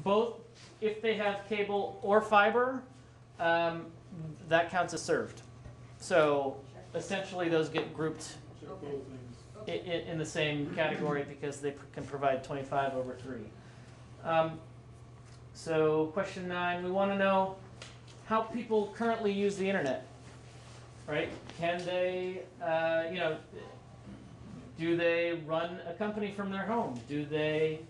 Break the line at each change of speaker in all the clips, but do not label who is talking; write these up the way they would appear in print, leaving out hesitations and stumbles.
both, if they have cable or fiber, that counts as served. So essentially those get grouped in the same category because they can provide 25 over 3. So question 9, we want to know how people currently use the internet, right? Can they, do they run a company from their home? Do they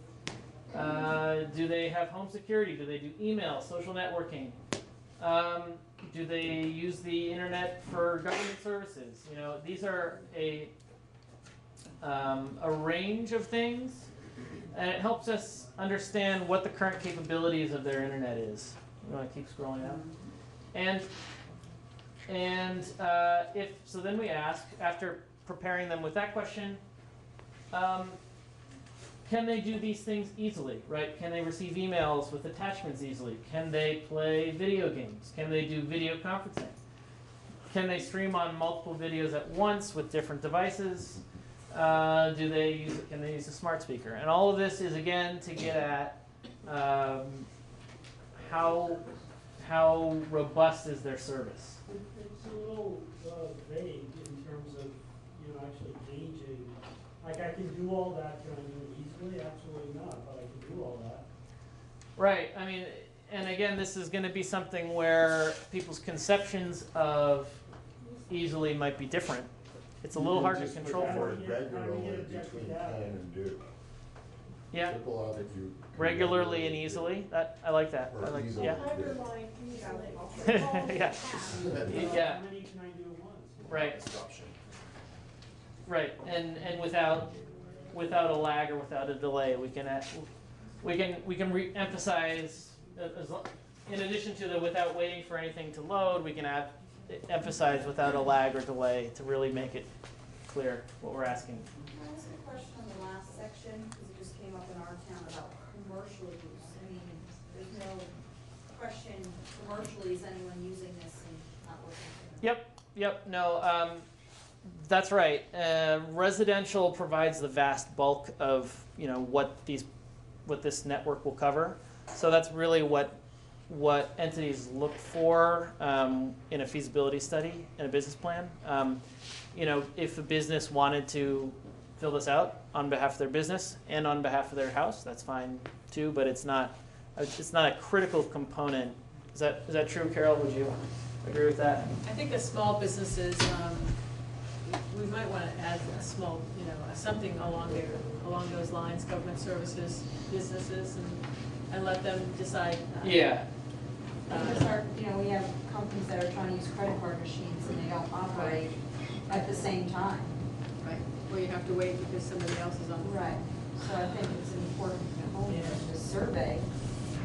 have home security? Do they do email, social networking? Do they use the internet for government services? These are a range of things, and it helps us understand what the current capabilities of their internet is. You want to keep scrolling down? And if so, then we ask, after preparing them with that question, can they do these things easily, right? Can they receive emails with attachments easily? Can they play video games? Can they do video conferencing? Can they stream on multiple videos at once with different devices? Can they use a smart speaker? And all of this is, again, to get at how robust is their service.
It's a little vague in terms of actually gauging. Like, I can do all that. Can I do it easily? Absolutely not. But I can do all that.
Right. I mean, and again, this is going to be something where people's conceptions of easily might be different. It's a little hard to control for.
Regularly between can and do.
Yeah.
Triple out if you
regularly and easily. I like that.
Or
I like.
easily.
Yeah.
Underline easily.
Yeah. Yeah.
How many can I do at once?
Right. Right. And without a lag or without a delay, we can re-emphasize, in addition to the without waiting for anything to load, we can emphasize without a lag or delay to really make it clear what we're asking.
Can I ask a question on the last section, because it just came up in our town about commercial use? I mean, there's no question commercially is anyone using this and not looking for them.
Yep, no, that's right. Residential provides the vast bulk of what this network will cover. So that's really what entities look for in a feasibility study, in a business plan. If a business wanted to fill this out on behalf of their business and on behalf of their house, that's fine too. But it's not a critical component. Is that true, Carol? Would you agree with that?
I think the small businesses, we might want to add a small, something along those lines, government services, businesses, and let them decide.
Yeah.
Because we have companies that are trying to use credit card machines and they don't operate at the same time.
Right. Or you have to wait because somebody else is on the
Right. So I think it's an important component
Yeah.
of this survey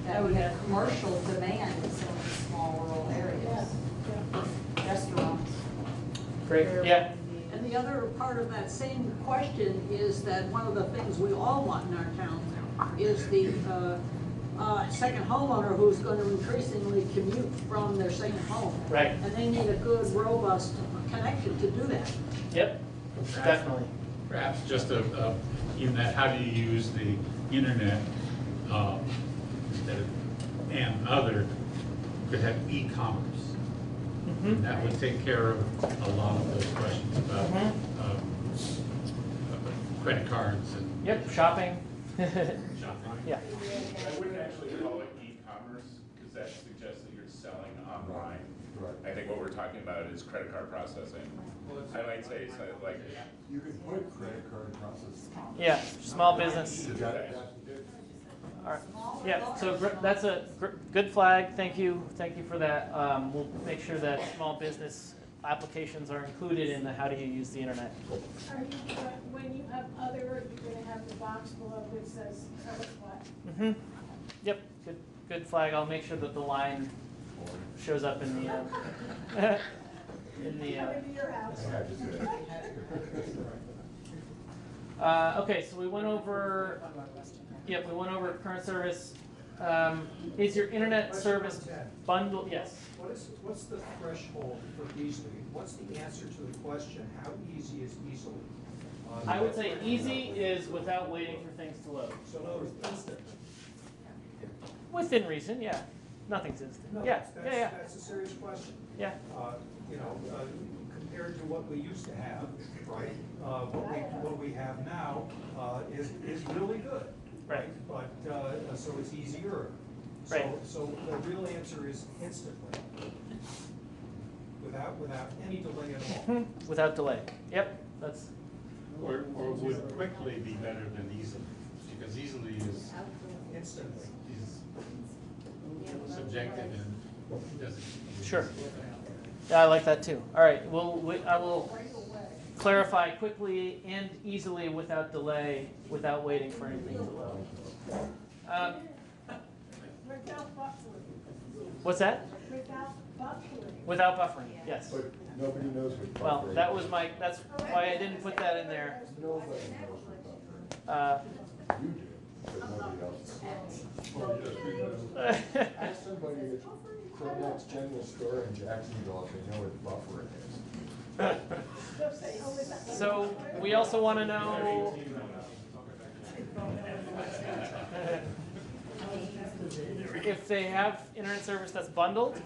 that we have commercial demand in some of these small rural areas. Restaurants.
Great. Yeah.
And the other part of that same question is that one of the things we all want in our town is the second homeowner who's going to increasingly commute from their second home.
Right.
And they need a good, robust connection to do that.
Yep. Definitely.
Perhaps just in that, how do you use the internet and other could have e-commerce.
Mm-hmm.
That would take care of a lot of those questions about credit cards and
Yep. Shopping.
shopping.
Yeah.
I wouldn't actually call it e-commerce, because that suggests that you're selling online.
Right.
I think what we're talking about is credit card processing. I might say something like,
You can put credit card process.
Yeah. Small business.
That-
All right. Yeah, so that's a good flag. Thank you for that. We'll make sure that small business applications are included in the how do you use the internet.
Are you, when you have other, you're going to have the box below that says tell us what?
Mm-hmm. Yep, good flag. I'll make sure that the line shows up in the
Coming to your house.
Okay, so we went over. Yep, we went over current service. Is your internet service bundle? Yes.
What's the threshold for easily? What's the answer to the question? How easy is easily?
I would say easy is without waiting for things to load.
So in other words, instant.
Within reason, yeah. Nothing's instant.
No,
Yeah,
that's,
yeah, yeah,
that's a serious question.
yeah.
You know, compared to what we used to have, right? What we have now, is really good.
Right.
But, so it's easier.
Right.
So the real answer is instantly. Without any delay at all.
Without delay. Yep, that's,
Or would quickly be better than easily? Because easily is
Instantly.
subjective and doesn't.
sure. Yeah, I like that too. All right, I will clarify quickly and easily without delay, without waiting for anything to load.
Without buffering.
What's that?
Without buffering.
Without buffering, yes.
But nobody knows what buffering.
Well, that's why I didn't put that in there.
Nobody knows what buffering. You do, but nobody else. Ask somebody at Cronet's General Store in Jacksonville if they know what buffering is.
So we also want to know. If they have internet service that's bundled,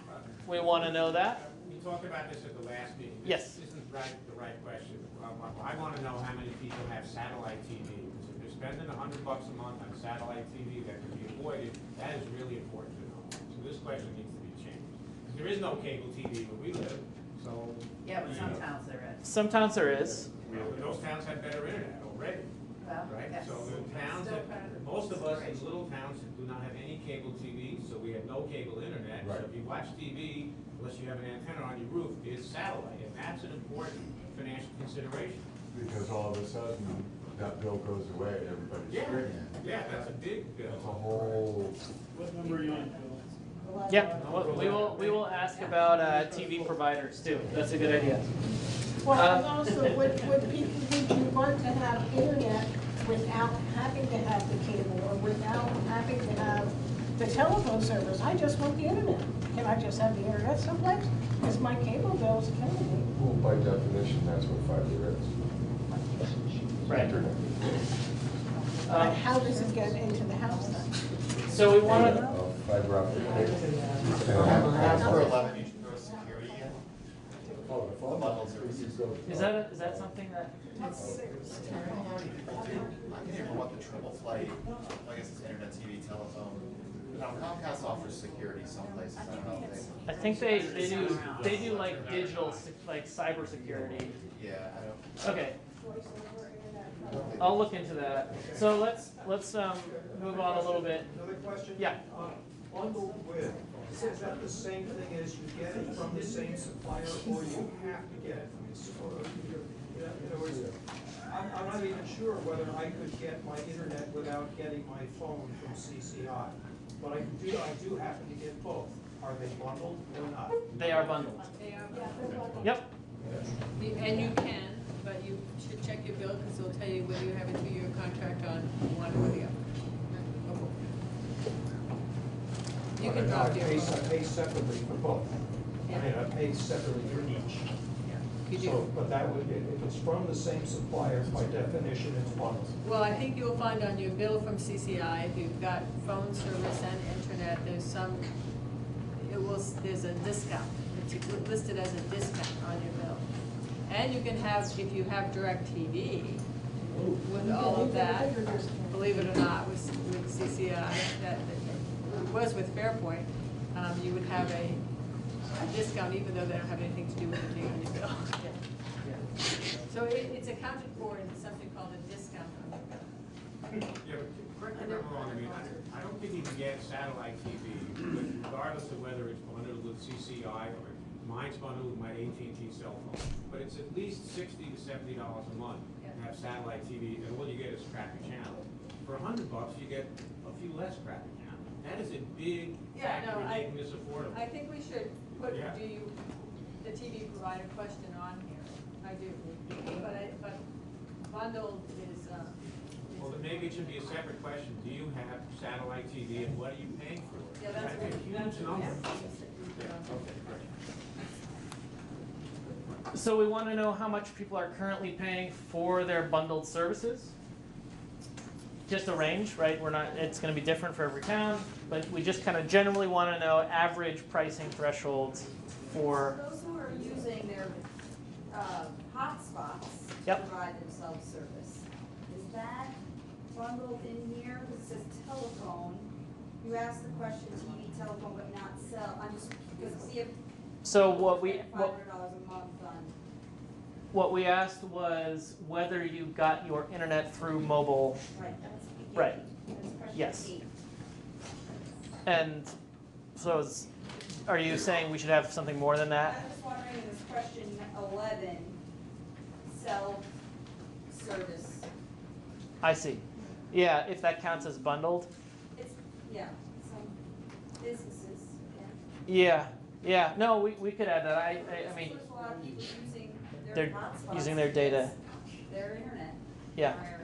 we want to know that.
We talked about this at the last meeting.
Yes.
This isn't the right question. I want to know how many people have satellite TV. Because if they're spending $100 a month on satellite TV that can be avoided, that is really important to know. So this question needs to be changed. Because there is no cable TV where we live, so.
Yeah, but some towns there is.
Some towns there is.
Those towns have better internet already.
Well,
Right,
yes.
so the towns that, most of us in little towns do not have any cable TV, so we have no cable internet. So
Right.
if you watch TV, unless you have an antenna on your roof, it's satellite, and that's an important financial consideration.
Because all of a sudden, that bill goes away, everybody's
Yeah,
streaming.
yeah, that's a big bill.
That's a whole,
What number are you on, Bill?
Yeah, we will ask about TV providers too. That's a good idea.
Well, and also, would you want to have internet without having to have the cable or without having to have the telephone service? I just want the internet. Can I just have the internet someplace? Because my cable bill is killing me.
well, by definition, that's what fiber is.
Right.
Internet.
But how does it get into the house then?
So we want to.
Fiber optic cable.
For 11, you should go to security.
Oh, the phone bundles are easy to go.
Is that something that?
I can't even what the triple play, I guess it's internet, TV, telephone. Now Comcast offers security some places, I don't know if they.
I think they do like digital like cybersecurity.
Yeah, I don't.
Okay. I'll look into that. So let's move on a little bit.
Another question?
Yeah.
Bundled with, is that the same thing as you get it from the same supplier, or you have to get it from the supplier? In other words, I'm not even sure whether I could get my internet without getting my phone from CCI. But I do happen to get both. Are they bundled or not?
They are bundled.
They are,
Yep.
and you can, but you should check your bill, because it'll tell you whether you have a 2-year contract on one or the other. You can drop your
I
phone.
pay separately for both. I mean, I pay separately for each.
You
So,
do.
but that would, if it's from the same supplier, by definition, it's bundled.
Well, I think you'll find on your bill from CCI, if you've got phone service and internet, there's there's a discount. It's listed as a discount on your bill. And you can have, if you have DirecTV, with all of that, believe it or not, with CCI, that it was with Fairpoint, you would have a discount even though they don't have anything to do with it on your bill. So it's accounted for in something called a discount on your bill.
Yeah, but correct me if I'm wrong, I mean, I don't think you can get satellite TV, regardless of whether it's bundled with CCI or mine's bundled with my AT&T cell phone. But it's at least $60 to $70 a month to have satellite TV, and all you get is crappy channels. For $100, you get a few less crappy channels. That is a big factor in making this affordable.
I think we should put,
Yeah.
the TV provider question on here. I do. But bundled is.
Well, then maybe it should be a separate question. Do you have satellite TV and what are you paying for it?
Yeah, that's
a huge number. Okay, great.
So we want to know how much people are currently paying for their bundled services. just a range, right? We're not, it's gonna be different for every town, but we just kind of generally wanna know average pricing thresholds for,
Those who are using their hotspots to
Yep.
provide themselves service, is that bundled in here? It says telephone. You asked the question TV, telephone, but not cell. I'm just, because see if.
so what we,
$500 a month on.
what we asked was whether you got your internet through mobile,
Right, that's beginning.
Right.
That's question
Yes.
8.
and so are you saying we should have something more than that?
I'm just wondering in this question 11, self-service.
I see. Yeah, if that counts as bundled?
It's, yeah, some businesses, yeah.
Yeah, no, we could add that. I mean,
There's a lot of people using their
they're
hotspots.
using their data.
Their internet.
Yeah.
in our areas.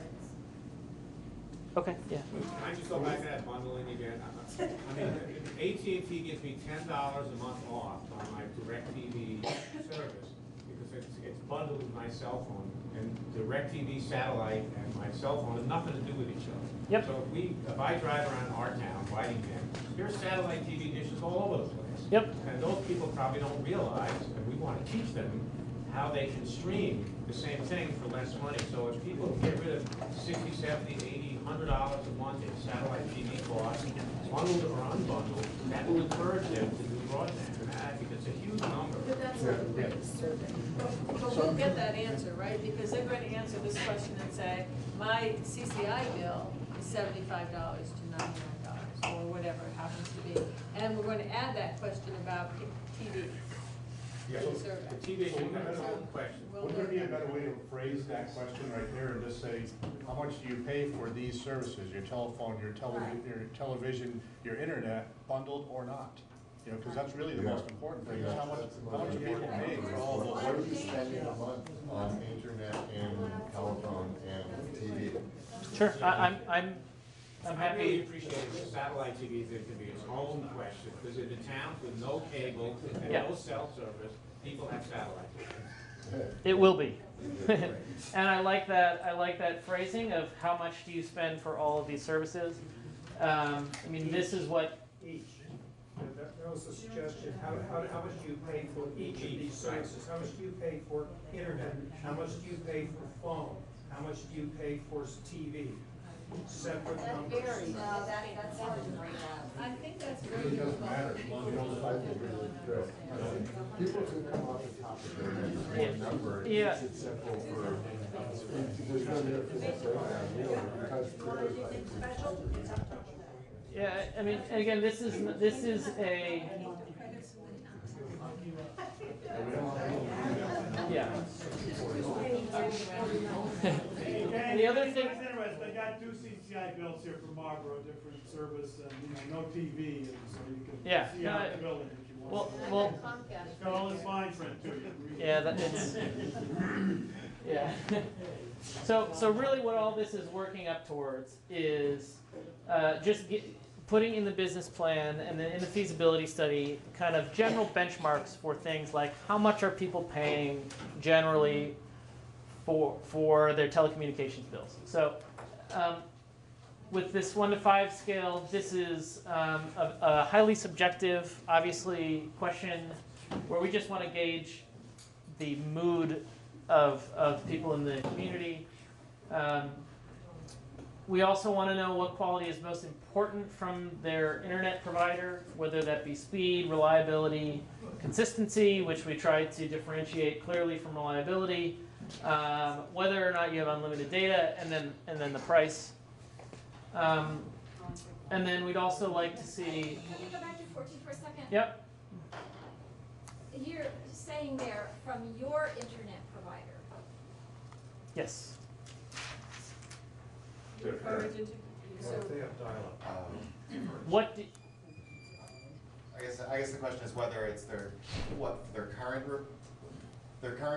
Okay, yeah.
Can I just go back to that bundling again? I mean, AT&T gives me $10 a month off on my DirecTV service because it's bundled with my cell phone. And DirecTV satellite and my cell phone have nothing to do with each other.
Yep.
So if I drive around our town, Whitington, there's satellite TV dishes all over the place.
Yep.
And those people probably don't realize, and we want to teach them how they can stream the same thing for less money. So if people get rid of $60, $70, $80, $100 a month in satellite TV costs, bundled or unbundled, that will encourage them to do broadband. And I think it's a huge number.
But that's not a great survey. But we'll get that answer, right? Because they're going to answer this question and say, my CCI bill is $75 to $99, or whatever it happens to be. And we're going to add that question about TV.
Yeah,
to the
so
survey.
the TV should have its own question.
We'll
Wouldn't there be a
look
better
at
way to phrase that question right there and just say, how much do you pay for these services, your telephone, your television, your internet, bundled or not? You know, because that's really the most important thing, is how much are people paying for all of
What
those
are we
services?
spending a month on internet and telephone and TV?
Sure, I'm
I really
happy.
appreciate the satellite TV thing to be its own question, because in the towns with no cable and
Yeah.
no cell service, people have satellite.
It will be. And I like that phrasing of how much do you spend for all of these services. I mean, this is what,
Each. That was the suggestion. How much do you pay for each of these services? How much do you pay for internet? How much do you pay for phone? How much do you pay for TV? Separate
That
numbers.
varies. No, that's hard to break out.
I think that's
It
very
really doesn't
difficult
matter.
for people
You
to
know, if I think
understand.
people can come off the top of their head, one number, and
Yeah.
keeps it simple for, there's no difference breakdown, really, because there's like.
yeah, I mean, and again, this is a, yeah. The other thing,
Anyways, they got 2 CCI bills here for Marlboro, different service, and, no TV, and so you can
Yeah,
see
no,
out the building if you want.
well,
It's got all this fine print to you.
yeah, that it's, yeah. So really what all this is working up towards is just putting in the business plan and then in the feasibility study kind of general benchmarks for things like how much are people paying generally for their telecommunications bills. So with this 1 to 5 scale, this is a highly subjective, obviously, question where we just want to gauge the mood of people in the community. We also want to know what quality is most important from their internet provider, whether that be speed, reliability, consistency, which we try to differentiate clearly from reliability, whether or not you have unlimited data, and then the price. And then we'd also like to see.
Can we go back to 14 for a second?
Yep.
You're saying there from your internet provider.
Yes.
Encourage it to-
What if they have dial-up?
What?
I guess the question is whether it's their current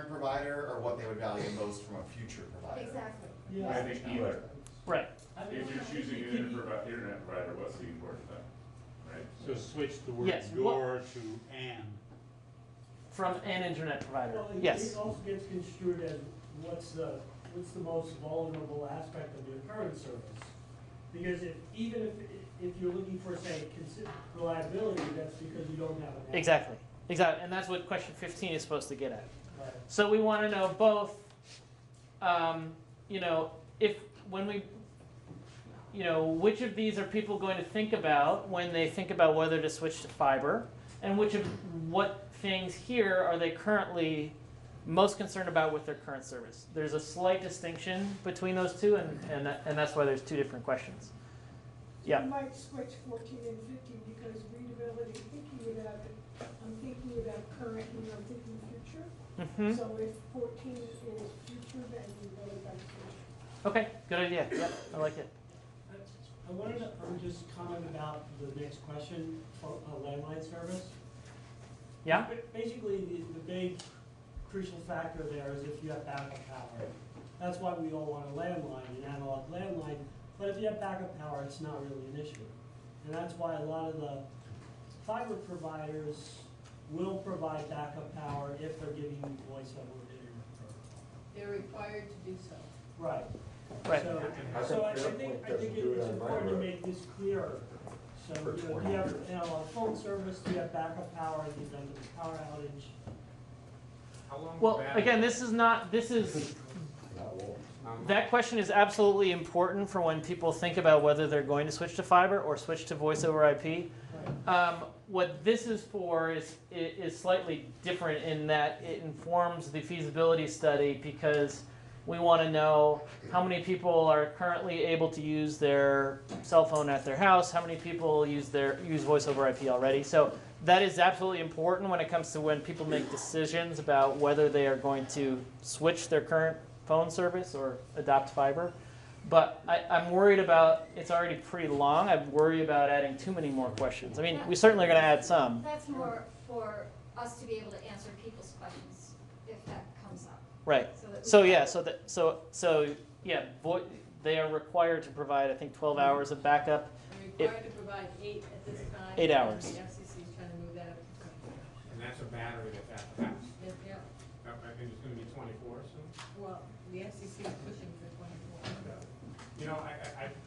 provider or what they would value most from a future provider.
Exactly.
I think either.
Right.
If you're choosing an internet provider, what's the important thing, right?
So switch the word
Yes,
your to an.
From an internet provider.
Well,
Yes.
it also gets construed as what's the most vulnerable aspect of your current service. Because even if you're looking for, say, reliability, that's because you don't have an app.
Exactly, and that's what question 15 is supposed to get at.
Right.
So we want to know both, which of these are people going to think about when they think about whether to switch to fiber, and what things here are they currently most concerned about with their current service. There's a slight distinction between those two, and that's why there's two different questions. Yeah.
You might switch 14 and 15 because readability, I'm thinking about current and I'm thinking future.
Mm-hmm.
So if 14 is future, then you really got to switch.
Okay, good idea. Yep, I like it.
I wanted to just comment about the next question, landline service.
Yeah?
Basically, the big crucial factor there is if you have backup power. That's why we all want a landline, an analog landline. But if you have backup power, it's not really an issue. And that's why a lot of the fiber providers will provide backup power if they're giving you voice over internet.
They're required to do so.
Right.
Right.
So I think it's important to make this clearer. So do you have analog phone service, do you have backup power in the event of a power outage?
How long
Well,
that-
again, that question is absolutely important for when people think about whether they're going to switch to fiber or switch to voice over IP. What this is for is slightly different in that it informs the feasibility study because we want to know how many people are currently able to use their cell phone at their house, how many people use voice over IP already. So that is absolutely important when it comes to when people make decisions about whether they are going to switch their current phone service or adopt fiber. But I'm worried about, it's already pretty long, I'm worried about adding too many more questions. I mean, we certainly are going to add some.
That's more for us to be able to answer people's questions if that comes up.
Right. They are required to provide, I think, 12 hours of backup.
They're required to provide 8 at this time.
8 hours.
And the FCC is trying to move that up to 24.
And that's a battery that's at the house.
Yeah.
I think it's gonna be 24 soon.
Well, the FCC is pushing for 24.
You know,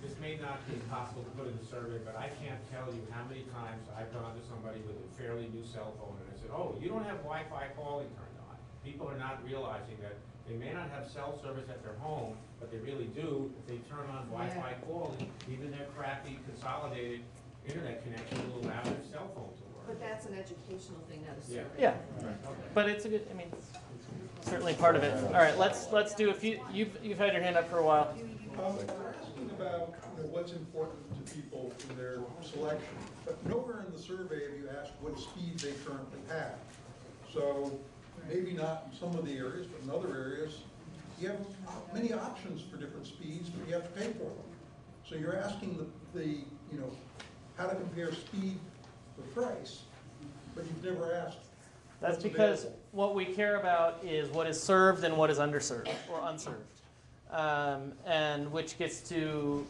this may not be possible to put in the survey, but I can't tell you how many times I've gone to somebody with a fairly new cell phone and I said, oh, you don't have Wi-Fi calling turned on. People are not realizing that they may not have cell service at their home, but they really do if they turn on Wi-Fi calling, even their crappy consolidated internet connection will allow their cell phone to work.
But that's an educational thing, not a survey.
Yeah,
Right, okay.
but it's a good, I mean, certainly part of it. All right, let's do a few, you've had your hand up for a while.
We're asking about what's important to people in their selection, but nowhere in the survey have you asked what speed they currently have. So maybe not in some of the areas, but in other areas, you have many options for different speeds, but you have to pay for them. So you're asking the how to compare speed with price, but you've never asked.
That's because what we care about is what is served and what is underserved or unserved. And which gets to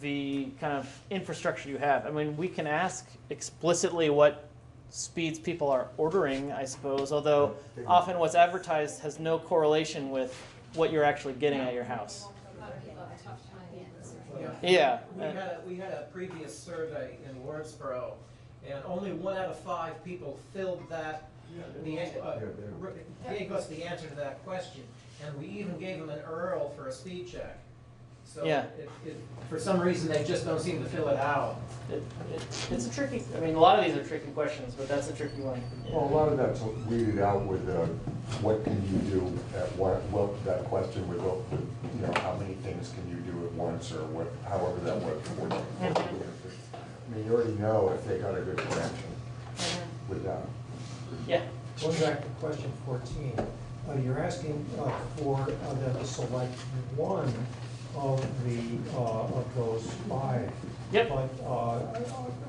the kind of infrastructure you have. I mean, we can ask explicitly what speeds people are ordering, I suppose, although often what's advertised has no correlation with what you're actually getting at your house. Yeah.
We had a previous survey in Wardsboro, and only 1 out of 5 people filled that, gave us the answer to that question. And we even gave them an URL for a speed check. So
Yeah.
For some reason, they just don't seem to fill it out.
It's a tricky, I mean, a lot of these are tricky questions, but that's a tricky one.
Well, a lot of that's weeded out with what can you do at what that question with, how many things can you do at once or however that works for you. I mean, you already know if they got a good connection with that.
Yeah.
Going back to question 14, you're asking for them to select one of those 5.
Yep.
But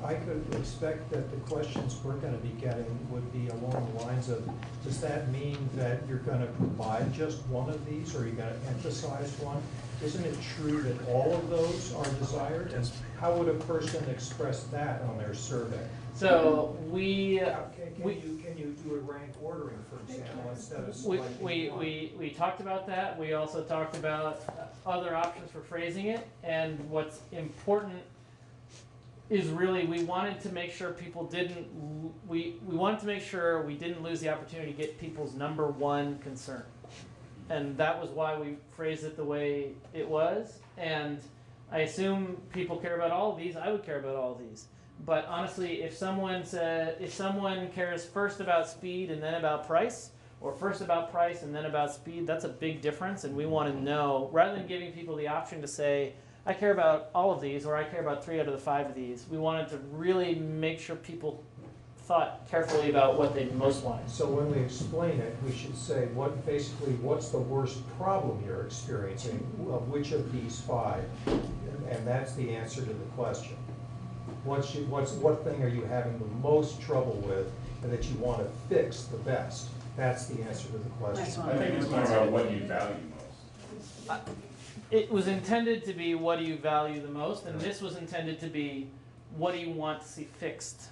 I could expect that the questions we're going to be getting would be along the lines of, does that mean that you're going to provide just one of these, or are you going to emphasize one? isn't it true that all of those are desired? And how would a person express that on their survey?
So
Can you do a rank ordering, for example, instead of selecting one?
we talked about that. We also talked about other options for phrasing it. And what's important is really we wanted to make sure people didn't, we wanted to make sure we didn't lose the opportunity to get people's number one concern. And that was why we phrased it the way it was. And I assume people care about all of these. I would care about all of these. But honestly, if someone cares first about speed and then about price, or first about price and then about speed, that's a big difference. And we want to know, rather than giving people the option to say, I care about all of these, or I care about 3 out of the 5 of these, we wanted to really make sure people thought carefully about what they most wanted.
So when we explain it, we should say what's the worst problem you're experiencing, of which of these 5, and that's the answer to the question. What thing are you having the most trouble with and that you want to fix the best? That's the answer to the question.
I think it's more about what you value most.
It was intended to be what do you value the most, and this was intended to be what do you want to see fixed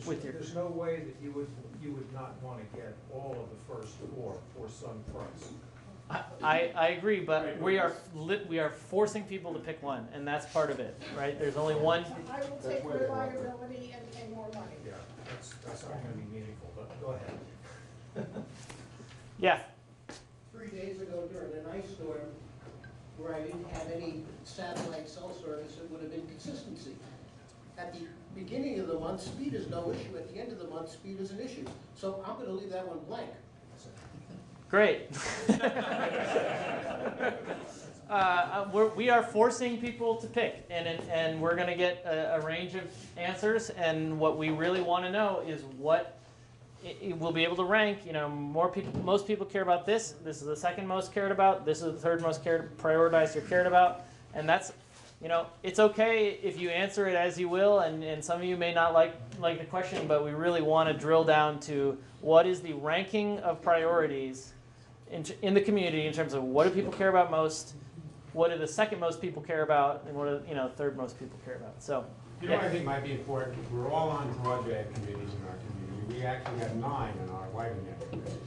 with your.
There's no way that you would not want to get all of the first 4 for some price.
I agree, but we are forcing people to pick one, and that's part of it, right? There's only one.
I will take reliability and more money.
Yeah, that's not going to be meaningful, but go ahead.
Yeah.
3 days ago during an ice storm, where I didn't have any satellite cell service, it would have been consistency. At the beginning of the month, speed is no issue. At the end of the month, speed is an issue. So I'm going to leave that one blank.
Great. We are forcing people to pick, and we're going to get a range of answers. And what we really want to know is what we'll be able to rank. You know, most people care about this. This is the second most cared about. This is the third most prioritized or cared about. And that's, you know, it's okay if you answer it as you will, and some of you may not like the question, but we really want to drill down to what is the ranking of priorities in the community in terms of what do people care about most, what do the second most people care about, and what do third most people care about. So,
you know what I think might be important? We're all on broadband committees in our community. We actually have 9 in our Whiting Net committee.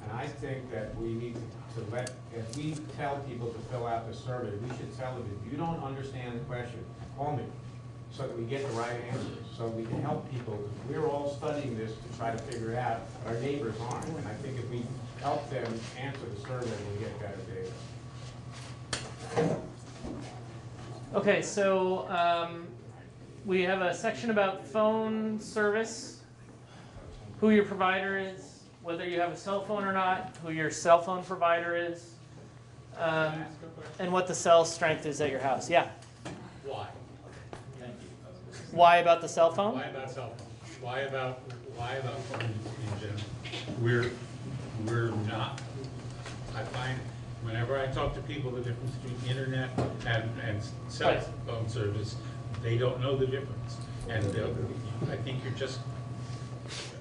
And I think that we need to if we tell people to fill out the survey, we should tell them, if you don't understand the question, call me, so that we get the right answers, so we can help people. We're all studying this to try to figure it out, but our neighbors aren't. And I think if we help them answer the survey, we'll get better data.
okay, so we have a section about phone service, who your provider is, whether you have a cell phone or not, who your cell phone provider is, and what the cell strength is at your house. Yeah?
Why? Thank you.
Why about the cell phone?
Why about cell phone? Why about phones in general? We're not, I find whenever I talk to people the difference between internet and cell phone service, they don't know the difference. And I think you're just.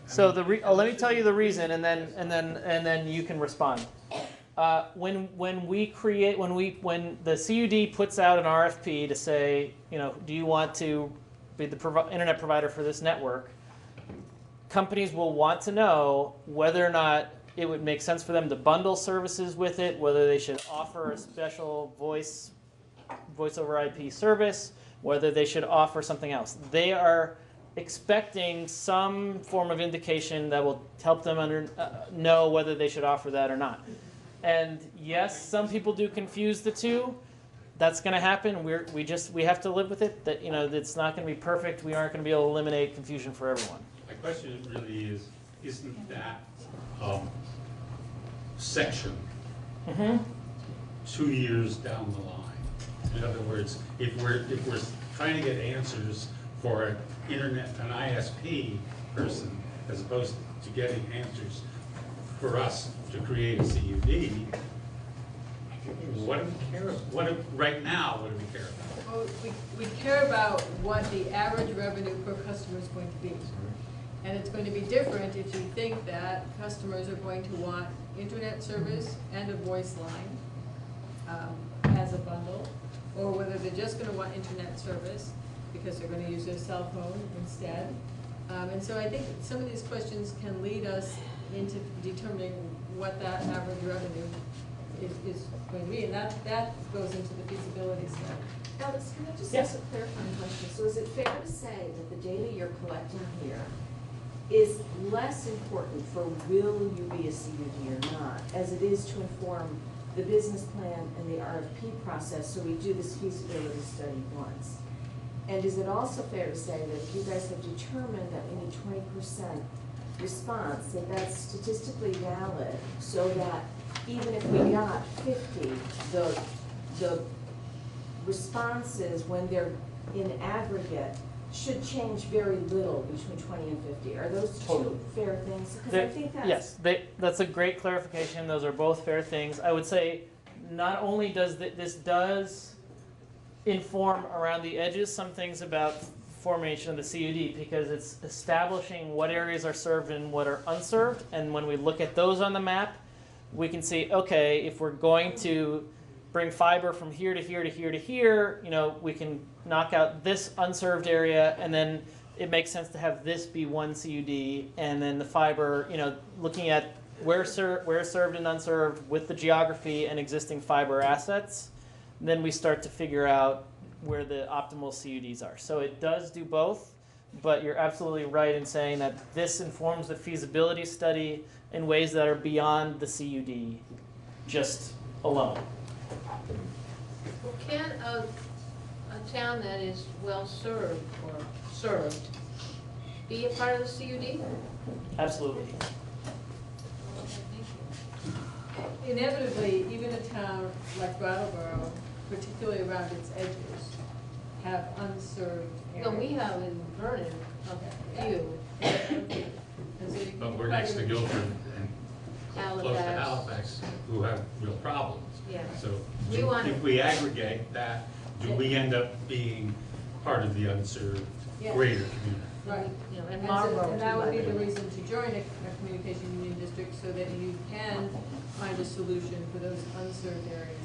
So let me tell you the reason, and then you can respond. When the CUD puts out an RFP to say, you know, do you want to be the internet provider for this network? Companies will want to know whether or not it would make sense for them to bundle services with it, whether they should offer a special voice over IP service, whether they should offer something else. They are expecting some form of indication that will help them know whether they should offer that or not. And yes, some people do confuse the two. That's going to happen. We have to live with it. That, you know, it's not going to be perfect. We aren't going to be able to eliminate confusion for everyone.
My question really is, isn't that section 2 years down the line? In other words, if we're trying to get answers for an ISP person, as opposed to getting answers for us to create a CUD, what do we care about? Right now, what do we care about?
Well, we care about what the average revenue per customer is going to be. And it's going to be different if you think that customers are going to want internet service and a voice line. as a bundle, or whether they're just gonna want internet service because they're gonna use their cell phone instead. And so I think some of these questions can lead us into determining what that average revenue is going to be, and that goes into the feasibility study.
Alex, can I just
Yes.
ask a clarifying question? So is it fair to say that the data you're collecting here is less important for will you be a CUD or not, as it is to inform the business plan and the RFP process, so we do this feasibility study once? And is it also fair to say that if you guys have determined that we need 20% response, that that's statistically valid, so that even if we got 50, the responses, when they're in aggregate, should change very little between 20 and 50. Are those
Totally.
two fair things? Because I think that's...
Yes, that's a great clarification. Those are both fair things. I would say not only does this does inform around the edges some things about formation of the CUD, because it's establishing what areas are served and what are unserved, and when we look at those on the map, we can see, okay, if we're going to bring fiber from here to here to here to here, we can knock out this unserved area, and then it makes sense to have this be one CUD, and then the fiber, looking at where served and unserved with the geography and existing fiber assets, then we start to figure out where the optimal CUDs are. So it does do both, but you're absolutely right in saying that this informs the feasibility study in ways that are beyond the CUD just alone.
Well, can a town that is well served or served be a part of the CUD?
Absolutely.
Inevitably, even a town like Brattleboro, particularly around its edges, have unserved areas.
No, we have in Vernon, a few.
And so you can
But we're next to Guilford and close to
Halifax.
Halifax, who have real problems.
Yeah.
So
We want-
if we aggregate that, do we end up being part of the unserved
Yeah.
greater community?
Right.
You know, and
so-
Marlboro
And that
too,
would be
by the
the
way.
reason to join a communication union district, so that you can find a solution for those unserved areas.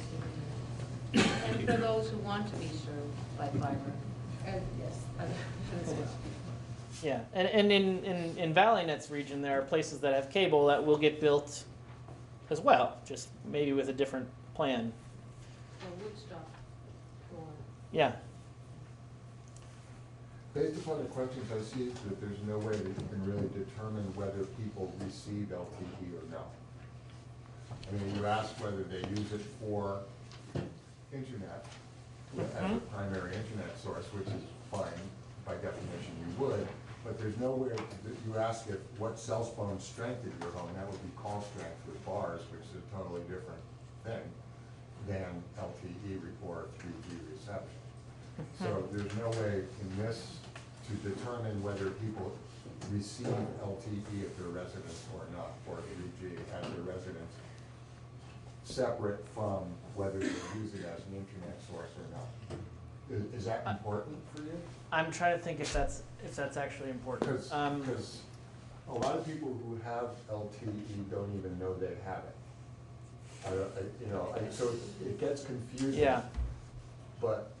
And for those who want to be served by fiber.
And yes, that's it.
Yeah, and in ValleyNet's region, there are places that have cable that will get built as well, just maybe with a different plan.
Or Woodstock. Or-
Yeah.
Based upon the questions, I see that there's no way that you can really determine whether people receive LTE or no. I mean, you ask whether they use it for internet as a primary internet source, which is fine, by definition you would, but there's nowhere, you ask if what cell phone strength is your home, that would be call strength with bars, which is a totally different thing than LTE or 3G reception. So there's no way in this to determine whether people receive LTE if they're residents or not, or 3G as their residents, separate from whether they're using it as an internet source or not. Is that important for you?
I'm trying to think if that's actually important.
Because a lot of people who have LTE don't even know they have it. So it gets confusing.
Yeah.
But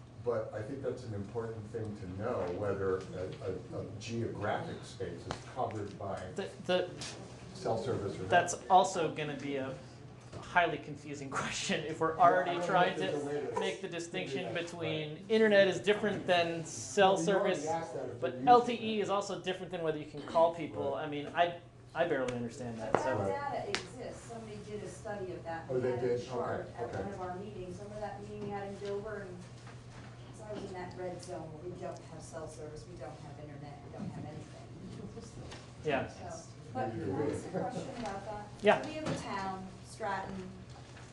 I think that's an important thing to know, whether a geographic space is covered by
The
cell service or not.
That's also going to be a highly confusing question if we're already trying to make the distinction between internet is different than cell service, but LTE is also different than whether you can call people. I mean, I barely understand that.
But
So
that data exists. Somebody did a study of that.
Oh,
We
they
had
did?
a chart
Okay,
at one of our meetings. Remember that meeting we had in Dover? And so I was in that red zone where we don't have cell service, we don't have internet, we don't have anything.
yeah.
So, but can I ask a question about that?
Yeah.
So we have a town, Stratton,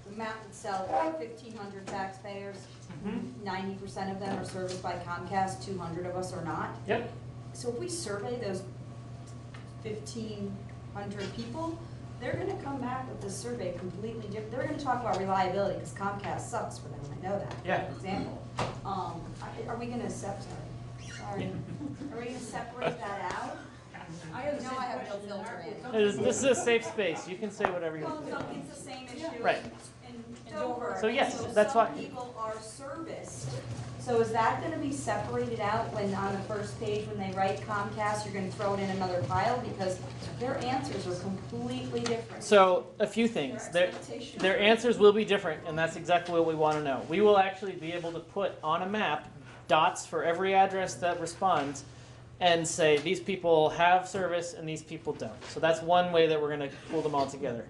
the map itself, 1,500 taxpayers. 90% of them are serviced by Comcast, 200 of us are not.
Yep.
So if we survey those 1,500 people, they're gonna come back with this survey completely different. They're gonna talk about reliability, because Comcast sucks for them, I know that,
Yeah.
for example. Are we gonna separate that out? I know I have no filter in.
This is a safe space. You can say whatever you
Well,
want.
no, it's the same issue.
Right.
In over.
So yes,
And
that's why.
some people are serviced. So is that gonna be separated out when on the first page, when they write Comcast, you're gonna throw it in another pile? Because their answers are completely different.
So a few things. Their answers will be different, and that's exactly what we want to know. We will actually be able to put on a map dots for every address that responds and say these people have service and these people don't. So that's one way that we're going to pull them all together.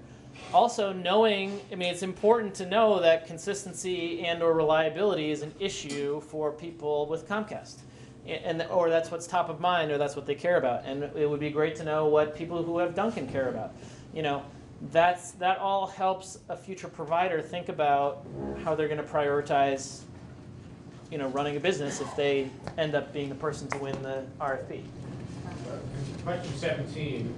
Also, knowing, I mean, it's important to know that consistency and or reliability is an issue for people with Comcast. Or that's what's top of mind, or that's what they care about. And it would be great to know what people who have Dunkin' care about. You know, that all helps a future provider think about how they're going to prioritize, you know, running a business if they end up being the person to win the RFP.
Question 17,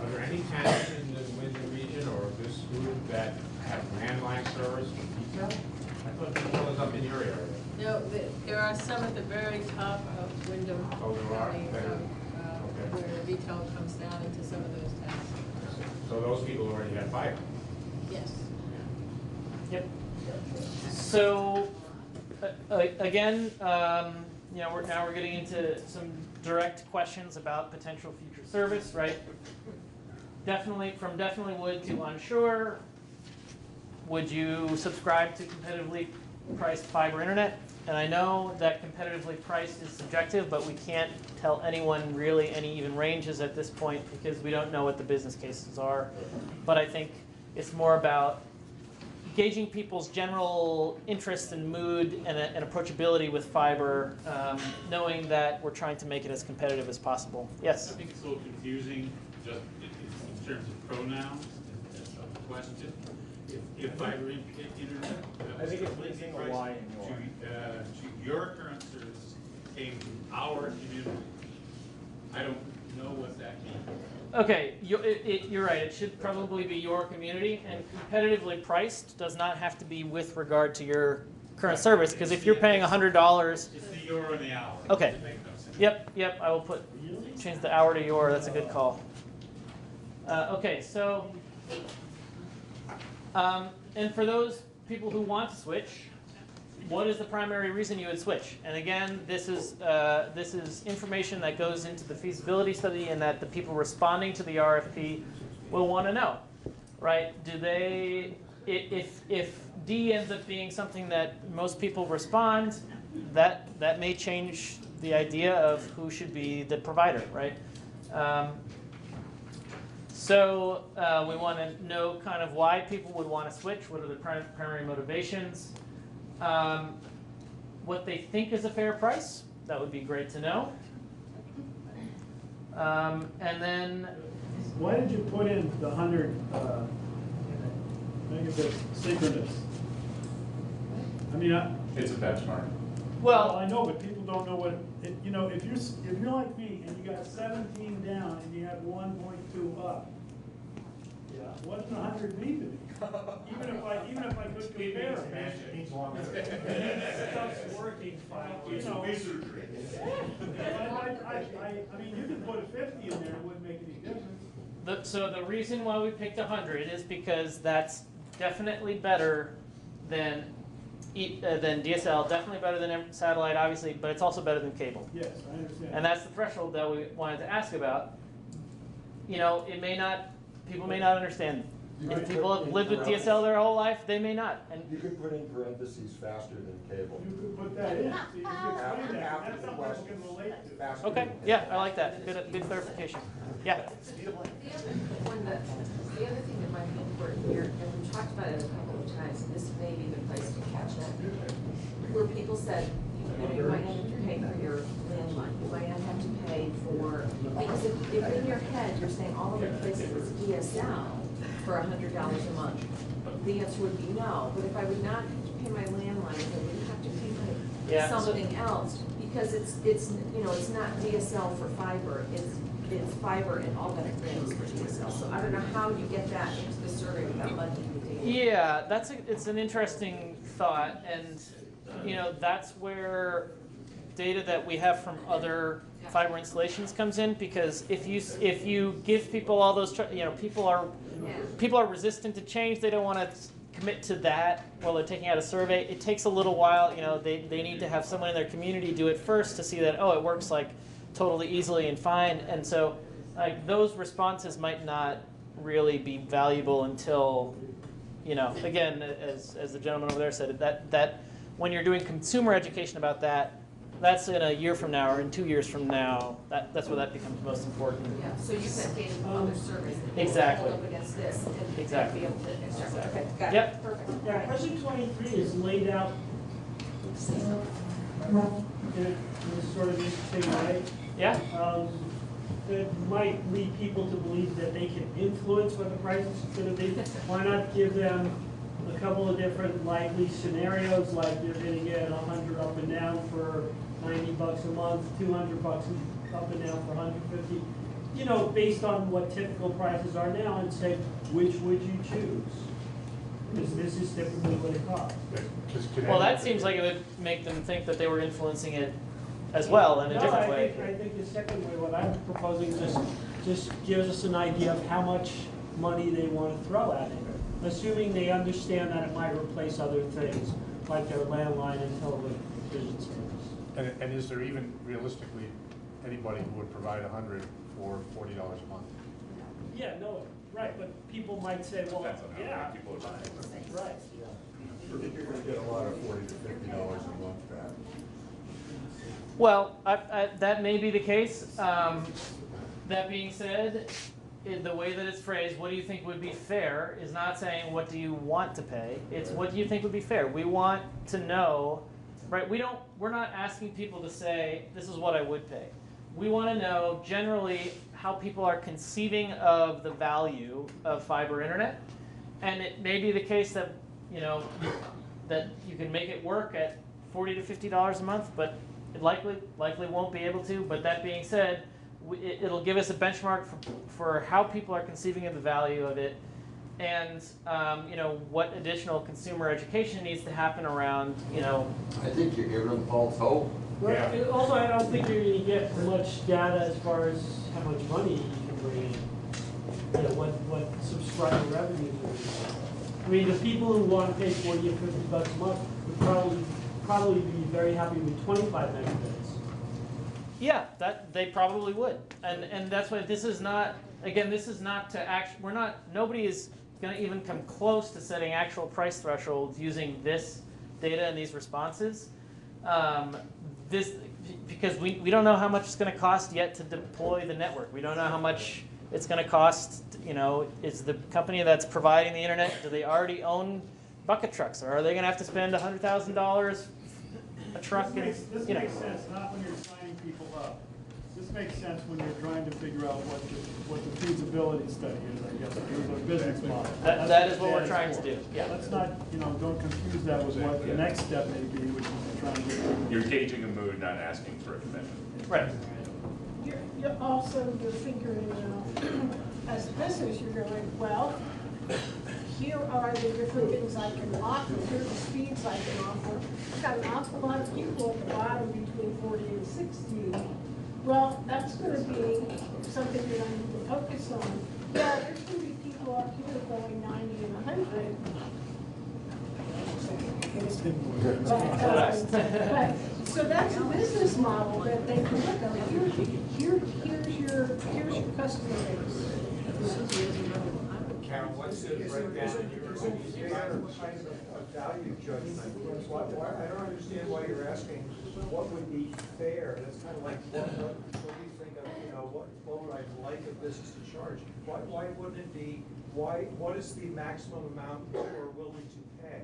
are there any towns in the Windsor region or this group that have landline service for retail? I thought retail was up in your area.
No, there are some at the very top of Wyndham
Oh, there are?
County,
Okay.
where retail comes down into some of those towns.
So those people already have fiber?
Yes.
Yep. So again, you know, we're getting into some direct questions about potential future service, right? Definitely would to unsure. Would you subscribe to competitively priced fiber internet? And I know that competitively priced is subjective, but we can't tell anyone really any even ranges at this point because we don't know what the business cases are. But I think it's more about gauging people's general interest and mood and approachability with fiber, knowing that we're trying to make it as competitive as possible. Yes?
I think it's a little confusing just in terms of pronouns of the question. If fiber internet,
I think it's leaving a Y in
to your current service came to our community. I don't know what that means.
Okay, you're right. It should probably be your community, and competitively priced does not have to be with regard to your current service, because if you're paying $100...
It's the euro and the hour.
Okay. Yep, I will change the hour to your. That's a good call. Okay, so... and for those people who want to switch, what is the primary reason you would switch? And again, this is information that goes into the feasibility study and that the people responding to the RFP will want to know, right? Do they, if D ends up being something that most people respond, that may change the idea of who should be the provider, right? So we want to know kind of why people would want to switch. What are the primary motivations? What they think is a fair price. That would be great to know. And then...
Why did you put in the 100 megabit synchronous? I mean,
it's a benchmark.
Well, I know, but people don't know what you know. If you're like me and you got 17 down and you have 1.2 up, yeah, what does 100 mean to me? Even if I could compare them. Stuff's working fine. You know. I mean, you could put a 50 in there; it wouldn't make any difference.
So the reason why we picked 100 is because that's definitely better than DSL, definitely better than satellite, obviously, but it's also better than cable.
Yes, I understand.
And that's the threshold that we wanted to ask about. You know, people may not understand. If people have lived with DSL their whole life, they may not. And
you could put in parentheses faster than cable.
You could put that in. So you can explain that. That's something people can relate to.
Okay, yeah, I like that. Good clarification. Yeah.
The other thing that might be important here, and we've talked about it a couple of times, and this may be the place to catch that, where people said, you know, you might have to pay for your landline, you might not have to pay for, because if in your head you're saying all of the places is DSL for $100 a month, the answer would be no. But if I would not have to pay my landline, I would have to pay something else, because it's you know, it's not DSL for fiber, it's fiber and all that it brings for DSL. So I don't know how you get that into the survey without muddying the data.
Yeah, it's an interesting thought, and you know, that's where data that we have from other fiber installations comes in, because if you give people all those, you know, people are resistant to change. They don't want to commit to that while they're taking out a survey. It takes a little while. You know, they need to have someone in their community do it first to see that, oh, it works like totally easily and fine. And so like those responses might not really be valuable until, you know, again, as the gentleman over there said, that when you're doing consumer education about that, that's in a year from now or in 2 years from now. That's where that becomes most important.
Yeah, so you said data from other surveys that
Exactly.
hold up against this and
Exactly.
be able to extract.
Exactly.
Okay, got
Yep.
it. Perfect.
Yeah, question 23 is laid out in a sort of interesting way.
Yeah.
It might lead people to believe that they can influence what the price is going to be. Why not give them a couple of different likely scenarios, like you're going to get 100 up and down for $90 a month, 200 bucks up and down for 150. You know, based on what typical prices are now, and say which would you choose? Because this is typically what it costs.
Well, that seems like it would make them think that they were influencing it as well in a different way.
I think the second way, what I'm proposing, just gives us an idea of how much money they want to throw at it, assuming they understand that it might replace other things, like their landline and television service.
And is there even realistically anybody who would provide 100 for $40 a month?
Yeah, no, right, but people might say, well, yeah.
People are buying.
Right.
You're gonna get a lot of $40 to $50 a month back.
Well, that may be the case. That being said, the way that it's phrased, what do you think would be fair, is not saying what do you want to pay. It's what do you think would be fair. We want to know, right? We're not asking people to say this is what I would pay. We want to know generally how people are conceiving of the value of fiber internet, and it may be the case that that you can make it work at $40 to $50 a month, but it likely won't be able to. But that being said, it'll give us a benchmark for how people are conceiving of the value of it, and what additional consumer education needs to happen around.
I think you're giving them false hope.
Well, also, I don't think you're going to get much data as far as how much money you can bring in. What subscriber revenue is. I mean, the people who want to pay 40 or 50 bucks a month would probably be very happy with 25 megabits.
Yeah, that they probably would, and that's why this is not. Again, this is not to act. Nobody is going to even come close to setting actual price thresholds using this data and these responses. Because we don't know how much it's going to cost yet to deploy the network. We don't know how much it's going to cost. Is the company that's providing the internet, do they already own bucket trucks, or are they going to have to spend $100,000 a truck?
This makes sense, not when you're signing people up. This makes sense when you're trying to figure out what the feasibility study is, I guess, in terms of business model.
That is what we're trying to do. Yeah.
Let's not, don't confuse that with what the next step may be, which is trying to get.
You're gauging a mood, not asking for a commitment.
Right.
You're also figuring out, as a business, you're going, well, here are the different things I can offer, here are the speeds I can offer. I've got an awful lot of people at the bottom between 40 and 60. Well, that's going to be something that I need to focus on. Yeah, there's going to be people up here going 90 and 100. So that's a business model that they can look at. Here's your customer base.
Karen, what's the breakdown? Is it a value judgment? I don't understand why you're asking what would be fair. That's kind of like, what do you think of, what would I like a business to charge? Why wouldn't it be, what is the maximum amount we're willing to pay?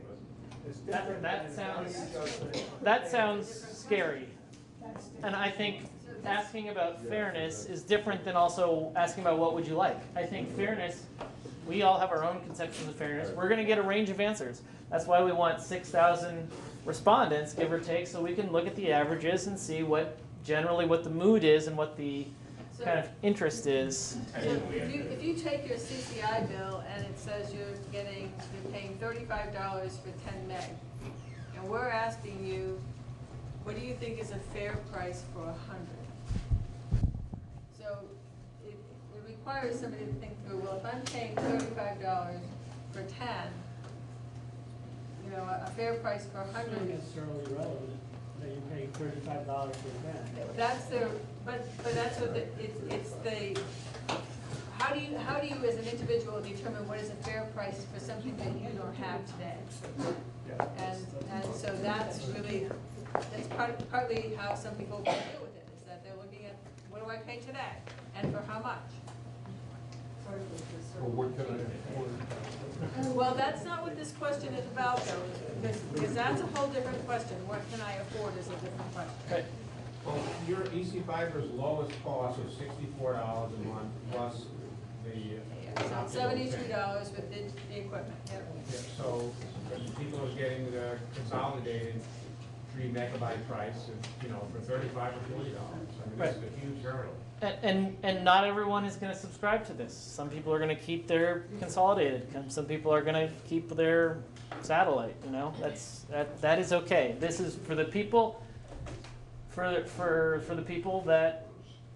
It's different than a value judgment.
That sounds scary. And I think asking about fairness is different than also asking about what would you like. I think fairness, we all have our own conceptions of fairness. We're going to get a range of answers. That's why we want 6,000 respondents, give or take, so we can look at the averages and see generally what the mood is and what the kind of interest is.
If you take your CCI bill and it says you're paying $35 for 10 meg, and we're asking you, what do you think is a fair price for 100? So it requires somebody to think through, well, if I'm paying $35 for 10, know, a fair price for
It's not
100.
necessarily relevant that you pay $35 for a pen.
That's the, but that's what it's the, how do you as an individual determine what is a fair price for something that you don't have today? And so that's really, that's partly how some people deal with it, is that they're looking at, what do I pay today, and for how much?
Well, what can I afford?
Well, that's not what this question is about, though, because that's a whole different question. What can I afford is a different question.
Well, your EC Fiber's lowest cost is $64 a month plus the.
So $72 with the equipment, yeah.
Yeah, so people are getting the consolidated 3 megabyte price, for $35 or $40. I mean, this is a huge hurdle.
And not everyone is going to subscribe to this. Some people are going to keep their consolidated. Some people are going to keep their satellite. That is okay. This is for the people, for the people that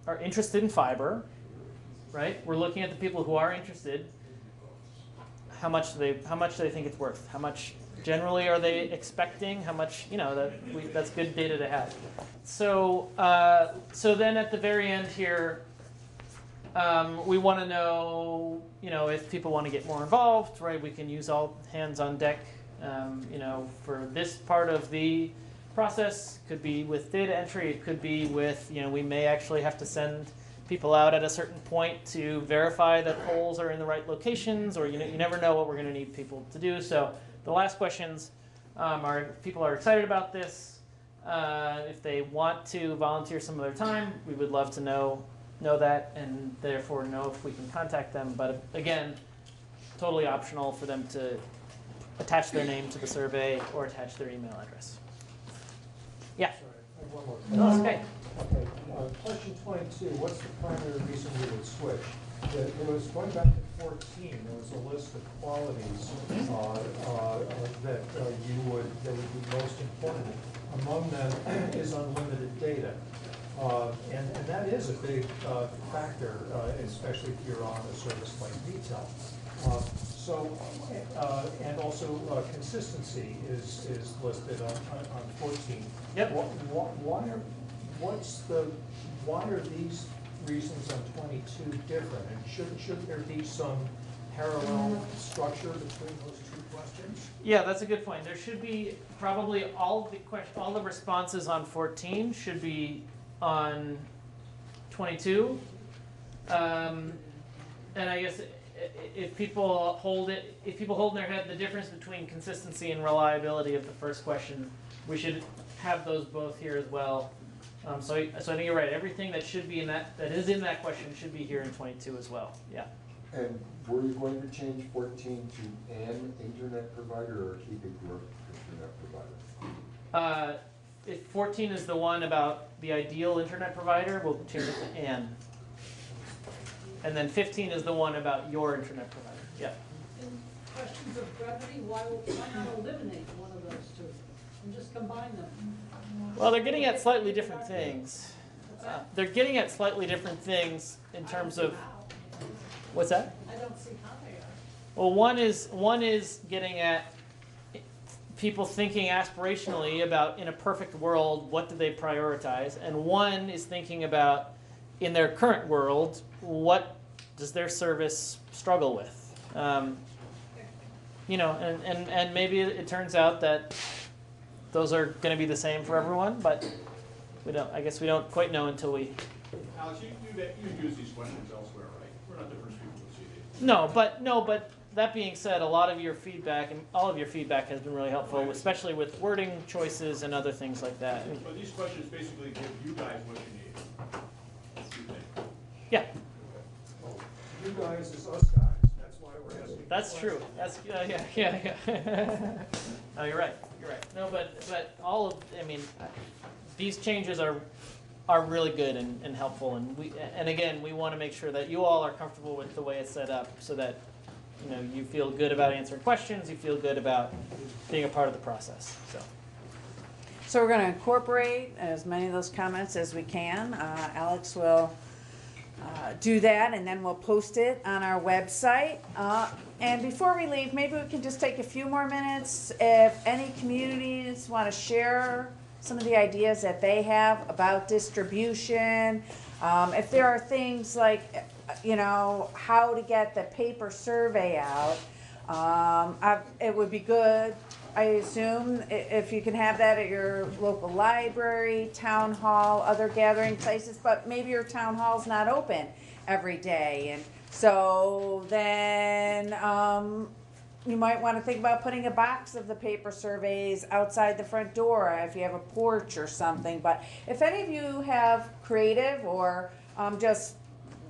are interested in fiber, right? We're looking at the people who are interested. How much do they think it's worth? How much generally are they expecting? How much, that's good data to have. So then at the very end here, we want to know, if people want to get more involved, right? We can use all hands on deck, for this part of the process. Could be with data entry. It could be with, we may actually have to send people out at a certain point to verify that poles are in the right locations, or you never know what we're going to need people to do. So the last questions are, if people are excited about this, if they want to volunteer some of their time, we would love to know that, and therefore know if we can contact them. But again, totally optional for them to attach their name to the survey or attach their email address. Yeah.
Sorry, I have one more
No,
question.
it's okay.
Okay, question 22, what's the primary reason you would switch? It was going back to 14, there was a list of qualities that would be most important. Among them is unlimited data. And that is a big factor, especially if you're on a service like Detail. And also consistency is listed on 14.
Yep.
Why are these reasons on 22 different? And should there be some parallel structure between those two questions?
Yeah, that's a good point. There should be probably all the responses on 14 should be on 22. And I guess if people hold in their head the difference between consistency and reliability of the first question, we should have those both here as well. So I think you're right. Everything that should be that is in that question should be here in 22 as well. Yeah.
And were you going to change 14 to an internet provider or keep it your internet provider?
If 14 is the one about the ideal internet provider, we'll change it to an. And then 15 is the one about your internet provider. Yeah.
In questions of brevity, why not eliminate one of those two and just combine them?
Well, they're getting at slightly different things. They're getting at slightly different things in terms of. What's that?
I don't see how they are.
Well, one is getting at people thinking aspirationally about, in a perfect world, what do they prioritize, and one is thinking about, in their current world, what does their service struggle with? And maybe it turns out that those are going to be the same for everyone, but I guess we don't quite know until we.
Alex, you use these questions elsewhere, right? We're not the first people to see these.
No, but that being said, all of your feedback has been really helpful, especially with wording choices and other things like that.
But these questions basically give you guys what you need.
Yeah.
You guys is us guys. That's why we're asking.
That's true. That's yeah. No, you're right. You're right. No, but these changes are really good and helpful, and again, we want to make sure that you all are comfortable with the way it's set up, so that you feel good about answering questions, you feel good about being a part of the process.
So we're going to incorporate as many of those comments as we can. Alex will do that, and then we'll post it on our website. And before we leave, maybe we can just take a few more minutes. If any communities want to share some of the ideas that they have about distribution, if there are things like, you know, how to get the paper survey out, it would be good, I assume, if you can have that at your local library, town hall, other gathering places, but maybe your town hall's not open every day. And so then you might want to think about putting a box of the paper surveys outside the front door if you have a porch or something. But if any of you have creative or just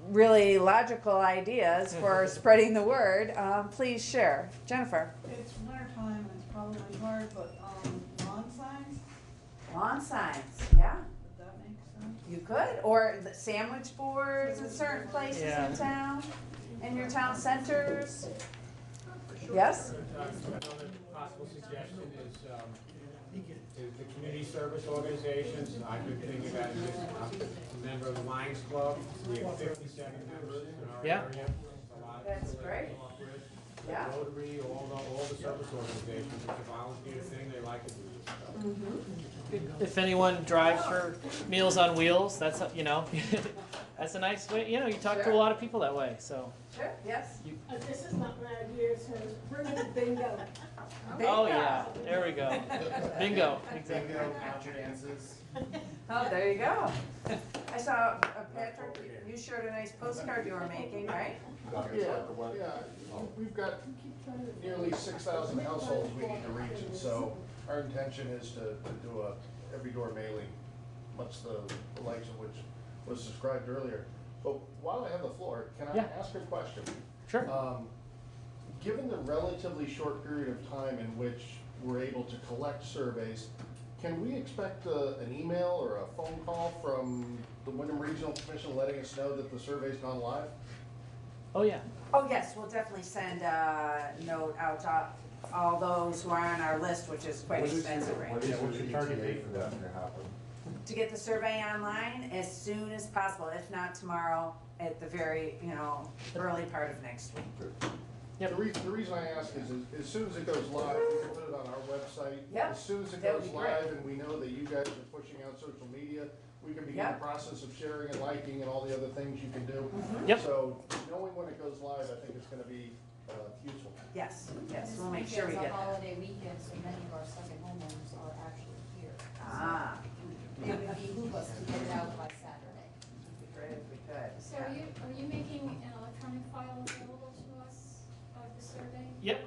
really logical ideas for spreading the word, please share. Jennifer.
It's winter time and it's probably hard, but lawn signs,
Lawn signs, yeah.
would that make sense?
You could, or the sandwich boards in certain places
Yeah.
in town, in your town centers. Yes?
Another possible suggestion is the community service organizations. I've been thinking about this. I'm a member of the Lions Club. We have 57 members in our
Yeah.
area. A lot of
That's
people
great.
they come up with.
Yeah.
Rotary, all the service organizations. It's a volunteer thing. They like to do this stuff.
If anyone drives for Meals on Wheels, that's, you know, that's a nice way, you know, you talk to a lot of people that way, so.
Sure, yes.
This is not my idea, it says, bring in the bingo.
Oh, yeah, there we go. Bingo, exactly.
Oh, there you go. I saw, Patrick, you showed a nice postcard you were making, right?
Yeah, we've got nearly 6,000 households we need to reach, and so our intention is to do a every door mailing, much the likes of which was described earlier. But while I have the floor, can I
Yeah.
ask a question?
Sure.
Given the relatively short period of time in which we're able to collect surveys, can we expect an email or a phone call from the Wyndham Regional Commission letting us know that the survey's gone live?
Oh, yeah.
Oh, yes, we'll definitely send a note out to all those who are on our list, which is quite expensive right
What
now.
is your target date for that to happen?
To get the survey online as soon as possible, if not tomorrow, at the very, early part of next week.
Yep.
The reason I ask is as soon as it goes live, we can put it on our website.
Yep,
As soon as it
that would
goes
be great.
live and we know that you guys are pushing out social media, we can begin
Yep.
the process of sharing and liking and all the other things you can do.
Yep.
So knowing when it goes live, I think it's gonna be useful.
Yes, yes,
This
we'll make sure we
weekend's
get
a
that.
holiday weekend, so many of our second homeowners are actually here.
Ah,
It would behoove us to get it out by Saturday.
it'd be great if we could.
So are you making an electronic file available to us of the survey?
Yep.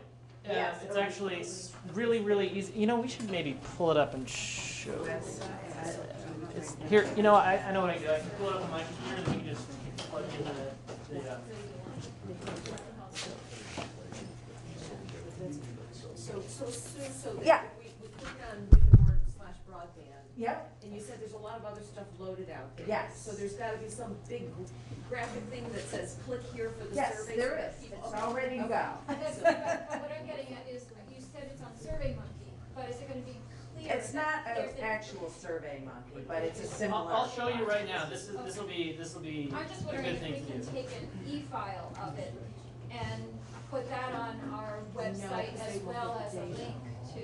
Yes.
It's actually really, really easy. You know, we should maybe pull it up and show. It's here. You know, I know what I can do. I can pull it up on my computer and we can just plug it into the
So
Yeah.
we click on Wyndham/broadband.
Yep.
And you said there's a lot of other stuff loaded out there.
Yes.
So there's gotta be some big graphic thing that says, click here for the
Yes,
survey.
there
so that
is.
people-
It's
okay,
all ready to
okay.
go.
What I'm getting at is, you said it's on SurveyMonkey, but is it gonna be clear?
It's not
that
an
there's a-
actual survey monkey, but it's a similar.
I'll show you right now. This will be
I'm just
a
wondering
good
if
thing
we
to
can
do.
take an e-file of it and put that on our website
because
as
they won't
well
have
as
the
a
data.
link to.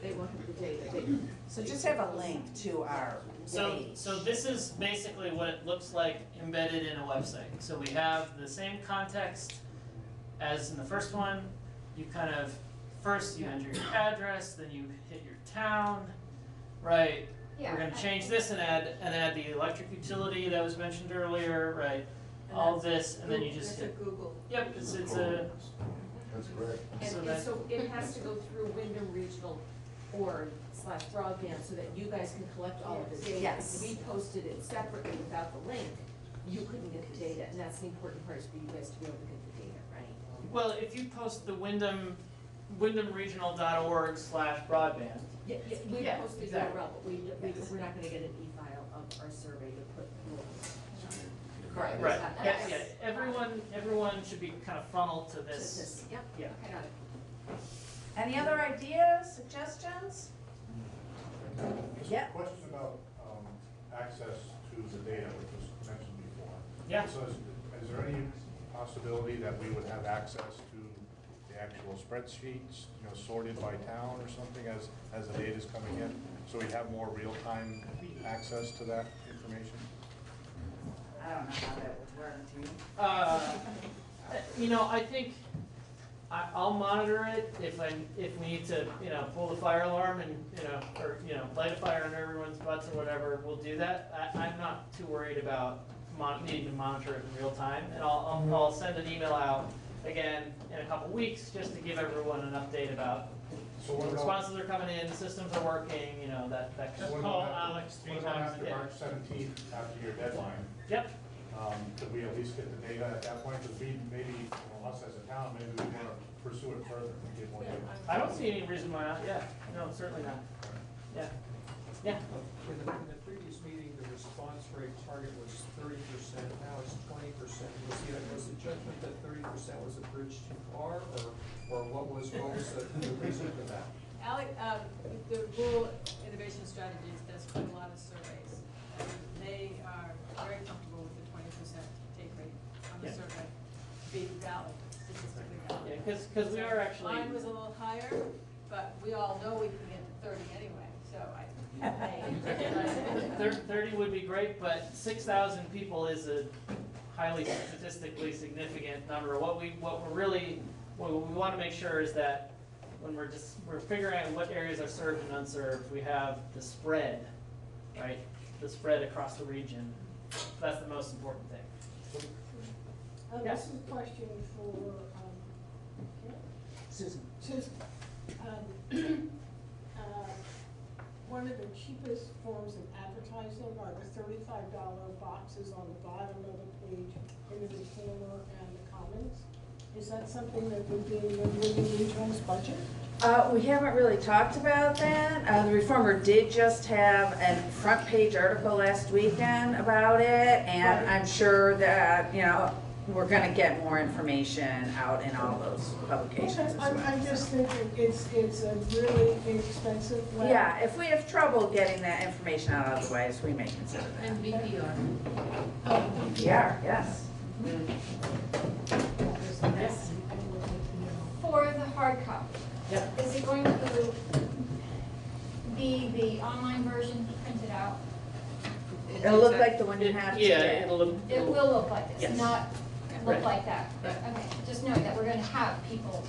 They won't have the data.
So just have a link to our page.
So this is basically what it looks like embedded in a website. So we have the same context as in the first one. You kind of, first you enter your address, then you hit your town, right?
Yeah.
We're gonna change this and add the electric utility that was mentioned earlier, right? All this, and then you just hit.
That's a Google.
Yep, it's a.
That's great.
And so it has to go through Wyndham Regional /broadband so that you guys can collect all of the data.
Yes.
If we posted it separately without the link, you couldn't get the data, and that's the important part is for you guys to be able to get the data, right?
Well, if you post the wyndhamregional.org/broadband.
Yeah, we
Yeah,
posted the
exactly.
URL, but we're not gonna get an e-file of our survey to put.
Correct.
Right,
That's-
yeah, everyone should be kind of funneled to this.
Yep,
Yeah.
I got it.
Any other ideas, suggestions?
Just
Yeah.
a question about access to the data, which was mentioned before.
Yeah.
So is there any possibility that we would have access to the actual spreadsheets, sorted by town or something as the data's coming in? So we have more real-time access to that information?
I don't know how that would work, do you?
I think I'll monitor it if we need to, pull the fire alarm and, or, light a fire under everyone's butts or whatever, we'll do that. I'm not too worried about needing to monitor it in real time, and I'll send an email out again in a couple weeks just to give everyone an update about responses are coming in, systems are working, that kind of
What
call
about
Alex 3
what about
times
after
a day.
March 17th, after your deadline?
Yep.
Could we at least get the data at that point? Because maybe us as a town, maybe we want to pursue it further and get more data.
I don't see any reason why not. Yeah, no, certainly not. Yeah. Yeah.
In the previous meeting, the response rate target was 30%, now it's 20%. Was the judgment that 30% was a bridge too far, or what was the reason for that?
Alec, the Rural Innovation Strategies does quite a lot of surveys. And they are very comfortable with the 20% take rate on the
Yeah.
survey, being valid, statistically valid.
Yeah, because we are actually.
Mine was a little higher, but we all know we can get to 30 anyway, so I.
30 would be great, but 6,000 people is a highly statistically significant number. What we want to make sure is that when we're figuring out what areas are served and unserved, we have the spread, right? The spread across the region. That's the most important thing. Yeah.
This is a question for
Susan.
Susan. One of the cheapest forms of advertising are the $35 boxes on the bottom of the page in the Reformer and the Commons. Is that something that would be in the Living Regions budget?
We haven't really talked about that. The Reformer did just have a front page article last weekend about it, and I'm sure that, we're gonna get more information out in all those publications as well.
I'm just thinking it's a really inexpensive way.
Yeah, if we have trouble getting that information out otherwise, we may consider that.
And VPR.
VPR, yes.
Yes.
For the hard copy,
Yep.
is it going to be the online version printed out?
It'll look like the one you have
Yeah,
today.
it'll look.
It will look like this,
Yes.
not look
Right.
like that. Okay, just knowing that we're gonna have people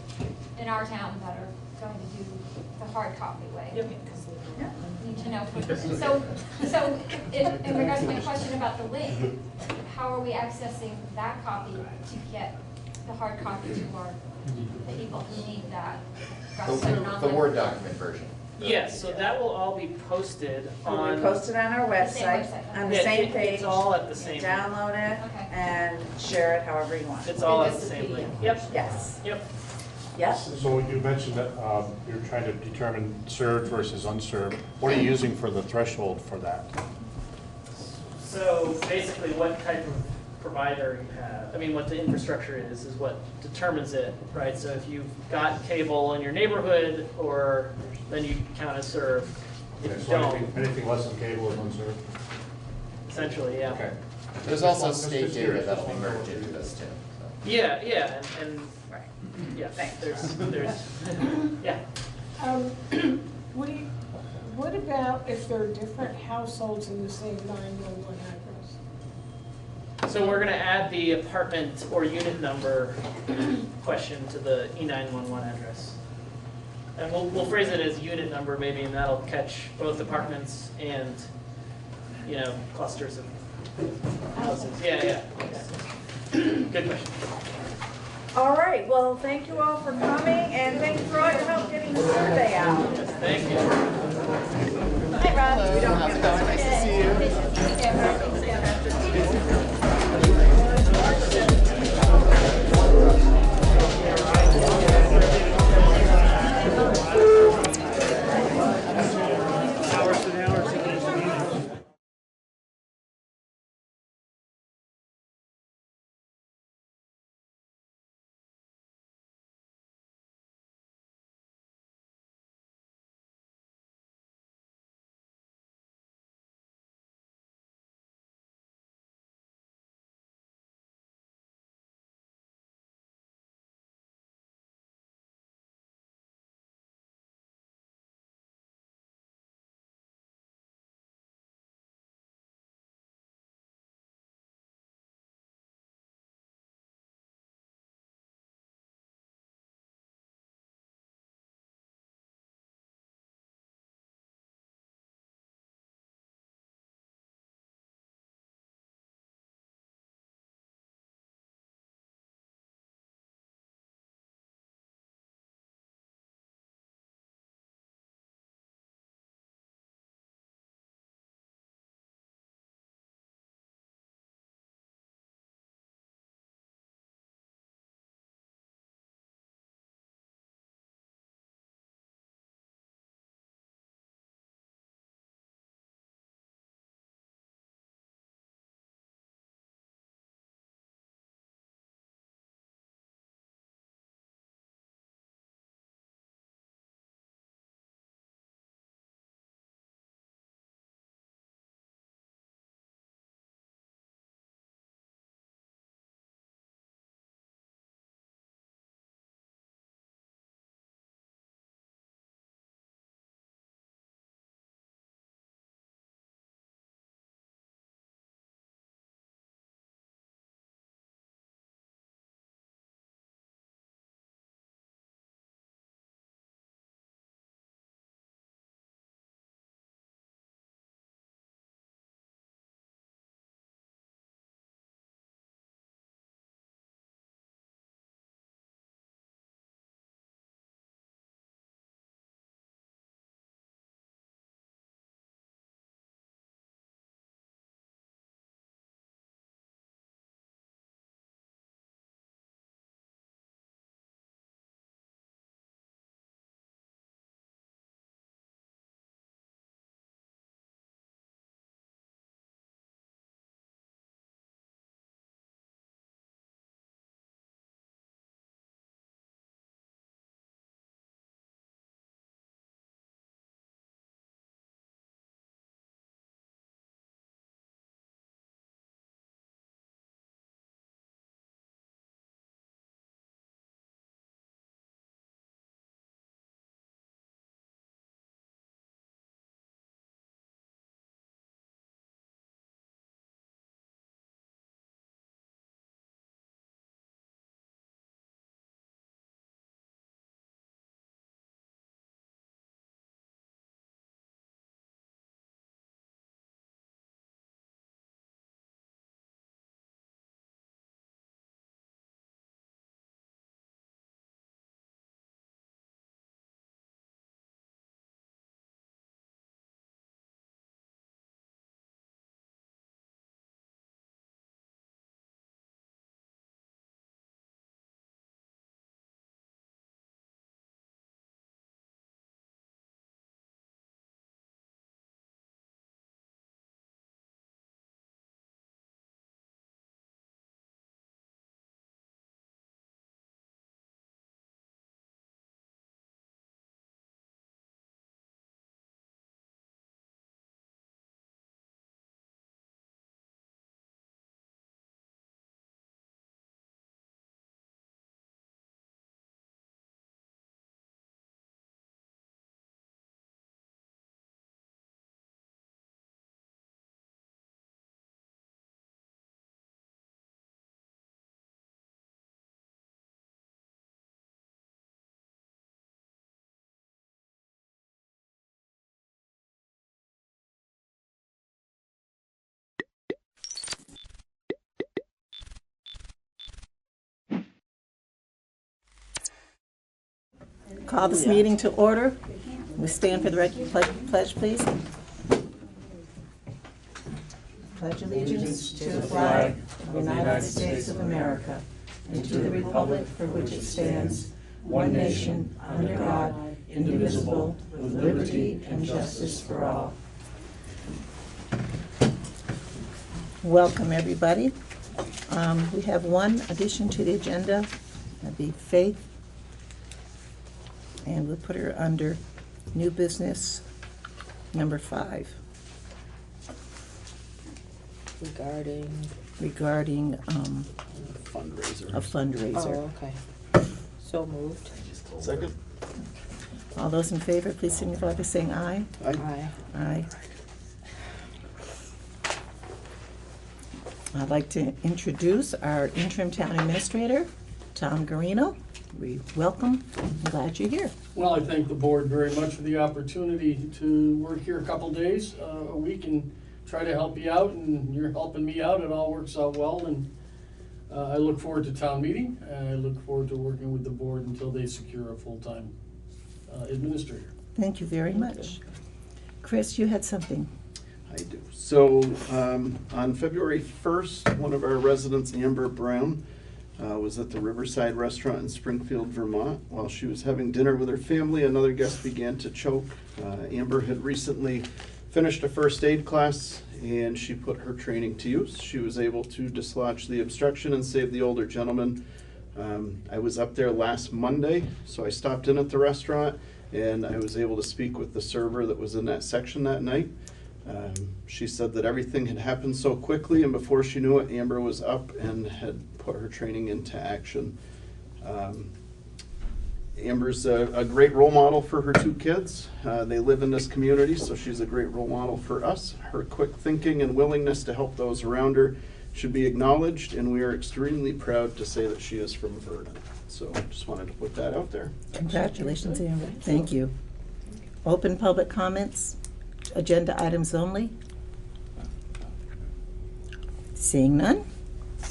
in our town that are going to do the hard copy way.
Yep.
Need to know. So in regards to my question about the link, how are we accessing that copy to get the hard copy to the people who need that?
The Word document version.
Yes, so that will all be posted
We
on.
post it on our website, on the
Yeah,
same
it's
page.
all at the same.
Download it
Okay.
and share it however you want.
It's all at
Just
the
a
same
PDF.
link. Yep.
Yes.
Yep.
Yes.
So you mentioned that you're trying to determine served versus unserved. What are you using for the threshold for that?
So basically, what type of provider you have, what the infrastructure is what determines it, right? So if you've got cable in your neighborhood, then you count as served. If you
So
don't,
anything less than cable is unserved?
essentially, yeah.
Okay. There's also
Just
state data
curious,
that'll
just
be
wondering
merged
what
into
you-
this too.
Yeah, and
Right.
yeah,
Thanks.
there's, yeah.
What about if there are different households in the same 911 address?
So we're gonna add the apartment or unit number question to the E911 address. And we'll phrase it as unit number maybe, and that'll catch both apartments and, clusters of houses. Yeah. Good question.
All right, well, thank you all for coming, and thank you for all your help getting the survey out.
Thank you.
Hi, Rob. We don't
How's it going? Nice to see you.
Call this meeting to order. We stand for the pledge, please. Pledge allegiance to the flag of the United States of America and to the republic for which it stands, one nation, under God, indivisible, with liberty and justice for all. Welcome, everybody. We have one addition to the agenda, that'd be Faith. And we'll put her under new business number 5. Regarding
Fundraiser.
a fundraiser.
Oh, okay. So moved.
Second?
All those in favor, please signify by saying aye.
Aye.
Aye. I'd like to introduce our interim town administrator, Tom Garino. We welcome, I'm glad you're here.
Well, I thank the board very much for the opportunity to work here a couple days a week and try to help you out, and you're helping me out. It all works out well, and I look forward to town meeting, and I look forward to working with the board until they secure a full-time administrator.
Thank you very much. Chris, you had something.
I do. So on February 1st, one of our residents, Amber Brown, was at the Riverside Restaurant in Springfield, Vermont. While she was having dinner with her family, another guest began to choke. Amber had recently finished a first aid class, and she put her training to use. She was able to dislodge the obstruction and save the older gentleman. I was up there last Monday, so I stopped in at the restaurant, and I was able to speak with the server that was in that section that night. She said that everything had happened so quickly, and before she knew it, Amber was up and had put her training into action. Amber's a great role model for her 2 kids. They live in this community, so she's a great role model for us. Her quick thinking and willingness to help those around her should be acknowledged, and we are extremely proud to say that she is from Vernon. So just wanted to put that out there.
Congratulations, Amber. Thank you. Open public comments, agenda items only. Seeing none,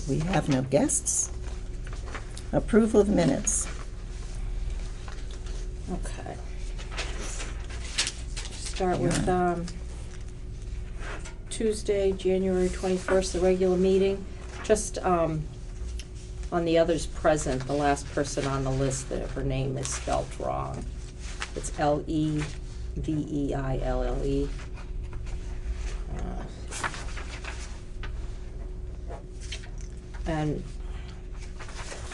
we have no guests. Approval of minutes.
Okay. Start with Tuesday, January 21st, the regular meeting. Just on the others present, the last person on the list, that her name is spelt wrong. It's Leveille. And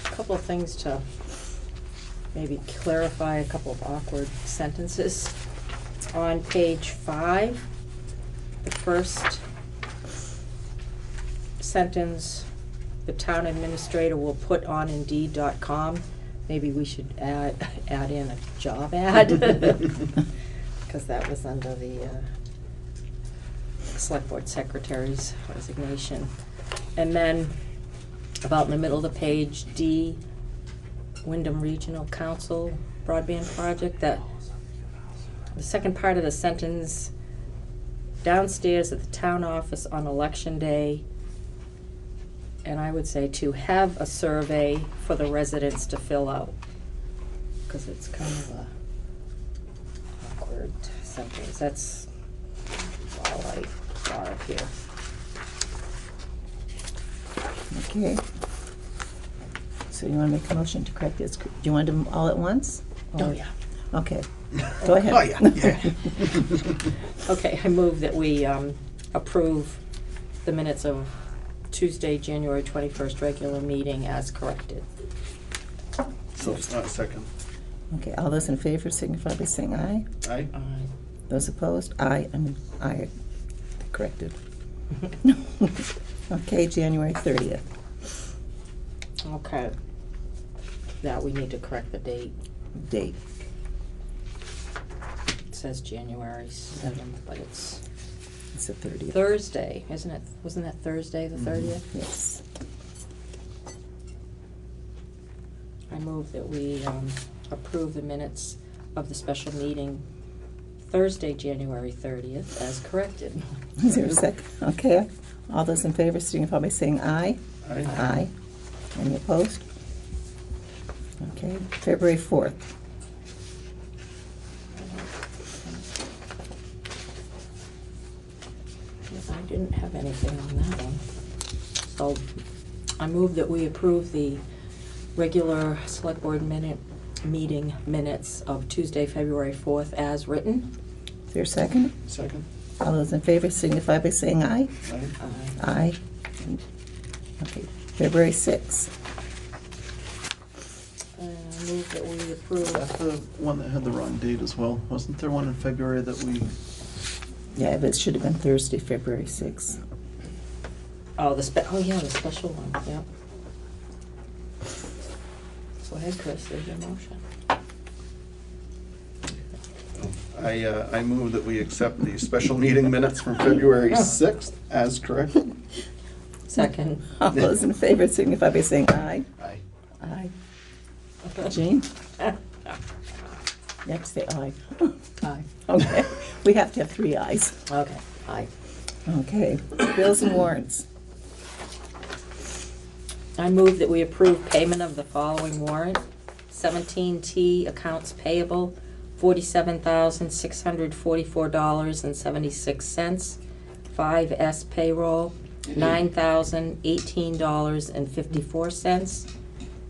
a couple of things to maybe clarify, a couple of awkward sentences. On page 5, the first sentence, the town administrator will put on Indeed.com. Maybe we should add in a job ad, because that was under the select board secretary's resignation. And then about in the middle of the page, D, Wyndham Regional Council broadband project, that the second part of the sentence, downstairs at the town office on election day, and I would say to have a survey for the residents to fill out, because it's kind of a awkward sentence. That's all I thought of here.
Okay. So you want to make a motion to correct this? Do you want to do them all at once?
Oh, yeah.
Okay. Go ahead.
Oh, yeah.
Okay, I move that we approve the minutes of Tuesday, January 21st regular meeting as corrected.
So, second.
Okay, all those in favor signify by saying aye.
Aye.
Those opposed? Aye. Aye. Corrected. Okay, January 30th.
Okay. Now we need to correct the date.
Date.
It says January 7th, but it's
the 30th.
Thursday, isn't it? Wasn't that Thursday, the 30th?
Yes.
I move that we approve the minutes of the special meeting Thursday, January 30th, as corrected.
Is there a second? Okay. All those in favor signify by saying aye.
Aye.
Aye. Any opposed? Okay, February 4th. didn't have anything on that one. So I move that we approve the regular select board meeting minutes of Tuesday, February 4th as written.
Is there a second?
Second.
All those in favor signify by saying aye.
Aye.
Aye. Okay, February 6th.
And I move that we approve.
That's the one that had the wrong date as well. Wasn't there one in February that we?
Yeah, but it should have been Thursday, February 6th.
Oh, the special one, yeah. Go ahead, Chris, there's your motion.
I move that we accept the special meeting minutes from February 6th as corrected.
Second.
All those in favor signify by saying aye.
Aye.
Aye. Jean? You have to say aye.
Aye.
Okay, we have to have 3 ayes.
Okay, aye.
Okay, bills and warrants.
I move that we approve payment of the following warrant. 17T accounts payable, $47,644.76. 5S payroll, $9,018.54.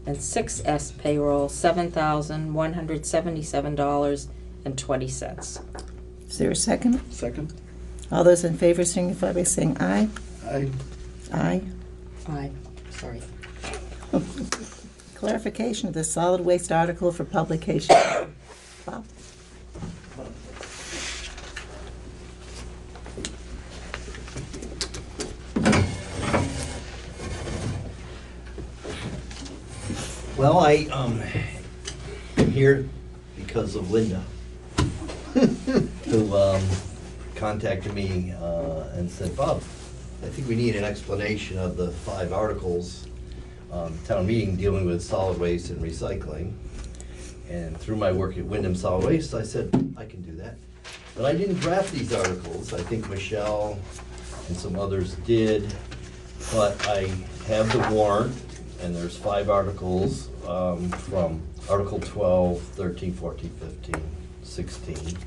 And 6S payroll, $7,177.20.
Is there a second?
Second.
All those in favor signify by saying aye.
Aye.
Aye.
Aye, sorry.
Clarification of the solid waste article for publication. Bob?
Well, I am here because of Linda, who contacted me and said, Bob, I think we need an explanation of the 5 articles, town meeting dealing with solid waste and recycling. And through my work at Wyndham Solid Waste, I said, I can do that. But I didn't draft these articles. I think Michelle and some others did. But I have the warrant, and there's 5 articles from Article 12, 13, 14, 15, 16,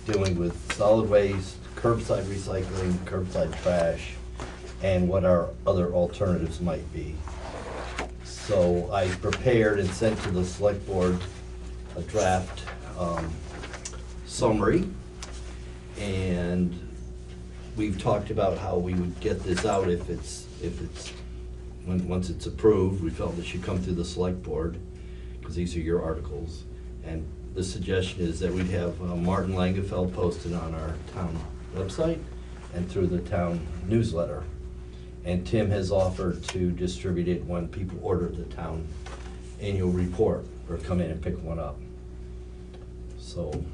dealing with solid waste, curbside recycling, curbside trash, and what our other alternatives might be. So I prepared and sent to the select board a draft summary, and we've talked about how we would get this out if once it's approved. We felt it should come through the select board, because these are your articles. And the suggestion is that we'd have Martin Langefeld posted on our town website and through the town newsletter. And Tim has offered to distribute it when people order the town annual report or come in and pick one up. So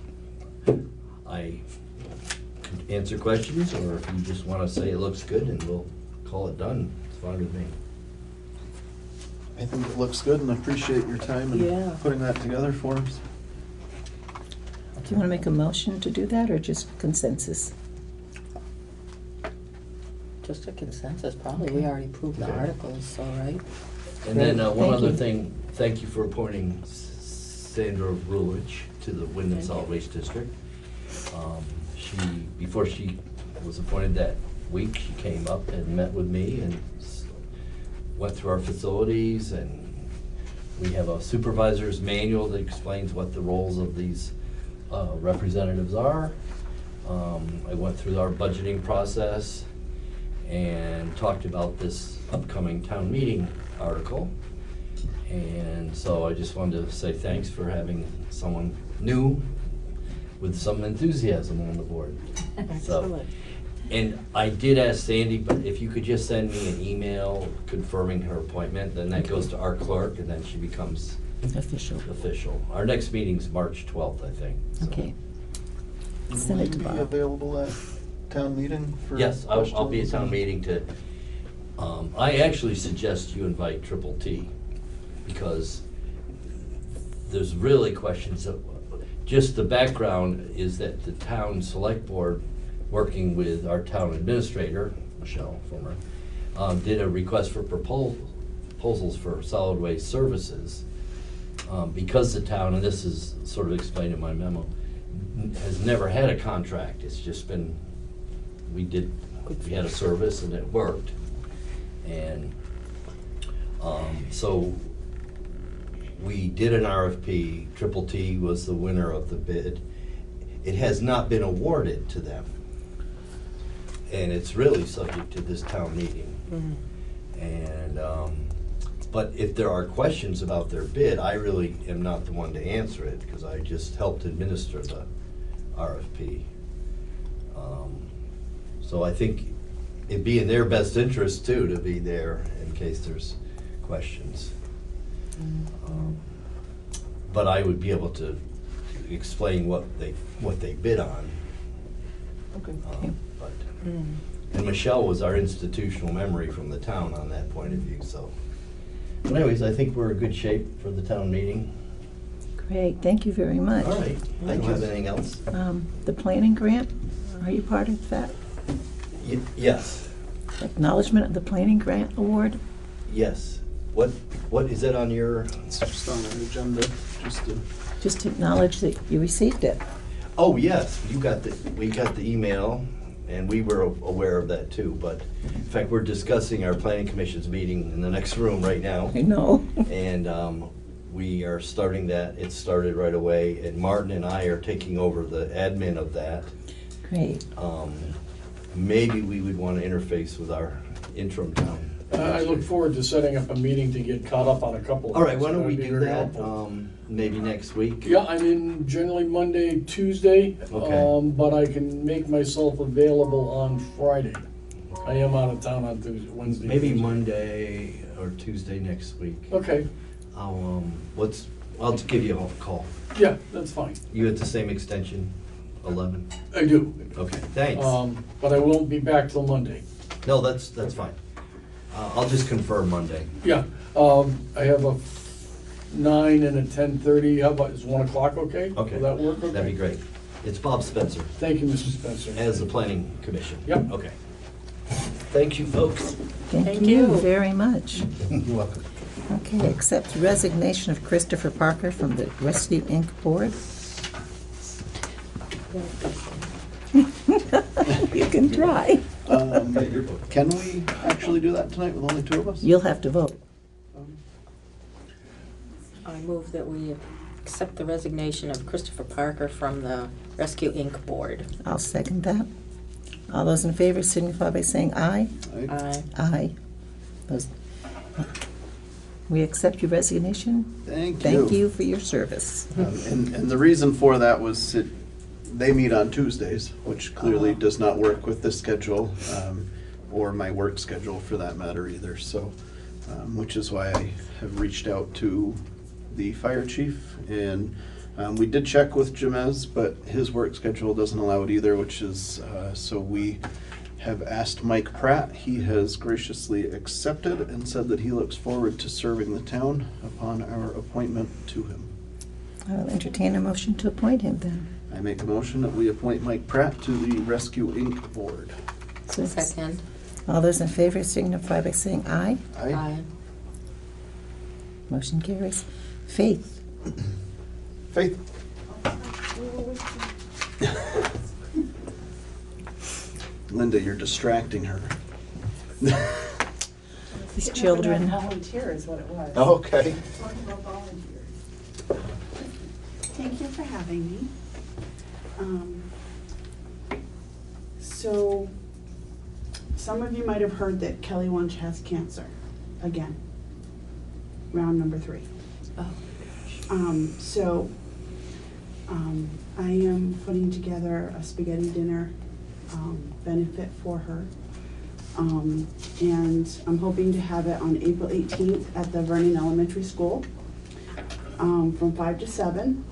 I could answer questions, or if you just want to say it looks good and we'll call it done, it's fine with me.
I think it looks good, and I appreciate your time in putting that together for us.
Do you want to make a motion to do that, or just consensus?
Just a consensus, probably. We already approved the articles, so, right?
And then one other thing, thank you for appointing Sandra Rulich to the Wyndham Solid Waste District. Before she was appointed that week, she came up and met with me and went through our facilities, and we have a supervisor's manual that explains what the roles of these representatives are. I went through our budgeting process and talked about this upcoming town meeting article. And so I just wanted to say thanks for having someone new with some enthusiasm on the board.
Excellent.
And I did ask Sandy, but if you could just send me an email confirming her appointment, then that goes to our clerk, and then she becomes official. Our next meeting's March 12th, I think. So.
Okay. Send it to
Will you be
Bob.
available at town meeting for
Yes, I'll be at
questions?
town meeting to, I actually suggest you invite Triple T, because there's really questions of, just the background is that the town select board, working with our town administrator, Michelle, former, did a request for proposals for solid waste services. Because the town, and this is sort of explained in my memo, has never had a contract. It's just been, we did we had a service and it worked. And so we did an RFP. Triple T was the winner of the bid. It has not been awarded to them. And it's really subject to this town meeting. And, but if there are questions about their bid, I really am not the one to answer it, because I just helped administer the RFP. So I think it'd be in their best interest too, to be there in case there's questions. But I would be able to explain what they bid on.
Okay.
But, and Michelle was our institutional memory from the town on that point of view, so. But anyways, I think we're in good shape for the town meeting.
Great, thank you very much.
All right, I don't have anything else.
The planning grant, are you part of that?
Yes,
Acknowledgement of the planning grant award?
yes. What is that on your?
It's just on our agenda,
Just to acknowledge that you received it.
Oh, yes, we got the email, and we were aware of that too, but in fact, we're discussing our planning commission's meeting in the next room right now.
I know.
And we are starting that. It started right away, and Martin and I are taking over the admin of that.
Great.
Maybe we would want to interface with our interim town.
I look forward to setting up a meeting to get caught up on a couple of
All right,
things.
why don't we
That'd be
do
very
that,
helpful.
maybe next week?
Yeah, I'm in generally Monday, Tuesday,
Okay.
but I can make myself available on Friday. I am out of town on Tuesday, Wednesday.
Maybe
Thursday.
Monday or Tuesday next week.
Okay,
I'll just give you a call.
yeah, that's fine.
You at the same extension, 11?
I do.
Okay, thanks.
But I won't be back till Monday.
No, that's fine. I'll just confirm Monday.
Yeah, I have a 9 and a 10:30. How about, is 1 o'clock okay?
Okay.
Will that work okay?
That'd be great. It's Bob Spencer,
Thank you, Mr. Spencer.
as the planning commission.
Yep.
Okay. Thank you, folks.
Thank you very much.
You're welcome.
Okay, accept resignation of Christopher Parker from the Rescue Inc. Board. You can try.
Can we actually do that tonight with only two of us?
You'll have to vote.
I move that we accept the resignation of Christopher Parker from the Rescue Inc. Board.
I'll second that. All those in favor signify by saying aye.
Aye.
Aye. Those, we accept your resignation.
Thank you.
Thank you for your service.
And the reason for that was they meet on Tuesdays, which clearly does not work with this schedule, or my work schedule for that matter either. So, which is why I have reached out to the fire chief, and we did check with Jamez, but his work schedule doesn't allow it either, which is, so we have asked Mike Pratt. He has graciously accepted and said that he looks forward to serving the town upon our appointment to him.
I'll entertain a motion to appoint him then.
I make a motion that we appoint Mike Pratt to the Rescue Inc. Board.
So
Second.
all those in favor signify by saying aye.
Aye.
Motion carries. Faith.
Faith. Linda, you're distracting her.
These children.
Volunteer is what it was.
Okay.
Talking about volunteer. Thank you for having me. So, some of you might have heard that Kelly Wunsch has cancer, again. Round number 3.
Oh.
I am putting together a spaghetti dinner benefit for her. And I'm hoping to have it on April 18th at the Vernon Elementary School from 5 to 7.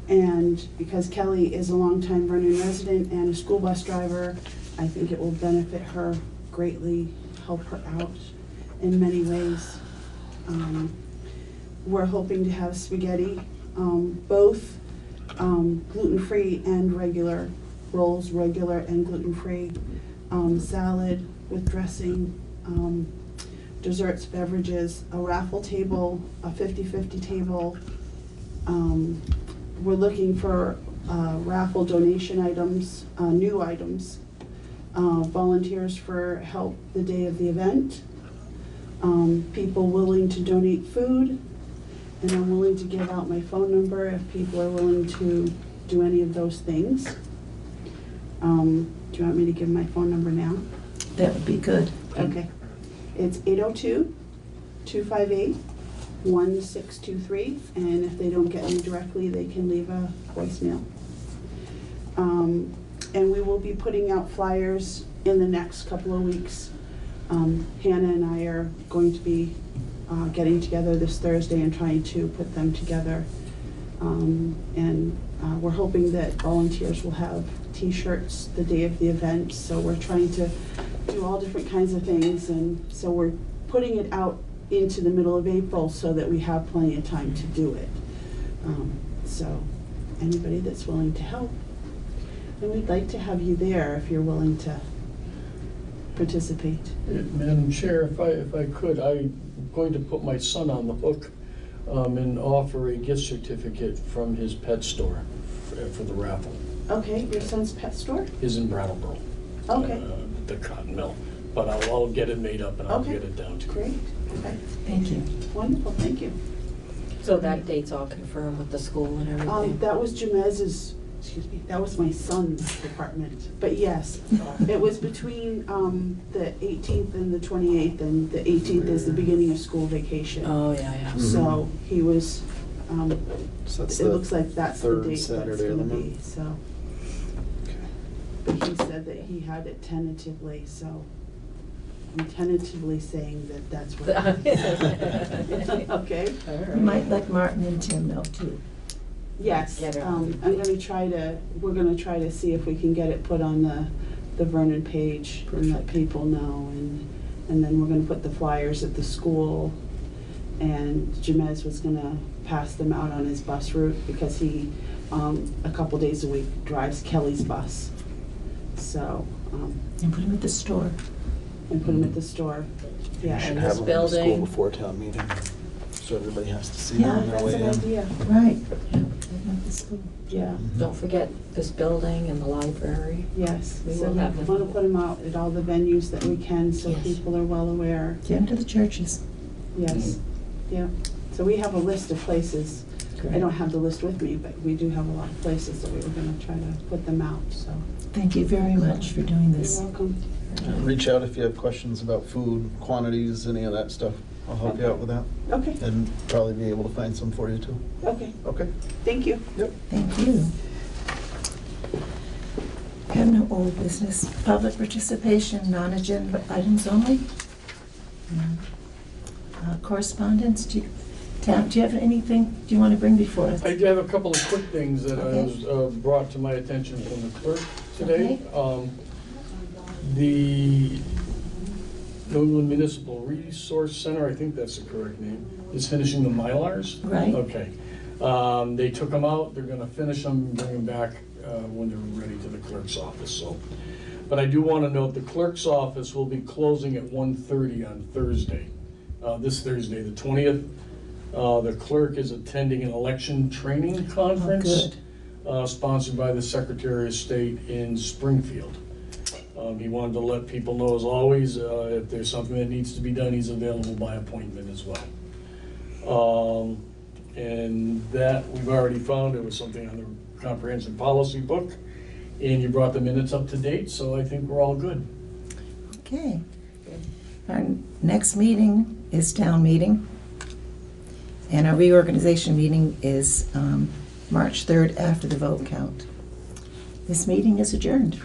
And because Kelly is a longtime Vernon resident and a school bus driver, I think it will benefit her greatly, help her out in many ways. We're hoping to have spaghetti, both gluten-free and regular rolls, regular and gluten-free, salad with dressing, desserts, beverages, a raffle table, a 50-50 table. We're looking for raffle donation items, new items, volunteers for help the day of the event, people willing to donate food, and I'm willing to give out my phone number if people are willing to do any of those things. Do you want me to give my phone number now?
That would be good.
Okay. It's 802-258-1623, and if they don't get me directly, they can leave a voicemail. And we will be putting out flyers in the next couple of weeks. Hannah and I are going to be getting together this Thursday and trying to put them together. We're hoping that volunteers will have t-shirts the day of the event, so we're trying to do all different kinds of things, and so we're putting it out into the middle of April so that we have plenty of time to do it. So anybody that's willing to help, and we'd like to have you there if you're willing to participate.
Madam Chair, if I could, I'm going to put my son on the hook and offer a gift certificate from his pet store for the raffle.
Okay, your son's pet store?
Is in Brattleboro.
Okay.
The cotton mill. But I'll get it made up and I'll
Okay.
get it down to you.
Great. Okay.
Thank you.
Wonderful, thank you.
So that date's all confirmed with the school and everything?
That was Jamez's, excuse me, that was my son's department. But yes, it was between the 18th and the 28th, and the 18th is the beginning of school vacation.
Oh, yeah.
So he was,
So that's
it
the
looks like that's the
third
date that's
Saturday of
gonna
the
be,
month.
so. But he said that he had it tentatively, so I'm tentatively saying that that's what. Okay?
You might let Martin and Tim know too.
Yes,
Get it
we're gonna try to see if we can get it put on the Vernon page and let people know, and then we're gonna put the flyers at the school, and Jamez was gonna pass them out on his bus route, because he, a couple days a week, drives Kelly's bus, so.
And put him at the store.
And put them at the store, yeah.
Should
And
have
this
them in the school
building.
before town meeting, so everybody has to see
Yeah,
them on their
That's
way
an
in.
idea,
Right. Yeah, put him at the school.
yeah.
Don't forget this building and the library.
Yes,
We
so
will
we
have them.
want to put them out at all the venues that we can, so
Yes.
people are well aware.
Get him to the churches.
Yes, yeah. So we have a list of places. I
Great.
don't have the list with me, but we do have a lot of places that we were gonna try to put them out, so.
Thank you very much for doing
You're
this.
welcome.
Reach out if you have questions about food, quantities, any of that stuff. I'll help you out with that,
Okay,
and probably be able to find some for you too.
okay,
Okay?
thank you.
Yep.
Thank you. Have no old business. Public participation, non-agenda items only. Correspondence, Tam, do you have anything you want to bring before us?
I do have a couple of quick things that
Okay.
was brought to my attention from the clerk today.
Okay.
The New England Municipal Resource Center, I think that's the correct name, is finishing the Mylars.
Right.
Okay. They took them out, they're gonna finish them, bring them back when they're ready to the clerk's office, so. But I do wanna note, the clerk's office will be closing at 1:30 on Thursday, this Thursday, the 20th. The clerk is attending an election training conference. Sponsored by the Secretary of State in Springfield. He wanted to let people know, as always, if there's something that needs to be done, he's available by appointment as well. And that, we've already found, it was something on the comprehensive policy book, and you brought the minutes up to date, so I think we're all good.
Okay. Our next meeting is town meeting, and our reorganization meeting is March 3rd after the vote count. This meeting is adjourned.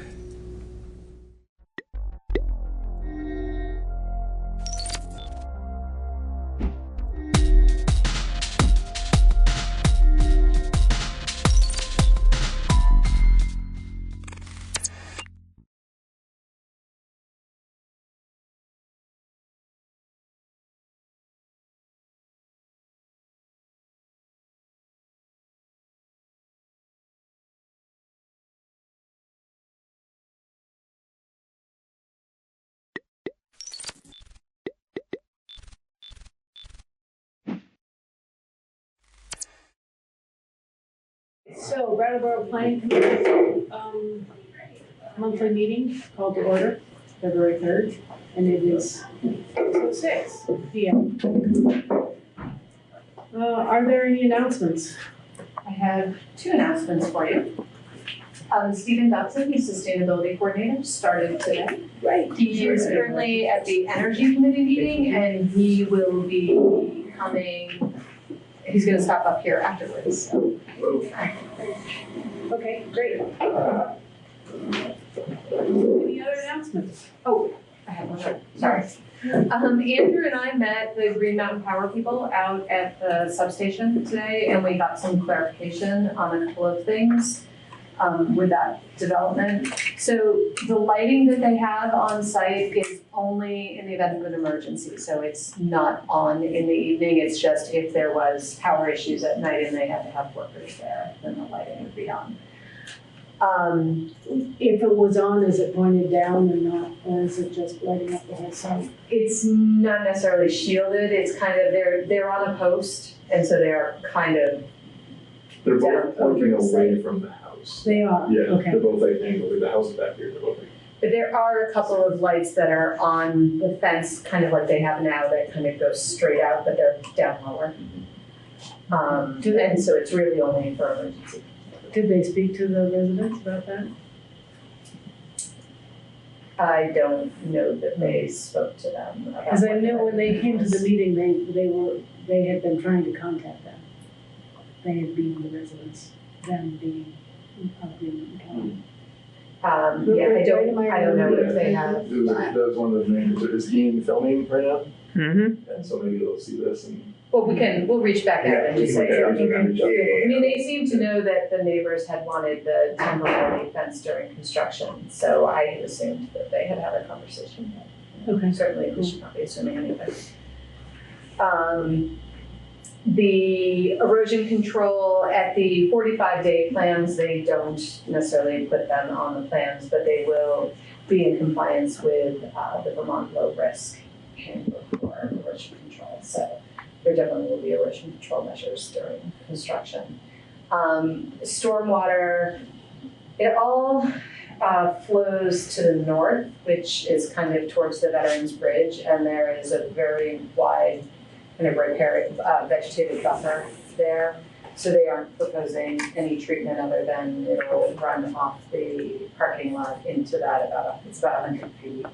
So, Brattleboro Planning Commission,
monthly meeting called to order, February 3rd, and it is 6:06 p.m. Are there any announcements?
I have two announcements for you. Stephen Dodson, the Sustainability Coordinator, started today.
Right.
He is currently at the Energy Committee meeting, and he will be coming, he's gonna stop up here afterwards, so.
Okay, great. Any other announcements?
Oh, I have one more, sorry. Andrew and I met the Green Mountain Power people out at the substation today, and we got some clarification on a couple of things with that development. So the lighting that they have on site is only in the event of an emergency, so it's not on in the evening. It's just if there was power issues at night and they had to have workers there, then the lighting would be on.
If it was on, is it pointed down and not, or is it just lighting up the whole site?
It's not necessarily shielded, it's kind of, they're on a post, and so they are kind of
They're
down
both pointing
over the
away
site.
from the house.
They are?
Yeah,
Okay.
they're both like angled, the house is back here, they're both like.
But there are a couple of lights that are on the fence, kind of like they have now, that kind of go straight out, but they're down lower. And so it's really only for emergency.
Did they speak to the residents about that?
I don't know that they spoke to them about.
Because I know when they came to the meeting, they had been trying to contact them. They had been the residents, them being Green Mountain County.
Yeah, I don't know if they have.
That was one of the main, is Ian filming right now?
Mm-hmm.
And so maybe they'll see this and.
Well, we'll reach back out and just say.
Yeah,
I mean, they seem to know that the neighbors had wanted the temporary fence during construction, so I had assumed that they had had a conversation.
Okay.
Certainly, we should not be assuming anything. The erosion control at the 45-day plans, they don't necessarily put them on the plans, but they will be in compliance with the Vermont low risk handbook for erosion control. So there definitely will be erosion control measures during construction. Stormwater, it all flows to the north, which is kind of towards the Veterans Bridge, and there is a very wide kind of riparian vegetated buffer there. So they aren't proposing any treatment other than it'll run off the parking lot into that it's about 100 feet.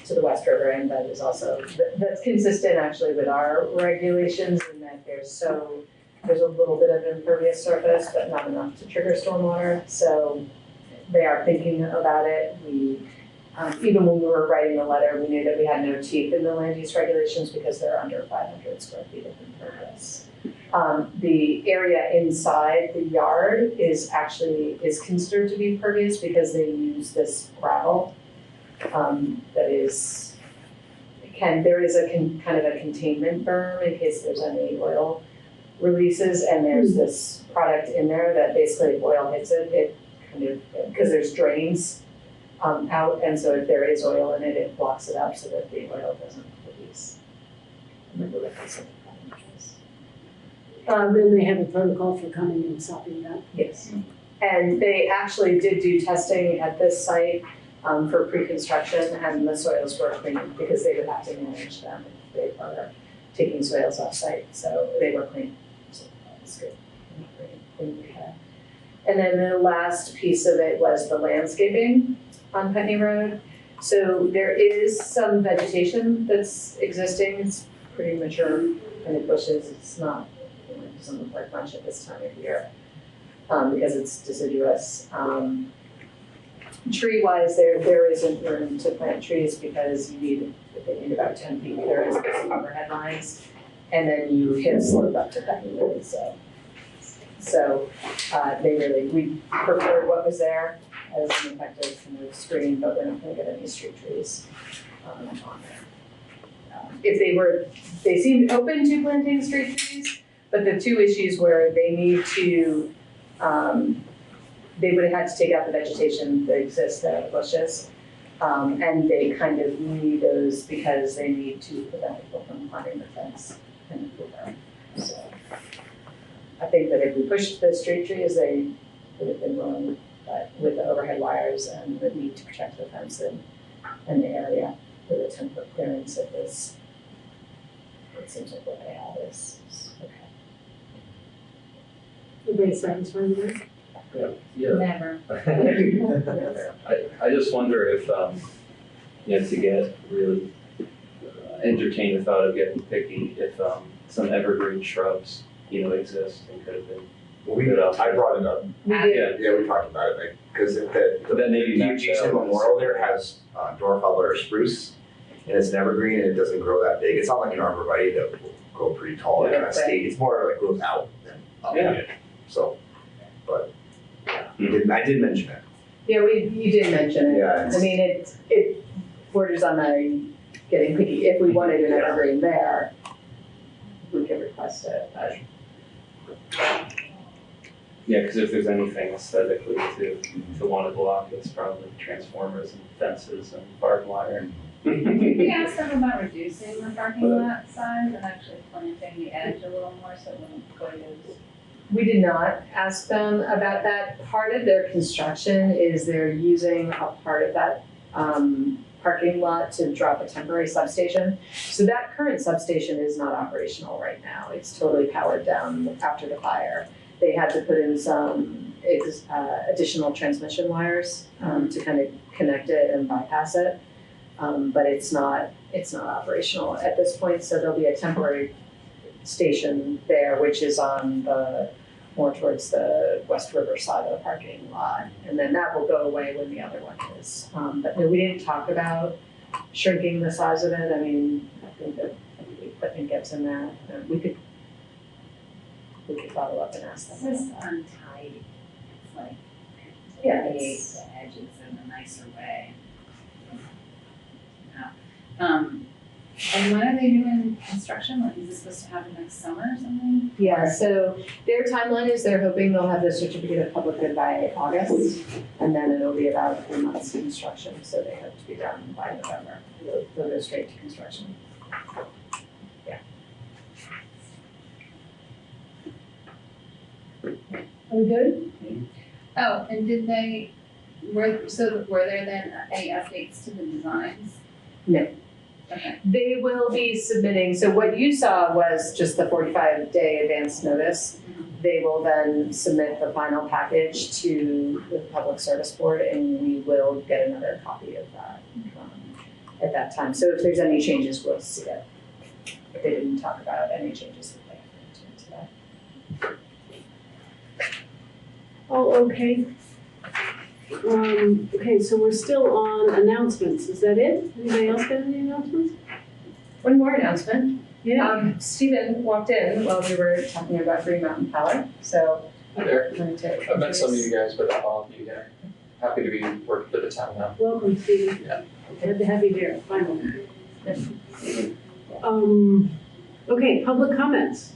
To the West River, and that is also, that's consistent actually with our regulations in that there's a little bit of impervious surface, but not enough to trigger stormwater, so they are thinking about it. We, even when we were writing the letter, we knew that we had no teeth in the land use regulations because they're under 500 square feet of impervious. The area inside the yard is considered to be impervious because they use this gravel. That is, there is kind of a containment berm in case there's any oil releases, and there's this product in there that basically if oil hits it kind of, because there's drains out, and so if there is oil in it, it blocks it up so that the oil doesn't release.
Then they have a protocol for coming and stopping that?
Yes, and they actually did do testing at this site for pre-construction, and the soils were clean because they would have to manage them if they were taking soils off site, so they were clean. So that's good. And then the last piece of it was the landscaping on Putney Road. So there is some vegetation that's existing. It's pretty mature kind of bushes. It's not, it doesn't look like much at this time of year because it's deciduous. Tree-wise, there isn't room to plant trees because you need about 10 feet. There is some overhead lines, and then you hit a slope up to Putney Road. So we preferred what was there as an effective kind of screen, but we're not going to get any street trees on there. They seemed open to planting street trees, but the two issues were they need to. They would have had to take out the vegetation that exists there, the bushes, and they kind of need those because they need to prevent people from climbing the fence and the pool. So I think that if we pushed the street trees, they would have been willing but with the overhead wires and the need to protect the fence and the area with a 10-foot clearance, it seems like what they have is okay.
Everybody satisfied with that?
Yeah.
Never.
I just wonder if, to get really entertain the thought of getting picky, if some evergreen shrubs, exist and could have been.
I brought it up. Yeah, we talked about it, because
That maybe match
UGC
out.
Memorial there has dwarf or spruce, and it's an evergreen and it doesn't grow that big. It's not like an arborvitae that will grow pretty tall and kind of stay. It's more like grows out than up.
Yeah.
So, but I did mention it.
Yeah, you did mention it.
Yeah,
I mean, it borders on my getting picky. If we wanted an evergreen there, we could request it, but.
Yeah, because if there's anything aesthetically to want to block, it's probably transformers and fences and barbed wire.
Did we ask them about reducing the parking lot size and actually planting the edge a little more so it wouldn't quite as?
We did not ask them about that. Part of their construction is they're using a part of that parking lot to drop a temporary substation. So that current substation is not operational right now. It's totally powered down after the fire. They had to put in some additional transmission wires to kind of connect it and bypass it. But it's not operational at this point, so there'll be a temporary station there, which is on more towards the West River side of the parking lot. And then that will go away when the other one is. But no, we didn't talk about shrinking the size of it. I mean, I think that the equipment gets in there. We could follow up and ask them.
It's just untidy. It's like,
Yeah,
create
it's-
the edges in a nicer way. Yeah. And when are they doing construction? Like, is this supposed to happen next summer or something?
Yeah, so their timeline is they're hoping they'll have the certificate of public good by August, and then it'll be about 3 months construction, so they hope to be done by November. They'll go straight to construction. Yeah.
Are we good? Oh, and were there then any updates to the designs?
No.
Okay.
They will be submitting, so what you saw was just the 45-day advance notice. They will then submit the final package to the Public Service Board, and we will get another copy of that at that time. So if there's any changes, we'll see it. But they didn't talk about any changes that they have to today.
Oh, okay. Okay, so we're still on announcements. Is that it? Anybody else got any announcements?
One more announcement.
Yeah.
Stephen walked in while we were talking about Green Mountain Power, so.
Hi there.
I'm going to
I've met some of you guys, but not all of you here. Happy to be working for the town now.
Welcome, Stephen.
Yeah.
Glad to have you here, finally. Okay, public comments.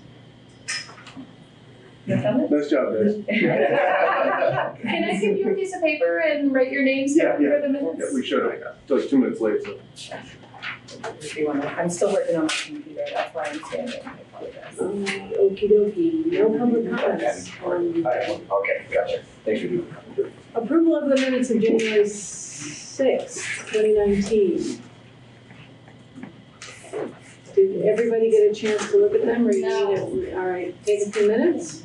Nice job, guys.
Can I give you a piece of paper and write your names down for the minutes?
Yeah, we should. It's like 2 minutes late, so.
If you wanna, I'm still working on my computer, that's why I'm standing, I apologize.
Okie dokie, no public comments.
Okay, gotcha. Thanks for doing that.
Approval of the minutes of January 6th, 2019. Did everybody get a chance to look at them, or you need it? All right, take a few minutes.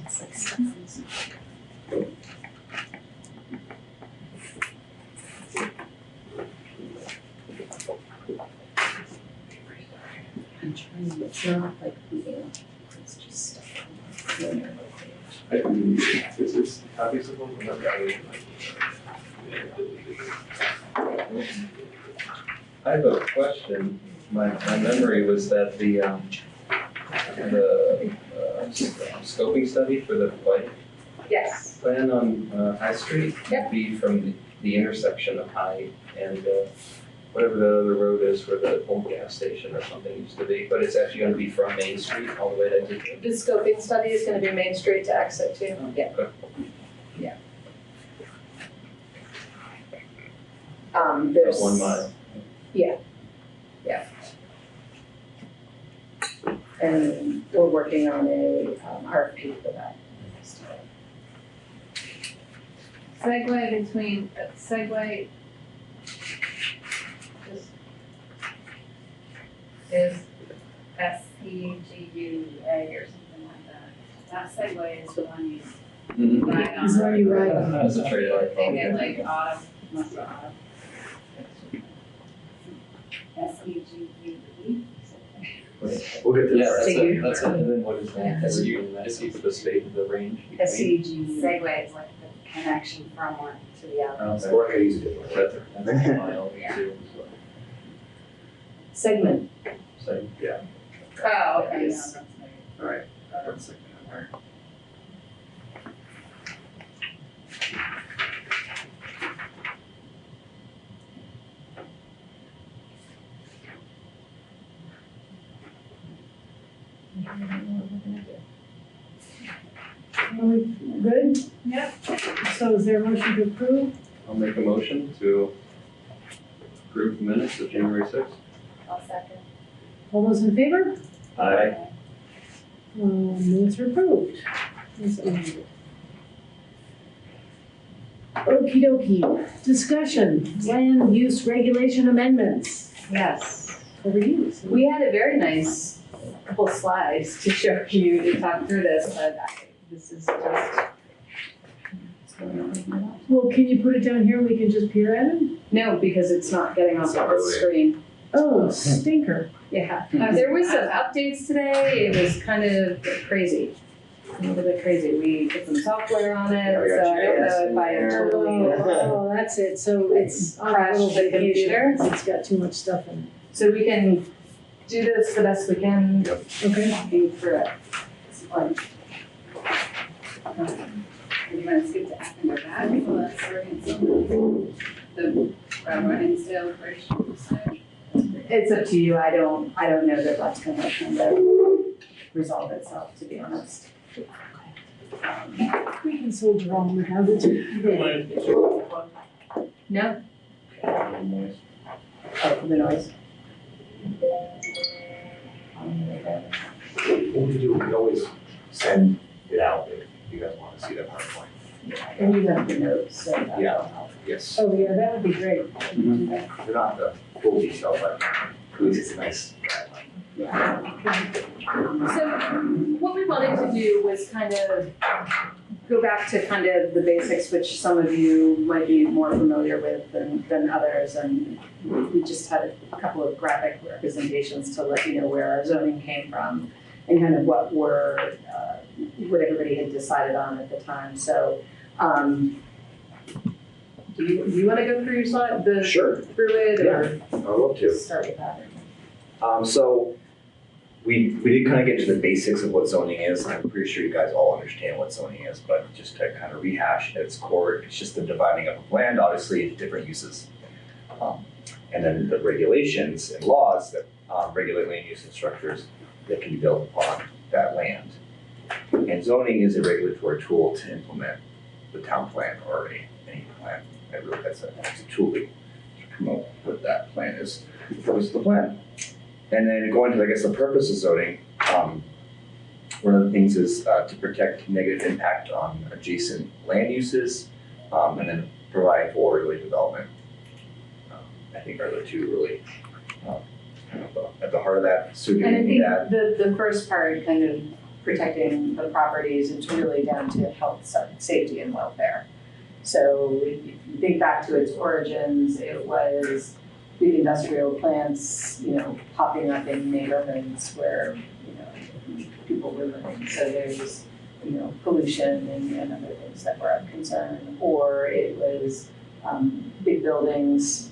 I'm trying, it's not like reading, it's just stuff.
Is this copies of them?
I have a question. My memory was that the scoping study for the bike
Yes.
plan on High Street would be from the intersection of High and whatever the other road is where the old gas station or something used to be, but it's actually gonna be from Main Street all the way to Exit.
The scoping study is gonna be Main Street to Exit too. Yeah. Yeah. There's.
1 mile.
Yeah. Yeah. And we're working on a RFP for that.
segue between, segue is SEGUA or something like that. That segue is the one you ride on.
Is the one you ride on.
That's a trade off.
They get like autumn, must be autumn. SEGUE.
We'll get to
Yeah,
that.
that's it.
And then what is that?
Yeah.
Is the state of the range?
SEGUE. Segue is like the connection from one to the other.
So we're gonna use it differently.
That's a mile too.
Segment.
So, yeah.
Oh, okay.
Yes. All right. That's like, all right.
Are we good?
Yep.
So is there a motion to approve?
I'll make a motion to approve the minutes of January 6th.
I'll second.
All those in favor?
Aye.
Minutes are approved. Okey dokey. Discussion, land use regulation amendments.
Yes.
Over you.
We had a very nice couple slides to show you to talk through this, but this is just.
Well, can you put it down here and we can just peer at it?
No, because it's not getting off the screen.
Oh, stinker.
Yeah, there was some updates today, it was kind of crazy. A little bit crazy, we put some software on it, so I don't know if I totally.
Oh, that's it, so it's on a
Crashed
little
the
vacation.
computer.
It's got too much stuff in it.
So we can do this the best we can.
Okay.
Walking through it. It's fun.
You want to skip to after that? Well, that's where the Hinsdale Bridge side.
It's up to you, I don't know that that's gonna kind of resolve itself, to be honest.
We can soldier on without it.
No? Oh, the noise.
What we do, we can always send it out if you guys want to see that PowerPoint.
And you have the notes, so that'll
Yeah.
help.
Yes.
Oh, yeah, that would be great.
They're not the full detail, but at least it's a nice guideline.
So what we wanted to do was kind of go back to kind of the basics, which some of you might be more familiar with than others. And we just had a couple of graphic representations to let you know where our zoning came from and kind of what everybody had decided on at the time. So do you want to go through your slide,
Sure.
through it, or
I'd love to.
start with that?
So we did kind of get to the basics of what zoning is. I'm pretty sure you guys all understand what zoning is, but just to kind of rehash at its core, it's just the dividing up of land, obviously, into different uses. And then the regulations and laws that regulate land use and structures that can be built upon that land. And zoning is a regulatory tool to implement the town plan or any plan. That's a tool to promote what that plan is, the purpose of the plan. And then going to, I guess, the purpose of zoning, one of the things is to protect negative impact on adjacent land uses, and then provide for orderly development. I think are the two really kind of at the heart of that. So
And I
giving
think
that.
the first part, kind of protecting the properties, it's really down to health, safety, and welfare. So if you think back to its origins, it was big industrial plants, popping up in neighborhoods where, people were living. So there's, pollution and other things that were of concern. Or it was big buildings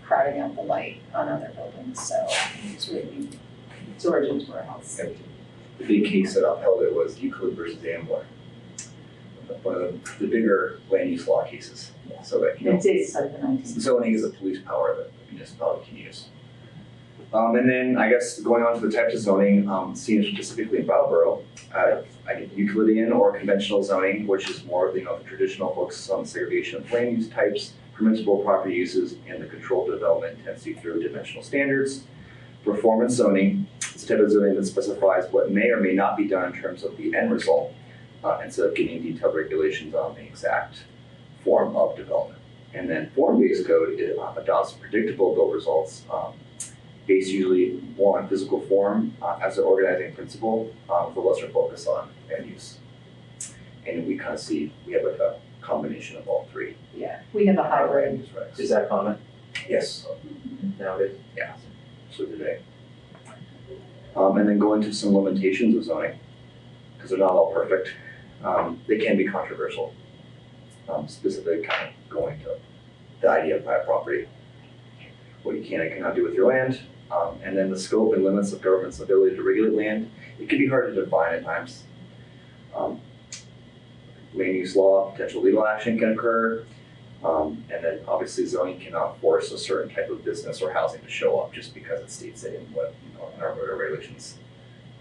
crowding out the light on other buildings. So it's really, its origins were health safety.
The big case that upheld it was Euclid versus Ambler. One of the bigger land use law cases. So that,
It dates like the 19th.
zoning is a police power that the municipality can use. And then I guess going on to the types of zoning, seen specifically in Brattleboro, I get Euclidean or conventional zoning, which is more of the traditional focus on segregation of land use types, permissible property uses, and the controlled development intensity through dimensional standards. Performance zoning is a type of zoning that specifies what may or may not be done in terms of the end result. instead of getting detailed regulations on the exact form of development. And then form-based code adopts predictable build results based usually more on physical form as an organizing principle with a lesser focus on land use. And we kind of see, we have like a combination of all three.
Yeah, we have a hybrid.
Is that common
Yes.
nowadays?
Yeah, so today. And then go into some limitations of zoning, because they're not all perfect. They can be controversial. Specific kind of going to the idea of private property, what you can and cannot do with your land, and then the scope and limits of government's ability to regulate land. It can be hard to define at times. Land use law, potential legal action can occur, and then obviously zoning cannot force a certain type of business or housing to show up just because it states it in what in our regulations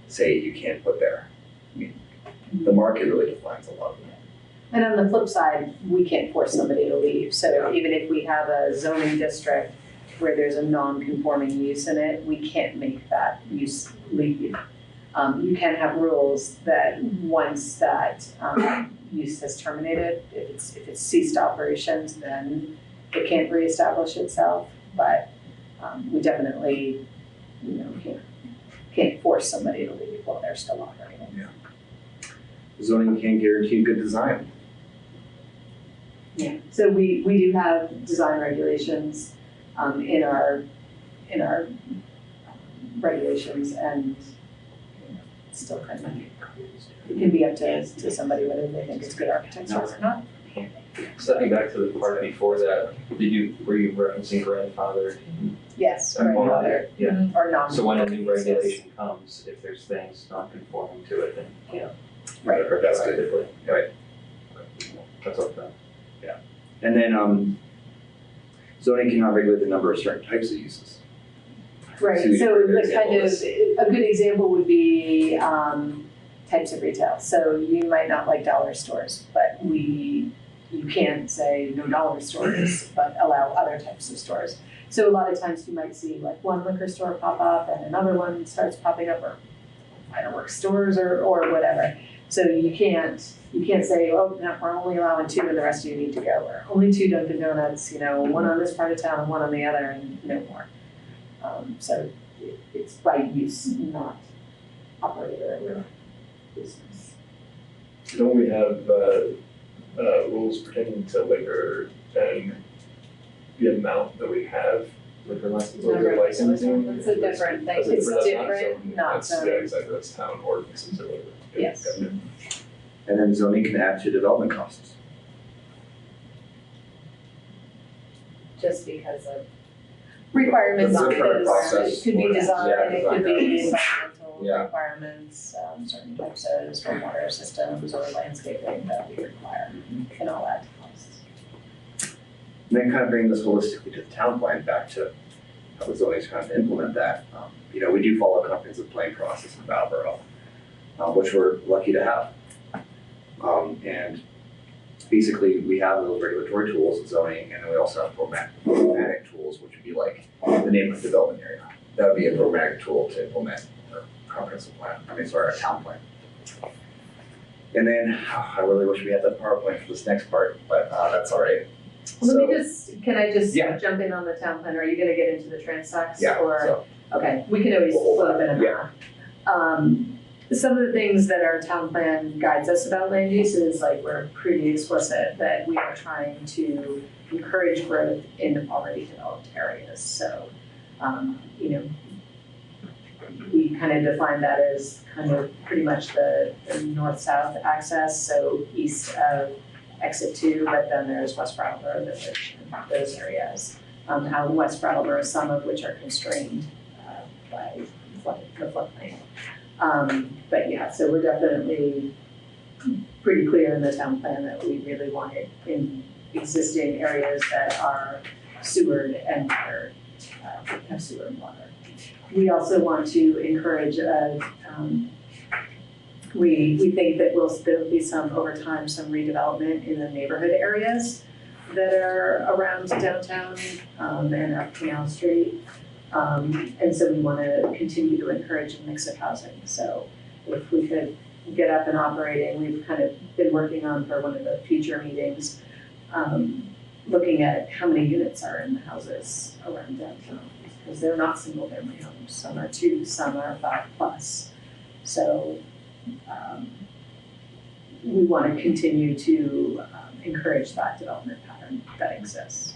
say you can't put there. I mean, the market really defines a lot of that.
And on the flip side, we can't force somebody to leave. So even if we have a zoning district where there's a non-conforming use in it, we can't make that use leave. You can have rules that once that use has terminated, if it's ceased operations, then it can't reestablish itself. But we definitely, can't force somebody to leave while they're still operating.
Yeah. Zoning can guarantee good design.
Yeah, so we do have design regulations in our regulations, and it's still kind of, it can be up to somebody whether they think it's good architecture or not.
Stepping back to the part before that, were you referencing grandfather?
Yes, grandfather,
Yeah.
or non.
So when a new regulation comes, if there's things not conforming to it, then,
Right.
Or that's good. Right.
That's okay.
Yeah. And then zoning cannot regulate the number of certain types of uses.
Right,
Two
so
different
the kind of,
examples.
a good example would be types of retail. So you might not like dollar stores, but you can't say no dollar stores, but allow other types of stores. So a lot of times you might see like one liquor store pop up and another one starts popping up, or fireworks stores or whatever. So you can't say, oh, no, we're only allowing 2 and the rest of you need to go, or only 2 Dunkin' Donuts, one on this part of town and one on the other, and no more. So it's by use, not operator or business.
Don't we have rules pertaining to liquor and the amount that we have?
Liquor license.
Liquor licensing?
It's a different thing.
That's
It's
different,
different, not
That's,
zoning.
yeah, exactly, that's town ordinances or whatever.
Yes.
Got it.
And then zoning can add to development costs.
Just because of requirements,
The permit
because
process.
it could be design,
Yeah,
it could
design
be
guidelines.
environmental
Yeah.
requirements, certain types of stormwater systems or landscaping that we require, can all add to costs.
And then kind of bring this holistically to the town plan, back to how the zoning is kind of implement that. We do follow a comprehensive plan process in Brattleboro, which we're lucky to have. And basically, we have those regulatory tools in zoning, and then we also have programmatic tools, which would be like the neighborhood development area. That would be a programmatic tool to implement our comprehensive plan, our town plan. And then, I really wish we had that PowerPoint for this next part, but that's all right.
Can I just
Yeah.
jump in on the town plan? Are you gonna get into the transects?
Yeah,
Or,
so-
okay, we can always flip it in
Yeah.
half. Some of the things that our town plan guides us about land use is like, we're pretty explicit that we are trying to encourage growth in already developed areas. So, we kind of define that as kind of pretty much the north-south access, so east of exit 2, but then there's West Brattleboro Village and those areas. Out in West Brattleboro, some of which are constrained by the floodplain. But yeah, so we're definitely pretty clear in the town plan that we really want it in existing areas that are sewered and watered, have sewer and water. We also want to encourage, we think that there'll be over time, some redevelopment in the neighborhood areas that are around downtown and up Canal Street. And so we want to continue to encourage a mix of housing. So if we could get up and operating. We've kind of been working on for one of the future meetings, looking at how many units are in the houses around downtown. Because they're not single-family homes. Some are 2, some are 5+. So we want to continue to encourage that development pattern that exists.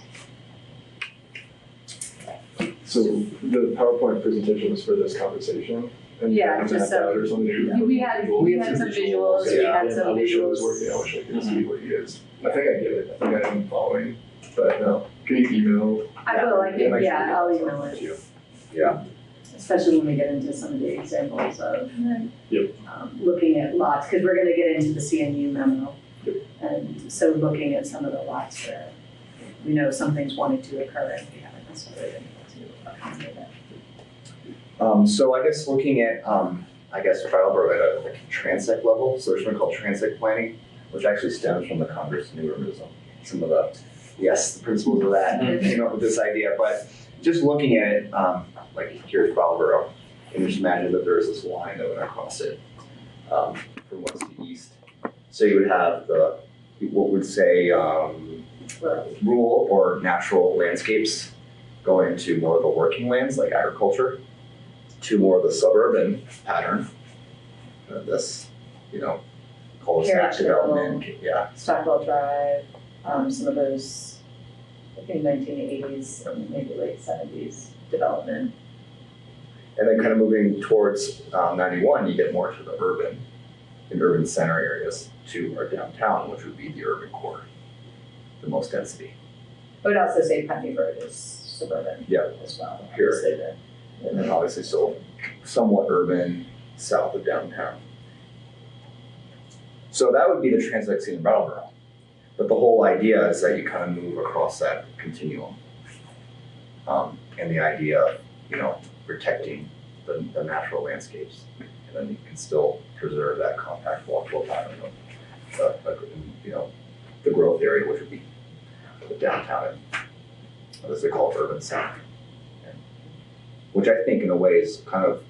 So the PowerPoint presentation was for this conversation? And
Yeah,
and
just
that there's some new
we had some visuals. We had some
I wish it was
visuals.
working. I wish I could see what you guys. I think I get it. I think I'm following. But no, can you email?
I will. I
Yeah,
can.
make
Yeah,
sure
I'll
you-
email it.
Yeah.
Especially when we get into some of the examples of
Yep.
looking at lots, because we're going to get into the CNU memo. And so looking at some of the lots where we know something's wanted to occur and we haven't necessarily been able to accommodate it.
So I guess looking at, I guess Brattleboro at a like transect level, so there's something called transect planning, which actually stems from the Congress of New Urbanism. Some of the, yes, the principles of that came up with this idea, but just looking at it, like here's Brattleboro, and just imagine that there's this line that went across it from west to east. So you would have the, what would say rural or natural landscapes going to more of the working lands like agriculture, to more of the suburban pattern. This, cul-de-sac development, yeah.
Stockwell Drive, some of those, I think 1980s, maybe late 70s development.
And then kind of moving towards 91, you get more to the urban center areas to our downtown, which would be the urban core, the most density.
I would also say Putney Road is suburban as well.
Here.
I'd say that.
And then obviously still somewhat urban south of downtown. So that would be the transect scene in Brattleboro. But the whole idea is that you kind of move across that continuum. And the idea of, protecting the natural landscapes. And then you can still preserve that compact walkable pattern of the growth area, which would be the downtown and as they call it, urban center. Which I think in a way is kind of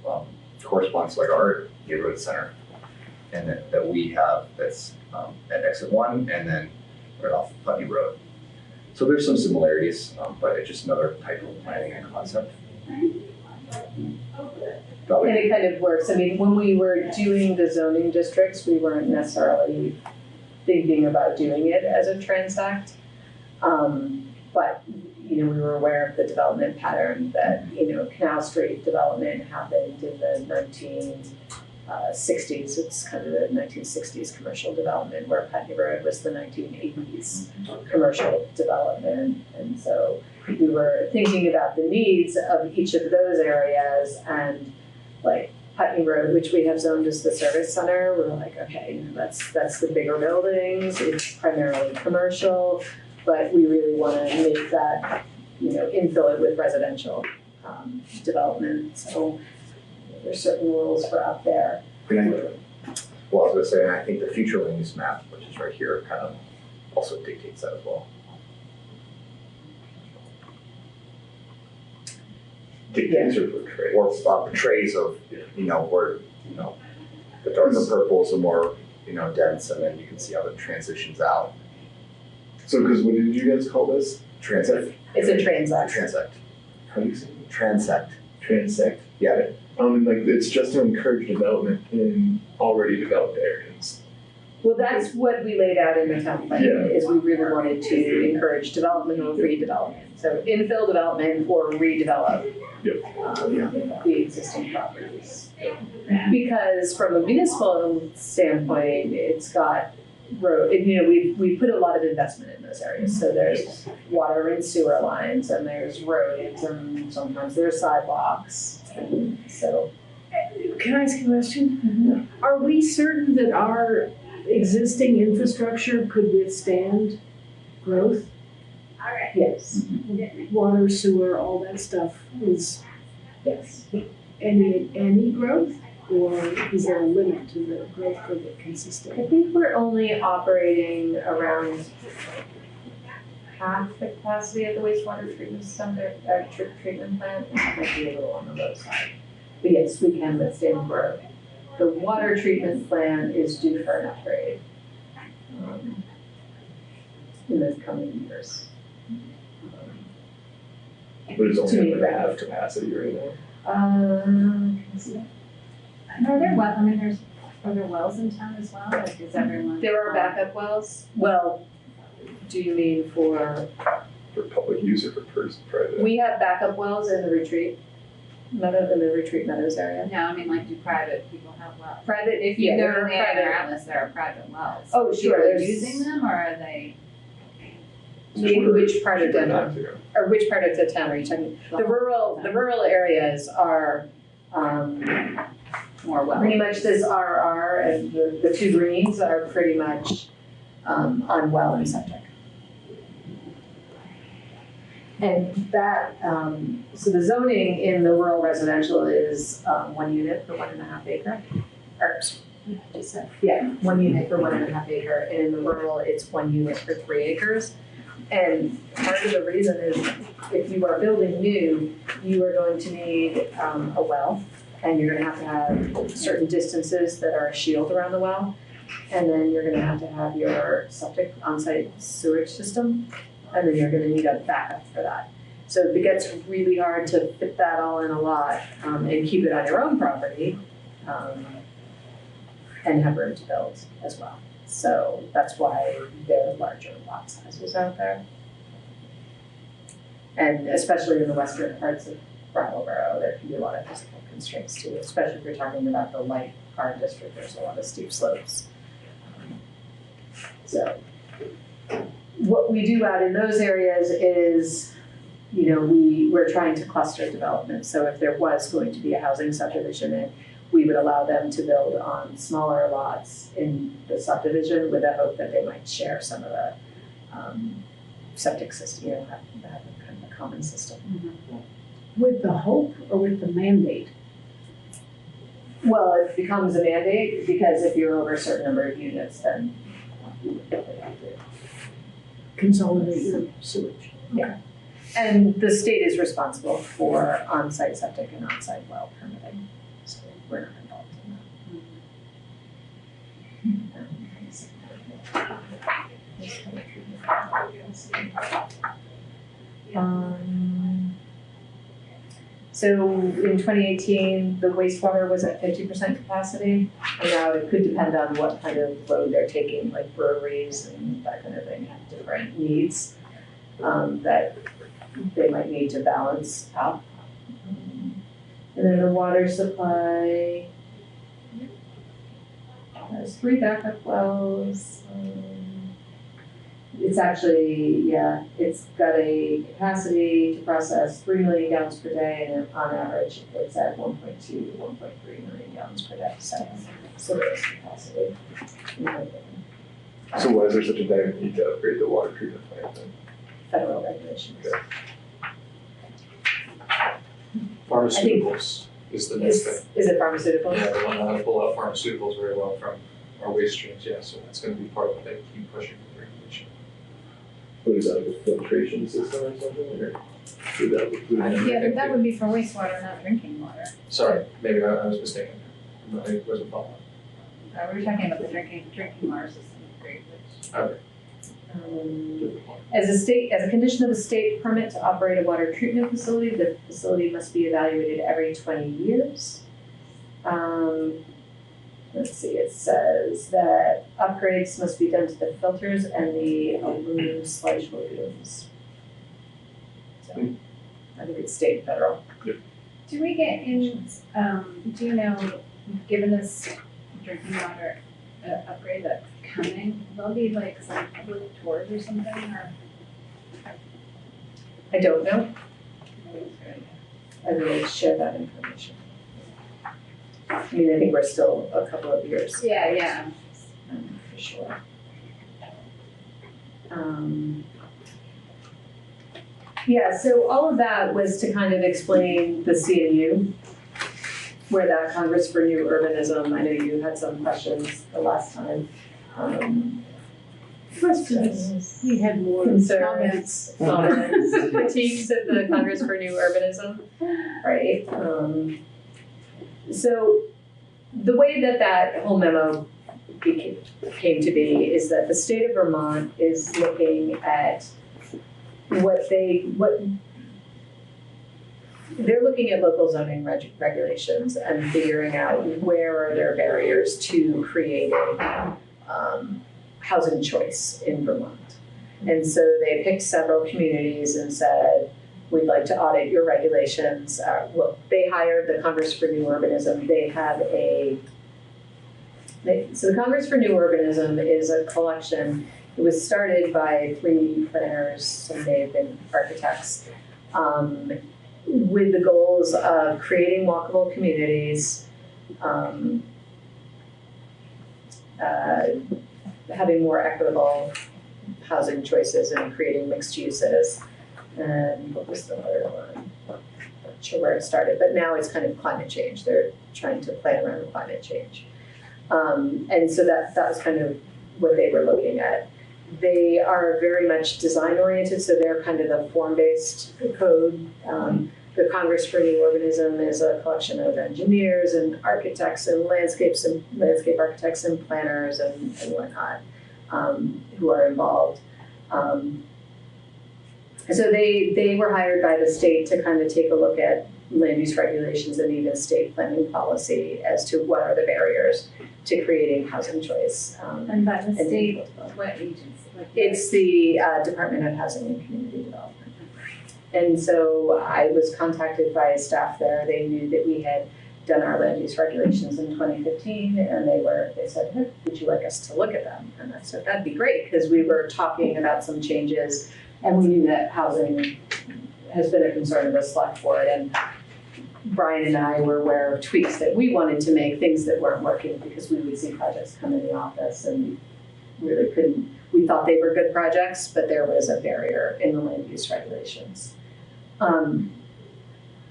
corresponds to like our neighborhood center, and that we have that's at exit 1 and then right off Putney Road. So there's some similarities, but it's just another type of planning and concept.
And it kind of works. I mean, when we were doing the zoning districts, we weren't necessarily thinking about doing it as a transect. But we were aware of the development pattern that, Canal Street development happened in the 1960s. It's kind of the 1960s commercial development, where Putney Road was the 1980s commercial development. And so we were thinking about the needs of each of those areas, and like Putney Road, which we have zoned as the service center, we're like, okay, that's the bigger buildings, it's primarily commercial, but we really want to make that, infill it with residential development. So there's certain rules for out there.
Well, I was going to say, and I think the future land use map, which is right here, kind of also dictates that as well. Dictates or portrays. Or portrays of, where, the darker purples are more, dense, and then you can see how it transitions out.
So, because what did you guys call this?
Transect.
It's a transect.
Transect.
How do you say it?
Transect.
Transect.
Yeah.
And like it's just to encourage development in already developed areas.
Well, that's what we laid out in the town plan, is we really wanted to encourage development or redevelopment. So infill development or redevelop the existing properties. Because from a municipal standpoint, it's got road, we put a lot of investment in those areas. So there's water and sewer lines, and there's roads, and sometimes there's sidewalks. And so,
Can I ask you a question? Are we certain that our existing infrastructure could withstand growth?
yes,
Water, sewer, all that stuff is
yes.
any growth? Or is there a limit to the growth that it can sustain?
I think we're only operating around half the capacity of the wastewater treatment center, treatment plant. It might be a little on the low side. But yes, we can withstand growth. the water treatment plant is due for an upgrade in the coming years.
But it's
To
only
meet
at
that.
half capacity right now.
Can I see that?
Are there are there wells in town as well, like is everyone?
There are backup wells. Well, do you mean for?
For public use or for private?
We have backup wells in the retreat meadows area.
No, I mean like do private people have wells?
Private,
If
yeah,
you
there
go
are
to the other
private-
outlets, there are private wells.
Oh,
Are
sure,
people
there's-
using them or are they?
In which part of
Cheaper
Denver?
not to.
Or which part of the town are you talking? The rural areas are,
More wells.
pretty much this RR and the two greens are pretty much, on well and septic. And that, so the zoning in the rural residential is, 1 unit for 1.5 acre. Or, yeah, 1 unit for 1.5 acre, and in the rural, it's 1 unit for 3 acres. And part of the reason is if you are building new, you are going to need, a well, and you're gonna have certain distances that are a shield around the well. And then you're gonna have your septic on-site sewage system, and then you're gonna need a backup for that. So it gets really hard to fit that all in a lot, and keep it on your own property, and have room to build as well. So that's why there are larger lot sizes out there. And especially in the western parts of Brattleboro, there can be a lot of physical constraints too, especially if you're talking about the light car district, there's a lot of steep slopes. So what we do out in those areas is, we're trying to cluster development. So if there was going to be a housing subdivision, we would allow them to build on smaller lots in the subdivision with the hope that they might share some of the septic system, have kind of a common system.
With the hope or with the mandate?
Well, it becomes a mandate because if you're over a certain number of units, then you would definitely have to.
Consolidate your sewage.
Yeah. And the state is responsible for on-site septic and on-site well permitting, so we're not involved in that. So in 2018, the wastewater was at 50% capacity, and now it could depend on what kind of load they're taking, like breweries and that kind of thing have different needs that they might need to balance out. And then the water supply has 3 backup wells. It's actually, it's got a capacity to process 3 million gallons per day, and on average, it's at 1.2 to 1.3 million gallons per day, so there's capacity.
So why is there such a dire need to upgrade the water treatment plant then?
Federal regulations.
Okay.
Pharmaceuticals is the next thing.
Is it pharmaceuticals?
Yeah, they want to pull out pharmaceuticals very well from our waste streams, yeah, so that's gonna be part of what they keep pushing for regulation.
What is that, like a filtration system or something, or would that include?
Yeah, but that would be for wastewater, not drinking water.
Sorry, maybe I was mistaken. I wasn't following.
We were talking about the drinking water system, great, which.
Okay.
As a condition of a state permit to operate a water treatment facility, the facility must be evaluated every 20 years. Let's see, it says that upgrades must be done to the filters and the aluminum sludge lagoons. So, I think it's state and federal.
Do we get in, do you know, given this drinking water upgrade that's coming, there'll be like some public tours or something, or?
I don't know. I really share that information. I mean, I think we're still a couple of years.
Yeah.
For sure. Yeah, so all of that was to kind of explain the CNU, where that Congress for New Urbanism, I know you had some questions the last time.
Questions? We had more
Concerns, comments, critiques of the Congress for New Urbanism, right? So the way that that whole memo came to be is that the state of Vermont is looking at what they're looking at local zoning regulations and figuring out where are their barriers to creating housing choice in Vermont. And so they picked several communities and said, we'd like to audit your regulations. Well, they hired the Congress for New Urbanism. They have so the Congress for New Urbanism is a collection. It was started by 3 planners, and they've been architects, with the goals of creating walkable communities, having more equitable housing choices, and creating mixed uses. And what was the other one? I'm not sure where it started, but now it's kind of climate change. They're trying to plan around climate change. And so that was kind of what they were looking at. They are very much design oriented, so they're kind of the form-based code. The Congress for New Urbanism is a collection of engineers and architects and landscape architects and planners and whatnot who are involved. So they were hired by the state to kind of take a look at land use regulations and even state planning policy as to what are the barriers to creating housing choice.
And by the state, what agency?
It's the Department of Housing and Community Development. And so I was contacted by staff there. They knew that we had done our land use regulations in 2015, and they said, hey, would you like us to look at them? And I said, that'd be great, because we were talking about some changes, and we knew that housing has been a concern of the select board, and Brian and I were aware of tweaks that we wanted to make, things that weren't working, because we would see projects come in the office and we really couldn't. We thought they were good projects, but there was a barrier in the land use regulations.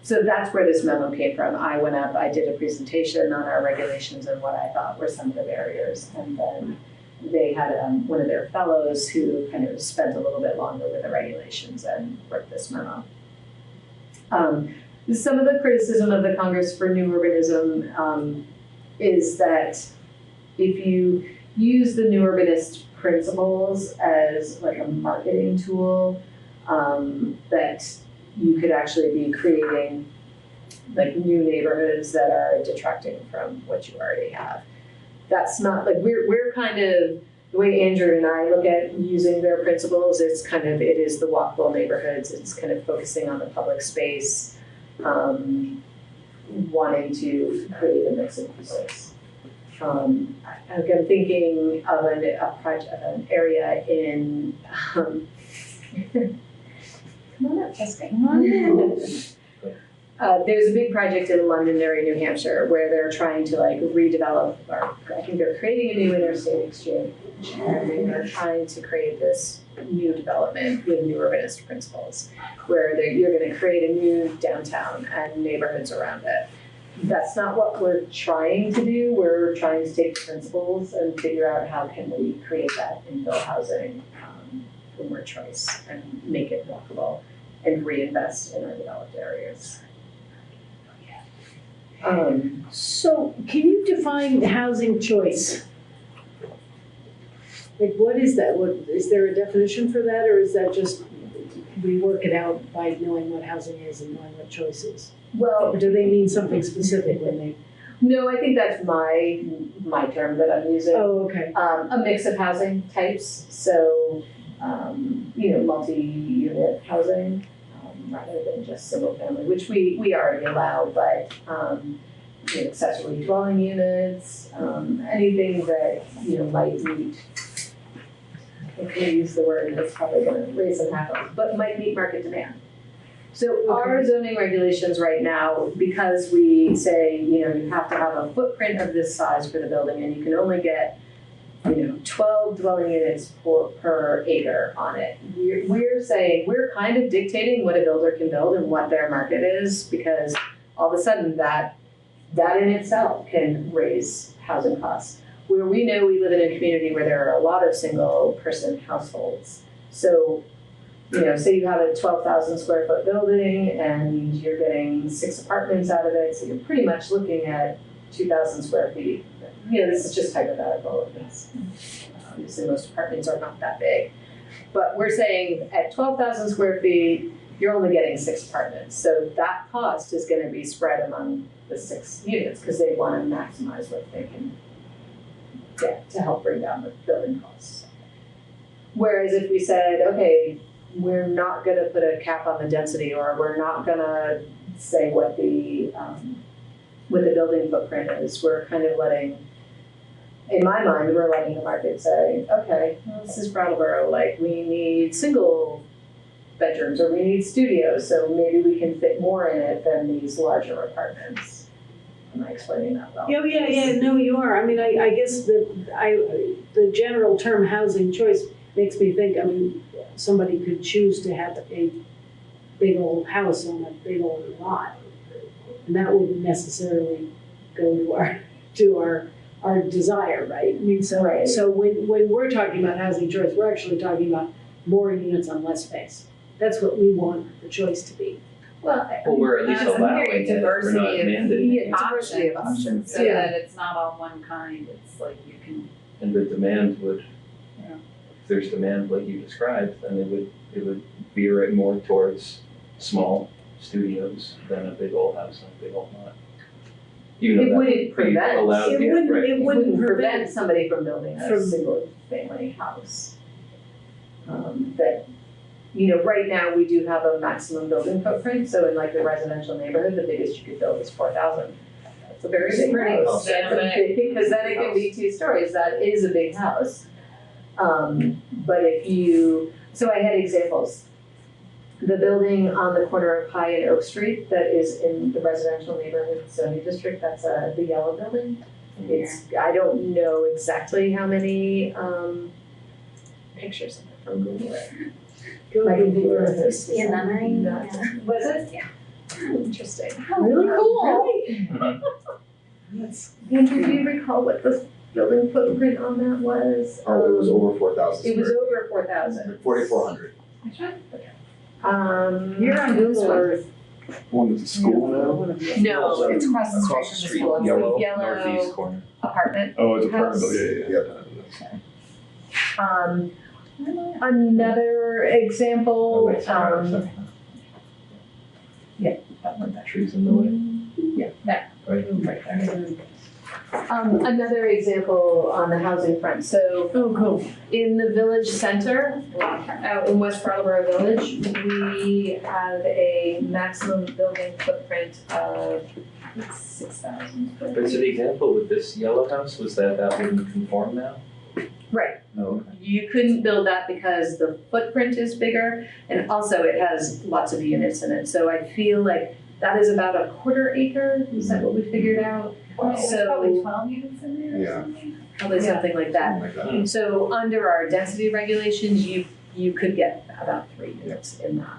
So that's where this memo came from. I went up, I did a presentation on our regulations and what I thought were some of the barriers, and then they had one of their fellows who kind of spent a little bit longer with the regulations and wrote this memo. Some of the criticism of the Congress for New Urbanism is that if you use the New Urbanist principles as like a marketing tool, that you could actually be creating like new neighborhoods that are detracting from what you already have. That's not like we're kind of the way Andrew and I look at using their principles. It's kind of it is the walkable neighborhoods. It's kind of focusing on the public space, wanting to create a mix of uses. I'm thinking of an area in. Come on up, Jessica. Come on in. There's a big project in Londonderry, New Hampshire, where they're trying to like redevelop, or I think they're creating a new interstate exchange, and they're trying to create this new development with new urbanist principles, where you're going to create a new downtown and neighborhoods around it. That's not what we're trying to do. We're trying to take the principles and figure out how can we create that infill housing for more choice and make it walkable and reinvest in our developed areas.
So can you define housing choice? Like what is that? Is there a definition for that, or is that just we work it out by knowing what housing is and knowing what choice is?
Well,
or do they mean something specific when they?
No, I think that's my term that I'm using.
Oh, okay.
A mix of housing types, so multi-unit housing rather than just single family, which we already allow, but accessory dwelling units, anything that might meet. I'm going to use the word that's probably going to raise some hackles, but might meet market demand. So our zoning regulations right now, because we say, you have to have a footprint of this size for the building and you can only get, 12 dwelling units per acre on it. We're saying, we're kind of dictating what a builder can build and what their market is, because all of a sudden that in itself can raise housing costs. Where we know we live in a community where there are a lot of single person households. So say you have a 12,000 square foot building and you're getting 6 apartments out of it, so you're pretty much looking at 2,000 square feet. This is just hypothetical. Obviously, most apartments are not that big. But we're saying at 12,000 square feet, you're only getting 6 apartments. So that cost is going to be spread among the 6 units because they want to maximize what they can get to help bring down the building costs. Whereas if we said, okay, we're not going to put a cap on the density, or we're not going to say what the building footprint is, we're kind of letting, in my mind, we're letting the market say, okay, well, this is Brattleboro, like we need single bedrooms or we need studios, so maybe we can fit more in it than these larger apartments. Am I explaining that well?
Yeah, no, you are. I mean, I guess the general term housing choice makes me think, I mean, somebody could choose to have a big old house on a big old lot. And that wouldn't necessarily go to our desire, right? I mean, so when we're talking about housing choice, we're actually talking about more units on less space. That's what we want the choice to be.
Well,
we're at least allowing it, we're not mandating it.
Diversity of options,
so that it's not all one kind, it's like you can.
And the demand would, if there's demand like you described, then it would veer it more towards small studios than a big old house and a big old lot. Even though
it
that
wouldn't
would be
prevent,
allowed,
it wouldn't prevent somebody from building a single family house. That, right now we do have a maximum building footprint, so in like the residential neighborhood, the biggest you could build is 4,000. That's a very big house. Because then it can be 2 stories, that is a big house. But so I had examples. The building on the corner of High and Oak Street that is in the residential neighborhood zoning district, that's the yellow building. I don't know exactly how many pictures of it from Google Earth. My computer
Used to be a nunnery.
Was it? Yeah. Interesting.
Really cool.
Andrew, do you recall what the building footprint on that was?
Oh, it was over 4,000.
It was over 4,000.
4,400.
You're on Google Earth.
One that's a school now?
No, it's across the street from the school.
Yellow,
northeast corner.
Apartment.
Oh, it's apartment,
house.
yeah.
Another example,
that one, that tree's in the way.
that.
Right there.
Another example on the housing front. So, in the village center, out in West Brattleboro Village, we have a maximum building footprint of 6,000.
But so the example with this yellow house was that wouldn't conform now?
Right.
Oh.
You couldn't build that because the footprint is bigger, and also it has lots of units in it. So I feel like that is about a 1/4 acre. Is that what we figured out?
Wow.
So
Probably 12 units in there or something.
Probably something like that. So under our density regulations, you could get about 3 units in that.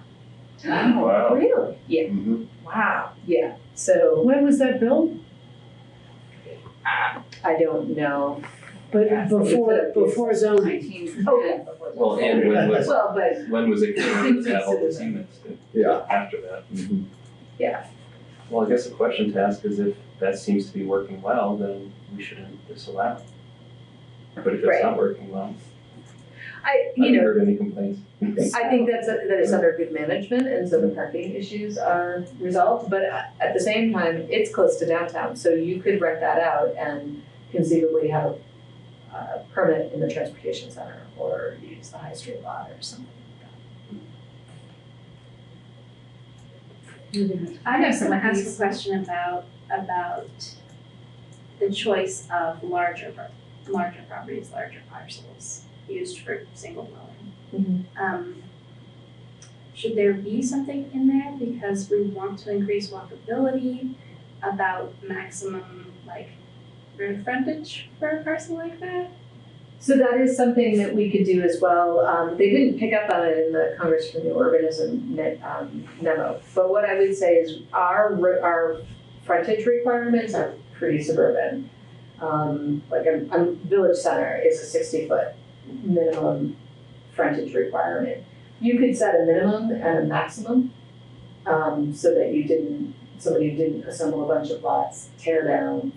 Oh, wow.
Really? Yeah.
Mm-hmm.
Wow. Yeah. So
When was that built?
I don't know.
But before zoning.
Okay.
Well, and when was it considered to have all those
Consider
units?
Yeah.
After that.
Mm-hmm.
Yeah.
Well, I guess the question to ask is if that seems to be working well, then we shouldn't disallow it. But if it's not working well,
I
haven't heard any complaints.
I think that it's under good management, and so the parking issues are resolved. But at the same time, it's close to downtown, so you could rent that out and conceivably have a permit in the transportation center or use the high street lot or something like that.
I know someone asked a question about the choice of larger properties, larger parcels used for single dwelling. Should there be something in there because we want to increase walkability about maximum road frontage for a parcel like that?
So that is something that we could do as well. They didn't pick up on it in the Congress for New Urbanism memo, but what I would say is our frontage requirements are pretty suburban. Like a village center is a 60-foot minimum frontage requirement. You could set a minimum and a maximum so that somebody didn't assemble a bunch of lots, tear down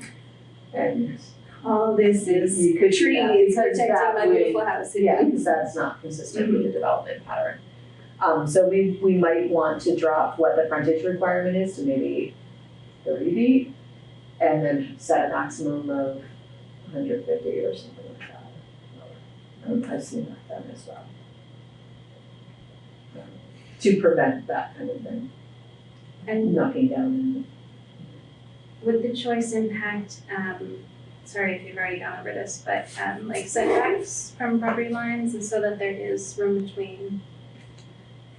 And
all this is
you could do that
trees
because
protecting
that
my
would-
beautiful house.
Yeah, because that's not consistent with the development pattern. So we might want to drop what the frontage requirement is to maybe 30 feet, and then set a maximum of 150 or something like that. I've seen that done as well. To prevent that kind of thing,
And
knocking down.
would the choice impact, sorry if you've already gone over this, but like setbacks from property lines, and so that there is room between?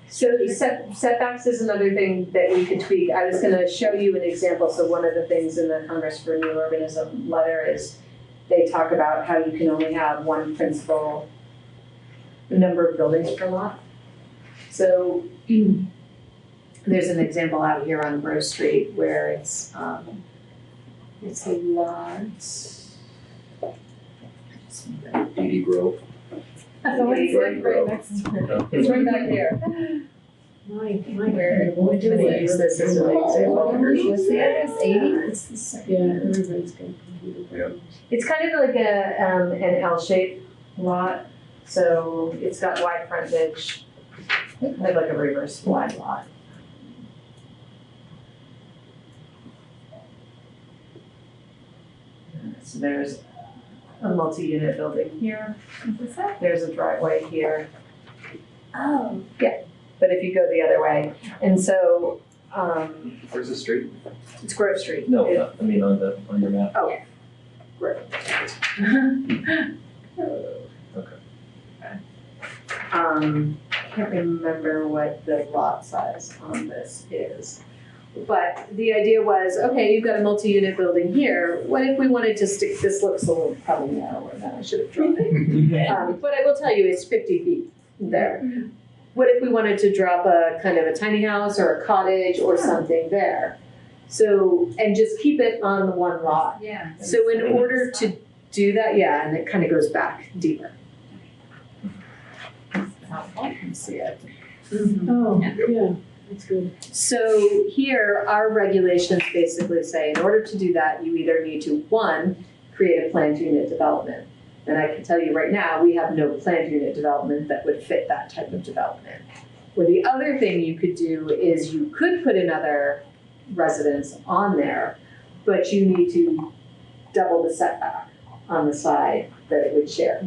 So setbacks is another thing that we could tweak. I was gonna show you an example. So one of the things in the Congress for New Urbanism letter is they talk about how you can only have one principal number of buildings per lot. So there's an example out here on Grove Street where it's a lot.
Beauty Grove.
It's right back there. Where we're gonna use this as an example.
What's the address, 80?
Yeah.
It's kind of like an L-shaped lot, so it's got wide frontage, like a reverse wide lot. So there's a multi-unit building here. There's a driveway here.
Oh.
Yeah, but if you go the other way, and so,
Where's the street?
it's Grove Street.
No,
It-
I mean on your map.
Oh, Grove. Can't remember what the lot size on this is. But the idea was, okay, you've got a multi-unit building here, what if we wanted to stick, this looks a little probably narrower than I should have drawn it. But I will tell you, it's 50 feet there. What if we wanted to drop a kind of a tiny house or a cottage or something there? So, and just keep it on the one lot.
Yeah.
So in order to do that, yeah, and it kind of goes back deeper. You can see it.
Oh, yeah, that's good.
So here, our regulations basically say, in order to do that, you either need to, one, create a planned unit development. And I can tell you right now, we have no planned unit development that would fit that type of development. Or the other thing you could do is you could put another residence on there, but you need to double the setback on the side that it would share.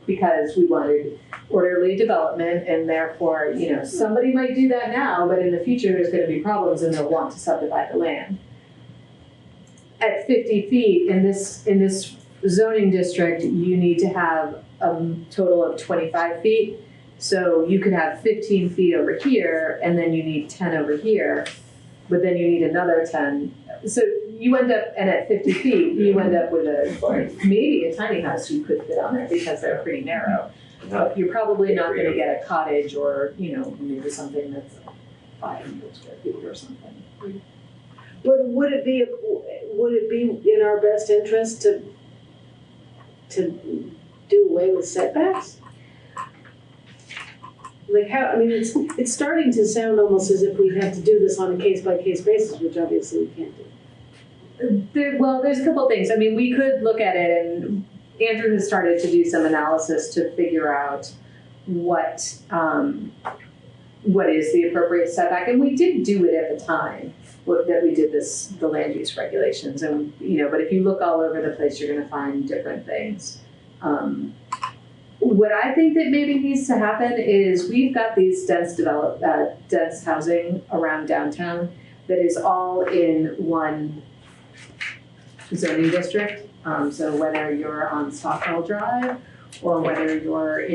Because we wanted orderly development, and therefore, you know, somebody might do that now, but in the future, there's gonna be problems and they'll want to subdivide the land. At 50 feet, in this zoning district, you need to have a total of 25 feet. So you could have 15 feet over here, and then you need 10 over here, but then you need another 10. So you end up, and at 50 feet, you end up with maybe a tiny house you could fit on there because they're pretty narrow. But you're probably not gonna get a cottage or, you know, maybe something that's 500 square feet or something.
Would it be in our best interest to do away with setbacks? Like how, I mean, it's starting to sound almost as if we'd have to do this on a case-by-case basis, which obviously we can't do.
There's a couple of things. I mean, we could look at it, and Andrew has started to do some analysis to figure out what is the appropriate setback, and we did do it at the time that we did the land use regulations, and you know, but if you look all over the place, you're going to find different things. What I think that maybe needs to happen is we've got these dense housing around downtown that is all in one zoning district. So whether you're on Stockwell Drive or whether you're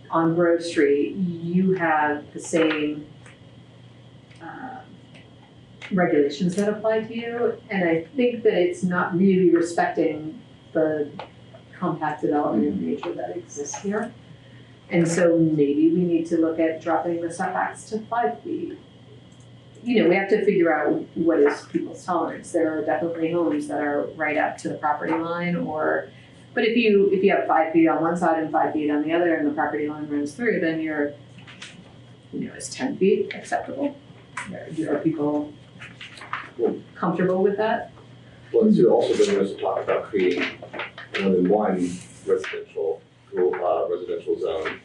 on Grove Street, you have the same regulations that apply to you. And I think that it's not really respecting the compact development nature that exists here. And so maybe we need to look at dropping the setbacks to 5 feet. You know, we have to figure out what is people's tolerance. There are definitely homes that are right up to the property line, but if you have 5 feet on one side and 5 feet on the other, and the property line runs through, then is 10 feet acceptable? Are people comfortable with that?
Well, it's also been us to talk about creating more than one residential zone.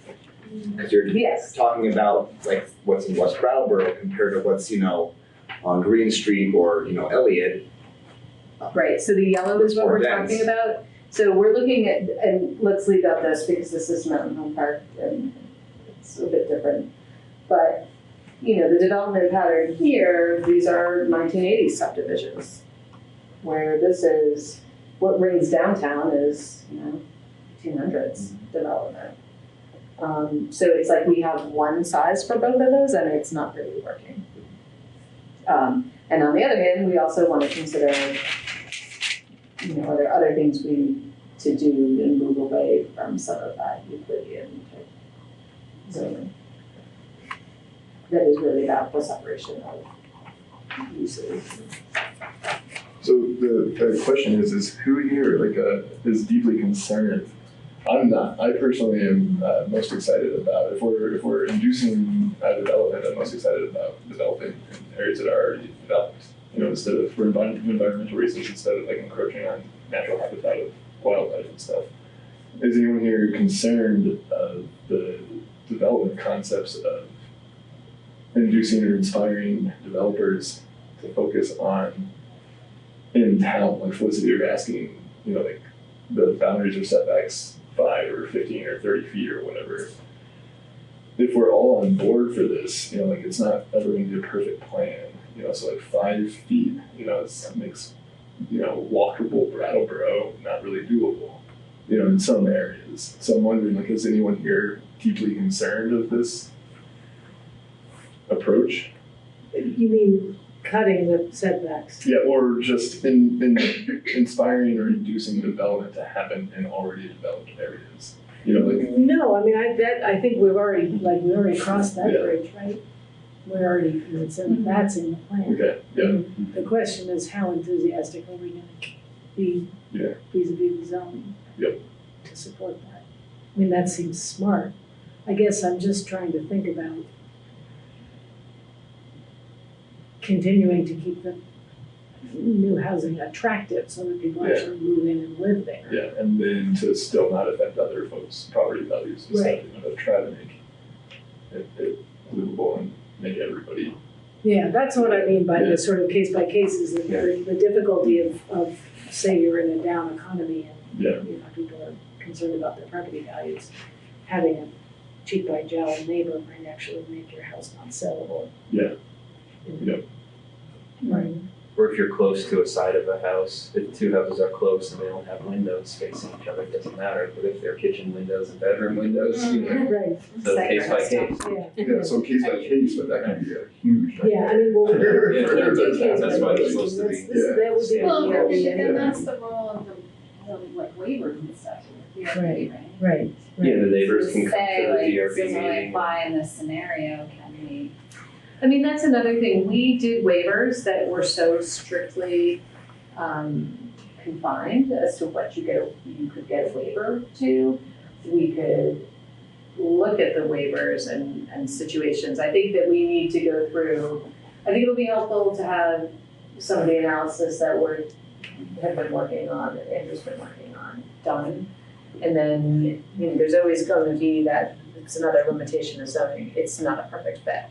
Because you're talking about like what's in West Brattleboro compared to what's, on Green Street or, Elliott.
Right, so the yellow is what
More
we're
dense.
talking about. So we're looking at, and let's leave out this because this is Mountain Home Park and it's a bit different. But, the development pattern here, these are 1980s subdivisions. Where this is, what rings downtown is, 1800s development. So it's like we have one size for both of those and it's not really working. And on the other hand, we also want to consider, are there other things we need to do and move away from some of that Euclidean type zoning? That is really about the separation of uses.
So the question is who here is deeply concerned? I'm not. I personally am most excited about if we're inducing development. I'm most excited about developing in areas that are already developed. Instead of for environmental reasons, instead of encroaching on natural habitat of wildlife and stuff. Is anyone here concerned of the development concepts of inducing or inspiring developers to focus on in town, like Felicity, you're asking, the boundaries or setbacks 5 or 15 or 30 feet or whatever. If we're all on board for this, it's not ever going to be a perfect plan. So 5 feet, it makes, walkable Brattleboro not really doable, in some areas. So I'm wondering, is anyone here deeply concerned of this approach?
You mean cutting the setbacks?
Yeah, or just in inspiring or inducing development to happen in already developed areas.
No, I mean, I think we already crossed that bridge, right? That's in the plan.
Okay, yeah.
The question is, how enthusiastic are we gonna be vis-a-vis the zoning?
Yep.
To support that. I mean, that seems smart. I guess I'm just trying to think about continuing to keep the new housing attractive so that people actually move in and live there.
Yeah, and then to still not affect other folks' property values and stuff, to try to make it livable and make everybody.
Yeah, that's what I mean by the sort of case by case is the difficulty of say you're in a down economy and people are concerned about their property values. Having a cheap by jowl neighbor might actually make your house not sellable.
Yeah.
Right.
Or if you're close to a side of a house, if 2 houses are close and they don't have windows facing each other, it doesn't matter. But if they're kitchen windows and bedroom windows,
Right.
So case by case.
Yeah, so case by case, but that can be a huge.
Yeah, I mean, well,
Yeah,
you can't do case
that's
by
why it's
case.
supposed to be.
That would be
Well,
the
but then that's the role of the waivers and stuff in the DRB, right?
Right.
Yeah, the neighbors can come
Say,
to the
like,
DRB
this only
meeting.
apply in this scenario, can we?
I mean, that's another thing. We did waivers that were so strictly confined as to what you could get a waiver to. We could look at the waivers and situations. I think that we need to go through, I think it'll be helpful to have some of the analysis that have been working on, that Andrew's been working on, done. And then, there's always going to be that, it's another limitation of zoning, it's not a perfect fit.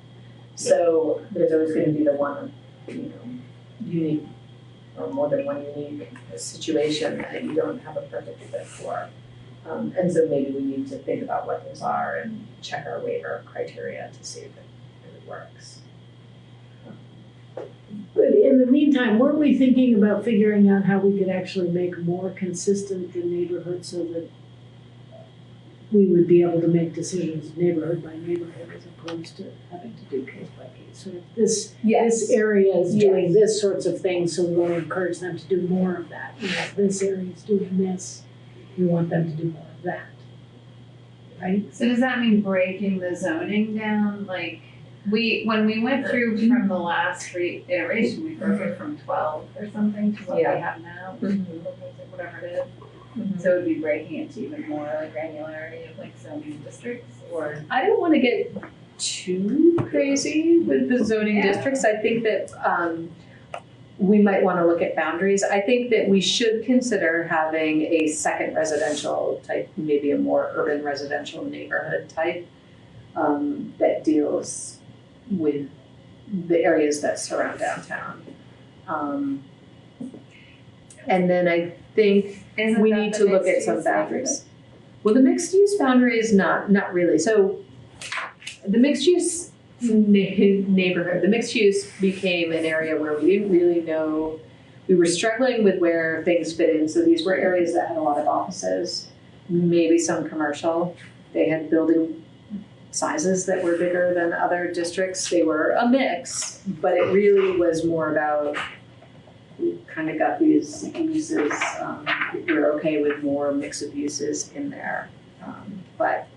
So there's always going to be the one, unique, or more than one unique situation that you don't have a perfect fit for. And so maybe we need to think about what those are and check our waiver criteria to see if it really works.
But in the meantime, weren't we thinking about figuring out how we could actually make more consistent the neighborhood so that we would be able to make decisions neighborhood by neighborhood as opposed to having to do case by case? Sort of this area is doing this sorts of things, so we want to encourage them to do more of that. This area is doing this, we want them to do more of that. Right?
So does that mean breaking the zoning down? Like, when we went through from the last iteration, we broke it from 12 or something to what we have now, whatever it is. So it would be breaking it to even more like granularity of like zoning districts, or
I don't want to get too crazy with the zoning districts. I think that we might want to look at boundaries. I think that we should consider having a second residential type, maybe a more urban residential neighborhood type, that deals with the areas that surround downtown. And then I think we need to look at some boundaries. Well, the mixed use boundary is not really. So the mixed use neighborhood, the mixed use became an area where we didn't really know. We were struggling with where things fit in. So these were areas that had a lot of offices, maybe some commercial. They had building sizes that were bigger than other districts. They were a mix, but it really was more about, we kind of got these uses, we're okay with more mix of uses in there. But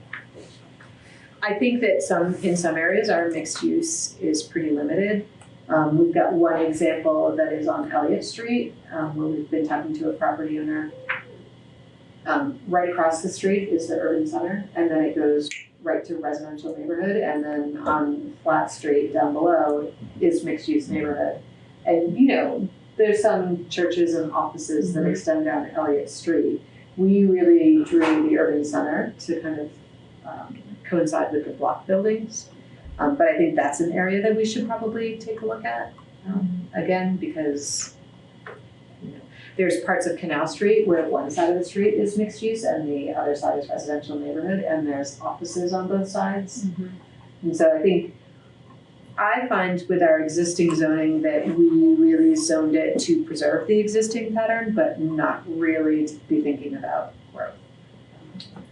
I think that in some areas our mixed use is pretty limited. We've got one example that is on Elliott Street, where we've been talking to a property owner. Right across the street is the urban center, and then it goes right to residential neighborhood, and then on Flat Street down below is mixed use neighborhood. And there's some churches and offices that extend down Elliott Street. We really drew the urban center to kind of coincide with the block buildings. But I think that's an area that we should probably take a look at again, because there's parts of Canal Street where one side of the street is mixed use and the other side is residential neighborhood, and there's offices on both sides. And so I find with our existing zoning that we really zoned it to preserve the existing pattern, but not really to be thinking about growth.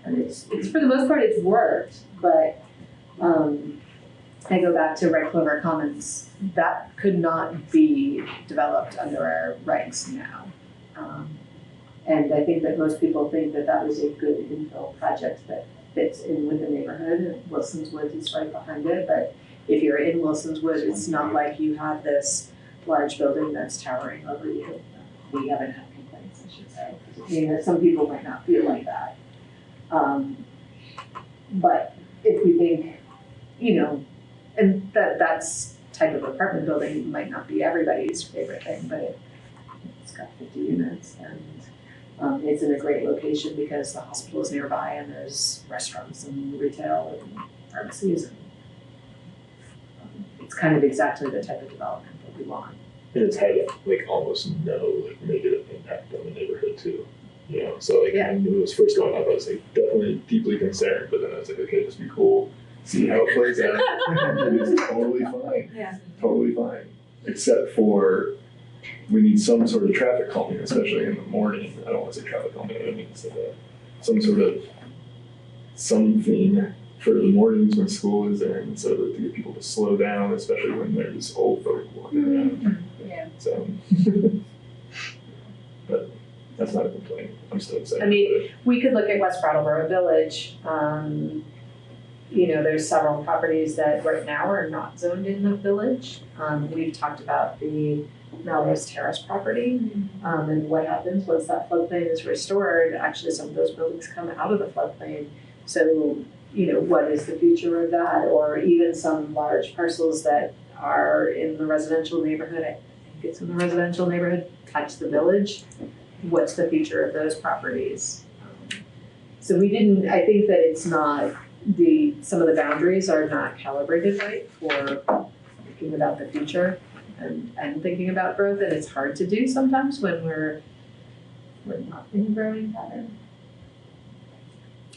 And it's for the most part, it's worked, but I go back to Red Clover Commons. That could not be developed under our regs now. And I think that most people think that that was a good infill project that fits in with the neighborhood. Wilson's Woods is right behind it, but if you're in Wilson's Woods, it's not like you have this large building that's towering over you. We haven't had complaints, I should say. Some people might not feel like that. But if we think, and that's type of apartment building might not be everybody's favorite thing, but it's got 50 units and it's in a great location because the hospital is nearby and there's restaurants and retail and pharmacies, and it's kind of exactly the type of development that we want.
And it's had almost no negative impact on the neighborhood too. So when it was first going up, I was definitely deeply concerned, but then I was okay, just be cool, see how it plays out. And it's totally fine. Yeah. Totally fine. Except for we need some sort of traffic calming, especially in the morning. I don't want to say traffic calming, I mean some sort of something for the mornings when school is in, so that to get people to slow down, especially when there's old folk walking around.
Yeah.
So but that's not a complaint. I'm still excited.
I mean, we could look at West Brattleboro Village. There's several properties that right now are not zoned in the village. We've talked about the Melrose Terrace property, and what happens once that floodplain is restored. Actually, some of those buildings come out of the floodplain. So, what is the future of that? Or even some large parcels that are in the residential neighborhood. I think it's in the residential neighborhood, touch the village. What's the future of those properties? So I think that it's not, some of the boundaries are not calibrated right for thinking about the future and thinking about growth, and it's hard to do sometimes when we're not in a growing pattern.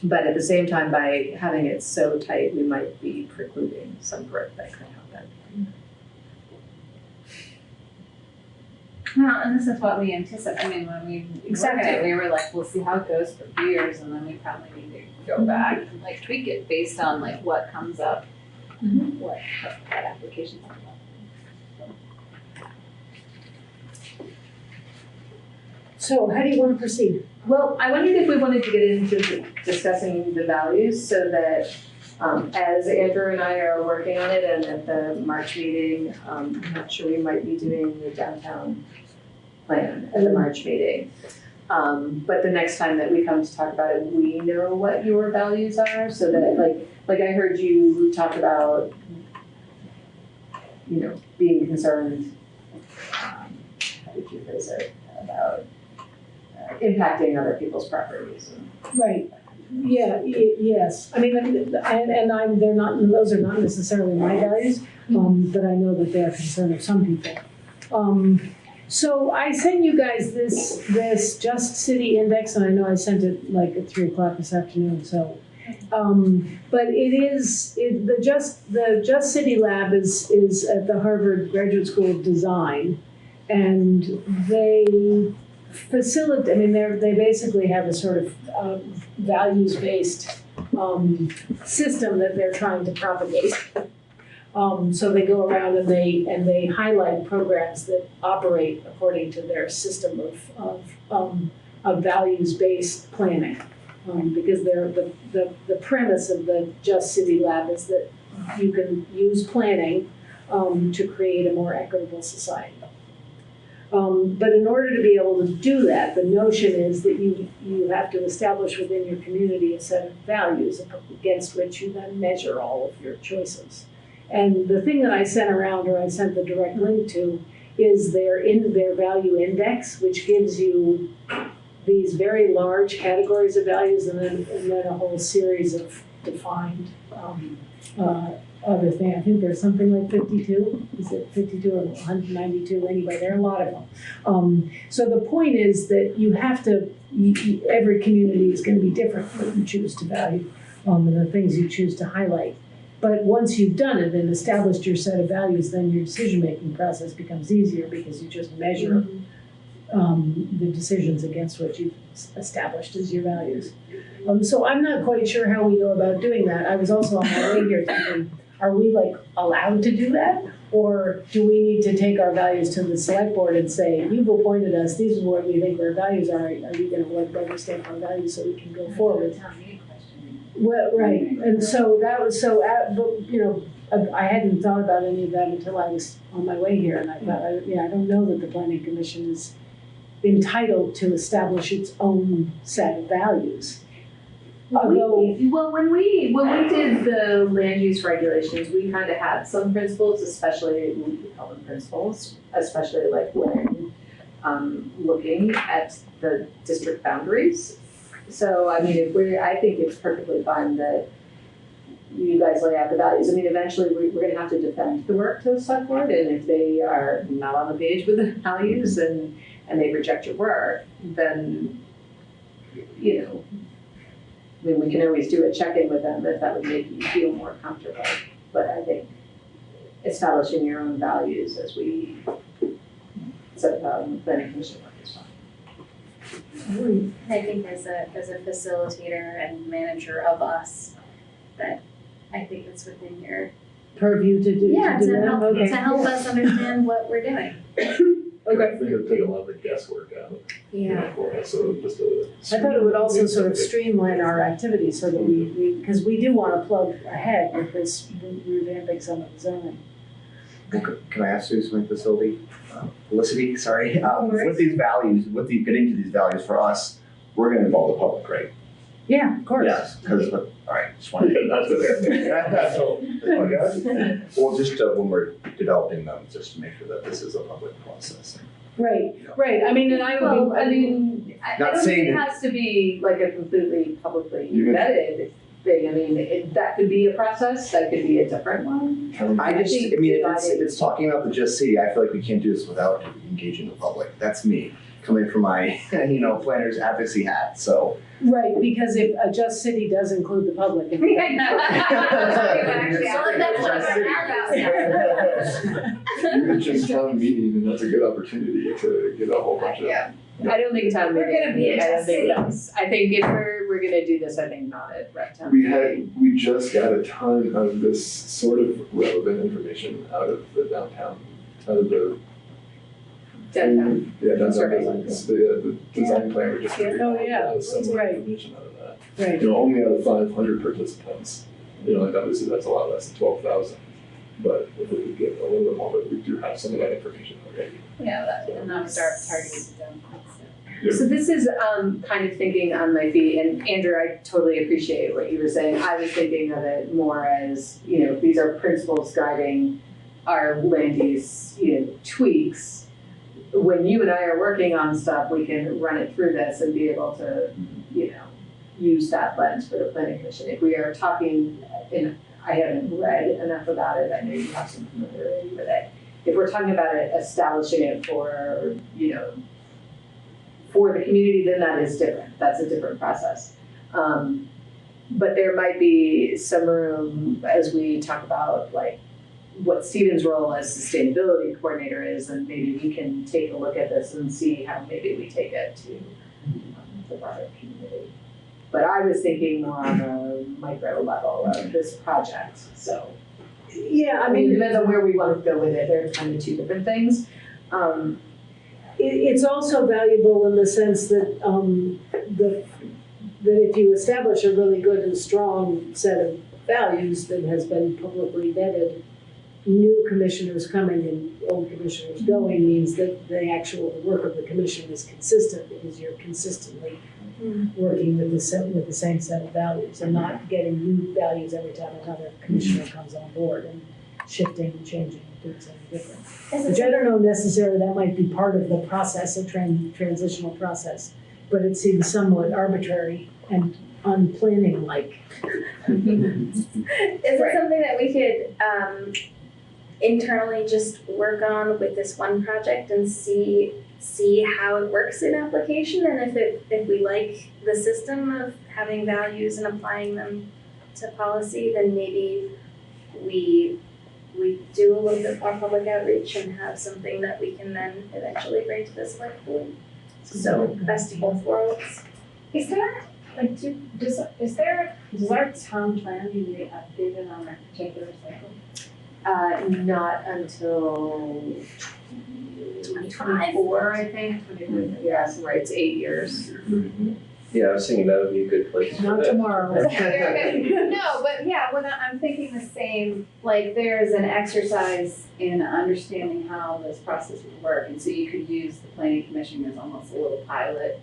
But at the same time, by having it so tight, we might be precluding some growth that could happen.
Well, and this is what we anticipate. I mean, when we looked at it, we were like, we'll see how it goes for a few years, and then we probably need to go back and tweak it based on what comes up, what applications come up.
So how do you want to proceed?
Well, I wondered if we wanted to get into discussing the values so that as Andrew and I are working on it, and at the March meeting, I'm not sure we might be doing the downtown plan at the March meeting. But the next time that we come to talk about it, we know what your values are, so that like I heard you talk about, being concerned is it about impacting other people's properties?
Right. Yeah, yes. I mean, they're not, those are not necessarily my values, but I know that they're a concern of some people. So I sent you guys this Just City Index, and I know I sent it like at 3:00 this afternoon, so. But the Just City Lab is at the Harvard Graduate School of Design, and they facilitate, I mean, they basically have a sort of values-based system that they're trying to propagate. So they go around and they highlight programs that operate according to their system of values-based planning. Because the premise of the Just City Lab is that you can use planning to create a more equitable society. But in order to be able to do that, the notion is that you have to establish within your community a set of values against which you then measure all of your choices. And the thing that I sent around, or I sent the direct link to, is their value index, which gives you these very large categories of values and then a whole series of defined other things. I think there's something like 52. Is it 52 or 192? Anyway, there are a lot of them. So the point is that you have to, every community is going to be different what you choose to value and the things you choose to highlight. But once you've done it and established your set of values, then your decision-making process becomes easier because you just measure the decisions against what you've established as your values. So I'm not quite sure how we go about doing that. I was also on my way here thinking, are we like allowed to do that? Or do we need to take our values to the select board and say, you've appointed us, these are what we think our values are you going to let them stamp our values so we can go forward? Well, right, and so that was I hadn't thought about any of that until I was on my way here, and I thought, I don't know that the planning commission is entitled to establish its own set of values.
When we did the land use regulations, we kind of had some principles, especially we call them principles, especially like when looking at the district boundaries. So I mean, I think it's perfectly fine that you guys lay out the values. I mean, eventually we're going to have to defend the work to the select board, and if they are not on the page with the values and they reject your work, then I mean, we can always do a check-in with them if that would make you feel more comfortable. But I think establishing your own values as we set about planning commission work is fine.
I think as a facilitator and manager of us, that I think it's within your
purview to do.
Yeah,
to do
to
that?
help
Okay.
to help us understand what we're doing.
Okay. I think it'd take a lot of the guesswork out.
Yeah.
For us, so just
I thought it would also sort of streamline our activities so that because we do want to plug ahead with this revamping some of the zoning.
Can I ask you something, facility? Felicity, sorry. With these values, getting to these values for us, we're going to involve the public, right?
Yeah, of course.
Yes, because, all right, just wanted to. That's well, just when we're developing them, just to make sure that this is a public process.
Right. I mean, and I would
Well, I mean, I don't think it has to be like a completely publicly vetted thing. I mean, that could be a process, that could be a different one.
If it's talking about the Just City, I feel like we can't do this without engaging the public. That's me, coming from my, planner's advocacy hat, so.
Right, because if a Just City does include the public.
You mentioned town meeting, and that's a good opportunity to get a whole bunch of.
Yeah. I don't think town meeting.
We're gonna be
I don't think that's. I think if we're gonna do this, I think not at rep town.
We just got a ton of this sort of relevant information out of the downtown, out of the.
Downtown.
Yeah, downtown. The design plan we just.
Oh, yeah,
Some
right.
information out of that.
Right.
Only out of 500 participants. Like obviously that's a lot less than 12,000. But if we could get a little bit more, but we do have some of that information already.
Yeah, and that was our targeted down.
So this is kind of thinking on my feet, and Andrew, I totally appreciate what you were saying. I was thinking of it more as, these are principles guiding our land use, tweaks. when you and I are working on stuff, we can run it through this and be able to, use that lens for the planning commission. If we are talking, and I haven't read enough about it, I know you have some familiarity with it. If we're talking about it, establishing it for, for the community, then that is different. That's a different process. But there might be some room as we talk about like what Stephen's role as sustainability coordinator is, and maybe we can take a look at this and see how maybe we take it to the broader community. But I was thinking more on a micro level of this project, so.
Yeah, I mean,
depends on where we want to go with it. They're kind of two different things.
It's also valuable in the sense that that if you establish a really good and strong set of values that has been publicly vetted, new commissioners coming and old commissioners going means that the actual work of the commission is consistent because you're consistently working with the same set of values and not getting new values every time another commissioner comes on board and shifting and changing and doing something different. Which I don't know necessarily, that might be part of the process, a transitional process, but it seems somewhat arbitrary and unplanning-like.
Is it something that we could internally just work on with this one project and see how it works in application, and if we like the system of having values and applying them to policy, then maybe we do a little bit more public outreach and have something that we can then eventually bring to the select board. So best of both worlds.
Is there, like, does our town plan need to be updated on that particular cycle?
Not until
2024, I think.
Yes, right, it's 8 years.
Yeah, I was thinking that would be a good place for
Not
that.
tomorrow.
No, but yeah, when I'm thinking the same, like there's an exercise in understanding how this process would work. And so you could use the planning commission as almost a little pilot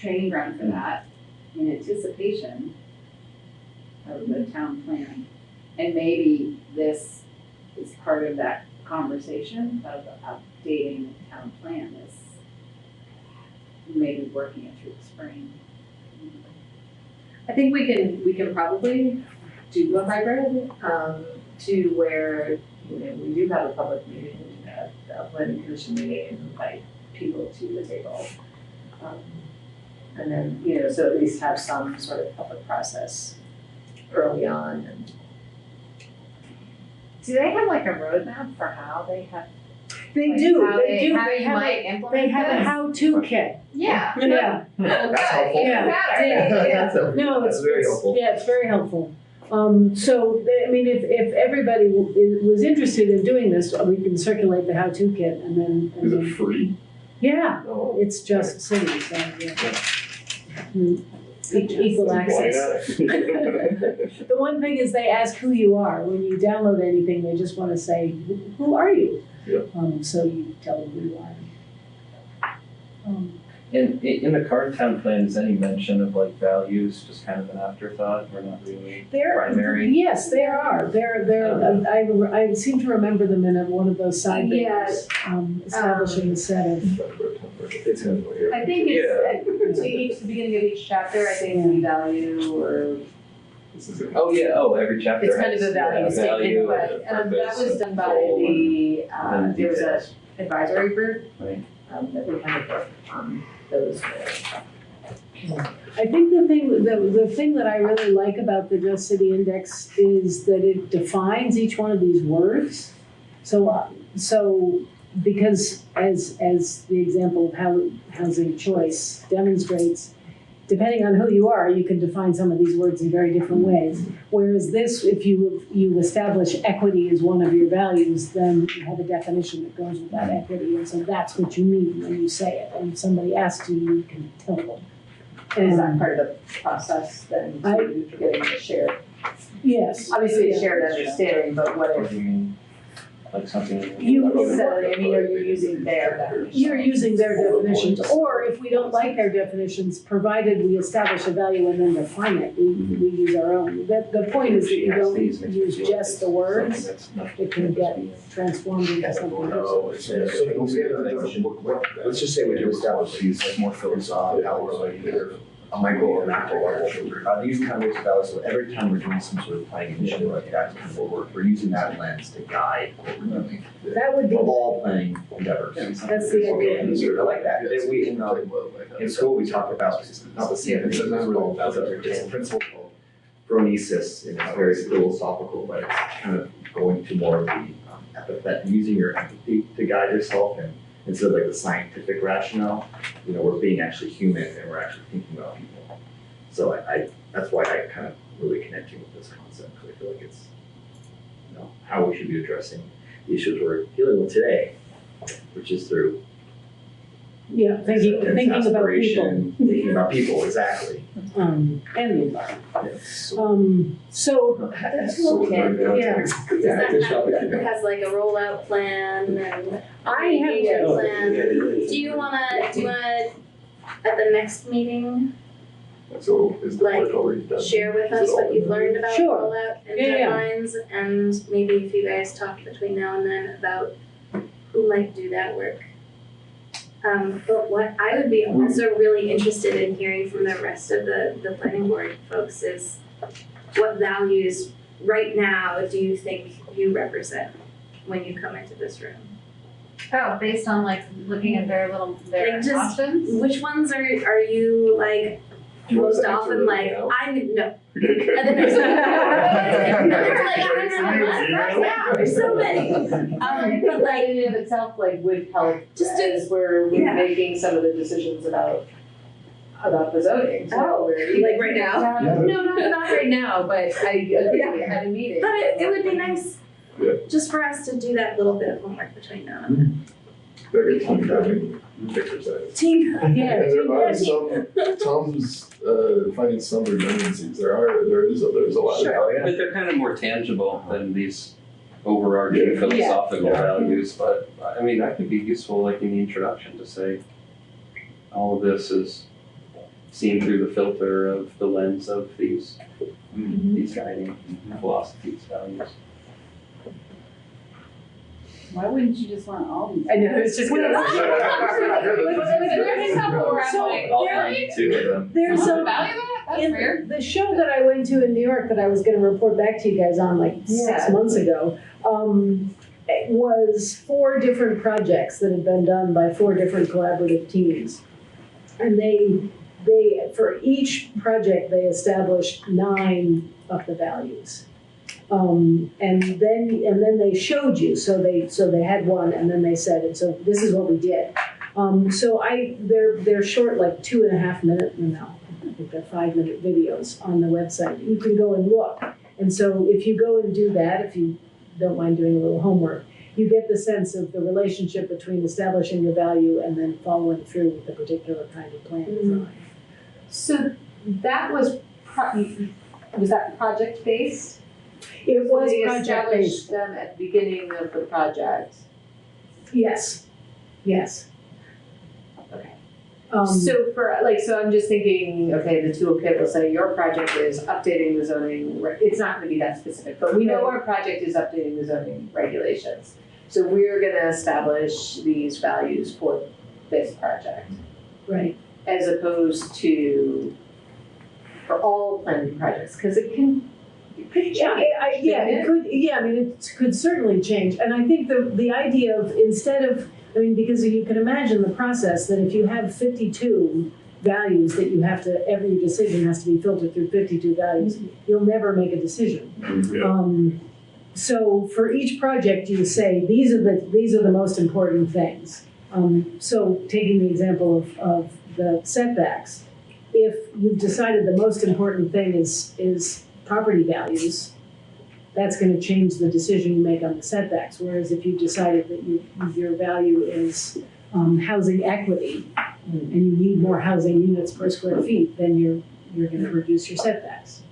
training ground for that in anticipation of the town plan. And maybe this is part of that conversation of updating the town plan is maybe working it through the spring.
I think we can probably do a hybrid to where we do have a public meeting, a planning commission meeting, and invite people to the table, and then so at least have some sort of public process early on. And
do they have like a roadmap for how they have?
They
like
do.
How
They do.
How
They
you
have
might implement
a
this?
how-to kit.
Yeah.
Yeah.
Well,
That's
good.
helpful.
Even better.
Yeah. No,
That's very helpful.
Yeah, it's very helpful. If everybody was interested in doing this, we can circulate the how-to kit and then.
Is it free?
Yeah,
Oh.
it's just cities, so yeah. Equal
Why
access.
not?
The one thing is they ask who you are. When you download anything, they just want to say, who are you?
Yeah.
So you tell them who you are.
And in the current town plan, is any mention of like values, just kind of an afterthought, or not really primary?
Yes, there are. I seem to remember them in one of those side papers, establishing a set of.
It's in here.
I think it's at the beginning of each chapter. I think we value or.
Oh yeah, every chapter
It's kind
has,
of a value statement,
value,
but that was done by the there was an advisory group that we kind of worked on those with.
I think the thing that I really like about the Just City Index is that it defines each one of these words. So because as the example of housing choice demonstrates, depending on who you are, you can define some of these words in very different ways. Whereas this, if you establish equity as one of your values, then you have a definition that goes with that equity, and so that's what you mean when you say it. And if somebody asks you can tell them.
And is that part of the process then to getting the shared?
Yes.
Obviously,
Yeah.
shared understanding, but what if
like something.
You
So, I mean, are you using their definition?
You're using their definitions, or if we don't like their definitions, provided we establish a value and then define it, we use our own. The point is that you don't use just the words, it can get transformed into something else.
Let's just say we do establish these like more philosophical values, like either a micro or macro level. These kind of ways of values, so every time we're doing some sort of planning initiative, like that's kind of what we're using that lens to guide what we're doing.
That would be.
Of all planning endeavors.
That's the idea.
I like that. We, in school, we talk about, not the same, it's a principle called phronesis, and it's very philosophical, but it's kind of going to more of the epithet, using your empathy to guide yourself, and instead of like the scientific rationale, we're being actually human and we're actually thinking about people. So I that's why I kind of really connecting with this concept, because I feel like it's how we should be addressing the issues we're dealing with today, which is through
thinking about people.
Aspiration, thinking about people, exactly.
And the environment.
Yes.
So
That's
So
okay.
yeah.
Does that it has like a rollout plan and
I have
engagement plan? Do you wanna at the next meeting
So is the work already done?
share with us what you've learned about
Sure.
rollout and
Yeah.
deadlines, and maybe if you guys talk between now and then about who might do that work. But what I would be also really interested in hearing from the rest of the planning board folks is what values right now do you think you represent when you come into this room?
Oh, based on like looking at their
Like just
options?
which ones are you like most often like I'm no. And then there's there's so many.
But like in and of itself, like would help
Just
as we're making some of the decisions about the zoning. So
like right now?
No, not right now, but I agree, had a meeting.
But it would be nice just for us to do that little bit of homework between now and then.
Very team building exercise.
Team,
And there are Tom's finding some redundancies. There's a lot of.
But they're kind of more tangible than these overarching philosophical values, but I mean, that could be useful like in the introduction to say, all of this is seen through the filter of the lens of these guiding philosophies, values.
Why wouldn't you just want all these?
I know, it's just gonna.
There's a couple where I'm like,
There's
you
a
value that? That's
in
weird.
the show that I went to in New York that I was going to report back to you guys on like 6 months ago. It was 4 different projects that had been done by 4 different collaborative teams, and they for each project they established 9 of the values. And then they showed you. So they had one, and then they said, and so this is what we did. So they're short, like 2.5 minute, I think they're 5-minute videos on the website. You can go and look. And so if you go and do that, if you don't mind doing a little homework, you get the sense of the relationship between establishing the value and then following through with the particular kind of plan design.
So that was that project based?
It was
they
project
established
based.
them at the beginning of the project.
Yes.
Okay.
Um,
So I'm just thinking, okay, the toolkit will say your project is updating the zoning, it's not gonna be that specific, but we know our project is updating the zoning regulations. So we're gonna establish these values for this project.
Right.
As opposed to for all planning projects, because it could change.
It could certainly change. And I think the idea of because you can imagine the process that if you have 52 values that you have to, every decision has to be filtered through 52 values, you'll never make a decision. So for each project you say, these are the most important things. So taking the example of the setbacks, if you've decided the most important thing is property values, that's going to change the decision you make on the setbacks. Whereas if you decided that your value is housing equity, and you need more housing units per square feet, then you're going to reduce your setbacks.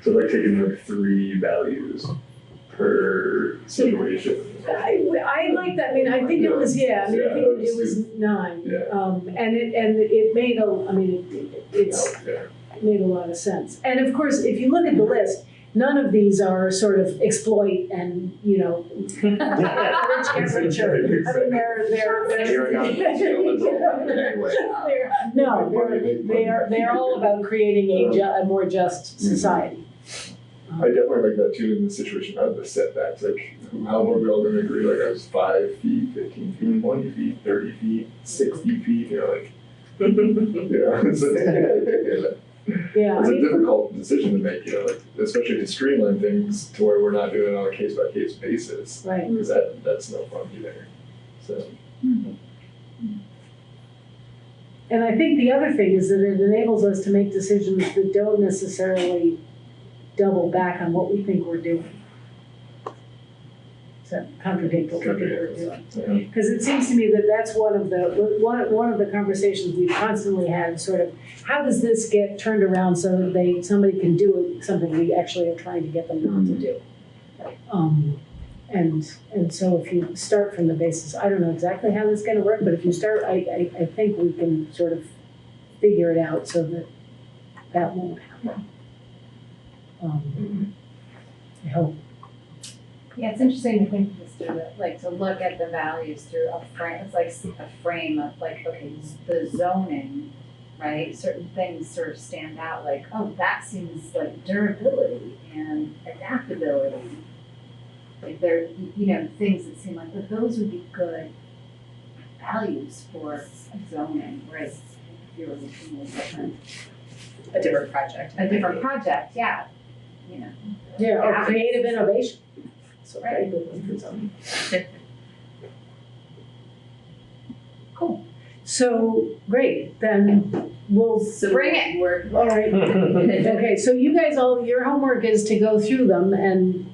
So like taking like 3 values per situation.
I like that, I mean, I think it was, I think it was 9. And it made it made a lot of sense. And of course, if you look at the list, none of these are sort of exploit and, rich get richer. I mean, they're all about creating a more just society.
I definitely like that too in the situation of the setbacks. Like, how are we all going to agree? Like, I was 5 feet, 15 feet, 20 feet, 30 feet, 60 feet. It's a difficult decision to make. Like, especially to streamline things to where we're not doing it on a case by case basis.
Right.
Because that's no fun either. So.
And I think the other thing is that it enables us to make decisions that don't necessarily double back on what we think we're doing. So contradict what we think we're doing. Because it seems to me that that's one of the conversations we've constantly had. Sort of, how does this get turned around so that somebody can do something we actually are trying to get them not to do? And so if you start from the basis, I don't know exactly how this is going to work, but if you start, I think we can sort of figure it out so that won't happen. I hope.
Yeah, it's interesting to think this through, to look at the values through a frame. It's like a frame of okay, the zoning, right? Certain things sort of stand out. Like, oh, that seems like durability and adaptability. Like they're things that seem like those would be good values for zoning. Whereas if you were looking at
A different project.
a different project, yeah.
Yeah, or creative innovation.
So very good one for zoning.
Cool. So great. Then we'll
bring it.
All right. Okay. So you guys your homework is to go through them and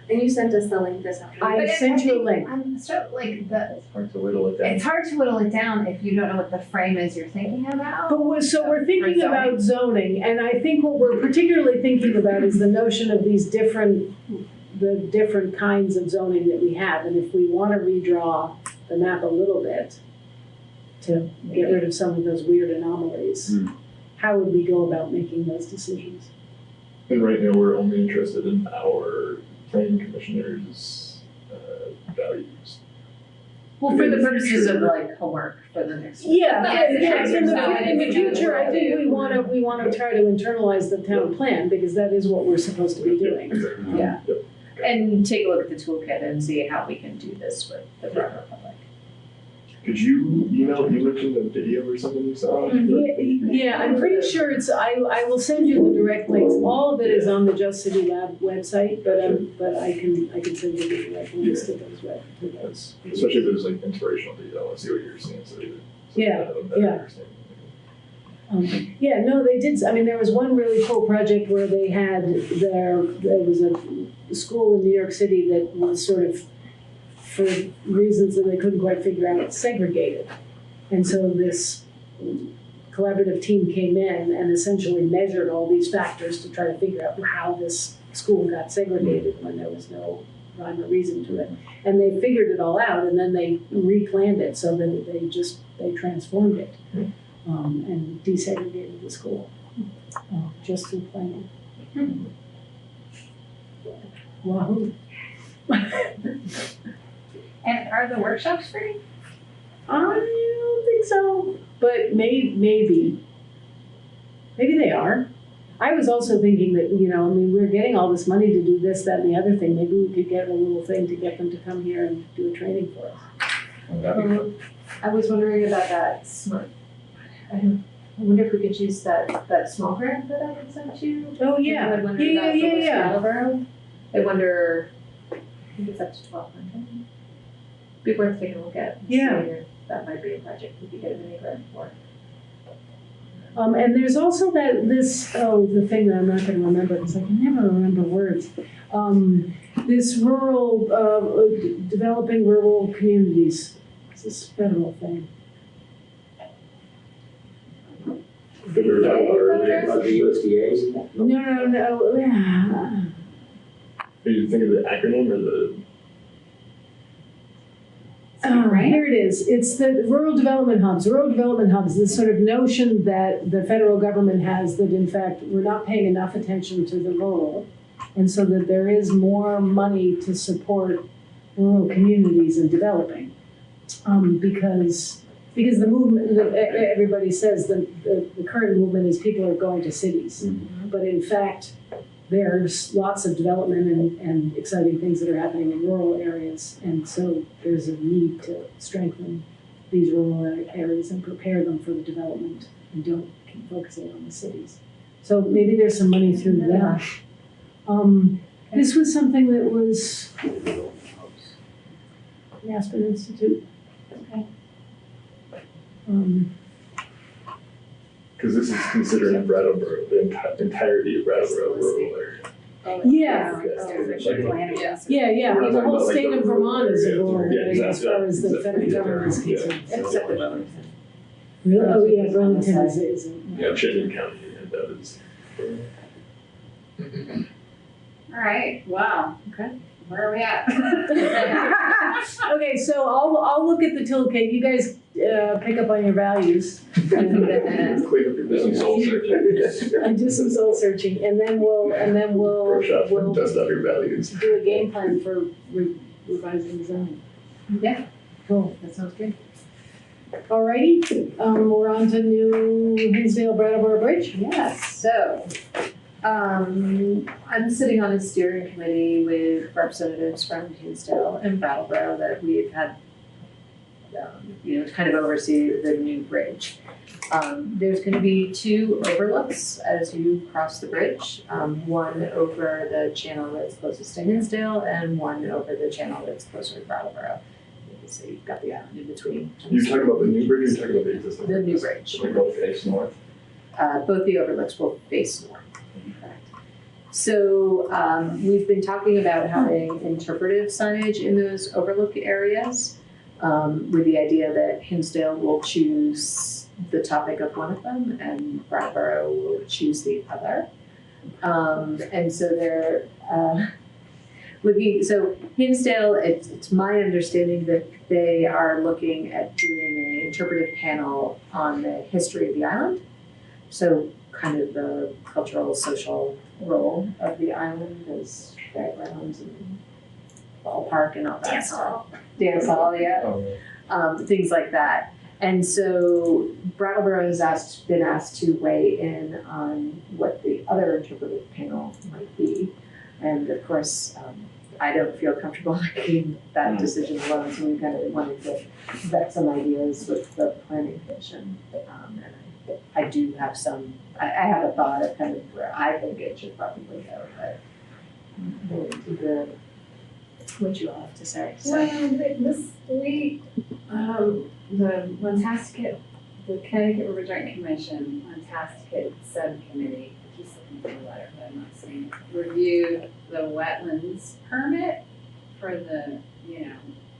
you sent us the link this afternoon.
I sent you a link.
I'm so
It's hard to whittle it down.
It's hard to whittle it down if you don't know what the frame is you're thinking about.
But we're thinking about zoning, and I think what we're particularly thinking about is the notion of the different kinds of zoning that we have, and if we want to redraw the map a little bit to get rid of some of those weird anomalies, how would we go about making those decisions?
And right now, we're only interested in our planning commissioner's values.
Well, for the purposes of homework for the next.
Yeah. In the future, I think we want to try to internalize the town plan because that is what we're supposed to be doing.
Exactly.
Yeah. And take a look at the toolkit and see how we can do this with the broader public.
Could you mentioned a video or something you saw?
Yeah, I'm pretty sure I will send you the direct links. All of it is on the Just City Lab website, but I can send you the direct links to those.
Especially if there's inspirational detail. I want to see what you're seeing.
They did. I mean, there was one really cool project where they had there was a school in New York City that was sort of, for reasons that they couldn't quite figure out, segregated. And so this collaborative team came in and essentially measured all these factors to try to figure out how this school got segregated when there was no rhyme or reason to it. And they figured it all out, and then they replanned it so that they transformed it and desegregated the school just through planning. Wahoo.
And are the workshops free?
I don't think so, but maybe they are. I was also thinking that, we're getting all this money to do this, that, and the other thing. Maybe we could get a little thing to get them to come here and do a training for us.
I was wondering about that smart. I wonder if we could use that small grant that I had sent you.
Oh yeah,
I wonder I wonder. I think it's up to 1,200. Be worth taking a look at. That might be a project we could get a mini grant for.
And there's also the thing that I'm not going to remember because I can never remember words. This rural, developing rural communities. It's this federal thing.
that we were talking about earlier?
About the USDA's?
No.
Are you thinking of the acronym or the?
Here it is. It's the rural development hubs. Rural development hubs, this sort of notion that the federal government has that in fact we're not paying enough attention to the rural. And so that there is more money to support rural communities in developing. Because the movement, everybody says the current movement is people are going to cities.
Mm-hmm.
But in fact, there's lots of development and exciting things that are happening in rural areas. And so there's a need to strengthen these rural areas and prepare them for the development and don't keep focusing on the cities. So maybe there's some money through that. This was something that was the Aspen Institute.
Okay.
Because this is considering Brattleboro, the entirety of Brattleboro rural area.
Yeah.
Yeah.
The whole state of Vermont is a
Yeah,
rural area as
exactly.
far as the federal government is
Yeah.
concerned.
Except the Burlington.
Really? Oh, yeah, Burlington is.
Yeah, Chittenden County, and that is.
All right, wow. Okay. Where are we at?
Okay, so I'll look at the toolkit. You guys pick up on your values.
Clean up your business soul searching.
And do some soul searching, and then we'll
Workshop and dust up your values.
do a game plan for revising the zoning.
Yeah.
Cool, that sounds good. Alrighty, we're on to new Hinsdale Brattleboro Bridge.
Yes, so, I'm sitting on a steering committee with representatives from Hinsdale and Brattleboro that we've had, to kind of oversee the new bridge. There's gonna be 2 overlooks as you cross the bridge. One over the channel that's closest to Hinsdale and one over the channel that's closer to Brattleboro. So you've got the island in between.
You talking about the new bridge or you talking about the existing?
The new bridge.
They both face north.
Both the overlooks will face north. So we've been talking about having interpretive signage in those overlook areas with the idea that Hinsdale will choose the topic of one of them and Brattleboro will choose the other. And so they're so Hinsdale, it's my understanding that they are looking at doing an interpretive panel on the history of the island. So kind of the cultural, social role of the island as fairgrounds and ballpark and all that stuff. Dance hall, yeah. Things like that. And so Brattleboro has been asked to weigh in on what the other interpretive panel might be. And of course, I don't feel comfortable making that decision alone, so we kind of wanted to vet some ideas with the planning commission. And I do have I have a thought of kind of where I think it should probably go, but what you all have to say. So.
Well, this week, the Montastic, the Connecticut River Joint Commission, Montastic Subcommittee, I keep looking for the letter, but I'm not seeing it, reviewed the wetlands permit for the,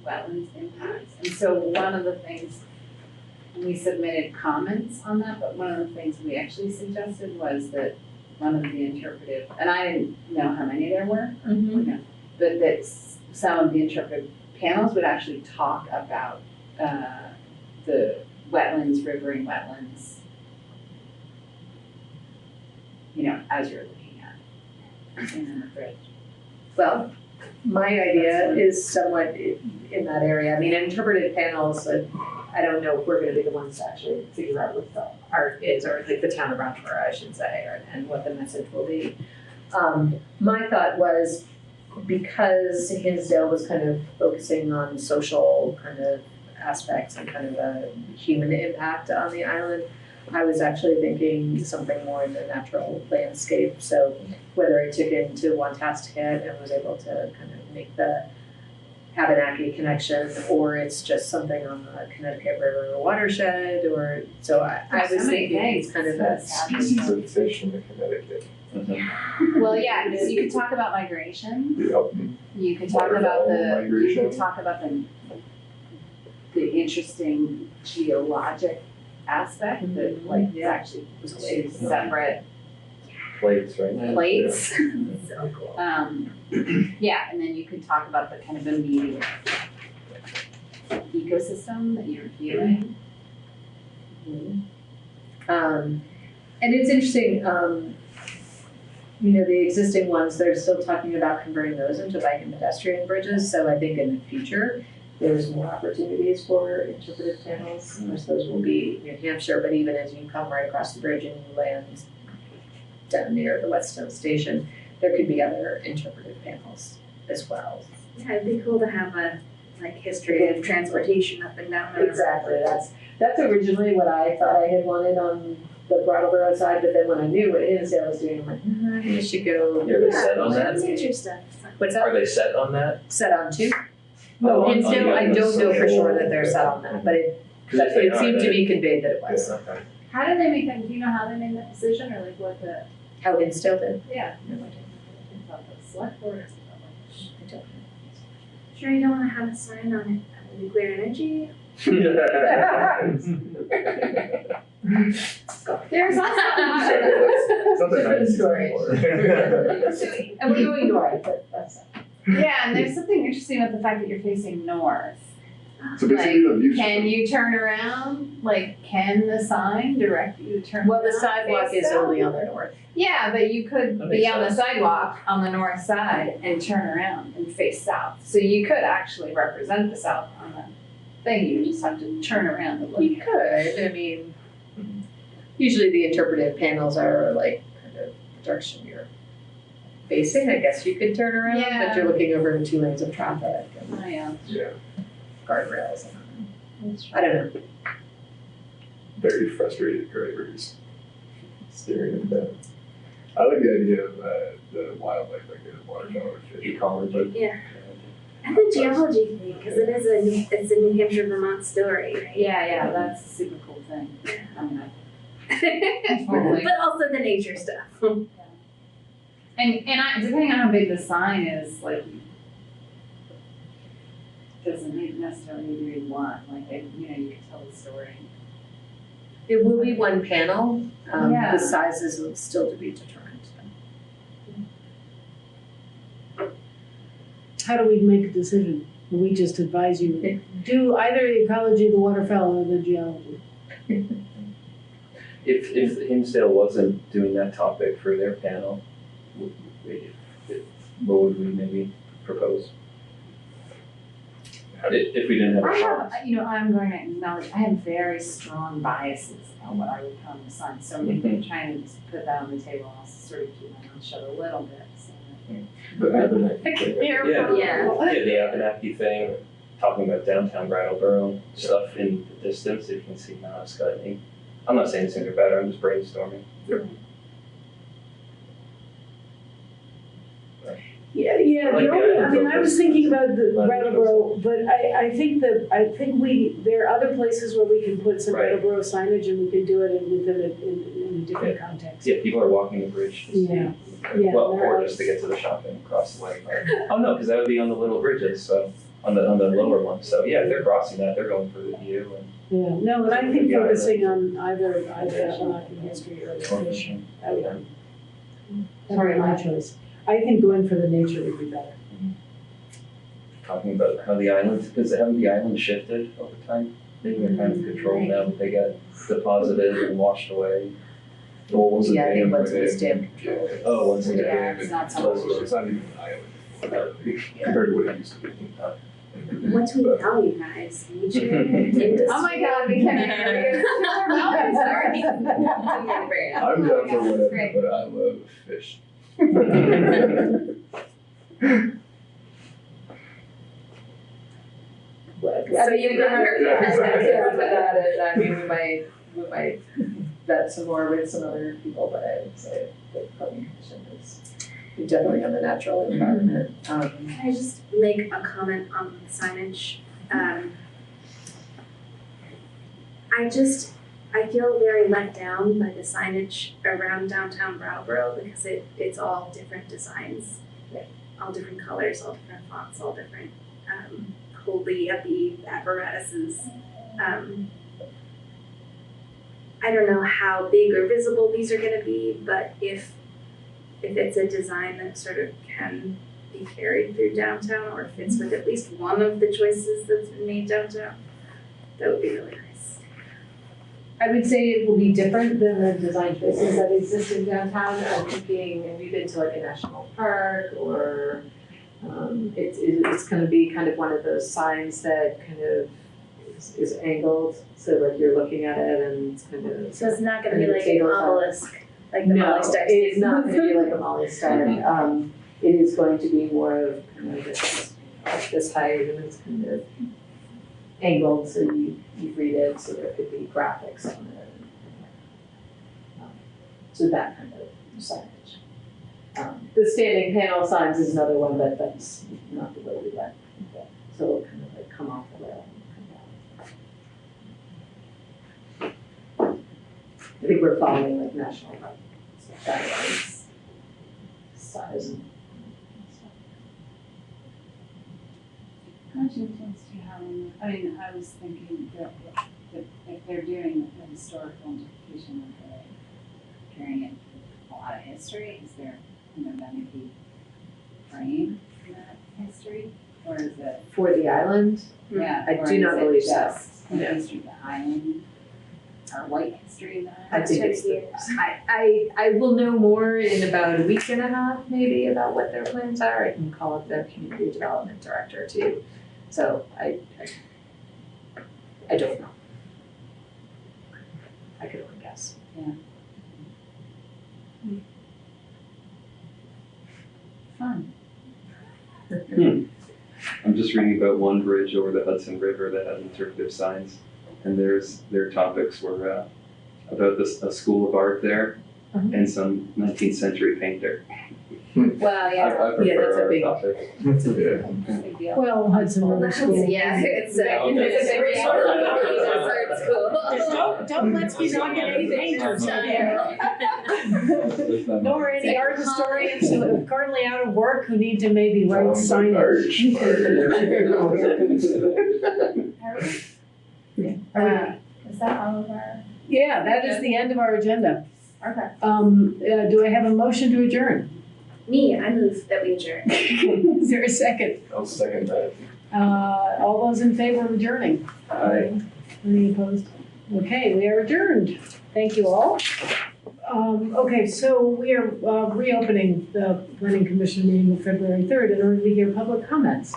wetlands impacts. And so one of the things, we submitted comments on that, but one of the things we actually suggested was that one of the interpretive, and I didn't know how many there were, but that some of the interpretive panels would actually talk about the wetlands, riverine wetlands, as you're looking at in the bridge.
Well, my idea is somewhat in that area. I mean, interpretive panels, I don't know if we're gonna be the ones to actually figure out what the art is, or like the town of Brattleboro, I should say, and what the message will be. My thought was, because Hinsdale was kind of focusing on social kind of aspects and kind of a human impact on the island, I was actually thinking something more in the natural landscape. So whether I took into Wantasticet and was able to kind of make the Abenaki connection, or it's just something on the Connecticut River watershed, or so I was thinking it's kind of a
species of fish in the Connecticut.
Well, yeah, because you could talk about migration.
Yep.
You could talk about
migration.
the interesting geologic aspect that like is actually two separate
Plates, right?
plates.
So cool.
Yeah, and then you could talk about the kind of immediate ecosystem that you're viewing.
And it's interesting, the existing ones, they're still talking about converting those into bike and pedestrian bridges, so I think in the future, there's more opportunities for interpretive panels. Of course, those will be New Hampshire, but even as you come right across the bridge and you land down near the Whetstone Station, there could be other interpretive panels as well.
Yeah, it'd be cool to have a history of transportation up and down there.
Exactly, that's originally what I thought I had wanted on the Brattleboro side, but then when I knew what Hinsdale was doing, I'm like, maybe you should go.
Are they set on that?
Nature stuff.
What's that?
Are they set on that?
Set on two?
Oh,
No,
on
Hinsdale,
the
I don't know for
side.
sure that they're set on that, but it seemed to be conveyed that it was.
Okay.
How did they make that, do you know how they made that decision or like what the,
How Hinsdale did?
yeah. About the select board or something?
I don't know.
Sure you don't want to have a sign on it, nuclear energy?
There's also.
Different story. And we know you are, but that's.
Yeah, and there's something interesting about the fact that you're facing north.
So basically the view.
Can you turn around? Like, can the sign direct you to turn
Well, the
around,
sidewalk
face
is
south?
only on the north.
Yeah, but you could
That
be
makes
on the
sense.
sidewalk on the north side and turn around and face south. So you could actually represent the south on the thing, you just have to turn around and look.
You could, I mean, usually the interpretive panels are like kind of the direction you're facing. I guess you could turn around,
Yeah.
but you're looking over the 2 lanes of traffic and
Oh, yeah.
Yeah,
guardrails. I don't know.
very frustrated drivers staring at that. I like the idea of the wildlife, like a waterfowl or fish.
Ecology.
Yeah. And the geology thing, because it's a New Hampshire, Vermont story, right?
Yeah, that's a super cool thing. I mean,
But also the nature stuff.
and depending on how big the sign is, like, doesn't necessarily need to be one, like, you can tell the story.
It will be one panel.
Yeah.
The sizes will still to be determined.
How do we make a decision? We just advise you, do either the ecology, the waterfowl, or the geology.
If Hinsdale wasn't doing that topic for their panel, what would we maybe propose? If we didn't have
I
a
have, I'm going to acknowledge, I have very strong biases on what I would call the sign, so I'm trying to just put that on the table, and I'll sort of keep my mouth shut a little bit, so
The Abenaki thing.
Careful.
Yeah, the Abenaki thing, talking about downtown Brattleboro, stuff in the distance, if you can see Madawaska. I'm not saying things are better, I'm just brainstorming.
Yeah,
I like the island
I was
focus.
thinking about the
Island
Brattleboro, but I think there are other places where we can put some
Right.
Brattleboro signage and we can do it within in a different context.
Yeah, people are walking the bridge to see.
Yeah. Yeah,
Well,
there
or
are-
just to get to the shopping across the lake. Oh, no, because that would be on the little bridges, so, on the lower one. So, yeah, they're crossing that, they're going for the view and.
Yeah, no, and I think
Yeah,
focusing on either Abenaki history or the fish, that would be my choice. I think going for the nature would be better.
Talking about how the islands, because haven't the islands shifted over time? They've been kind of controlled now, they got deposited and washed away.
Well, once a
Yeah, I think
dam,
once
right,
it's dammed.
Oh, once
Once a
again.
dam,
it's not so
so it's not even an island compared to what it used to be.
What do we tell you guys? Nature, industry.
Oh my God, we can.
I'm down for whatever, but I love fish.
I mean, you we might vet some more with some other people, but I would say the planning commission is definitely on the natural environment.
Can I just make a comment on the signage? I feel very let down by the signage around downtown Brattleboro because it's all different designs, all different colors, all different fonts, all different wholly uppy apparatuses. I don't know how big or visible these are gonna be, but if it's a design that sort of can be carried through downtown, or fits with at least one of the choices that's been made downtown, that would be really nice.
I would say it will be different than the design choices that exist in downtown. I'm thinking, have you been to like a national park or it's gonna be kind of one of those signs that kind of is angled, so like you're looking at it and it's kind of.
So it's not gonna be like an obelisk, like the Molly Star.
It's not gonna be like a Molly Star. It is going to be more of kind of this height, and it's kind of angled, so you read it, so there could be graphics on it. So that kind of signage. The standing panel signs is another one, but that's not the way we went. So it'll kind of like come off the rail and come down. I think we're following like national park guidelines, size and stuff.
How much influence do you have on, I mean, I was thinking that if they're doing a historical interpretation of the, carrying it a lot of history, is there, going to be frame in that history? Or is it?
For the island?
Yeah.
I do not believe so.
The history of the island, or white history of the island?
I think it's I will know more in about a week and a half, maybe, about what their plans are. I can call up their community development director too. So I don't know. I could only guess.
Yeah. Fun.
I'm just reading about one bridge over the Hudson River that has interpretive signs, and their topics were about a school of art there and some 19th century painter.
Well,
I prefer
that's a
our
big.
topic.
That's a big deal.
Well, Hudson River School.
Yeah, it's
Don't let's be knocking any painters out here. Nor any art historians who are currently out of work who need to maybe write signage.
Is that all of our?
Yeah, that is the end of our agenda.
Okay.
Do I have a motion to adjourn?
Me, I move that we adjourn.
Is there a second?
I'll second that.
All those in favor of adjourning?
Aye.
Any opposed? Okay, we are adjourned. Thank you all. Okay, so we are reopening the planning commission meeting of February 3rd in order to hear public comments.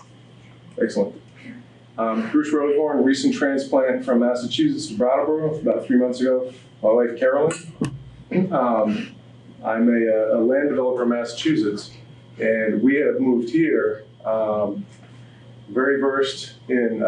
Excellent. Bruce Roseborn, recent transplant from Massachusetts to Brattleboro about 3 months ago. My wife Carolyn. I'm a land developer in Massachusetts, and we have moved here, very versed in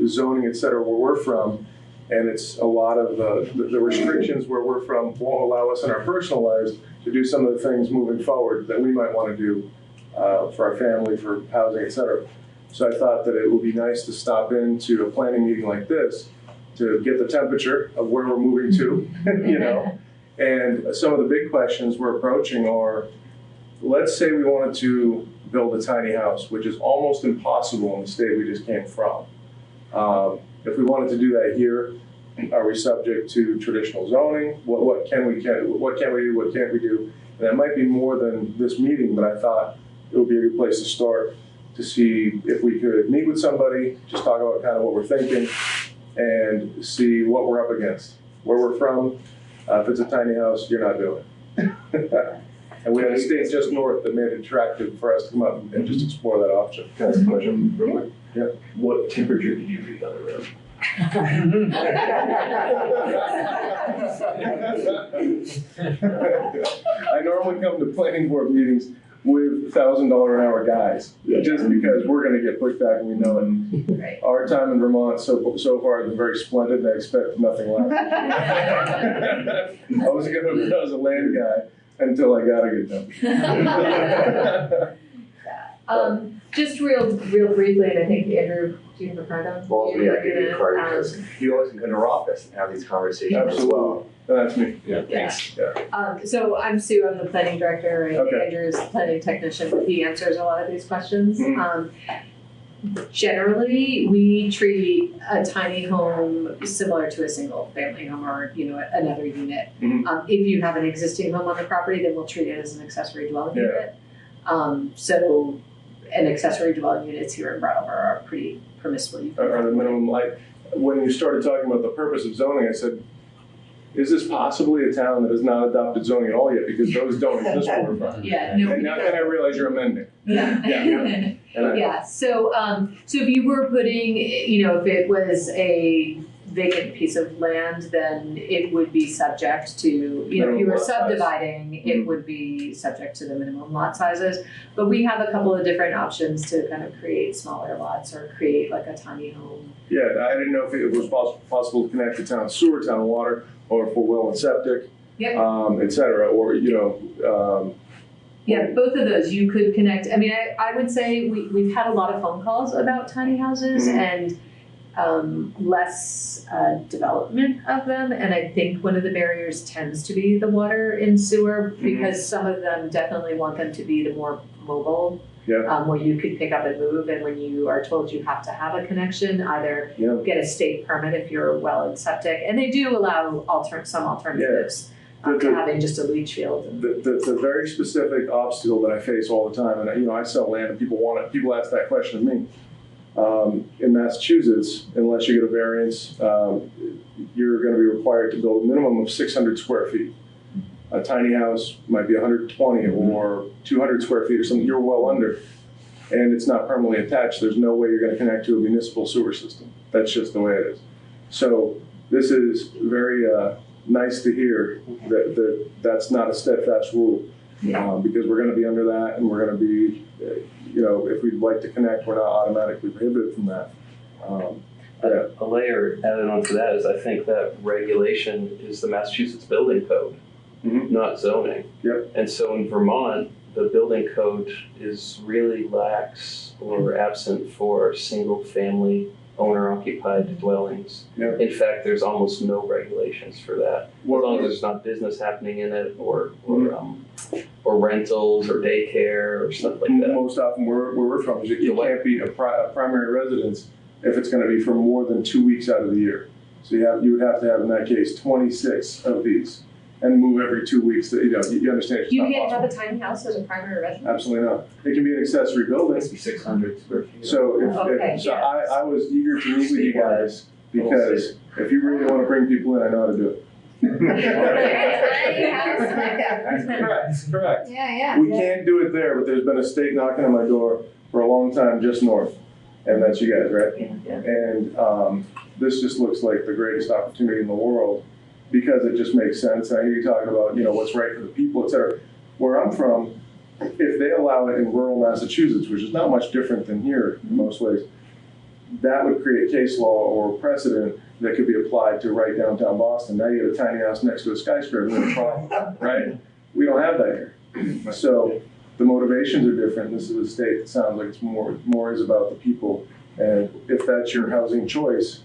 zoning, et cetera, where we're from, and it's a lot of the restrictions where we're from won't allow us in our personal lives to do some of the things moving forward that we might want to do for our family, for housing, et cetera. So I thought that it would be nice to stop into a planning meeting like this to get the temperature of where we're moving to, you know. And some of the big questions we're approaching are, let's say we wanted to build a tiny house, which is almost impossible in the state we just came from. If we wanted to do that here, are we subject to traditional zoning? What can we do? What can't we do? And that might be more than this meeting, but I thought it would be a good place to start to see if we could meet with somebody, just talk about kind of what we're thinking, and see what we're up against, where we're from. If it's a tiny house, you're not doing it. And we had a state just north that made it attractive for us to come up and just explore that option.
Can I ask a question real quick?
Yeah.
What temperature did you read on the road?
I normally come to planning board meetings with $1,000 an hour guys, just because we're going to get pushback and we know it.
Right.
Our time in Vermont so far has been very splendid, and I expect nothing less. I was going to be as a land guy until I got a good number.
Just real briefly, and I think Andrew, do you have a card on?
Well, yeah, I give you a card because you always can come to our office and have these conversations as well.
That's me.
Yeah, thanks. Yeah.
So I'm Sue, I'm the planning director, and
Okay.
Andrew's the planning technician. He answers a lot of these questions. Generally, we treat a tiny home similar to a single family home or, another unit. If you have an existing home on the property, then we'll treat it as an accessory dwelling unit. So an accessory dwelling units here in Brattleboro are pretty permissible.
Are the minimum, like, when you started talking about the purpose of zoning, I said, is this possibly a town that has not adopted zoning at all yet? Because those don't exist for far.
Yeah, no.
And now then I realize you're amending.
Yeah. So if you were putting, if it was a vacant piece of land, then it would be subject to, if you were subdividing, it would be subject to the minimum lot sizes. But we have a couple of different options to kind of create smaller lots or create like a tiny home.
Yeah, I didn't know if it was possible to connect to town sewer, town water, or for well and septic, et cetera, or,
yeah, both of those you could connect. I mean, I would say we've had a lot of phone calls about tiny houses and less development of them. And I think one of the barriers tends to be the water and sewer because some of them definitely want them to be the more mobile, where you could pick up and move. And when you are told you have to have a connection, either get a state permit if you're well and septic. And they do allow some alternatives. To having just a leach field.
The very specific obstacle that I face all the time, and I sell land and people ask that question of me. In Massachusetts, unless you get a variance, you're going to be required to build a minimum of 600 square feet. A tiny house might be 120 or 200 square feet or something, you're well under. And it's not permanently attached. There's no way you're going to connect to a municipal sewer system. That's just the way it is. So this is very nice to hear that that's not a steadfast rule, because we're going to be under that, and we're going to be, if we'd like to connect, we're not automatically prohibited from that.
A layer added onto that is I think that regulation is the Massachusetts building code, not zoning. And so in Vermont, the building code is really lax or absent for single family owner-occupied dwellings. In fact, there's almost no regulations for that. As long as there's not business happening in it, or rentals, or daycare, or stuff like that.
Most often, where we're from, is you can't be a primary residence if it's going to be for more than 2 weeks out of the year. So you would have to have, in that case, 26 of these, and move every 2 weeks. You understand? It's
You
not
can't
possible.
have a tiny house as a primary residence?
Absolutely not. It can be an accessory building. It's
600 square feet.
So I was eager to meet with you guys because if you really want to bring people in, I know how to do it. Correct.
Yeah.
We can't do it there, but there's been a state knocking on my door for a long time just north, and that's you guys, right? And this just looks like the greatest opportunity in the world because it just makes sense. And I hear you talking about what's right for the people, et cetera. Where I'm from, if they allow it in rural Massachusetts, which is not much different than here in most ways, that would create case law or precedent that could be applied to right downtown Boston. Now you have a tiny house next to a skyscraper, no problem, right? We don't have that here. So the motivations are different. This is a state that sounds like it's more is about the people. And if that's your housing choice,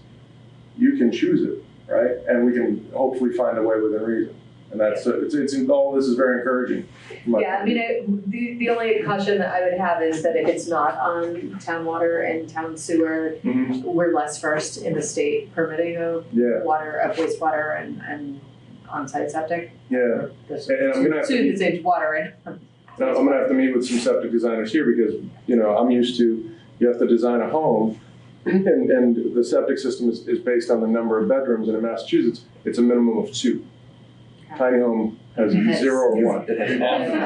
you can choose it, right? And we can hopefully find a way within reason. And that's it's all this is very encouraging.
Yeah, I mean, the only caution that I would have is that if it's not on town water and town sewer, we're less versed in the state permitting of wastewater and on-site septic.
Yeah, and I'm gonna have to
say water and.
I'm gonna have to meet with some septic designers here because I'm used to you have to design a home, and the septic system is based on the number of bedrooms, and in Massachusetts it's a minimum of 2. Tiny home has 0 or 1,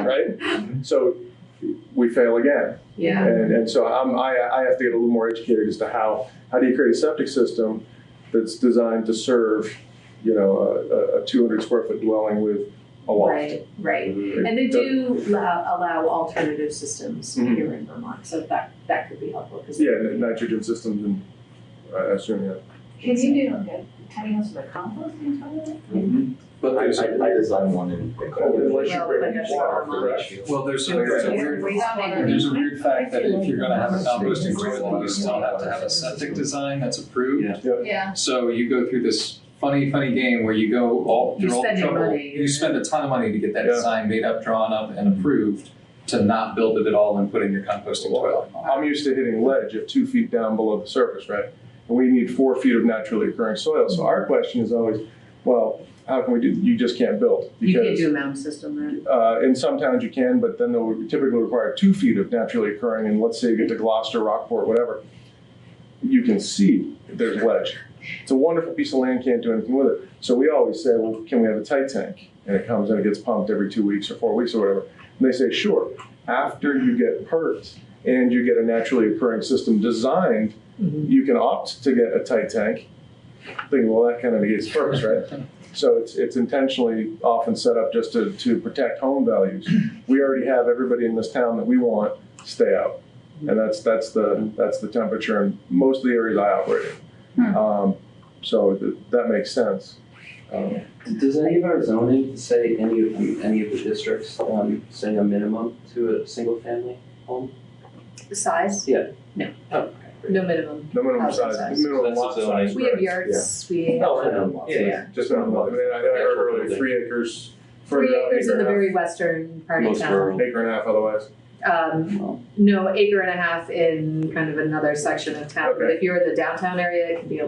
right? So we fail again.
Yeah.
And so I have to get a little more educated as to how do you create a septic system that's designed to serve, a 200 square foot dwelling with a loft.
Right. And they do allow alternative systems here in Vermont, so that could be helpful.
Nitrogen systems, and I assume
Can you do tiny house with a composting toilet?
But I designed one in
unless you bring water for that.
Well, there's a weird fact that if you're going to have a composting toilet, you still have to have a septic design that's approved.
Yeah.
So you go through this funny game where you go through all the trouble.
Money.
You spend a ton of money to get that design made up, drawn up, and approved to not build it at all and putting your composting toilet on.
I'm used to hitting ledge at 2 feet down below the surface, right? And we need 4 feet of naturally occurring soil. So our question is always, well, how can we do, you just can't build.
You can't do a mound system, right?
In some towns you can, but then they'll typically require 2 feet of naturally occurring, and let's say you get to Gloucester, Rockport, whatever, you can see there's ledge. It's a wonderful piece of land, can't do anything with it. So we always say, well, can we have a tight tank? And it comes and it gets pumped every 2 weeks or 4 weeks or whatever. And they say, sure, after you get perked and you get a naturally occurring system designed, you can opt to get a tight tank. Thinking, well, that kind of negates purpose, right? So it's intentionally often set up just to protect home values. We already have everybody in this town that we want stay out, and that's the temperature in most of the areas I operate in. So that makes sense.
Does any of our zoning say any of the districts say a minimum to a single family home?
The size?
Yeah.
No.
Oh.
No minimum.
No minimum
housing
size, minimum lot size.
We have yards, we have.
minimum lot size.
Just minimum lot. I mean, I heard earlier 3 acres.
3 acres in the
acre and a
very western part of
Most
town.
rural.
Acre and a half otherwise.
No, acre and a half in kind of another section of town. But
Okay.
if you're in the downtown area, it can be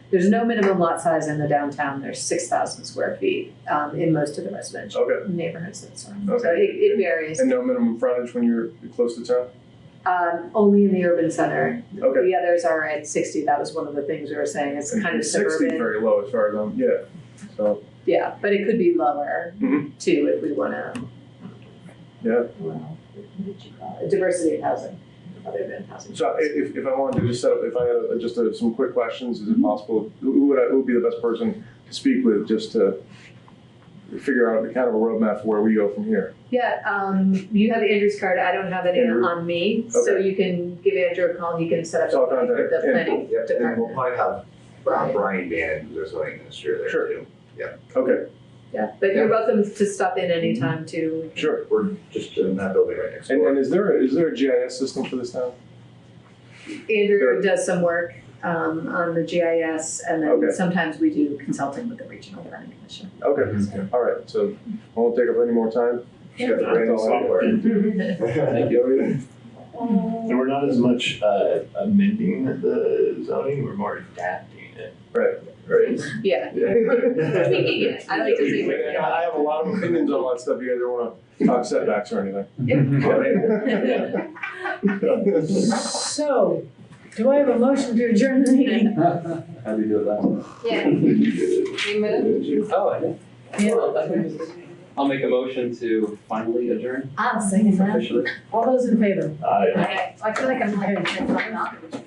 there's no minimum lot size in the downtown. There's 6,000 square feet in most of the residential neighborhoods that surround.
Okay.
So it varies.
And no minimum frontage when you're close to town?
Only in the urban center.
Okay.
The others are at 60. That was one of the things we were saying. It's kind of
60
suburban.
very low as far as yeah. So.
Yeah, but it could be lower too if we want to.
Yeah.
Well, what did you call it? Diversity of housing, other than housing.
So if I wanted to just set up, if I had just some quick questions, is it possible? Who would be the best person to speak with just to figure out the kind of a roadmap for where we go from here?
Yeah, you have Andrew's card. I don't have any on me, so you can give Andrew a call and he can set up
So I'll
a meeting with the planning
Yep, and then
department.
we'll probably have Brian Bannon, who's our zoning administrator there too. Yeah.
Okay.
Yeah, but you're welcome to stop in anytime too.
Sure.
We're just in that building right next door.
And is there a GIS system for this town?
Andrew does some work on the GIS, and then
Okay.
sometimes we do consulting with the regional planning commission.
Okay. All right. So I won't take up any more time.
Yeah.
Got the brand software.
Thank you. And we're not as much amending the zoning, we're more adapting it.
Right.
Yeah. Tweaking it. I like to say.
I have a lot of opinions on all that stuff. You guys don't want to talk setbacks or anything.
So, do I have a motion to adjourn the meeting?
How do you do it last time?
Yeah. We moved.
Oh, I did. I'll make a motion to finally adjourn
I'll second that.
officially.
All those in favor?
Aye.
I feel like I'm not.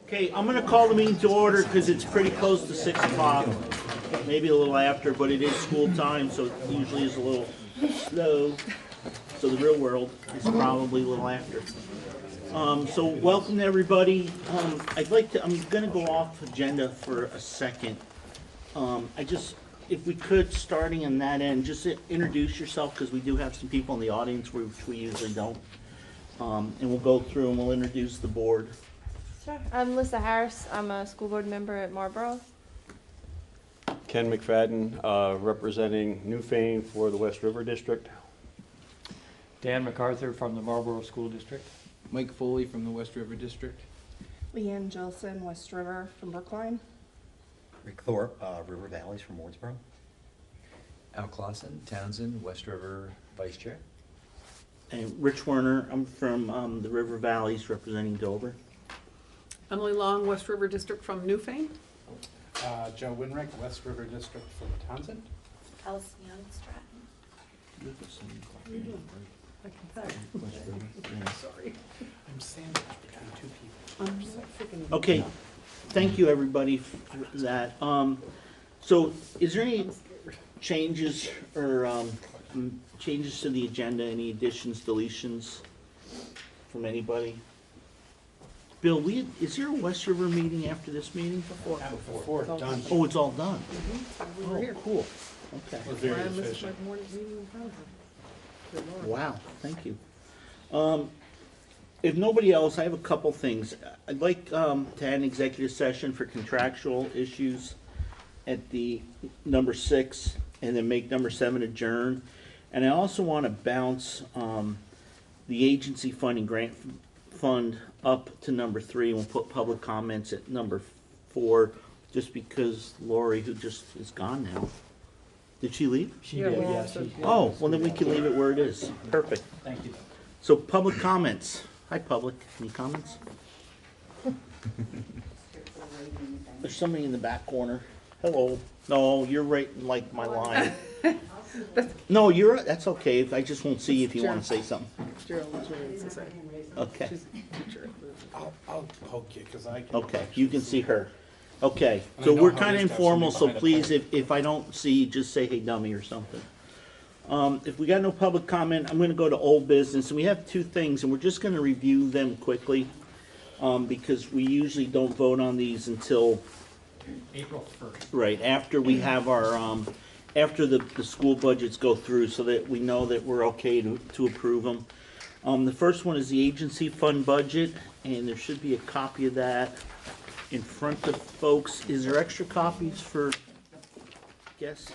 Okay, I'm gonna call the meeting to order because it's pretty close to 6 o'clock, maybe a little after, but it is school time, so it usually is a little slow. So the real world is probably a little after. So welcome to everybody. I'm gonna go off agenda for a second. If we could, starting on that end, just introduce yourself because we do have some people in the audience which we usually don't. And we'll go through and we'll introduce the board.
Sure. I'm Lisa Harris. I'm a school board member at Marlboro.
Ken McFadden, representing Newfane for the West River District.
Dan MacArthur from the Marlboro School District.
Mike Foley from the West River District.
Leanne Jolson, West River from Brookline.
Rick Thorpe, River Valleys from Wardsboro.
Al Clausen, Townsend, West River Vice Chair.
And Rich Werner, I'm from the River Valleys representing Dover.
Emily Long, West River District from Newfane.
Joe Winrick, West River District from Townsend.
Alice Young, Stratton. Sorry.
I'm sandwiched between two people.
Okay, thank you everybody for that. So is there any changes or changes to the agenda, any additions, deletions from anybody? Bill, is there a West River meeting after this meeting?
Before it's done.
Oh, it's all done?
We were here.
Cool, okay.
We're very efficient.
Wow, thank you. If nobody else, I have a couple things. I'd like to add an executive session for contractual issues at the number 6, and then make number 7 adjourn. And I also want to bounce the agency funding grant fund up to number 3, and we'll put public comments at number 4, just because Lori, who just is gone now. Did she leave?
She did, yes.
Oh, well then we can leave it where it is. Perfect.
Thank you.
So public comments. Hi, public. Any comments? There's somebody in the back corner. Hello. No, you're right in like my line. No, that's okay. I just won't see you if you want to say something. Okay.
I'll poke you because I can.
Okay, you can see her. Okay,
And
so
I know
we're
how
kind
it
of
is to have
informal, so
somebody behind
please, if I don't see you, just say, hey, dummy, or something. If we got no public comment, I'm going to go to old business, and we have 2 things, and we're just going to review them quickly, because we usually don't vote on these until
April 1st.
right after we have our after the school budgets go through, so that we know that we're okay to approve them. The first one is the agency fund budget, and there should be a copy of that in front of folks. Is there extra copies for guests?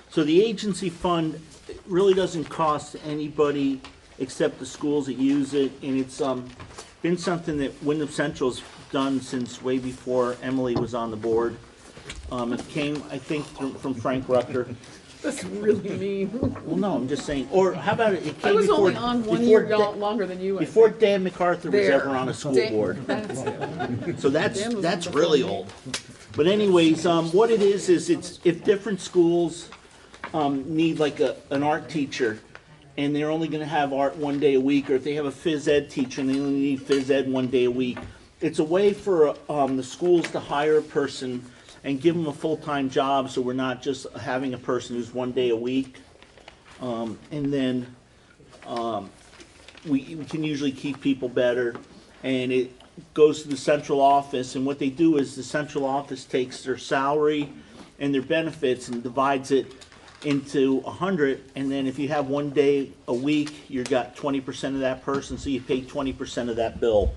So the agency fund really doesn't cost anybody except the schools that use it, and it's been something that Wyndham Central's done since way before Emily was on the board. It came, I think, from Frank Rucker.
That's really mean.
Well, no, I'm just saying. Or how about it? It came
I was
before,
only on 1
before
year
Da-
longer than you. I
Before
think.
Dan MacArthur was
There.
ever on a school
Dan-
board.
that's it.
So
Dan was
that's
before
really
me.
old. But anyways, what it is it's if different schools need like an art teacher, and they're only going to have art 1 day a week, or if they have a phys ed teacher and they only need phys ed 1 day a week, it's a way for the schools to hire a person and give them a full-time job, so we're not just having a person who's 1 day a week. And then we can usually keep people better. And it goes to the central office, and what they do is the central office takes their salary and their benefits and divides it into 100, and then if you have 1 day a week, you got 20% of that person, so you pay 20% of that bill.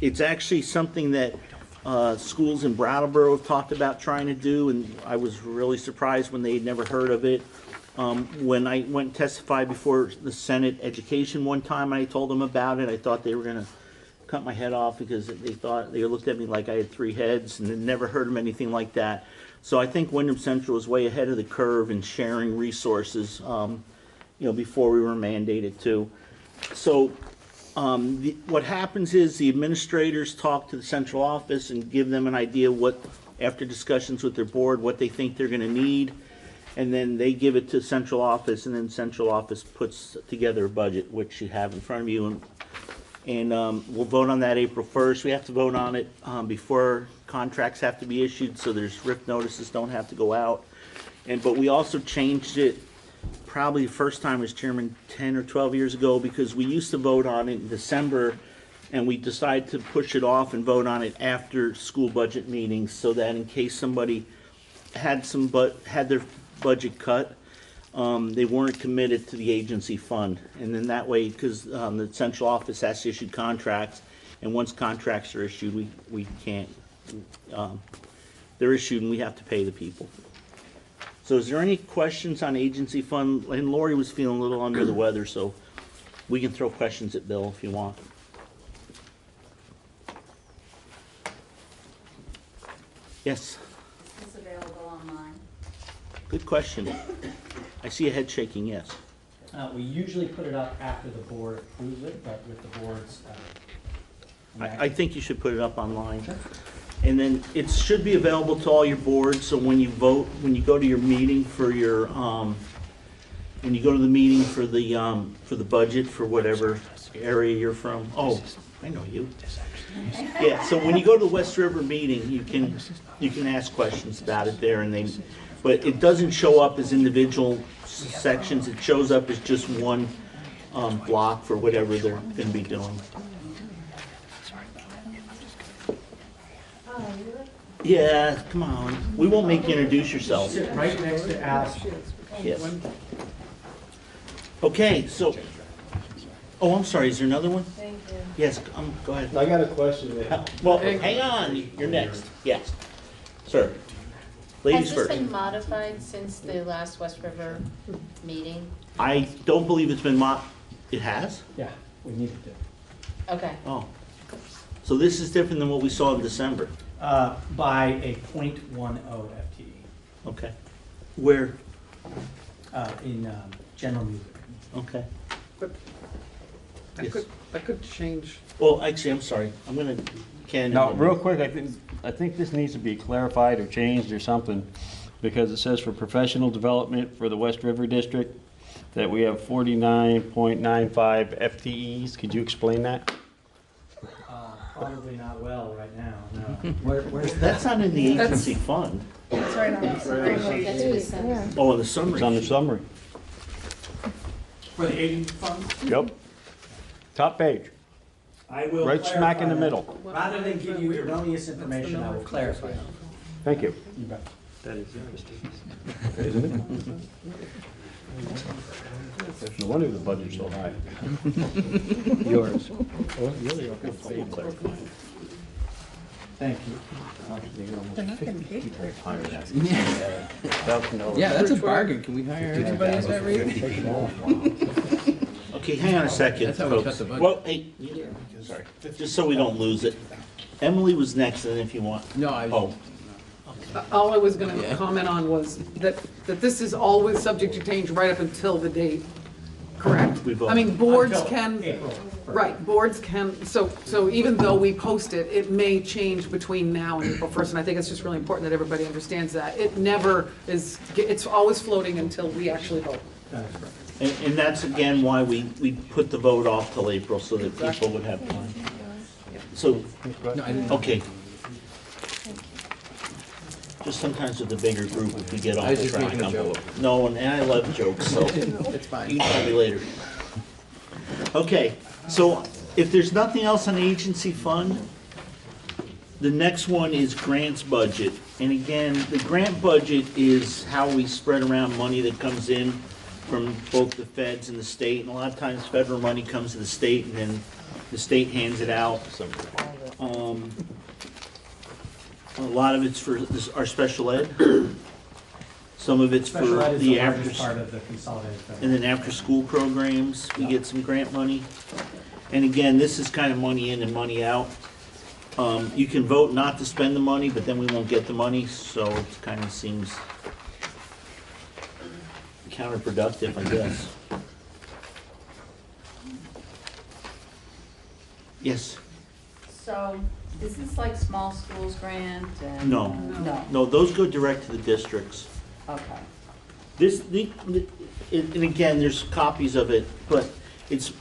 It's actually something that schools in Brattleboro have talked about trying to do, and I was really surprised when they had never heard of it. When I went and testified before the Senate Education one time, I told them about it. I thought they were going to cut my head off because they looked at me like I had 3 heads, and they'd never heard of anything like that. So I think Wyndham Central is way ahead of the curve in sharing resources, before we were mandated to. So what happens is the administrators talk to the central office and give them an idea what, after discussions with their board, what they think they're going to need, and then they give it to central office, and then central office puts together a budget, which you have in front of you. And we'll vote on that April 1st. We have to vote on it before contracts have to be issued, so there's RIF notices don't have to go out. But we also changed it probably the first time as chairman 10 or 12 years ago, because we used to vote on it in December, and we decided to push it off and vote on it after school budget meetings, so that in case somebody had their budget cut, they weren't committed to the agency fund. And then that way, because the central office has to issue contracts, and once contracts are issued, we can't, they're issued and we have to pay the people. So is there any questions on agency fund? And Lori was feeling a little under the weather, so we can throw questions at Bill if you want. Yes?
Is this available online?
Good question. I see a head shaking, yes.
We usually put it up after the board approves it, but with the board's.
I think you should put it up online. And then it should be available to all your boards, so when you vote, when you go to your meeting for your, when you go to the meeting for the budget for whatever area you're from. Oh, I know you. Yeah, so when you go to the West River meeting, you can ask questions about it there, and but it doesn't show up as individual sections. It shows up as just one block for whatever they're going to be doing. Yeah, come on. We won't make you introduce yourself.
Sit right next to Alice.
Yes. Okay, so. Oh, I'm sorry. Is there another one?
Thank you.
Yes, go ahead.
I got a question there.
Well, hang on. You're next. Yes, sir. Ladies
Has
first.
this been modified since the last West River meeting?
I don't believe it's been It has?
Yeah, we needed to.
Okay.
Oh. So this is different than what we saw in December?
By a .10 FTE.
Okay. Where?
In general music.
Okay.
But that could change.
Well, actually, I'm sorry. I'm going to, Ken.
Now, real quick, I think this needs to be clarified or changed or something, because it says for professional development for the West River District that we have 49.95 FTEs. Could you explain that?
Probably not well right now, no.
Where's That's not in the agency fund.
That's right on the summary.
Oh, in the summary.
It's on the summary.
For the agency fund?
Yep. Top page.
I will
right smack in the middle.
Rather than give you erroneous information, I will clarify.
Thank you.
You bet.
That is interesting. Isn't it? No wonder the budget's so high. Yours.
Thank you.
They're not getting paid for it.
Yeah, that's a bargain. Can we hire everybody at that rate?
Okay, hang on a second,
That's how we cut
folks.
the budget.
Well, hey, sorry, just so we don't lose it. Emily was next, and if you want.
No, I.
Oh.
All I was gonna comment on was that this is always subject to change right up until the date, correct? I mean, boards can, right, boards can, so even though we post it, it may change between now and April 1st, and I think it's just really important that everybody understands that. It never is, it's always floating until we actually vote.
And that's again why we put the vote off till April, so that people would have time. So, okay. Just sometimes with the bigger group, if we get off the track. No, and I love jokes, so
It's fine.
you can tell me later. Okay, so if there's nothing else on the agency fund, the next one is grants budget. And again, the grant budget is how we spread around money that comes in from both the feds and the state. And a lot of times federal money comes to the state and then the state hands it out. A lot of it's for our special ed. Some of it's for
Special ed is
the
the
after,
largest part of the consolidated federal.
and then after school programs, we get some grant money. And again, this is kind of money in and money out. You can vote not to spend the money, but then we won't get the money, so it kind of seems counterproductive, I guess. Yes?
So, is this like small schools grant and?
No.
No.
No, those go direct to the districts.
Okay.
And again, there's copies of it, but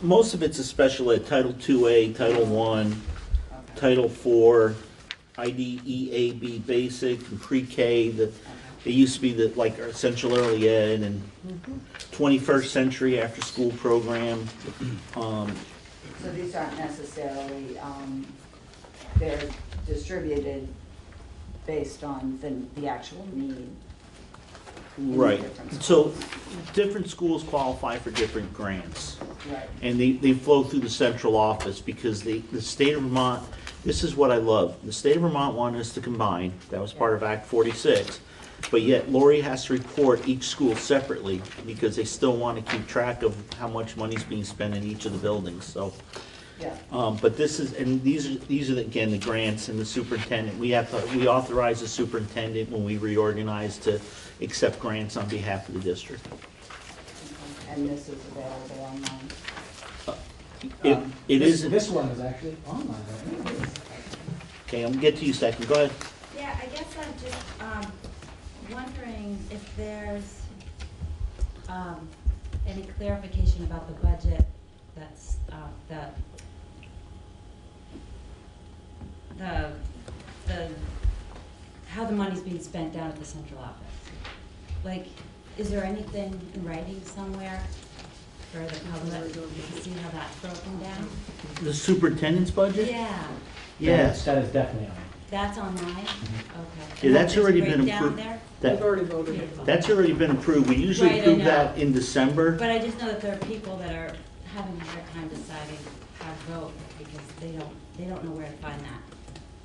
most of it's a special ed, Title 2A, Title I, Title IV, IDEAB basic, and pre-K, it used to be like our essential early ed and 21st century after school program.
So these aren't necessarily, they're distributed based on the actual need.
Right, so different schools qualify for different grants.
Right.
And they flow through the central office because the state of Vermont, this is what I love. The state of Vermont wanted us to combine, that was part of Act 46, but yet Lori has to report each school separately because they still want to keep track of how much money's being spent in each of the buildings, so.
Yeah.
But this is, and these are again, the grants and the superintendent. We authorize the superintendent when we reorganize to accept grants on behalf of the district.
And this is available online.
It is.
This one is actually online, right?
Okay, I'm gonna get to you second. Go ahead.
Yeah, I guess I'm just wondering if there's any clarification about the budget that's how the money's being spent down at the central office. Like, is there anything in writing somewhere for the public to see how that's broken down?
The superintendent's budget?
Yeah.
Yes.
That is definitely on.
That's online? Okay.
Yeah, that's
And
already
there's
been
breakdown
approved.
there?
We've already voted.
That's already been approved. We usually
Right, I
approve
know.
that in December.
But I just know that there are people that are having a hard time deciding how to vote because they don't know where to find that.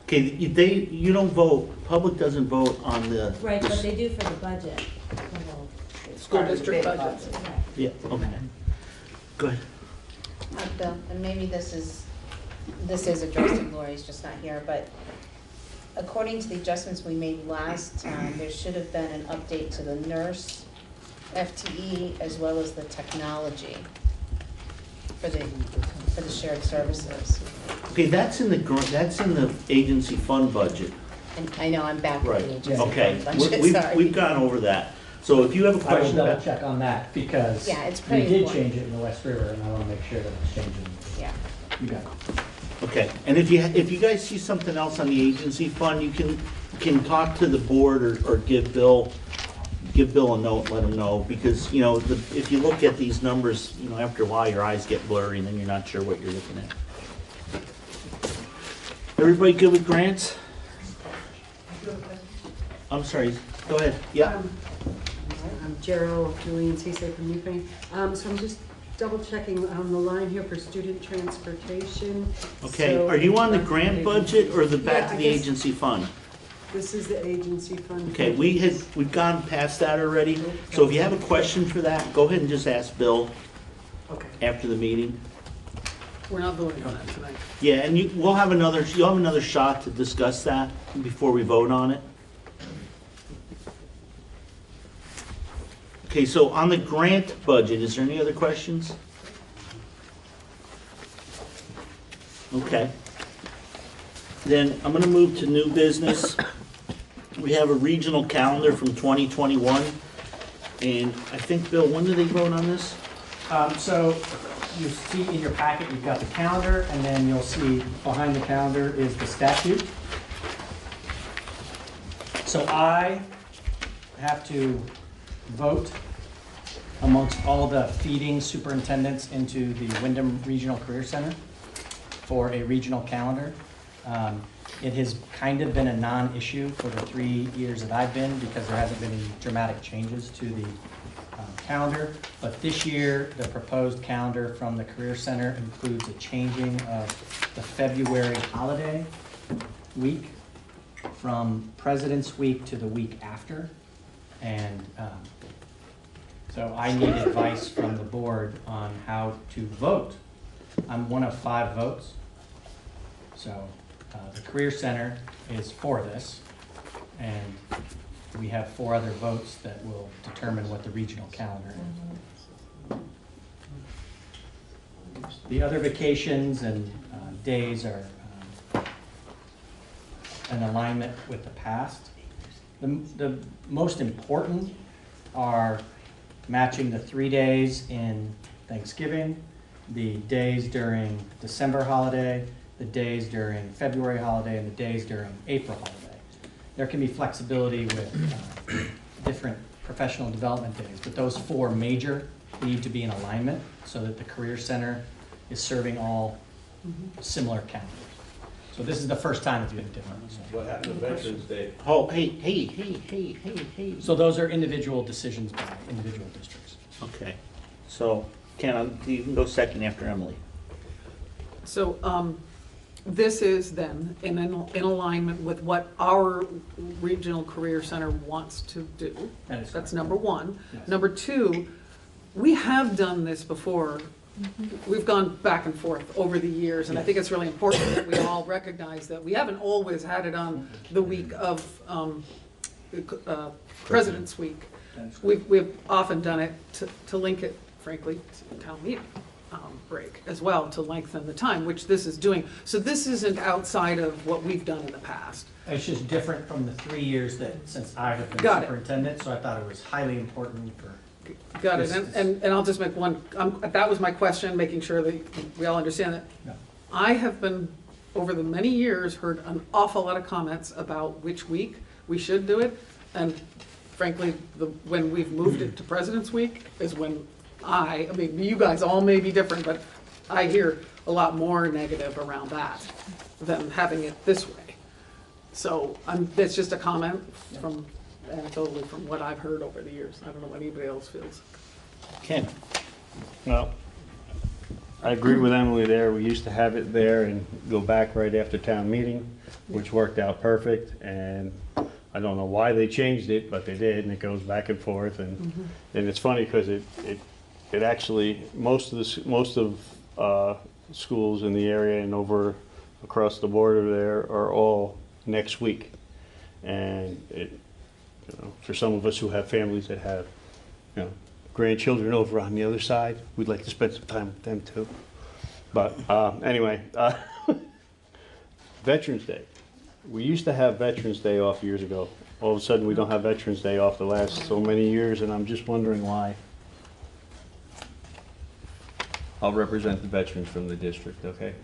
Okay, you don't vote, public doesn't vote on the.
Right, but they do for the budget. the whole-
School district budgets.
Right.
Yeah, okay. Go ahead.
Bill, and maybe this is addressed and Lori's just not here, but according to the adjustments we made last time, there should have been an update to the nurse FTE as well as the technology for the shared services.
Okay, that's in the agency fund budget.
And I know I'm back
Right,
in the agency
okay.
fund budget,
We've
sorry.
gone over that. So if you have a
I will
question
double
about.
check on that because
Yeah, it's
we
pretty
did
important.
change it in the West River and I want to make sure that it's changing.
Yeah.
You got it.
Okay, and if you guys see something else on the agency fund, you can talk to the board or give Bill a note, let him know, because, you know, if you look at these numbers, you know, after a while, your eyes get blurry and then you're not sure what you're looking at. Everybody good with grants? I'm sorry, go ahead, yeah.
I'm Gerald Julian Cisse from Ukraine. So I'm just double checking on the line here for student transportation.
Okay,
So-
are you on the grant budget or the back
Yeah,
to
I
the
guess
agency fund?
This is the agency fund.
Okay, we've gone past that already, so if you have a question for that, go ahead and just ask Bill after the meeting.
We're not voting on that tonight.
Yeah, and you'll have another shot to discuss that before we vote on it. Okay, so on the grant budget, is there any other questions? Okay. Then I'm gonna move to new business. We have a regional calendar from 2021. And I think, Bill, when do they vote on this?
So you see in your packet, you've got the calendar, and then you'll see behind the calendar is the statute. So I have to vote amongst all the feeding superintendents into the Wyndham Regional Career Center for a regional calendar. It has kind of been a non-issue for the 3 years that I've been because there hasn't been any dramatic changes to the calendar. But this year, the proposed calendar from the Career Center includes a changing of the February holiday week from President's Week to the week after. And so I need advice from the board on how to vote. I'm one of 5 votes. So the Career Center is for this, and we have 4 other votes that will determine what the regional calendar is. The other vacations and days are an alignment with the past. The most important are matching the 3 days in Thanksgiving the days during December holiday, the days during February holiday, and the days during April holiday. There can be flexibility with different professional development days, but those 4 major need to be in alignment so that the Career Center is serving all similar calendars. So this is the first time it's been different. So.
What happened to Veterans Day?
Oh, hey.
So those are individual decisions by individual districts.
Okay, so Ken, you can go second after Emily.
So, this is then in alignment with what our regional career center wants to do. That's number one.
Yes.
Number two, we have done this before. We've gone back and forth over the years, and I think it's really important that we all recognize that we haven't always had it on the week of President's Week. We've often done it to link it, frankly, to town meeting break as well, to lengthen the time, which this is doing. So this isn't outside of what we've done in the past.
It's just different from the 3 years that since I have been
Got it.
superintendent, so I thought it was highly important for.
Got it, and I'll just make one, that was my question, making sure that we all understand that.
Yeah.
I have been, over the many years, heard an awful lot of comments about which week we should do it, and frankly, when we've moved it to President's Week is when I mean, you guys all may be different, but I hear a lot more negative around that than having it this way. So that's just a comment from, anecdotally, from what I've heard over the years. I don't know what anybody else feels.
Ken?
Well, I agree with Emily there. We used to have it there and go back right after town meeting, which worked out perfect. And I don't know why they changed it, but they did, and it goes back and forth. And and it's funny because it actually, most of schools in the area and over across the border there are all next week. And it, you know, for some of us who have families that have, you know, grandchildren over on the other side, we'd like to spend some time with them too. But anyway, Veterans Day. We used to have Veterans Day off years ago. All of a sudden, we don't have Veterans Day off the last so many years, and I'm just wondering why. I'll represent the veterans from the district, okay?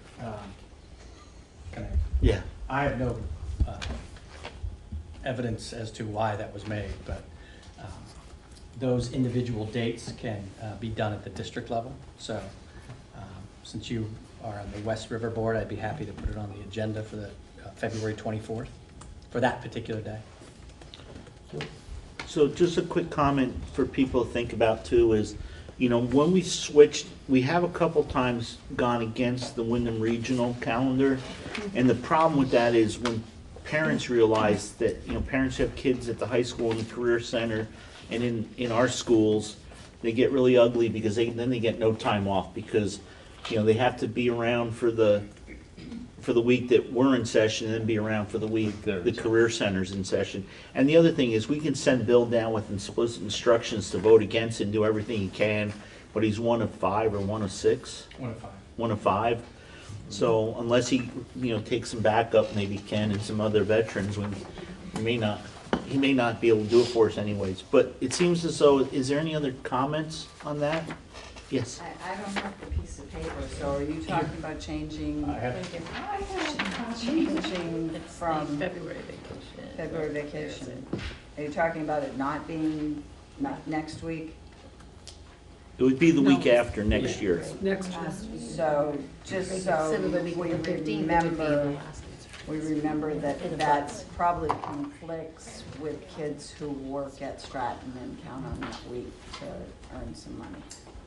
Can I?
Yeah.
I have no evidence as to why that was made, but those individual dates can be done at the district level. So since you are on the West River Board, I'd be happy to put it on the agenda for the February 24th for that particular day.
So just a quick comment for people to think about too is, you know, when we switched, we have a couple times gone against the Wyndham Regional calendar. And the problem with that is when parents realize that, you know, parents have kids at the high school and the career center and in our schools, they get really ugly because then they get no time off because, you know, they have to be around for the week that we're in session and then be around for the week the career center's in session. And the other thing is we can send Bill down with explicit instructions to vote against and do everything he can, but he's 1 of 5 or 1 of 6?
1 of 5.
1 of 5. So unless he, you know, takes some backup, maybe Ken and some other veterans, he may not be able to do it for us anyways. But it seems as though, is there any other comments on that? Yes.
I don't have the piece of paper, so are you talking about changing? Changing from
February vacation.
February vacation. Are you talking about it not being next week?
It would be the week after next year.
Next
So, just so we remember that that's probably conflicts with kids who work at Stratton and count on that week to earn some money.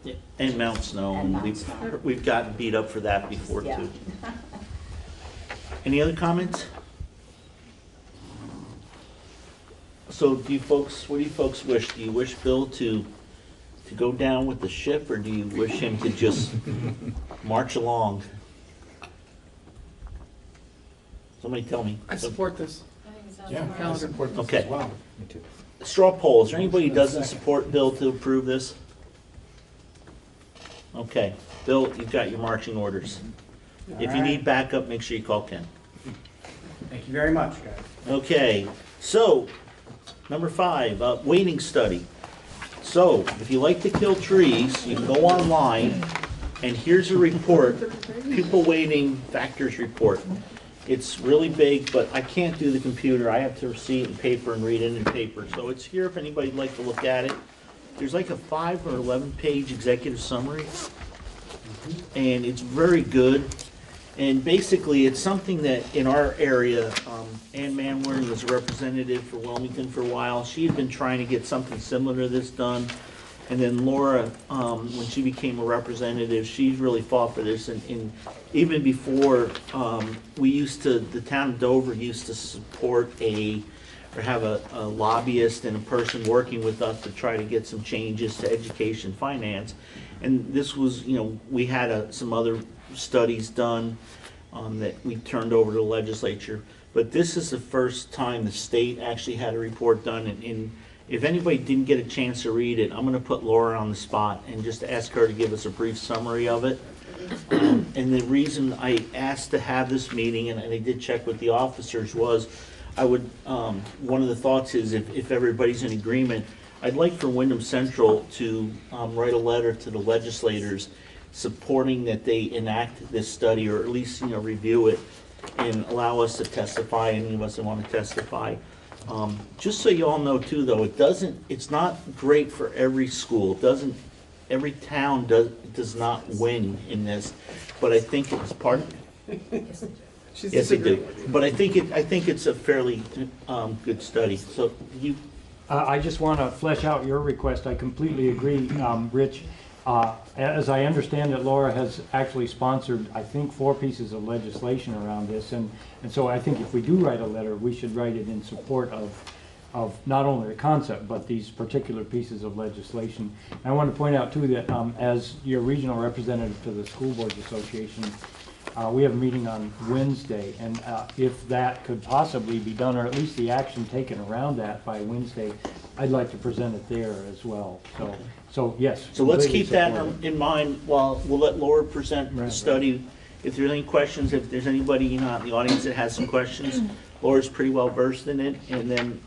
Yeah. And Mount Snow.
And Mount Snow.
We've gotten beat up for that before
Yeah.
too. Any other comments? So what do you folks wish? Do you wish Bill to go down with the ship, or do you wish him to just march along? Somebody tell me.
I support this.
Yeah, I support this
Okay.
as well.
Straw poll, is there anybody who doesn't support Bill to approve this? Okay, Bill, you've got your marching orders. If you need backup, make sure you call Ken.
Thank you very much, guys.
Okay, so, number 5, wading study. So, if you like to kill trees, you can go online And here's a report, pupil weighting factors report. It's really big, but I can't do the computer. I have to see it in paper and read it in paper. So it's here if anybody'd like to look at it. There's like a 5 or 11 page executive summary. And it's very good. And basically, it's something that in our area, Ann Manwaring was a representative for Wilmington for a while. She had been trying to get something similar to this done. And then Laura, when she became a representative, she really fought for this. And even before, the town of Dover used to support or have a lobbyist and a person working with us to try to get some changes to education finance. And this was, we had some other studies done that we turned over to the legislature. But this is the first time the state actually had a report done. And if anybody didn't get a chance to read it, I'm going to put Laura on the spot and just ask her to give us a brief summary of it. And the reason I asked to have this meeting, and I did check with the officers, was one of the thoughts is if everybody's in agreement, I'd like for Wyndham Central to write a letter to the legislators supporting that they enact this study, or at least review it and allow us to testify, any of us that want to testify. Just so you all know too, though, it's not great for every school. Every town does not win in this, but I think it's part. Yes, they do. But I think it's a fairly good study. So you.
I just want to flesh out your request. I completely agree, Rich. As I understand it, Laura has actually sponsored, I think, 4 pieces of legislation around this, and so I think if we do write a letter, we should write it in support of not only the concept, but these particular pieces of legislation. And I want to point out, too, that as your regional representative to the School Boards Association, we have a meeting on Wednesday, and if that could possibly be done, or at least the action taken around that by Wednesday, I'd like to present it there as well. So yes.
So let's keep that in mind while we'll let Laura present the study. If there's any questions, if there's anybody in the audience that has some questions, Laura's pretty well versed in it, and then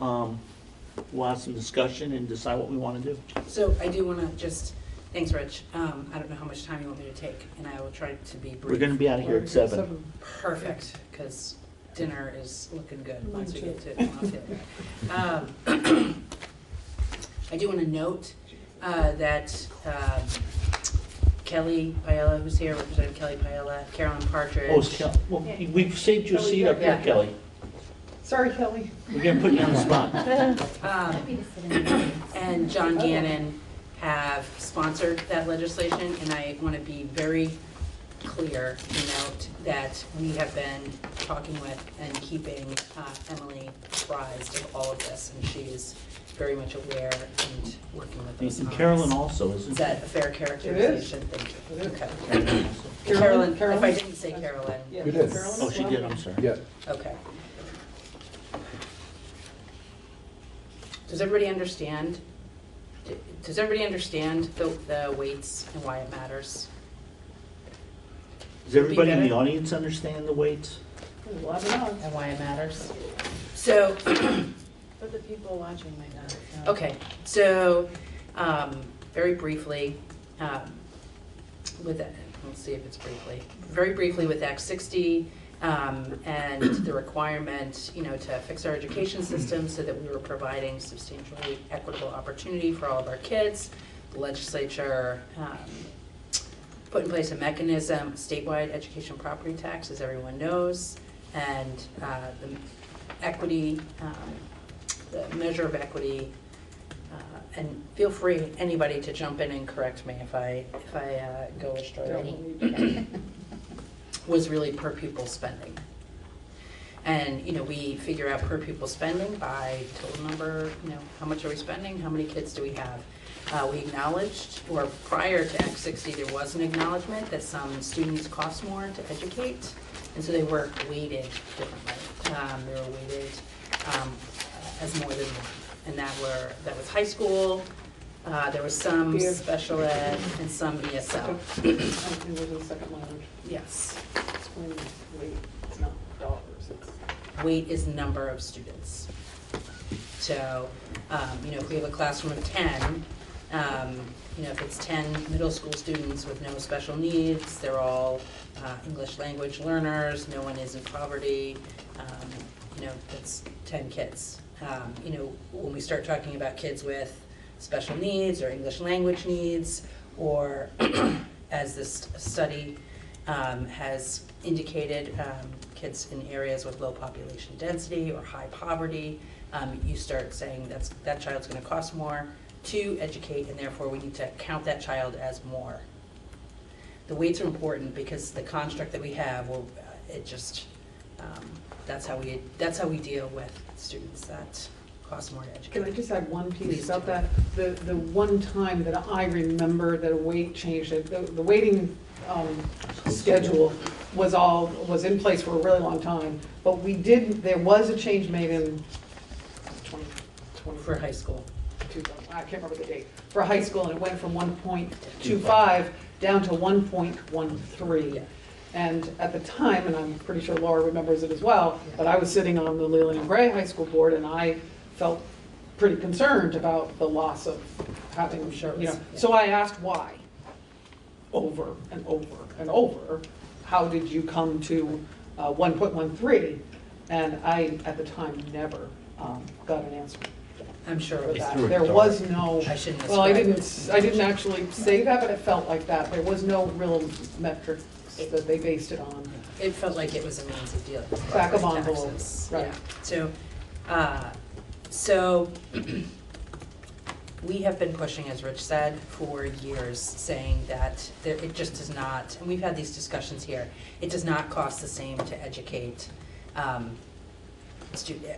we'll have some discussion and decide what we want to do.
So I do want to just, thanks, Rich. I don't know how much time you want me to take, and I will try to be brief.
We're going to be out of here at 7.
Perfect, because dinner is looking good once we get to it. I do want to note that Kelly Paella, who's here, Representative Kelly Paella, Carolyn Partridge.
We've saved your seat up here, Kelly.
Sorry, Kelly.
We're going to put you on the spot.
And John Gannon have sponsored that legislation, and I want to be very clear to note that we have been talking with and keeping Emily apprised of all of this, and she is very much aware and working with us.
And Carolyn also, isn't
Is that a fair characterization? Thank you. Okay. Carolyn, if I didn't say Carolyn.
Yeah.
You did.
Oh, she did, I'm sorry.
Yeah.
Okay. Does everybody understand? Does everybody understand the weights and why it matters?
Does everybody in the audience understand the weights?
And why it matters? So.
But the people watching might not know.
Okay, so very briefly, with that, let's see if it's briefly. Very briefly with Act 60 and the requirement, to fix our education system so that we were providing substantially equitable opportunity for all of our kids. The legislature put in place a mechanism, statewide education property tax, as everyone knows, and the equity. The measure of equity, and feel free, anybody, to jump in and correct me if I go astray. Was really per pupil spending, and we figure out per pupil spending by total number. How much are we spending? How many kids do we have? We acknowledged, or prior to Act 60, there was an acknowledgement that some students cost more to educate, and so they were weighted differently. They were weighted. As more than one, and that was high school. There was some special ed and some ESL.
It was in second language.
Yes.
Weight, it's not dollars.
Weight is number of students. So, if we have a classroom of 10 You know, if it's 10 middle school students with no special needs, they're all English language learners, no one is in poverty, you know, that's 10 kids. You know, when we start talking about kids with special needs or English language needs, or as this study has indicated, kids in areas with low population density or high poverty, you start saying that child's gonna cost more to educate, and therefore we need to count that child as more. The weights are important because the construct that we have, well, it just, that's how we deal with students that cost more to educate.
Can I just add one piece
Please
about
do.
that? The one time that I remember that a weight changed, the weighting schedule was in place for a really long time, but there was a change made in 2020.
For high school.
I can't remember the date, for high school, and it went from 1.25 down to 1.13.
Yeah.
And at the time, and I'm pretty sure Laura remembers it as well, but I was sitting on the Leland and Gray High School board, and I felt pretty concerned about the loss of having, you know. So I asked why, over and over and over. How did you come to 1.13? And I, at the time, never got an answer.
I'm sure
for
it was
that. There was no,
I shouldn't
well, I
describe
didn't actually say that, but it felt like that. There was no real metrics that they based it on.
It felt like it was a means of dealing with
Back of
property
envelope,
taxes.
right.
Yeah. So we have been pushing, as Rich said, for years, saying that it just does not, and we've had these discussions here, it does not cost the same to educate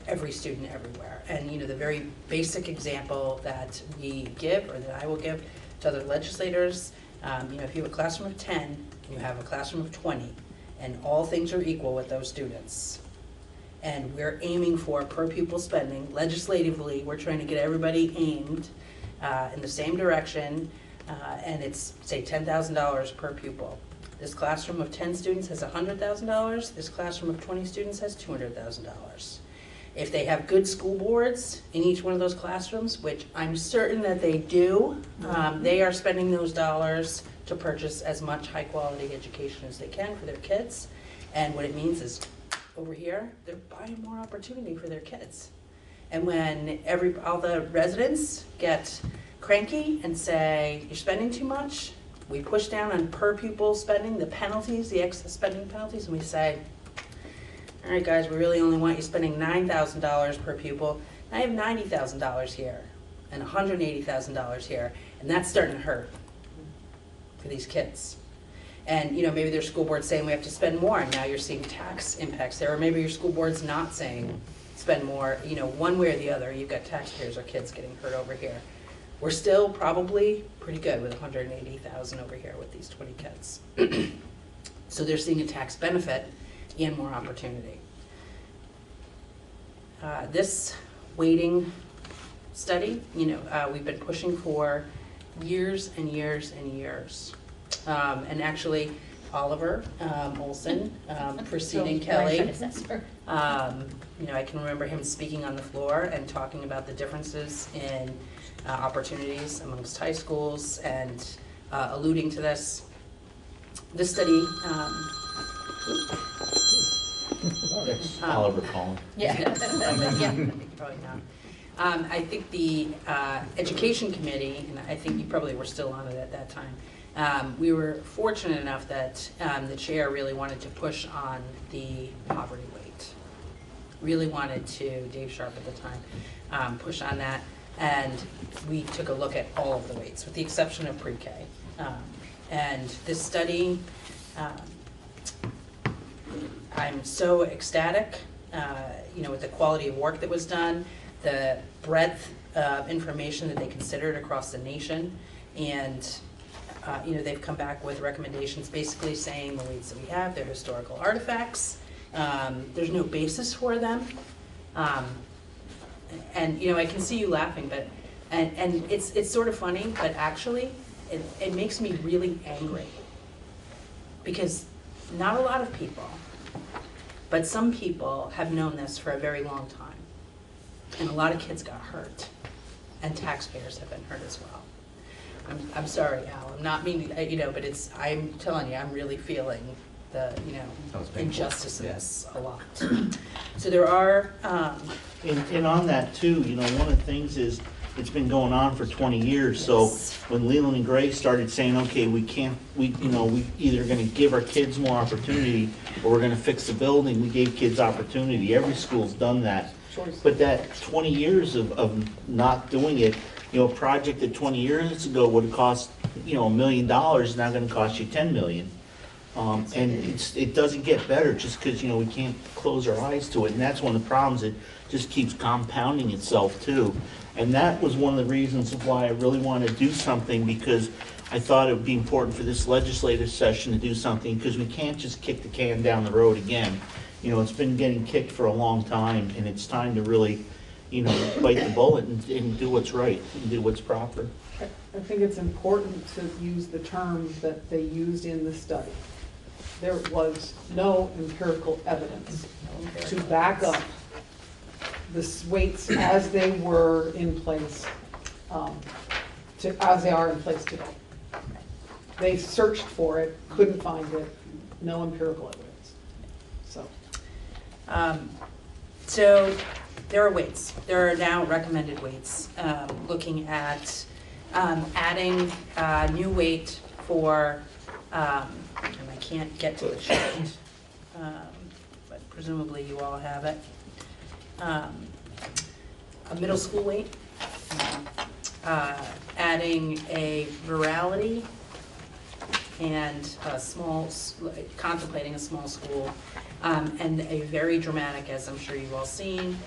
every student everywhere. And you know, the very basic example that we give, or that I will give to other legislators, you know, if you have a classroom of 10, and you have a classroom of 20, and all things are equal with those students, and we're aiming for per pupil spending, legislatively, we're trying to get everybody aimed in the same direction, and it's, say, $10,000 per pupil. This classroom of 10 students has $100,000, this classroom of 20 students has $200,000. If they have good school boards in each one of those classrooms, which I'm certain that they do, they are spending those dollars to purchase as much high-quality education as they can for their kids. And what it means is, over here, they're buying more opportunity for their kids. And when all the residents get cranky and say, you're spending too much, we push down on per pupil spending, the penalties, the excess spending penalties, and we say, all right, guys, we really only want you spending $9,000 per pupil. Now you have $90,000 here and $180,000 here, and that's starting to hurt for these kids. And you know, maybe their school board's saying we have to spend more, and now you're seeing tax impacts there, or maybe your school board's not saying spend more, you know, one way or the other. You've got taxpayers or kids getting hurt over here. We're still probably pretty good with $180,000 over here with these 20 kids. So they're seeing a tax benefit and more opportunity. This weighting study, you know, we've been pushing for years and years and years. And actually, Oliver Olson, preceding Kelly, you know, I can remember him speaking on the floor and talking about the differences in opportunities amongst high schools and alluding to this. This study,
Oliver calling.
yeah, yeah, probably not. I think the Education Committee, and I think you probably were still on it at that time, we were fortunate enough that the chair really wanted to push on the poverty weight. Really wanted to, Dave Sharp at the time, push on that. And we took a look at all of the weights, with the exception of pre-K. And this study, I'm so ecstatic, you know, with the quality of work that was done, the breadth of information that they considered across the nation, and you know, they've come back with recommendations basically saying the weights that we have, they're historical artifacts, there's no basis for them, and you know, I can see you laughing, but and it's sort of funny, but actually it makes me really angry, because not a lot of people, but some people have known this for a very long time, and a lot of kids got hurt, and taxpayers have been hurt as well. I'm sorry, Al, I'm not meaning, but I'm telling you, I'm really feeling the, injustices a lot. So there are,
And on that too, one of the things is, it's been going on for 20 years, so when Leland and Gray started saying, okay, we either gonna give our kids more opportunity, or we're gonna fix the building, we gave kids opportunity, every school's done that. But that 20 years of not doing it, a project that 20 years ago would have cost, $1 million, is now gonna cost you 10 million. And it doesn't get better just because, we can't close our eyes to it, and that's one of the problems, it just keeps compounding itself too. And that was one of the reasons of why I really wanted to do something, because I thought it would be important for this legislative session to do something, because we can't just kick the can down the road again. It's been getting kicked for a long time, and it's time to really, bite the bullet and do what's right, and do what's proper.
I think it's important to use the term that they used in the study. There was no empirical evidence to back up the weights as they were in place, as they are in place today. They searched for it, couldn't find it, no empirical evidence.
So there are weights. There are now recommended weights, looking at adding a new weight for, and I can't get to the chart, but presumably you all have it. A middle school weight, adding a rurality, and contemplating a small school, and a very dramatic, as I'm sure you've all seen,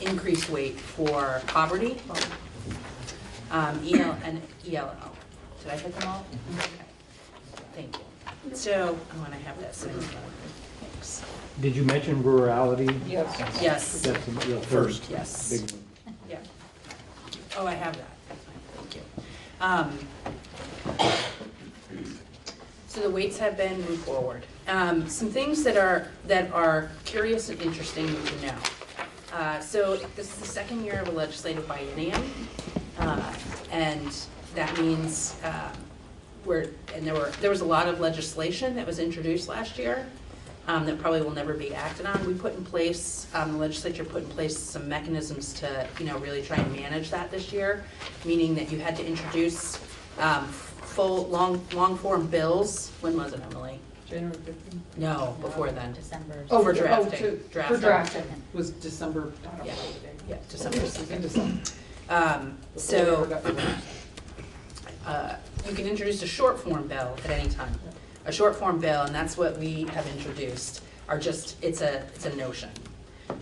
increased weight for poverty, EL and ELL. Did I hit them all? Okay. Thank you. So, when I have that second one, thanks.
Did you mention rurality?
Yes.
Yes.
That's the first.
Yes.
Big one.
Yeah. Oh, I have that. Thank you. So the weights have been moved forward. Some things that are curious and interesting to know. So this is the second year of a legislative biennium, and that means there was a lot of legislation that was introduced last year that probably will never be acted on. We put in place, the legislature put in place some mechanisms to, really try and manage that this year, meaning that you had to introduce full, long form bills. When was it, Emily?
January 15th?
No, before then.
December.
Oh, for drafting.
For drafting was December.
Yeah, December.
In December.
So you can introduce a short form bill at any time. A short form bill, and that's what we have introduced, are just, it's a notion.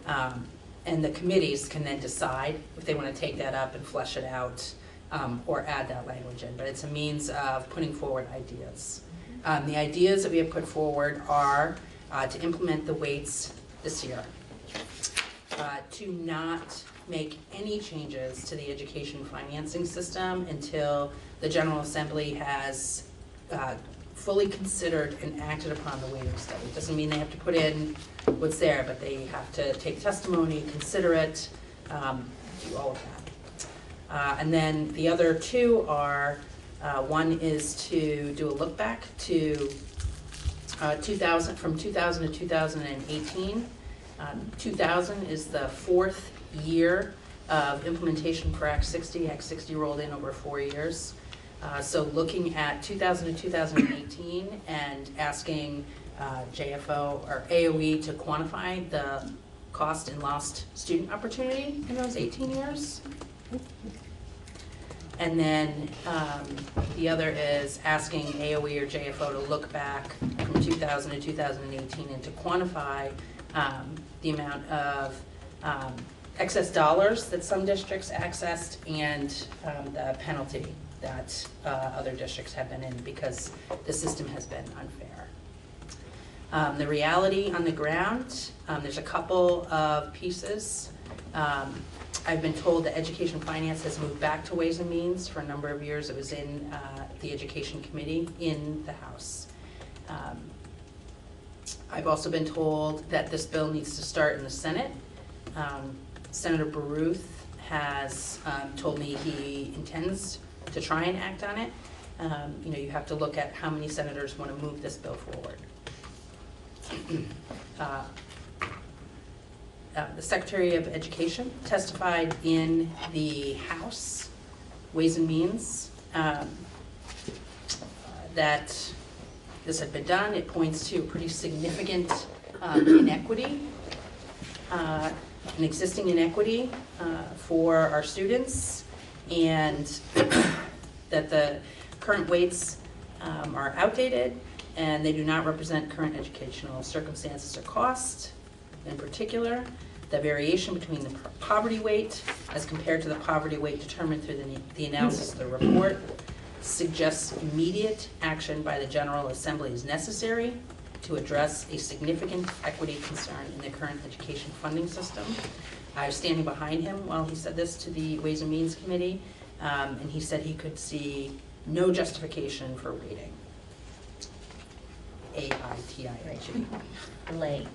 And the committees can then decide if they want to take that up and flesh it out, or add that language in, but it's a means of putting forward ideas. The ideas that we have put forward are to implement the weights this year, to not make any changes to the education financing system until the General Assembly has fully considered and acted upon the weighting study. It doesn't mean they have to put in what's there, but they have to take testimony, consider it, do all of that. And then the other two are, one is to do a look back to 2000 to 2018. 2000 is the fourth year of implementation for Act 60. Act 60 rolled in over 4 years. So looking at 2000 to 2018 and asking JFO or AOE to quantify the cost and lost student opportunity in those 18 years. And then the other is asking AOE or JFO to look back from 2000 to 2018 and to quantify the amount of excess dollars that some districts accessed and the penalty that other districts have been in because the system has been unfair. The reality on the ground, there's a couple of pieces. I've been told that Education Finance has moved back to Ways and Means. For a number of years it was in the Education Committee in the House. I've also been told that this bill needs to start in the Senate. Senator Baruth has told me he intends to try and act on it, you have to look at how many senators want to move this bill forward. The Secretary of Education testified in the House Ways and Means that this had been done. It points to a pretty significant inequity, an existing inequity for our students, and that the current weights are outdated and they do not represent current educational circumstances or cost. In particular, the variation between the poverty weight as compared to the poverty weight determined through the analysis of the report suggests immediate action by the General Assembly is necessary to address a significant equity concern in the current education funding system. I was standing behind him while he said this to the Ways and Means Committee, and he said he could see no justification for waiting. A-I-T-I-N-G.
Delay.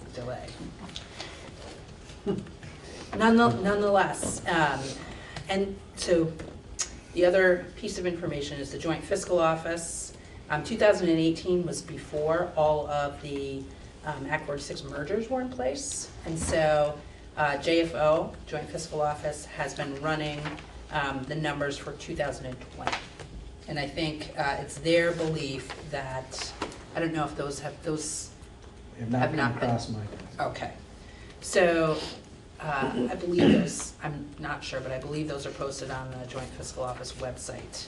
Nonetheless, and so the other piece of information is the Joint Fiscal Office. 2018 was before all of the Act 46 mergers were in place, and so JFO, Joint Fiscal Office, has been running the numbers for 2020. And I think it's their belief that, I don't know if those have not been
across my desk.
Okay. So I believe those, I'm not sure, but I believe those are posted on the Joint Fiscal Office website.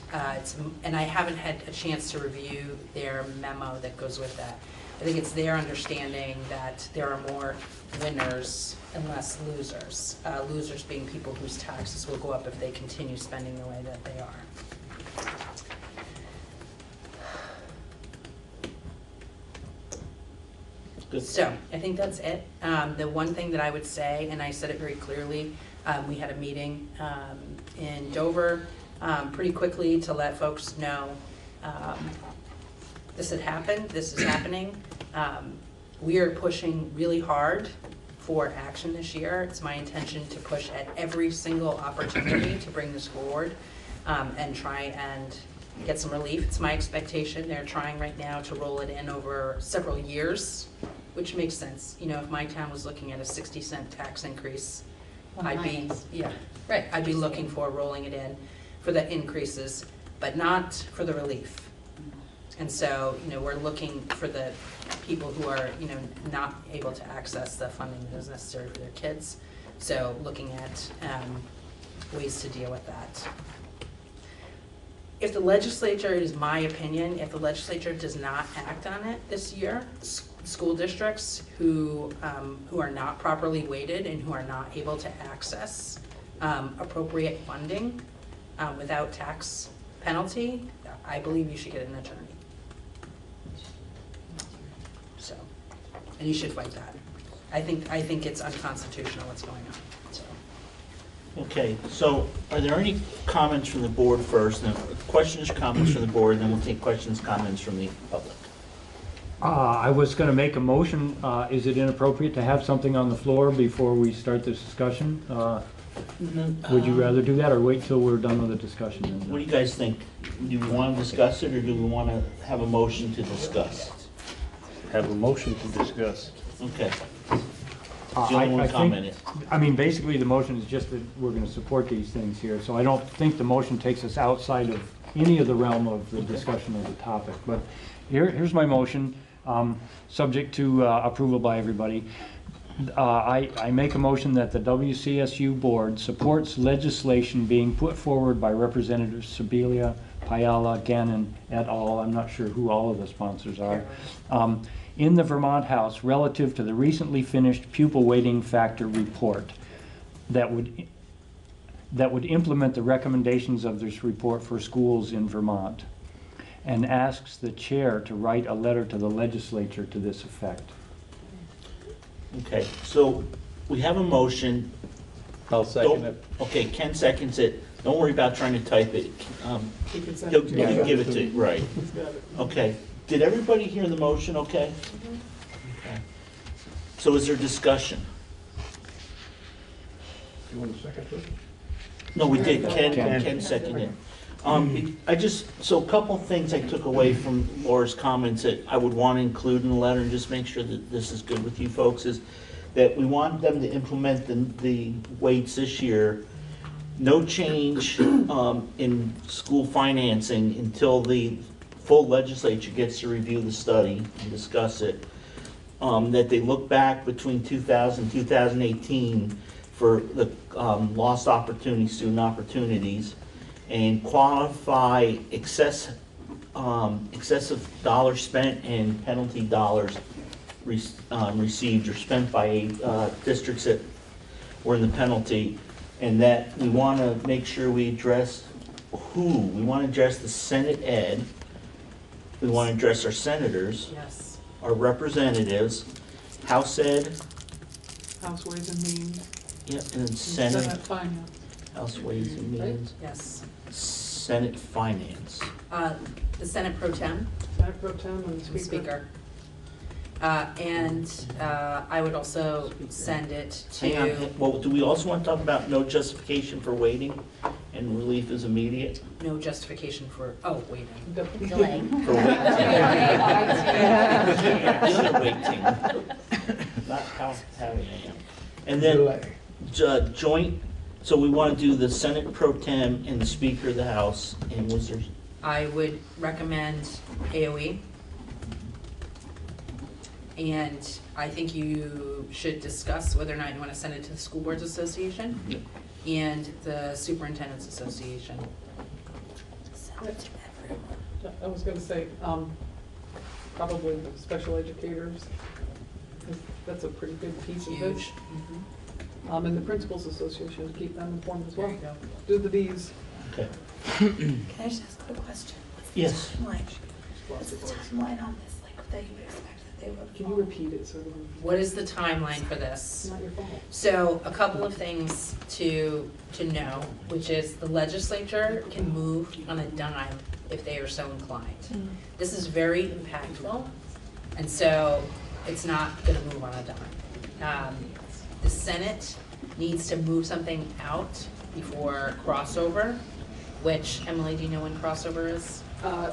And I haven't had a chance to review their memo that goes with that. I think it's their understanding that there are more winners and less losers. Losers being people whose taxes will go up if they continue spending the way that they are.
Good.
So I think that's it. The one thing that I would say, and I said it very clearly, we had a meeting in Dover pretty quickly to let folks know this had happened, this is happening. We are pushing really hard for action this year. It's my intention to push at every single opportunity to bring this forward and try and get some relief. It's my expectation. They're trying right now to roll it in over several years, which makes sense. You know, if my town was looking at a 60-cent tax increase, I'd be looking for rolling it in for the increases, but not for the relief. And so, you know, we're looking for the people who are, you know, not able to access the funding that is necessary for their kids. So looking at ways to deal with that. If the legislature, it is my opinion, if the legislature does not act on it this year, school districts who are not properly weighted and who are not able to access appropriate funding without tax penalty, I believe you should get an attorney. So, and you should fight that. I think it's unconstitutional what's going on. So.
Okay, so are there any comments from the board first? Then questions, comments from the board, and then we'll take questions, comments from the public.
I was going to make a motion. Is it inappropriate to have something on the floor before we start this discussion? Would you rather do that or wait till we're done with the discussion?
What do you guys think? Do we want to discuss it or do we want to have a motion to discuss?
Have a motion to discuss.
Okay.
I mean, basically the motion is just that we're going to support these things here. So I don't think the motion takes us outside of any of the realm of the discussion of the topic. But here's my motion, subject to approval by everybody. I make a motion that the WCSU board supports legislation being put forward by Representatives Sibilia, Payala, Gannon, et al. I'm not sure who all of the sponsors are. In the Vermont House relative to the recently finished pupil weighting factor report that would implement the recommendations of this report for schools in Vermont, and asks the chair to write a letter to the legislature to this effect.
Okay, so we have a motion.
I'll second it.
Okay, Ken seconds it. Don't worry about trying to type it. He'll give it to you, right. Okay. Did everybody hear the motion okay? Okay. So is there discussion?
You want a second?
No, we did. Ken seconded. So a couple things I took away from Laura's comments that I would want to include in the letter and just make sure that this is good with you folks is that we want them to implement the weights this year. No change in school financing until the full legislature gets to review the study and discuss it. That they look back between 2000 and 2018 for the lost opportunities, student opportunities, and quantify excessive dollars spent and penalty dollars received or spent by districts that were in the penalty, and that we want to make sure we address we want to address the Senate Ed, we want to address our senators,
Yes.
our representatives, House Ed,
House Ways and Means.
yeah, and then Senate,
Finance.
House Ways and Means,
Yes.
Senate Finance.
The Senate Pro Tem.
Senate Pro Tem and
The Speaker. And I would also send it
Hang on,
to
well, do we also want to talk about no justification for waiting and relief is immediate?
no justification for, waiting.
Delay.
For waiting. The other waiting, not having it. And then joint, so we want to do the Senate Pro Tem and the Speaker of the House, and was there?
I would recommend AOE. And I think you should discuss whether or not you want to send it to the School Boards Association and the Superintendent's Association.
I was gonna say, probably the special educators. That's a pretty big piece of it.
Huge.
And the Principals Association, keep them informed as well.
There you go.
Do the Bs.
Okay.
Can I just ask a quick question?
Yes.
What's the timeline on this, like, that you would expect that they would?
Can you repeat it so?
What is the timeline for this?
It's not your fault.
So a couple of things to know, which is the legislature can move on a dime if they are so inclined. This is very impactful, and so it's not gonna move on a dime. The Senate needs to move something out before crossover, which, Emily, do you know when crossover is?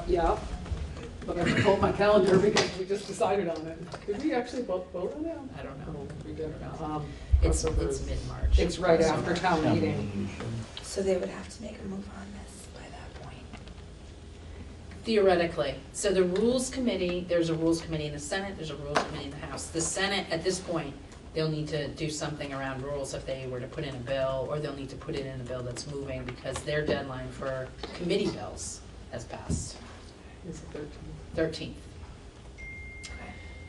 Yeah, but I pulled my calendar because we just decided on it. Did we actually both vote on it?
I don't know.
We did.
It's
crossover is-
mid-March.
It's right after town meeting.
So they would have to make a move on this by that point.
Theoretically. So the Rules Committee, there's a Rules Committee in the Senate, there's a Rules Committee in the House. The Senate, at this point, they'll need to do something around rules if they were to put in a bill, or they'll need to put it in a bill that's moving because their deadline for committee bills has passed.
It's the
13th.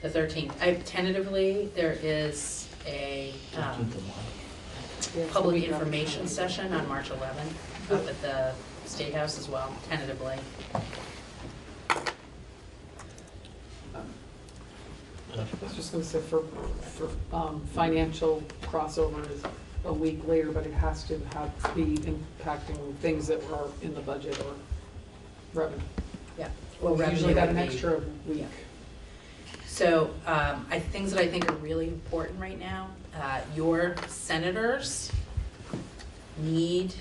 The 13th. Tentatively, there is a public information session on March 11th up at the State House as well, tentatively.
I was just gonna say for financial crossover is a week later, but it has to be impacting things that were in the budget or revenue.
Yeah.
Well, we usually
revenue
got an
would be-
extra week.
So, things that I think are really important right now, your senators need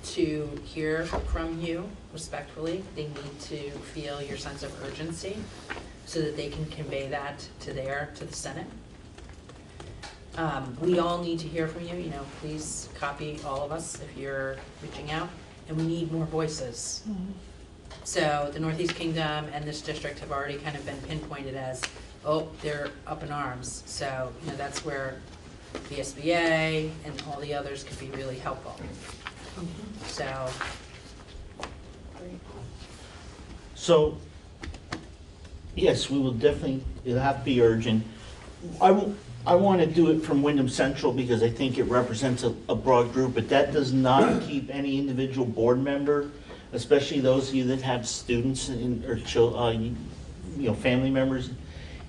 to hear from you respectfully. They need to feel your sense of urgency so that they can convey that to the Senate. We all need to hear from you, please copy all of us if you're reaching out, and we need more voices. So the Northeast Kingdom and this district have already kind of been pinpointed as, they're up in arms. So, that's where the SBA and all the others could be really helpful.
So, yes, we will definitely, it'll have to be urgent. I want to do it from Wyndham Central because I think it represents a broad group, but that does not keep any individual board member, especially those of you that have students or family members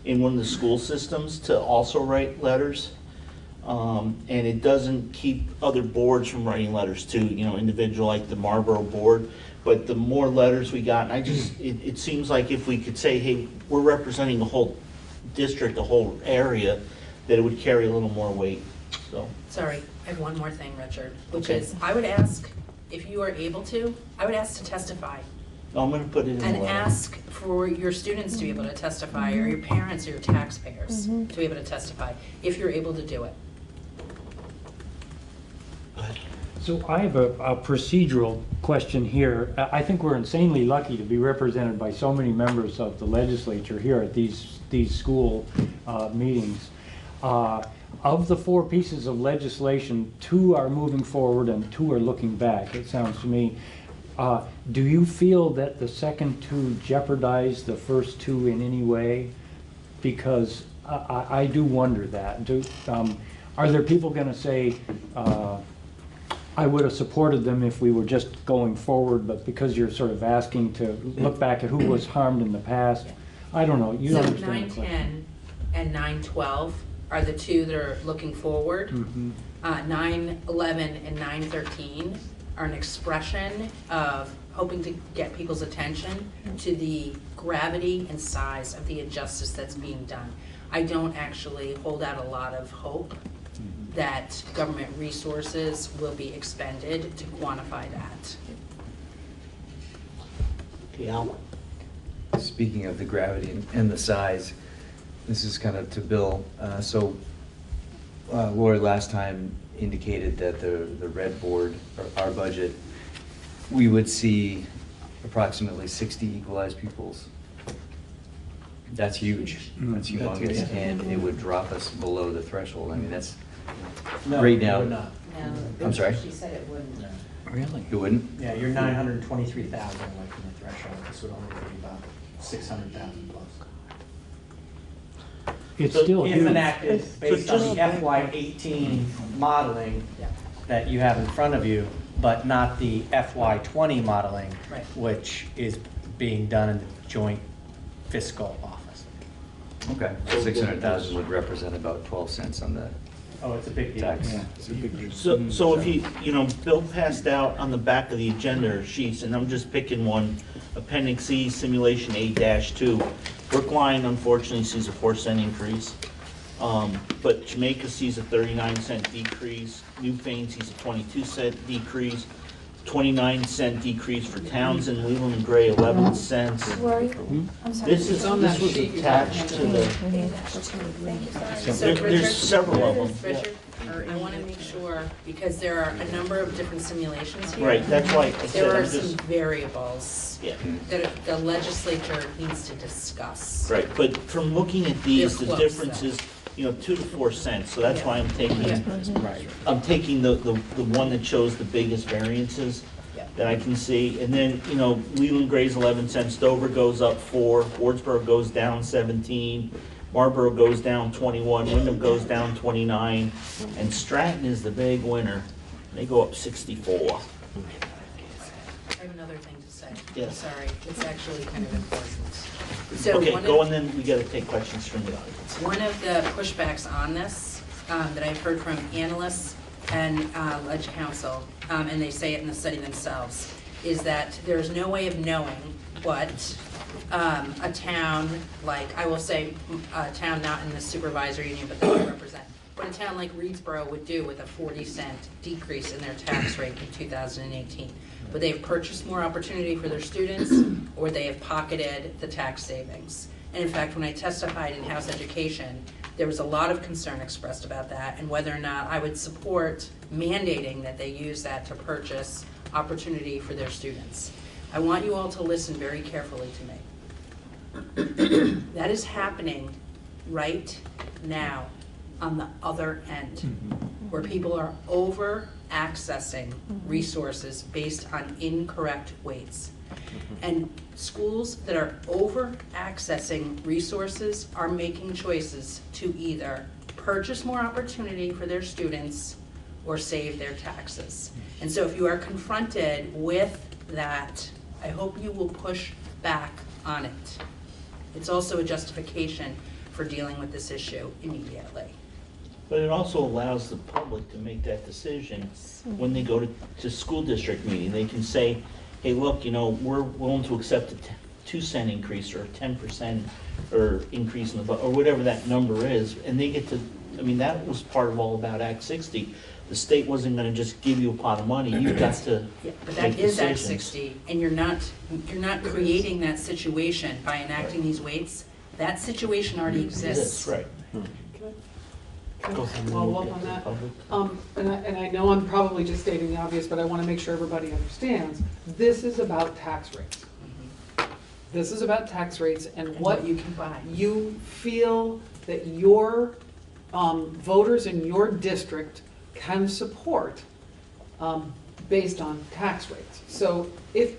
in one of the school systems, to also write letters. And it doesn't keep other boards from writing letters too, individual like the Marlboro board. But the more letters we got, and it seems like if we could say, hey, we're representing the whole district, the whole area, that it would carry a little more weight, so.
Sorry, I have one more thing, Richard, which is, I would ask if you are able to, I would ask to testify.
I'm gonna put it in the
And
letter.
ask for your students to be able to testify, or your parents or your taxpayers to be able to testify, if you're able to do it.
So I have a procedural question here. I think we're insanely lucky to be represented by so many members of the legislature here at these school meetings. Of the 4 pieces of legislation, 2 are moving forward and 2 are looking back, it sounds to me. Do you feel that the second 2 jeopardize the first 2 in any way? Because I do wonder that. Are there people going to say, I would have supported them if we were just going forward, but because you're sort of asking to look back at who was harmed in the past, I don't know. You
So
don't understand the question.
910 and 912 are the 2 that are looking forward. 911 and 913 are an expression of hoping to get people's attention to the gravity and size of the injustice that's being done. I don't actually hold out a lot of hope that government resources will be expended to quantify that.
Speaking of the gravity and the size, this is kind of to Bill. Lori last time indicated that the red board, or our budget, we would see approximately 60 equalized pupils. That's huge. That's humongous, and it would drop us below the threshold. I mean, that's right now.
No, it would not.
No,
I'm sorry?
she said it wouldn't.
Really? It wouldn't?
Yeah, you're 923,000 away from the threshold. This would only be about 600,000 plus.
It's
So
still
if
huge.
enacted based on the FY18 modeling that you have in front of you, but not the FY20 modeling,
Right.
which is being done in the joint fiscal office.
Okay. 600,000 would represent about 12 cents on the
Oh, it's a big deal.
tax.
Yeah, it's a big deal.
So if Bill passed out on the back of the agenda sheets, and I'm just picking one, Appendix E, Simulation A-2. Brookline unfortunately sees a 4-cent increase, but Jamaica sees a 39-cent decrease, Newfane sees a 22-cent decrease, 29-cent decrease for Townsend, Leland and Gray, 11 cents.
Where are you? I'm sorry.
This was attached to the,
So
there's
Richard,
several of them.
Richard, I want to make sure, because there are a number of different simulations here.
Right, that's why I said
There are
I'm
some
just,
variables
yeah.
that the legislature needs to discuss.
Right, but from looking at these,
They're
the
close,
difference
though.
is, 2 to 4 cents, so that's why I'm taking,
Right.
I'm taking the one that shows the biggest variances
Yeah.
that I can see. And then, Leland Gray's 11 cents, Dover goes up 4, Wardsboro goes down 17, Marlboro goes down 21, Wyndham goes down 29, and Stratton is the big winner. They go up 64.
I have another thing to say.
Yes.
Sorry, it's actually kind of important. So
Okay,
one
go
of-
and then we gotta take questions from the audience.
One of the pushbacks on this that I've heard from analysts and Ledge Council, and they say it in the study themselves, is that there's no way of knowing what a town like, I will say a town not in the supervisory union, but that I represent, what a town like Reedsboro would do with a 40-cent decrease in their tax rate in 2018. Would they have purchased more opportunity for their students, or they have pocketed the tax savings? And in fact, when I testified in House Education, there was a lot of concern expressed about that and whether or not I would support mandating that they use that to purchase opportunity for their students. I want you all to listen very carefully to me. That is happening right now on the other end, where people are over accessing resources based on incorrect weights. And schools that are over accessing resources are making choices to either purchase more opportunity for their students or save their taxes. And so if you are confronted with that, I hope you will push back on it. It's also a justification for dealing with this issue immediately.
But it also allows the public to make that decision when they go to school district meeting. They can say, hey, look, we're willing to accept a 2-cent increase or a 10% or increase in the, or whatever that number is. And they get to, that was part of all about Act 60. the state wasn't gonna just give you a pot of money, you got to
Yeah, but
make
that is Act
decisions.
60, and you're not creating that situation by enacting these weights. That situation already exists.
Right.
Can
Go
I
ahead.
follow up on that? And I know I'm probably just stating the obvious, but I want to make sure everybody understands. This is about tax rates. This is about tax rates and what
you can buy.
you feel that your voters in your district can support based on tax rates. So if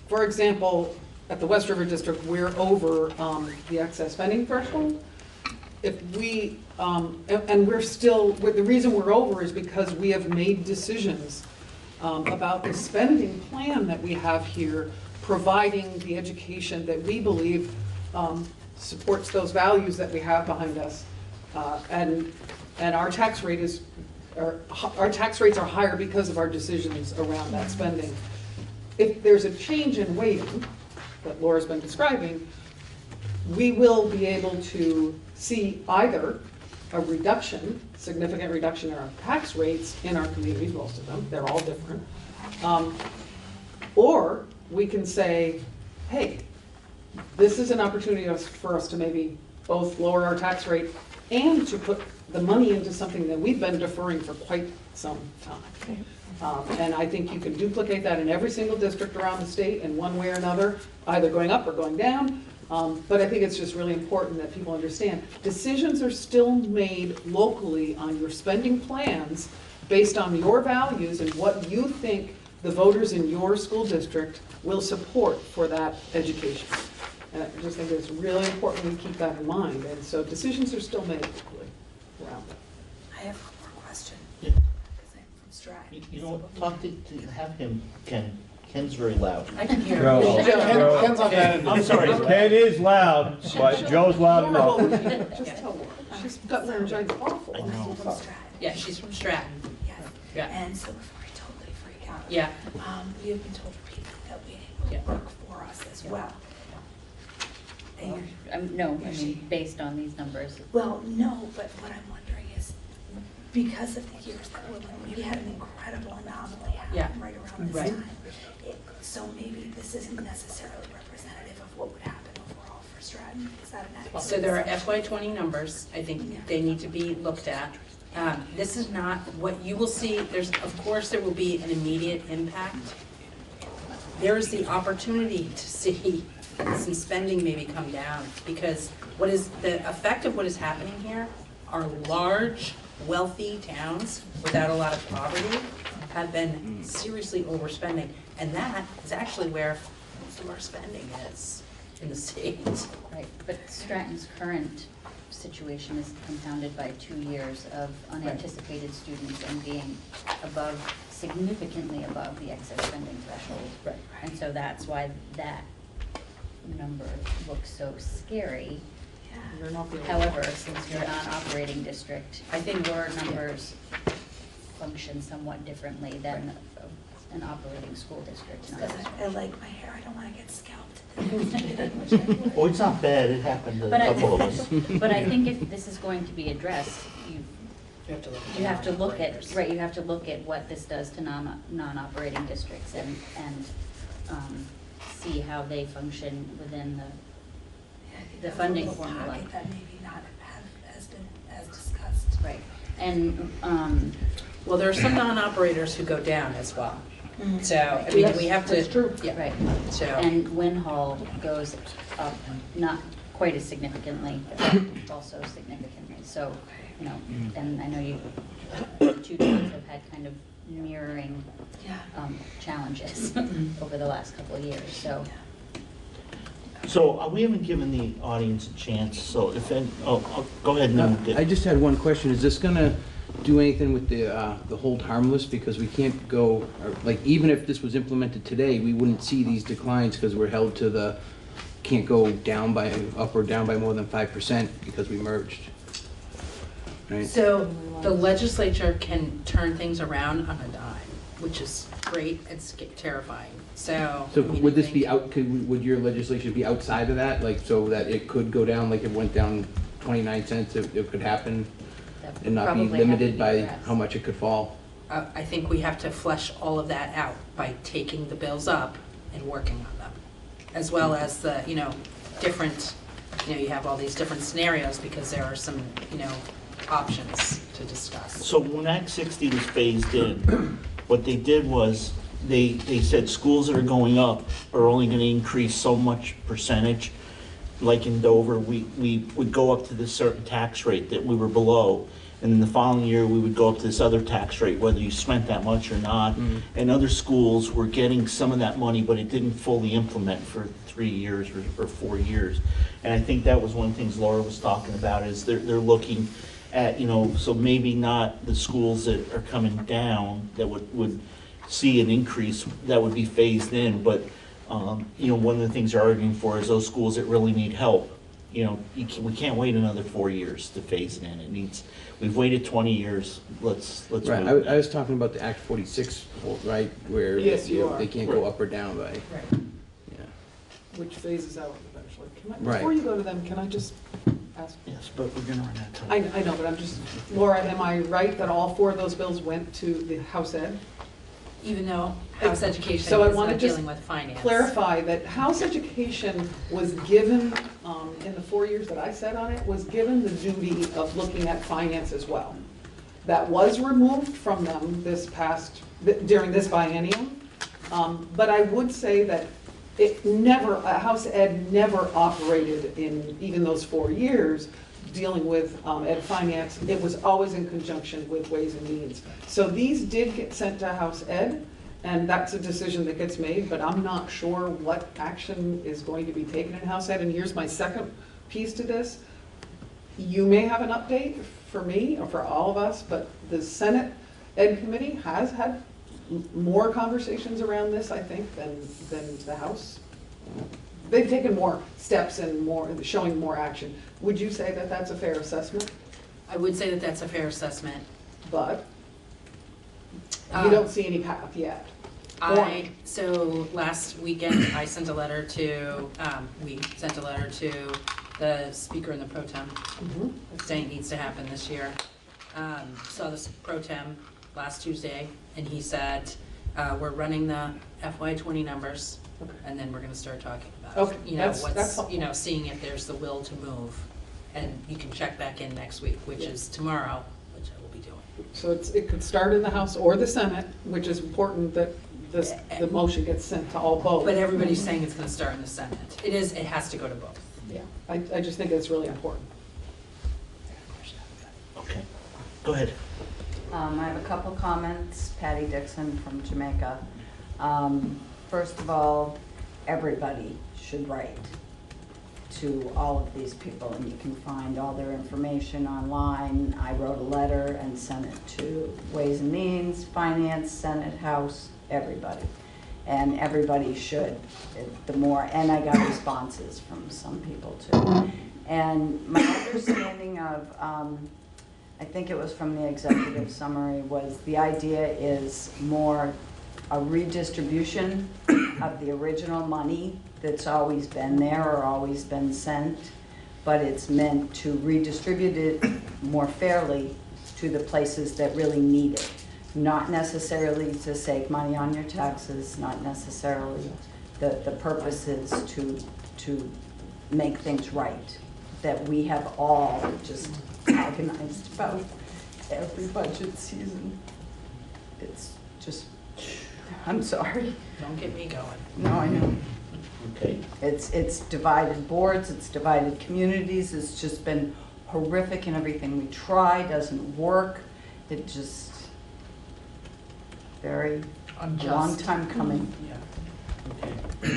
for example, at the West River District, we're over the excess spending threshold, if we, and we're still, the reason we're over is because we have made decisions about the spending plan that we have here, providing the education that we believe supports those values that we have behind us. And our tax rate is, our tax rates are higher because of our decisions around that spending. If there's a change in weighting that Laura's been describing, we will be able to see either a reduction, significant reduction in our tax rates in our communities, most of them, they're all different. Or we can say, hey, this is an opportunity for us to maybe both lower our tax rate and to put the money into something that we've been deferring for quite some time. And I think you can duplicate that in every single district around the state in one way or another, either going up or going down. But I think it's just really important that people understand, decisions are still made locally on your spending plans based on your values and what you think the voters in your school district will support for that education. And I just think it's really important we keep that in mind. And so decisions are still made locally around it.
I have one more question.
Yeah.
Because I'm from Stratton.
You know, talk to have him, Ken. Ken's very loud.
I can hear
Joe.
him.
Ken's on that end.
I'm sorry.
Ken is loud, but Joe's loud enough.
Just tell Laura. She's got laryngitis awful.
I know.
From Stratton.
Yeah, she's from Stratton.
Yes.
Yeah.
And so before I totally freak out.
Yeah.
We have been told repeatedly that weighting will work for us as well.
No, I mean, based on these numbers.
Well, no, but what I'm wondering is, because of the years that we had an incredible anomaly happen right around this time. So maybe this isn't necessarily representative of what would happen overall for Stratton. Is that an accurate?
So there are FY20 numbers. I think they need to be looked at. This is not what you will see. Of course, there will be an immediate impact. There is the opportunity to see some spending maybe come down, because what is the effect of what is happening here are large, wealthy towns without a lot of poverty have been seriously overspending. And that is actually where most of our spending is in the state.
Right, but Stratton's current situation is compounded by 2 years of unanticipated students and being significantly above the excess spending threshold.
Right.
And so that's why that number looks so scary.
You're not the only
However, since you're a non-operating district, I think your numbers function somewhat differently than an operating school district.
Because I like my hair, I don't want to get scalped.
Oh, it's not bad. It happened to
But
a couple of us.
But I think if this is going to be addressed, you have to look at what this does to non-operating districts and see how they function within the funding formula.
That maybe not has been as discussed.
Right, and
well, there are some non-operators who go down as well. So, I mean, we have to.
That's true.
Yeah.
right,
So,
and Winhall goes up, not quite as significantly, but also significantly. So, you know, and I know two towns have had kind of mirroring challenges over the last couple of years.
So we haven't given the audience a chance, so if any, go ahead and then get.
I just had one question. Is this gonna do anything with the hold harmless? Because we can't go, like, even if this was implemented today, we wouldn't see these declines because we're held to the, can't go down by, up or down by more than 5% because we merged. Right?
So the legislature can turn things around on a dime, which is great. It's terrifying. So
would this be would your legislation be outside of that, like, so that it could go down, like it went down 29 cents, if it could happen? and not be
Probably have to
limited
be
by
addressed.
how much it could fall.
I think we have to flesh all of that out by taking the bills up and working on them, as well as the, different, you have all these different scenarios because there are some, options to discuss.
So when Act 60 was phased in, what they did was, they said schools that are going up are only gonna increase so much percentage. Like in Dover, we would go up to this certain tax rate that we were below, and then the following year, we would go up to this other tax rate, whether you spent that much or not. And other schools were getting some of that money, but it didn't fully implement for 3 years or 4 years. And I think that was one of the things Laura was talking about, is they're looking at, so maybe not the schools that are coming down that would see an increase that would be phased in, but one of the things they're arguing for is those schools that really need help. We can't wait another 4 years to phase it in. We've waited 20 years. Let's
Right,
move.
I was talking about the Act 46, right, where
Yes, you are.
they can't go up or down by.
Right.
Yeah.
Which phases out eventually.
Right.
Before you go to them, can I just ask?
Yes, but we're gonna run out of time.
I know, but I'm just, Laura, am I right that all 4 of those bills went to the House Ed?
Even though House Education
So I
is
wanna
not
just
dealing with finance.
clarify that House Education was given, in the 4 years that I sat on it, was given the duty of looking at finance as well. That was removed from them during this biennium. But I would say that House Ed never operated in even those 4 years dealing with ed finance. It was always in conjunction with Ways and Means. So these did get sent to House Ed, and that's a decision that gets made, but I'm not sure what action is going to be taken in House Ed. And here's my second piece to this. You may have an update for me or for all of us, but the Senate Ed Committee has had more conversations around this, I think, than the House. They've taken more steps and showing more action. Would you say that that's a fair assessment?
I would say that that's a fair assessment.
But you don't see any path yet.
So last weekend, I sent a letter to, we sent a letter to the Speaker and the Pro Tem saying it needs to happen this year. Saw the Pro Tem last Tuesday, and he said, we're running the FY20 numbers, and then we're gonna start talking about, seeing if there's the will to move. And you can check back in next week, which is tomorrow, which I will be doing.
So it could start in the House or the Senate, which is important that the motion gets sent to all both.
But everybody's saying it's gonna start in the Senate. It has to go to both.
Yeah, I just think it's really important.
Okay, go ahead.
I have a couple comments. Patty Dixon from Jamaica. First of all, everybody should write to all of these people, and you can find all their information online. I wrote a letter and sent it to Ways and Means, Finance, Senate, House, everybody. And everybody should, and I got responses from some people too. And my understanding of, I think it was from the executive summary, was the idea is more a redistribution of the original money that's always been there or always been sent, but it's meant to redistribute it more fairly to the places that really need it. Not necessarily to save money on your taxes, not necessarily. The purpose is to make things right, that we have all just agonized about every budget season. It's just, I'm sorry.
Don't get me going.
No, I know.
Okay.
It's divided boards, it's divided communities, it's just been horrific, and everything we try doesn't work. It just, very long time coming.
Yeah.
Okay. Do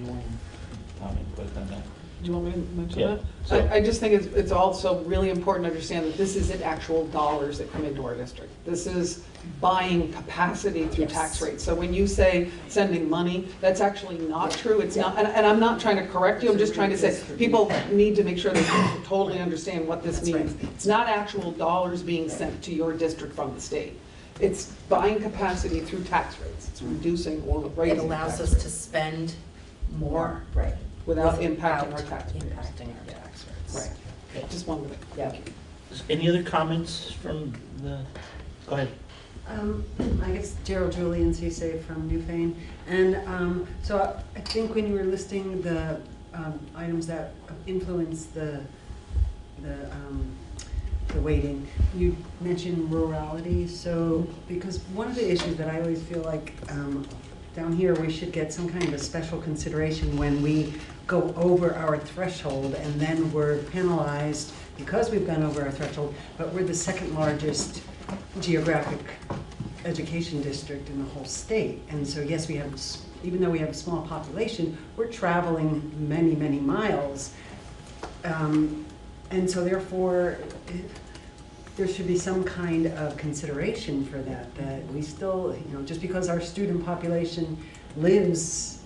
you want to comment quick on that?
Do you want me to mention
Yeah.
that?
So-
I just think it's also really important to understand that this isn't actual dollars that come into our district. This is buying capacity through tax rates. So when you say sending money, that's actually not true. It's not, and I'm not trying to correct you, I'm just trying to say, people need to make sure they totally understand what this means. It's not actual dollars being sent to your district from the state. It's buying capacity through tax rates. It's reducing or raising.
It allows us to spend more.
Right.
Without impacting our tax rates.
Impacting our tax rates.
Right. Just one minute.
Yeah.
Any other comments from the, go ahead.
I guess Gerald Julian, CSA from Newfane. And so I think when you were listing the items that influence the weighting, you mentioned rurality. So, because one of the issues that I always feel like down here, we should get some kind of a special consideration when we go over our threshold, and then we're penalized because we've gone over our threshold, but we're the second largest geographic education district in the whole state. And so yes, we have, even though we have a small population, we're traveling many, many miles. And so therefore, there should be some kind of consideration for that, that we still, you know, just because our student population lives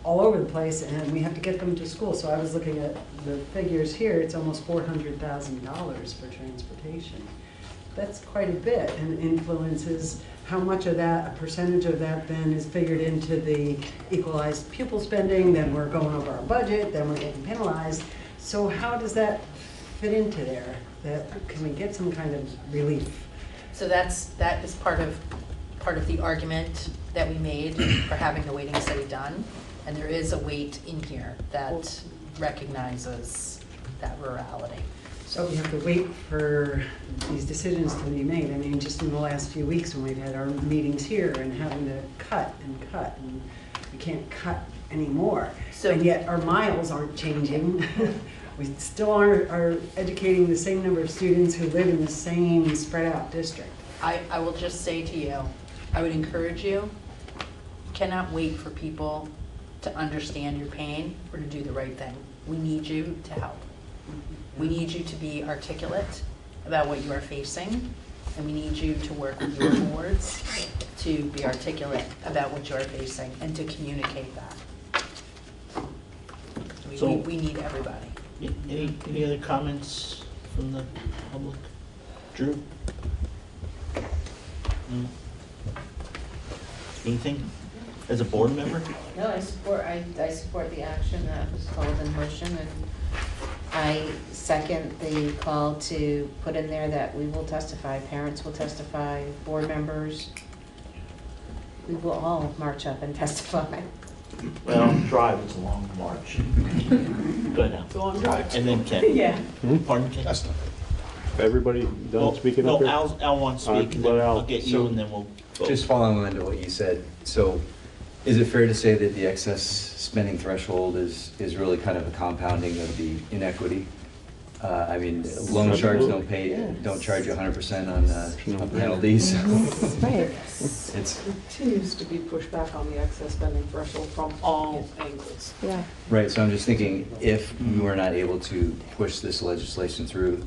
all over the place and we have to get them to school. So I was looking at the figures here, it's almost $400,000 for transportation. That's quite a bit, and influences how much of that, a percentage of that then is figured into the equalized pupil spending, then we're going over our budget, then we're getting penalized. So how does that fit into there? Can we get some kind of relief?
So that is part of the argument that we made for having the weighting study done. And there is a weight in here that recognizes that rurality.
So we have to wait for these decisions to be made. I mean, just in the last few weeks when we've had our meetings here and having to cut, and we can't cut anymore. So, and yet our miles aren't changing. We still are educating the same number of students who live in the same spread out district.
I will just say to you, I would encourage you, cannot wait for people to understand your pain or to do the right thing. We need you to help. We need you to be articulate about what you are facing, and we need you to work with your boards to be articulate about what you are facing and to communicate that. We need everybody.
Any other comments from the public? Drew? No. Anything as a board member?
No, I support the action that was called in motion, and I second the call to put in there that we will testify, parents will testify, board members. We will all march up and testify.
Well, drive is a long march. Go ahead now.
It's a long drive.
And then Ken.
Yeah.
Pardon, Ken?
Everybody done speaking up
No,
here?
Al wants to speak, and then I'll get you, and then we'll vote.
Just following on to what you said, so is it fair to say that the excess spending threshold is really kind of a compounding of the inequity? I mean, loan sharks don't charge you 100% on penalties.
Right.
It's
Continues to be pushed back on the excess spending threshold from all angles.
Yeah.
right. So I'm just thinking, if we were not able to push this legislation through,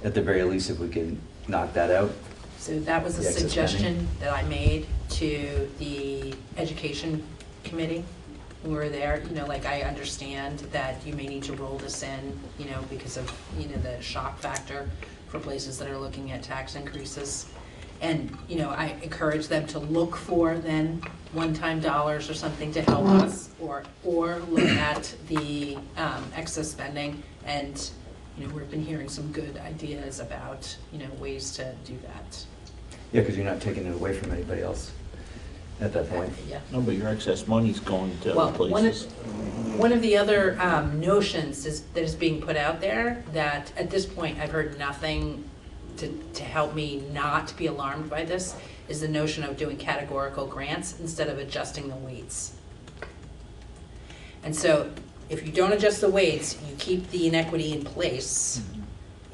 at the very least, if we can knock that out.
So that was a
The excess
suggestion
spending.
that I made to the education committee when we were there. You know, like, I understand that you may need to roll this in, you know, because of, you know, the shock factor for places that are looking at tax increases. And, you know, I encourage them to look for then one-time dollars or something to help us, or look at the excess spending. And, you know, we've been hearing some good ideas about, you know, ways to do that.
Yeah, because you're not taking it away from anybody else at that point.
Yeah.
No, but your excess money's going to
Well,
other places.
one of the other notions that is being put out there, that at this point I've heard nothing to help me not be alarmed by this, is the notion of doing categorical grants instead of adjusting the weights. And so if you don't adjust the weights, you keep the inequity in place,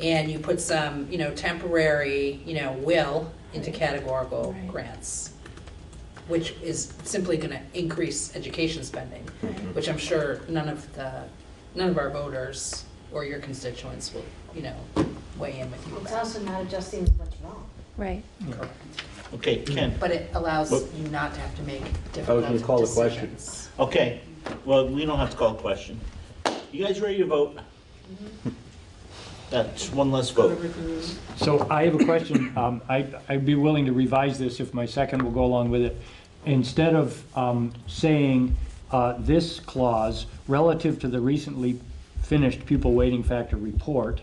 and you put some, you know, temporary, you know, will into categorical grants, which is simply going to increase education spending, which I'm sure none of our voters or your constituents will, you know, weigh in with you
It's
about.
also not adjusting what's wrong.
Right.
Correct.
Okay, Ken.
But it allows
But-
you not to have to make
I was
difficult
gonna call the question.
decisions.
Okay, well, we don't have to call a question. You guys ready to vote? That's one less vote.
So I have a question. I'd be willing to revise this if my second will go along with it. Instead of saying this clause, relative to the recently finished pupil weighting factor report,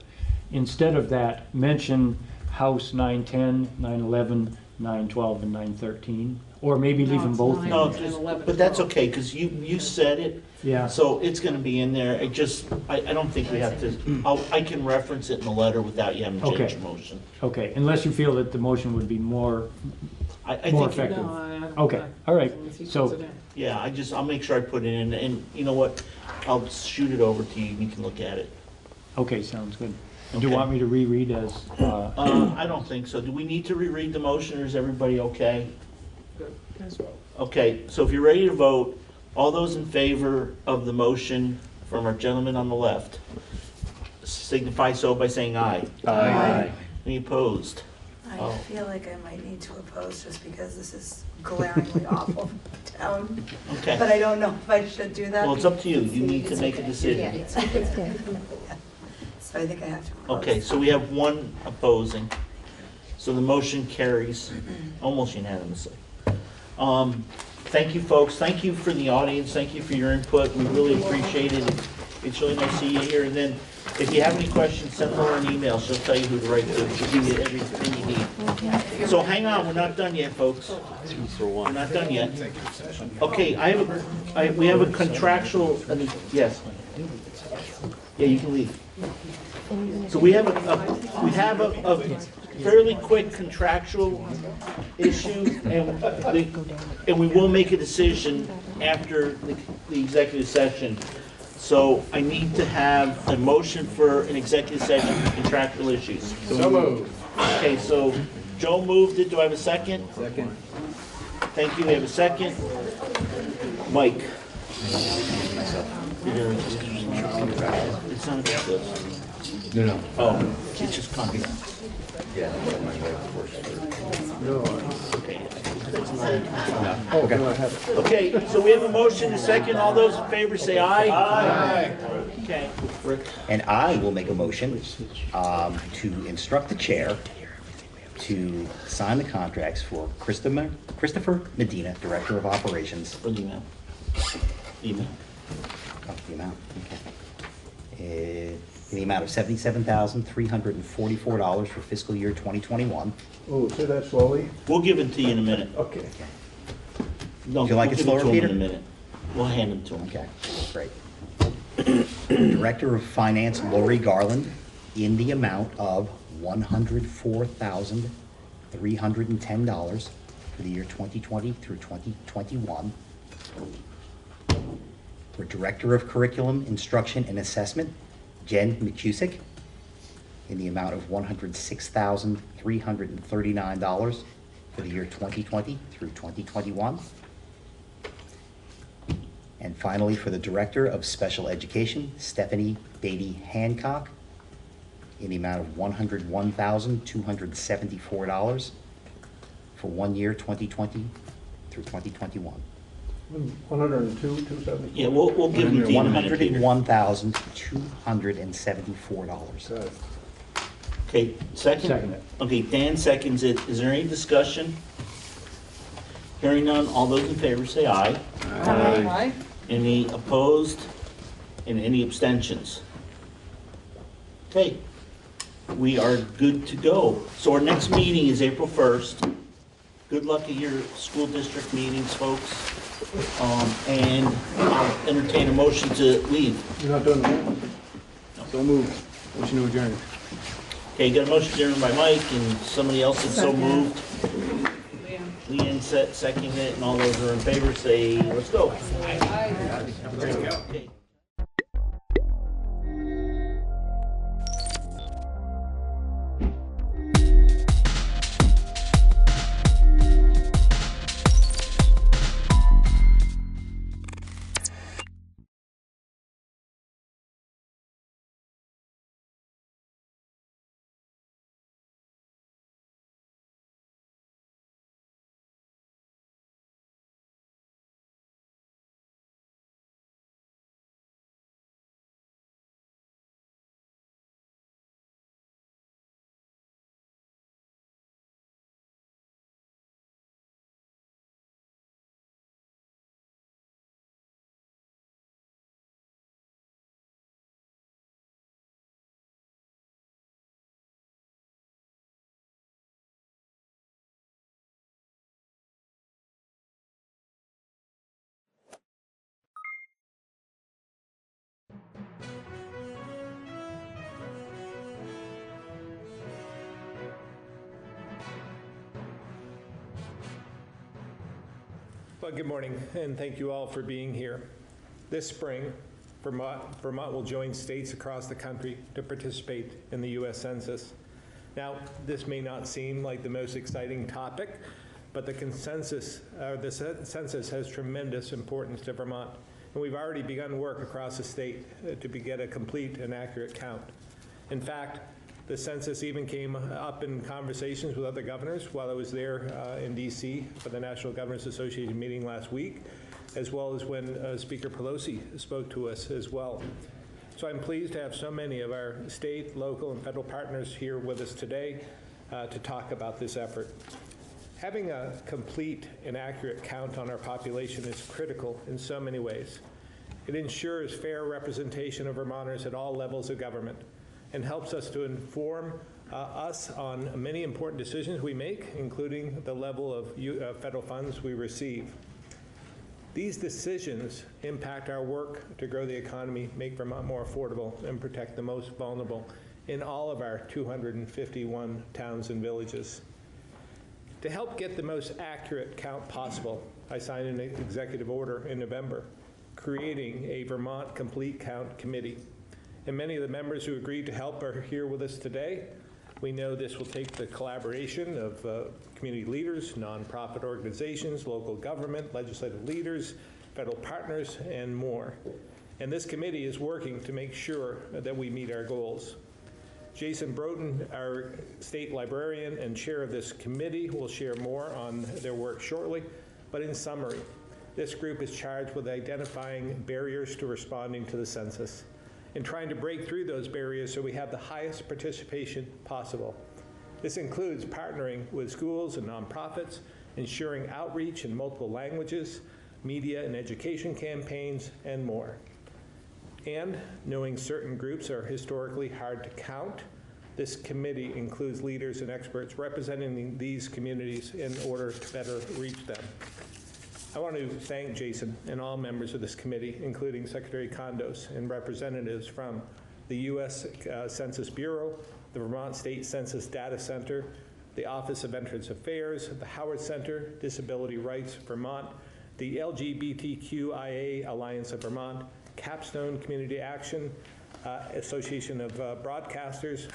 instead of that, mention House 910, 911, 912, and 913? Or maybe leave them both in?
No,
there.
just, but that's okay, because you said it.
Yeah.
So it's gonna be in there. I don't think we have to, I can reference it in the letter without you having to change
Okay.
your motion.
Okay, unless you feel that the motion would be more
I
more
think,
effective.
No, I don't-
Okay, all right,
Unless he puts
so,
it in.
yeah, I'll make sure I put it in, and you know what? I'll shoot it over to you, and you can look at it.
okay, sounds good. Do you
Okay.
want me to reread as,
I don't think so. Do we need to reread the motion, or is everybody okay? Okay, so if you're ready to vote, all those in favor of the motion from our gentleman on the left, signify so by saying aye.
Aye.
Any opposed?
I
Oh.
feel like I might need to oppose just because this is glaringly awful for the town.
Okay.
But I don't know if I should do that.
Well, it's up to you. You need to make a
Yeah,
decision.
it's okay. So I think I have to oppose.
Okay, so we have one opposing. So the motion carries almost unanimously. Thank you, folks. Thank you for the audience. Thank you for your input. We really appreciate it. It's really nice to see you here. And then if you have any questions, send her an email. She'll tell you who to write to. She'll give you everything you need. So hang on, we're not done yet, folks. We're not done yet. Okay, we have a contractual, yes. Yeah, you can leave. So we have a fairly quick contractual issue, and we will make a decision after the executive session. So I need to have a motion for an executive session for contractual issues.
So moved.
Okay, so Joe moved it. Do I have a second?
Second.
Thank you. We have a second. Mike. It's not about this.
No.
Oh, it's just contract.
Yeah.
Okay, so we have a motion, a second. All those in favor say aye. Aye. Okay. Rick.
And I will make a motion to instruct the chair to sign the contracts for Christopher Medina, Director of Operations.
For the email. Email.
Oh, the amount, okay. In the amount of $77,344 for fiscal year 2021.
Oh, say that slowly.
We'll give it to you in a minute.
Okay.
No,
Would you like
we'll
it
give
slower,
to him
Peter?
in a minute. We'll hand them to him.
Okay, great. Director of Finance Lori Garland in the amount of $104,310 for the year 2020 through 2021. For Director of Curriculum, Instruction, and Assessment, Jen McCusick, in the amount of $106,339 for the year 2020 through 2021. And finally, for the Director of Special Education, Stephanie Beatty Hancock, in the amount of $101,274 for 1 year, 2020 through 2021.
102, 270.
Yeah, we'll give them to you in a minute, Peter.
$101,274.
Okay, second?
Second it.
Okay, Dan seconds it. Is there any discussion? Hearing none, all those in favor say aye.
Aye.
Any opposed? And any abstentions? Okay, we are good to go. So our next meeting is April 1st. Good luck at your school district meetings, folks. And I'll entertain a motion to leave.
You're not done yet?
So moved. Motion to adjourn.
Okay, got a motion adjourned by Mike, and somebody else is so moved. Leanne seconded it, and all those who are in favor say, let's go. Okay.
Well, good morning, and thank you all for being here. This spring, Vermont will join states across the country to participate in the U.S. Census. Now, this may not seem like the most exciting topic, but the census has tremendous importance to Vermont, and we've already begun work across the state to get a complete and accurate count. In fact, the census even came up in conversations with other governors while I was there in D.C. for the National Governors Association meeting last week, as well as when Speaker Pelosi spoke to us as well. So I'm pleased to have so many of our state, local, and federal partners here with us today to talk about this effort. Having a complete and accurate count on our population is critical in so many ways. It ensures fair representation of Vermonters at all levels of government and helps us to inform us on many important decisions we make, including the level of federal funds we receive. These decisions impact our work to grow the economy, make Vermont more affordable, and protect the most vulnerable in all of our 251 towns and villages. To help get the most accurate count possible, I signed an executive order in November, creating a Vermont Complete Count Committee. And many of the members who agreed to help are here with us today. We know this will take the collaboration of community leaders, nonprofit organizations, local government, legislative leaders, federal partners, and more. And this committee is working to make sure that we meet our goals. Jason Broughton, our state librarian and chair of this committee, will share more on their work shortly. But in summary, this group is charged with identifying barriers to responding to the census and trying to break through those barriers so we have the highest participation possible. This includes partnering with schools and nonprofits, ensuring outreach in multiple languages, media and education campaigns, and more. And knowing certain groups are historically hard to count, this committee includes leaders and experts representing these communities in order to better reach them. I want to thank Jason and all members of this committee, including Secretary Kondos and representatives from the U.S. Census Bureau, the Vermont State Census Data Center, the Office of Veterans Affairs, the Howard Center, Disability Rights Vermont, the LGBTQIA Alliance of Vermont, Capstone Community Action, Association of Broadcasters,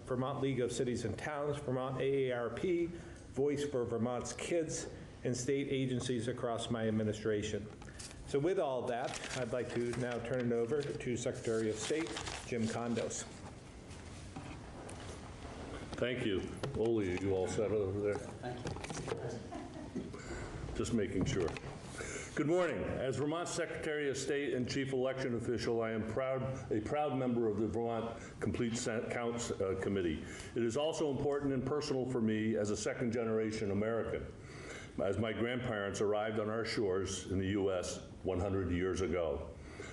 Vermont League of Cities and Towns, Vermont AARP, Voice for Vermont's Kids, and state agencies across my administration. So with all that, I'd like to now turn it over to Secretary of State, Jim Kondos.
Thank you. Ole, are you all set over there?
Thank you.
Just making sure. Good morning. As Vermont Secretary of State and Chief Election Official, I am a proud member of the Vermont Complete Counts Committee. It is also important and personal for me as a second-generation American, as my grandparents arrived on our shores in the U.S. 100 years ago.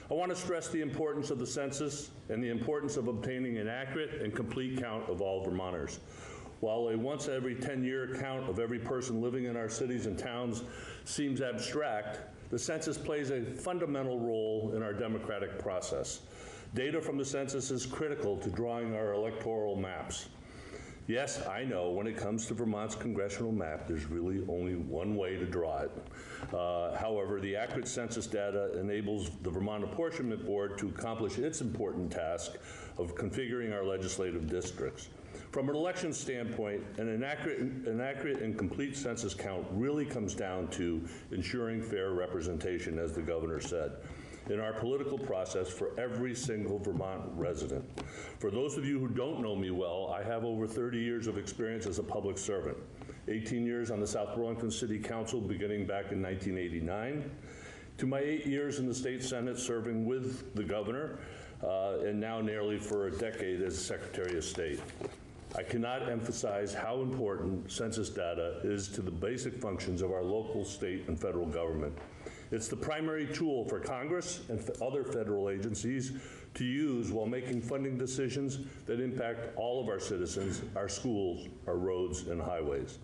I want to stress the importance of the census and the importance of obtaining an accurate and complete count of all Vermonters. While a once every 10-year count of every person living in our cities and towns seems abstract, the census plays a fundamental role in our democratic process. Data from the census is critical to drawing our electoral maps. Yes, I know when it comes to Vermont's congressional map, there's really only one way to draw it. However, the accurate census data enables the Vermont Apportionment Board to accomplish its important task of configuring our legislative districts. From an election standpoint, an accurate and complete census count really comes down to ensuring fair representation, as the governor said, in our political process for every single Vermont resident. For those of you who don't know me well, I have over 30 years of experience as a public servant, 18 years on the South Burlington City Council beginning back in 1989, to my 8 years in the state Senate serving with the governor, and now nearly for a decade as Secretary of State. I cannot emphasize how important census data is to the basic functions of our local, state, and federal government. It's the primary tool for Congress and other federal agencies to use while making funding decisions that impact all of our citizens, our schools, our roads, and highways.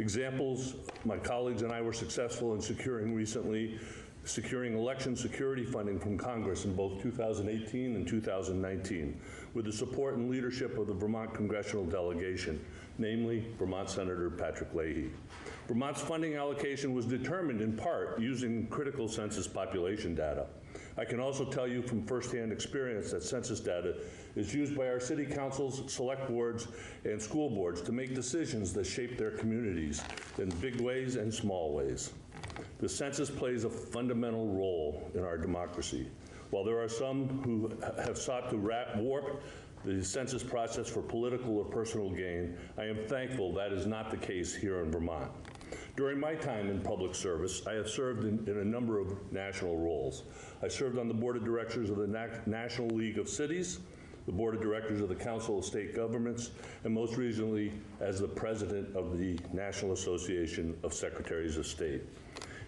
Examples my colleagues and I were successful in securing recently securing election security funding from Congress in both 2018 and 2019, with the support and leadership of the Vermont congressional delegation, namely Vermont Senator Patrick Leahy. Vermont's funding allocation was determined in part using critical census population data. I can also tell you from firsthand experience that census data is used by our city councils, select boards, and school boards to make decisions that shape their communities in big ways and small ways. The census plays a fundamental role in our democracy. While there are some who have sought to warp the census process for political or personal gain, I am thankful that is not the case here in Vermont. During my time in public service, I have served in a number of national roles. I served on the board of directors of the National League of Cities, the board of directors of the Council of State Governments, and most recently as the president of the National Association of Secretaries of State.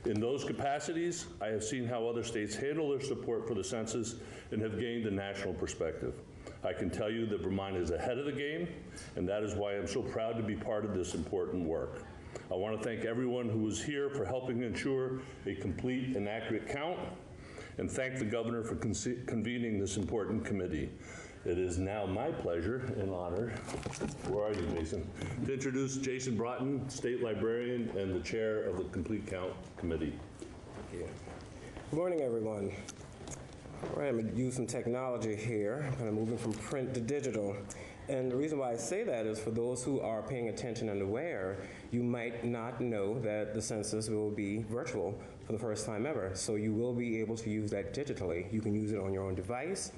In those capacities, I have seen how other states handle their support for the census and have gained a national perspective. I can tell you that Vermont is ahead of the game, and that is why I'm so proud to be part of this important work. I want to thank everyone who was here for helping ensure a complete and accurate count, and thank the governor for convening this important committee. It is now my pleasure and honor, where are you, Jason, to introduce Jason Broughton, State Librarian and the Chair of the Complete Count Committee.
Thank you. Good morning, everyone. All right, I'm going to use some technology here, kind of moving from print to digital. And the reason why I say that is for those who are paying attention and aware, you might not know that the census will be virtual for the first time ever. So you will be able to use that digitally. You can use it on your own device,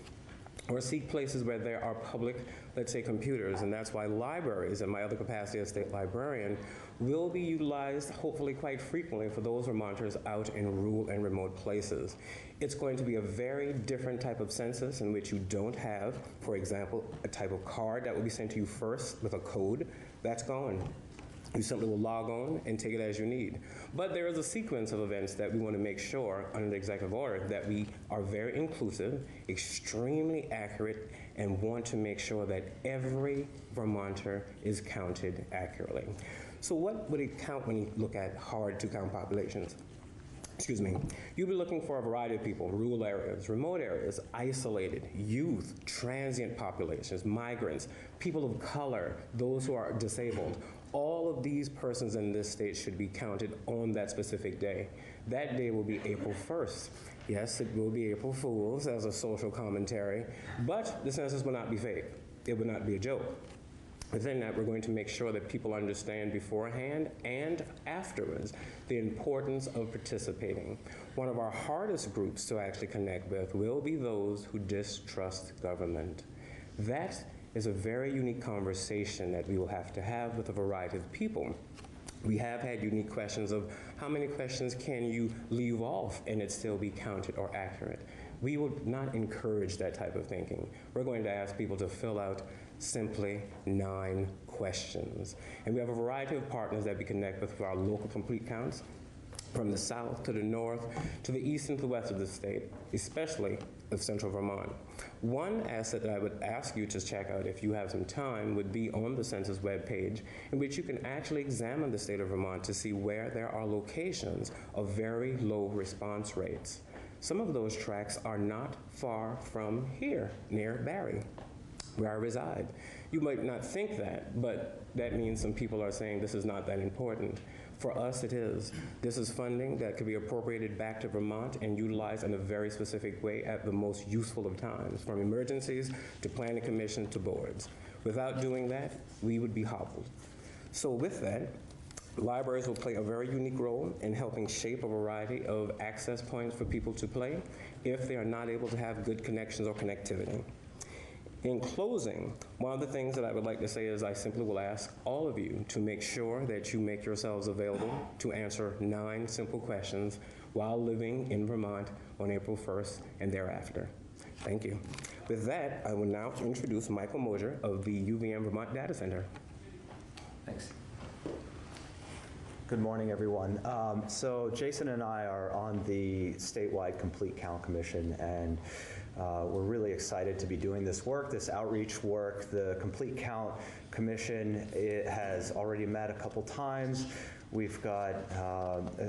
or seek places where there are public, let's say, computers, and that's why libraries, in my other capacity as state librarian, will be utilized hopefully quite frequently for those Vermonters out in rural and remote places. It's going to be a very different type of census in which you don't have, for example, a type of card that will be sent to you first with a code. That's gone. You simply will log on and take it as you need. But there is a sequence of events that we want to make sure under the executive order that we are very inclusive, extremely accurate, and want to make sure that every Vermonter is counted accurately. So what would it count when you look at hard to count populations? Excuse me, you'll be looking for a variety of people, rural areas, remote areas, isolated, youth, transient populations, migrants, people of color, those who are disabled. All of these persons in this state should be counted on that specific day. That day will be April 1st. Yes, it will be April Fool's as a social commentary, but the census will not be fake. It will not be a joke. Within that, we're going to make sure that people understand beforehand and afterwards the importance of participating. One of our hardest groups to actually connect with will be those who distrust government. That is a very unique conversation that we will have to have with a variety of people. We have had unique questions of how many questions can you leave off and it still be counted or accurate. We will not encourage that type of thinking. We're going to ask people to fill out simply 9 questions. And we have a variety of partners that we connect with for our local complete counts, from the south to the north, to the east and to the west of the state, especially of central Vermont. One asset that I would ask you to check out if you have some time would be on the census webpage, in which you can actually examine the state of Vermont to see where there are locations of very low response rates. Some of those tracts are not far from here, near Barrie, where I reside. You might not think that, but that means some people are saying this is not that important. For us, it is. This is funding that could be appropriated back to Vermont and utilized in a very specific way at the most useful of times, from emergencies to planning commission to boards. Without doing that, we would be hobbled. So with that, libraries will play a very unique role in helping shape a variety of access points for people to play if they are not able to have good connections or connectivity. In closing, one of the things that I would like to say is I simply will ask all of you to make sure that you make yourselves available to answer 9 simple questions while living in Vermont on April 1st and thereafter. Thank you. With that, I will now introduce Michael Mosier of the UVM Vermont Data Center.
Thanks. Good morning, everyone. So Jason and I are on the statewide Complete Count Commission, and we're really excited to be doing this work, this outreach work. The Complete Count Commission, it has already met a couple times. We've got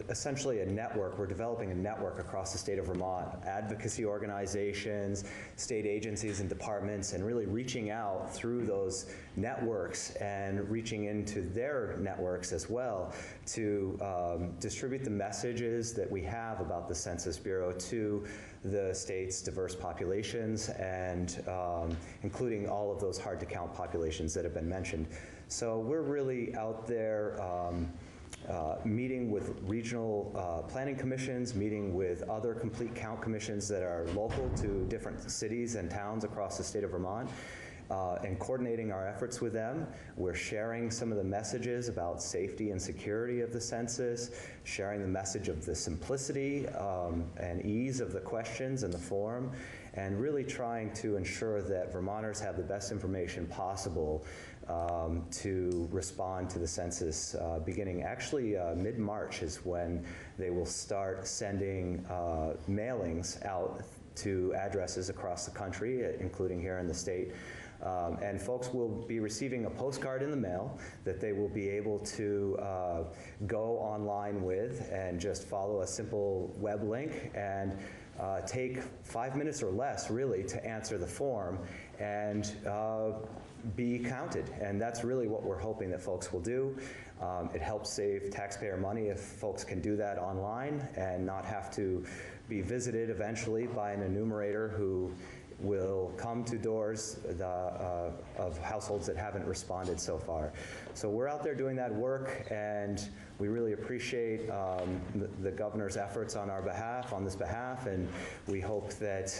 essentially a network. We're developing a network across the state of Vermont, advocacy organizations, state agencies and departments, and really reaching out through those networks and reaching into their networks as well to distribute the messages that we have about the Census Bureau to the state's diverse populations, and including all of those hard-to-count populations that have been mentioned. So we're really out there meeting with regional planning commissions, meeting with other complete count commissions that are local to different cities and towns across the state of Vermont, and coordinating our efforts with them. We're sharing some of the messages about safety and security of the census, sharing the message of the simplicity and ease of the questions and the form, and really trying to ensure that Vermonters have the best information possible to respond to the census beginning actually mid-March is when they will start sending mailings out to addresses across the country, including here in the state. And folks will be receiving a postcard in the mail that they will be able to go online with and just follow a simple web link and take 5 minutes or less, really, to answer the form and be counted. And that's really what we're hoping that folks will do. It helps save taxpayer money if folks can do that online and not have to be visited eventually by an enumerator who will come to doors of households that haven't responded so far. So we're out there doing that work, and we really appreciate the governor's efforts on our behalf, on this behalf, and we hope that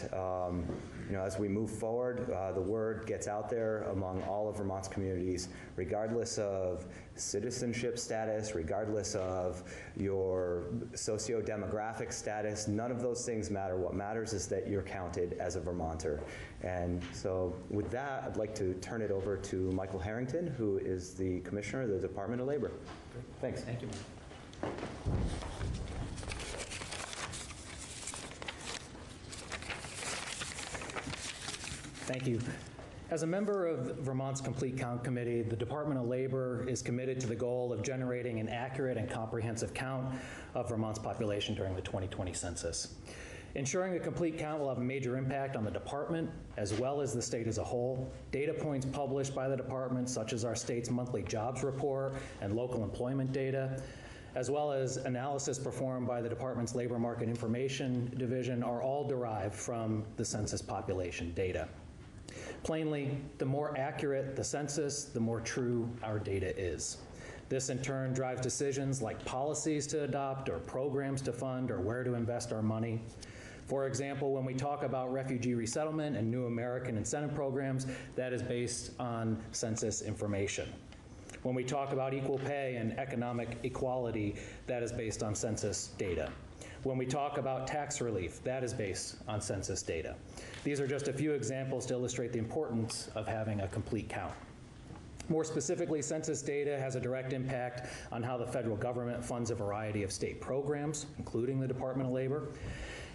as we move forward, the word gets out there among all of Vermont's communities, regardless of citizenship status, regardless of your socio-demographic status. None of those things matter. What matters is that you're counted as a Vermonter. And so with that, I'd like to turn it over to Michael Harrington, who is the Commissioner of the Department of Labor. Thanks.
Thank you. Thank you. As a member of Vermont's Complete Count Committee, the Department of Labor is committed to the goal of generating an accurate and comprehensive count of Vermont's population during the 2020 census. Ensuring a complete count will have a major impact on the department as well as the state as a whole. Data points published by the department, such as our state's monthly jobs report and local employment data, as well as analysis performed by the department's Labor Market Information Division, are all derived from the census population data. Plainly, the more accurate the census, the more true our data is. This in turn drives decisions like policies to adopt or programs to fund or where to invest our money. For example, when we talk about refugee resettlement and new American incentive programs, that is based on census information. When we talk about equal pay and economic equality, that is based on census data. When we talk about tax relief, that is based on census data. These are just a few examples to illustrate the importance of having a complete count. More specifically, census data has a direct impact on how the federal government funds a variety of state programs, including the Department of Labor,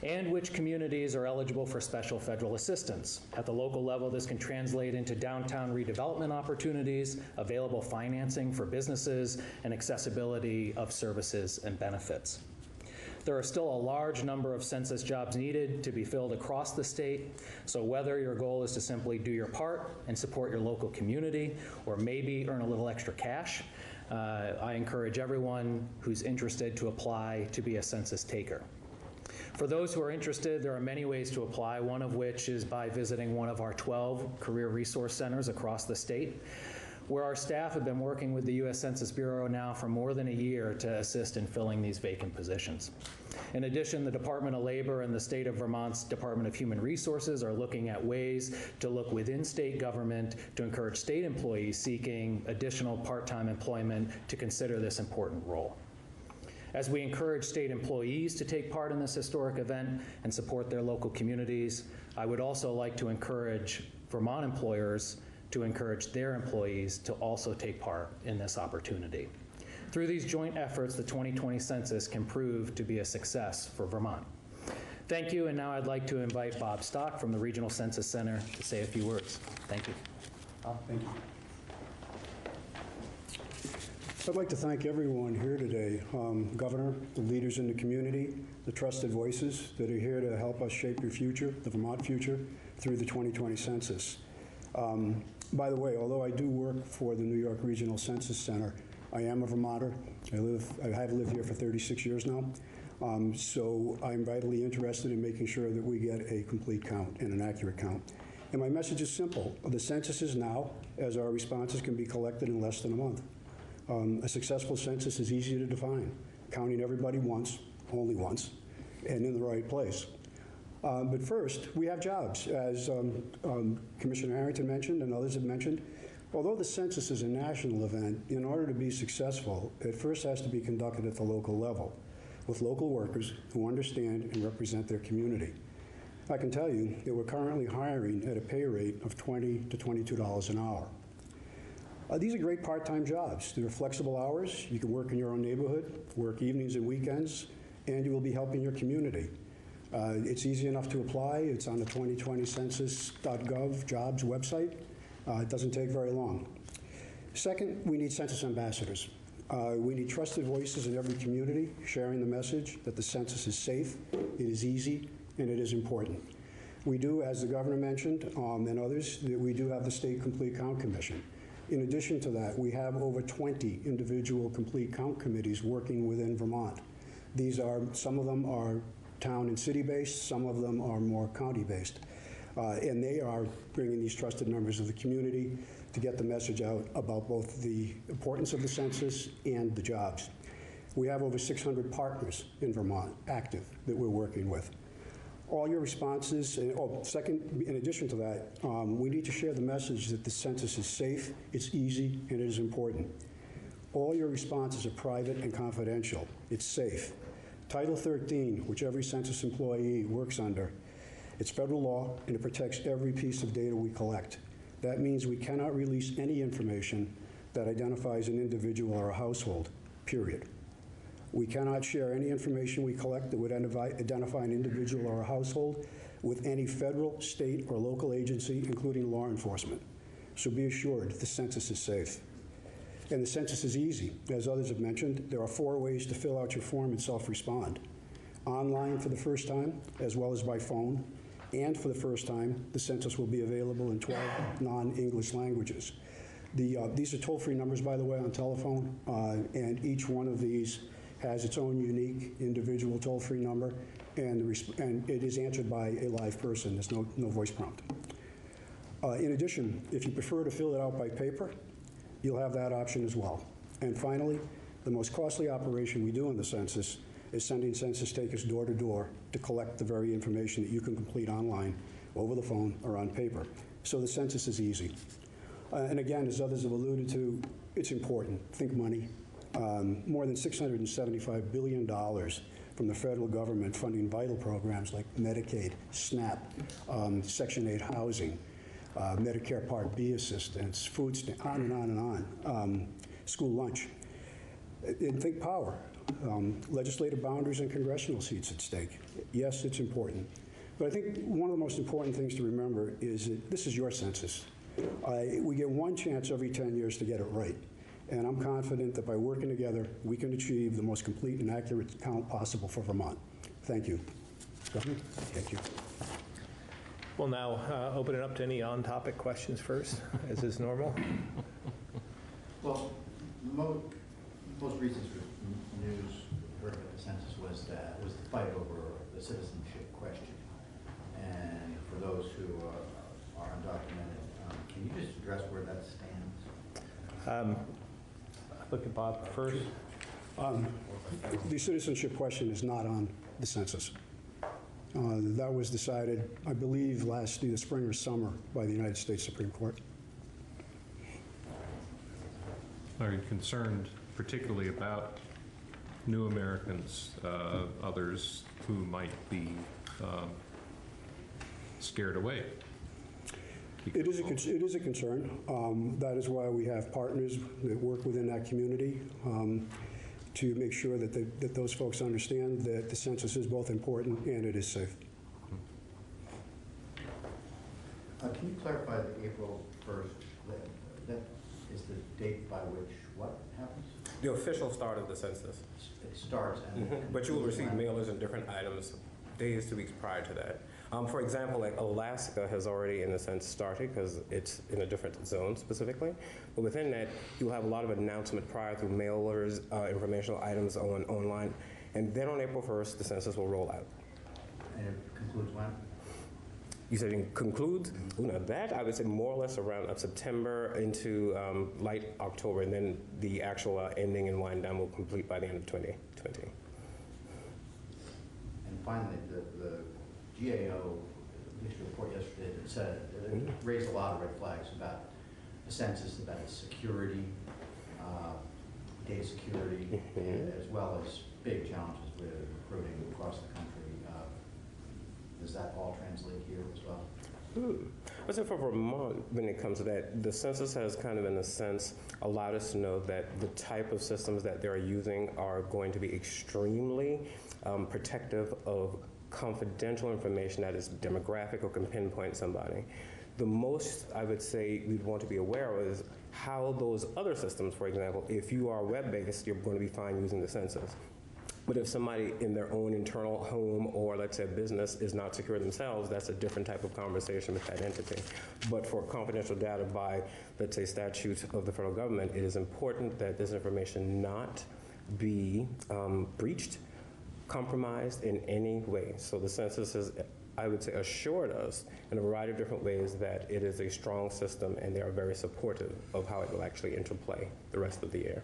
and which communities are eligible for special federal assistance. At the local level, this can translate into downtown redevelopment opportunities, available financing for businesses, and accessibility of services and benefits. There are still a large number of census jobs needed to be filled across the state, so whether your goal is to simply do your part and support your local community, or maybe earn a little extra cash, I encourage everyone who's interested to apply to be a census taker. For those who are interested, there are many ways to apply, one of which is by visiting one of our 12 career resource centers across the state, where our staff have been working with the U.S. Census Bureau now for more than a year to assist in filling these vacant positions. In addition, the Department of Labor and the state of Vermont's Department of Human Resources are looking at ways to look within state government to encourage state employees seeking additional part-time employment to consider this important role. As we encourage state employees to take part in this historic event and support their local communities, I would also like to encourage Vermont employers to encourage their employees to also take part in this opportunity. Through these joint efforts, the 2020 census can prove to be a success for Vermont. Thank you, and now I'd like to invite Bob Stock from the Regional Census Center to say a few words. Thank you.
Thank you. I'd like to thank everyone here today, Governor, the leaders in the community, the trusted voices that are here to help us shape your future, the Vermont future, through the 2020 census. By the way, although I do work for the New York Regional Census Center, I am a Vermonter. I have lived here for 36 years now. So I'm vitally interested in making sure that we get a complete count and an accurate count. And my message is simple. The census is now, as our responses can be collected in less than a month. A successful census is easy to define, counting everybody once, only once, and in the right place. But first, we have jobs, as Commissioner Harrington mentioned and others have mentioned. Although the census is a national event, in order to be successful, it first has to be conducted at the local level, with local workers who understand and represent their community. I can tell you that we're currently hiring at a pay rate of $20 to $22 an hour. These are great part-time jobs. They're flexible hours. You can work in your own neighborhood, work evenings and weekends, and you will be helping your community. It's easy enough to apply. It's on the 2020census.gov jobs website. It doesn't take very long. Second, we need census ambassadors. We need trusted voices in every community sharing the message that the census is safe, it is easy, and it is important. We do, as the governor mentioned, and others, that we do have the State Complete Count Commission. In addition to that, we have over 20 individual complete count committees working within Vermont. Some of them are town and city-based, some of them are more county-based. And they are bringing these trusted members of the community to get the message out about both the importance of the census and the jobs. We have over 600 partners in Vermont active that we're working with. All your responses, second, in addition to that, we need to share the message that the census is safe, it's easy, and it is important. All your responses are private and confidential. It's safe. Title 13, which every census employee works under, it's federal law, and it protects every piece of data we collect. That means we cannot release any information that identifies an individual or a household, period. We cannot share any information we collect that would identify an individual or a household with any federal, state, or local agency, including law enforcement. So be assured, the census is safe. And the census is easy. As others have mentioned, there are 4 ways to fill out your form and self-respond. Online for the first time, as well as by phone, and for the first time, the census will be available in 12 non-English languages. These are toll-free numbers, by the way, on telephone, and each one of these has its own unique individual toll-free number, and it is answered by a live person. There's no voice prompt. In addition, if you prefer to fill it out by paper, you'll have that option as well. And finally, the most costly operation we do in the census is sending census takers door to door to collect the very information that you can complete online, over the phone, or on paper. So the census is easy. And again, as others have alluded to, it's important. Think money. More than $675 billion from the federal government funding vital programs like Medicaid, SNAP, Section 8 housing, Medicare Part B assistance, food stamps, on and on and on, school lunch. And think power. Legislative boundaries and congressional seats at stake. Yes, it's important. But I think one of the most important things to remember is that this is your census. We get one chance every 10 years to get it right. And I'm confident that by working together, we can achieve the most complete and accurate count possible for Vermont. Thank you. Governor? Thank you.
We'll now open it up to any on-topic questions first, as is normal.
Well, most recent news heard of the census was the fight over the citizenship question. And for those who are undocumented, can you just address where that stands?
Look at Bob first.
The citizenship question is not on the census. That was decided, I believe, either spring or summer by the United States Supreme Court.
Are you concerned particularly about new Americans, others who might be scared away?
It is a concern. That is why we have partners that work within that community to make sure that those folks understand that the census is both important and it is safe.
Can you clarify the April 1st? That is the date by which what happens?
The official start of the census.
It starts and.
But you will receive mailers and different items days to weeks prior to that. For example, like Alaska has already, in a sense, started because it's in a different zone specifically. But within that, you'll have a lot of announcement prior through mailers, informational items online. And then on April 1st, the census will roll out.
And it concludes when?
You said it concludes? Ooh, now that I would say more or less around September into late October, and then the actual ending and wind down will complete by the end of 2020.
And finally, the GAO issued a report yesterday that said, it raised a lot of red flags about the census, about its security, data security, as well as big challenges with recruiting across the country. Does that all translate here as well?
I say for Vermont, when it comes to that, the census has kind of, in a sense, allowed us to know that the type of systems that they're using are going to be extremely protective of confidential information that is demographic or can pinpoint somebody. The most I would say we'd want to be aware of is how those other systems, for example, if you are web-based, you're going to be fine using the census. But if somebody in their own internal home or, let's say, business is not secure themselves, that's a different type of conversation with that entity. But for confidential data by, let's say, statute of the federal government, it is important that this information not be breached, compromised in any way. So the census has, I would say, assured us in a variety of different ways that it is a strong system, and they are very supportive of how it will actually interplay the rest of the year.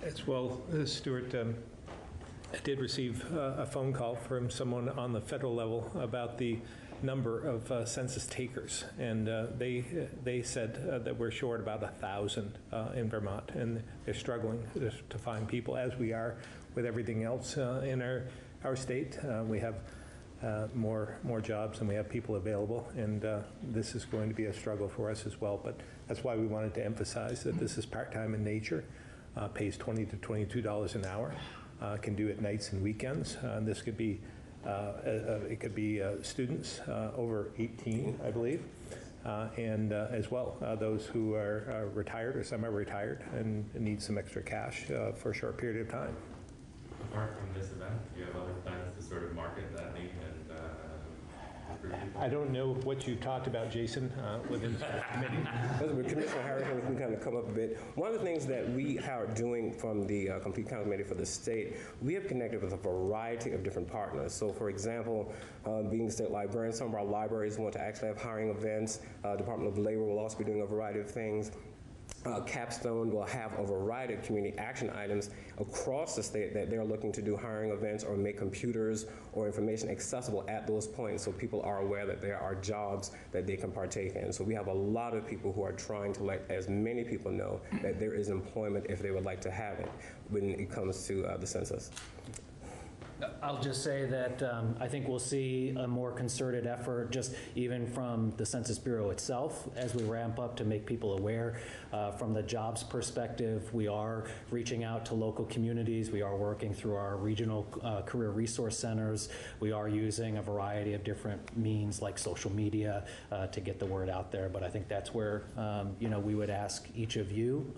As well, Stuart, I did receive a phone call from someone on the federal level about the number of census takers, and they said that we're short about 1,000 in Vermont, and they're struggling to find people, as we are with everything else in our state. We have more jobs and we have people available, and this is going to be a struggle for us as well. But that's why we wanted to emphasize that this is part-time in nature. Pays $20 to $22 an hour, can do it nights and weekends. This could be, it could be students over 18, I believe, and as well those who are retired or semi-retired and need some extra cash for a short period of time.
Apart from this event, do you have other plans to sort of market that need and
I don't know what you talked about, Jason, within the committee.
Commissioner Harrison can kind of come up a bit. One of the things that we are doing from the Complete Count Committee for the state, we have connected with a variety of different partners. So, for example, being the state librarian, some of our libraries want to actually have hiring events. Department of Labor will also be doing a variety of things. Capstone will have a variety of community action items across the state that they're looking to do hiring events or make computers or information accessible at those points so people are aware that there are jobs that they can partake in. So we have a lot of people who are trying to let as many people know that there is employment if they would like to have it when it comes to the census.
I'll just say that I think we'll see a more concerted effort just even from the Census Bureau itself as we ramp up to make people aware. From the jobs perspective, we are reaching out to local communities. We are working through our regional career resource centers. We are using a variety of different means like social media to get the word out there. But I think that's where we would ask each of you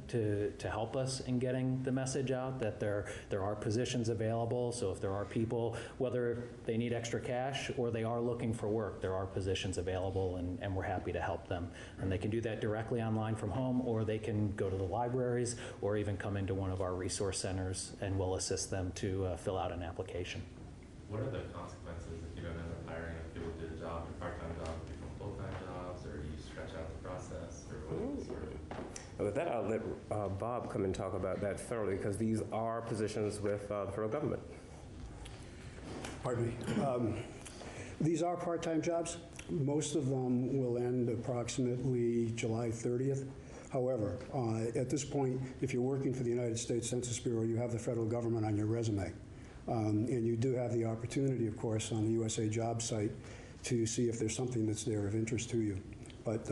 to help us in getting the message out that there are positions available. So if there are people, whether they need extra cash or they are looking for work, there are positions available, and we're happy to help them. And they can do that directly online from home, or they can go to the libraries or even come into one of our resource centers, and we'll assist them to fill out an application.
What are the consequences if you don't end up hiring a people who did a job, a part-time job, become full-time jobs, or you stretch out the process, or what sort of?
With that, I'll let Bob come and talk about that thoroughly, because these are positions with the federal government.
Pardon me. These are part-time jobs. Most of them will end approximately July 30th. However, at this point, if you're working for the United States Census Bureau, you have the federal government on your resume. And you do have the opportunity, of course, on the USA Jobs site to see if there's something that's there of interest to you. But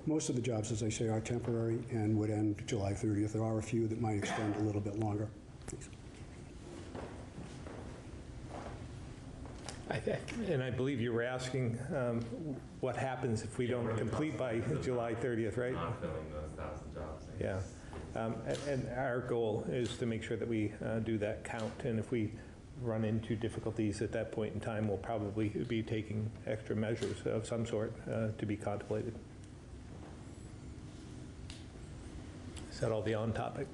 most of the jobs, as I say, are temporary and would end July 30th. There are a few that might extend a little bit longer. Thanks.
And I believe you were asking what happens if we don't complete by July 30th, right?
Not filling those 1,000 jobs.
Yeah. And our goal is to make sure that we do that count. And if we run into difficulties at that point in time, we'll probably be taking extra measures of some sort to be contemplated. Is that all the on topic?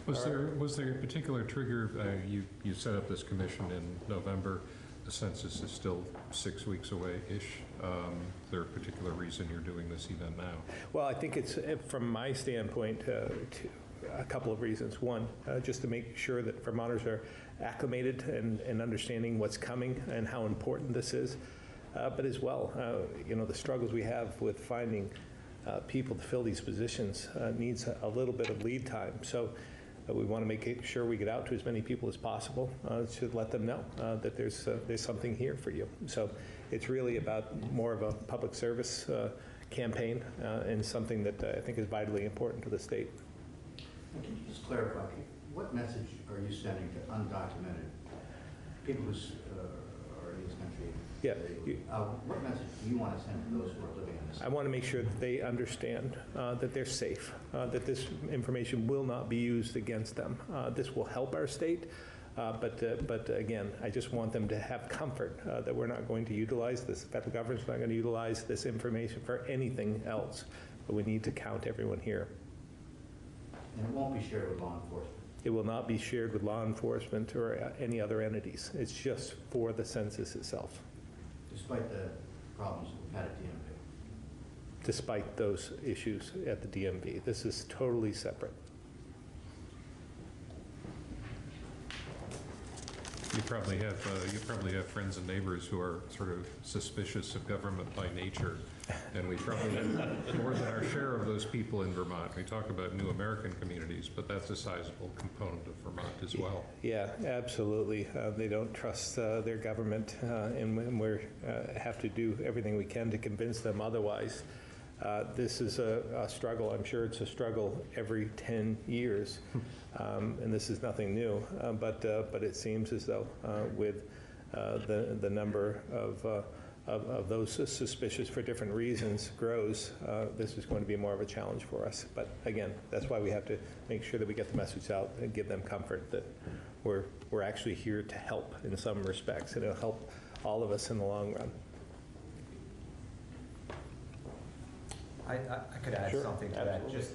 Was there a particular trigger? You set up this commission in November. The census is still 6 weeks away-ish. Is there a particular reason you're doing this event now?
Well, I think it's, from my standpoint, a couple of reasons. One, just to make sure that Vermonters are acclimated and understanding what's coming and how important this is. But as well, the struggles we have with finding people to fill these positions needs a little bit of lead time. So we want to make sure we get out to as many people as possible to let them know that there's something here for you. So it's really about more of a public service campaign and something that I think is vitally important to the state.
Can you just clarify, what message are you sending to undocumented people who are in this country?
Yeah.
What message do you want to send to those who are living in this?
I want to make sure that they understand that they're safe, that this information will not be used against them. This will help our state, but again, I just want them to have comfort that we're not going to utilize this, the federal government's not going to utilize this information for anything else, but we need to count everyone here.
And it won't be shared with law enforcement?
It will not be shared with law enforcement or any other entities. It's just for the census itself.
Despite the problems we've had at DMV?
Despite those issues at the DMV. This is totally separate.
You probably have friends and neighbors who are sort of suspicious of government by nature, and we probably have more than our share of those people in Vermont. We talk about new American communities, but that's a sizable component of Vermont as well.
Yeah, absolutely. They don't trust their government, and we have to do everything we can to convince them otherwise. This is a struggle. I'm sure it's a struggle every 10 years, and this is nothing new. But it seems as though with the number of those suspicious for different reasons grows, this is going to be more of a challenge for us. But again, that's why we have to make sure that we get the message out and give them comfort that we're actually here to help in some respects, and it'll help all of us in the long run.
I could add something to that. Just,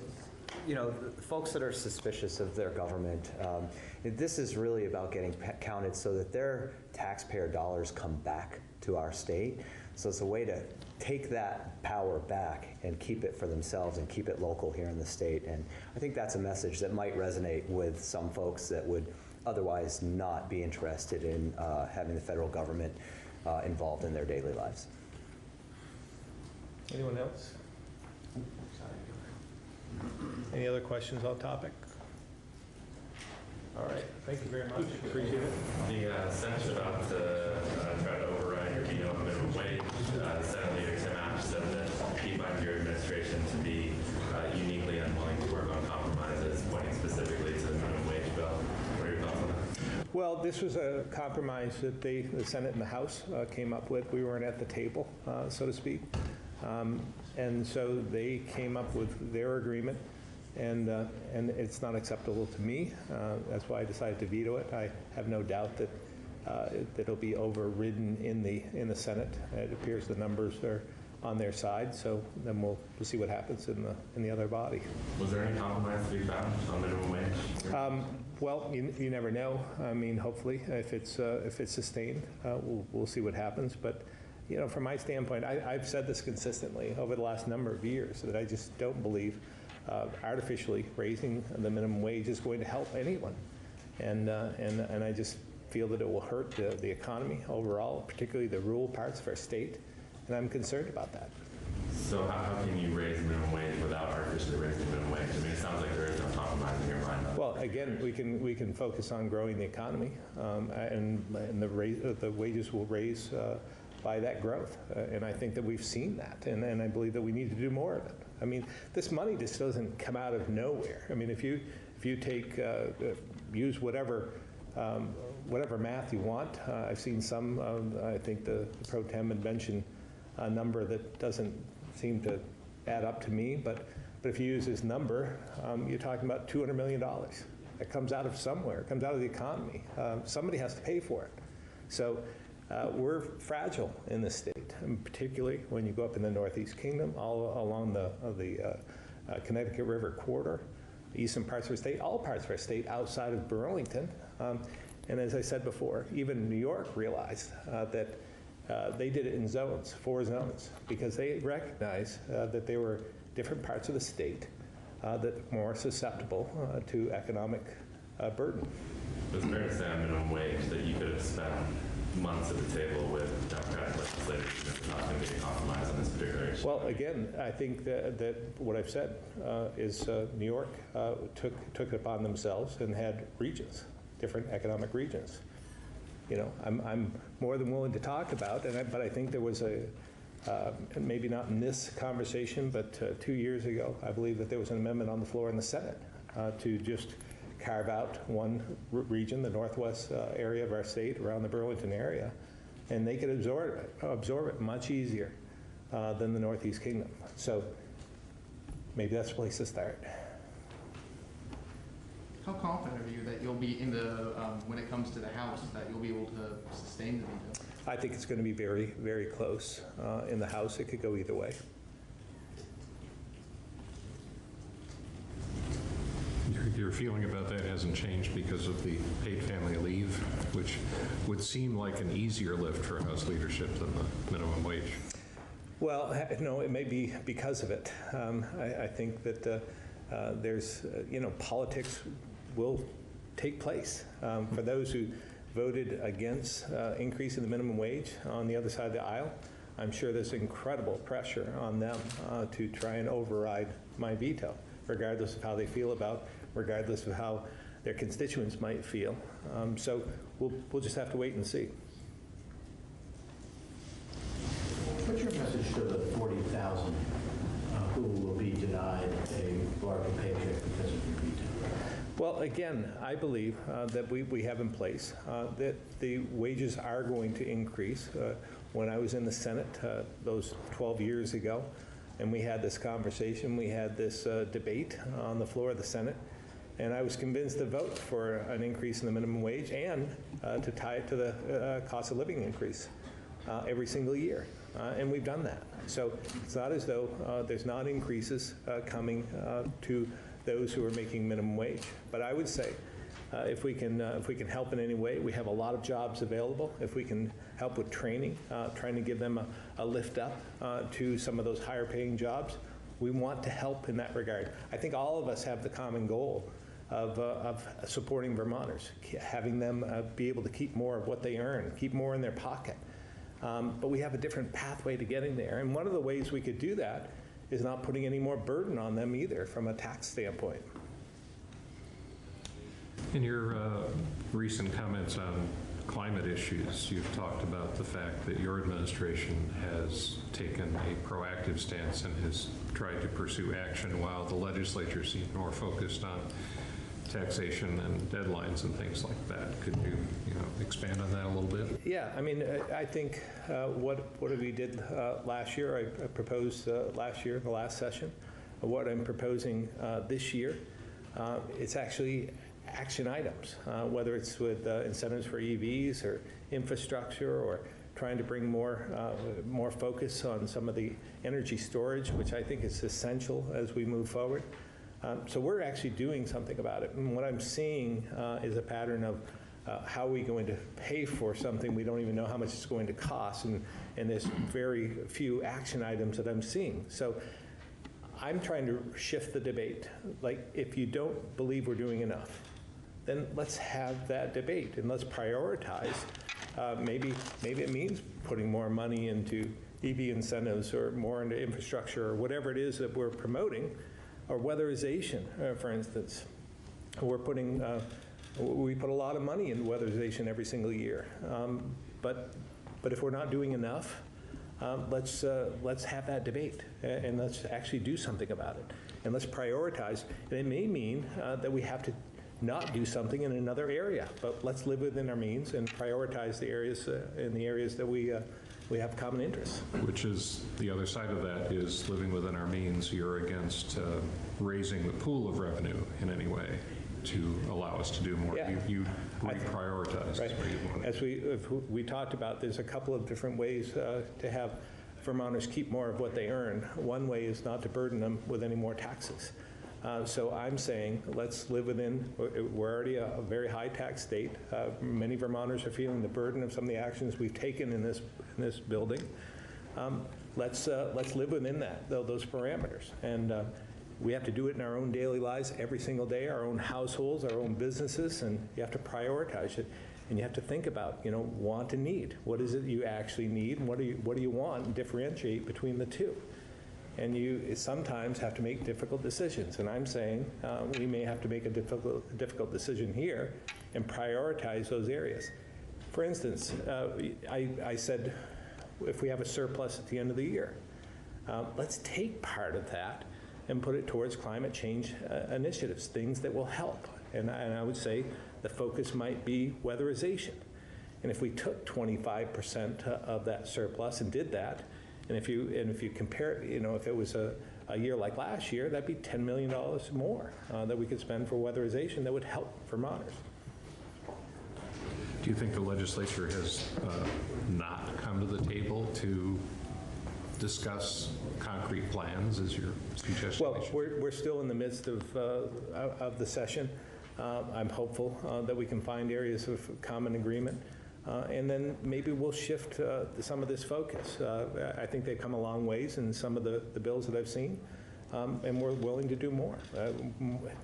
the folks that are suspicious of their government, this is really about getting counted so that their taxpayer dollars come back to our state. So it's a way to take that power back and keep it for themselves and keep it local here in the state. And I think that's a message that might resonate with some folks that would otherwise not be interested in having the federal government involved in their daily lives.
Anyone else? Any other questions on topic? All right, thank you very much. Appreciate it.
The Senate's about to try to override your veto on minimum wage. Senate Leader Tim Ash said that he finds your administration to be uniquely unwilling to work on compromises, pointing specifically to the minimum wage bill. What are your thoughts on that?
Well, this was a compromise that the Senate and the House came up with. We weren't at the table, so to speak. And so they came up with their agreement, and it's not acceptable to me. That's why I decided to veto it. I have no doubt that it'll be overridden in the Senate. It appears the numbers are on their side, so then we'll see what happens in the other body.
Was there any compromise to be found on minimum wage?
Well, you never know. I mean, hopefully, if it's sustained, we'll see what happens. But from my standpoint, I've said this consistently over the last number of years that I just don't believe artificially raising the minimum wage is going to help anyone, and I just feel that it will hurt the economy overall, particularly the rural parts of our state, and I'm concerned about that.
So how can you raise minimum wage without artificially raising minimum wage? I mean, it sounds like there is no compromise in your mind.
Well, again, we can focus on growing the economy, and the wages will raise by that growth, and I think that we've seen that, and I believe that we need to do more of it. I mean, this money just doesn't come out of nowhere. I mean, if you take use whatever math you want. I've seen some. I think the pro tem had mentioned a number that doesn't seem to add up to me, but But if you use this number, you're talking about $200 million. It comes out of somewhere. It comes out of the economy. Somebody has to pay for it. So we're fragile in this state, and particularly when you go up in the Northeast Kingdom, all along the Connecticut River corridor, the eastern parts of our state, all parts of our state outside of Burlington. And as I said before, even New York realized that they did it in zones, 4 zones, because they recognized that there were different parts of the state that are more susceptible to economic burden.
It's fair to say on minimum wage that you could have spent months at the table with Democratic legislators and it's not going to be a compromise on this particular issue.
Well, again, I think that what I've said is New York took it upon themselves and had regions, different economic regions. You know, I'm more than willing to talk about, but I think there was maybe not in this conversation, but 2 years ago, I believe that there was an amendment on the floor in the Senate to just carve out one region, the northwest area of our state, around the Burlington area, and they could absorb it much easier than the Northeast Kingdom. So maybe that's a place to start.
How confident are you that you'll be in the, when it comes to the House, that you'll be able to sustain the veto?
I think it's going to be very, very close. In the House, it could go either way.
Your feeling about that hasn't changed because of the paid family leave, which would seem like an easier lift for House leadership than the minimum wage.
Well, no, it may be because of it. I think that there's, politics will take place. For those who voted against increasing the minimum wage on the other side of the aisle, I'm sure there's incredible pressure on them to try and override my veto, regardless of how they feel about, regardless of how their constituents might feel. So we'll just have to wait and see.
What's your message to the 40,000 who will be denied a larger paycheck because of your veto?
Well, again, I believe that we have in place that the wages are going to increase. When I was in the Senate those 12 years ago, and we had this conversation, we had this debate on the floor of the Senate, and I was convinced to vote for an increase in the minimum wage and to tie it to the cost of living increase every single year. And we've done that. So it's not as though there's not increases coming to those who are making minimum wage. But I would say if we can help in any way, we have a lot of jobs available. If we can help with training, trying to give them a lift up to some of those higher paying jobs, we want to help in that regard. I think all of us have the common goal of supporting Vermonters, having them be able to keep more of what they earn, keep more in their pocket. But we have a different pathway to getting there. And one of the ways we could do that is not putting any more burden on them either from a tax standpoint.
In your recent comments on climate issues, you've talked about the fact that your administration has taken a proactive stance and has tried to pursue action while the legislature seemed more focused on taxation and deadlines and things like that. Could you, expand on that a little bit?
Yeah, I mean, I think what we did last year, I proposed last year in the last session, what I'm proposing this year, it's actually action items, whether it's with incentives for EVs or infrastructure or trying to bring more focus on some of the energy storage, which I think is essential as we move forward. So we're actually doing something about it. And what I'm seeing is a pattern of how are we going to pay for something we don't even know how much it's going to cost, and there's very few action items that I'm seeing. So I'm trying to shift the debate. Like, if you don't believe we're doing enough, then let's have that debate and let's prioritize. Maybe it means putting more money into EV incentives or more into infrastructure or whatever it is that we're promoting, or weatherization, for instance. We put a lot of money into weatherization every single year, but if we're not doing enough, let's have that debate and let's actually do something about it, and let's prioritize. And it may mean that we have to not do something in another area, but let's live within our means and prioritize the areas that we we have common interests.
Which is, the other side of that is living within our means. You're against raising the pool of revenue in any way to allow us to do more.
Yeah.
You reprioritize.
Right. As we talked about, there's a couple of different ways to have Vermonters keep more of what they earn. One way is not to burden them with any more taxes. So I'm saying let's live within, we're already a very high tax state. Many Vermonters are feeling the burden of some of the actions we've taken in this building. Let's live within those parameters. And we have to do it in our own daily lives every single day, our own households, our own businesses, and you have to prioritize it. And you have to think about, want and need. What is it you actually need, and what do you want, and differentiate between the two. And you sometimes have to make difficult decisions. And I'm saying we may have to make a difficult decision here and prioritize those areas. For instance, I said, if we have a surplus at the end of the year, let's take part of that and put it towards climate change initiatives, things that will help. And I would say the focus might be weatherization. And if we took 25% of that surplus and did that, and if you compare, if it was a year like last year, that'd be $10 million more that we could spend for weatherization that would help Vermonters.
Do you think the legislature has not come to the table to discuss concrete plans, as your suggestion?
Well, we're still in the midst of the session. I'm hopeful that we can find areas of common agreement. And then maybe we'll shift some of this focus. I think they've come a long ways in some of the bills that I've seen, and we're willing to do more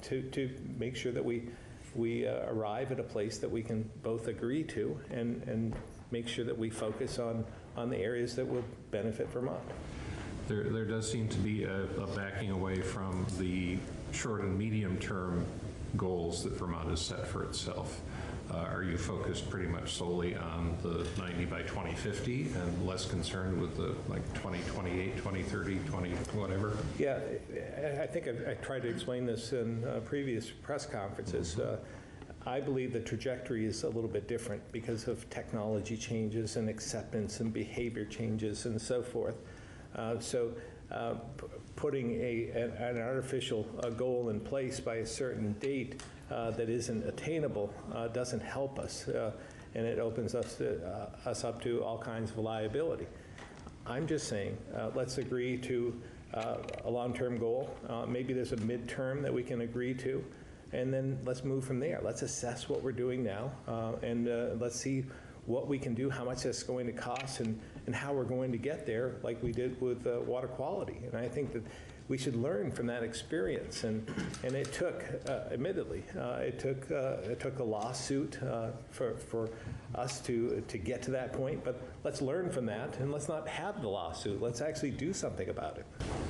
to make sure that we arrive at a place that we can both agree to and make sure that we focus on the areas that will benefit Vermont.
There does seem to be a backing away from the short and medium term goals that Vermont has set for itself. Are you focused pretty much solely on the 90 by 2050 and less concerned with the 2028, 2030, 20 whatever?
Yeah, I think I tried to explain this in previous press conferences. I believe the trajectory is a little bit different because of technology changes and acceptance and behavior changes and so forth. Putting an artificial goal in place by a certain date that isn't attainable doesn't help us, and it opens us up to all kinds of liability. I'm just saying, let's agree to a long-term goal. Maybe there's a midterm that we can agree to, and then let's move from there. Let's assess what we're doing now, and let's see what we can do, how much that's going to cost, and how we're going to get there, like we did with water quality. And I think that we should learn from that experience. And it took, admittedly, it took a lawsuit for us to get to that point. But let's learn from that, and let's not have the lawsuit. Let's actually do something about it.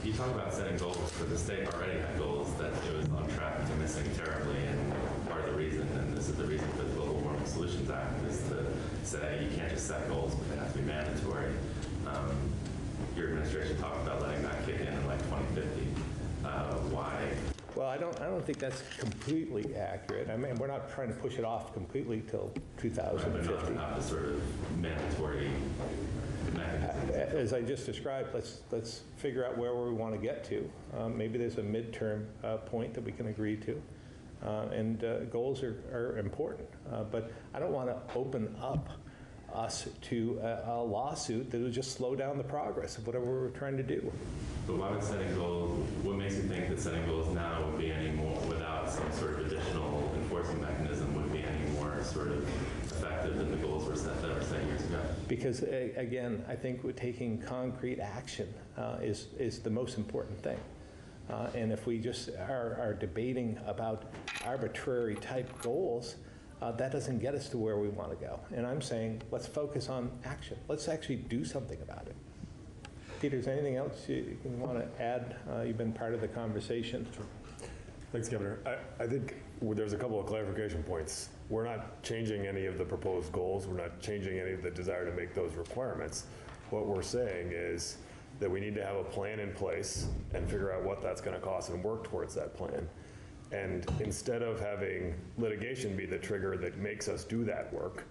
You talk about setting goals, but the state already had goals that it was on track to missing terribly, and part of the reason, and this is the reason for the Global Warming Solutions Act, is to say you can't just set goals, but they have to be mandatory. Your administration talked about letting that kick in like 2050. Why?
Well, I don't think that's completely accurate. I mean, we're not trying to push it off completely till 2050.
Right, but not the sort of mandatory mechanism.
As I just described, let's figure out where we want to get to. Maybe there's a midterm point that we can agree to. And goals are important, but I don't want to open up us to a lawsuit that would just slow down the progress of whatever we're trying to do.
But why would setting goals, what makes you think that setting goals now would be any more, without some sort of additional enforcing mechanism, would be any more sort of effective than the goals that were set years ago?
Because again, I think we're taking concrete action is the most important thing. And if we just are debating about arbitrary type goals, that doesn't get us to where we want to go. And I'm saying, let's focus on action. Let's actually do something about it. Peter, is there anything else you want to add? You've been part of the conversation.
Thanks, Governor. I think there's a couple of clarification points. We're not changing any of the proposed goals. We're not changing any of the desire to make those requirements. What we're saying is that we need to have a plan in place and figure out what that's going to cost and work towards that plan. And instead of having litigation be the trigger that makes us do that work,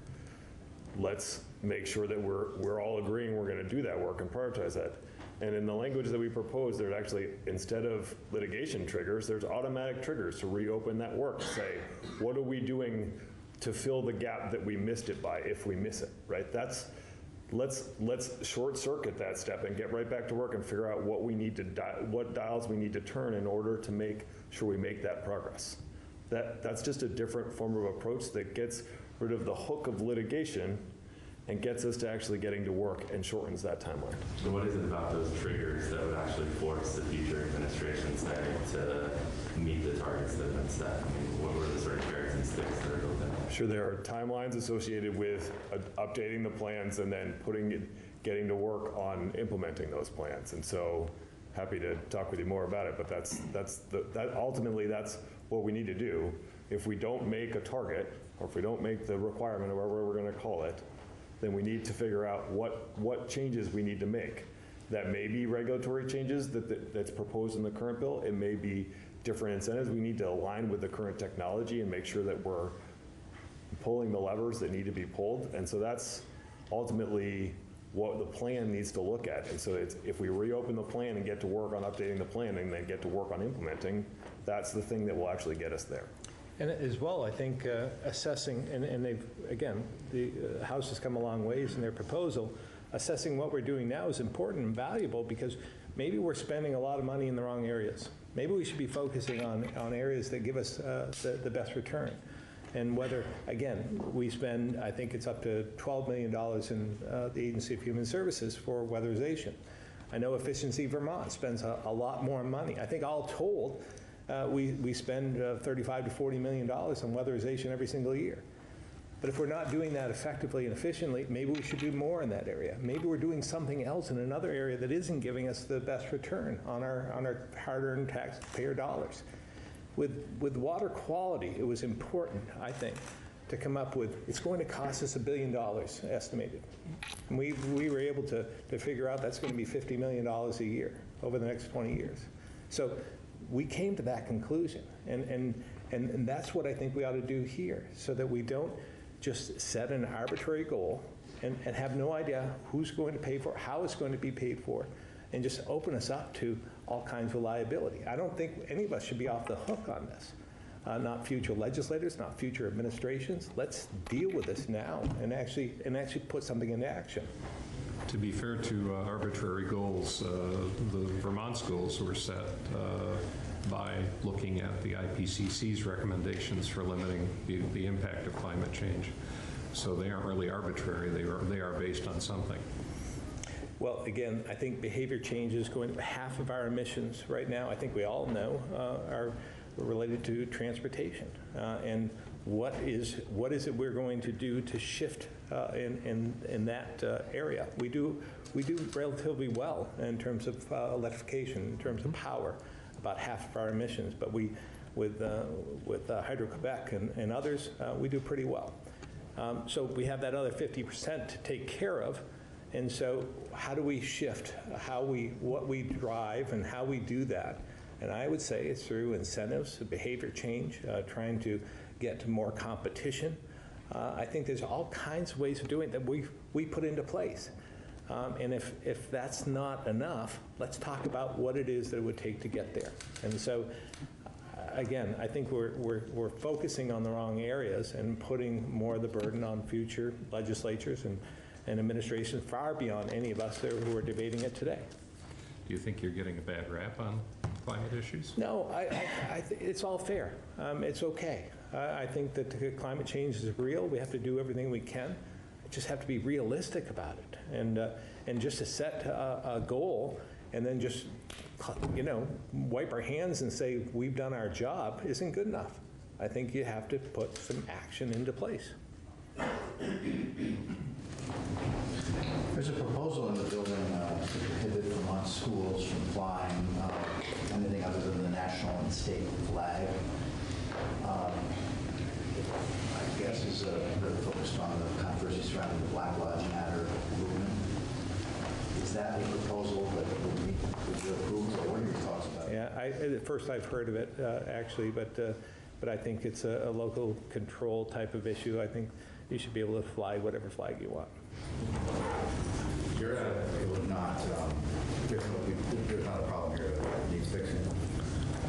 let's make sure that we're all agreeing we're going to do that work and prioritize that. And in the language that we propose, there's actually, instead of litigation triggers, there's automatic triggers to reopen that work. Say, what are we doing to fill the gap that we missed it by if we miss it, right? Let's short circuit that step and get right back to work and figure out what we need to, what dials we need to turn in order to make sure we make that progress. That's just a different form of approach that gets rid of the hook of litigation and gets us to actually getting to work and shortens that timeline.
So what is it about those triggers that would actually force the future administration, say, to meet the targets that have been set? I mean, what were the sort of carrots and sticks that are built in?
Sure, there are timelines associated with updating the plans and then getting to work on implementing those plans. And so happy to talk with you more about it, but ultimately that's what we need to do. If we don't make a target, or if we don't make the requirement, or whatever we're going to call it, then we need to figure out what changes we need to make. That may be regulatory changes that's proposed in the current bill. It may be different incentives. We need to align with the current technology and make sure that we're pulling the levers that need to be pulled. And so that's ultimately what the plan needs to look at. And so if we reopen the plan and get to work on updating the plan and then get to work on implementing, that's the thing that will actually get us there.
And as well, I think assessing, and they've, again, the House has come a long ways in their proposal, assessing what we're doing now is important and valuable because maybe we're spending a lot of money in the wrong areas. Maybe we should be focusing on areas that give us the best return. And whether, again, we spend, I think it's up to $12 million in the Agency of Human Services for weatherization. I know Efficiency Vermont spends a lot more money. I think all told, we spend $35 to $40 million on weatherization every single year. But if we're not doing that effectively and efficiently, maybe we should do more in that area. Maybe we're doing something else in another area that isn't giving us the best return on our hard-earned taxpayer dollars. With water quality, it was important, I think, to come up with, it's going to cost us $1 billion estimated. And we were able to figure out that's going to be $50 million a year over the next 20 years. So we came to that conclusion, and that's what I think we ought to do here, so that we don't just set an arbitrary goal and have no idea who's going to pay for it, how it's going to be paid for, and just open us up to all kinds of liability. I don't think any of us should be off the hook on this. Not future legislators, not future administrations. Let's deal with this now and actually put something into action.
To be fair to arbitrary goals, the Vermont's goals were set by looking at the IPCC's recommendations for limiting the impact of climate change. So they aren't really arbitrary. They are based on something.
Well, again, I think behavior change is going to half of our emissions right now, I think we all know, are related to transportation. And what is it we're going to do to shift in that area? We do relatively well in terms of electrification, in terms of power, about half of our emissions. But with Hydro-Quebec and others, we do pretty well. So we have that other 50% to take care of. And so how do we shift what we drive and how we do that? And I would say it's through incentives, behavior change, trying to get to more competition. I think there's all kinds of ways of doing it that we put into place. And if that's not enough, let's talk about what it is that it would take to get there. And so, again, I think we're focusing on the wrong areas and putting more of the burden on future legislatures and administration far beyond any of us who are debating it today.
Do you think you're getting a bad rap on climate issues?
No, it's all fair. It's okay. I think that climate change is real. We have to do everything we can. We just have to be realistic about it. And just to set a goal and then just, wipe our hands and say we've done our job isn't good enough. I think you have to put some action into place.
There's a proposal in the building to prohibit Vermont schools from flying anything other than the national and state flag. I guess is really focused on the controversy surrounding the Black Lives Matter movement. Is that a proposal that would be approved, or what are your thoughts about it?
Yeah, at first I've heard of it actually, but I think it's a local control type of issue. I think you should be able to fly whatever flag you want.
It would not, there's not a problem here that needs fixing.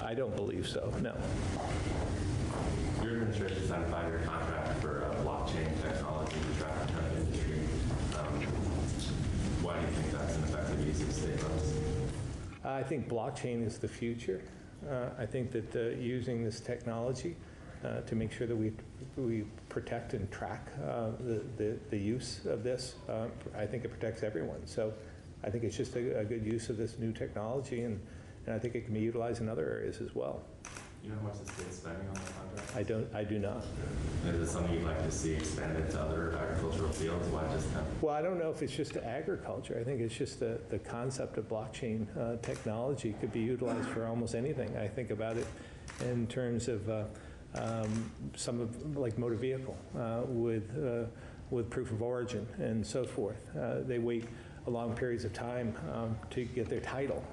I don't believe so, no.
Your administration signed a 5-year contract for blockchain technology to attract a ton of industry. Why do you think that's an effective use of state funds?
I think blockchain is the future. I think that using this technology to make sure that we protect and track the use of this, I think it protects everyone. So I think it's just a good use of this new technology, and I think it can be utilized in other areas as well.
You know how much the state's spending on that contract?
I do not.
Is it something you'd like to see expanded to other agricultural fields? Why just them?
Well, I don't know if it's just agriculture. I think it's just the concept of blockchain technology could be utilized for almost anything. I think about it in terms of some of, like motor vehicle with proof of origin and so forth. They wait long periods of time to get their title,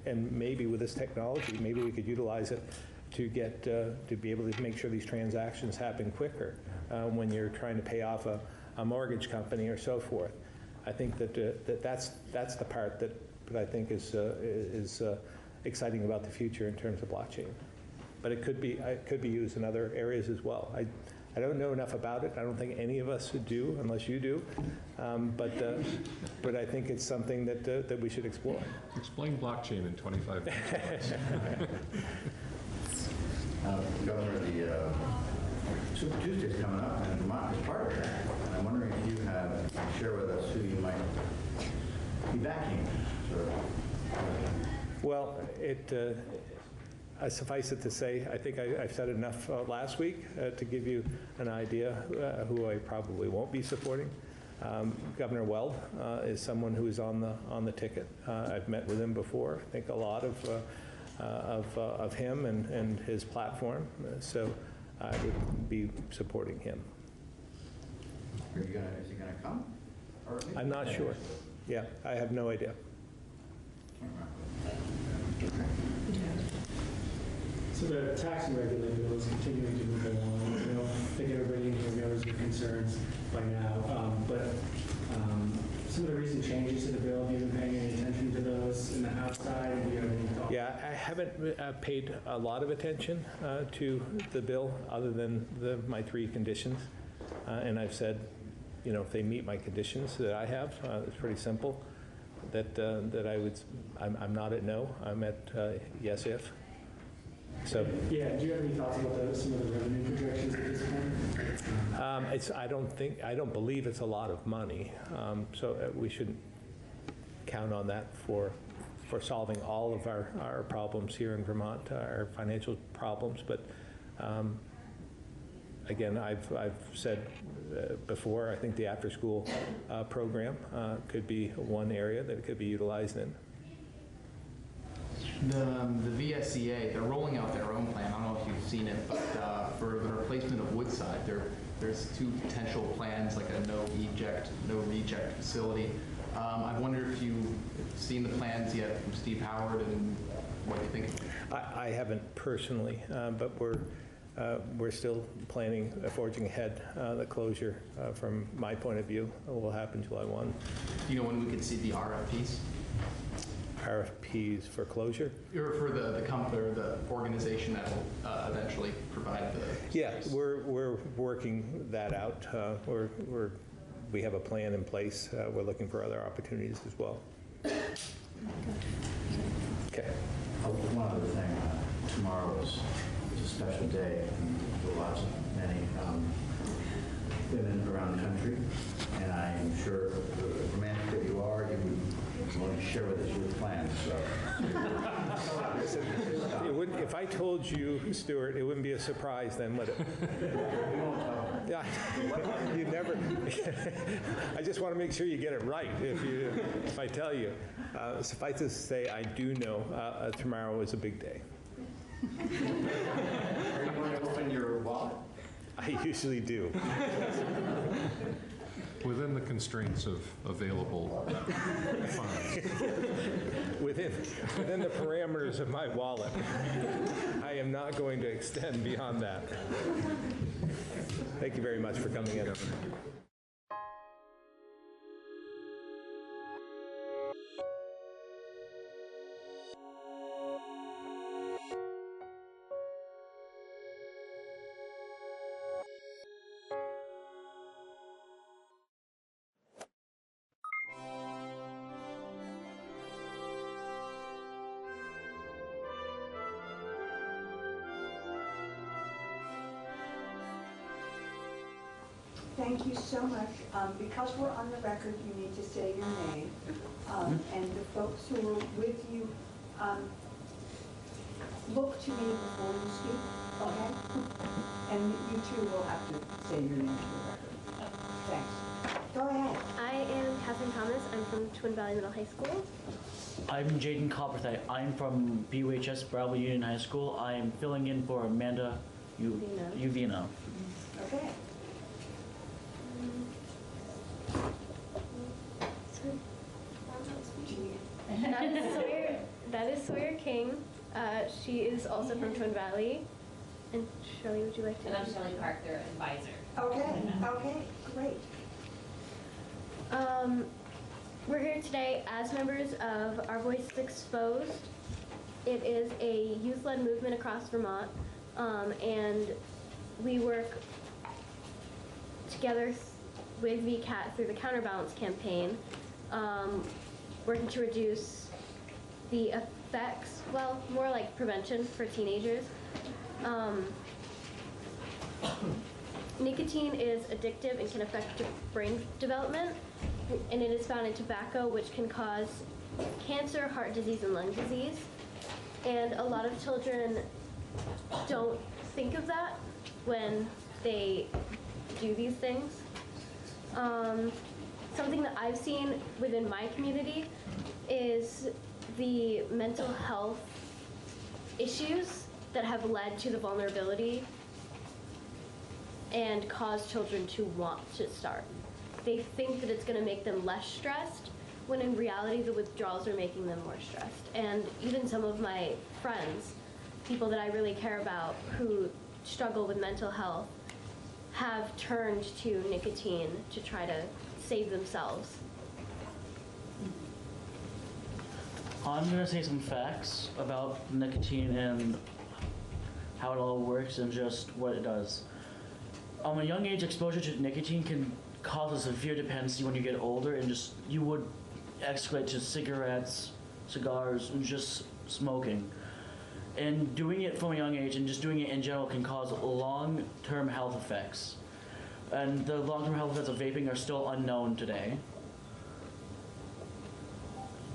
and maybe with this technology, maybe we could utilize it to get to be able to make sure these transactions happen quicker when you're trying to pay off a mortgage company or so forth. I think that's the part that I think is exciting about the future in terms of blockchain. But it could be used in other areas as well. I don't know enough about it. I don't think any of us do, unless you do. But I think it's something that we should explore.
Explain blockchain in 25 minutes.
Governor, the Super Tuesday's coming up, and Vermont is part of that. And I'm wondering if you have share with us who you might be backing.
Well, suffice it to say, I think I've said enough last week to give you an idea who I probably won't be supporting. Governor Weld is someone who is on the ticket. I've met with him before. I think a lot of him and his platform. So I would be supporting him.
Is he going to come?
I'm not sure. Yeah, I have no idea.
So the tax and regulate bill is continuing to move along. I don't think everybody in here knows the concerns by now, but some of the recent changes to the bill, have you been paying any attention to those in the outside? Do you have any thoughts?
Yeah, I haven't paid a lot of attention to the bill other than my 3 conditions. And I've said, you know, if they meet my conditions that I have, it's pretty simple, that I'm not at no, I'm at yes if. So
yeah, do you have any thoughts about some of the revenue projections at this point?
I don't believe it's a lot of money, so we shouldn't count on that for solving all of our problems here in Vermont, our financial problems. But again, I've said before, I think the after-school program could be one area that it could be utilized in.
The VSCA, they're rolling out their own plan. I don't know if you've seen it, but for the replacement of Woodside, there's 2 potential plans, like a no reject facility. I wonder if you've seen the plans yet from Steve Howard and what you think.
I haven't personally, but we're still planning, forging ahead. The closure, from my point of view, will happen July 1.
Do you know when we could see the RFPs?
RFPs for closure?
Or for the company or the organization that will eventually provide the space.
Yeah, we're working that out. We have a plan in place. We're looking for other opportunities as well. Okay.
One other thing, tomorrow is a special day for many women around the country, and I'm sure romantic that you are, you would want to share with us your plans. So.
If I told you, Stuart, it wouldn't be a surprise then, would it? Yeah, you never. I just want to make sure you get it right. If I tell you, suffice to say, I do know tomorrow is a big day.
Are you going to open your wallet?
I usually do.
Within the constraints of available funds.
Within the parameters of my wallet. I am not going to extend beyond that. Thank you very much for coming in.
Thank you so much. Because we're on the record, you need to say your name. And the folks who are with you, look to me before you speak, okay? And you too will have to say your name to the record. Thanks. Go ahead.
I am Catherine Thomas. I'm from Twin Valley Middle High School.
I'm Jaden Copperthite. I'm from BUHS Bravo Union High School. I'm filling in for Amanda Uvina.
Okay.
That is Sawyer King. She is also from Twin Valley. And Shirley, would you like to?
And I'm Shirley Parker, advisor.
Okay, okay, great.
We're here today as members of Our Voices Exposed. It is a youth-led movement across Vermont, and we work together with VCAT through the Counterbalance campaign, working to reduce the effects, well, more like prevention for teenagers. Nicotine is addictive and can affect brain development, and it is found in tobacco, which can cause cancer, heart disease, and lung disease. And a lot of children don't think of that when they do these things. Something that I've seen within my community is the mental health issues that have led to the vulnerability and cause children to want to start. They think that it's going to make them less stressed, when in reality the withdrawals are making them more stressed. And even some of my friends, people that I really care about who struggle with mental health, have turned to nicotine to try to save themselves.
I'm going to say some facts about nicotine and how it all works and just what it does. A young age exposure to nicotine can cause a severe dependency when you get older, and just you would escalate to cigarettes, cigars, and just smoking. And doing it from a young age and just doing it in general can cause long-term health effects. And the long-term health effects of vaping are still unknown today.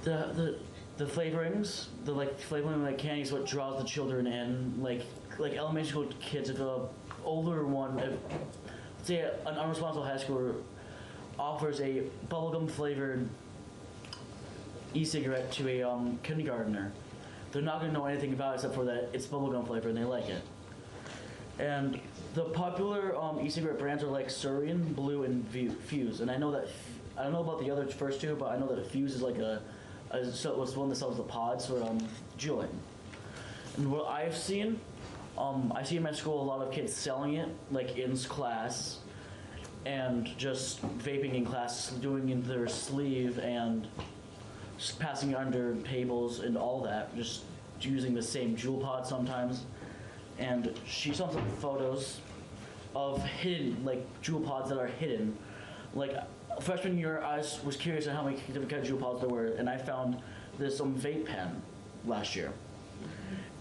The flavorings, flavoring like candy is what draws the children in. Like elementary school kids, if the older one, say an unresponsible high schooler offers a bubblegum flavored e-cigarette to a kindergartner, they're not going to know anything about it except for that it's bubblegum flavor and they like it. And the popular e-cigarette brands are like Surian, Blue, and Fuse. And I know that, I don't know about the other first two, but I know that a Fuse is like was one that sells the pods for juuling. And what I've seen, I see in my school a lot of kids selling it, like in class, and just vaping in class, doing it in their sleeve, and just passing it under tables and all that, just using the same Juul pod sometimes. And she saw some photos of hidden, like Juul pods that are hidden. Like freshman year, I was curious on how many different kind of Juul pods there were, and I found this vape pen last year.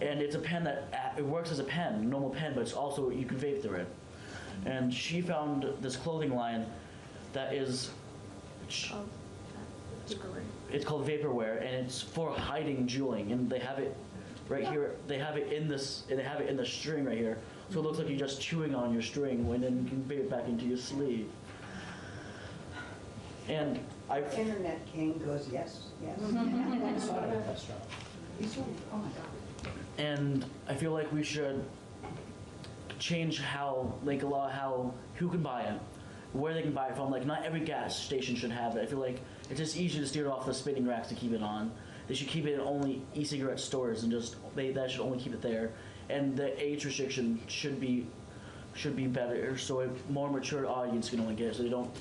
And it's a pen that it works as a pen, normal pen, but it's also you can vape through it. And she found this clothing line that is it's called Vaporware, and it's for hiding juuling. And they have it right here. They have it in this. They have it in the string right here, so it looks like you're just chewing on your string, and then you can vape it back into your sleeve. And
Internet King goes yes, yes. He's right. Oh my God.
And I feel like we should change how, like, a law, how who can buy it, where they can buy it from. Like, not every gas station should have it. I feel like it's just easier to steer it off the spinning racks to keep it on. They should keep it in only e-cigarette stores and just that should only keep it there. And the age restriction should be better, so a more mature audience can only get it, so they don't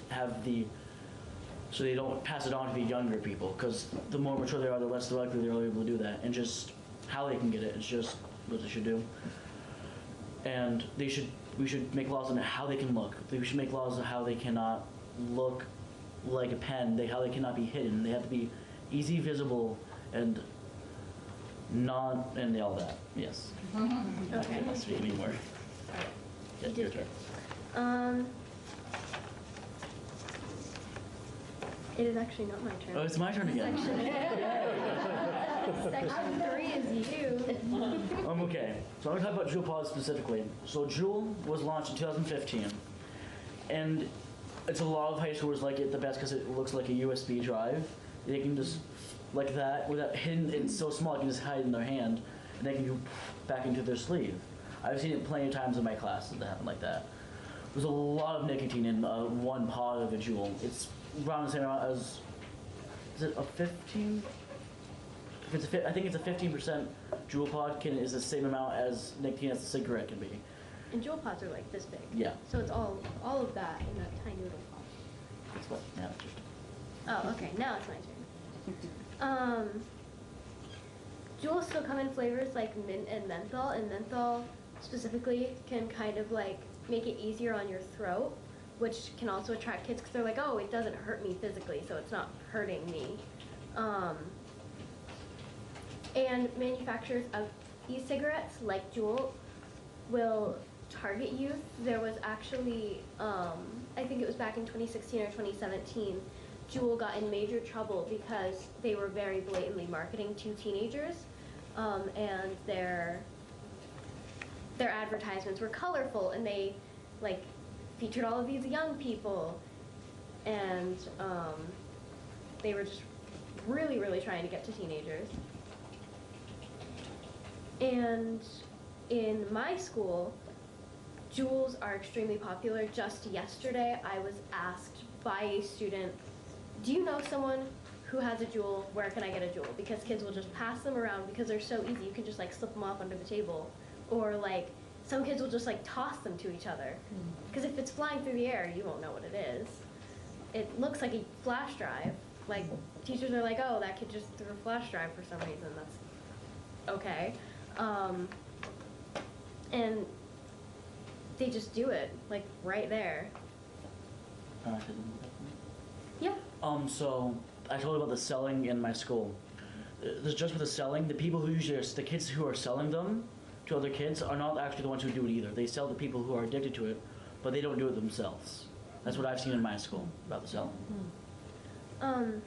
pass it on to the younger people. Because the more mature they are, the less likely they're able to do that. And just how they can get it is just what they should do. And we should make laws on how they can look. We should make laws on how they cannot look like a pen. How they cannot be hidden. They have to be easy visible and and all that. Yes.
Okay.
I can't speak anymore. Yeah, your turn.
It is actually not my turn.
Oh, it's my turn again.
Section 3 is you.
Okay, so I'm going to talk about Juul pods specifically. So Juul was launched in 2015, and it's a lot of high schoolers like it the best because it looks like a USB drive. They can just, like that, without hidden, it's so small it can just hide in their hand, and they can go back into their sleeve. I've seen it plenty of times in my classes that happen like that. There's a lot of nicotine in one pod of a Juul. It's around the same amount as, is it a 15? I think it's a 15% Juul pod is the same amount as nicotine as a cigarette can be.
And Juul pods are like this big.
Yeah.
So it's all of that in that tiny little pod.
That's what, yeah, just.
Oh, okay, now it's my turn. Juuls still come in flavors like mint and menthol specifically can kind of like make it easier on your throat, which can also attract kids because they're like, oh, it doesn't hurt me physically, so it's not hurting me. And manufacturers of e-cigarettes like Juul will target youth. There was actually, I think it was back in 2016 or 2017, Juul got in major trouble because they were very blatantly marketing to teenagers, and their advertisements were colorful, and they like featured all of these young people, and they were just really, really trying to get to teenagers. And in my school, Juuls are extremely popular. Just yesterday, I was asked by a student, do you know someone who has a Juul? Where can I get a Juul? Because kids will just pass them around because they're so easy. You can just like slip them off under the table. Or like, some kids will just like toss them to each other. Because if it's flying through the air, you won't know what it is. It looks like a flash drive. Like, teachers are like, oh, that kid just threw a flash drive for some reason. That's okay. And they just do it, like, right there. Yeah.
So I told you about the selling in my school. Just with the selling, the people who usually the kids who are selling them to other kids are not actually the ones who do it either. They sell to people who are addicted to it, but they don't do it themselves. That's what I've seen in my school about the selling.
And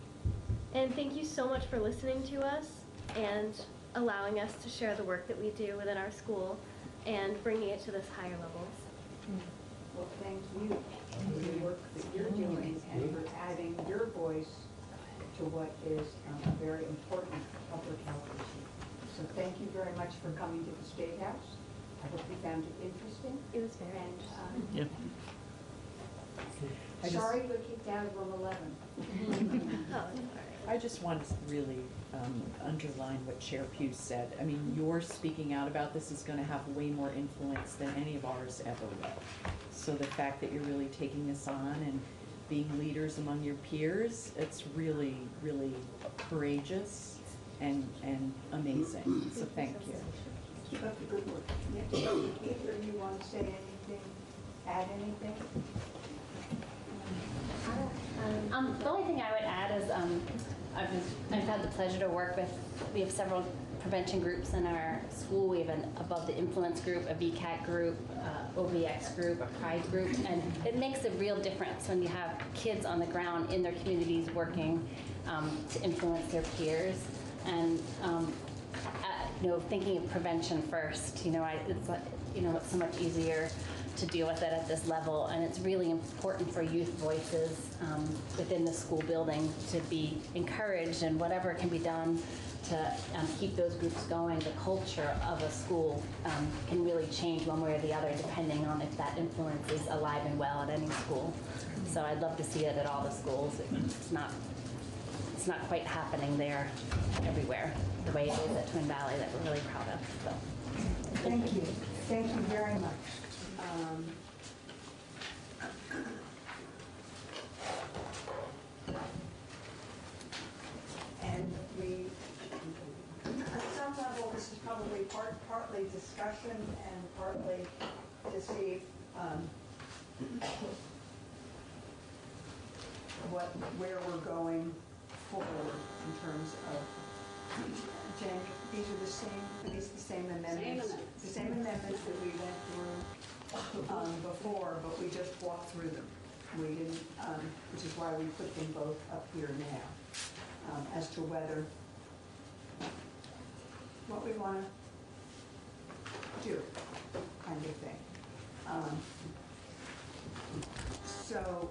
thank you so much for listening to us and allowing us to share the work that we do within our school and bringing it to this higher levels.
Well, thank you for the work that you're doing and for adding your voice to what is a very important public health issue. So thank you very much for coming to the State House. I hope you found it interesting.
It was very interesting.
Yeah. Sorry we were kicked out of room 11.
I just want to really underline what Chair Pugh said. I mean, your speaking out about this is going to have way more influence than any of ours ever will. So the fact that you're really taking this on and being leaders among your peers, it's really, really courageous and amazing. So thank you.
Keep up the good work. Next, either you want to say anything, add anything?
The only thing I would add is I've had the pleasure to work with, we have several prevention groups in our school. We have an Above the Influence group, a VCAT group, OVX group, a Pride group, and it makes a real difference when you have kids on the ground in their communities working to influence their peers. And thinking of prevention first, it's so much easier to deal with it at this level, and it's really important for youth voices within the school building to be encouraged, and whatever can be done to keep those groups going. The culture of a school can really change one way or the other depending on if that influence is alive and well at any school. So I'd love to see it at all the schools. It's not quite happening there everywhere the way it is at Twin Valley that we're really proud of. So.
Thank you. Thank you very much. And we, at some level, this is probably partly discussion and partly to see where we're going forward in terms of, Jen, these are the same amendments? The same amendments that we went through before, but we just walked through them. We didn't, which is why we put them both up here now, as to whether, what we want to do, kind of thing. So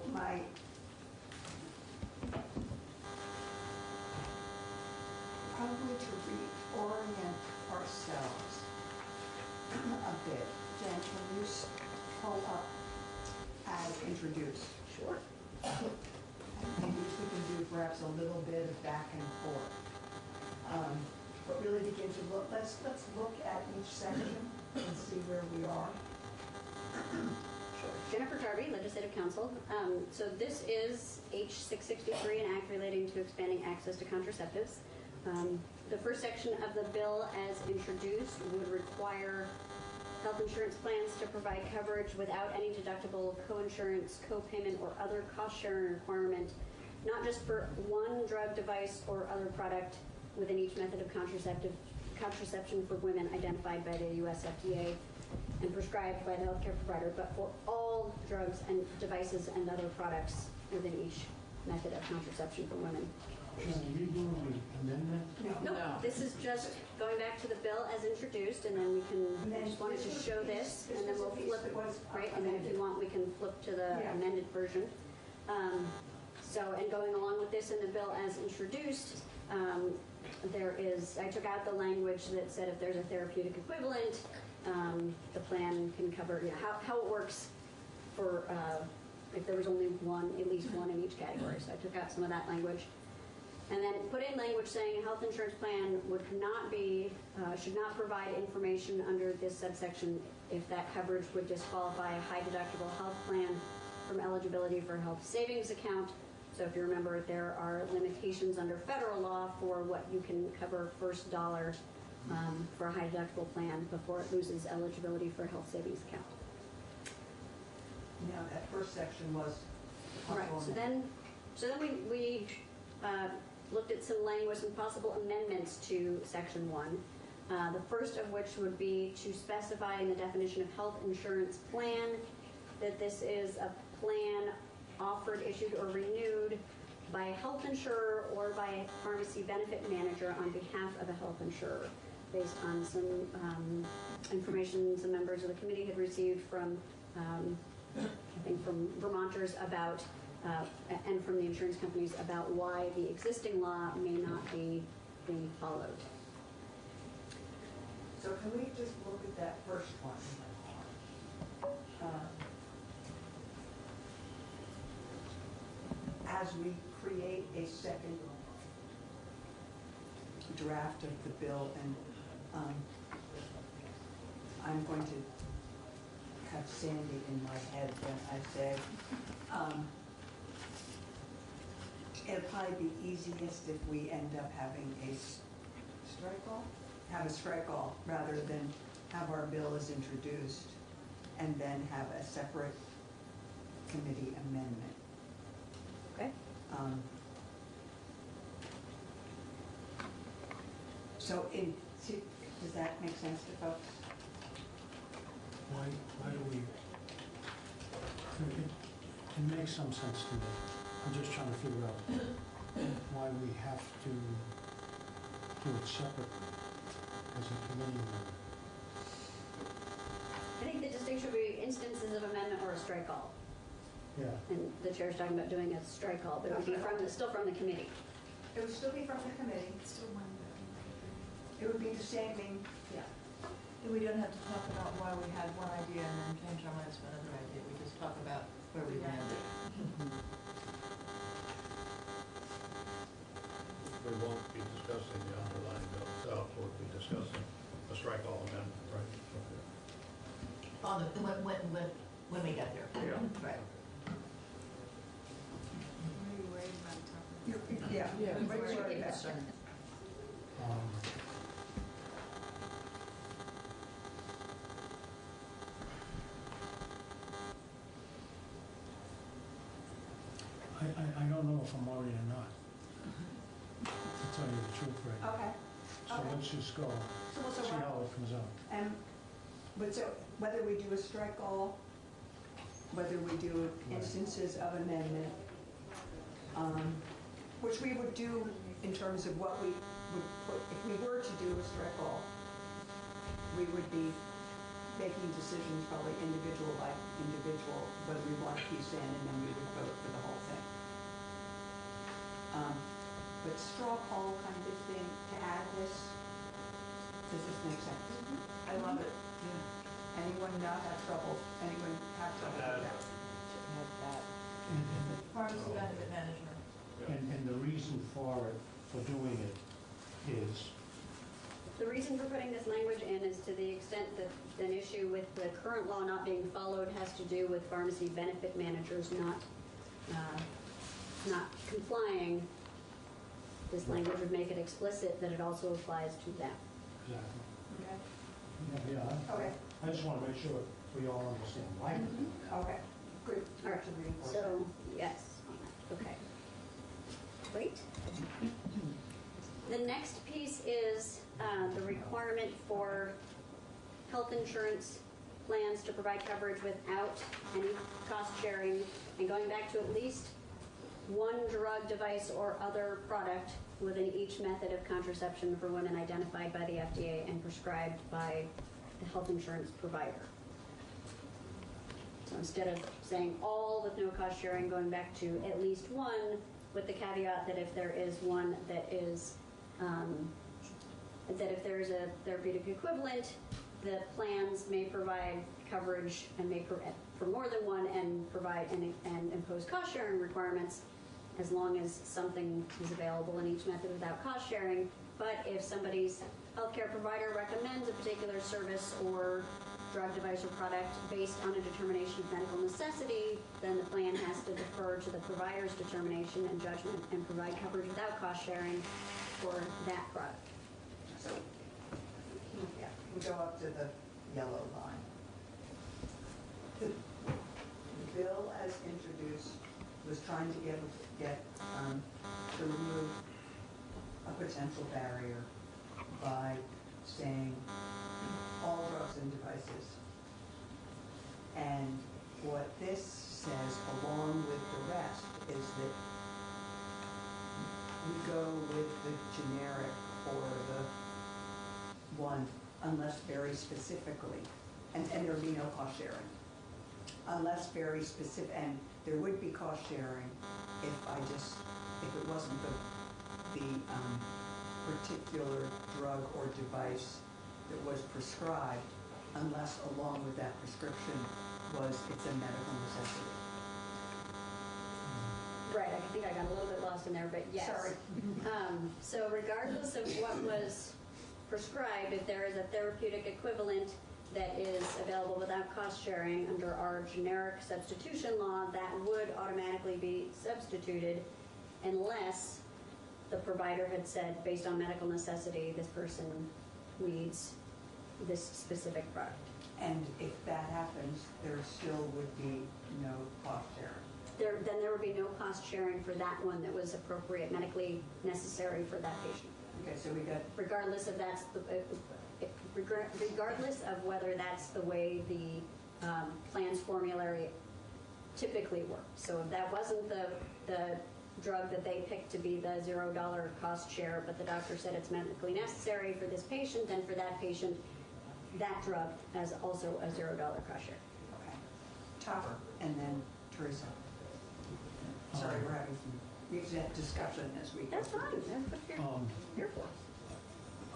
probably to reorient ourselves a bit. Jen, can you pull up as introduced? Sure. Maybe we can do perhaps a little bit of back and forth. But really begin to look, let's look at each section and see where we are.
Jennifer Darby, Legislative Counsel. So this is H663, an act relating to expanding access to contraceptives. The first section of the bill as introduced would require health insurance plans to provide coverage without any deductible co-insurance, co-payment, or other cost-sharing requirement, not just for one drug, device, or other product within each method of contraception for women identified by the U.S. FDA and prescribed by the healthcare provider, but for all drugs and devices and other products within each method of contraception for women.
Are you doing the amendment?
No, this is just going back to the bill as introduced, and then we can, I just wanted to show this, and then we'll flip, right, and then if you want, we can flip to the amended version. And going along with this in the bill as introduced, I took out the language that said if there's a therapeutic equivalent, the plan can cover, how it works for, if there was only one, at least one in each category. So I took out some of that language. And then put in language saying a health insurance plan should not provide information under this subsection if that coverage would disqualify a high deductible health plan from eligibility for a health savings account. So if you remember, there are limitations under federal law for what you can cover first dollar for a high deductible plan before it loses eligibility for a health savings account.
Now, that first section was.
All right, so then we looked at some language and possible amendments to Section 1. The first of which would be to specify in the definition of health insurance plan that this is a plan offered, issued, or renewed by a health insurer or by a pharmacy benefit manager on behalf of a health insurer, based on some information some members of the committee had received from, I think from Vermonters about and from the insurance companies about why the existing law may not be being followed.
So can we just look at that first one? As we create a second draft of the bill, and I'm going to have Sandy in my head when I say, it'll probably be easiest if we end up having a strike-all? Have a strike-all rather than have our bill as introduced and then have a separate committee amendment.
Okay.
Does that make sense to folks?
Why do we, it makes some sense to me. I'm just trying to figure out why we have to do it separately as a committee.
I think the distinction would be instances of amendment or a strike all.
Yeah.
And the chair's talking about doing a strike all, but it would be still from the committee.
It would still be from the committee. It would be the same thing.
Yeah.
We don't have to talk about why we had one idea and then changed our minds to another idea. We just talk about where we landed.
We won't be discussing the underlying bill itself, we'll be discussing a strike all amendment, right?
On the, when we get there.
Yeah.
Right.
Yeah.
Yeah.
Right, sorry,
Yeah.
that's-
I don't know if I'm worried or not, to tell you the truth, right?
Okay.
So
Okay.
let's just go,
So
see how it comes out.
But so whether we do a strike all, whether we do instances of amendment, which we would do in terms of what we would put, if we were to do a strike all, we would be making decisions probably individual by individual, whether we want a piece in, and then we would vote for the whole thing. But straw poll kind of thing to add this, does this make sense?
I love it.
Anyone not have trouble? Anyone have trouble with that?
Pharmacy benefit management.
And the reason for it, for doing it, is
The reason for putting this language in is to the extent that an issue with the current law not being followed has to do with pharmacy benefit managers not complying. This language would make it explicit that it also applies to them.
exactly.
Okay.
Yeah.
Okay.
I just want to make sure we all understand why.
Okay, good.
All right, so, yes, okay. Great. The next piece is the requirement for health insurance plans to provide coverage without any cost sharing, and going back to at least one drug, device, or other product within each method of contraception for women identified by the FDA and prescribed by the health insurance provider. So instead of saying all with no cost sharing, going back to at least one, with the caveat that if there is one that is, that if there is a therapeutic equivalent, the plans may provide coverage and may for more than one and provide and impose cost sharing requirements as long as something is available in each method without cost sharing. But if somebody's healthcare provider recommends a particular service or drug, device, or product based on a determination of medical necessity, then the plan has to defer to the provider's determination and judgment and provide coverage without cost sharing for that product.
So, yeah, we go up to the yellow line. The bill as introduced was trying to to remove a potential barrier by saying all drugs and devices. And what this says, along with the rest, is that we go with the generic or the one, unless very specifically, and there would be no cost sharing. Unless very specific, and there would be cost sharing if it wasn't the particular drug or device that was prescribed, unless along with that prescription it's a medical necessity.
Right, I think I got a little bit lost in there, but yes.
Sorry.
So regardless of what was prescribed, if there is a therapeutic equivalent that is available without cost sharing under our generic substitution law, that would automatically be substituted unless the provider had said, based on medical necessity, this person needs this specific product.
And if that happens, there still would be no cost sharing.
Then there would be no cost sharing for that one that was appropriate, medically necessary for that patient.
Okay, so we got...
Regardless of regardless of whether that's the way the plans formulary typically works. So if that wasn't the drug that they picked to be the $0 cost share, but the doctor said it's medically necessary for this patient, then for that patient, that drug has also a $0 cost share.
Okay. Topper, and then Teresa. Sorry, we're having some exec discussion as we go.
That's fine, that's what you're here for.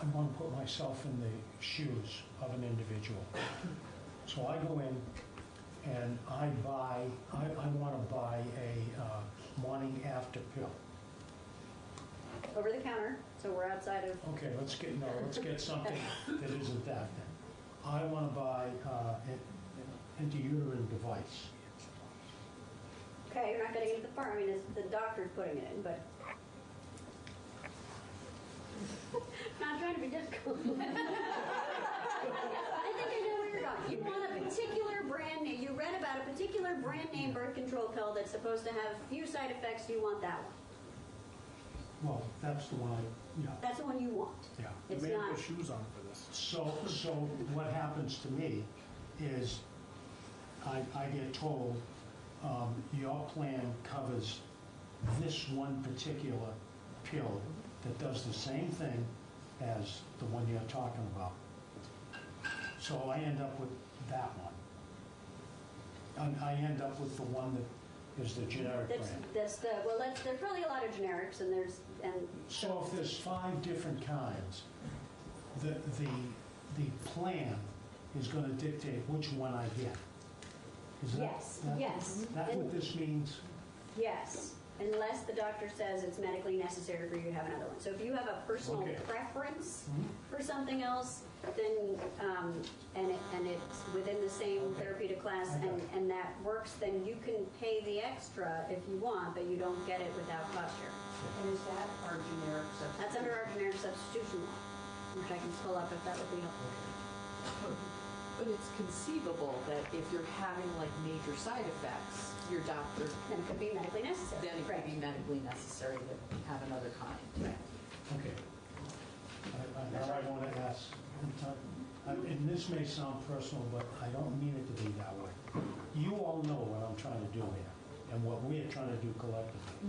I want to put myself in the shoes of an individual. So I go in and I want to buy a morning after pill.
Over the counter, so we're outside of.
Okay, let's get something that isn't that then. I want to buy an intrauterine device.
Okay, you're not getting into the farm. I mean, it's the doctor's putting it in, but. Not trying to be difficult. I think I know where you're going. You want a particular brand name. You read about a particular brand name birth control pill that's supposed to have few side effects. You want that one.
Well, that's the one yeah.
That's the one you want.
Yeah.
It's not.
Shoes on for this. So what happens to me is I get told your plan covers this one particular pill that does the same thing as the one you're talking about. So I end up with that one. I end up with the one that is the generic brand.
There's probably a lot of generics, and
so if there's 5 different kinds, the plan is going to dictate which one I get. Is
yes.
That what this means?
Yes, unless the doctor says it's medically necessary for you to have another one. So if you have a personal preference for something else, then and it's within the same therapeutic class and that works, then you can pay the extra if you want, but you don't get it without cost share.
And is that our generic substitution?
That's under our generic substitution law, which I can pull up if that would be helpful.
But it's conceivable that if you're having like major side effects, your doctor.
Then it could be medically necessary.
Then it could be medically necessary to have another kind.
Right.
Okay. I want to ask, and this may sound personal, but I don't mean it to be that way. You all know what I'm trying to do here and what we're trying to do collectively.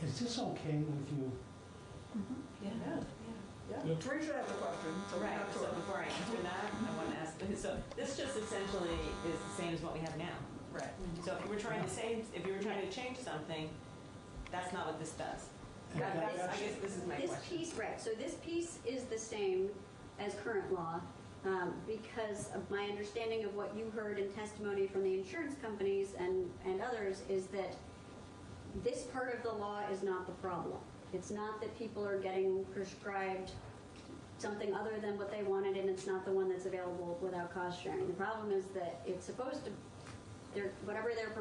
Is this okay with you?
Yeah.
Teresa has a question. So
Right, so before I answer that, I want to ask, so this just essentially is the same as what we have now.
Right.
So if you were trying to change something, that's not what this does. I guess this is my
This
question.
piece, right, so this piece is the same as current law because of my understanding of what you heard in testimony from the insurance companies and others is that this part of the law is not the problem. It's not that people are getting prescribed something other than what they wanted and it's not the one that's available without cost sharing. The problem is that it's supposed to, whatever they're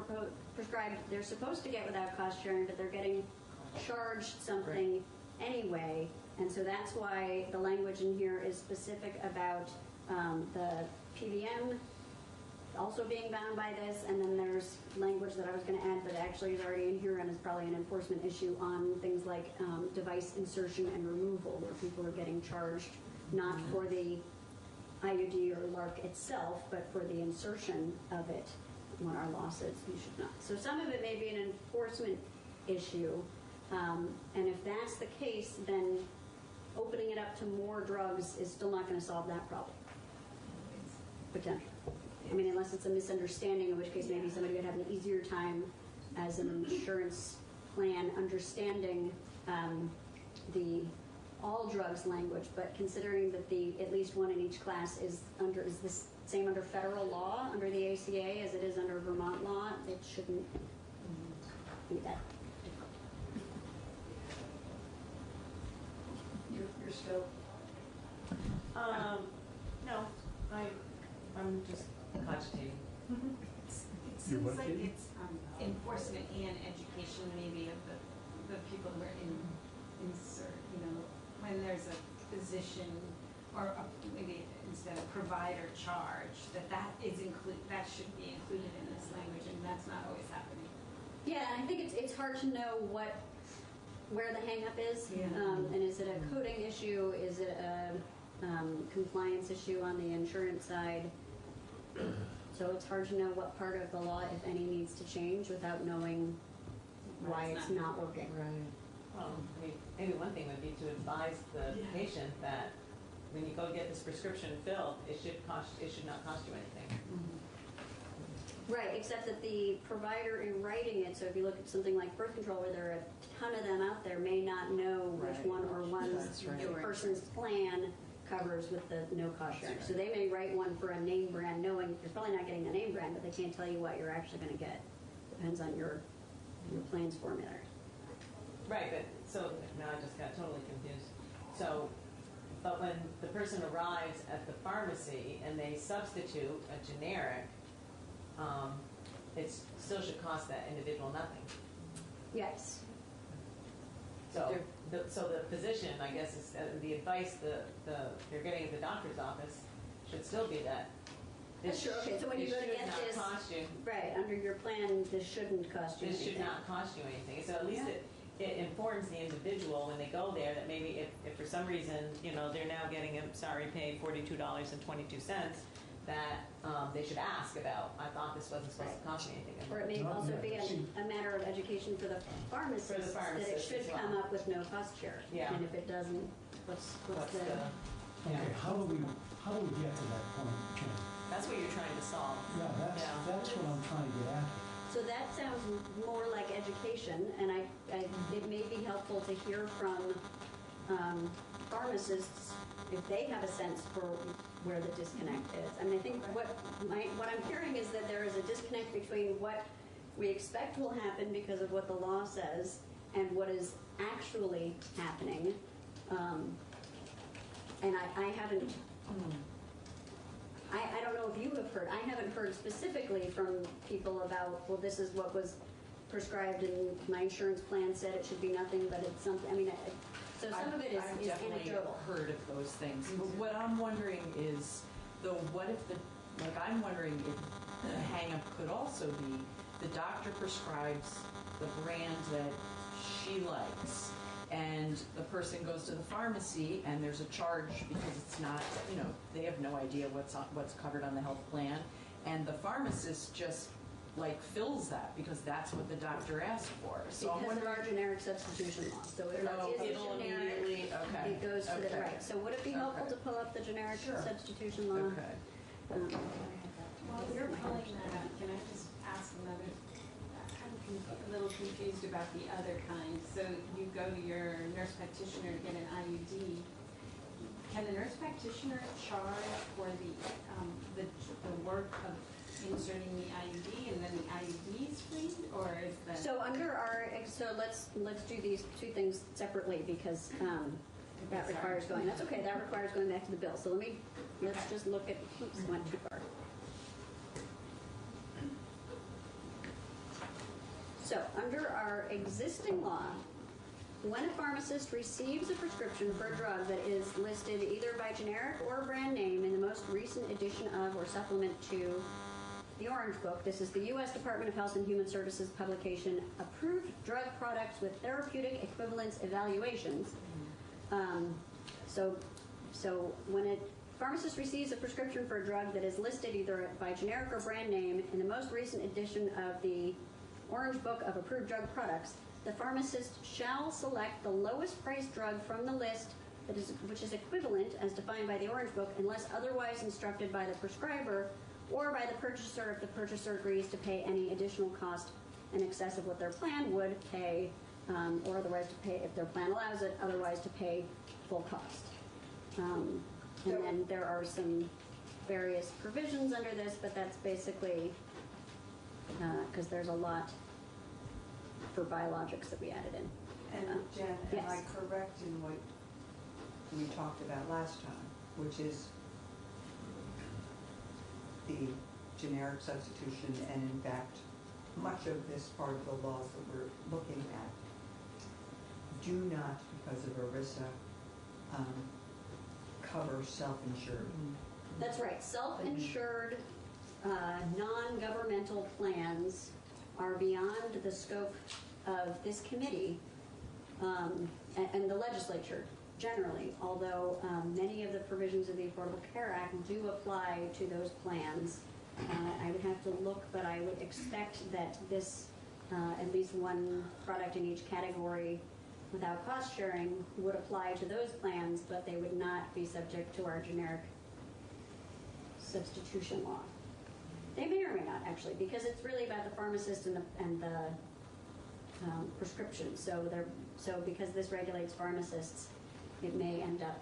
prescribed, they're supposed to get without cost sharing, but they're getting charged something anyway. And so that's why the language in here is specific about the PBM also being bound by this, and then there's language that I was going to add that actually is already in here and is probably an enforcement issue on things like device insertion and removal, where people are getting charged not for the IUD or LARC itself, but for the insertion of it when our law says you should not. So some of it may be an enforcement issue, and if that's the case, then opening it up to more drugs is still not going to solve that problem, potentially. I mean, unless it's a misunderstanding, in which case maybe somebody would have an easier time as an insurance plan understanding the all drugs language, but considering that the at least one in each class is the same under federal law, under the ACA, as it is under Vermont law, it shouldn't be that difficult.
You're still?
No, I'm just cogitating.
It seems like it's enforcement and education maybe of the people who are insert, when there's a physician or maybe instead of provider charge, that should be included in this language, and that's not always happening.
Yeah, I think it's hard to know where the hang up is.
Yeah.
And is it a coding issue? Is it a compliance issue on the insurance side? So it's hard to know what part of the law, if any, needs to change without knowing why it's not working.
Right.
Well, maybe one thing would be to advise the patient that when you go get this prescription filled, it should not cost you anything.
Right, except that the provider in writing it, so if you look at something like birth control, where there are a ton of them out there, may not know which
Right.
one or ones
That's right.
the person's plan covers with the no cost sharing. So they may write one for a name brand, knowing you're probably not getting the name brand, but they can't tell you what you're actually going to get. Depends on your plan's formulary.
Right, but, so, now I just got totally confused. So, but when the person arrives at the pharmacy and they substitute a generic, it still should cost that individual nothing.
Yes.
So, the physician, I guess, is the advice they're getting at the doctor's office should still be that.
That's true. Okay, so when you go to get this,
It should not cost you.
right, under your plan, this shouldn't cost you
This
anything.
should not cost you anything. So at least it informs the individual when they go there that maybe if for some reason, they're now getting paid $42.22, that they should ask about, I thought this wasn't supposed to cost me anything.
Or it may also be a matter of education for the pharmacist, that it
pharmacist
should
as well.
come up with no cost share.
Yeah.
And if it doesn't, what's the...
Okay, how do we get to that point, Jen?
That's what you're trying to solve.
Yeah, that's what I'm trying to get at.
So that sounds more like education, and it may be helpful to hear from pharmacists if they have a sense for where the disconnect is. I mean, I think what I'm hearing is that there is a disconnect between what we expect will happen because of what the law says and what is actually happening. And I haven't, I don't know if you have heard, I haven't heard specifically from people about, well, this is what was prescribed and my insurance plan said it should be nothing, but it's something, I mean, so some of it is
I've definitely
anecdotal.
heard of those things. But what I'm wondering is, though, what if I'm wondering if the hang-up could also be the doctor prescribes the brand that she likes, and the person goes to the pharmacy and there's a charge because it's not, they have no idea what's covered on the health plan, and the pharmacist just fills that because that's what the doctor asked for. So I'm
Because of
wondering,
our generic substitution law. So if
Oh,
it is
it'll
a generic,
immediately- okay,
it goes to the,
okay.
right. So would it be helpful
Okay.
to pull up the generic
Sure.
substitution law?
Okay.
While you're pulling that up, can I just ask another? I'm a little confused about the other kind. So you go to your nurse practitioner to get an IUD. Can the nurse practitioner charge for the work of inserting the IUD and then the IUD is free, or is that?
So let's do these two things separately because that requires going. That's okay. That requires going back to the bill. So let's just look at. Oops, went too far. So under our existing law, when a pharmacist receives a prescription for a drug that is listed either by generic or brand name in the most recent edition of or supplement to the Orange Book, this is the U.S. Department of Health and Human Services publication, Approved Drug Products with Therapeutic Equivalence Evaluations. So when a pharmacist receives a prescription for a drug that is listed either by generic or brand name in the most recent edition of the Orange Book of Approved Drug Products, the pharmacist shall select the lowest priced drug from the list which is equivalent as defined by the Orange Book unless otherwise instructed by the prescriber or by the purchaser if the purchaser agrees to pay any additional cost in excess of what their plan would pay, or otherwise to pay, if their plan allows it, otherwise to pay full cost. And then there are some various provisions under this, but that's basically because there's a lot for biologics that we added in.
And Jen, am I
yes.
correct in what we talked about last time, which is the generic substitution, and in fact, much of this part of the laws that we're looking at do not, because of ERISA, cover self-insured.
That's right. Self-insured, non-governmental plans are beyond the scope of this committee and the legislature generally, although many of the provisions of the Affordable Care Act do apply to those plans. I would have to look, but I would expect that this, at least one product in each category without cost sharing would apply to those plans, but they would not be subject to our generic substitution law. They may or may not, actually, because it's really about the pharmacist and the prescription. So because this regulates pharmacists, it may end up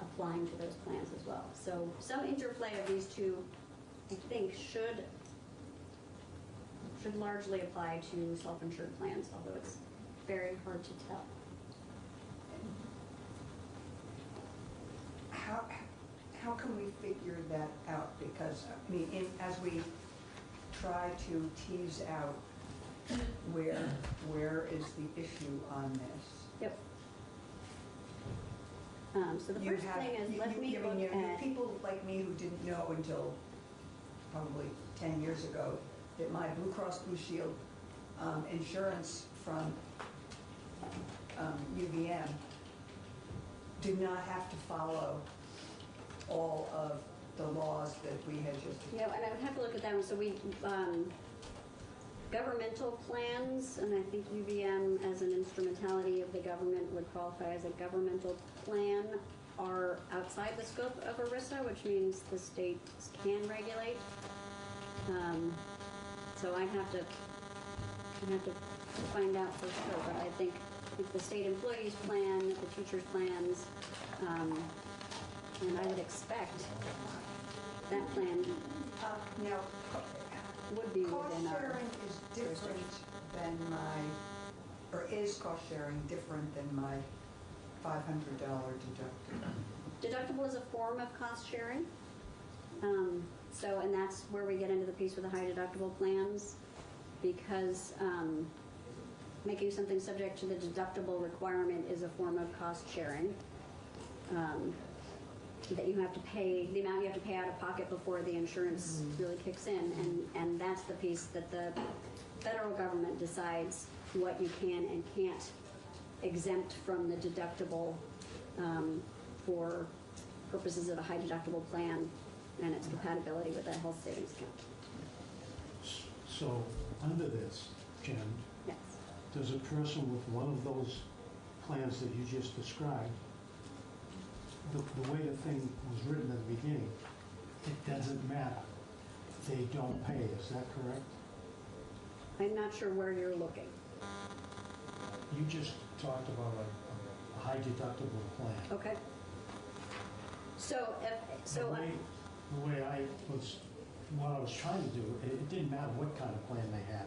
applying to those plans as well. So some interplay of these two, I think, should largely apply to self-insured plans, although it's very hard to tell.
How can we figure that out? Because, I mean, as we try to tease out where is the issue on this?
Yep. So the first thing is, let me look at...
People like me who didn't know until probably 10 years ago that my Blue Cross Blue Shield insurance from UVM did not have to follow all of the laws that we had just...
Yeah, and I would have to look at them. So we, governmental plans, and I think UVM as an instrumentality of the government would qualify as a governmental plan, are outside the scope of ERISA, which means the states can regulate. So I have to find out for sure, but I think the state employees plan, the teachers' plans, and I would expect that plan
now
would be
cost
within our
sharing is different than is cost sharing different than my $500 deductible?
Deductible is a form of cost sharing. And that's where we get into the piece with the high deductible plans, because making something subject to the deductible requirement is a form of cost sharing. That you have to pay, the amount you have to pay out of pocket before the insurance really kicks in. And that's the piece that the federal government decides what you can and can't exempt from the deductible for purposes of a high deductible plan and its compatibility with a health savings account.
So under this, Jen,
yes,
does a person with one of those plans that you just described, the way the thing was written at the beginning, it doesn't matter. They don't pay. Is that correct?
I'm not sure where you're looking.
You just talked about a high deductible plan.
Okay. So,
the way what I was trying to do, it didn't matter what kind of plan they had,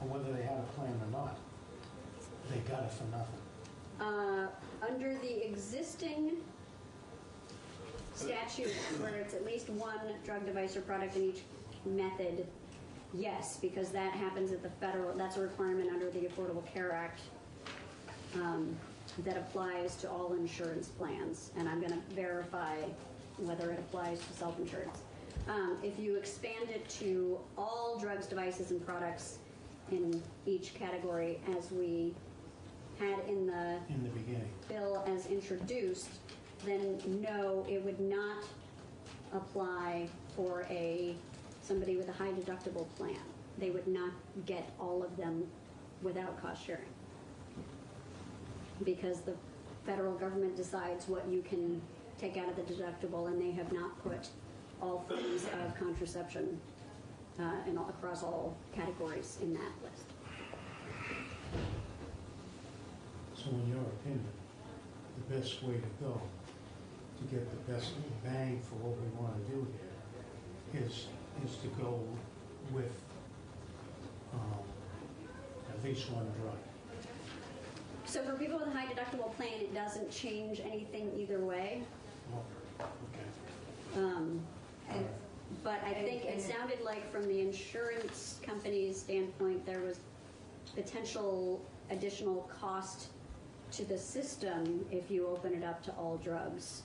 or whether they had a plan or not. They got it for nothing.
Under the existing statute, where it's at least one drug, device, or product in each method, yes, because that happens at the federal, that's a requirement under the Affordable Care Act that applies to all insurance plans, and I'm going to verify whether it applies to self-insurance. If you expand it to all drugs, devices, and products in each category, as we had in the
beginning
bill as introduced, then no, it would not apply for somebody with a high deductible plan. They would not get all of them without cost sharing, because the federal government decides what you can take out of the deductible, and they have not put all forms of contraception across all categories in that list.
So in your opinion, the best way to go to get the best bang for what we want to do here is to go with at least one drug.
So for people with a high deductible plan, it doesn't change anything either way.
Oh, okay.
But I think it sounded like from the insurance company's standpoint, there was potential additional cost to the system if you open it up to all drugs.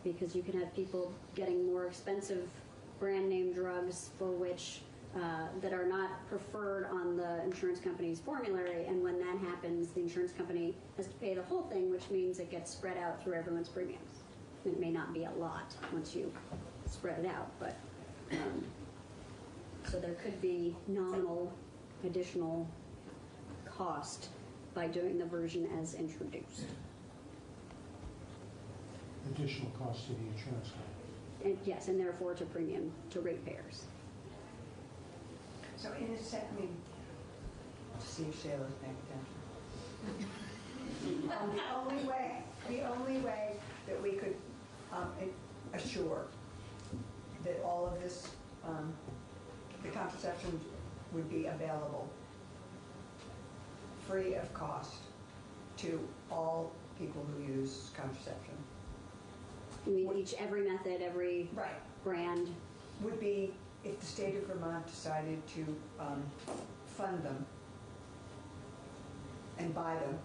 Because you can have people getting more expensive brand name drugs for which that are not preferred on the insurance company's formulary, and when that happens, the insurance company has to pay the whole thing, which means it gets spread out through everyone's premiums. It may not be a lot once you spread it out, but so there could be nominal additional cost by doing the version as introduced.
Additional cost to the insurance company.
yes, and therefore to premium, to ratepayers.
So in a sense, I mean, see if Shayla's paying attention. The only way that we could assure that all of this, the contraception would be available free of cost to all people who use contraception.
You mean every method, every brand?
Would be if the state of Vermont decided to fund them and buy them,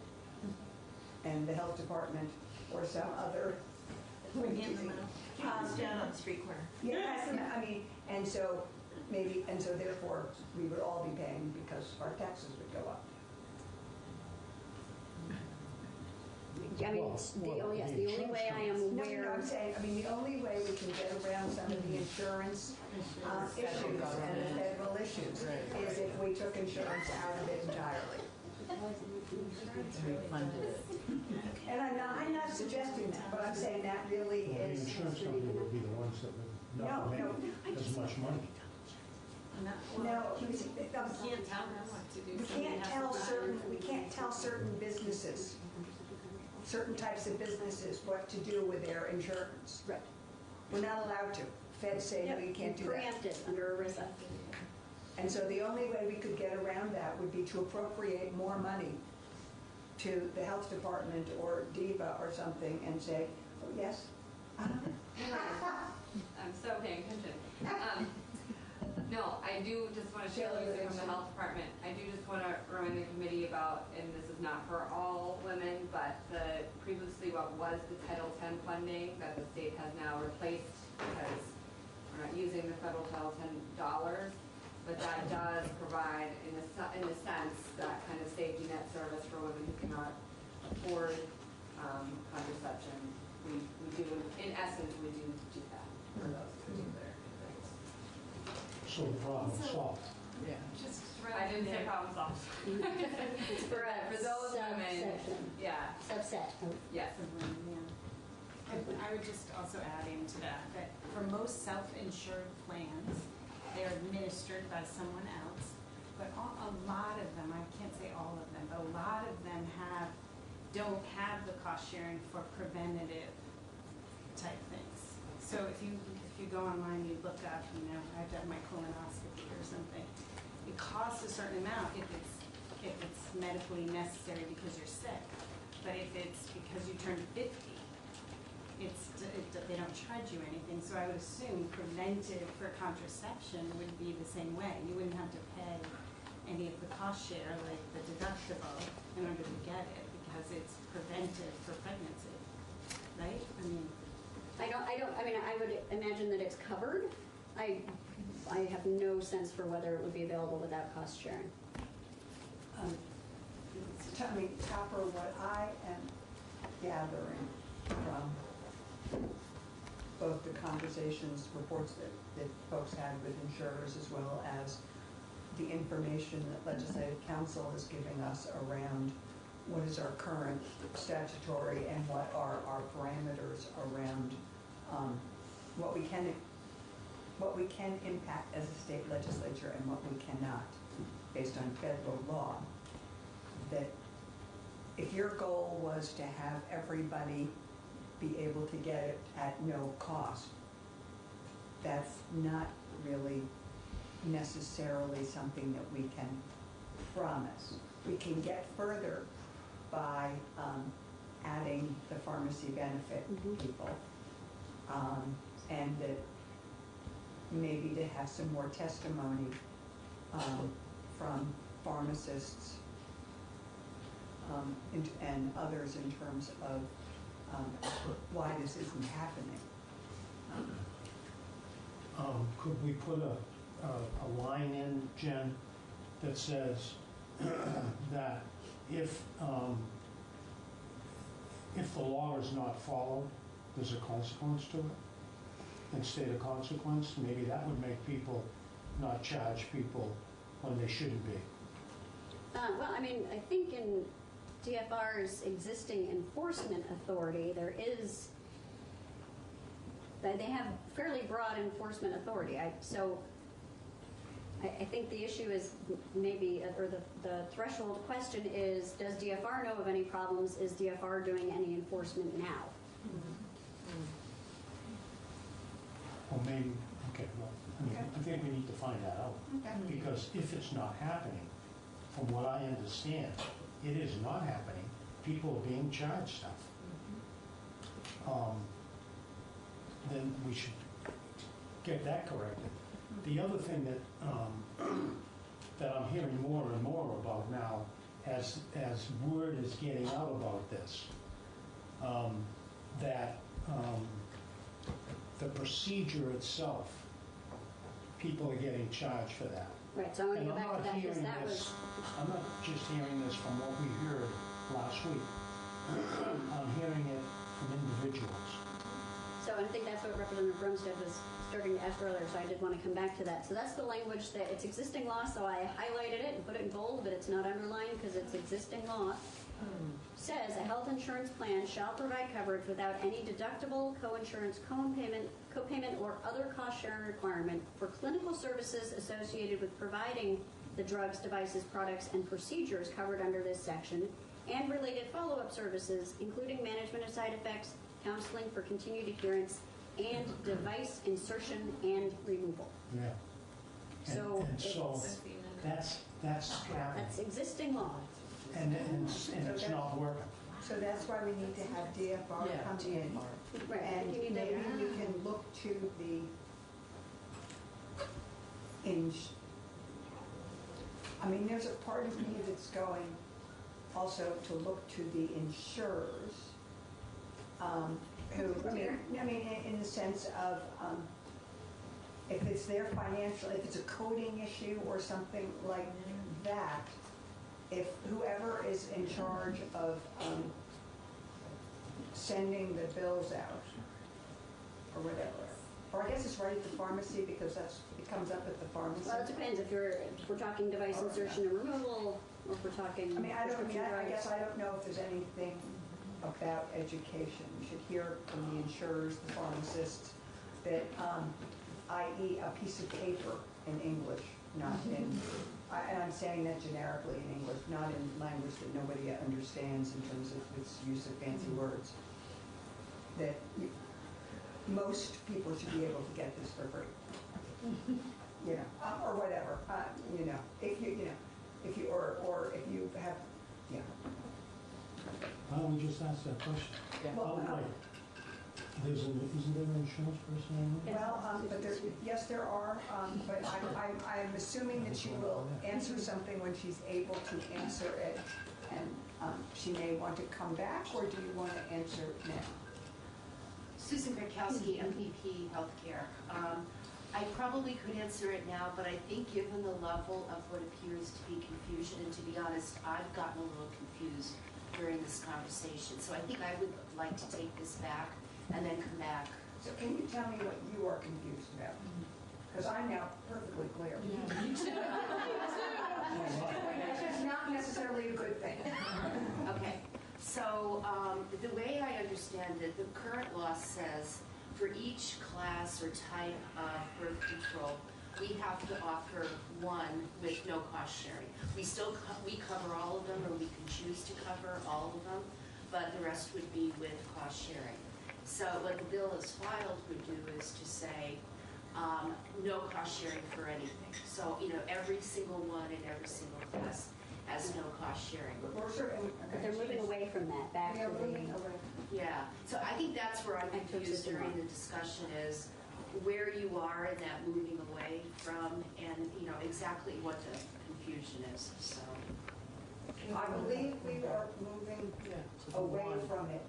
and the health department or some other.
Down on the street corner.
Yes, I mean, and so therefore we would all be paying because our taxes would go up.
I mean, the only way I am aware.
No, I'm saying, I mean, the only way we can get around some of the insurance issues and the federal issues is if we took insurance out of it entirely. And I'm not suggesting that, but I'm saying that really
Well, the
is.
insurance company would be the ones that would not make as much money.
No, we
can't tell them what to do.
we can't tell certain businesses, certain types of businesses what to do with their insurance.
Right.
We're not allowed to. Feds say we can't do that.
Preempted under ERISA.
And so the only way we could get around that would be to appropriate more money to the health department or DEVA or something and say, oh, yes.
I'm so paying attention. No, I do just want to share from the health department. I do just want to remind the committee about, and this is not for all women, but previously what was the Title X funding that the state has now replaced because we're not using the federal Title X dollars. But that does provide, in a sense, that kind of safety net service for women who cannot afford contraception. We do, in essence, we do that for those particular things.
So the problem is solved.
Yeah. I didn't say problem solved. for those women, yeah.
Subset.
Yes.
I would just also add into that for most self-insured plans, they're administered by someone else, but a lot of them, I can't say all of them, but a lot of them don't have the cost sharing for preventative type things. So if you go online, you look up, I have to have my colonoscopy or something. It costs a certain amount if it's medically necessary because you're sick, but if it's because you turned 50. They don't charge you anything, so I would assume preventive for contraception would be the same way. You wouldn't have to pay any of the cost share, like the deductible, in order to get it because it's preventive for pregnancy, right?
I would imagine that it's covered. I have no sense for whether it would be available without cost sharing.
Topper, what I am gathering from both the conversations, reports that folks had with insurers, as well as the information that Legislative Council is giving us around what is our current statutory and what are our parameters around what we can impact as a state legislature and what we cannot based on federal law. That if your goal was to have everybody be able to get it at no cost, that's not really necessarily something that we can promise. We can get further by adding the pharmacy benefit people, and that maybe to have some more testimony from pharmacists and others in terms of why this isn't happening.
Could we put a line in, Jen, that says that if the law is not followed, there's a consequence to it, and state a consequence? Maybe that would make people not charge people when they shouldn't be.
I think in DFR's existing enforcement authority, there is they have fairly broad enforcement authority. So I think the issue is maybe, or the threshold question is, does DFR know of any problems? Is DFR doing any enforcement now?
Or maybe, okay, well, I think we need to find that out. Because if it's not happening, from what I understand, it is not happening. People are being charged stuff. Then we should get that corrected. The other thing that that I'm hearing more and more about now, as word is getting out about this, that the procedure itself, people are getting charged for that.
Right, so I want to
And
go back to that because that was...
I'm not just hearing this from what we heard last week. I'm hearing it from individuals.
So I think that's what Representative Brumstead was starting to ask earlier, so I did want to come back to that. So that's the language that, it's existing law, so I highlighted it and put it in bold, but it's not underlined because it's existing law. Says a health insurance plan shall provide coverage without any deductible, co-insurance, co-payment, or other cost-sharing requirement for clinical services associated with providing the drugs, devices, products, and procedures covered under this section, and related follow-up services, including management of side effects, counseling for continued adherence, and device insertion and removal.
Yeah.
So,
that's happening.
That's existing law.
And it's not working.
So that's why we need to have DFR come in.
Right.
And
You need to-
maybe you can look to the, I mean, there's a part of me that's going also to look to the insurers, who, I mean, in the sense of, if it's their financial, if it's a coding issue or something like that, if whoever is in charge of sending the bills out or whatever, or I guess it's right at the pharmacy because it comes up at the pharmacy.
Well, it depends if we're talking device insertion and removal, or if we're talking.
I guess I don't know if there's anything about education. We should hear from the insurers, the pharmacists, that, i.e. a piece of paper in English, not in, and I'm saying that generically in English, not in language that nobody understands in terms of its use of fancy words, that most people should be able to get this for free. You know, or whatever, you know, if you or if you have, yeah.
Why don't we just ask that question?
Well,
isn't there an insurance person in there?
Well, but yes, there are, but I'm assuming that she will answer something when she's able to answer it, and she may want to come back, or do you want to answer it now?
Susan Grakowski, MVP Healthcare. I probably could answer it now, but I think given the level of what appears to be confusion, and to be honest, I've gotten a little confused during this conversation. So I think I would like to take this back and then come back.
So can you tell me what you are confused about? Because I'm now perfectly clear.
Me too.
Which is not necessarily a good thing.
Okay. So the way I understand it, the current law says for each class or type of birth control, we have to offer one with no cost sharing. We cover all of them, or we can choose to cover all of them, but the rest would be with cost sharing. So what the bill as filed would do is to say no cost sharing for anything. So, you know, every single one in every single class has no cost sharing.
But they're moving away from that, back to the...
Yeah, so I think that's where I'm confused during the discussion is where you are in that moving away from, and, you know, exactly what the confusion is, so.
I believe we are moving away from it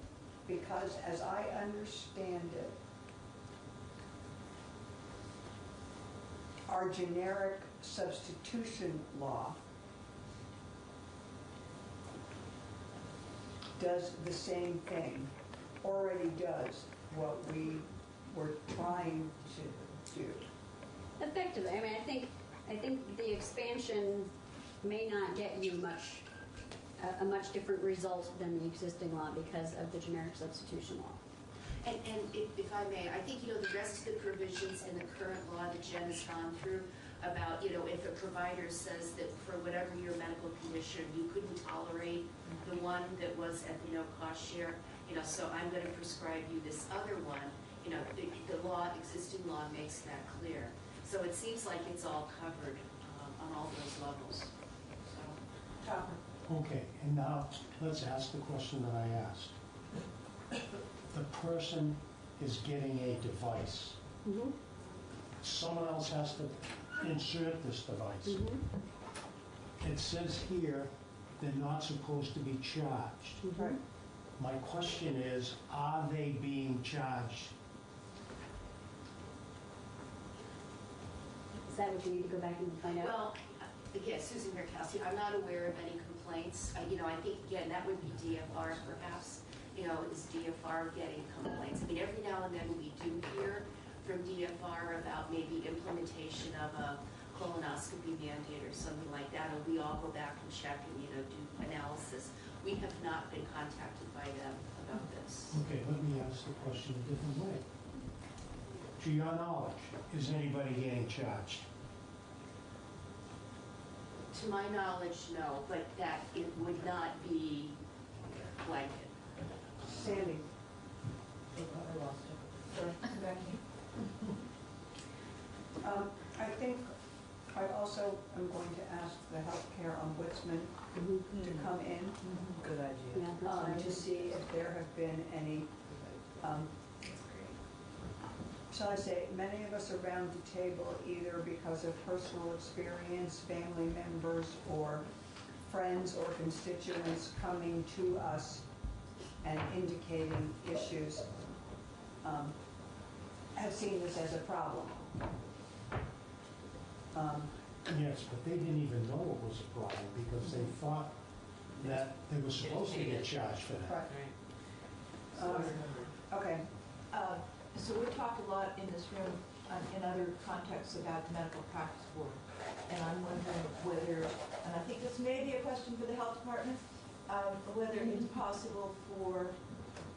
because, as I understand it, our generic substitution law does the same thing, already does what we were trying to do.
Effectively, I mean, I think the expansion may not get you a much different result than the existing law because of the generic substitution law.
And if I may, I think, the rest of the provisions in the current law that Jen has gone through about, if a provider says that for whatever your medical condition, you couldn't tolerate the one that was at the no cost share, so I'm going to prescribe you this other one, the existing law makes that clear. So it seems like it's all covered on all those levels. So.
Okay, and now let's ask the question that I asked. The person is getting a device.
Mm-hmm.
Someone else has to insert this device.
Mm-hmm.
It says here they're not supposed to be charged.
Mm-hmm.
My question is, are they being charged?
Is that what you need to go back and find out?
Well, yes, Susan Murkowski, I'm not aware of any complaints. I think, again, that would be DFR perhaps. Is DFR getting complaints? I mean, every now and then we do hear from DFR about maybe implementation of a colonoscopy mandate or something like that, and we all go back and check and, do analysis. We have not been contacted by them about this.
Okay, let me ask the question a different way. To your knowledge, is anybody getting charged?
To my knowledge, no, but that it would not be blanket.
Sandy?
I lost it. Sorry, Becky.
I think I also am going to ask the healthcare ombudsman to come in.
Good idea.
To see if there have been any, shall I say, many of us around the table, either because of personal experience, family members, or friends or constituents coming to us and indicating issues, have seen this as a problem.
Yes, but they didn't even know it was a problem because they thought that they were supposed to get charged for that.
Okay.
So we talked a lot in this room in other contexts about the medical practice board. And I'm wondering whether, and I think this may be a question for the health department, whether it's possible for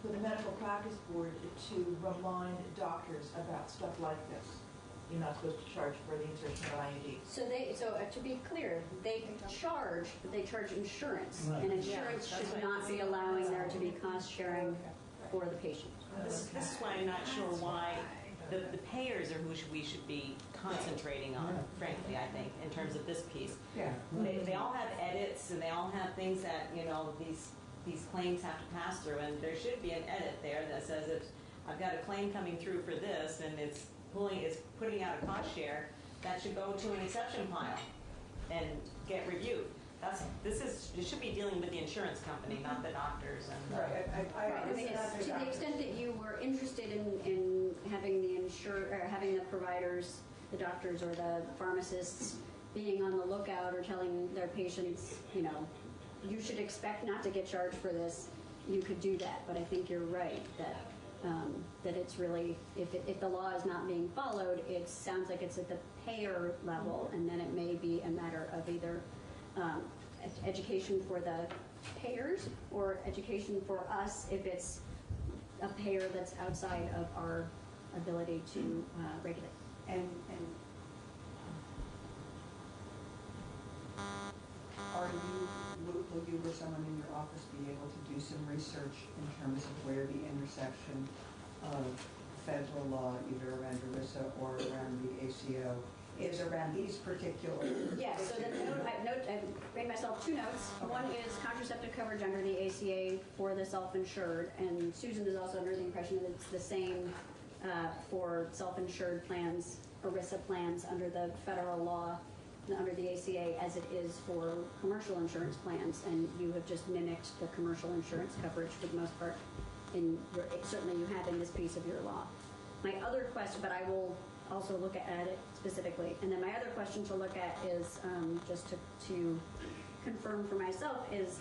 the medical practice board to remind doctors about stuff like this. You're not supposed to charge for the insertion of IUD.
So to be clear, they charge, but they charge insurance.
Right.
And insurance should not be allowing there to be cost sharing for the patient.
This is why I'm not sure why the payers are who we should be concentrating on, frankly, I think, in terms of this piece.
Yeah.
They all have edits and they all have things that, these claims have to pass through, and there should be an edit there that says if I've got a claim coming through for this and it's putting out a cost share, that should go to an exception pile and get reviewed. It should be dealing with the insurance company, not the doctors. And
To the extent that you were interested in having having the providers, the doctors or the pharmacists being on the lookout or telling their patients, you should expect not to get charged for this, you could do that. But I think you're right that it's really, if the law is not being followed, it sounds like it's at the payer level, and then it may be a matter of either education for the payers or education for us if it's a payer that's outside of our ability to regulate.
And will you or someone in your office be able to do some research in terms of where the intersection of federal law, either around ERISA or around the ACO, is around these particular
Yeah, so I've made myself 2 notes. One is contraceptive coverage under the ACA for the self-insured, and Susan is also under the impression that it's the same for self-insured plans, ERISA plans under the federal law, under the ACA, as it is for commercial insurance plans, and you have just mimicked the commercial insurance coverage for the most part. Certainly you have in this piece of your law. My other question, but I will also look at it specifically. And then my other question to look at is, just to confirm for myself, is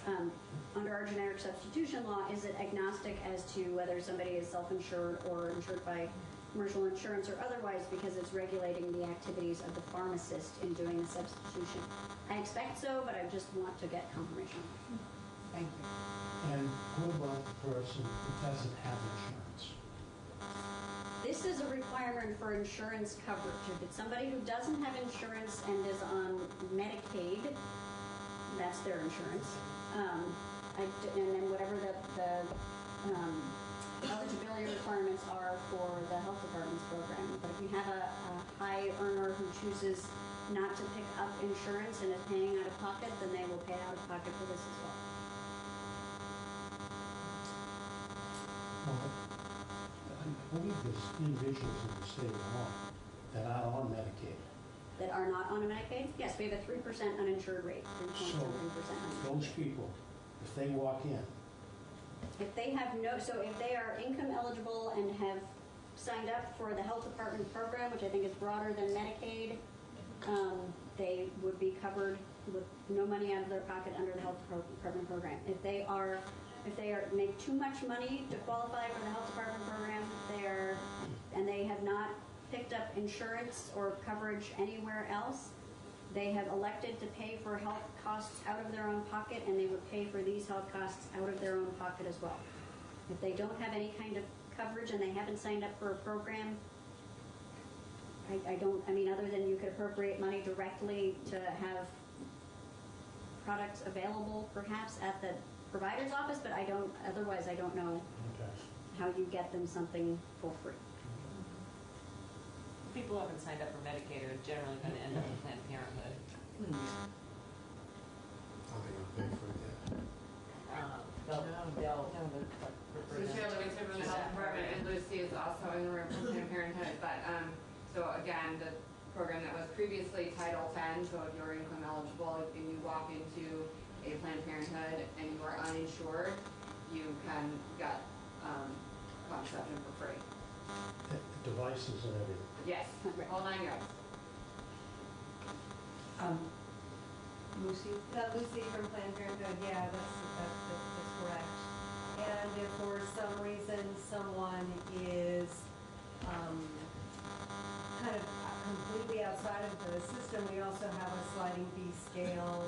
under our generic substitution law, is it agnostic as to whether somebody is self-insured or insured by commercial insurance or otherwise, because it's regulating the activities of the pharmacist in doing the substitution? I expect so, but I just want to get confirmation.
Thank you.
And what about the person who doesn't have insurance?
This is a requirement for insurance coverage. If it's somebody who doesn't have insurance and is on Medicaid, that's their insurance. And then whatever the eligibility requirements are for the health department's program. But if you have a high earner who chooses not to pick up insurance and is paying out of pocket, then they will pay out of pocket for this as well.
I believe there's individuals in the state of Vermont that are on Medicaid.
That are not on a Medicaid? Yes, we have a 3% uninsured rate, 3.something%.
So those people, if they walk in,
If they have no, so if they are income eligible and have signed up for the health department program, which I think is broader than Medicaid, they would be covered with no money out of their pocket under the health department program. If they make too much money to qualify for the health department program, and they have not picked up insurance or coverage anywhere else, they have elected to pay for health costs out of their own pocket, and they would pay for these health costs out of their own pocket as well. If they don't have any kind of coverage and they haven't signed up for a program, I mean, other than you could appropriate money directly to have products available perhaps at the provider's office, but otherwise I don't know how you get them something for free.
People who haven't signed up for Medicaid are generally going to end up in Planned Parenthood.
So Cheryl Livingston from the Health Department, and Lucy is also in the room from Planned Parenthood, but, so again, the program that was previously Title X, so if you're income eligible and you walk into a Planned Parenthood and you are uninsured, you can get contraception for free.
devices and everything.
Yes, all 9 yards.
Lucy?
Lucy from Planned Parenthood, yeah, that's correct. And if for some reason someone is kind of completely outside of the system, we also have a sliding fee scale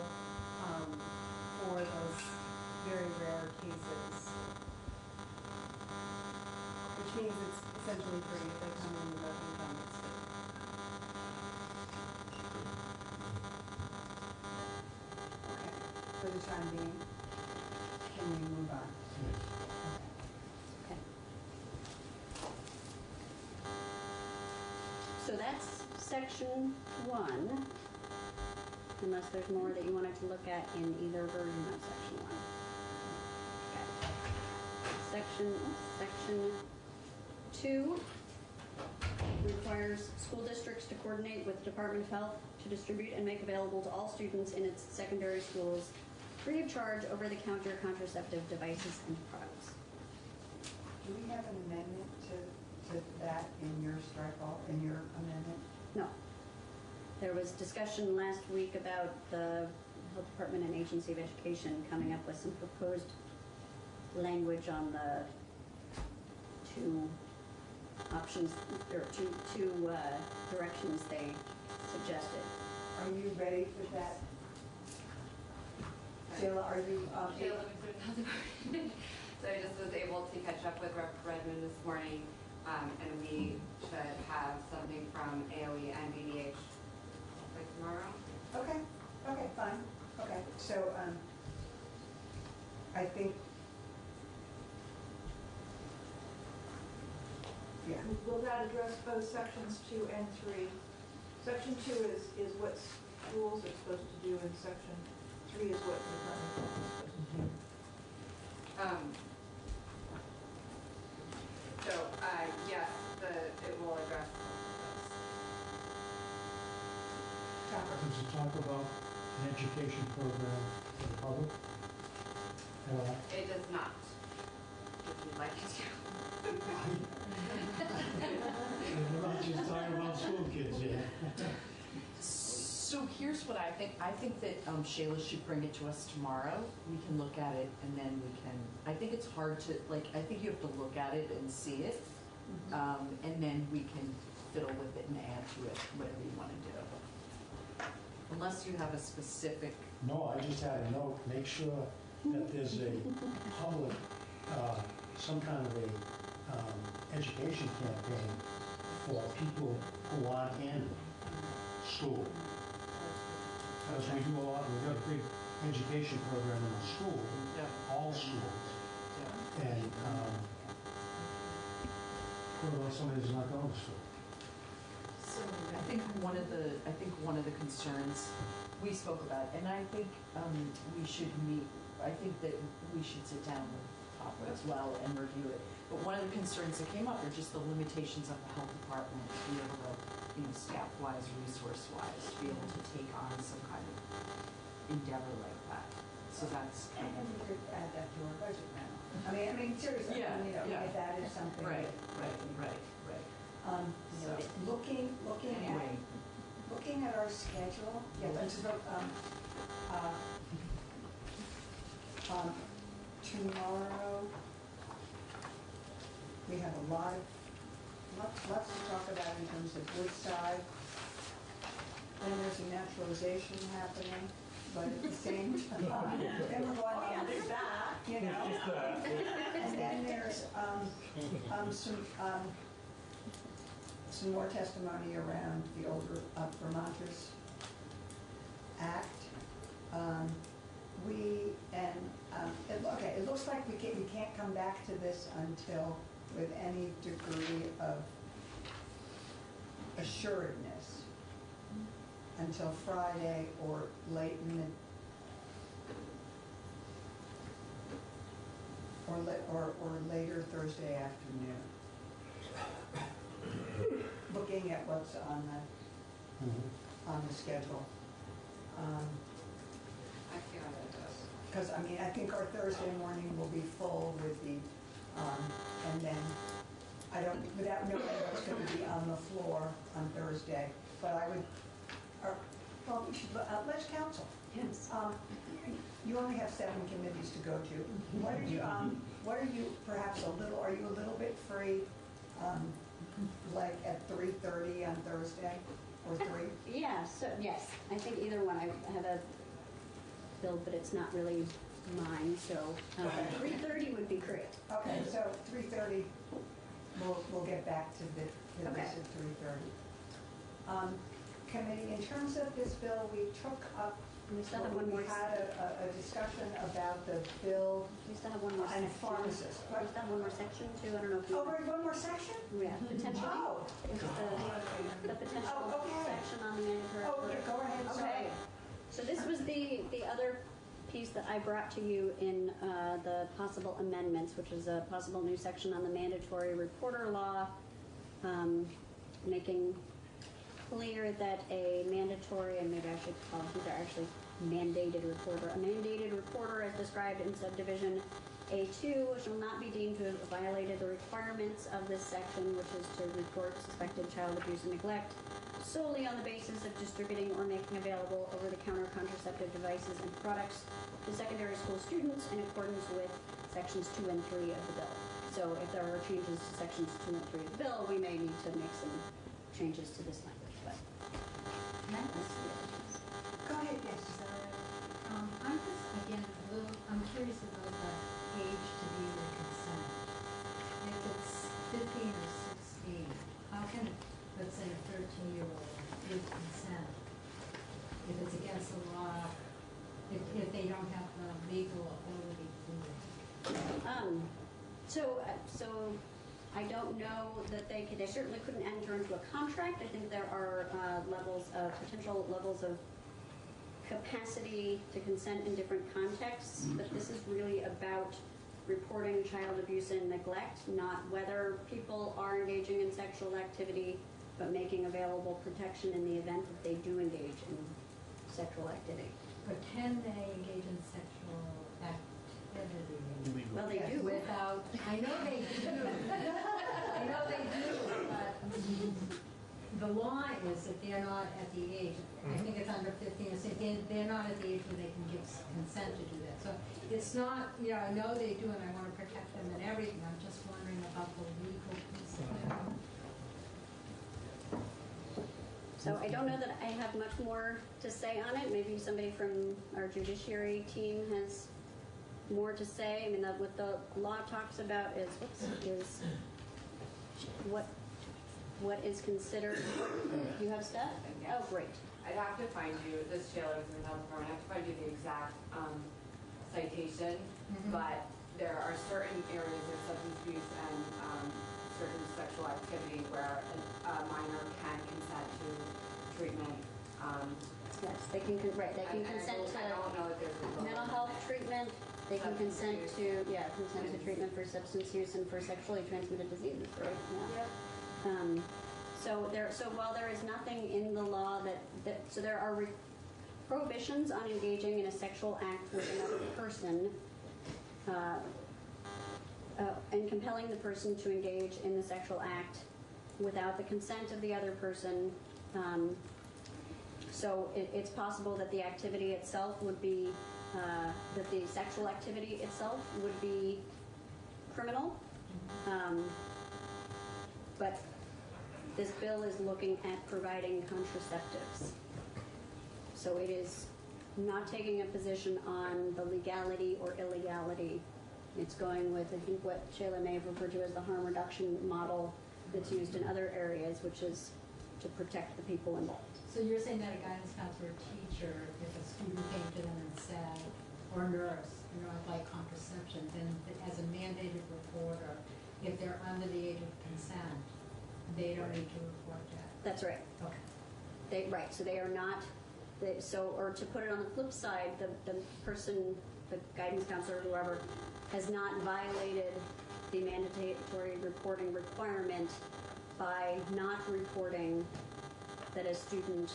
for those very rare cases, which means it's essentially free if they come in without income.
For the time being, can we move on?
Okay. So that's section 1, unless there's more that you wanted to look at in either version of section 1. Okay. Section 2 requires school districts to coordinate with the Department of Health to distribute and make available to all students in its secondary schools free of charge over-the-counter contraceptive devices and products.
Do we have an amendment to that in your in your amendment?
No. There was discussion last week about the Health Department and Agency of Education coming up with some proposed language on the two options, or two directions they suggested.
Are you ready for that? Sheila, are you
Sheila Livingston, so I just was able to catch up with Rep. Redmond this morning, and we should have something from AOE and BDH like tomorrow.
Okay, fine. Okay, so I think, yeah.
Will that address both sections 2 and 3? Section 2 is what schools are supposed to do, and section 3 is what the Department of Health is supposed to do.
So, yes, it will address
Does it talk about an education program for the public at all?
it does not, if you'd like it to.
We're not just talking about school kids here.
So here's what I think. I think that Shayla should bring it to us tomorrow. We can look at it, and then we can, I think it's hard to, I think you have to look at it and see it, and then we can fiddle with it and add to it, whatever you want to do. Unless you have a specific...
No, I just had a note, make sure that there's a public, some kind of a education campaign for people who aren't in school. Because we do a lot, we've got a big education program in the school, all schools. And what about somebody who's not going to school?
So I think one of the concerns we spoke about, and I think we should meet, I think that we should sit down with Papa as well and review it. But one of the concerns that came up are just the limitations of the health department to be able to, staff-wise, resource-wise, to be able to take on some kind of endeavor like that. So that's.
And we could add that to our budget now. I mean, seriously, if that is something.
Right.
Looking at our schedule, tomorrow, we have a lots to talk about in terms of Woodside. Then there's a naturalization happening, but at the same time, then we're going
there's that.
And then there's some more testimony around the Older Vermonters Act. It looks like we can't come back to this until with any degree of assuredness until Friday or late or later Thursday afternoon. Looking at what's on the schedule.
I feel like it does.
Because, I think our Thursday morning will be full with the, and then, without knowing what's going to be on the floor on Thursday, but I would, we should, let's counsel.
Yes.
You only have 7 committees to go to. What are you perhaps are you a little bit free, like at 3:30 on Thursday, or 3?
Yes, I think either one. I have a bill, but it's not really mine, so 3:30 would be great.
Okay, so 3:30, we'll get back to this at 3:30. Committee, in terms of this bill, we took up, we had a discussion about the bill
We still have one more
on
section.
pharmacists.
We still have one more section too. I don't know if you.
Oh, we're one more section?
Yeah, potentially.
Oh.
It's the potential section on the mandatory.
Oh, yeah, go ahead, sorry.
Okay. So this was the other piece that I brought to you in the possible amendments, which is a possible new section on the mandatory reporter law, making clear that a mandatory, and maybe I should call these are actually mandated reporter. A mandated reporter, as described in subdivision A2, shall not be deemed to have violated the requirements of this section, which is to report suspected child abuse and neglect solely on the basis of distributing or making available over-the-counter contraceptive devices and products to secondary school students in accordance with sections 2 and 3 of the bill. So if there are changes to sections 2 and 3 of the bill, we may need to make some changes to this language. But
Go ahead, yes.
I'm just, again, I'm curious about the age to be the consent. If it's 15 or 16, how can, let's say, a 13-year-old give consent if it's against the law, if they don't have the legal ability to do it?
So I don't know that they certainly couldn't enter into a contract. I think there are potential levels of capacity to consent in different contexts, but this is really about reporting child abuse and neglect, not whether people are engaging in sexual activity, but making available protection in the event that they do engage in sexual activity.
But can they engage in sexual activity?
Well, they do.
Without, I know they do. I know they do, but the law is that they're not at the age, I think it's under 15, so they're not at the age where they can give consent to do that. So it's not, I know they do, and I want to protect them and everything. I'm just wondering about the legal piece of it.
So I don't know that I have much more to say on it. Maybe somebody from our judiciary team has more to say. I mean, what the law talks about is what is considered, you have stuff? Oh, great.
I'd have to find you, this Taylor's in the health department, I'd have to find you the exact citation, but there are certain areas of substance abuse and certain sexual activity where a minor can consent to treatment.
Yes, they can, right, they can consent
I don't know if there's
to mental health treatment, they can consent to, consent to treatment for substance use and for sexually transmitted diseases, right? Yeah. So while there is nothing in the law so there are prohibitions on engaging in a sexual act with another person, and compelling the person to engage in the sexual act without the consent of the other person. So it's possible that the activity itself would be, that the sexual activity itself would be criminal. But this bill is looking at providing contraceptives. So it is not taking a position on the legality or illegality. It's going with, I think, what Shayla may have referred to as the harm reduction model that's used in other areas, which is to protect the people involved.
So you're saying that a guidance counselor or teacher, if a student came to them and said, or nurse, I'd like contraception, then as a mandated reporter, if they're under the age of consent, they don't need to report that?
That's right.
Okay.
Right, so they are not, or to put it on the flip side, the person, the guidance counselor or whoever, has not violated the mandatory reporting requirement by not reporting that a student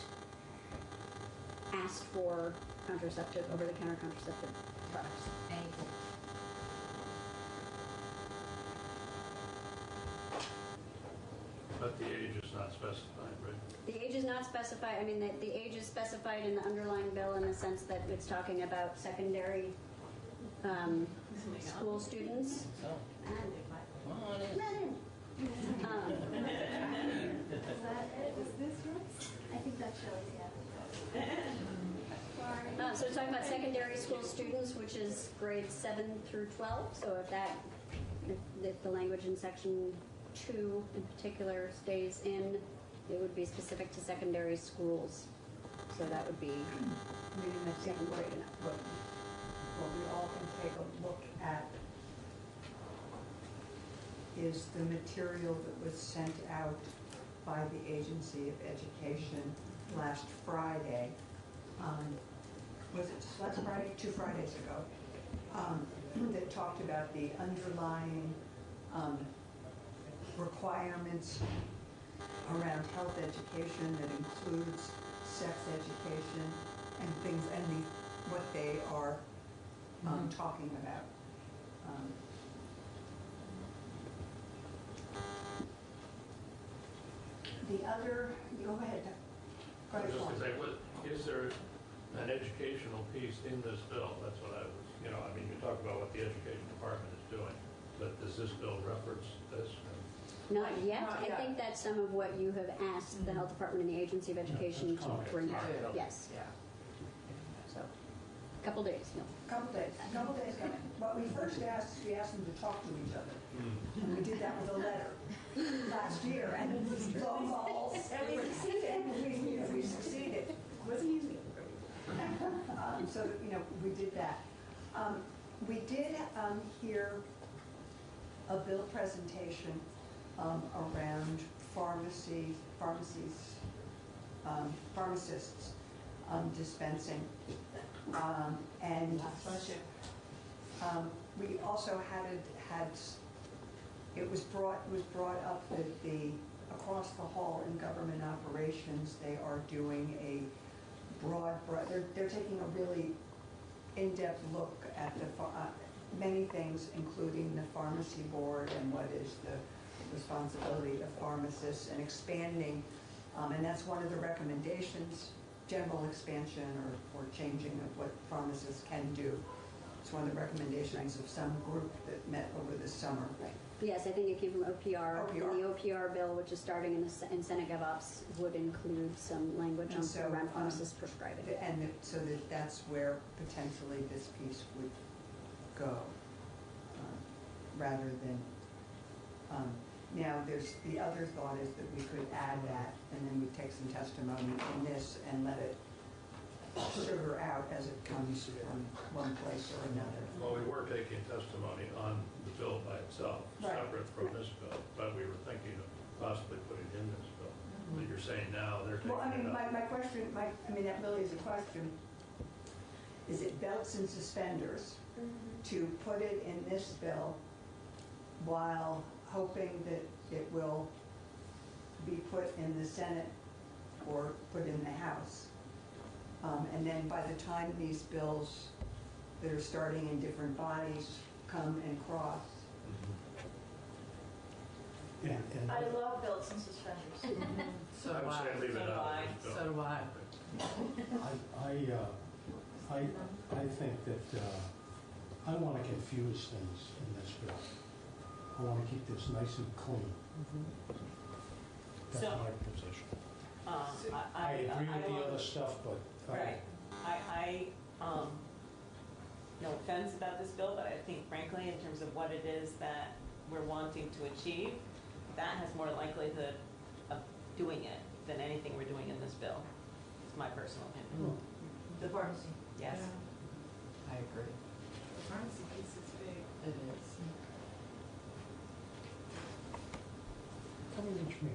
asked for over-the-counter contraceptive products.
Thank you.
But the age is not specified, right?
The age is not specified. I mean, the age is specified in the underlying bill in the sense that it's talking about secondary school students.
I think that's Shelley's, yeah.
So it's talking about secondary school students, which is grades 7 through 12. So if the language in section 2 in particular stays in, it would be specific to secondary schools. So that would be second grade and up.
What we all can take a look at is the material that was sent out by the Agency of Education last Friday. Was it just last Friday? 2 Fridays ago. That talked about the underlying requirements around health education that includes sex education and things, and what they are talking about. The other, go ahead.
I was just going to say, is there an educational piece in this bill? That's what I was, I mean, you talk about what the education department is doing, but does this bill reference this?
Not yet. I think that's some of what you have asked the health department and the Agency of Education to bring out. Yes.
Yeah.
So, a couple days. No.
Couple days coming. But we asked them to talk to each other. And we did that with a letter last year, and phone calls. And we succeeded. We succeeded. It wasn't easy. So, we did that. We did hear a bill presentation around pharmacists dispensing. And we also it was brought up that across the hall in government operations, they are doing a they're taking a really in-depth look at many things, including the pharmacy board and what is the responsibility of pharmacists, and expanding, and that's one of the recommendations, general expansion or changing of what pharmacists can do. It's one of the recommendations of some group that met over the summer.
Right. Yes, I think it came from OPR. And the OPR bill, which is starting in Senate GovOps, would include some language around pharmacists prescribing.
And so that's where potentially this piece would go, rather than Now, the other thought is that we could add that, and then we take some testimony in this and let it sugar out as it comes from one place or another.
Well, we were taking testimony on the bill by itself,
Right.
separate from this bill, but we were thinking of possibly putting it in this bill. But you're saying now they're taking
Well, I mean,
it out.
my question, that really is a question. Is it belts and suspenders to put it in this bill while hoping that it will be put in the Senate or put in the House? And then by the time these bills that are starting in different bodies come and cross.
I love belts and suspenders.
I would say leave it out. of this bill.
So do I.
I think that I want to confuse things in this bill. I want to keep this nice and clean. That's
So-
my position.
I
agree with the
will-
other stuff, but
Right. No offense about this bill, but I think frankly, in terms of what it is that we're wanting to achieve, that has more likelihood of doing it than anything we're doing in this bill. It's my personal opinion.
The pharmacy.
Yes.
I agree.
The pharmacy piece is big.
It is.
tell me what you mean.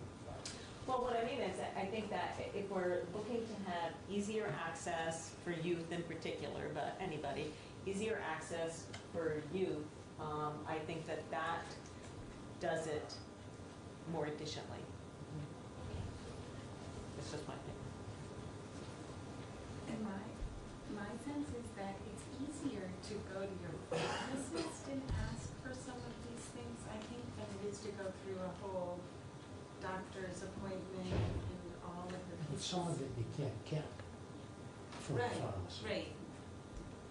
Well, what I mean is, that I think that if we're looking to have easier access for youth in particular, but anybody, easier access for youth, I think that that does it more efficiently. It's just my opinion.
And my sense is that it's easier to go to your pharmacist and ask for some of these things, I think, than it is to go through a whole doctor's appointment and all of the
But
pieces.
some of it you can't get from the
Right,
pharmacy.
right.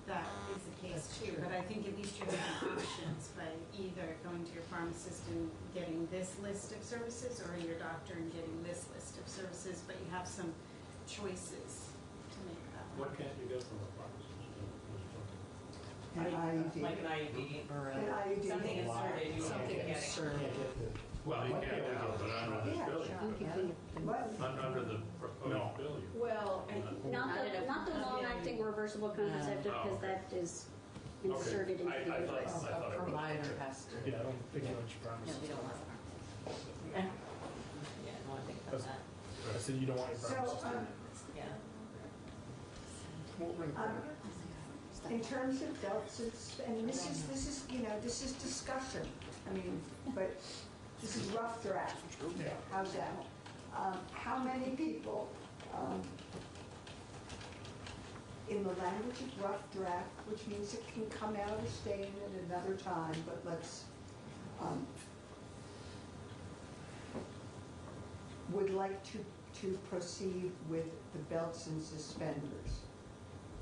That is the case too, but I think at least you're having options by either going to your pharmacist and getting this list of services or your doctor and getting this list of services, but you have some choices to make that one.
What can't you get from a pharmacist?
An IUD.
Like an IUD.
An IUD.
Something inserted, you
Something
can't get it.
inserted.
Can't get the.
Well, you can't now, but under this
Yeah,
bill, you could.
What?
Under the proposed bill, you could.
Well,
Not the long-acting reversal contraceptive, because that is inserted into
Okay.
the
I thought-
uterus.
I thought it
A
was.
provider has to.
Yeah, I don't think much
No,
promise.
we don't want
Yeah, no, I think about that.
I said you don't want your
So,
promises.
Yeah.
in terms of belts, and this is, this is discussion. I mean, but this is rough draft. How's that? How many people, in the language of rough draft, which means it can come out of stain at another time, but let's, would like to proceed with the belts and suspenders,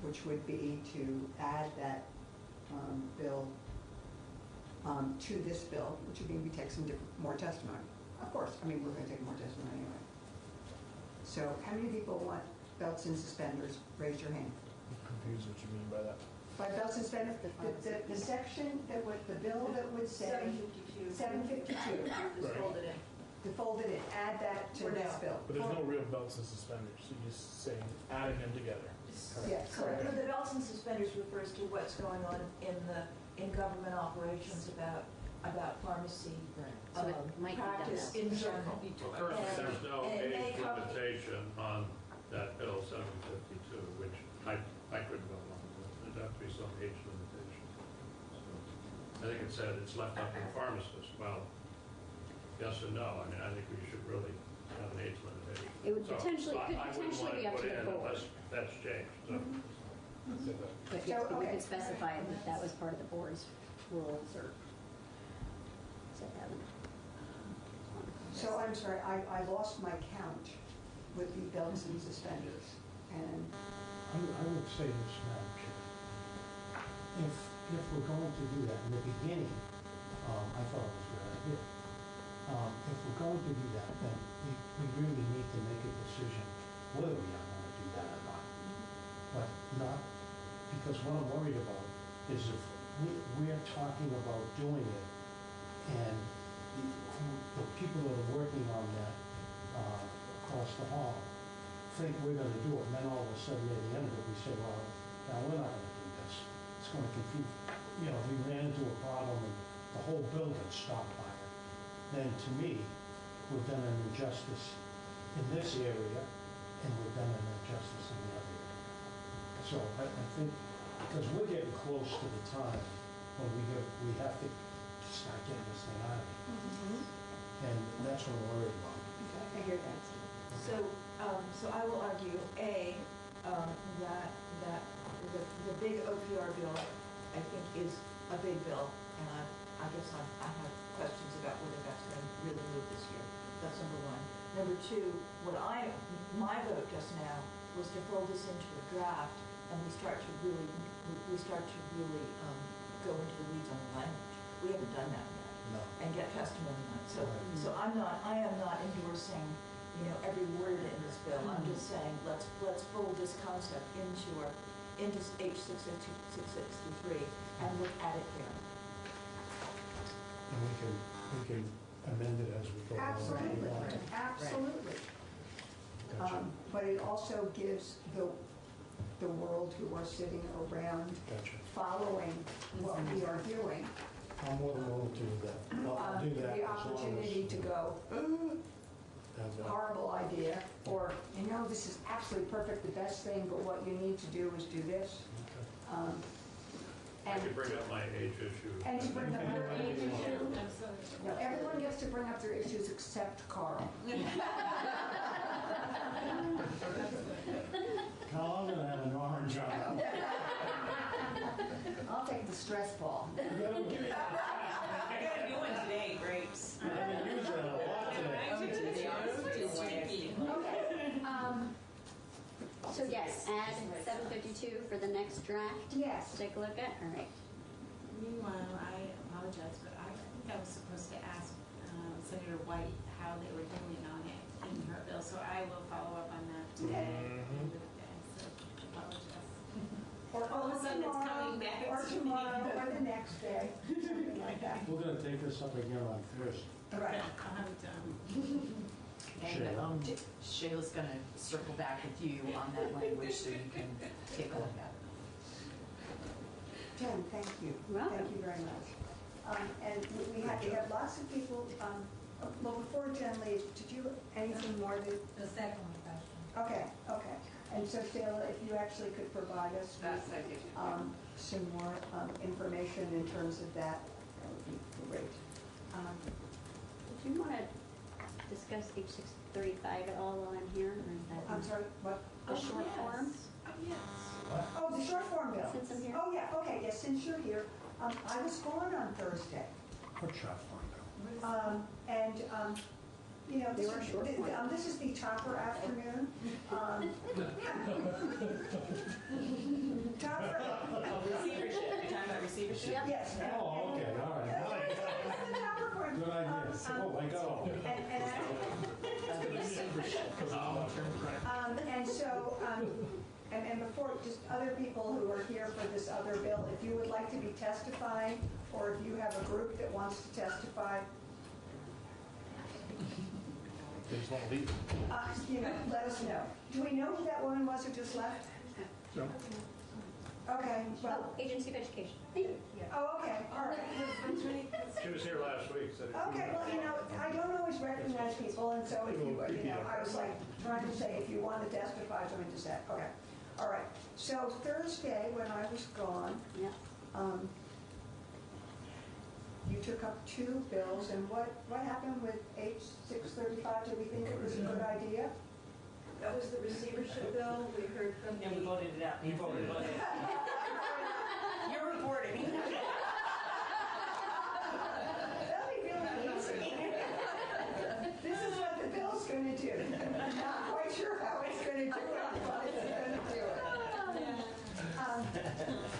which would be to add that bill to this bill, which would mean we take some more testimony. Of course, I mean, we're going to take more testimony anyway. So how many people want belts and suspenders? Raise your hand.
I'm confused what you mean by that.
By belts and suspenders, the section that would, the bill that would say 752.
Just fold it in.
To fold it in, add that to this bill.
But there's no real belts and suspenders, you're just saying adding them together.
Yes, correct.
The belts and suspenders refers to what's going on in government operations about pharmacy
So it might be done
practice
now.
in general.
Well, first, there's no
And it may
age
cover-
limitation on that bill 752, which I couldn't go along with. There'd have to be some age limitation. So, I think it said it's left up to the pharmacist. Well, yes and no. I mean, I think we should really have an age limitation.
It would
So,
potentially- could
I wouldn't
potentially
want
be up
put
to the
in
board.
unless that's changed. So.
But yes, but we could specify that that was part of the board's rules or set that.
So I'm sorry, I lost my count with the belts and suspenders. And
I would say this, Madam Chair. If we're going to do that in the beginning, I thought it was a good idea. If we're going to do that, then we really need to make a decision whether we are going to do that or not. But not, because what I'm worried about is if we're talking about doing it and the people that are working on that across the hall think we're going to do it, and then all of a sudden, near the end of it, we say, well, no, we're not going to do this. It's going to confuse, we ran into a problem and the whole building stopped by it. Then to me, we've done an injustice in this area, and we've done an injustice in the other area. So I think, because we're getting close to the time when we have to start getting this thing out of here. And that's what I'm worried about.
I hear that.
So I will argue, that the big OPR bill, I think, is a big bill, and I guess I have questions about whether that's going to really move this year. That's number one. Number two, my vote just now was to fold this into a draft, and we start to really go into the weeds on the language. We haven't done that yet.
No.
And get testimony on it. So I am not endorsing, every word in this bill. I'm just saying, let's fold this concept into H663 and look at it here.
And we can amend it as we go along.
Absolutely, absolutely.
Gotcha.
But it also gives the world who are sitting around following what we are doing.
I'm more than willing to do that. I'll do that
The
as long as.
opportunity to go, horrible idea, or, this is absolutely perfect, the best thing, but what you need to do is do this.
I could bring up my age issue.
And to bring up your age issue.
I'm sorry.
No, everyone gets to bring up their issues except Carl.
Carl, I'm gonna have an orange on.
I'll take the stress ball.
I got a new one today, grapes.
I'm gonna use that a lot today.
Okay,
So yes, add 752 for the next draft.
Yes.
Take a look at, all right.
Meanwhile, I apologize, but I think I was supposed to ask Senator White how they were doing on it in her bill, so I will follow up on that today. End of the day, so apologize.
or
All of a sudden it's coming back
or
to me.
tomorrow, or the next day, something like that.
We're gonna take this up again on Thursday.
Right.
I'll have it done.
And Shayla's going to circle back with you on that language so you can take a look at it.
Jen, thank you. Thank you very much. And we have lots of people, well, before Jen leaves, did you, anything more to?
The second question.
Okay. And so Shayla, if you actually could provide us with some more information in terms of that would be great.
Do you want to discuss H635 at all while I'm here? Or is that
I'm sorry, what?
the short form?
Oh, the short form bill.
Since I'm here.
Oh, yeah, okay, yes, since you're here. I was gone on Thursday.
What shot for
This is the Topper afternoon. Topper.
Receivership, you're talking about receivership?
Yes.
Oh, okay, all right. Good idea. Oh, my God.
And so, and before, just other people who are here for this other bill, if you would like to be testifying, or if you have a group that wants to testify, let us know. Do we know who that woman was who just left?
No.
Okay, well.
Agency of Education.
Oh, okay, all right.
She was here last week. So
Okay, well, I don't always recognize people, and so if you, I was like trying to say, if you want to testify, something to say. Okay, all right. So Thursday, when I was gone, you took up two bills, and what happened with H635? Did we think it was a good idea?
That was the receivership bill. We heard from
And we voted it out. You're reporting.
That'll be really easy. This is what the bill's going to do. I'm not quite sure how it's going to do it, but it's going to do it.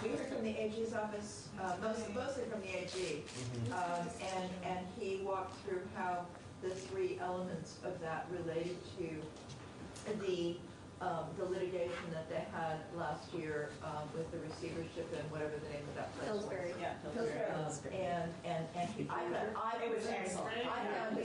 We heard from the AG's office, mostly from the AG, and he walked through how the three elements of that related to the the litigation that they had last year with the receivership and whatever the name of that place was.
Pillsbury.
Yeah,
Pillsbury. And
It was excellent.
I found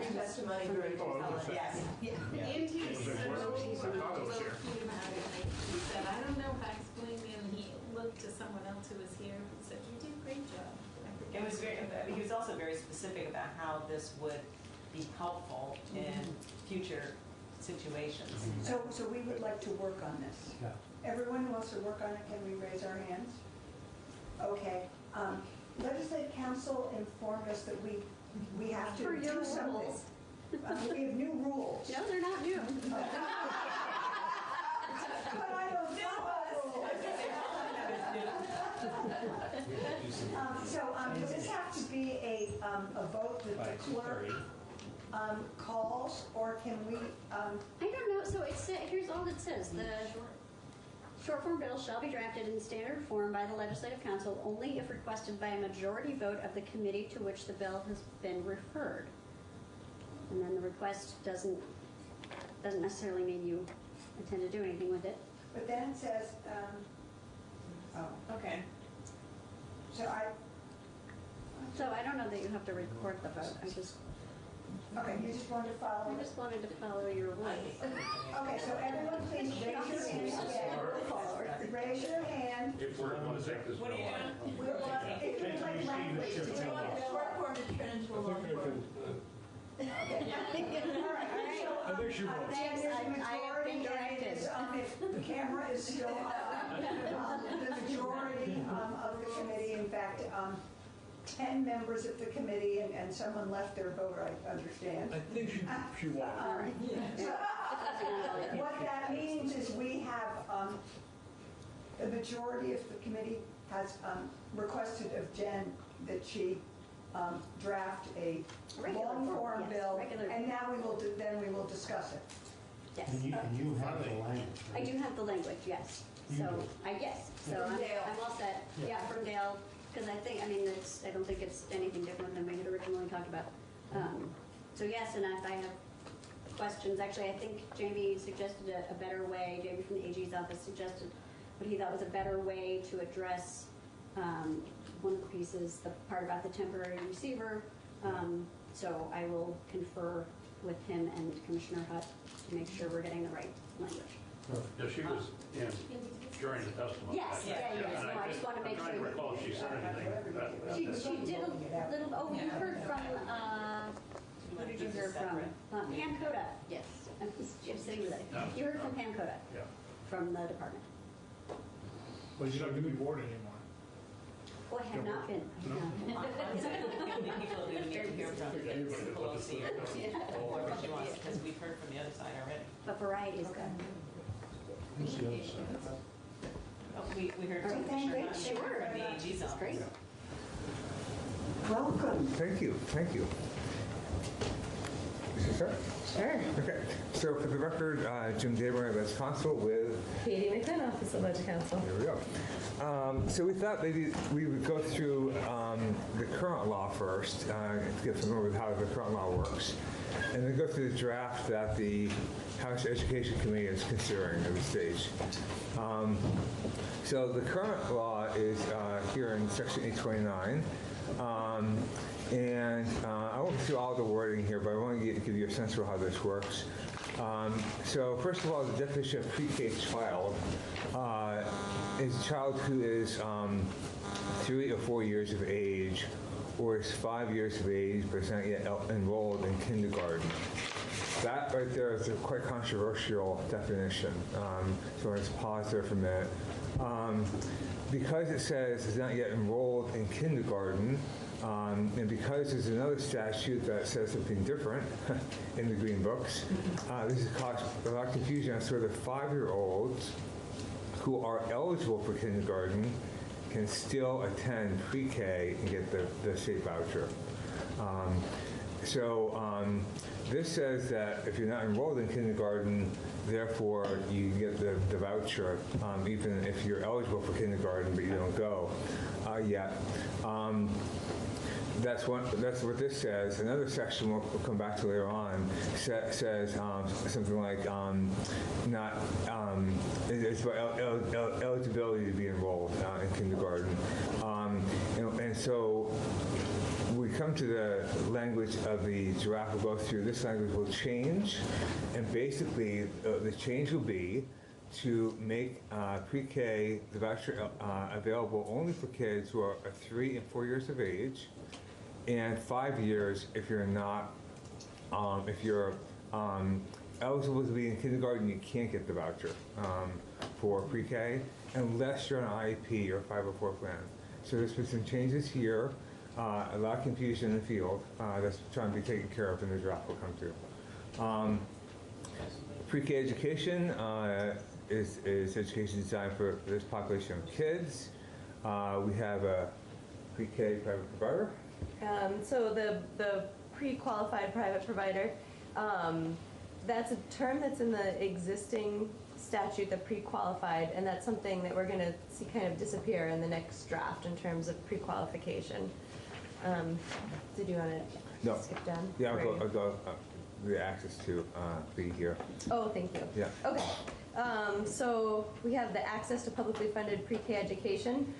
his testimony very compelling.
Yes.
And he was so cute about it. He said, I don't know how to explain it, and he looked to someone else who was here and said, you did a great job.
It was very, he was also very specific about how this would be helpful in future situations.
So we would like to work on this.
Yeah.
Everyone who wants to work on it, can we raise our hands? Okay. Legislative Council informed us that we have to
For your
do something.
rules.
We have new rules.
No, they're not new.
But I don't follow rules. So does this have to be a vote that the clerk calls, or can we?
I don't know, so here's all it says. The short form bill shall be drafted in standard form by the Legislative Council only if requested by a majority vote of the committee to which the bill has been referred. And then the request doesn't necessarily mean you intend to do anything with it.
But then it says,
Okay.
So
I don't know that you have to record the vote.
Okay, you just wanted to follow?
I just wanted to follow your rules.
Okay, so everyone please raise your hand again. Raise your hand.
If we're going to take this bill on.
We want, if you would like language to
We want the short form to turn into a long form.
All right.
I think she will.
Then there's majority, and it is, if the camera is still on, the majority of the committee, in fact, 10 members of the committee, and someone left their vote, I understand.
I think she won.
What that means is we have, the majority of the committee has requested of Jen that she draft a long form bill, and now then we will discuss it.
Yes.
And you have the language.
I do have the language, yes. So, so I'm all set. Yeah, from Dale, because I don't think it's anything different than we had originally talked about. So yes, and if I have questions, actually, I think Jamie suggested a better way, Jamie from the AG's office suggested what he thought was a better way to address one of the pieces, the part about the temporary receiver. So I will confer with him and Commissioner Hutt to make sure we're getting the right language.
Yeah, she was in during the testimony.
Yes,
And
no, I just want to make sure.
I'm trying to recall if she said anything.
She did a little, you heard from, who did you hear from? Pam Coda, yes. I'm sitting with it. You heard from Pam Coda?
Yeah.
From the department.
Well, you're not going to be bored anymore.
Oh, I have not been.
The only people we need to hear from is Pelosi or whoever she wants, because we've heard from the other side already.
But variety is good.
Who's the other side?
Oh, we heard from Commissioner Hunt, we heard from the AG's office.
Great.
Welcome.
Thank you. Is this her?
Sure.
Okay. So for the record, Jim Daber, that's consul with
Katie McDonough, Office of Budget Council.
There we go. So we thought maybe we would go through the current law first, to get familiar with how the current law works, and then go through the draft that the House Education Committee is considering at this stage. So the current law is here in Section 829. And I won't go through all the wording here, but I want to give you a sense of how this works. So first of all, the definition of pre-K child is a child who is 3 or 4 years of age, or is 5 years of age but is not yet enrolled in kindergarten. That right there is a quite controversial definition. So let's pause there for a minute. Because it says it's not yet enrolled in kindergarten, and because there's another statute that says something different in the Green Books, this has caused a lot of confusion as to whether 5-year-olds who are eligible for kindergarten can still attend pre-K and get the state voucher. This says that if you're not enrolled in kindergarten, therefore you get the voucher, even if you're eligible for kindergarten but you don't go yet. That's what this says. Another section we'll come back to later on says something like not it's about eligibility to be enrolled in kindergarten, and so we come to the language of the draft. We'll go through. This language will change, and basically the change will be to make pre-K, the voucher, available only for kids who are 3 and 4 years of age, and 5 years if you're not, if you're eligible to be in kindergarten, you can't get the voucher for pre-K unless you're on an IEP or 504 plan. So there's been some changes here, a lot of confusion in the field that's trying to be taken care of in the draft we'll come to. Pre-K education is education designed for this population of kids. We have a pre-K private provider.
So the pre-qualified private provider, that's a term that's in the existing statute, the pre-qualified, and that's something that we're going to see kind of disappear in the next draft in terms of pre-qualification. Did you want to skip down?
Yeah, I'll go the access to be here.
Oh, thank you.
Yeah.
Okay. So we have the access to publicly funded pre-K education.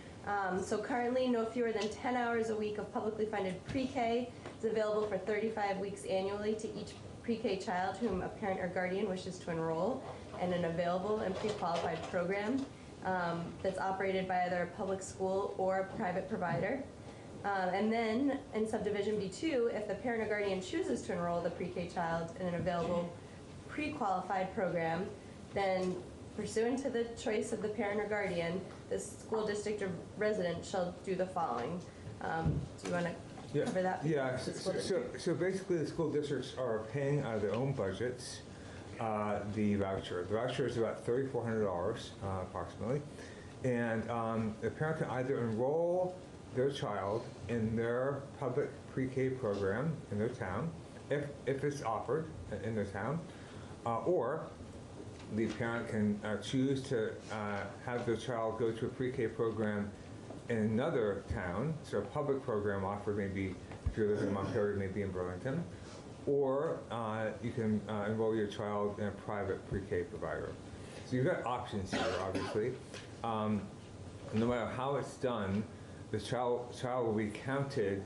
So currently, no fewer than 10 hours a week of publicly funded pre-K is available for 35 weeks annually to each pre-K child whom a parent or guardian wishes to enroll in an available and pre-qualified program that's operated by either a public school or a private provider. And then in subdivision B2, if the parent or guardian chooses to enroll the pre-K child in an available pre-qualified program, then pursuant to the choice of the parent or guardian, the school district or resident shall do the following. Do you want to cover that?
Yeah, so basically the school districts are paying out of their own budgets the voucher. The voucher is about $3,400 approximately. And the parent can either enroll their child in their public pre-K program in their town, if it's offered in their town, or the parent can choose to have their child go to a pre-K program in another town, so a public program offered maybe, if you're living in Montpelier, maybe in Burlington, or you can enroll your child in a private pre-K provider. So you've got options here, obviously. No matter how it's done, the child will be counted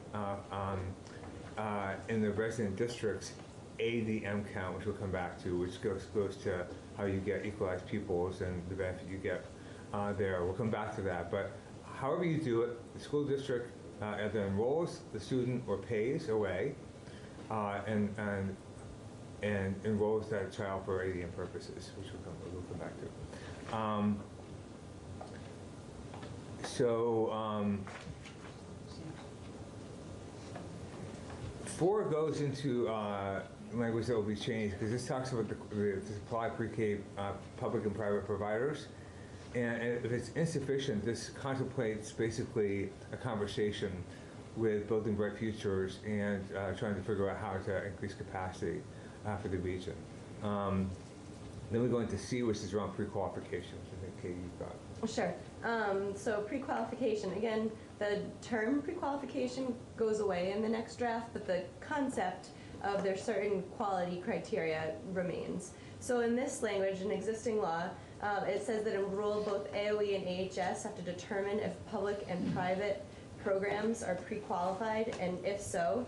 in the resident district's ADM count, which we'll come back to, which goes to how you get equalized pupils and the benefit you get there. We'll come back to that. But however you do it, the school district either enrolls the student or pays away and enrolls that child for ADM purposes, which we'll come back to. So 4 goes into language that will be changed because this talks about the supply pre-K public and private providers. And if it's insufficient, this contemplates basically a conversation with Building Bright Futures and trying to figure out how to increase capacity for the region. Then we go into C, which is around pre-qualification, which I think Katie, you've got.
Sure. So pre-qualification, again, the term pre-qualification goes away in the next draft, but the concept of their certain quality criteria remains. So in this language, in existing law, it says that in rule both AOE and AHS have to determine if public and private programs are pre-qualified, and if so,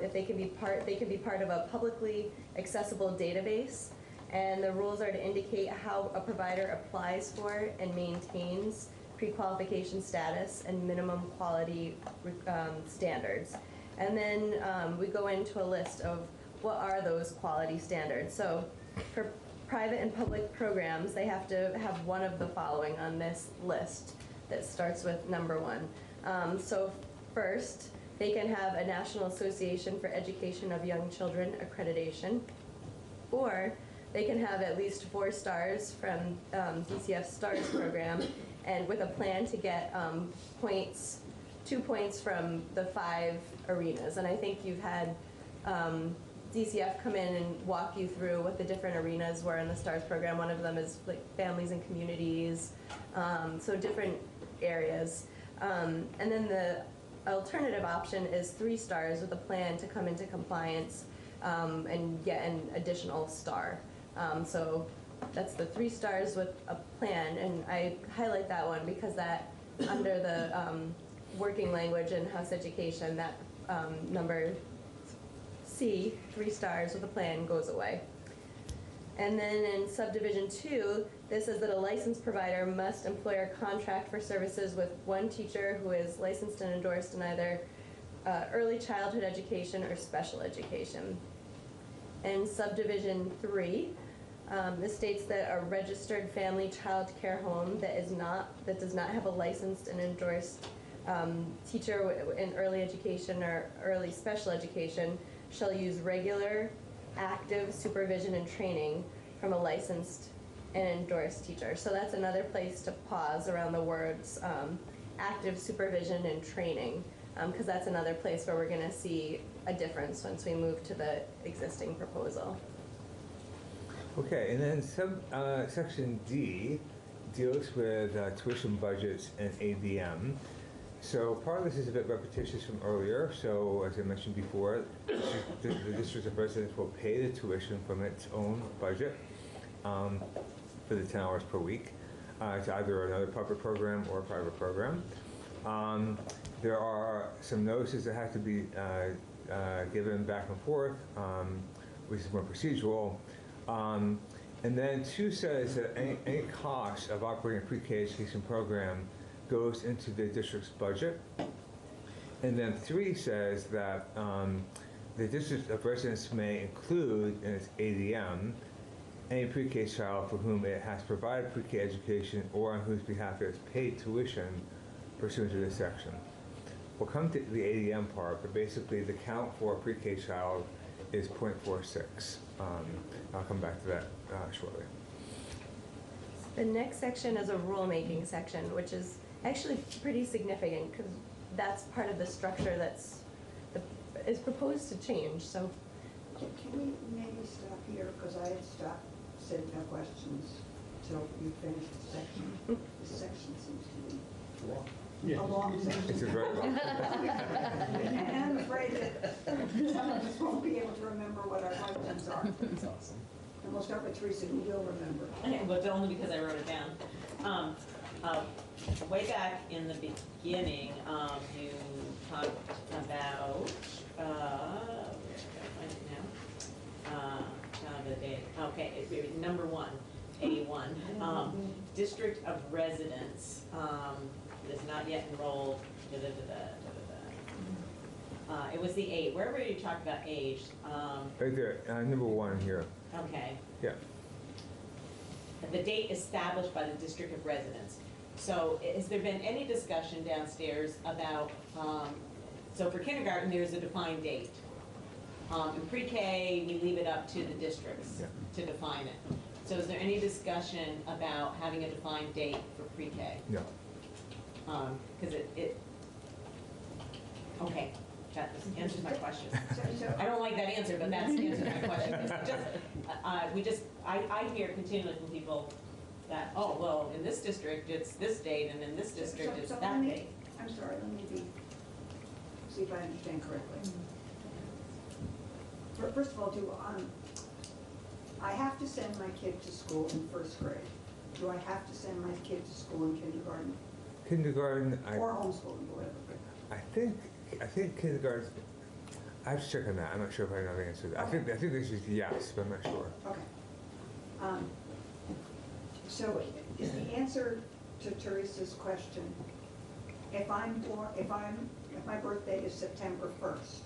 if they can be part of a publicly accessible database. And the rules are to indicate how a provider applies for and maintains pre-qualification status and minimum quality standards. And then we go into a list of what are those quality standards. So for private and public programs, they have to have one of the following on this list that starts with number 1. So first, they can have a National Association for Education of Young Children accreditation, or they can have at least 4 stars from DCF STARS program, and with a plan to get 2 points from the 5 arenas. And I think you've had DCF come in and walk you through what the different arenas were in the STARS program. One of them is like families and communities, so different areas. And then the alternative option is 3 stars with a plan to come into compliance and get an additional star. So that's the 3 stars with a plan, and I highlight that one because that, under the working language in House Education, that number C, 3 stars with a plan, goes away. And then in subdivision 2, this says that a licensed provider must employ or contract for services with 1 teacher who is licensed and endorsed in either early childhood education or special education. In subdivision 3, this states that a registered family child care home that does not have a licensed and endorsed teacher in early education or early special education shall use regular active supervision and training from a licensed and endorsed teacher. So that's another place to pause around the words active supervision and training, because that's another place where we're going to see a difference once we move to the existing proposal.
Okay, and then section D deals with tuition budgets and ADM. So part of this is a bit repetitious from earlier. So as I mentioned before, the District of Residence will pay the tuition from its own budget for the 10 hours per week. It's either another public program or a private program. There are some notices that have to be given back and forth, which is more procedural. And then 2 says that any cost of operating a pre-K education program goes into the district's budget. And then 3 says that the District of Residence may include in its ADM any pre-K child for whom it has provided pre-K education or on whose behalf it has paid tuition pursuant to this section. We'll come to the ADM part, but basically the count for a pre-K child is 0.46. I'll come back to that shortly.
The next section is a rulemaking section, which is actually pretty significant because that's part of the structure is proposed to change. So,
can we maybe stop here, because I had stopped setting up questions till you finished the section. This section seems to be a long section.
It's a very long
And I'm afraid that some of us won't be able to remember what our questions are.
That's awesome.
And we'll start with Teresa, who will remember.
But only because I wrote it down. Way back in the beginning, you talked about, where should I find it now? The date. Okay, it's number 1, A1. District of Residence is not yet enrolled. It was the age. Wherever you talked about age.
Right there, number 1 here.
Okay.
Yeah.
The date established by the District of Residence. So has there been any discussion downstairs about, so for kindergarten, there's a defined date. In pre-K, we leave it up to the districts to define it. So is there any discussion about having a defined date for pre-K?
No.
Because okay, that answers my question. I don't like that answer, but that answers my question. I hear continually from people that, oh, well, in this district, it's this date, and in this district, it's that date.
I'm sorry, let me see if I understand correctly. First of all, I have to send my kid to school in 1st grade. Do I have to send my kid to school in kindergarten?
Kindergarten,
Or homeschooling, whatever.
I think kindergarten, I have to check on that. I'm not sure if I know the answer to that.
Okay.
I think this is yes, but I'm not sure.
Okay. So is the answer to Teresa's question, if my birthday is September 1st,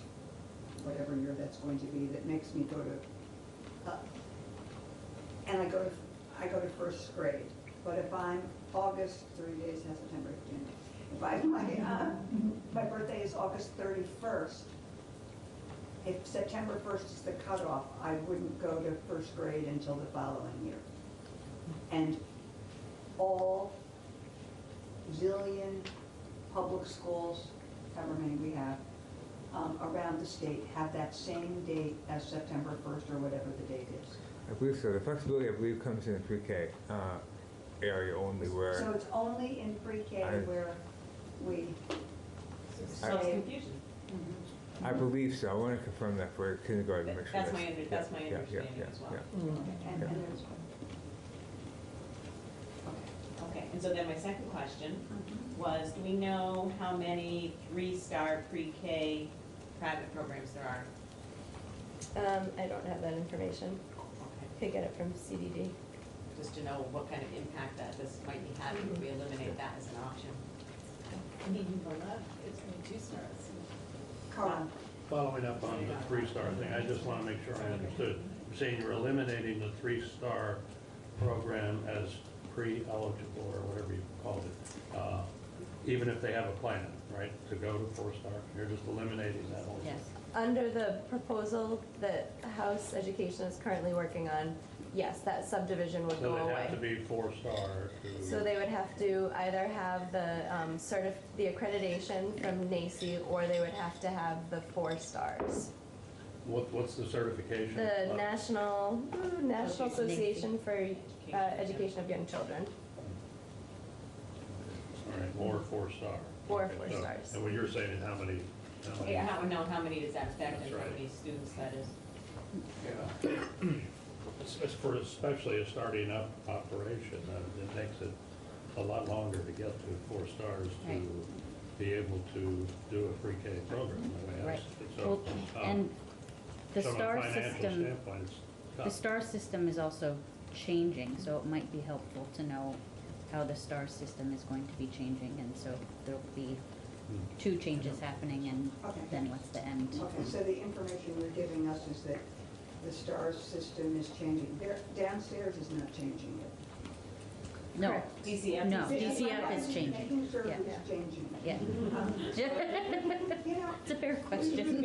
whatever year that's going to be, that makes me go to, and I go to 1st grade. But if I'm August, 3 days, has September 15th. If my birthday is August 31st, if September 1st is the cutoff, I wouldn't go to 1st grade until the following year. And all zillion public schools, however many we have, around the state have that same date as September 1st or whatever the date is.
I believe so. The flexibility, I believe, comes in the pre-K area only where...
So it's only in pre-K where we
Cause confusion.
I believe so. I want to confirm that for kindergarten. Make sure
That's my
yeah, yeah,
understanding
yeah,
as well.
yeah.
And there's,
Okay, and so then my second question was, do we know how many 3-star pre-K private programs there are?
I don't have that information. Could get it from CDD.
Just to know what kind of impact that this might be having if we eliminate that as an option.
It's only 2 stars.
Carl.
Following up on the 3-star thing, I just want to make sure I understood. You're saying you're eliminating the 3-star program as pre-eligible, or whatever you called it, even if they have a plan, right, to go to 4-star? You're just eliminating that whole thing?
Yes. Under the proposal that House Education is currently working on, yes, that subdivision would
So
go
they
away.
have to be 4-star to...
So they would have to either have the the accreditation from NACI, or they would have to have the 4 stars.
What's the certification?
The National Association for Education of Young Children.
All right, or 4-star.
Or 4 stars.
And what you're saying is how many?
Yeah, how many does that affect and
That's
how
right.
many students that is?
Yeah. It's for especially a starting up operation, it makes it a lot longer to get to 4 stars to
Right.
be able to do a pre-K program. the way I
Right.
see it. So,
And the
from a
STAR
financial
system,
standpoint, it's
the
tough.
STAR system is also changing, so it might be helpful to know how the STAR system is going to be changing, and so there'll be 2 changes happening, and
Okay.
then what's the end?
Okay, so the information you're giving us is that the STAR system is changing. Downstairs is not changing yet.
No,
Correct.
DCF?
no, DCF is changing.
Making sure
Yeah.
it's changing.
Yeah.
You know,
It's a fair question.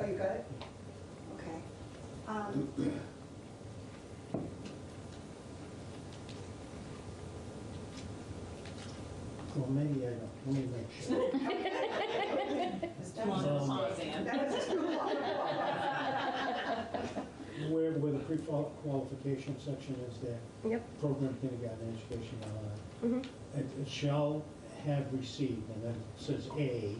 oh, you got it? Okay.
Well, maybe I don't, let me make sure.
It's too long of a exam.
That was too long.
Where the pre-qualification section is there.
Yep.
Program kindergarten education,
Mhm.
it shall have received, and then it says A,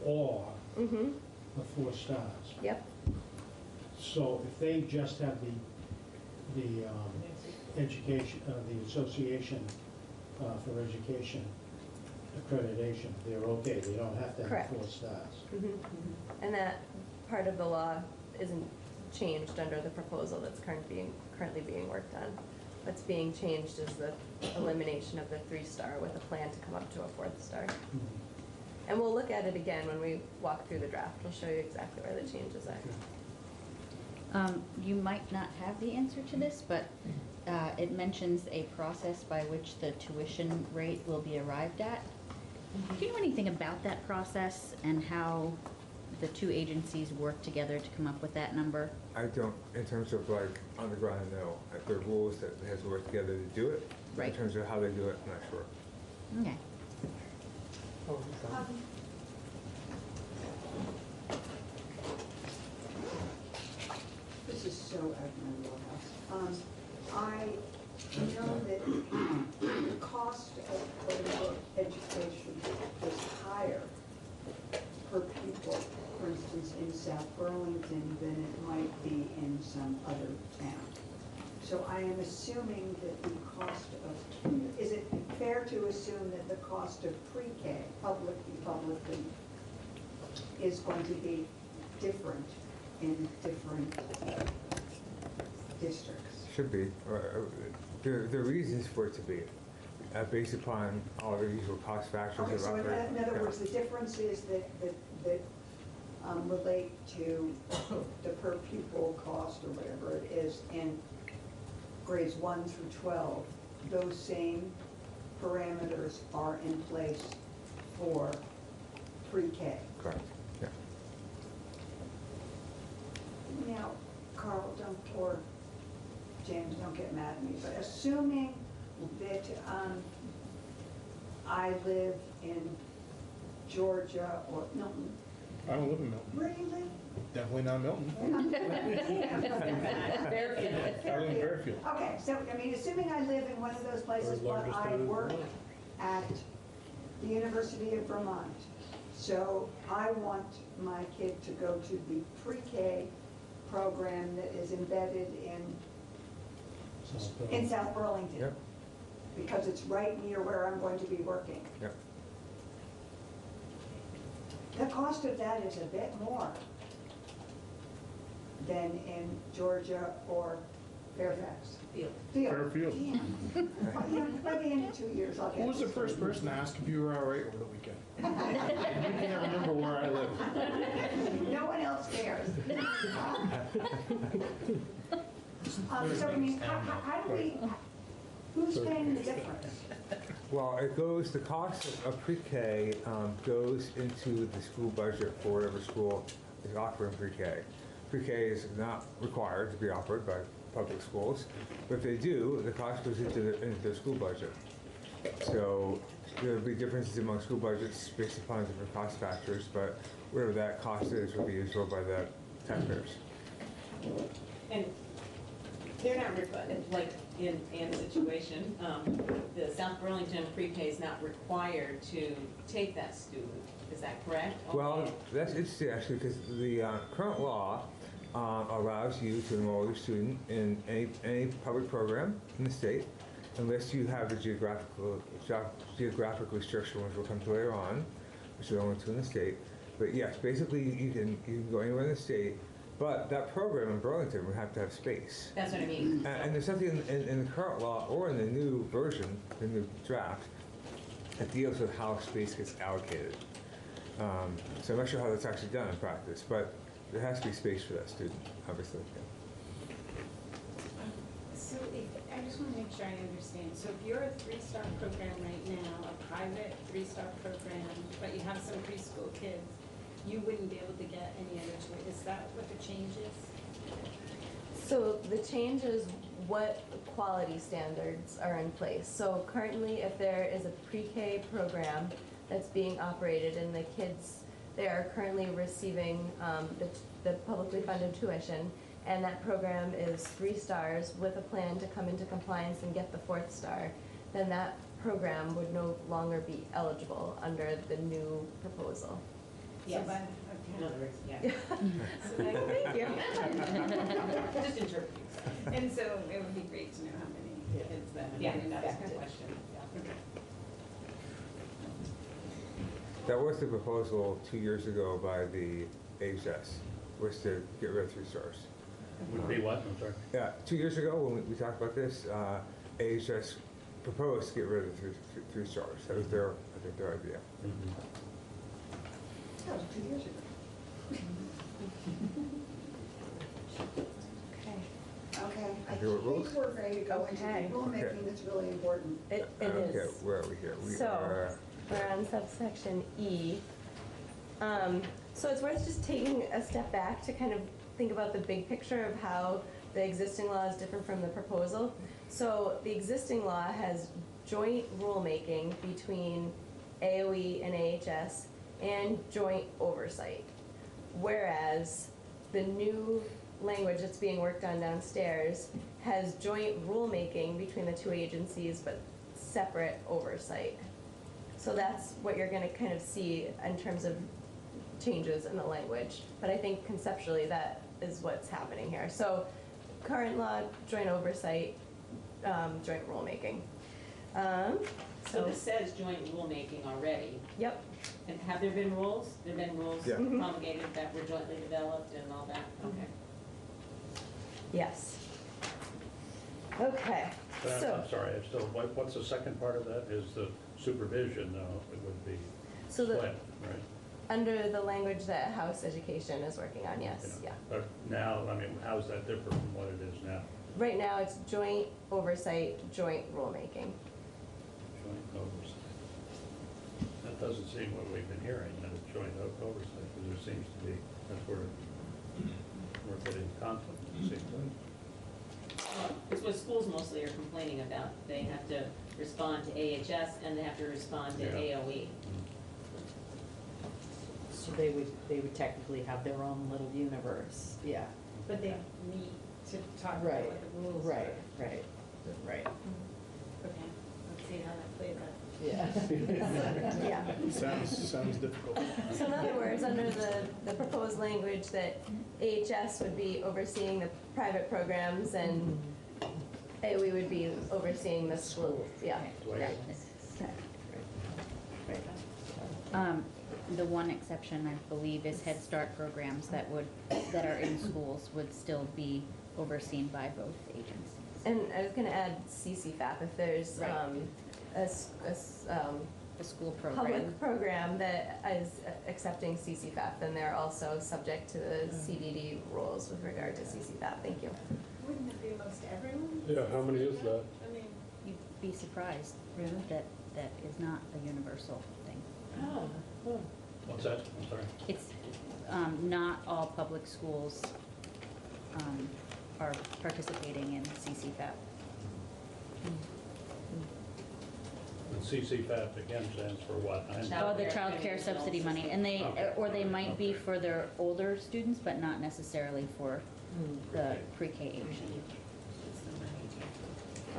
or
Mhm.
the 4 stars.
Yep.
So if they just have the education, the Association for Education accreditation, they're okay, they don't have to have
Correct.
4 stars.
Mhm. And that part of the law isn't changed under the proposal that's currently being worked on. What's being changed is the elimination of the 3-star with a plan to come up to a 4th star. And we'll look at it again when we walk through the draft. We'll show you exactly where the changes are.
You might not have the answer to this, but it mentions a process by which the tuition rate will be arrived at. Do you know anything about that process and how the 2 agencies work together to come up with that number?
I don't, in terms of like on the ground, no. There are rules that has to work together to do it. But
Right.
in terms of how they do it, I'm not sure.
Okay.
This is so out of my wheelhouse. I know that the cost of quote-unquote education is higher per pupil, for instance, in South Burlington than it might be in some other town. So I am assuming that the cost of, is it fair to assume that the cost of pre-K, publicly, is going to be different in different districts?
Should be. There are reasons for it to be, based upon all the usual cost factors
Okay,
of
so
operating.
in other words, the differences that relate to the per pupil cost or whatever it is in grades 1 through 12, those same parameters are in place for pre-K.
Correct. Yeah.
Now, Carl, or James, don't get mad at me, but assuming that I live in Georgia or Milton.
I don't live in Milton.
Where do you live?
Definitely not Milton.
Fairfield.
Fairfield.
Okay, so, I mean, assuming I live in one of those places,
Third
but
largest
I
town in the
work
world.
at the University of Vermont. So I want my kid to go to the pre-K program that is embedded in South Burlington.
Yep.
Because it's right near where I'm going to be working.
Yep.
The cost of that is a bit more than in Georgia or Fairfax.
Fairfield.
Damn. Well, you know, by the end of 2 years, I'll get
Who was the
this.
first person to ask if you were all right over the weekend? You can't remember where I live.
No one else cares. So I mean, how do we, who's paying the difference?
Well, it goes, the cost of pre-K goes into the school budget for whatever school is offering pre-K. Pre-K is not required to be offered by public schools, but if they do, the cost goes into their school budget. So there'll be differences among school budgets based upon different cost factors, but whatever that cost is will be absorbed by the taxpayers.
And they're not, like, in Ann's situation, the South Burlington pre-K is not required to take that student. Is that correct?
Well,
Okay.
that's interesting actually, because the current law allows you to enroll your student in any public program in the state, unless you have a geographic restriction, which we'll come to later on, which are the only two in the state. But yes, basically you can go anywhere in the state, but that program in Burlington would have to have space.
That's what I mean.
And there's something in the current law or in the new version, the new draft, that deals with how space gets allocated. So I'm not sure how that's actually done in practice, but there has to be space for that student, obviously.
So I just want to make sure I understand. So if you're a 3-star program right now, a private 3-star program, but you have some preschool kids, you wouldn't be able to get any other choice. Is that what the change is?
So the change is what quality standards are in place. So currently, if there is a pre-K program that's being operated and the kids, they are currently receiving the publicly funded tuition, and that program is 3 stars with a plan to come into compliance and get the 4th star, then that program would no longer be eligible under the new proposal.
Yes.
So,
In other words, yeah.
Thank you.
Just interpreting.
and so it would be great to know how many kids that.
Yeah,
are
that's a
affected.
good question. Yeah.
That was the proposal 2 years ago by the AHS, was to get rid of 3 stars.
Would be what, I'm sorry?
Yeah, 2 years ago when we talked about this, AHS proposed to get rid of the three stars. That was their, I think, their idea.
That was 2 years ago. Okay, I
Okay, what rules?
think we're ready to go into
Okay.
the rulemaking that's really important.
It
Okay,
is.
where are we here? We
So,
are,
we're on subsection E. So it's worth just taking a step back to kind of think about the big picture of how the existing law is different from the proposal. So the existing law has joint rulemaking between AOE and AHS and joint oversight. Whereas the new language that's being worked on downstairs has joint rulemaking between the 2 agencies, but separate oversight. So that's what you're gonna kind of see in terms of changes in the language. But I think conceptually that is what's happening here. So current law, joint oversight, joint rulemaking.
So this says joint rulemaking already.
Yep.
And have there been rules? There been rules
Yeah.
promulgated that were jointly developed and all that? Okay.
Yes. Okay,
But
so.
I'm sorry, it's still, what's the second part of that? Is the supervision, it would be
So
split,
the,
right?
under the language that House Education is working on, yes, yeah.
But now, I mean, how is that different from what it is now?
Right now, it's joint oversight, joint rulemaking.
Joint oversight. That doesn't seem what we've been hearing, that it's joint oversight, because there seems to be, that's where we're getting conflict, it seems like.
It's what schools mostly are complaining about. They have to respond to AHS and they have to respond to
Yeah.
AOE.
So they would technically have their own little universe, yeah.
But they meet to talk about
Right,
what the rules are.
right, right, right.
Okay, let's see how that plays out.
Yeah.
Yeah.
Sounds difficult.
So in other words, under the proposed language that AHS would be overseeing the private programs and AOE would be overseeing the school. Yeah. Yeah.
The one exception, I believe, is Head Start programs that are in schools would still be overseen by both agencies.
And I was going to add CCFAP if there's
a school program.
public program that is accepting CCFAP, then they're also subject to the CDD rules with regard to CCFAP. Thank you.
Wouldn't it be amongst everyone?
Yeah, how many is that?
I mean,
You'd be surprised that that is not a universal thing.
Oh, cool.
What's that? I'm sorry.
It's not all public schools are participating in CCFAP.
And CCFAP again stands for what?
Oh, the child care subsidy money, and they might be for their older students, but not necessarily for the pre-K age.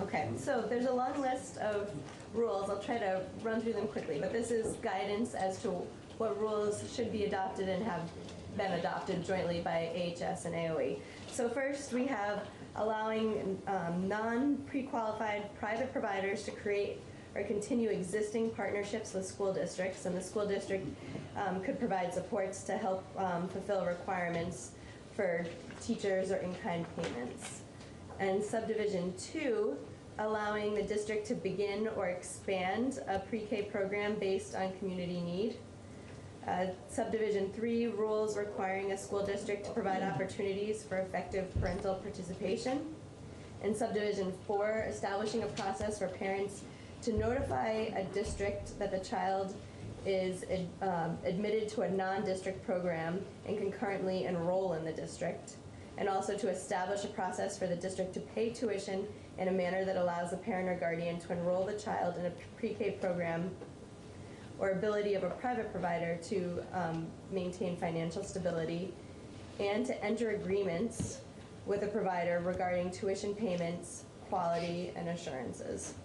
Okay, so there's a long list of rules. I'll try to run through them quickly, but this is guidance as to what rules should be adopted and have been adopted jointly by AHS and AOE. So first, we have allowing non-pre-qualified private providers to create or continue existing partnerships with school districts, and the school district could provide supports to help fulfill requirements for teachers or in-kind payments. And subdivision 2, allowing the district to begin or expand a pre-K program based on community need. Subdivision 3, rules requiring a school district to provide opportunities for effective parental participation. And subdivision 4, establishing a process for parents to notify a district that the child is admitted to a non-district program and can currently enroll in the district. And also to establish a process for the district to pay tuition in a manner that allows the parent or guardian to enroll the child in a pre-K program, or ability of a private provider to maintain financial stability, and to enter agreements with a provider regarding tuition payments, quality, and assurances.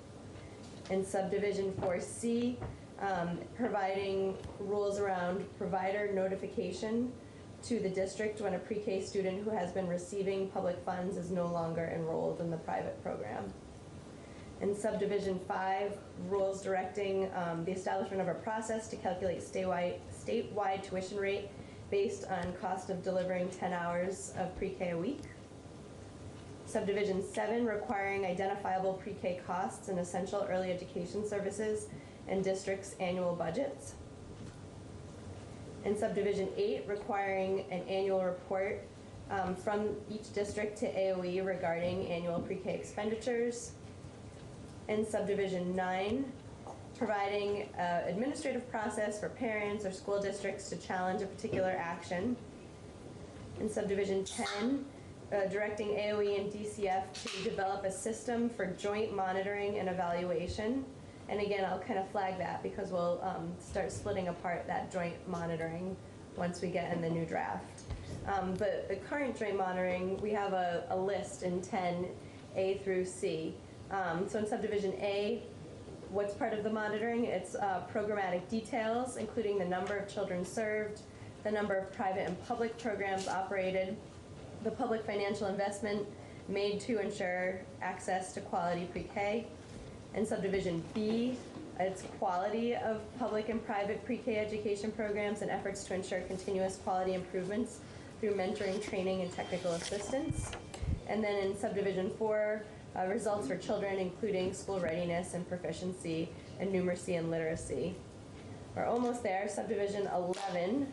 In subdivision 4C, providing rules around provider notification to the district when a pre-K student who has been receiving public funds is no longer enrolled in the private program. In subdivision 5, rules directing the establishment of a process to calculate statewide tuition rate based on cost of delivering 10 hours of pre-K a week. Subdivision 7, requiring identifiable pre-K costs and essential early education services in districts' annual budgets. In subdivision 8, requiring an annual report from each district to AOE regarding annual pre-K expenditures. In subdivision 9, providing an administrative process for parents or school districts to challenge a particular action. In subdivision 10, directing AOE and DCF to develop a system for joint monitoring and evaluation. And again, I'll kind of flag that because we'll start splitting apart that joint monitoring once we get in the new draft. But the current joint monitoring, we have a list in 10A through C. So in subdivision A, what's part of the monitoring? It's programmatic details, including the number of children served, the number of private and public programs operated, the public financial investment made to ensure access to quality pre-K. In subdivision B, it's quality of public and private pre-K education programs and efforts to ensure continuous quality improvements through mentoring, training, and technical assistance. And then in subdivision 4, results for children, including school readiness and proficiency in numeracy and literacy. We're almost there. Subdivision 11,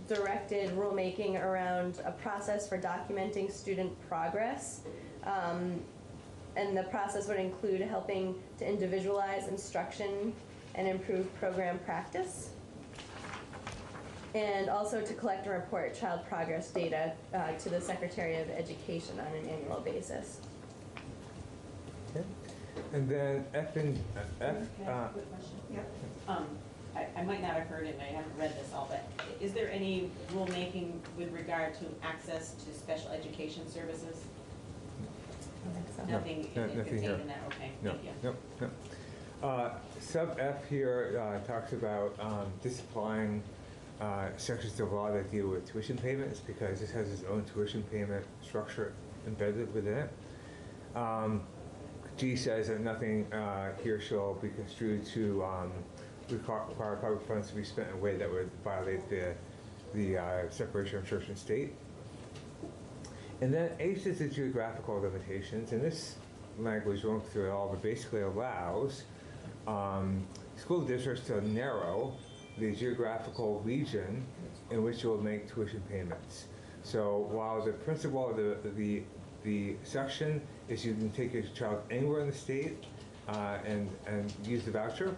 directed rulemaking around a process for documenting student progress. And the process would include helping to individualize instruction and improve program practice. And also to collect and report child progress data to the Secretary of Education on an annual basis.
Okay. And then F and F.
Quick question. I might not have heard it, and I haven't read this all, but is there any rulemaking with regard to access to special education services?
No,
Nothing
nothing
contained
here.
in that, okay,
No,
thank you.
no, no. Sub F here talks about disapplying sections of law that deal with tuition payments because this has its own tuition payment structure embedded within it. G says that nothing here shall be construed to require public funds to be spent in a way that would violate the separation of church and state. And then H is the geographical limitations, and this language won't go through it all, but basically allows school districts to narrow the geographical region in which you will make tuition payments. So while the principle of the section is you can take your child anywhere in the state and use the voucher,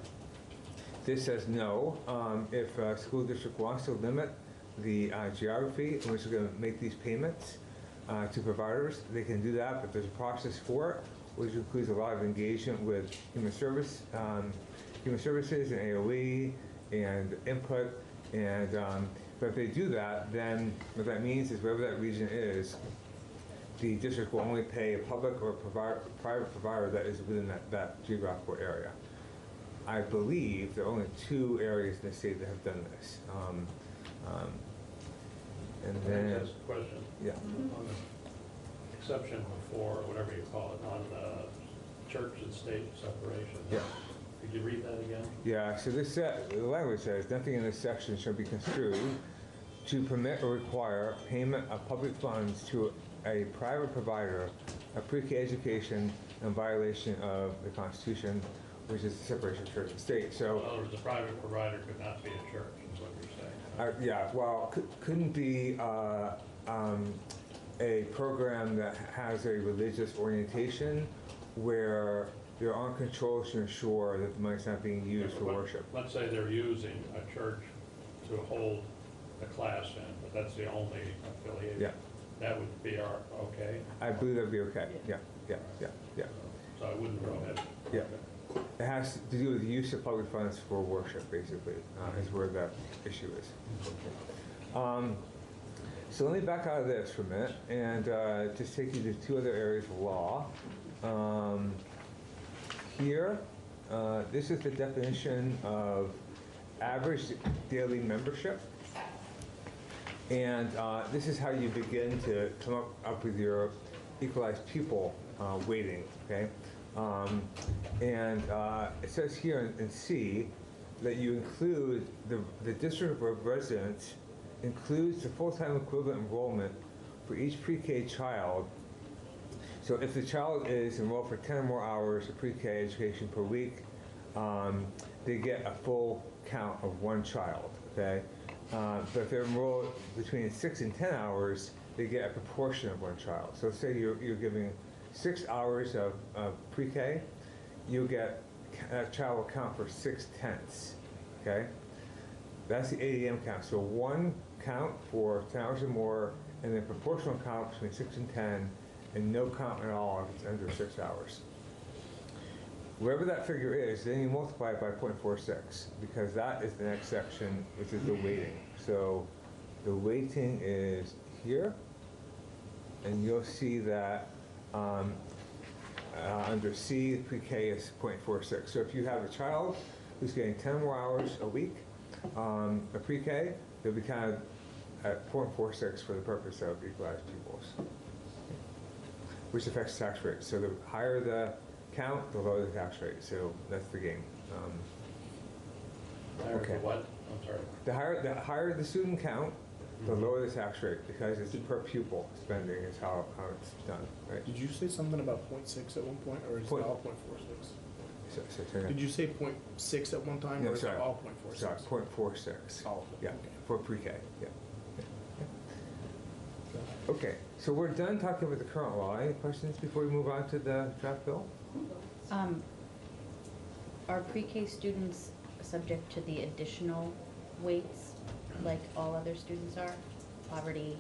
this says no. If a school district wants to limit the geography in which they're going to make these payments to providers, they can do that, but there's a process for it, which includes a lot of engagement with human services and AOE and input. And but if they do that, then what that means is wherever that region is, the district will only pay a public or private provider that is within that geographical area. I believe there are only 2 areas in the state that have done this. And then,
that's a question.
Yeah.
On the exception before, whatever you call it, on church and state separation.
Yeah.
Could you read that again?
Yeah, so the language says, nothing in this section shall be construed to permit or require payment of public funds to a private provider of pre-K education in violation of the Constitution, which is the separation of church and state. So,
in other words, a private provider could not be a church, is what you're saying.
yeah, well, couldn't be a program that has a religious orientation where there aren't controls to ensure that the money's not being used for worship.
Let's say they're using a church to hold the class in, but that's the only affiliation.
Yeah.
That would be okay?
I believe that'd be okay. Yeah.
So I wouldn't prohibit.
Yeah. It has to do with the use of public funds for worship, basically, is where that issue is. So let me back out of this for a minute and just take you to 2 other areas of law. Here, this is the definition of average daily membership. And this is how you begin to come up with your equalized pupil weighting, okay? And it says here in C that you include the district of residence includes the full-time equivalent enrollment for each pre-K child. So if the child is enrolled for 10 or more hours of pre-K education per week, they get a full count of 1 child, okay? But if they're enrolled between 6 and 10 hours, they get a proportion of 1 child. So say you're giving 6 hours of pre-K, you'll get, that child will count for 6/10, okay? That's the ADM count. So 1 count for 10 hours or more, and then proportional count between 6 and 10, and no count at all if it's under 6 hours. Wherever that figure is, then you multiply it by 0.46, because that is the next section, which is the weighting. So the weighting is here, and you'll see that under C, pre-K is 0.46. So if you have a child who's getting 10 more hours a week, a pre-K, they'll be counted at 0.46 for the purpose of equalized pupils, which affects tax rate. So the higher the count, the lower the tax rate. So that's the game.
Okay. What? I'm sorry.
The higher the student count, the lower the tax rate, because it's per pupil spending is how it's done, right?
Did you say something about 0.6 at one point, or is it all 0.46? Did you say 0.6 at one time,
No,
or is it
sorry.
all 0.46?
Sorry, 0.46.
Oh,
Yeah,
okay.
for pre-K, yeah. Okay, so we're done talking about the current law. Any questions before we move on to the draft bill?
Are pre-K students subject to the additional weights like all other students are? Poverty,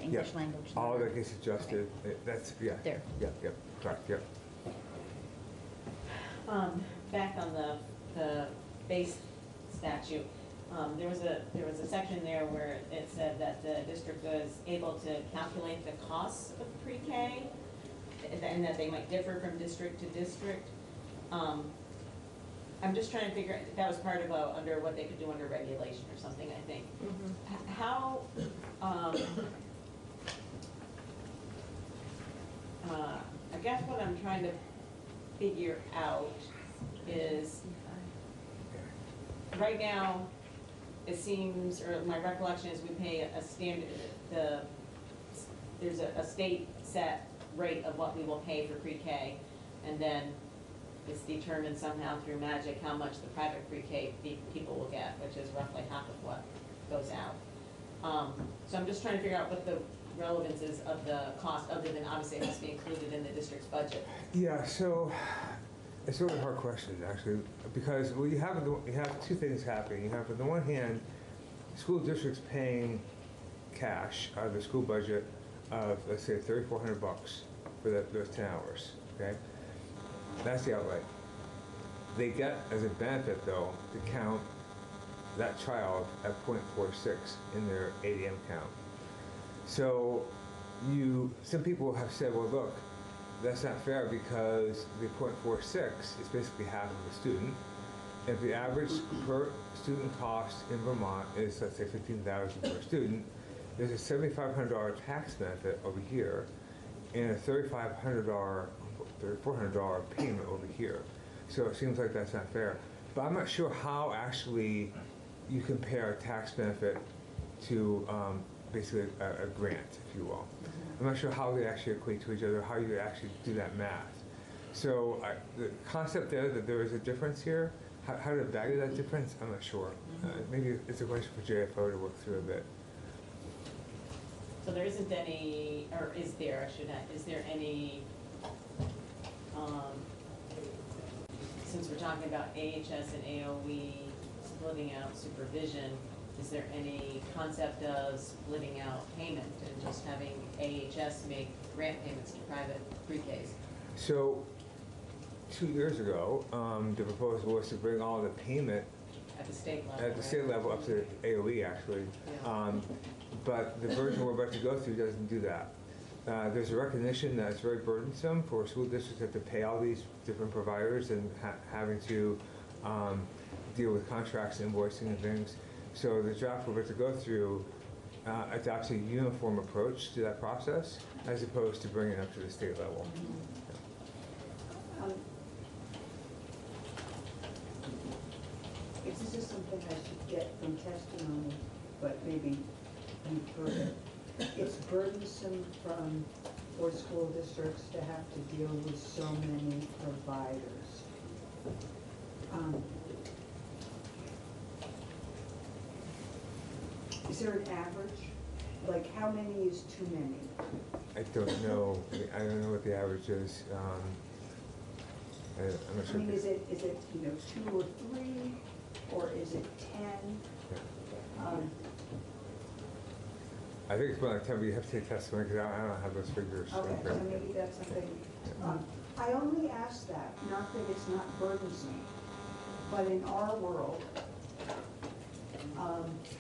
English
Yeah.
language?
All that gets adjusted. That's, yeah.
There.
Yeah, correct, yeah.
Back on the base statute, there was a section there where it said that the district was able to calculate the costs of pre-K, and that they might differ from district to district. I'm just trying to figure, that was part of under what they could do under regulation or something, I think. How, I guess what I'm trying to figure out is, right now, it seems, or my recollection is we pay a standard, there's a state set rate of what we will pay for pre-K, and then it's determined somehow through magic how much the private pre-K people will get, which is roughly half of what goes out. So I'm just trying to figure out what the relevance is of the cost, other than obviously it must be included in the district's budget.
Yeah, so it's a really hard question, actually, because well, you have two things happening. You have, on the one hand, school districts paying cash out of the school budget of, let's say, $3,400 for those 10 hours, okay? That's the outlay. They get, as a benefit, though, to count that child at 0.46 in their ADM count. So some people have said, well, look, that's not fair because the 0.46 is basically half of a student. If the average per student cost in Vermont is, let's say, $15,000 per student, there's a $7,500 tax benefit over here and a $3,400 payment over here. So it seems like that's not fair. But I'm not sure how actually you compare a tax benefit to basically a grant, if you will. I'm not sure how they actually equate to each other, how you actually do that math. So the concept there that there is a difference here, how to value that difference, I'm not sure. Maybe it's a question for JFO to work through a bit.
So there isn't any, or is there, is there any, since we're talking about AHS and AOE splitting out supervision, is there any concept of splitting out payment and just having AHS make grant payments to private pre-Ks?
So 2 years ago, the proposal was to bring all the payment
at the state level,
at the state level up to AOE, actually.
Yeah.
But the version we're about to go through doesn't do that. There's a recognition that it's very burdensome for school districts to have to pay all these different providers and having to deal with contracts, invoicing, and things. So the draft we're about to go through adopts a uniform approach to that process, as opposed to bringing it up to the state level.
This is something I should get from testimony, but maybe you've heard it. It's burdensome for school districts to have to deal with so many providers. Is there an average? Like, how many is too many?
I don't know. I don't know what the average is. I'm not sure.
I mean, is it 2 or 3, or is it 10?
I think it's more like 10, but you have to take testimony because I don't have those figures.
Okay, so maybe that's something. I only ask that, not that it's not burdensome, but in our world,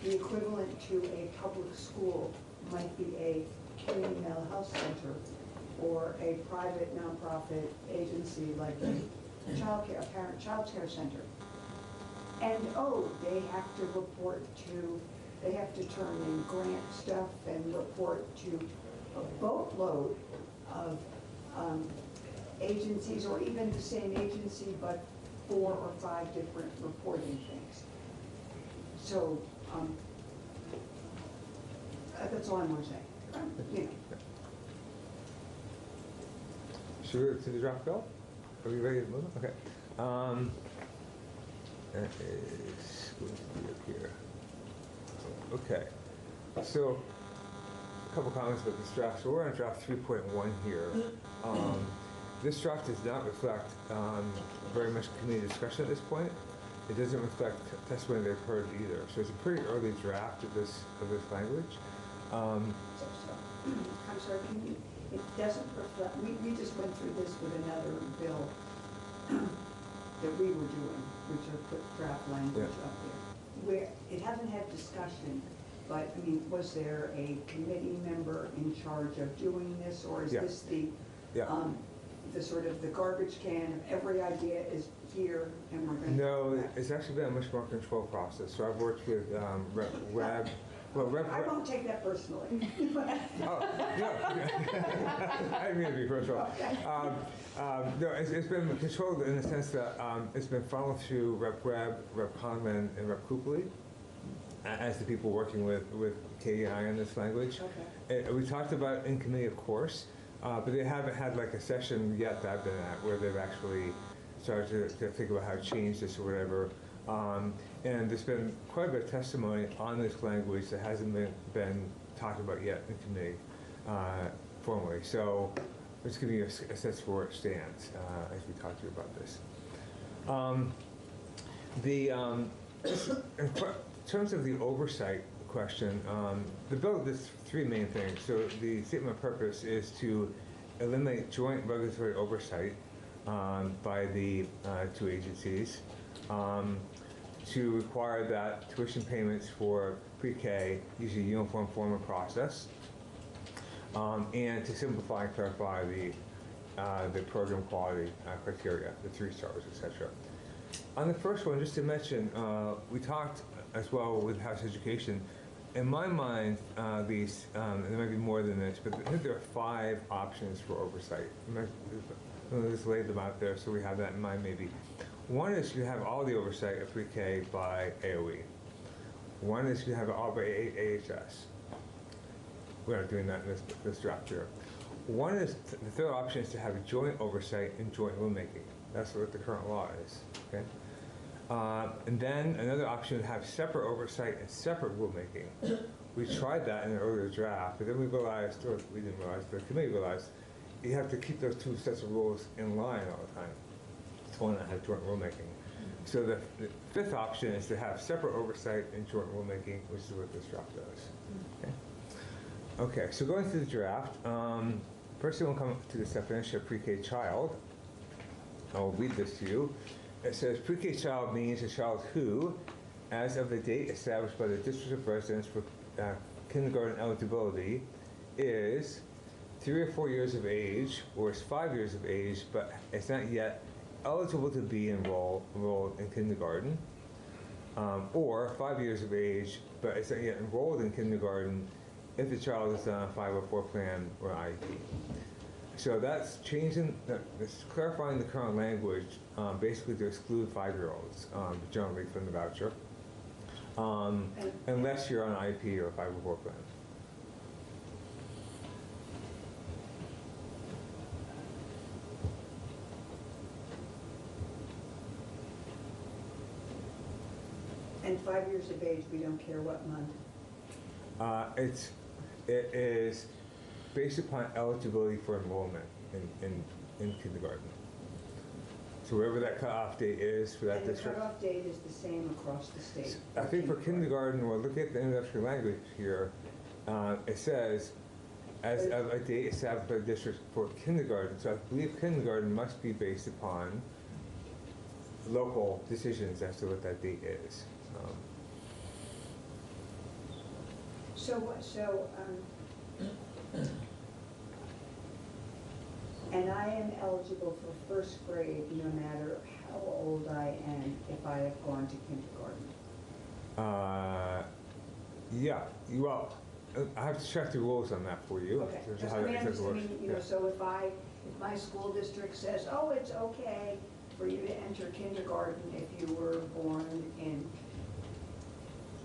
the equivalent to a public school might be a female health center or a private nonprofit agency like a child care center. And they have to report to, they have to turn in grant stuff and report to a boatload of agencies, or even the same agency but 4 or 5 different reporting things. So that's all I'm going to say.
Should we go to the draft bill? Are we ready to move? Okay. That is going to be up here. Okay. So, a couple comments about this draft. So we're on draft 3.1 here. This draft does not reflect very much community discussion at this point. It doesn't reflect testimony they've heard either. So it's a pretty early draft of this language.
I'm sorry, it doesn't reflect, we just went through this with another bill that we were doing, which are put draft language up there. Where it hasn't had discussion, but I mean, was there a committee member in charge of doing this, or is this the the sort of the garbage can of every idea is here and we're going to.
No, it's actually been a much more controlled process. So I've worked with Rep.
I won't take that personally.
Oh, no. I didn't mean to be personal. No, it's been controlled in the sense that it's been funneled through Rep. Webb, Rep. Conlon, and Rep. Copley as the people working with Katie and I on this language. Okay. We talked about it in committee, of course, but they haven't had like a session yet that I've been at where they've actually started to think about how to change this or whatever. And there's been quite a bit of testimony on this language that hasn't been talked about yet in committee formally. So I'm just giving you a sense for where it stands as we talk to you about this. In terms of the oversight question, the bill does three main things. So the statement of purpose is to eliminate joint regulatory oversight by the two agencies, to require that tuition payments for pre-K use a uniform form and process, and to simplify and clarify the program quality criteria, the 3 stars, etc. On the first one, just to mention, we talked as well with House Education. In my mind, there might be more than this, but I think there are 5 options for oversight. I'll just lay them out there so we have that in mind maybe. One is you have all the oversight of pre-K by AOE. One is you have it all by AHS. We're not doing that in this draft here. One is, the third option is to have joint oversight and joint rulemaking. That's what the current law is, okay? And then another option is to have separate oversight and separate rulemaking. We tried that in an earlier draft, but then we realized, or we didn't realize, the committee realized, you have to keep those 2 sets of rules in line all the time. It's one that has joint rulemaking. So the 5th option is to have separate oversight and joint rulemaking, which is what this draft does. Okay, so going through the draft, first we'll come to this definition of pre-K child. I'll read this to you. It says pre-K child means a child who, as of the date established by the district of residence for kindergarten eligibility, is 3 or 4 years of age, or is 5 years of age, but is not yet eligible to be enrolled in kindergarten, or 5 years of age, but is not yet enrolled in kindergarten if the child is on a 504 plan or IEP. So that's changing, that's clarifying the current language, basically to exclude 5-year-olds generally from the voucher, unless you're on an IEP or a 504 plan.
And 5 years of age, we don't care what month.
It is based upon eligibility for enrollment in kindergarten. So wherever that cutoff date is for that
and
district.
The cutoff date is the same across the state.
I think for kindergarten, we'll look at the introductory language here. It says, as of a date established by the district for kindergarten. So I believe kindergarten must be based upon local decisions as to what that date is.
And I am eligible for 1st grade no matter how old I am if I have gone to kindergarten.
Yeah, well, I have to check the rules on that for you.
Okay.
So
so if my school district says, oh, it's okay for you to enter kindergarten if you were born in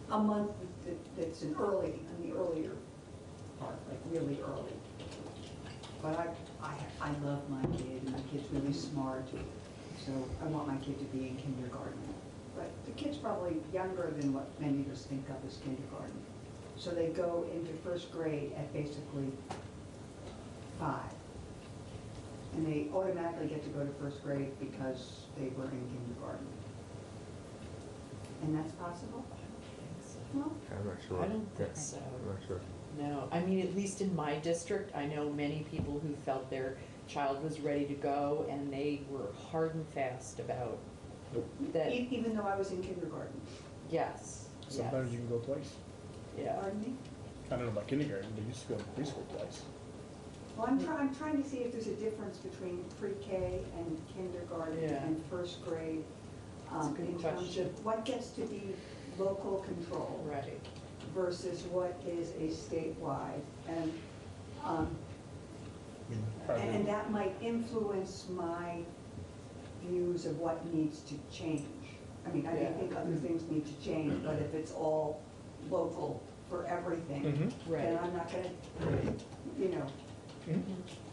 a month that's in the earlier part, like really early. But I love my kid, and my kid's really smart, so I want my kid to be in kindergarten. But the kid's probably younger than what many of us think of as kindergarten. So they go into 1st grade at basically 5. And they automatically get to go to 1st grade because they were in kindergarten. And that's possible? No?
I'm not sure.
I don't think so.
I'm not sure.
No, I mean, at least in my district, I know many people who felt their child was ready to go, and they were hard and fast about that.
Even though I was in kindergarten?
Yes.
Sometimes you can go twice.
Yeah.
Pardon me?
I don't know about kindergarten, but you used to go to preschool twice.
Well, I'm trying to see if there's a difference between pre-K and kindergarten
Yeah.
and first grade
That's a good
in terms
question.
of what gets to be local control
Right.
versus what is a statewide. And that might influence my views of what needs to change. I mean, I
Yeah.
think other things need to change, but if it's all local for everything,
Right.
then I'm not gonna, you know.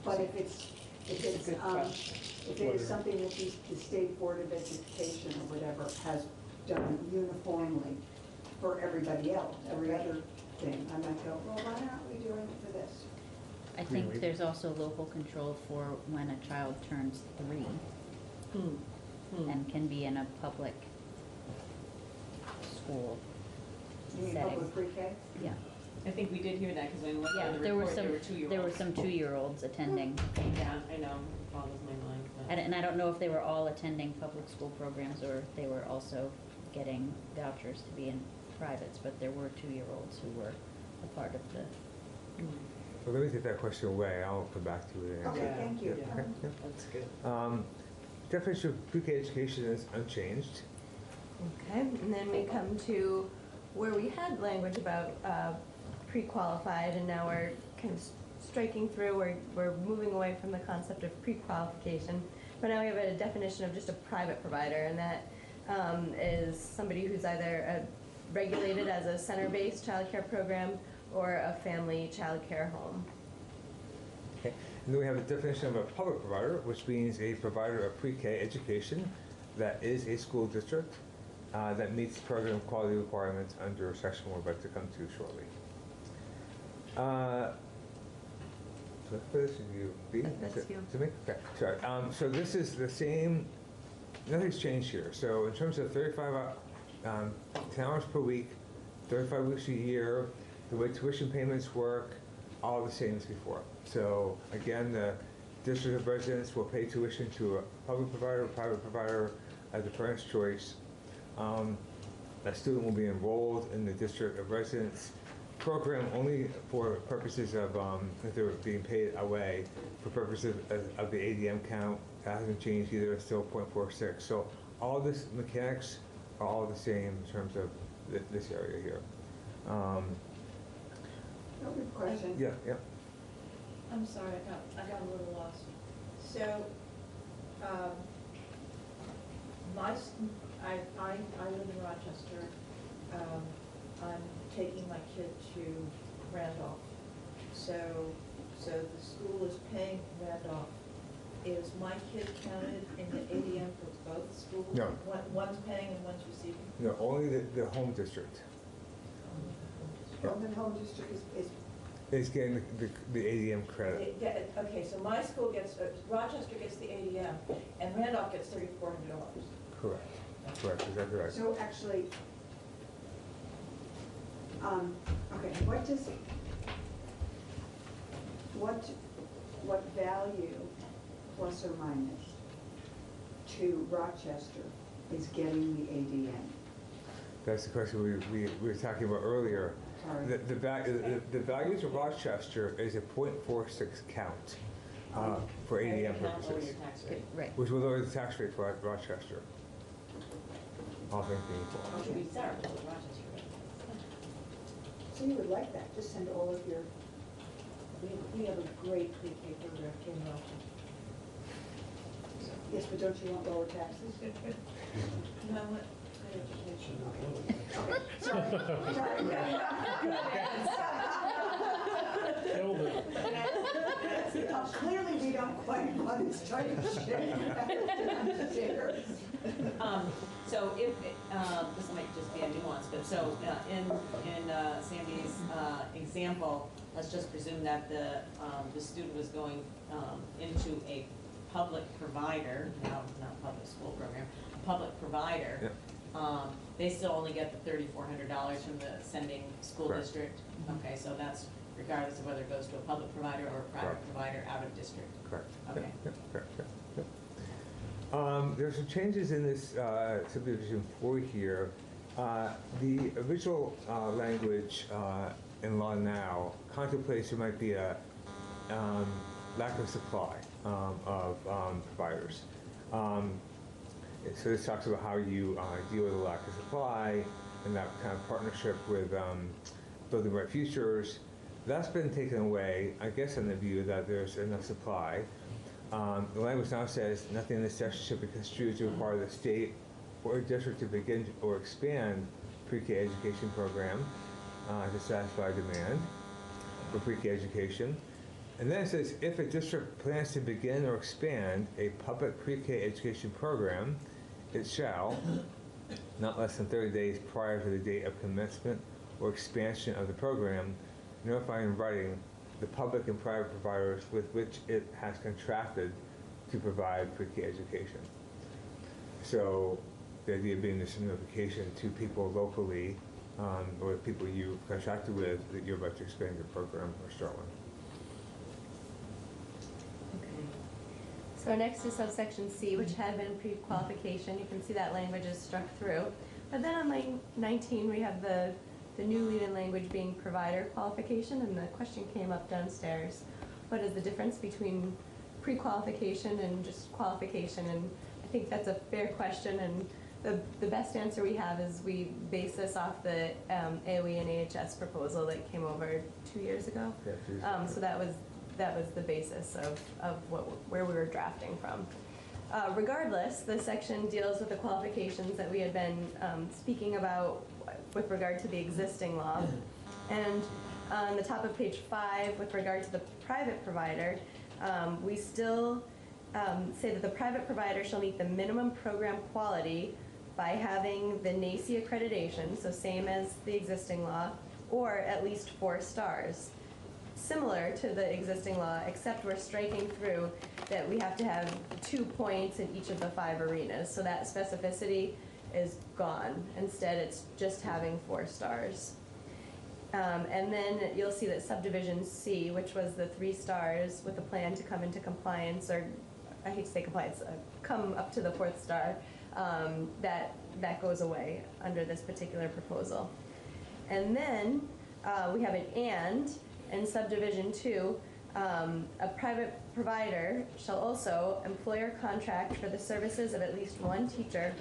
But if it's,
Good question.
if it is something that the State Board of Education or whatever has done uniformly for everybody else, every other thing, I might go, well, why aren't we doing it for this?
I think there's also local control for when a child turns 3 and can be in a public school
You mean
setting.
public pre-K?
Yeah.
I think we did hear that, because when we looked
Yeah,
at the
there were
report,
some,
there were 2-year-olds.
there were some 2-year-olds attending.
Yeah, I know, boggles my mind. but-
And I don't know if they were all attending public school programs or if they were also getting vouchers to be in privates, but there were 2-year-olds who were a part of the.
Well, let me take that question away. I'll come back to it.
Okay,
Yeah.
thank you.
Yeah.
Okay, yeah.
That's good.
Definition of pre-K education is unchanged.
Okay, and then we come to where we had language about pre-qualified, and now we're kind of striking through, we're moving away from the concept of pre-qualification. But now we have a definition of just a private provider, and that is somebody who's either regulated as a center-based childcare program or a family childcare home.
Okay. And then we have a definition of a public provider, which means a provider of pre-K education that is a school district that meets program quality requirements under section we're about to come to shortly. So for this, you B?
That's you.
To me? Okay, sorry. So this is the same, nothing's changed here. So in terms of 10 hours per week, 35 weeks a year, the way tuition payments work, all the same as before. So again, the district of residence will pay tuition to a public provider or private provider at the parent's choice. A student will be enrolled in the district of residence program only for purposes of, if they're being paid away, for purposes of the ADM count. That hasn't changed either, it's still 0.46. So all this mechanics are all the same in terms of this area here.
Good question.
Yeah, yeah.
I'm sorry, I got a little lost. So, I live in Rochester. I'm taking my kid to Randolph. So the school is paying Randolph. Is my kid counted in the ADM for both schools?
No.
One's paying and one's receiving?
No, only the home district
Roman Home District is
is getting the ADM credit.
Okay, so my school gets, Rochester gets the ADM, and Randolph gets $3,400.
Correct. Correct, exactly right.
So actually, okay, what value, plus or minus, to Rochester is getting the ADM?
That's the question we were talking about earlier.
Sorry.
The value to Rochester is a 0.46 count for ADM purposes,
Right.
which will lower the tax rate for Rochester. All things being equal.
It should be Sarah, but Rochester.
So you would like that, just send all of your,
We have a great pre-K program in Rochester.
yes, but don't you want lower taxes?
No, what? Education.
Clearly, we don't quite want this type of shit.
So if, this might just be a nuance, but so in Sandy's example, let's just presume that the student was going into a public provider, now not public school program, a public provider.
Yep.
They still only get the $3,400 from the sending school
Correct.
district. Okay, so that's regardless of whether it goes to a public provider or a private
Correct.
provider out of district.
Correct.
Okay.
Yep, correct, yep. There's some changes in this subdivision 4 here. The original language in law now contemplates there might be a lack of supply of providers. So this talks about how you deal with the lack of supply and that kind of partnership with Building Bright Futures. That's been taken away, I guess, on the view that there's enough supply. The language now says nothing in this section should be construed to require the state or district to begin or expand pre-K education program to satisfy demand for pre-K education. And then it says if a district plans to begin or expand a public pre-K education program, it shall, not less than 30 days prior to the date of commencement or expansion of the program, notify in writing the public and private providers with which it has contracted to provide pre-K education. So the idea being this notification to people locally or people you contracted with that you're about to expand your program or start one.
So next is subsection C, which had been pre-qualification. You can see that language is struck through. But then on line 19, we have the new lead-in language being provider qualification, and the question came up downstairs. What is the difference between pre-qualification and just qualification? And I think that's a fair question, and the best answer we have is we base this off the AOE and AHS proposal that came over 2 years ago. Yeah, so that was the basis of where we were drafting from. Regardless, the section deals with the qualifications that we had been speaking about with regard to the existing law. And on the top of page 5, with regard to the private provider, we still say that the private provider shall meet the minimum program quality by having the NACE accreditation, so same as the existing law, or at least 4 stars. Similar to the existing law, except we're striking through that we have to have 2 points in each of the 5 arenas. So that specificity is gone. Instead, it's just having 4 stars. And then you'll see that subdivision C, which was the 3 stars with a plan to come into compliance, or I hate to say compliance, come up to the 4th star, that goes away under this particular proposal. And then we have an and. In subdivision 2, a private provider shall also employer contract for the services of at least 1 teacher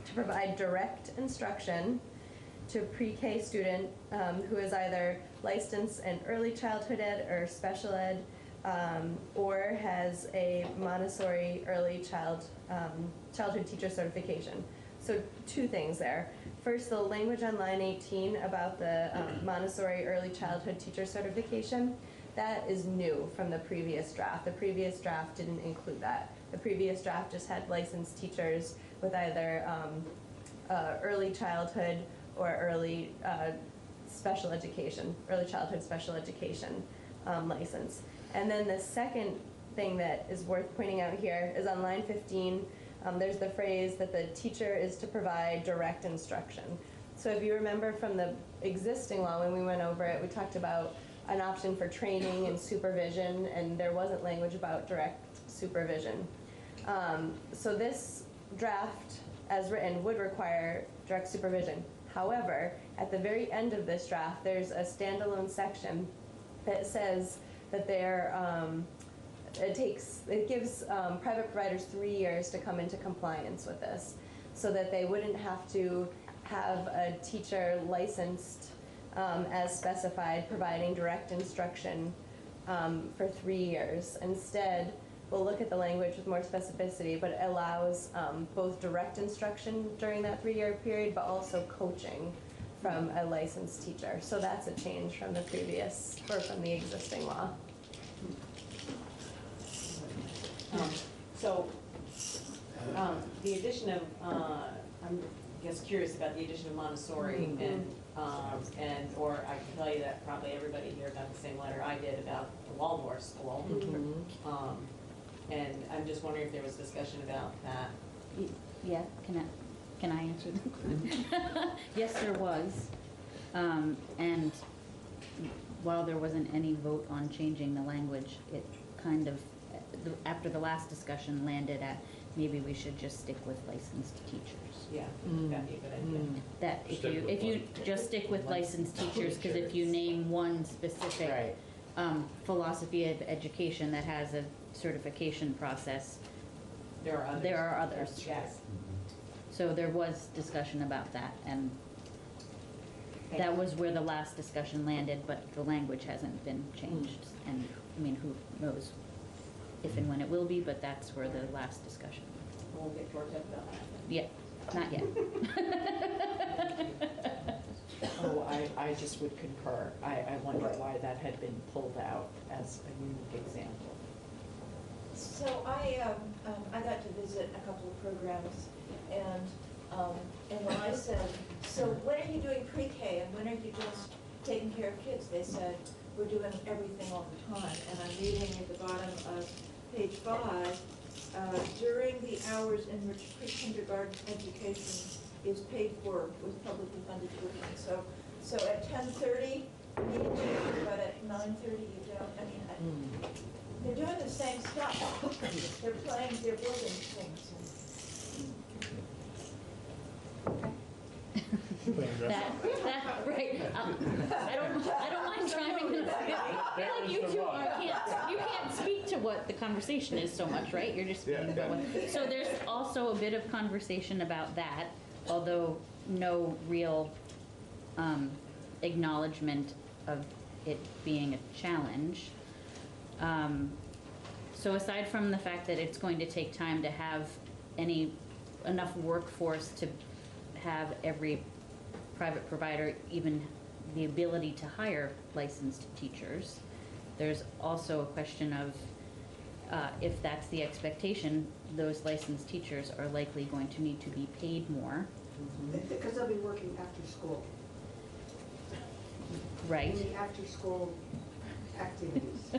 to provide direct instruction to a pre-K student who is either licensed in early childhood ed or special ed, or has a Montessori early childhood teacher certification. So 2 things there. First, the language on line 18 about the Montessori early childhood teacher certification, that is new from the previous draft. The previous draft didn't include that. The previous draft just had licensed teachers with either early childhood or early special education, early childhood special education license. And then the second thing that is worth pointing out here is on line 15, there's the phrase that the teacher is to provide direct instruction. So if you remember from the existing law, when we went over it, we talked about an option for training and supervision, and there wasn't language about direct supervision. So this draft, as written, would require direct supervision. However, at the very end of this draft, there's a standalone section that says that it gives private providers 3 years to come into compliance with this, so that they wouldn't have to have a teacher licensed as specified providing direct instruction for 3 years. Instead, we'll look at the language with more specificity, but it allows both direct instruction during that 3-year period, but also coaching from a licensed teacher. So that's a change from the previous, or from the existing law.
The addition of, I'm just curious about the addition of Montessori, or I can tell you that probably everybody here got the same letter I did about the Waldorf school. And I'm just wondering if there was discussion about that.
Yeah, can I answer that? Yes, there was. And while there wasn't any vote on changing the language, it kind of, after the last discussion, landed at maybe we should just stick with licensed teachers.
Yeah, that'd be a good idea.
That if you just stick with licensed teachers, because if you name one specific philosophy of education that has a certification process.
There are others.
There are others.
Yes.
So there was discussion about that, and that was where the last discussion landed, but the language hasn't been changed. And, I mean, who knows if and when it will be, but that's where the last discussion.
We'll get George up on that.
Yeah, not yet.
Oh, I just would concur. I wonder why that had been pulled out as a unique example.
So I got to visit a couple of programs, and when I said, so when are you doing pre-K and when are you just taking care of kids? They said, we're doing everything all the time. And I'm reading at the bottom of page 5, during the hours in which pre-kindergarten education is paid for with publicly funded tuition. So at 10:30, you need to teach, but at 9:30 you don't. I mean, they're doing the same stuff. They're building things.
Right. I don't mind chiming in. I feel like you two can't speak to what the conversation is so much, right? You're just speaking about what. So there's also a bit of conversation about that, although no real acknowledgement of it being a challenge. So aside from the fact that it's going to take time to have enough workforce to have every private provider even the ability to hire licensed teachers, there's also a question of if that's the expectation, those licensed teachers are likely going to need to be paid more.
Because they'll be working after school.
Right.
In the after school activities.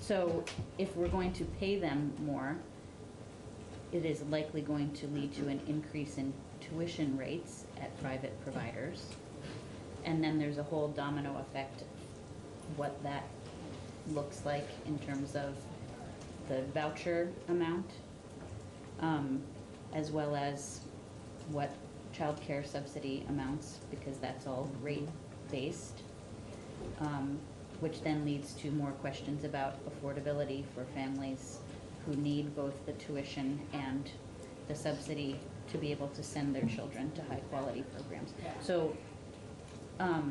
So if we're going to pay them more, it is likely going to lead to an increase in tuition rates at private providers. And then there's a whole domino effect, what that looks like in terms of the voucher amount, as well as what child care subsidy amounts, because that's all rate-based, which then leads to more questions about affordability for families who need both the tuition and the subsidy to be able to send their children to high-quality programs. So I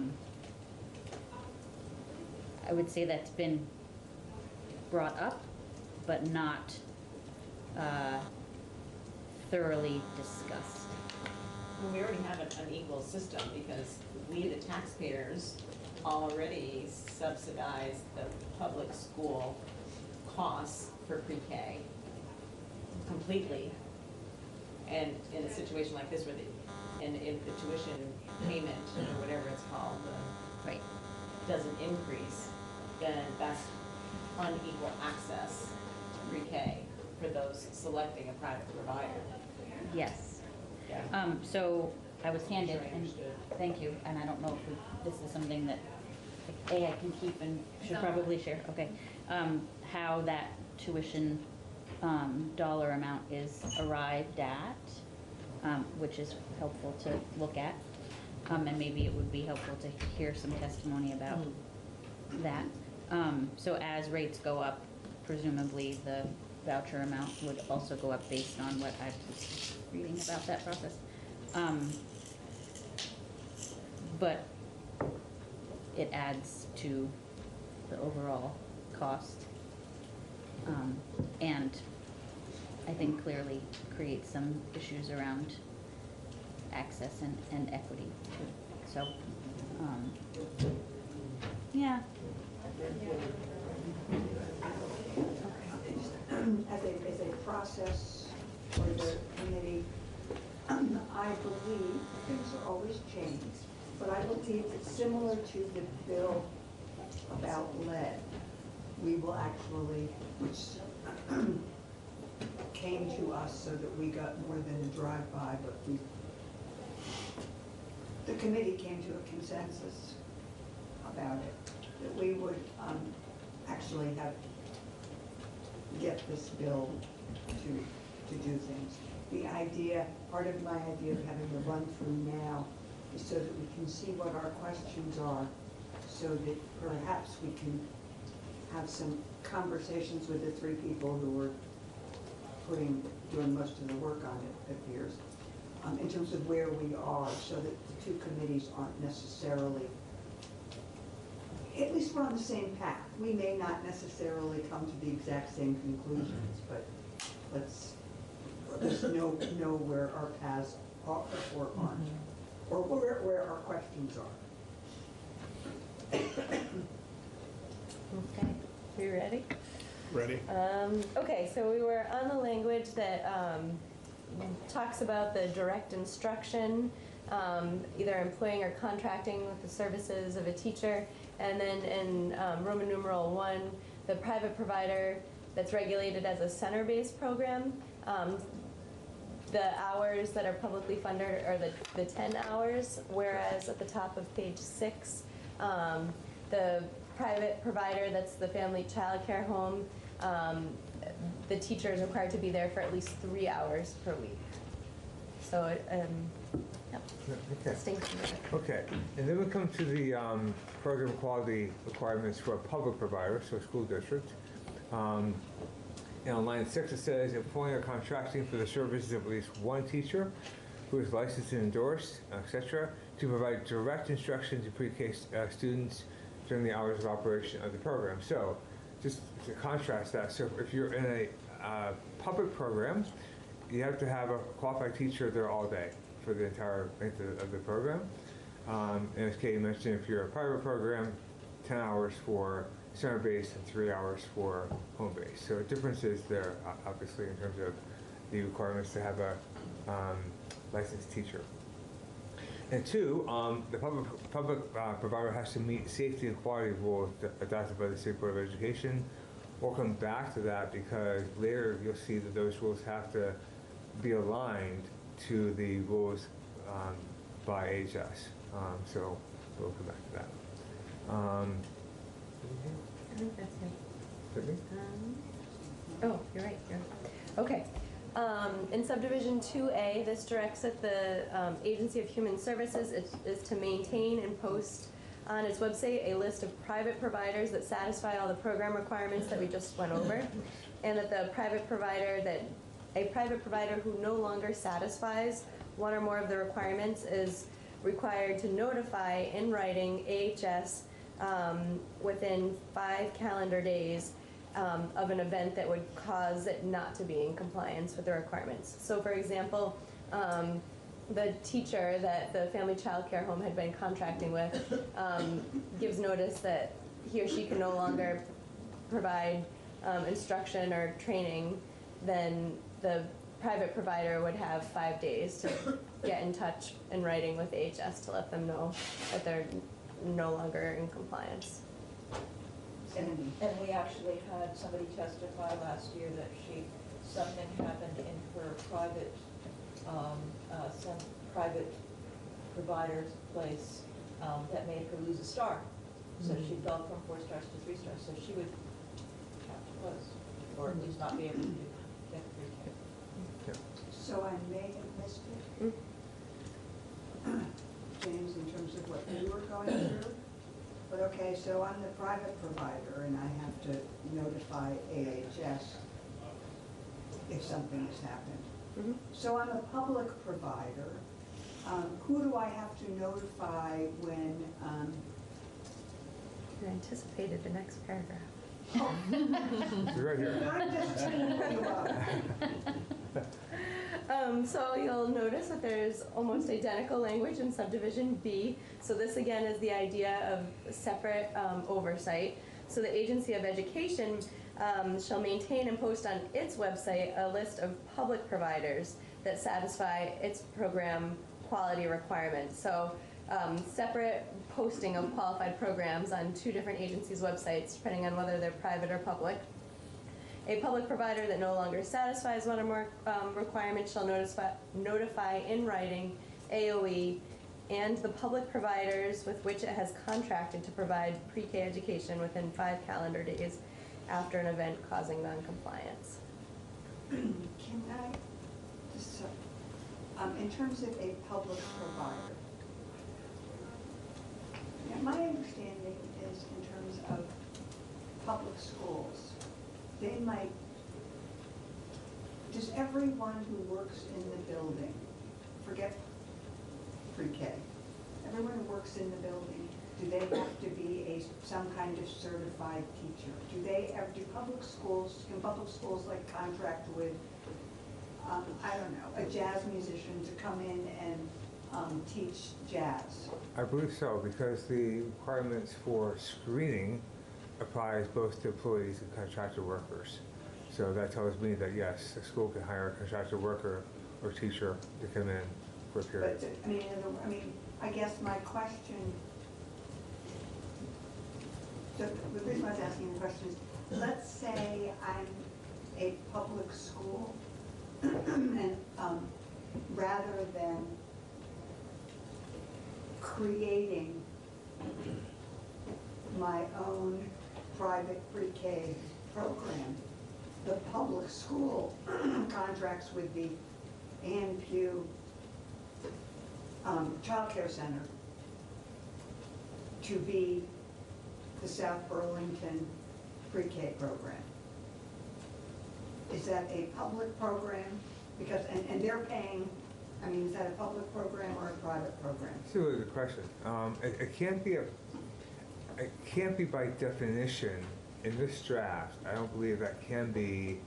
would say that's been brought up, but not thoroughly discussed.
Well, we already have an unequal system because we, the taxpayers, already subsidize the public school costs for pre-K completely. And in a situation like this where if the tuition payment or whatever it's called,
right,
doesn't increase, then that's unequal access to pre-K for those selecting a private provider.
Yes.
Yeah.
So I was handed, and thank you, and I don't know if this is something that I can keep and should probably share, okay, how that tuition dollar amount is arrived at, which is helpful to look at, and maybe it would be helpful to hear some testimony about that. So as rates go up, presumably the voucher amount would also go up based on what I was reading about that process. But it adds to the overall cost, and I think clearly creates some issues around access and equity too. So, yeah.
As a process for the committee, I believe things are always changed, but I believe it's similar to the bill about lead. We will actually, which came to us so that we got more than a drive-by, but the committee came to a consensus about it, that we would actually get this bill to do things. The idea, part of my idea of having the run-through now is so that we can see what our questions are, so that perhaps we can have some conversations with the three people who were doing most of the work on it, it appears, in terms of where we are, so that the two committees aren't necessarily, at least we're on the same path. We may not necessarily come to the exact same conclusions, but let's know where our paths are or aren't, or where our questions are.
Okay, we ready?
Ready?
Okay, so we were on the language that talks about the direct instruction, either employing or contracting with the services of a teacher, and then in Roman numeral 1, the private provider that's regulated as a center-based program. The hours that are publicly funded are the 10 hours, whereas at the top of page 6, the private provider that's the family child care home, the teacher is required to be there for at least 3 hours per week. So, yep.
Okay. Okay, and then we come to the program quality requirements for a public provider, so school district. And on line 6 it says, employing or contracting for the services of at least one teacher who is licensed and endorsed, etc., to provide direct instruction to pre-K students during the hours of operation of the program. So, just to contrast that, so if you're in a public program, you have to have a qualified teacher there all day for the entire length of the program. And as Katie mentioned, if you're a private program, 10 hours for center base and 3 hours for home base. So differences there, obviously, in terms of the requirements to have a licensed teacher. And 2, the public provider has to meet safety and quality rules adopted by the State Board of Education. We'll come back to that because later you'll see that those rules have to be aligned to the rules by AHS. So we'll come back to that.
I think that's it. Oh, you're right. Okay. In subdivision 2A, this directs that the Agency of Human Services is to maintain and post on its website a list of private providers that satisfy all the program requirements that we just went over, and that a private provider who no longer satisfies one or more of the requirements is required to notify in writing AHS within 5 calendar days of an event that would cause it not to be in compliance with the requirements. So for example, the teacher that the family child care home had been contracting with gives notice that he or she can no longer provide instruction or training, then the private provider would have 5 days to get in touch in writing with AHS to let them know that they're no longer in compliance.
And we actually had somebody testify last year that something happened in her private, some private provider's place that made her lose a star. So she fell from 4 stars to 3 stars. So she would have to close, or at least not be able to get pre-K.
So I may have missed it, James, in terms of what you were going through. But okay, so I'm the private provider and I have to notify AHS if something has happened. So I'm a public provider. Who do I have to notify when...
You anticipated the next paragraph.
Oh.
Right here.
I'm just teeing you up.
So you'll notice that there's almost identical language in subdivision B. So this again is the idea of separate oversight. So the Agency of Education shall maintain and post on its website a list of public providers that satisfy its program quality requirements. So separate posting of qualified programs on 2 different agencies' websites, depending on whether they're private or public. A public provider that no longer satisfies one or more requirements shall notify in writing AOE and the public providers with which it has contracted to provide pre-K education within 5 calendar days after an event causing non-compliance.
Can I just, in terms of a public provider, my understanding is in terms of public schools, they might, does everyone who works in the building, forget pre-K, everyone who works in the building, do they have to be some kind of certified teacher? Do public schools, can public schools like contract with, I don't know, a jazz musician to come in and teach jazz?
I believe so, because the requirements for screening applies both to employees and contracted workers. So that tells me that yes, a school can hire a contracted worker or teacher to come in for a period.
But, I guess my question, the reason I was asking the question is, let's say I'm a public school, and rather than creating my own private pre-K program, the public school contracts with the Ann Pugh Child Care Center to be the South Burlington pre-K program. Is that a public program? Because, and they're paying, is that a public program or a private program?
That's a really good question. It can't be by definition in this draft. I don't believe that can be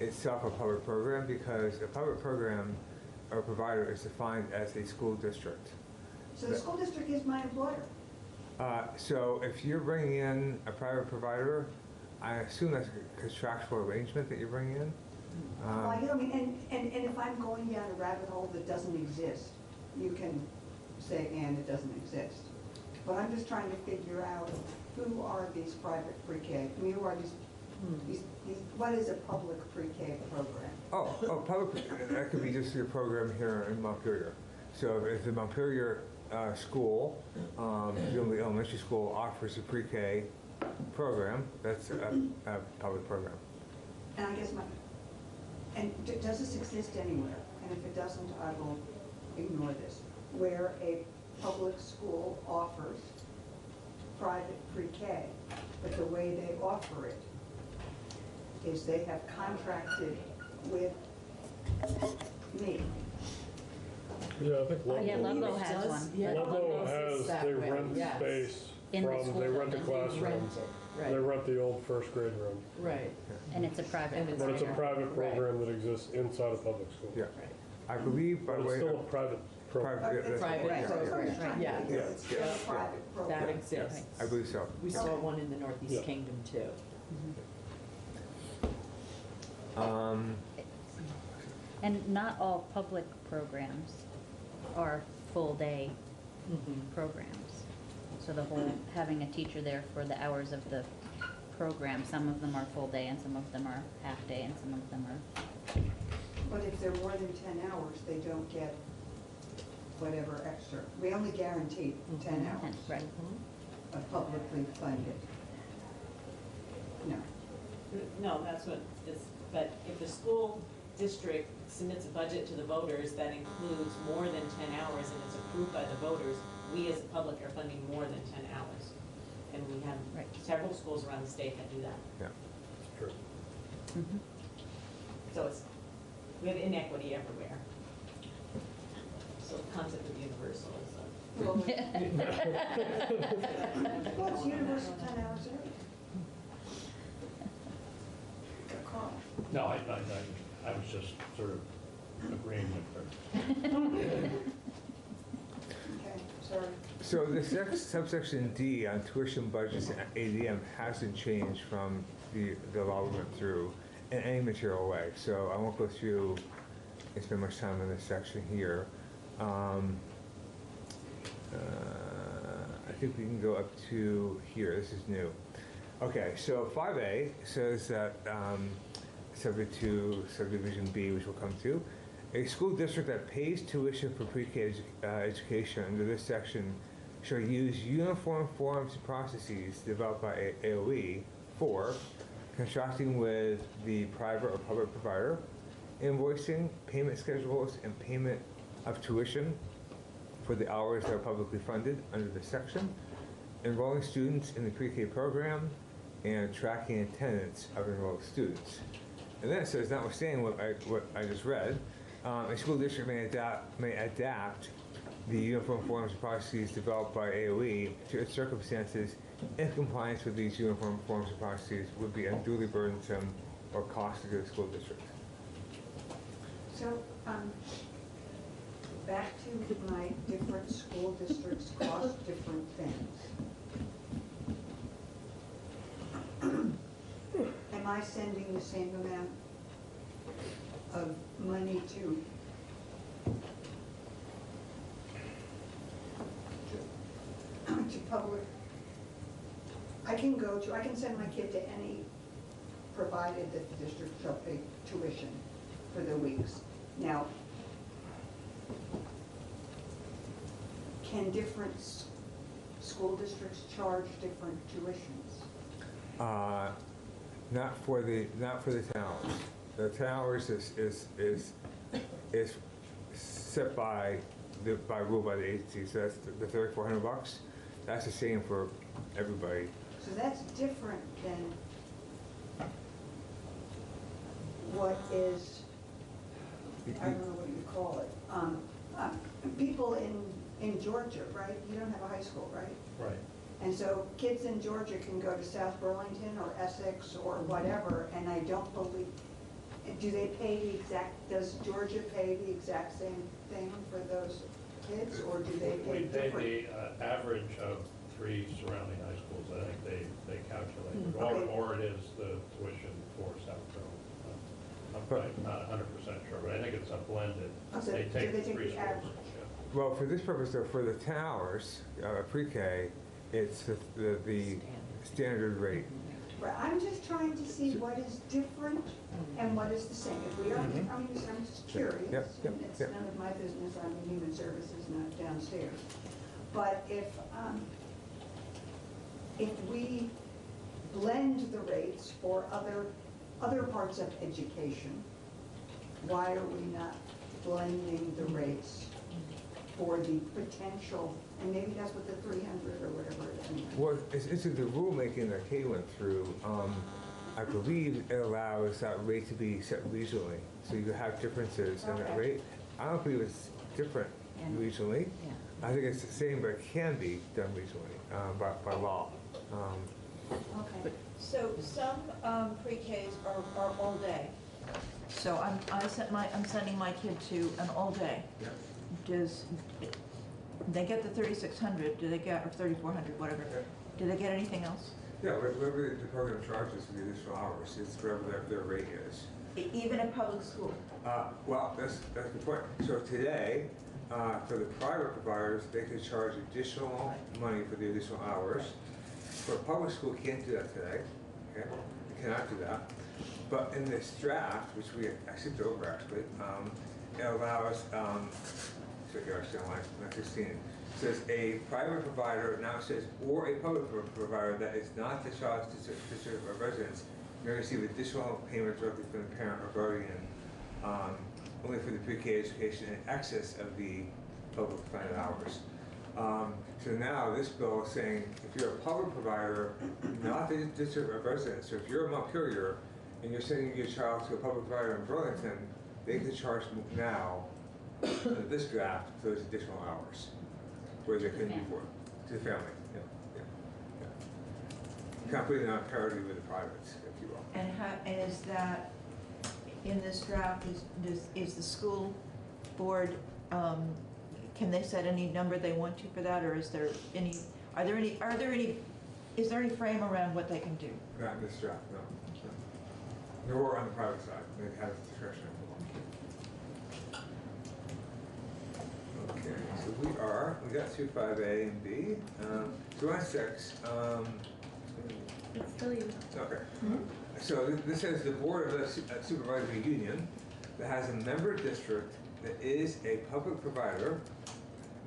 itself a public program, because a public program or provider is defined as a school district.
So the school district is my employer?
So if you're bringing in a private provider, I assume that's a contractual arrangement that you're bringing in.
And if I'm going down a rabbit hole that doesn't exist, you can say, and it doesn't exist. But I'm just trying to figure out, who are these private pre-K? Who are these, what is a public pre-K program?
Public, that could be just your program here in Montpelier. So if the Montpelier school, the only elementary school, offers a pre-K program, that's a public program.
And I guess does this exist anywhere? And if it doesn't, I will ignore this. Where a public school offers private pre-K, but the way they offer it is they have contracted with me.
Yeah, I think
Ludlow has one.
Ludlow has, they rent space they rent the classrooms.
Right.
They rent the old first grade room.
Right.
And it's a private.
But it's a private program that exists inside a public school.
Yeah. I believe by
But
way
it's still a private program.
Private program, yeah.
It's still a private program.
That exists.
I believe so.
We saw one in the Northeast Kingdom too.
And not all public programs are full-day programs. So the whole, having a teacher there for the hours of the program, some of them are full-day and some of them are half-day and some of them are...
But if they're more than 10 hours, they don't get whatever extra. We only guarantee 10 hours
Right.
of publicly funded. No.
No, that's what is, but if the school district submits a budget to the voters that includes more than 10 hours and it's approved by the voters, we as a public are funding more than 10 hours. And we have several schools around the state that do that.
Yeah.
True.
So we have inequity everywhere. So the concept of universal is
Well, it's universal 10 hours a week. Good call.
No, I was just sort of agreeing with her.
Okay, sorry.
So this next subsection D on tuition budgets and ADM hasn't changed from the law we went through in any material way. So I won't go through and spend much time in this section here. I think we can go up to here. This is new. Okay, so 5A says that, subject to subdivision B, which we'll come to, a school district that pays tuition for pre-K education under this section shall use uniform forms and processes developed by AOE for contracting with the private or public provider, invoicing, payment schedules, and payment of tuition for the hours that are publicly funded under this section, enrolling students in the pre-K program, and tracking attendance of enrolled students. And then it says, notwithstanding what I just read, a school district may adapt the uniform forms and processes developed by AOE to its circumstances if compliance with these uniform forms and processes would be unduly burdensome or costly to the school district.
So, back to my different school districts cost different things. Am I sending the same amount of money to public? I can send my kid to any, provided that the district shall pay tuition for the weeks. Now, can different school districts charge different tuitions?
Not for the towers. The towers is set by rule by the agency. So that's the $3,400. That's the same for everybody.
So that's different than what is, I don't know what you call it. People in Georgia, right? You don't have a high school, right?
Right.
And so kids in Georgia can go to South Burlington or Essex or whatever, and I don't believe, do they pay the exact, does Georgia pay the exact same thing for those kids, or do they pay different?
We pay the average of 3 surrounding high schools, I think they calculate,
Okay.
or it is the tuition for South Carolina. I'm not 100% sure, but I think it's a blended.
So
They take
the
3 schools.
average?
Yeah.
Well, for this purpose, though, for the towers, pre-K, it's the standard rate.
Right, I'm just trying to see what is different and what is the same. If we are, I'm just curious, and it's none of my business, I'm in human services, not downstairs. But if we blend the rates for other parts of education, why are we not blending the rates for the potential, and maybe that's what the 300 or whatever it is.
Well, it's the rulemaking that Kay went through. I believe it allows that rate to be set regionally, so you have differences in that rate. I don't believe it's different regionally. I think it's the same, but it can be done regionally by law.
Okay, so some pre-Ks are all day. So I'm sending my kid to an all day.
Yeah.
They get the 3,600, do they get, or 3,400, whatever, do they get anything else?
Yeah, whatever the program charges for the additional hours, it's whatever their rate is.
Even in public school?
Well, that's the point. So today, for the private providers, they could charge additional money for the additional hours. For a public school, can't do that today. Okay, we cannot do that. But in this draft, which we skipped over actually, it allows. So here, actually, on line 16, says a private provider, now it says, or a public provider that is not the child's district of residence may receive additional payment directly from the parent or guardian, only for the pre-K education in excess of the public funded hours. So now this bill is saying if you're a public provider, not the district of residence, so if you're a Montpelier and you're sending your child to a public provider in Burlington, they could charge now this draft those additional hours where they couldn't before to the family. Completely on parity with the privates, if you will.
And is that in this draft? Is the school board? Can they set any number they want to for that, or is there any? Is there any frame around what they can do?
Not in this draft, no. Nor on the private side. They have discretion. Okay, so we got 2.5A and B. So on 6.
It's still you.
Okay. So this says the board of the supervisory union that has a member district that is a public provider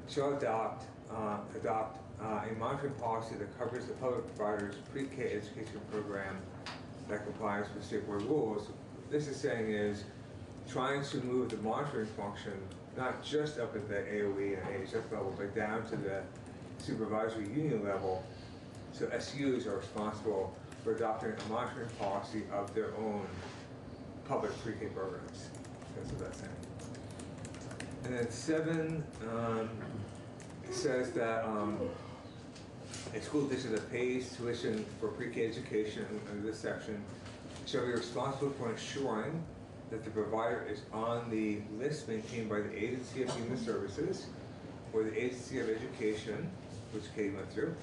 shall adopt a monitoring policy that covers the public provider's pre-K education program that complies with state board rules. What this is saying is trying to move the monitoring function not just up at the AOE and AHS level, but down to the supervisory union level. So SUs are responsible for for adopting a monitoring policy of their own public pre-K programs. That's what that's saying. And then 7 says that a school district that pays tuition for pre-K education under this section shall be responsible for ensuring that the provider is on the list maintained by the Agency of Human Services or the Agency of Education, which Katie went through,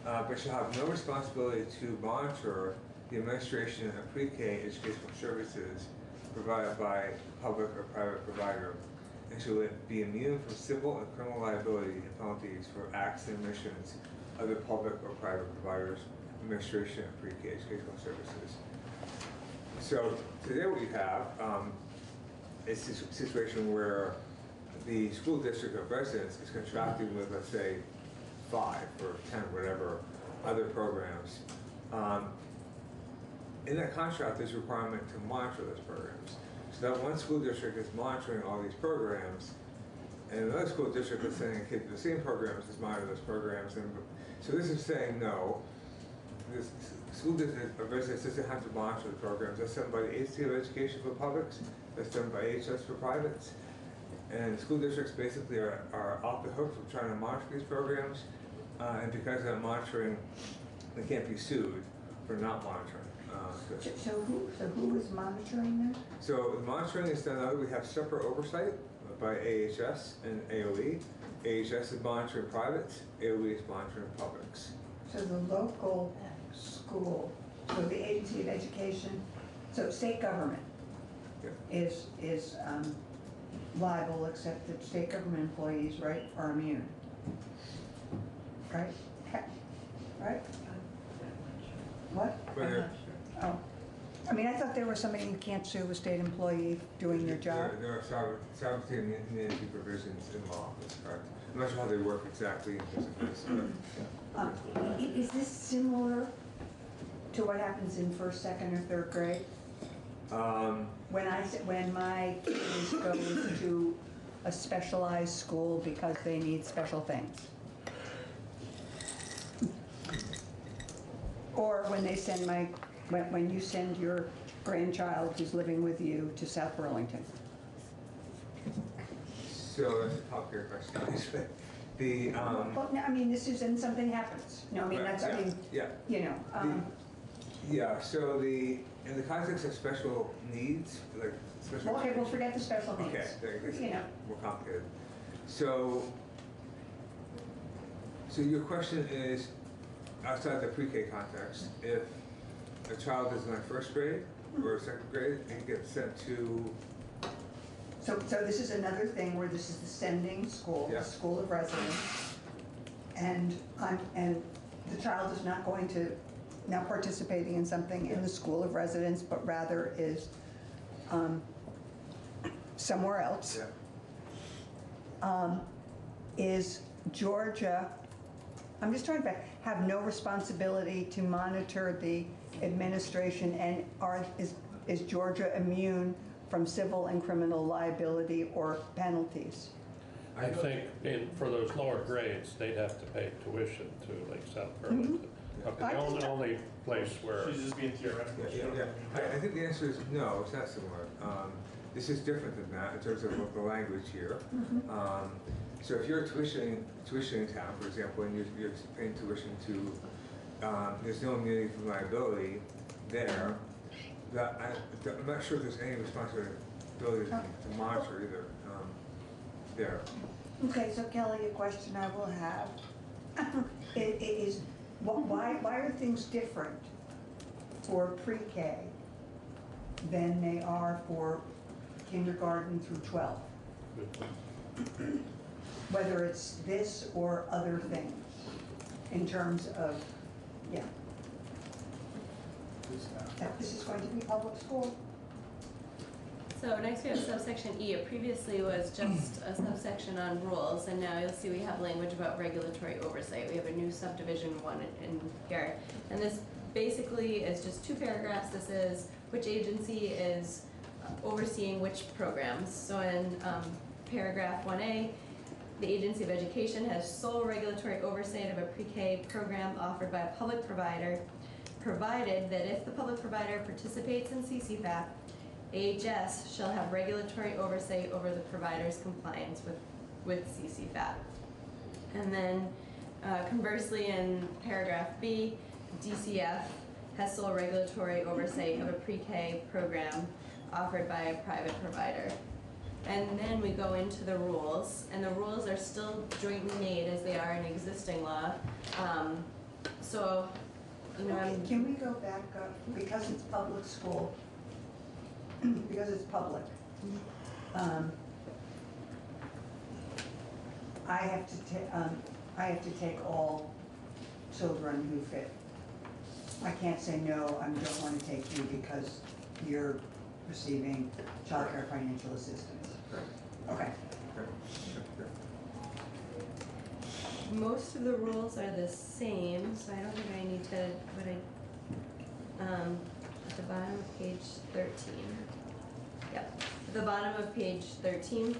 but shall have no responsibility to monitor the administration of pre-K educational services provided by a public or private provider, and shall be immune from civil and criminal liability and penalties for acts and omissions of the public or private providers' administration of pre-K educational services. So today what we have is a situation where the school district of residence is contracting with, let's say, 5 or 10, whatever, other programs. In that contract, there's a requirement to monitor those programs. So that one school district is monitoring all these programs, and another school district is sending a kid to the same programs is monitoring those programs. And so this is saying no. This school district of residence doesn't have to monitor the programs. That's done by the Agency of Education for publics. That's done by AHS for privates. And school districts basically are off the hook from trying to monitor these programs. And because of that monitoring, they can't be sued for not monitoring.
So who is monitoring them?
So the monitoring is done out. We have separate oversight by AHS and AOE. AHS is monitoring privates. AOE is monitoring publics.
So the local school, so the Agency of Education, so state government is liable, except that state government employees, right, are immune. Right? Right? What? Oh. I mean, I thought there was somebody you can't sue a state employee doing their job.
There are sovereignty and immunity provisions in law, that's correct. I'm not sure how they work exactly in this case.
Is this similar to what happens in first, second, or third grade? When my kids go to a specialized school because they need special things. Or when they send when you send your grandchild who's living with you to South Burlington.
So that's a complicated question. The
well, no, I mean, this is, and something happens. No, I mean, that's, I mean, you know.
Yeah, so in the context of special needs, like special.
Well, okay, we'll forget the special needs.
Okay,
you know.
More complicated. So your question is, outside the pre-K context, if a child is in like first grade or second grade and gets sent to.
So this is another thing where this is the sending school, the school of residence, and the child is not going to now participating in something in the school of residence, but rather is somewhere else. Is Georgia? I'm just trying to have no responsibility to monitor the administration, and is Georgia immune from civil and criminal liability or penalties?
I think for those lower grades, they'd have to pay tuition to like South Burlington. The only place where.
She's just being theoretical.
I think the answer is no, it's not similar. This is different than that in terms of the language here. So if you're tuition in town, for example, and you're paying tuition to, there's no immunity from liability there. I'm not sure if there's any responsibility to monitor either there.
Okay, so Kelly, a question I will have is why are things different for pre-K than they are for kindergarten through 12? Whether it's this or other things in terms of, this is going to be public school.
So next we have subsection E. It previously was just a subsection on rules, and now you'll see we have language about regulatory oversight. We have a new subdivision 1 in here. And this basically is just 2 paragraphs. This is which agency is overseeing which programs. So in paragraph 1A, the Agency of Education has sole regulatory oversight of a pre-K program offered by a public provider.
provided that if the public provider participates in CCFAP, AHS shall have regulatory oversight over the provider's compliance with CCFAP. And then conversely, in paragraph B, DCF has sole regulatory oversight of a pre-K program offered by a private provider. And then we go into the rules, and the rules are still jointly made as they are in existing law. So, you know,
Okay, can we go back up, because it's public school, because it's public, I have to take all children who fit. I can't say, no, I don't want to take you because you're receiving child care financial assistance. Okay.
most of the rules are the same, so I don't think I need to, but at the bottom of page 13. Yep, at the bottom of page 13,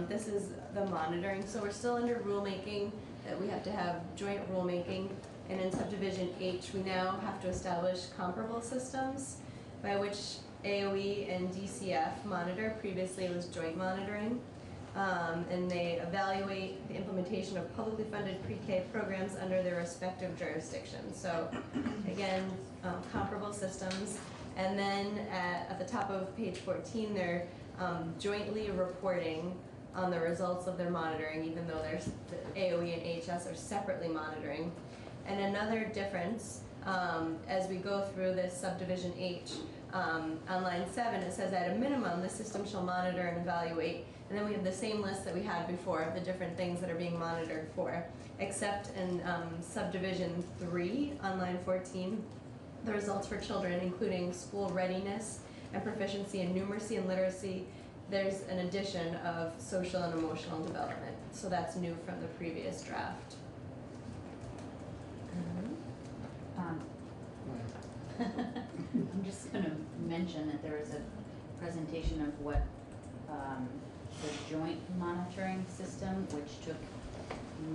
this is the monitoring. So we're still under rulemaking, that we have to have joint rulemaking. And in subdivision H, we now have to establish comparable systems by which AOE and DCF monitor. Previously it was joint monitoring. And they evaluate the implementation of publicly funded pre-K programs under their respective jurisdictions. So again, comparable systems. And then at the top of page 14, they're jointly reporting on the results of their monitoring, even though there's the AOE and AHS are separately monitoring. And another difference, as we go through this subdivision H, on line 7, it says at a minimum, the system shall monitor and evaluate. And then we have the same list that we had before of the different things that are being monitored for, except in subdivision 3 on line 14, the results for children, including school readiness and proficiency in numeracy and literacy. There's an addition of social and emotional development. So that's new from the previous draft.
I'm just going to mention that there was a presentation of what the joint monitoring system, which took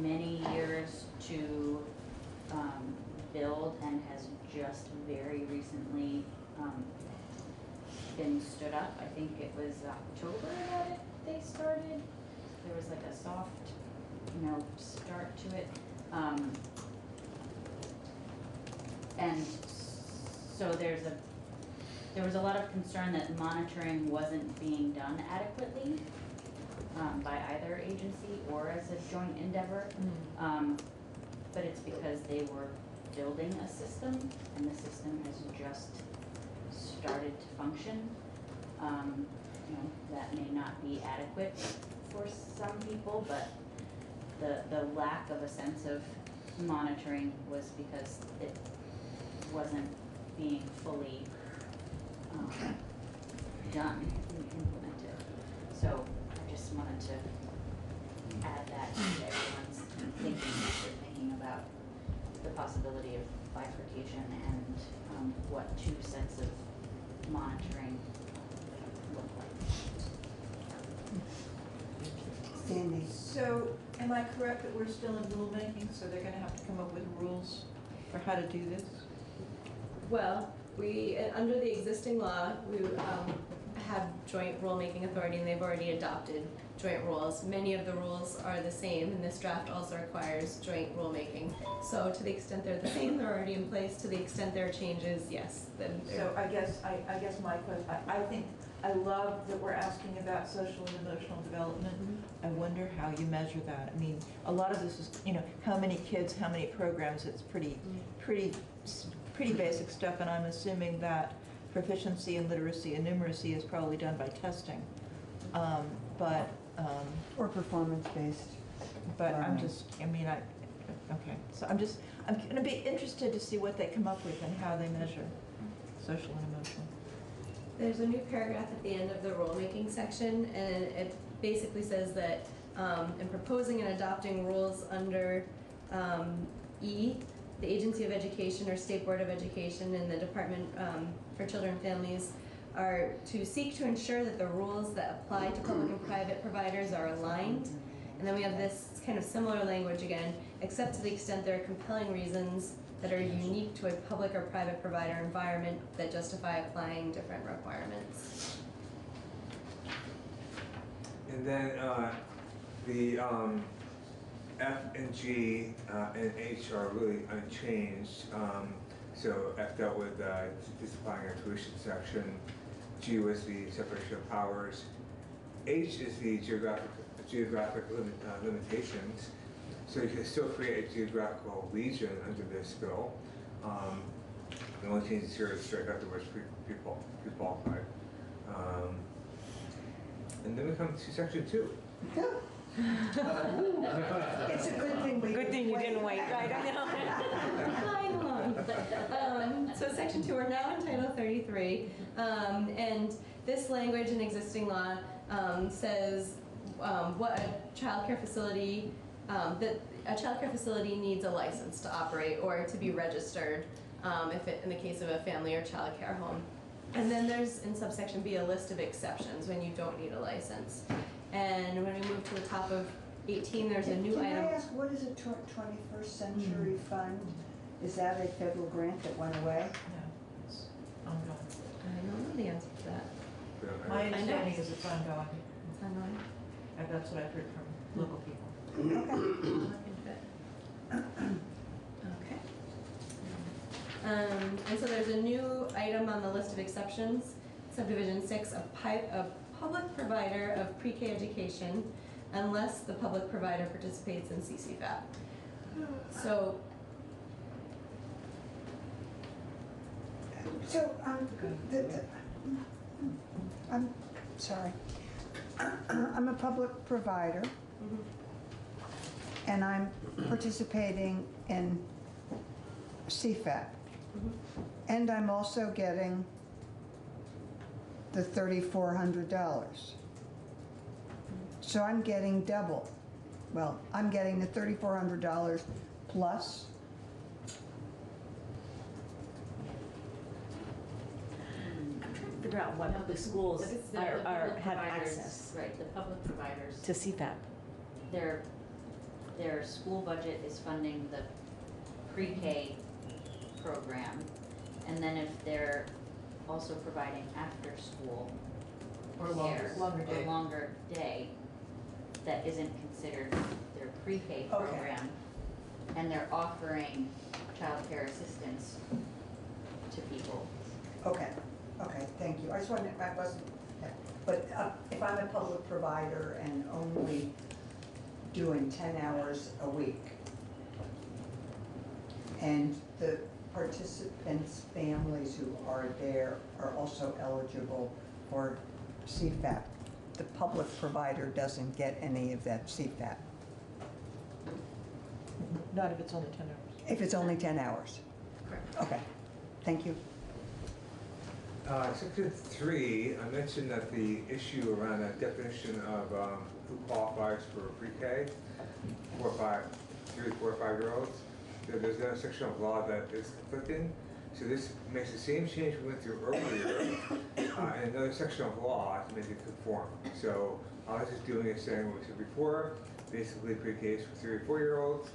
many years to build and has just very recently been stood up. I think it was October that they started. There was like a soft, start to it. And so there was a lot of concern that monitoring wasn't being done adequately by either agency or as a joint endeavor. But it's because they were building a system and the system has just started to function. That may not be adequate for some people, but the lack of a sense of monitoring was because it wasn't being fully done and implemented. So I just wanted to add that to everyone's thinking as they're thinking about the possibility of bifurcation and what two sets of monitoring look like.
Sandy.
So am I correct that we're still in rulemaking, so they're gonna have to come up with rules for how to do this?
Well, we, under the existing law, we have joint rulemaking authority, and they've already adopted joint rules. Many of the rules are the same, and this draft also requires joint rulemaking. So to the extent they're the same, they're already in place. To the extent there are changes, yes. Then
So I guess my question, I think, I love that we're asking about social and emotional development. I wonder how you measure that. I mean, a lot of this is, how many kids, how many programs, it's pretty basic stuff, and I'm assuming that proficiency in literacy and numeracy is probably done by testing.
Or performance-based.
But I'm just, okay. So I'm going to be interested to see what they come up with and how they measure social and emotional.
there's a new paragraph at the end of the rulemaking section, and it basically says that in proposing and adopting rules under E, the Agency of Education or State Board of Education and the Department for Children and Families are to seek to ensure that the rules that apply to public and private providers are aligned. And then we have this kind of similar language again, except to the extent there are compelling reasons that are unique to a public or private provider environment that justify applying different requirements.
And then the F and G and H are really unchanged. So F dealt with disciplining our tuition section. G was the separation of powers. H is the geographic limitations. So you can still create a geographical region under this bill. The only change here is strike out the words pre-qualified. And then we come to section 2.
It's a good thing we.
Good thing you didn't wait, right? I know.
So section 2, we're now in Title 33, and this language in existing law says what a childcare facility, that a childcare facility needs a license to operate or to be registered in the case of a family or childcare home. And then there's, in subsection B, a list of exceptions when you don't need a license. And when we move to the top of 18, there's a new item.
Can I ask, what is a 21st Century Fund? Is that a federal grant that went away?
No, it's ongoing.
I don't know the answer to that.
My understanding is it's ongoing.
It's ongoing.
And that's what I've heard from local people.
Okay. I'll look into it. Okay. And so there's a new item on the list of exceptions, subdivision 6, a public provider of pre-K education unless the public provider participates in CCFAP. So
I'm sorry. I'm a public provider, and I'm participating in CFAP. And I'm also getting the $3,400. So I'm getting double. Well, I'm getting the $3,400 plus.
Figure out what public schools
The
have
public providers-
access
Right, the public providers.
to CFAP.
Their school budget is funding the pre-K program, and then if they're also providing after-school
Or
care
longer day.
or longer day, that isn't considered their pre-K
Okay.
program, and they're offering childcare assistance to people.
Okay, thank you. I just wanted, I wasn't, but if I'm a public provider and only doing 10 hours a week, and the participants' families who are there are also eligible for CFAP, the public provider doesn't get any of that CFAP.
Not if it's only 10 hours.
If it's only 10 hours?
correct.
Okay, thank you.
Section 3, I mentioned that the issue around that definition of who qualifies for pre-K, 3 to 4 or 5-year-olds, there's another section of law that is conflicting. So this makes the same change we went through earlier in another section of law to make it conform. So all this is doing is saying what we said before, basically pre-K is for 3 or 4-year-olds,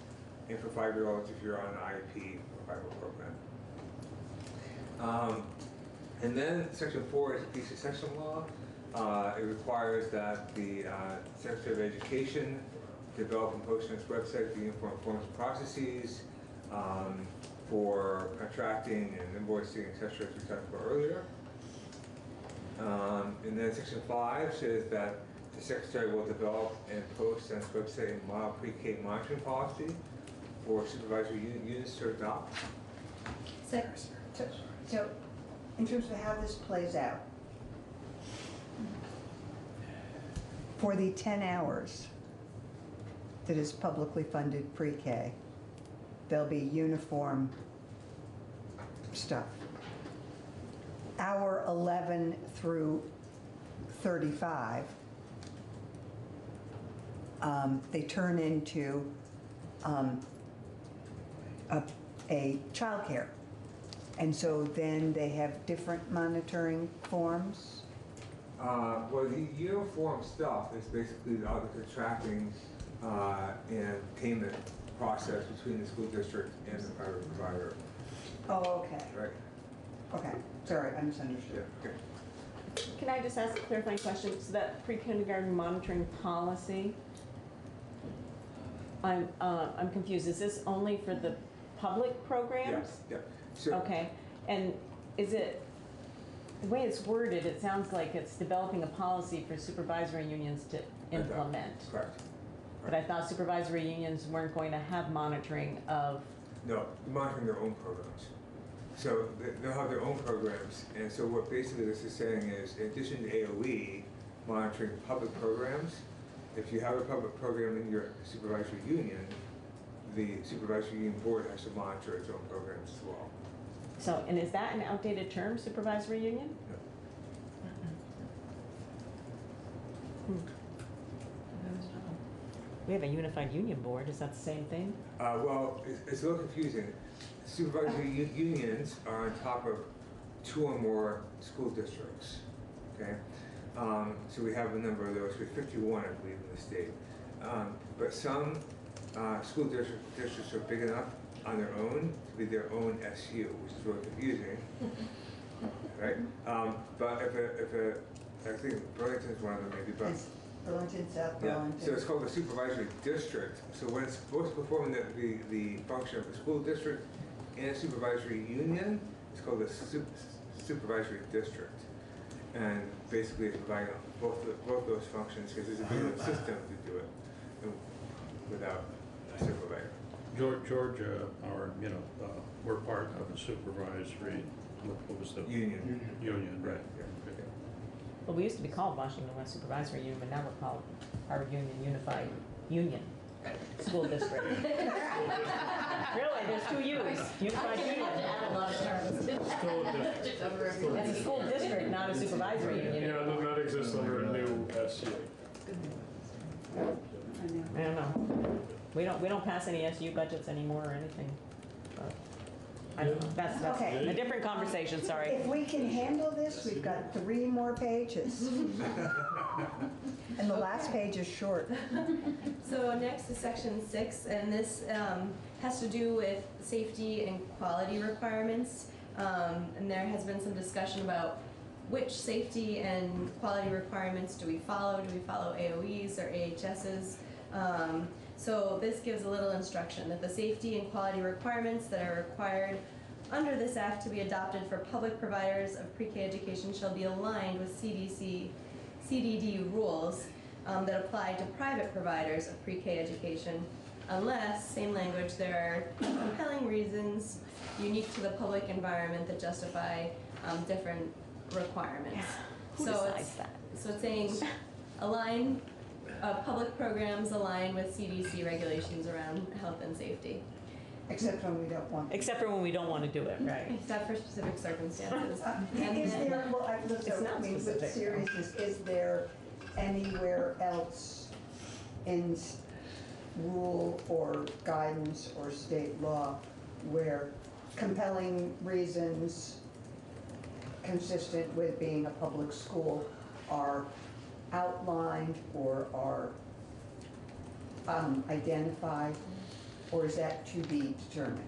and for 5-year-olds if you're on an IEP or 5-year program. And then section 4 is a piece of section law. It requires that the Secretary of Education develop and post on its website the uniform forms and processes for contracting and invoicing, et cetera, as we talked about earlier. And then section 5 says that the Secretary will develop and post on its website a model pre-K monitoring policy for supervisory units to adopt.
So, in terms of how this plays out, for the 10 hours that is publicly funded pre-K, there'll be uniform stuff. Hour 11 through 35, they turn into a childcare. And so then they have different monitoring forms?
Well, the uniform stuff is basically all the contracting and payment process between the school district and the private provider.
Oh, okay,
Right?
okay, sorry, I misunderstood.
Yeah, okay.
Can I just ask a clarifying question? So that pre-kindergarten monitoring policy, I'm confused. Is this only for the public programs?
Yeah, yeah. So,
Okay, and is it, the way it's worded, it sounds like it's developing a policy for supervisory unions to implement.
correct.
But I thought supervisory unions weren't going to have monitoring of,
No, monitoring their own programs. So they'll have their own programs, and so what basically this is saying is, in addition to AOE, monitoring public programs, if you have a public program in your supervisory union, the supervisory union board has to monitor its own programs as well.
so, and is that an outdated term, supervisory union? We have a unified union board, is that the same thing?
Well, it's a little confusing. Supervisory unions are on top of 2 or more school districts, okay? So we have a number of those, we have 51, I believe, in the state. But some school districts are big enough on their own to be their own SU, which is really confusing, right? But I think Burlington's one of them maybe, but.
Burlington, South
Yeah,
Burlington.
so it's called a supervisory district. So when it's both performing the function of a school district and a supervisory union, it's called a supervisory district. And basically it's providing both those functions because there's a system to do it without a supervisor.
Georgia, we're part of the supervisory, what was the?
Union.
Union, right.
Yeah.
Okay.
Well, we used to be called Washington West Supervisory Union, but now we're called our union, Unified Union School District. Really, there's 2 U's, Unified Union. It's a school district, not a supervisory union.
Yeah, it does not exist under a new SU.
I don't know. We don't pass any SU budgets anymore or anything. But I don't know. That's
Okay.
a different conversation, sorry.
If we can handle this, we've got 3 more pages. And the last page is short.
So next is section 6, and this has to do with safety and quality requirements. And there has been some discussion about which safety and quality requirements do we follow? Do we follow AOEs or AHSs? So this gives a little instruction that the safety and quality requirements that are required under this act to be adopted for public providers of pre-K education shall be aligned with CDD rules that apply to private providers of pre-K education, unless, same language, there are compelling reasons unique to the public environment that justify different requirements.
Who decides that?
So it's saying align, public programs align with CDC regulations around health and safety.
Except when we don't want.
Except for when we don't want to do it, right?
Except for specific circumstances.
Is there, well, I've looked
It's
at,
not
I mean, with
specific.
seriousness, is there anywhere else in rule or guidance or state law where compelling reasons consistent with being a public school are outlined or are identified, or is that to be determined?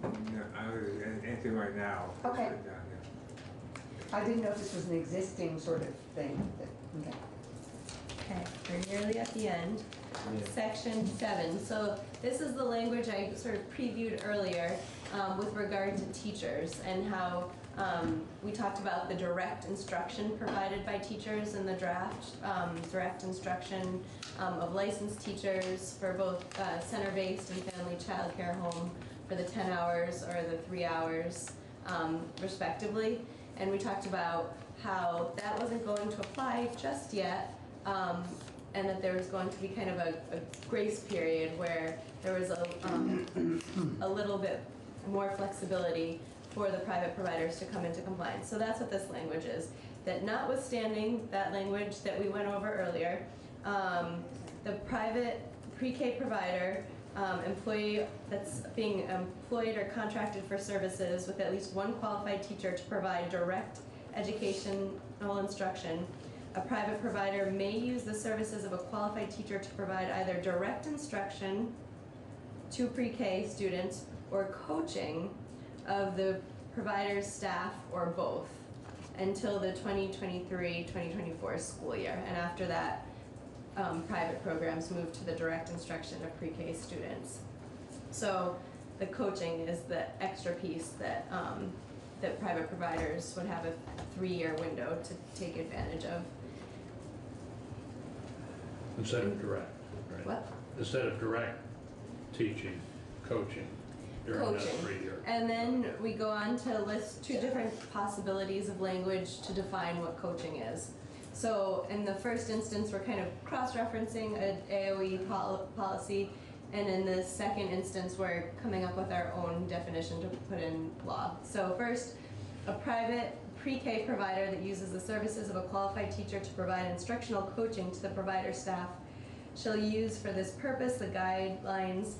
No, I don't think there's anything right now.
Okay.
Written down, yeah.
I didn't know if this was an existing sort of thing. Okay.
Okay, we're nearly at the end. Section 7. So this is the language I sort of previewed earlier with regard to teachers and how we talked about the direct instruction provided by teachers in the draft, direct instruction of licensed teachers for both center-based and family child care home for the 10 hours or the 3 hours respectively. And we talked about how that wasn't going to apply just yet, and that there was going to be kind of a grace period where there was a little bit more flexibility for the private providers to come into compliance. So that's what this language is. That notwithstanding that language that we went over earlier, the private pre-K provider employee that's being employed or contracted for services with at least one qualified teacher to provide direct educational instruction. A private provider may use the services of a qualified teacher to provide either direct instruction to pre-K students or coaching of the provider's staff or both until the 2023-2024 school year. And after that, private programs move to the direct instruction of pre-K students. So the coaching is the extra piece that that private providers would have a 3-year window to take advantage of.
Instead of direct, right?
What?
Instead of direct teaching, coaching during that 3-year.
And then we go on to list 2 different possibilities of language to define what coaching is. So in the first instance, we're kind of cross-referencing an AOE policy, and in the second instance, we're coming up with our own definition to put in law. So first, a private pre-K provider that uses the services of a qualified teacher to provide instructional coaching to the provider staff shall use for this purpose the guidelines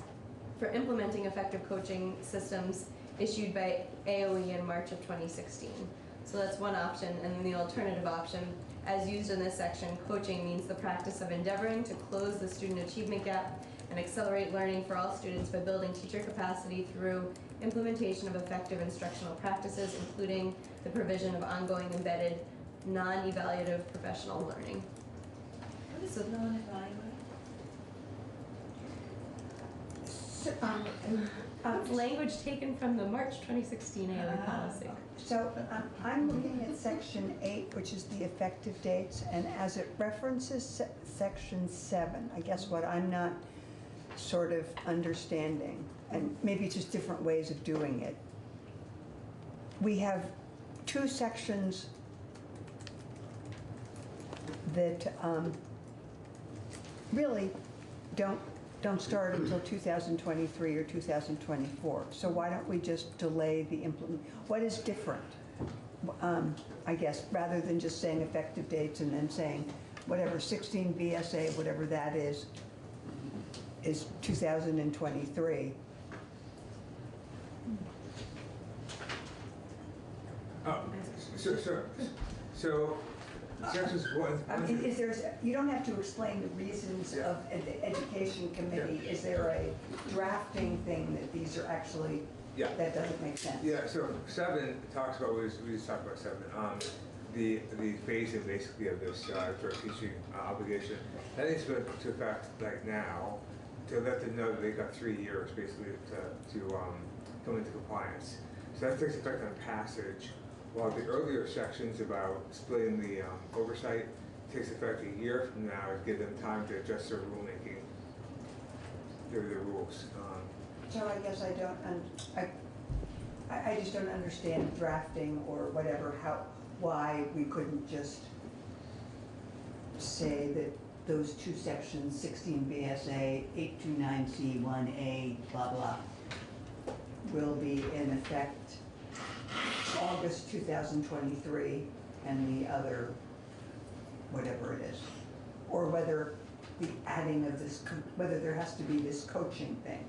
for implementing effective coaching systems issued by AOE in March of 2016. So that's one option, and then the alternative option, as used in this section, coaching means the practice of endeavoring to close the student achievement gap and accelerate learning for all students by building teacher capacity through implementation of effective instructional practices, including the provision of ongoing embedded, non-evaluative professional learning.
What is a non-evaluative?
Language taken from the March 2016 AOE policy.
So I'm looking at section 8, which is the effective dates, and as it references section 7, I guess what I'm not sort of understanding, and maybe it's just different ways of doing it. We have 2 sections that really don't start until 2023 or 2024. So why don't we just delay the implement? What is different? I guess, rather than just saying effective dates and then saying whatever 16 BSA, whatever that is 2023.
So sections one.
I mean, is there? You don't have to explain the reasons of the education committee. Is there a drafting thing that these are actually?
Yeah.
That doesn't make sense.
Yeah. So 7 talks about we just talked about 7. The phasing basically of this direct teaching obligation. That needs to go into effect like now to let them know that they got 3 years basically to come into compliance. So that takes effect on passage. While the earlier sections about splitting the oversight takes effect a year from now to give them time to adjust their rulemaking, their rules.
So I guess I just don't understand drafting or whatever, why we couldn't just say that those 2 sections, 16 BSA, 829C, 1A, blah, blah, will be in effect August 2023, and the other, whatever it is, or whether the adding of this, whether there has to be this coaching thing.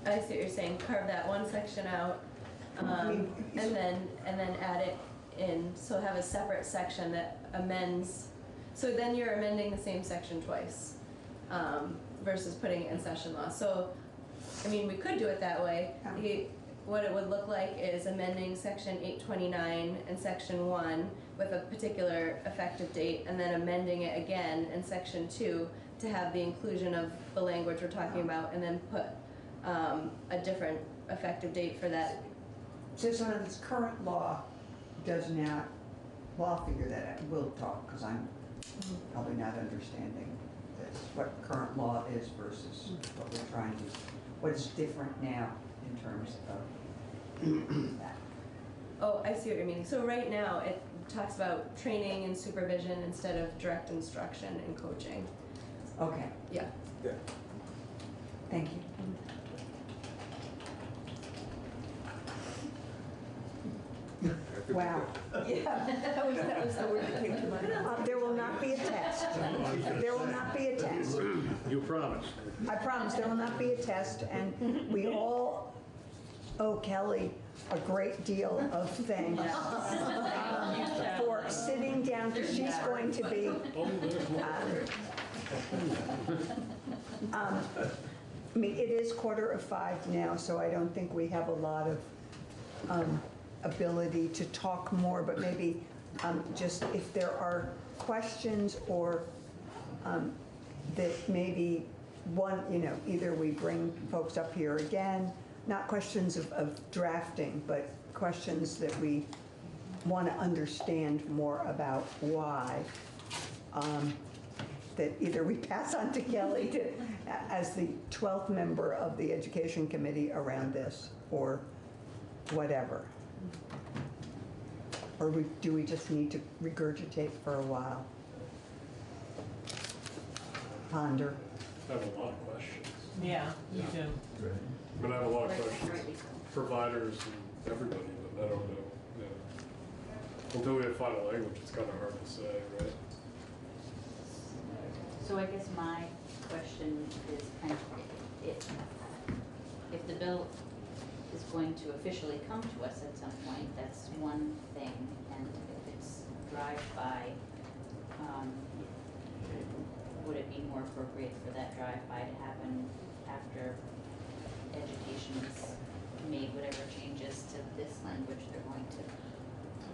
I see what you're saying. Carve that one section out, and then add it in. So have a separate section that amends. So then you're amending the same section twice, versus putting it in session law. So, I mean, we could do it that way. What it would look like is amending section 829 and section 1 with a particular effective date, and then amending it again in section 2 to have the inclusion of the language we're talking about, and then put a different effective date for that.
So some of this current law does not, well, I'll figure that out. We'll talk, because I'm probably not understanding this, what current law is versus what we're trying to, what is different now in terms of that.
Oh, I see what you're meaning. So right now, it talks about training and supervision instead of direct instruction and coaching.
Okay.
Yeah.
Yeah.
Thank you. Wow. Yeah, that was the word that came to mind. There will not be a test. There will not be a test.
You promised.
I promise there will not be a test, and we all owe Kelly a great deal of thanks for sitting down, because she's going to be I mean, it is 4:45 now, so I don't think we have a lot of ability to talk more, but maybe just if there are questions or that maybe one, either we bring folks up here again, not questions of drafting, but questions that we want to understand more about why, that either we pass on to Kelly as the 12th member of the Education Committee around this, or whatever. Or do we just need to regurgitate for a while? Ponder.
I have a lot of questions.
Yeah, you do.
But I have a lot of questions. Providers and everybody, but I don't know. Until we have final language, it's kind of hard to say, right?
So I guess my question is kind of, if the bill is going to officially come to us at some point, that's one thing, and if it's drive-by, would it be more appropriate for that drive-by to happen after education has made whatever changes to this language they're going to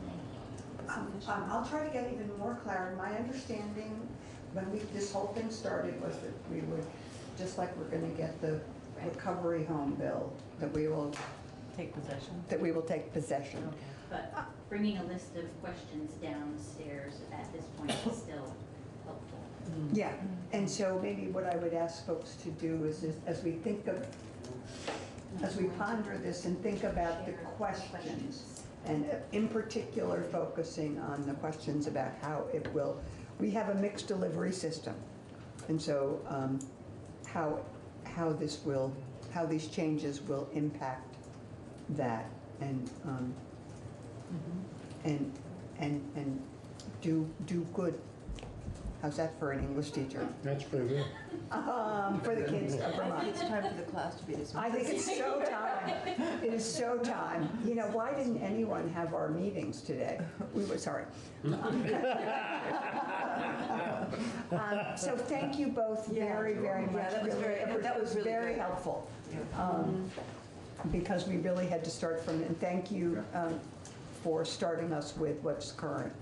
make?
I'll try to get even more clarity. My understanding when this whole thing started was that we would, just like we're going to get the recovery home bill, that we will
take possession.
Okay. But bringing a list of questions downstairs at this point is still helpful.
Yeah, and so maybe what I would ask folks to do is as we ponder this and think about the questions, and in particular focusing on the questions about how it will, we have a mixed delivery system, and so how these changes will impact that, and do good. How's that for an English teacher?
That's pretty good.
For the kids of Vermont.
I think it's time for the class to be dismissed.
I think it's so time. It is so time. Why didn't anyone have our meetings today? We were sorry. So thank you both very, very much.
That was really
very
good.
helpful. Because we really had to start from, and thank you for starting us with what's current.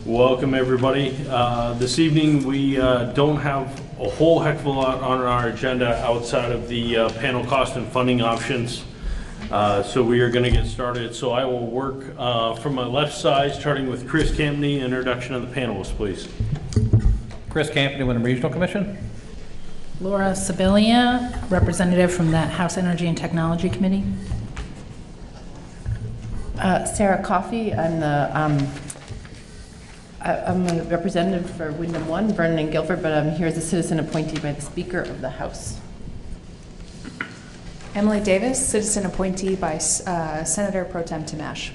Welcome, everybody. This evening, we don't have a whole heck of a lot on our agenda outside of the panel cost and funding options. So we are going to get started. So I will work from my left side, starting with Chris Campney. Introduction of the panelists, please.
Chris Campney, Wyndham Regional Commission.
Laura Sibilia, representative from the House Energy and Technology Committee.
Sarah Coffey, I'm a representative for Wyndham 1, Vernon and Guilford, but I'm here as a citizen appointee by the Speaker of the House.
Emily Davis, citizen appointee by Senator Pro Tem Timash.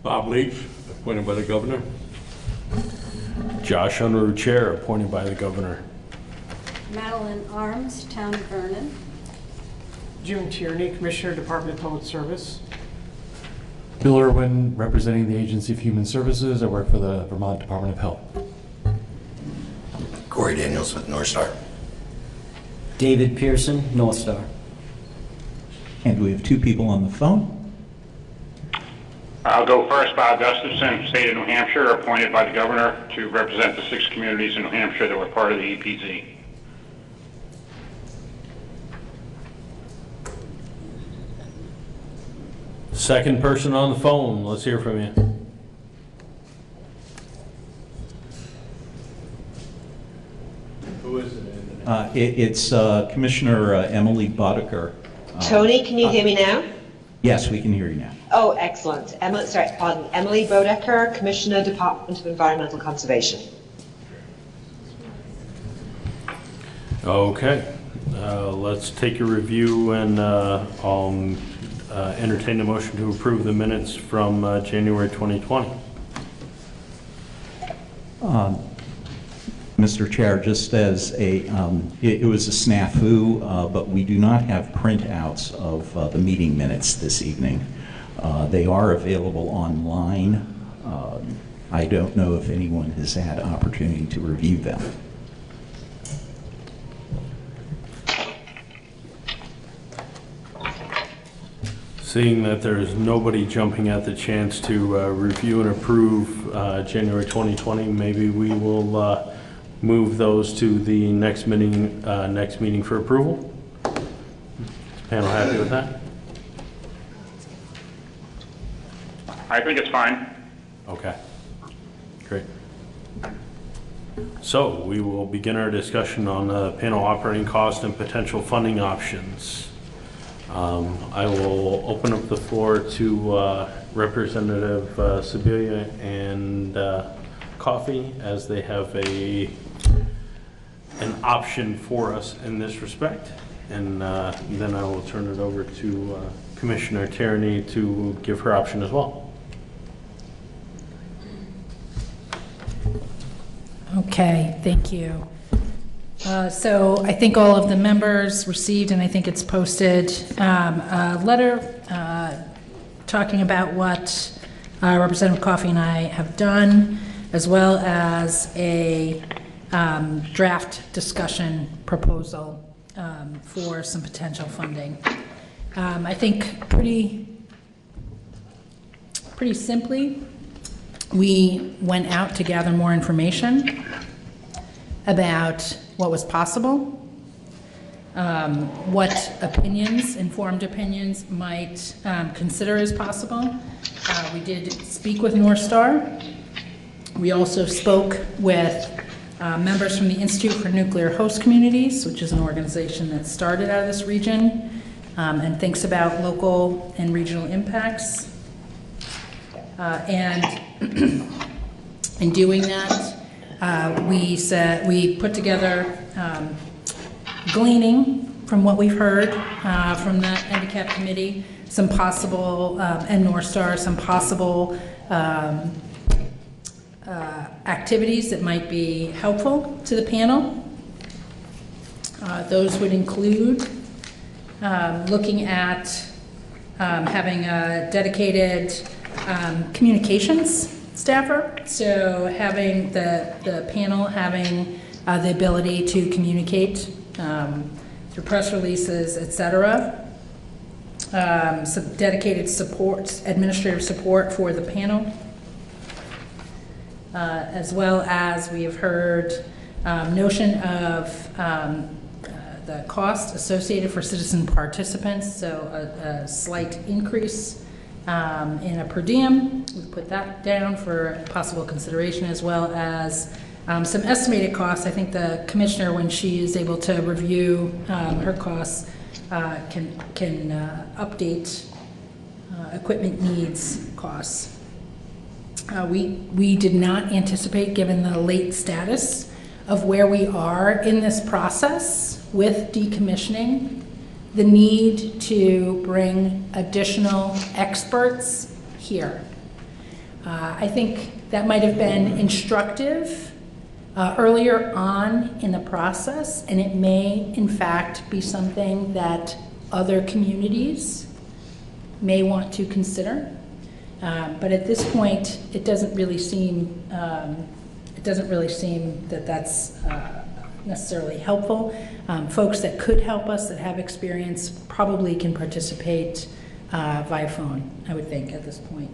Bob Leach, appointed by the Governor. Josh Unruh, Chair, appointed by the Governor.
Madeline Arms, Town of Vernon.
June Tierney, Commissioner, Department of Public Service.
Bill Irwin, representing the Agency of Human Services. I work for the Vermont Department of Health.
Corey Daniels with North Star.
David Pearson, North Star.
And we have two people on the phone.
I'll go first. Bob Gustafson, State of New Hampshire, appointed by the Governor to represent the 6 communities in New Hampshire that were part of the EPZ.
Second person on the phone. Let's hear from you. Who is it?
It's Commissioner Emily Boddicker.
Tony, can you hear me now?
Yes, we can hear you now.
Oh, excellent. Emily Bodecker, Commissioner, Department of Environmental Conservation.
Okay. Let's take a review and I'll entertain a motion to approve the minutes from January 2020.
Mr. Chair, just as it was a snafu, but we do not have printouts of the meeting minutes this evening. They are available online. I don't know if anyone has had opportunity to review them.
Seeing that there's nobody jumping at the chance to review and approve January 2020, maybe we will move those to the next meeting for approval. Is the panel happy with that?
I think it's fine.
Okay, great. So we will begin our discussion on the panel operating cost and potential funding options. I will open up the floor to Representative Sibilia and Coffey, as they have an option for us in this respect, and then I will turn it over to Commissioner Tierney to give her option as well.
Okay, thank you. So I think all of the members received, and I think it's posted, a letter talking about what Representative Coffey and I have done, as well as a draft discussion proposal for some potential funding. I think pretty simply, we went out to gather more information about what was possible, what opinions, informed opinions, might consider as possible. We did speak with North Star. We also spoke with members from the Institute for Nuclear Host Communities, which is an organization that started out of this region and thinks about local and regional impacts. And in doing that, we put together gleaning from what we've heard from the handicap committee, some possible, and North Star, some possible activities that might be helpful to the panel. Those would include looking at having a dedicated communications staffer, so having the panel having the ability to communicate through press releases, etc. Some dedicated support, administrative support for the panel. as well as we have heard notion of the cost associated for citizen participants, so a slight increase in a per diem. We put that down for possible consideration, as well as some estimated costs. I think the commissioner, when she is able to review her costs, can update equipment needs costs. We did not anticipate, given the late status of where we are in this process with decommissioning, the need to bring additional experts here. I think that might have been instructive earlier on in the process, and it may, in fact, be something that other communities may want to consider. But at this point, it doesn't really seem that that's necessarily helpful. Folks that could help us, that have experience, probably can participate via phone, I would think, at this point.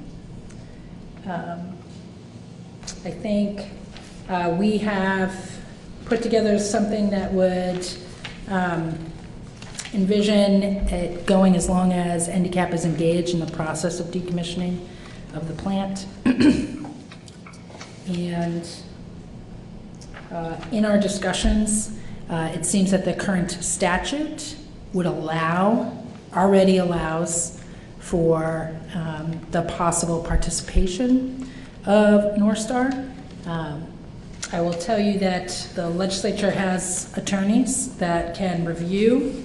I think we have put together something that would envision it going as long as NDCAP is engaged in the process of decommissioning of the plant. And in our discussions, it seems that the current statute would already allows for the possible participation of North Star. I will tell you that the legislature has attorneys that can review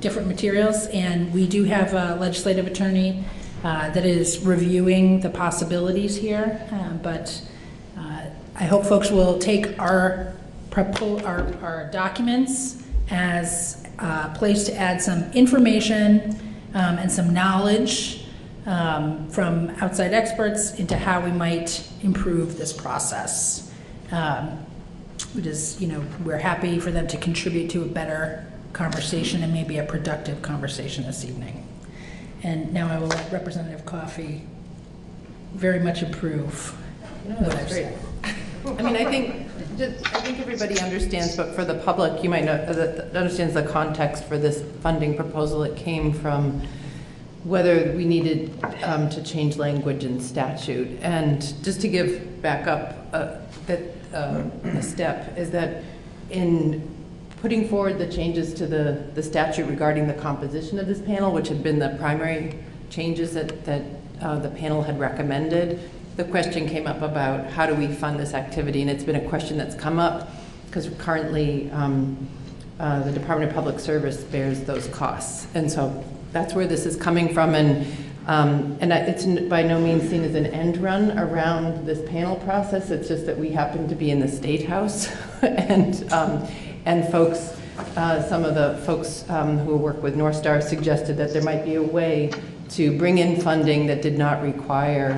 different materials, and we do have a legislative attorney that is reviewing the possibilities here, but I hope folks will take our documents as a place to add some information and some knowledge from outside experts into how we might improve this process. It is, we're happy for them to contribute to a better conversation and maybe a productive conversation this evening. And now I will let Representative Coffey very much approve what I've said.
I mean, I think everybody understands, but for the public, you might know that understands the context for this funding proposal. It came from whether we needed to change language in statute. And just to give back up a step, is that in putting forward the changes to the statute regarding the composition of this panel, which had been the primary changes that the panel had recommended, the question came up about how do we fund this activity, and it's been a question that's come up because currently the Department of Public Service bears those costs, and so that's where this is coming from, and it's by no means seen as an end run around this panel process. It's just that we happen to be in the State House, and folks, some of the folks who work with North Star suggested that there might be a way to bring in funding that did not require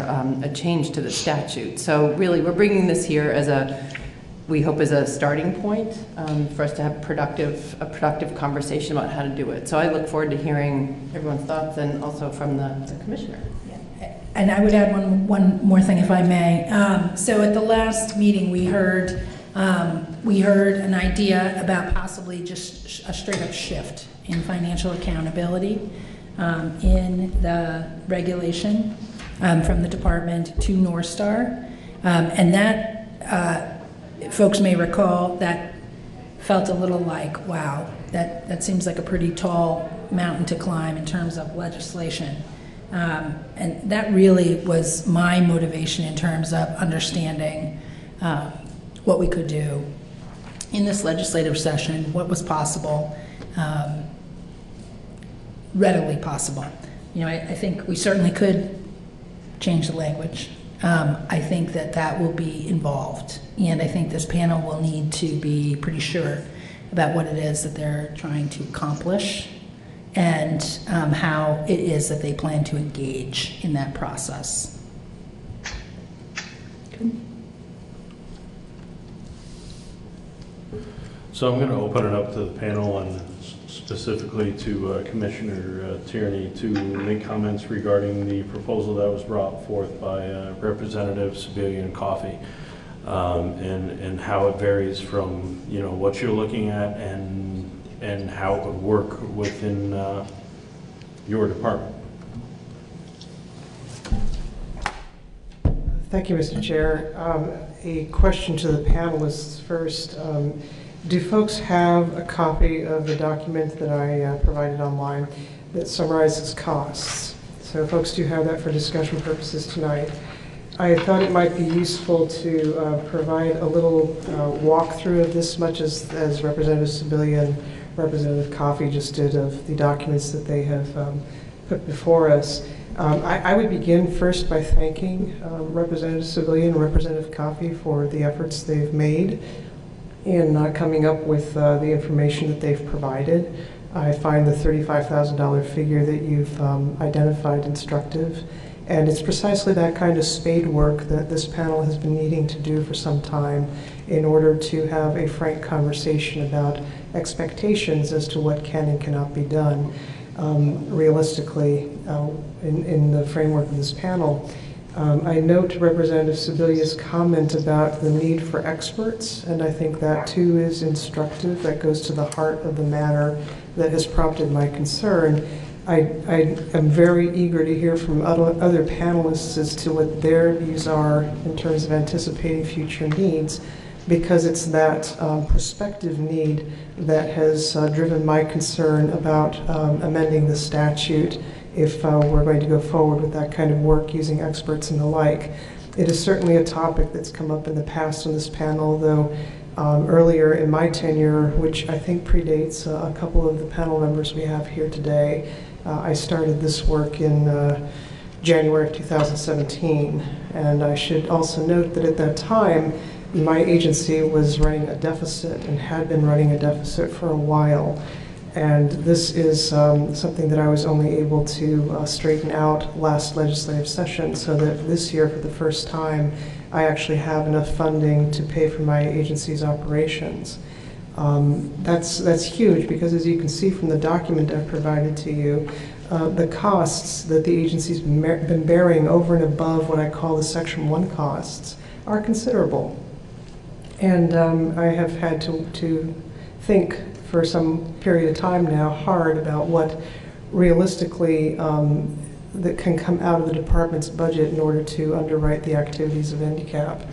a change to the statute. So really, we're bringing this here as we hope as a starting point for us to have a productive conversation about how to do it. So I look forward to hearing everyone's thoughts and also from the commissioner.
Yeah. And I would add one more thing, if I may. So at the last meeting, we heard an idea about possibly just a straight up shift in financial accountability in the regulation from the department to North Star. And that, folks may recall, that felt a little like, wow, that seems like a pretty tall mountain to climb in terms of legislation. And that really was my motivation in terms of understanding what we could do in this legislative session, what was possible, readily possible. I think we certainly could change the language. I think that will be involved, and I think this panel will need to be pretty sure about what it is that they're trying to accomplish and how it is that they plan to engage in that process. Good.
So I'm going to open it up to the panel and specifically to Commissioner Tierney to make comments regarding the proposal that was brought forth by Representative Civilian Coffee, and how it varies from, you know, what you're looking at and how it would work within your department.
Thank you, Mr. Chair. A question to the panelists first. Do folks have a copy of the document that I provided online that summarizes costs? So folks do have that for discussion purposes tonight. I thought it might be useful to provide a little walkthrough of this, much as Representative Civilian, Representative Coffey just did, of the documents that they have put before us. I would begin first by thanking Representative Civilian and Representative Coffey for the efforts they've made in coming up with the information that they've provided. I find the $35,000 figure that you've identified instructive, and it's precisely that kind of spade work that this panel has been needing to do for some time in order to have a frank conversation about expectations as to what can and cannot be done realistically in the framework of this panel. I note Representative Sebelia's comment about the need for experts, and I think that too is instructive. That goes to the heart of the matter that has prompted my concern. I am very eager to hear from other panelists as to what their views are in terms of anticipating future needs, because it's that prospective need that has driven my concern about amending the statute if we're going to go forward with that kind of work using experts and the like. It is certainly a topic that's come up in the past on this panel, though earlier in my tenure, which I think predates a couple of the panel members we have here today, I started this work in January of 2017. And I should also note that at that time, my agency was running a deficit and had been running a deficit for a while. And this is something that I was only able to straighten out last legislative session, so that this year, for the first time, I actually have enough funding to pay for my agency's operations. That's huge, because as you can see from the document I've provided to you, the costs that the agency's been bearing over and above what I call the Section 1 costs are considerable. And I have had to think for some period of time now hard about what realistically that can come out of the department's budget in order to underwrite the activities of NDCAP.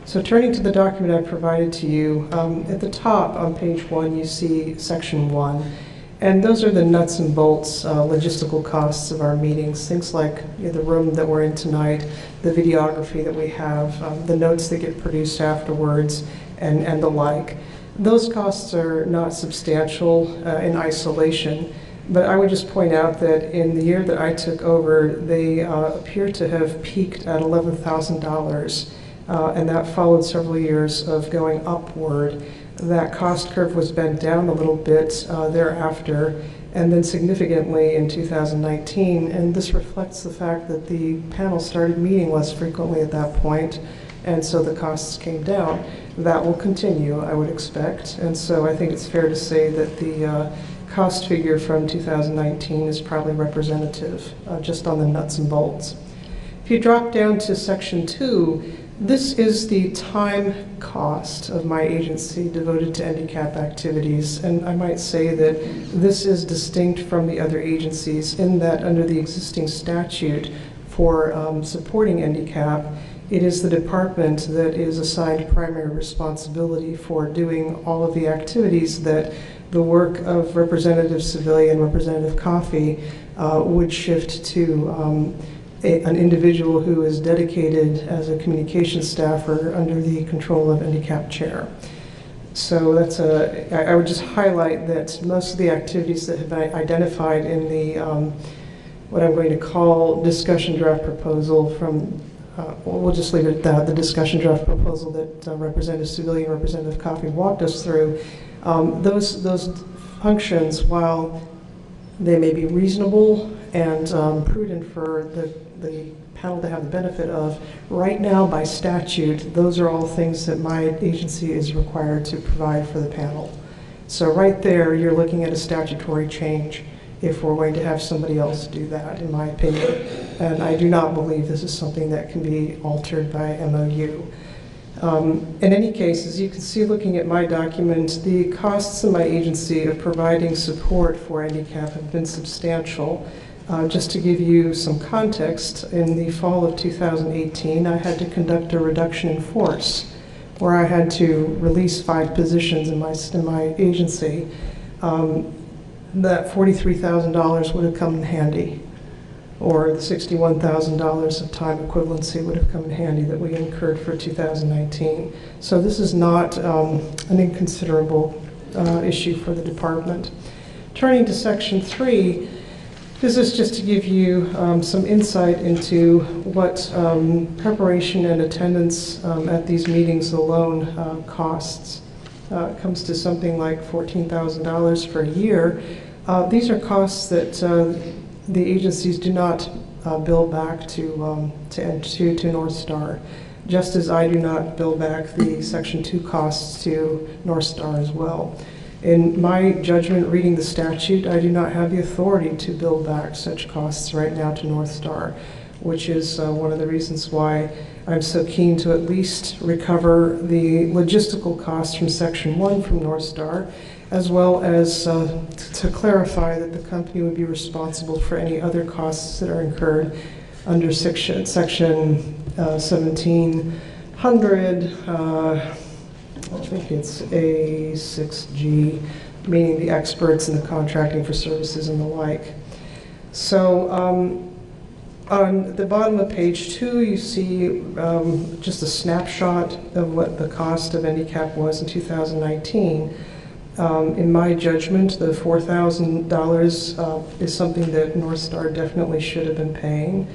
So turning to the document I provided to you, at the top on page 1 you see Section 1, and those are the nuts and bolts logistical costs of our meetings, things like the room that we're in tonight, the videography that we have, the notes that get produced afterwards, and the like. Those costs are not substantial in isolation, but I would just point out that in the year that I took over, they appear to have peaked at $11,000, and that followed several years of going upward. That cost curve was bent down a little bit thereafter, and then significantly in 2019, and this reflects the fact that the panel started meeting less frequently at that point, and so the costs came down. That will continue, I would expect, and so I think it's fair to say that the cost figure from 2019 is probably representative, just on the nuts and bolts. If you drop down to Section 2, this is the time cost of my agency devoted to NDCAP activities, and I might say that this is distinct from the other agencies in that under the existing statute for supporting NDCAP, it is the department that is assigned primary responsibility for doing all of the activities that the work of Representative Civilian, Representative Coffey would shift to an individual who is dedicated as a communications staffer under the control of NDCAP chair. So that's I would just highlight that most of the activities that have been identified in the what I'm going to call discussion draft proposal from we'll just leave it at that, the discussion draft proposal that Representative Civilian and Representative Coffey walked us through, those functions, while they may be reasonable and prudent for the panel to have the benefit of, right now by statute, those are all things that my agency is required to provide for the panel. So right there, you're looking at a statutory change if we're going to have somebody else do that, in my opinion. And I do not believe this is something that can be altered by MOU. In any case, as you can see looking at my document, the costs in my agency of providing support for handicap have been substantial. Just to give you some context, in the fall of 2018, I had to conduct a reduction in force where I had to release 5 positions in my agency. That $43,000 would have come in handy, or the $61,000 of time equivalency would have come in handy that we incurred for 2019. So this is not an inconsiderable issue for the department. Turning to Section 3, this is just to give you some insight into what preparation and attendance at these meetings alone costs. It comes to something like $14,000 for a year. These are costs that the agencies do not bill back to North Star, just as I do not bill back the Section 2 costs to North Star as well. In my judgment, reading the statute, I do not have the authority to bill back such costs right now to North Star, which is one of the reasons why I'm so keen to at least recover the logistical costs from Section 1 from North Star, as well as to clarify that the company would be responsible for any other costs that are incurred under Section 1700, I think it's A6G, meaning the experts and the contracting for services and the like. So on the bottom of page 2, you see just a snapshot of what the cost of handicap was in 2019. In my judgment, the $4,000 is something that North Star definitely should have been paying.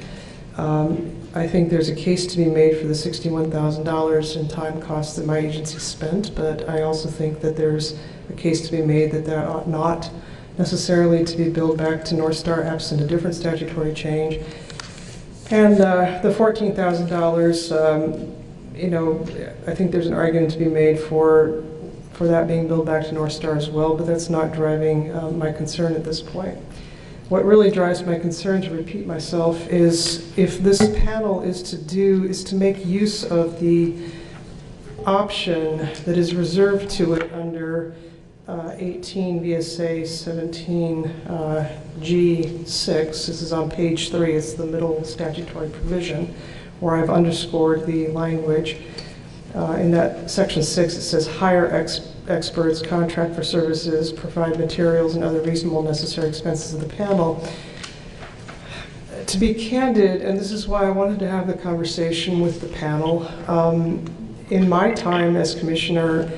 I think there's a case to be made for the $61,000 in time costs that my agency spent, but I also think that there's a case to be made that that ought not necessarily to be billed back to North Star absent a different statutory change. And the $14,000, you know, I think there's an argument to be made for that being billed back to North Star as well, but that's not driving my concern at this point. What really drives my concern, to repeat myself, is if this panel is to make use of the option that is reserved to it under 18 VSA 17 G6. This is on page 3. It's the middle statutory provision where I've underscored the language. In that section 6, it says hire experts, contract for services, provide materials and other reasonable necessary expenses of the panel. To be candid, and this is why I wanted to have the conversation with the panel, in my time as commissioner,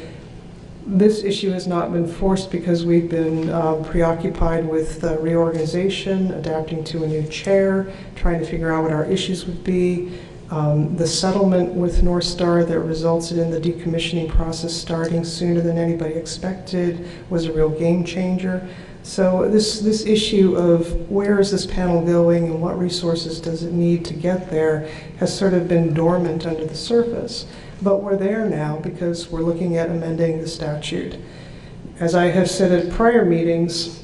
this issue has not been forced because we've been preoccupied with reorganization, adapting to a new chair, trying to figure out what our issues would be. The settlement with North Star that resulted in the decommissioning process starting sooner than anybody expected was a real game changer. So this issue of where is this panel going and what resources does it need to get there has sort of been dormant under the surface. But we're there now because we're looking at amending the statute. As I have said at prior meetings,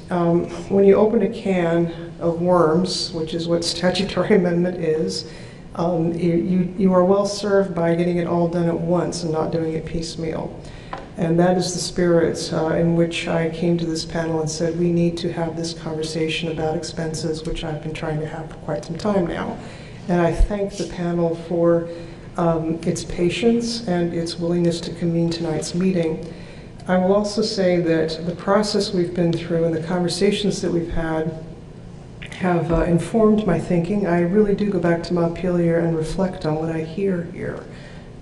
when you open a can of worms, which is what statutory amendment is, you are well served by getting it all done at once and not doing it piecemeal. And that is the spirit in which I came to this panel and said we need to have this conversation about expenses, which I've been trying to have for quite some time now. And I thank the panel for its patience and its willingness to convene tonight's meeting. I will also say that the process we've been through and the conversations that we've had have informed my thinking. I really do go back to Montpelier and reflect on what I hear here.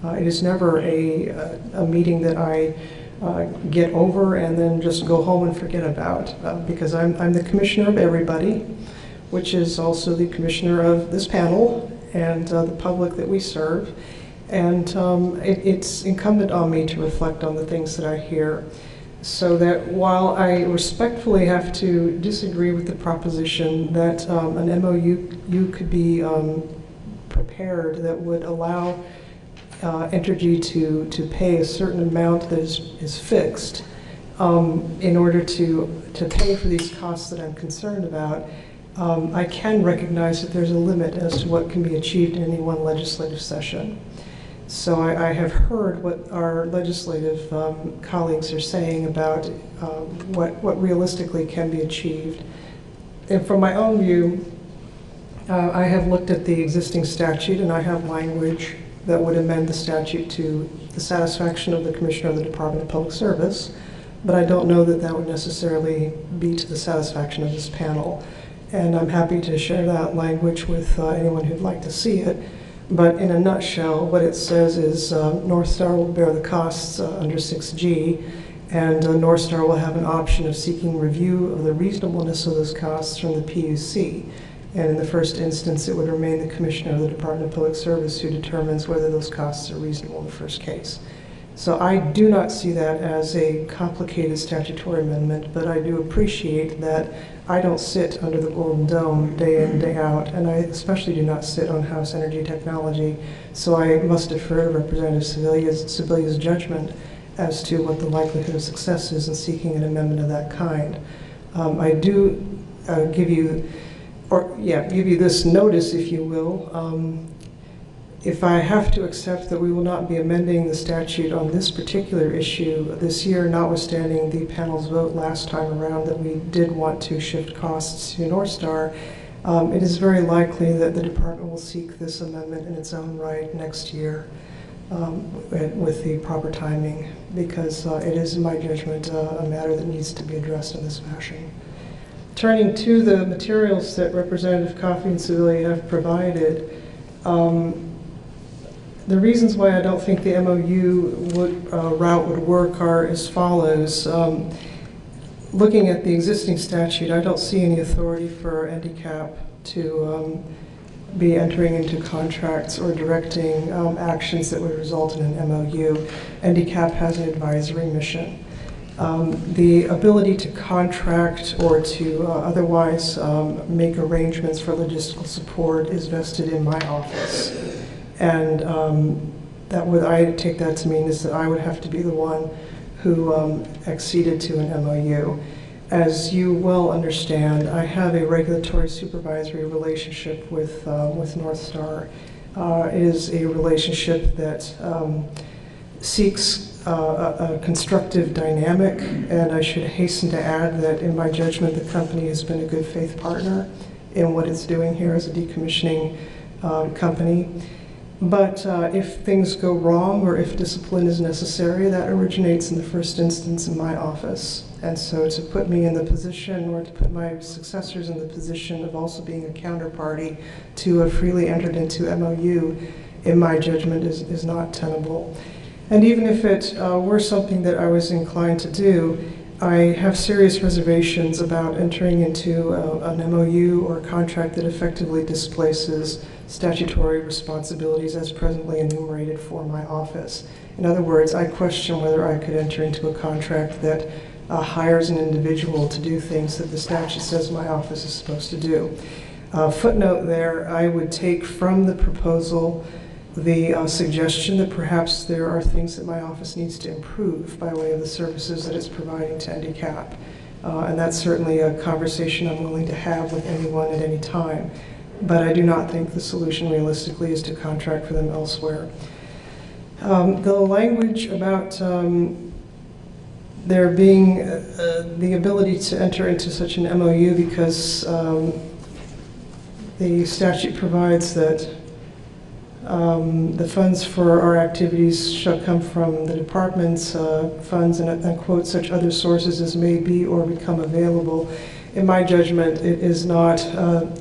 It is never a meeting that I get over and then just go home and forget about, because I'm the commissioner of everybody, which is also the commissioner of this panel and the public that we serve. And it's incumbent on me to reflect on the things that I hear, so that while I respectfully have to disagree with the proposition that an MOU could be prepared that would allow Entergy to pay a certain amount that is fixed, in order to pay for these costs that I'm concerned about, I can recognize that there's a limit as to what can be achieved in any one legislative session. So I have heard what our legislative colleagues are saying about what realistically can be achieved. And from my own view, I have looked at the existing statute, and I have language that would amend the statute to the satisfaction of the Commissioner of the Department of Public Service, but I don't know that that would necessarily be to the satisfaction of this panel. And I'm happy to share that language with anyone who'd like to see it. But in a nutshell, what it says is North Star will bear the costs under 6G, and North Star will have an option of seeking review of the reasonableness of those costs from the PUC. And in the first instance, it would remain the Commissioner of the Department of Public Service who determines whether those costs are reasonable in the first case. So I do not see that as a complicated statutory amendment, but I do appreciate that I don't sit under the Golden Dome day in, day out, and I especially do not sit on House Energy Technology, so I must defer to Representative Sebella's judgment as to what the likelihood of success is in seeking an amendment of that kind. I do give you this notice, if you will. If I have to accept that we will not be amending the statute on this particular issue this year, notwithstanding the panel's vote last time around that we did want to shift costs to North Star, it is very likely that the department will seek this amendment in its own right next year with the proper timing, because it is, in my judgment, a matter that needs to be addressed in this fashion. Turning to the materials that Representative Coffey and Sebilla have provided, the reasons why I don't think the MOU route would work are as follows. Looking at the existing statute, I don't see any authority for NDCAP to be entering into contracts or directing actions that would result in an MOU. NDCAP has an advisory mission. The ability to contract or to otherwise make arrangements for logistical support is vested in my office. And I take that to mean is that I would have to be the one who acceded to an MOU. As you well understand, I have a regulatory supervisory relationship with North Star. It is a relationship that seeks a constructive dynamic, and I should hasten to add that in my judgment, the company has been a good faith partner in what it's doing here as a decommissioning company. But if things go wrong or if discipline is necessary, that originates in the first instance in my office. And so to put me in the position, or to put my successors in the position of also being a counterparty to a freely entered into MOU, in my judgment, is not tenable. And even if it were something that I was inclined to do, I have serious reservations about entering into an MOU or a contract that effectively displaces statutory responsibilities as presently enumerated for my office. In other words, I question whether I could enter into a contract that hires an individual to do things that the statute says my office is supposed to do. Footnote there, I would take from the proposal the suggestion that perhaps there are things that my office needs to improve by way of the services that it's providing to NDCAP. And that's certainly a conversation I'm willing to have with anyone at any time. But I do not think the solution realistically is to contract for them elsewhere. The language about there being the ability to enter into such an MOU because the statute provides that the funds for our activities shall come from the department's funds and quote, such other sources as may be or become available. In my judgment, it is not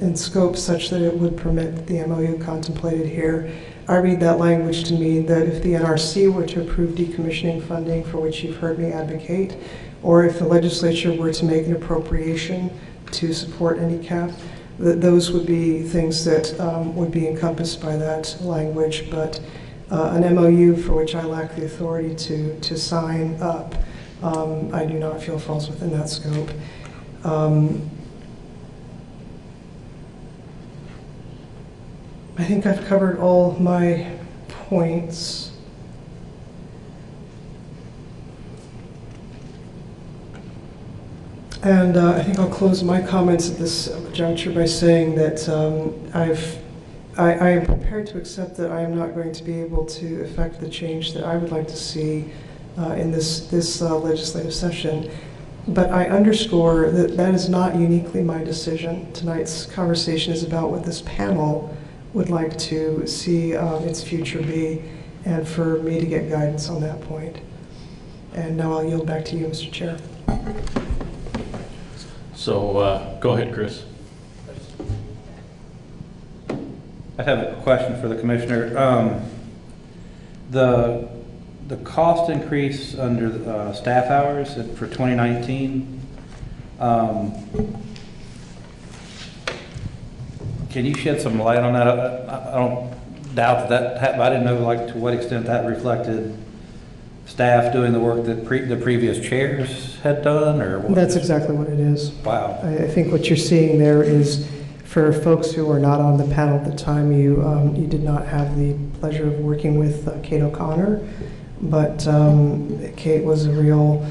in scope such that it would permit the MOU contemplated here. I read that language to mean that if the NRC were to approve decommissioning funding, for which you've heard me advocate, or if the legislature were to make an appropriation to support NDCAP, that those would be things that would be encompassed by that language. But an MOU for which I lack the authority to sign up, I do not feel falls within that scope. I think I've covered all my points. And I think I'll close my comments at this juncture by saying that I am prepared to accept that I am not going to be able to effect the change that I would like to see in this legislative session. But I underscore that that is not uniquely my decision. Tonight's conversation is about what this panel would like to see its future be, and for me to get guidance on that point. And now I'll yield back to you, Mr. Chair.
So go ahead, Chris.
I have a question for the commissioner. The cost increase under staff hours for 2019, can you shed some light on that? I don't doubt that happened. I didn't know like to what extent that reflected staff doing the work that the previous chairs had done, or what?
That's exactly what it is.
Wow.
I think what you're seeing there is, for folks who were not on the panel at the time, you did not have the pleasure of working with Kate O'Connor, but Kate was a real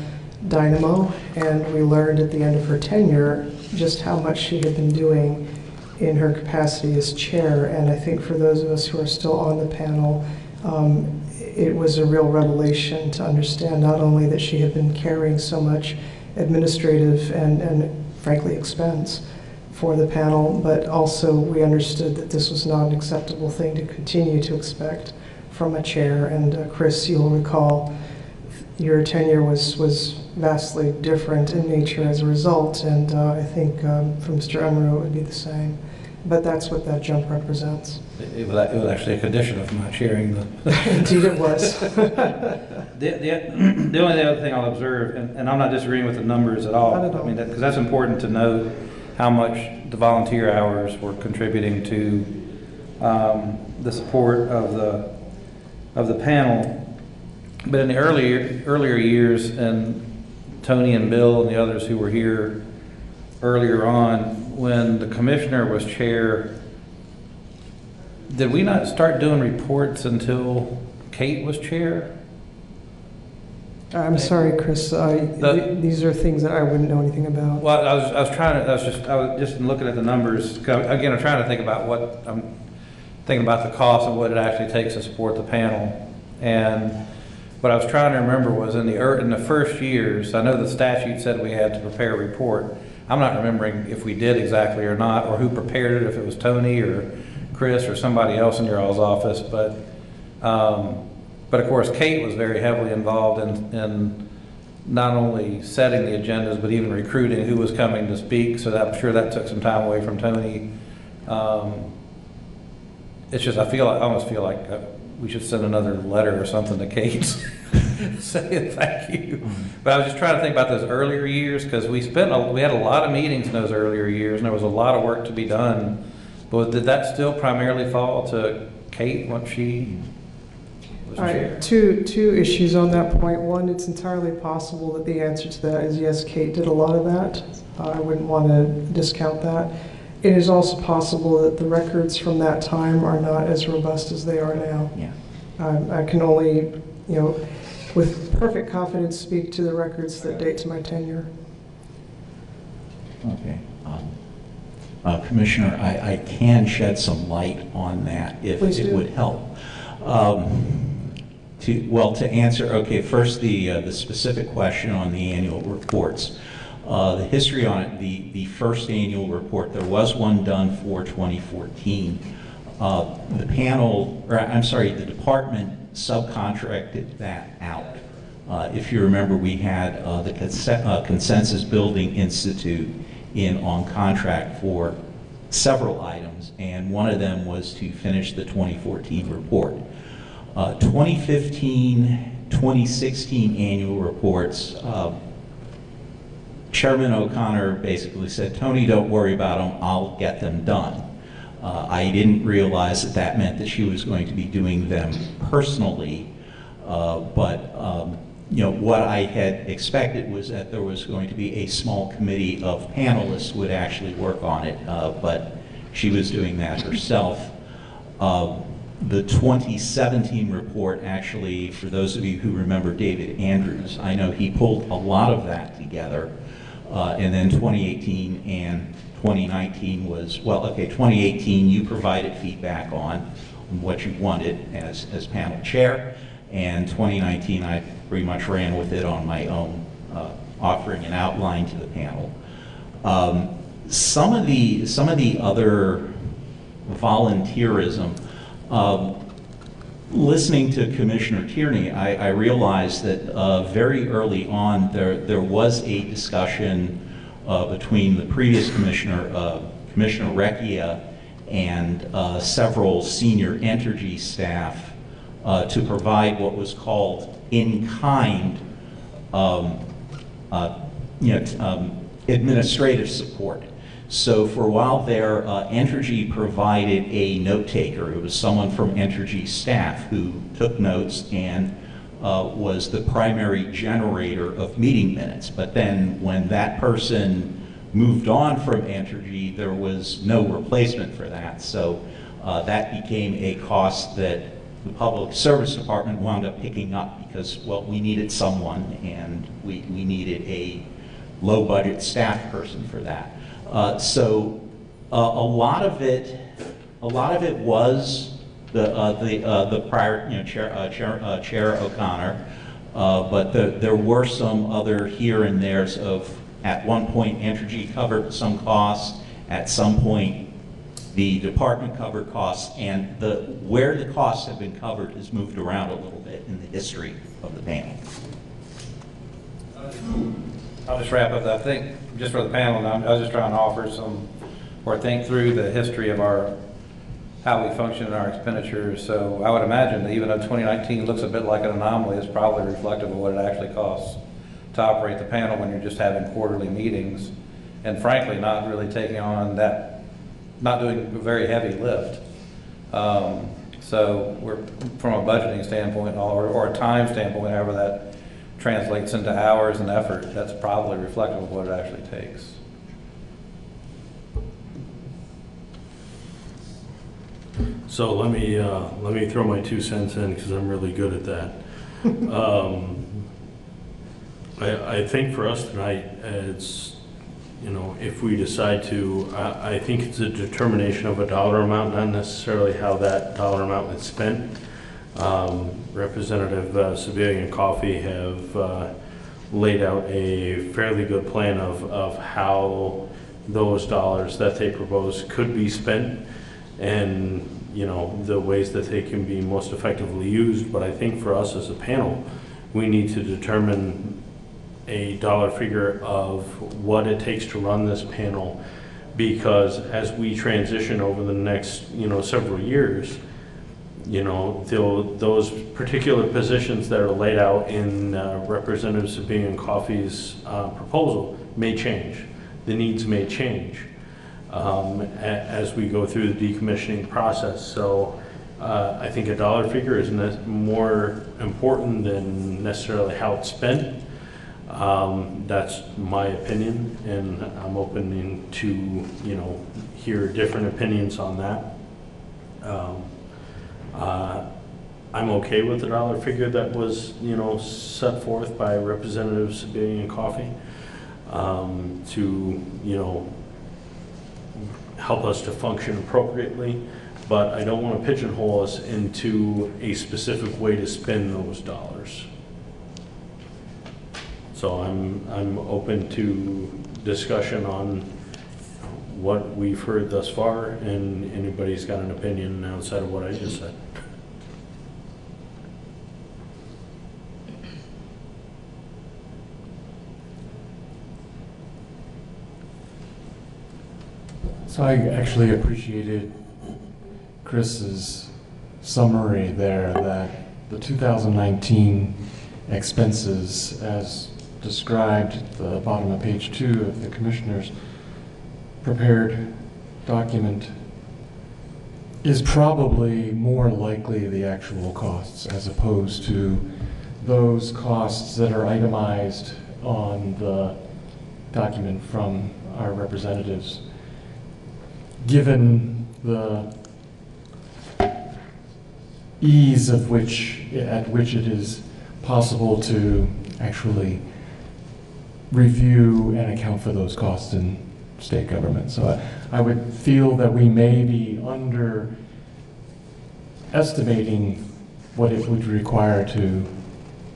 dynamo, and we learned at the end of her tenure just how much she had been doing in her capacity as chair. And I think for those of us who are still on the panel, it was a real revelation to understand not only that she had been carrying so much administrative and frankly expense for the panel, but also we understood that this was not an acceptable thing to continue to expect from a chair. And Chris, you'll recall your tenure was vastly different in nature as a result, and I think for Mr. Unruh it would be the same. But that's what that jump represents.
It was actually a condition of my chairing the.
Indeed it was.
The only other thing I'll observe, and I'm not disagreeing with the numbers at all. I mean, because that's important to note how much the volunteer hours were contributing to the support of the panel. But in the earlier years, and Tony and Bill and the others who were here earlier on, when the commissioner was chair, did we not start doing reports until Kate was chair?
I'm sorry, Chris. These are things that I wouldn't know anything about.
Well, I was just looking at the numbers. Again, I'm trying to think about what I'm thinking about the cost and what it actually takes to support the panel. And what I was trying to remember was in the first years, I know the statute said we had to prepare a report. I'm not remembering if we did exactly or not, or who prepared it, if it was Tony or Chris or somebody else in your all's office. But of course, Kate was very heavily involved in not only setting the agendas, but even recruiting who was coming to speak. So I'm sure that took some time away from Tony. It's just, I almost feel like we should send another letter or something to Kate saying thank you. But I was just trying to think about those earlier years, because we had a lot of meetings in those earlier years, and there was a lot of work to be done. But did that still primarily fall to Kate once she was chair?
Two issues on that point. One, it's entirely possible that the answer to that is yes, Kate did a lot of that. I wouldn't want to discount that. It is also possible that the records from that time are not as robust as they are now.
Yeah.
I can only, with perfect confidence, speak to the records that date to my tenure.
Okay. Commissioner, I can shed some light on that if
Please
it
do.
would help. To answer, okay, first the specific question on the annual reports. The history on it, the first annual report, there was one done for 2014. The the department subcontracted that out. If you remember, we had the Consensus Building Institute on contract for several items, and one of them was to finish the 2014 report. 2015, 2016 annual reports, Chairman O'Connor basically said, Tony, don't worry about them, I'll get them done. I didn't realize that meant that she was going to be doing them personally, but what I had expected was that there was going to be a small committee of panelists would actually work on it, but she was doing that herself. The 2017 report, actually, for those of you who remember David Andrews, I know he pulled a lot of that together. And then 2018 and 2019 was, well, okay, 2018 you provided feedback on what you wanted as panel chair, and 2019 I pretty much ran with it on my own, offering an outline to the panel. Some of the other volunteerism, listening to Commissioner Tierney, I realized that very early on there was a discussion between the previous commissioner, Commissioner Recchia, and several senior Entergy staff to provide what was called in-kind administrative support. So for a while there, Entergy provided a note taker. It was someone from Entergy staff who took notes and was the primary generator of meeting minutes. But then when that person moved on from Entergy, there was no replacement for that. So that became a cost that the Public Service Department wound up picking up because, well, we needed someone and we needed a low budget staff person for that. So a lot of it was the prior Chair O'Connor, but there were some other here and there's of, at one point Entergy covered some costs, at some point the department covered costs, and where the costs have been covered has moved around a little bit in the history of the panel.
I'll just wrap up that thing, just for the panel. I was just trying to offer some, or think through the history of how we function in our expenditures. So I would imagine that even though 2019 looks a bit like an anomaly, it's probably reflective of what it actually costs to operate the panel when you're just having quarterly meetings, and frankly, not really taking on that, not doing a very heavy lift. So we're, from a budgeting standpoint or a time standpoint, however that translates into hours and effort, that's probably reflective of what it actually takes.
So let me throw my 2 cents in because I'm really good at that. I think for us tonight, it's, if we decide to, I think it's a determination of a dollar amount, not necessarily how that dollar amount is spent. Representative Sebelian and Coffey have laid out a fairly good plan of how those dollars that they propose could be spent, and the ways that they can be most effectively used. But I think for us as a panel, we need to determine a dollar figure of what it takes to run this panel, because as we transition over the next several years, those particular positions that are laid out in Representative Sebelian and Coffey's proposal may change. The needs may change as we go through the decommissioning process. So I think a dollar figure is more important than necessarily how it's spent. That's my opinion, and I'm open to hear different opinions on that. I'm okay with the dollar figure that was set forth by Representatives Sebelian and Coffey to help us to function appropriately, but I don't want to pigeonhole us into a specific way to spend those dollars. So I'm open to discussion on what we've heard thus far, and anybody's got an opinion outside of what I just said.
So I actually appreciated Chris's summary there, that the 2019 expenses as described at the bottom of page 2 of the Commissioner's prepared document is probably more likely the actual costs, as opposed to those costs that are itemized on the document from our representatives. Given the ease at which it is possible to actually review and account for those costs in state government. So I would feel that we may be underestimating what it would require to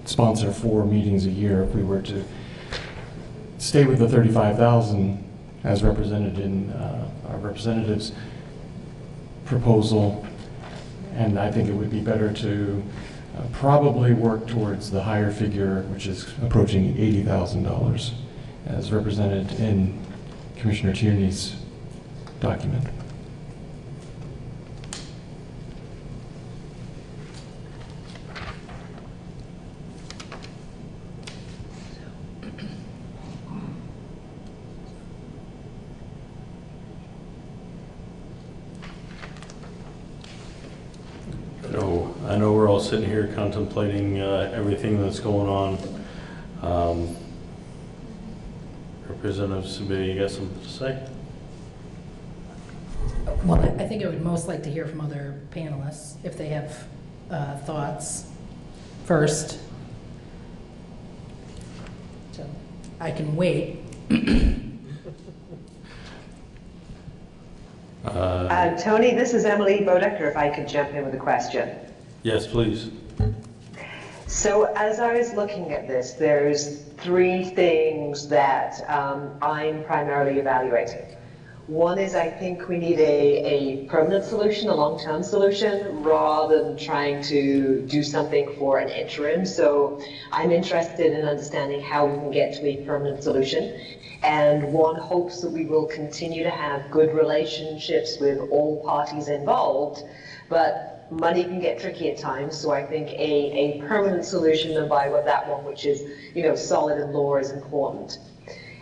sponsor 4 meetings a year if we were to stay with the 35,000 as represented in our representative's proposal. And I think it would be better to probably work towards the higher figure, which is approaching $80,000, as represented in Commissioner Tierney's document.
I know we're all sitting here contemplating everything that's going on. Representative Sabia, you got something to say?
Well, I think I would most like to hear from other panelists if they have thoughts first. So I can wait.
Tony, this is Emily Bodecker, if I could jump in with a question.
Yes, please.
So as I was looking at this, there's 3 things that I'm primarily evaluating. One is I think we need a permanent solution, a long-term solution, rather than trying to do something for an interim. So I'm interested in understanding how we can get to a permanent solution. And one hopes that we will continue to have good relationships with all parties involved, but money can get tricky at times. So I think a permanent solution, and by that one, which is, solid in law, is important.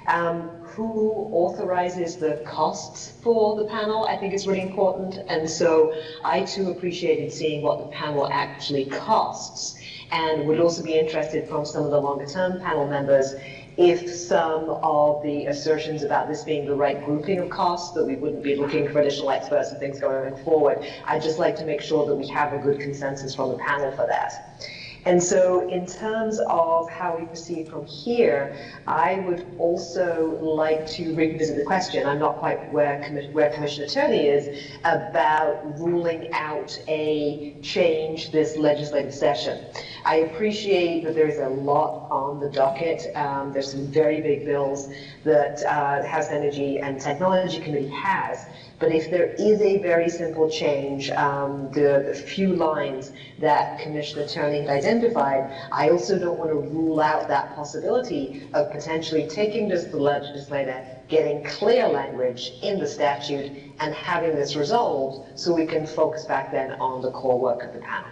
Who authorizes the costs for the panel, I think is really important. And so I too appreciated seeing what the panel actually costs, and would also be interested from some of the longer term panel members if some of the assertions about this being the right grouping of costs, that we wouldn't be looking for additional experts and things going forward. I'd just like to make sure that we have a good consensus from the panel for that. And so in terms of how we proceed from here, I would also like to revisit the question, I'm not quite where Commissioner Tierney is, about ruling out a change this legislative session. I appreciate that there's a lot on the docket. There's some very big bills that the House Energy and Technology Committee has. But if there is a very simple change, the few lines that Commissioner Tierney had identified, I also don't want to rule out that possibility of potentially taking this to the legislator, getting clear language in the statute, and having this resolved so we can focus back then on the core work of the panel.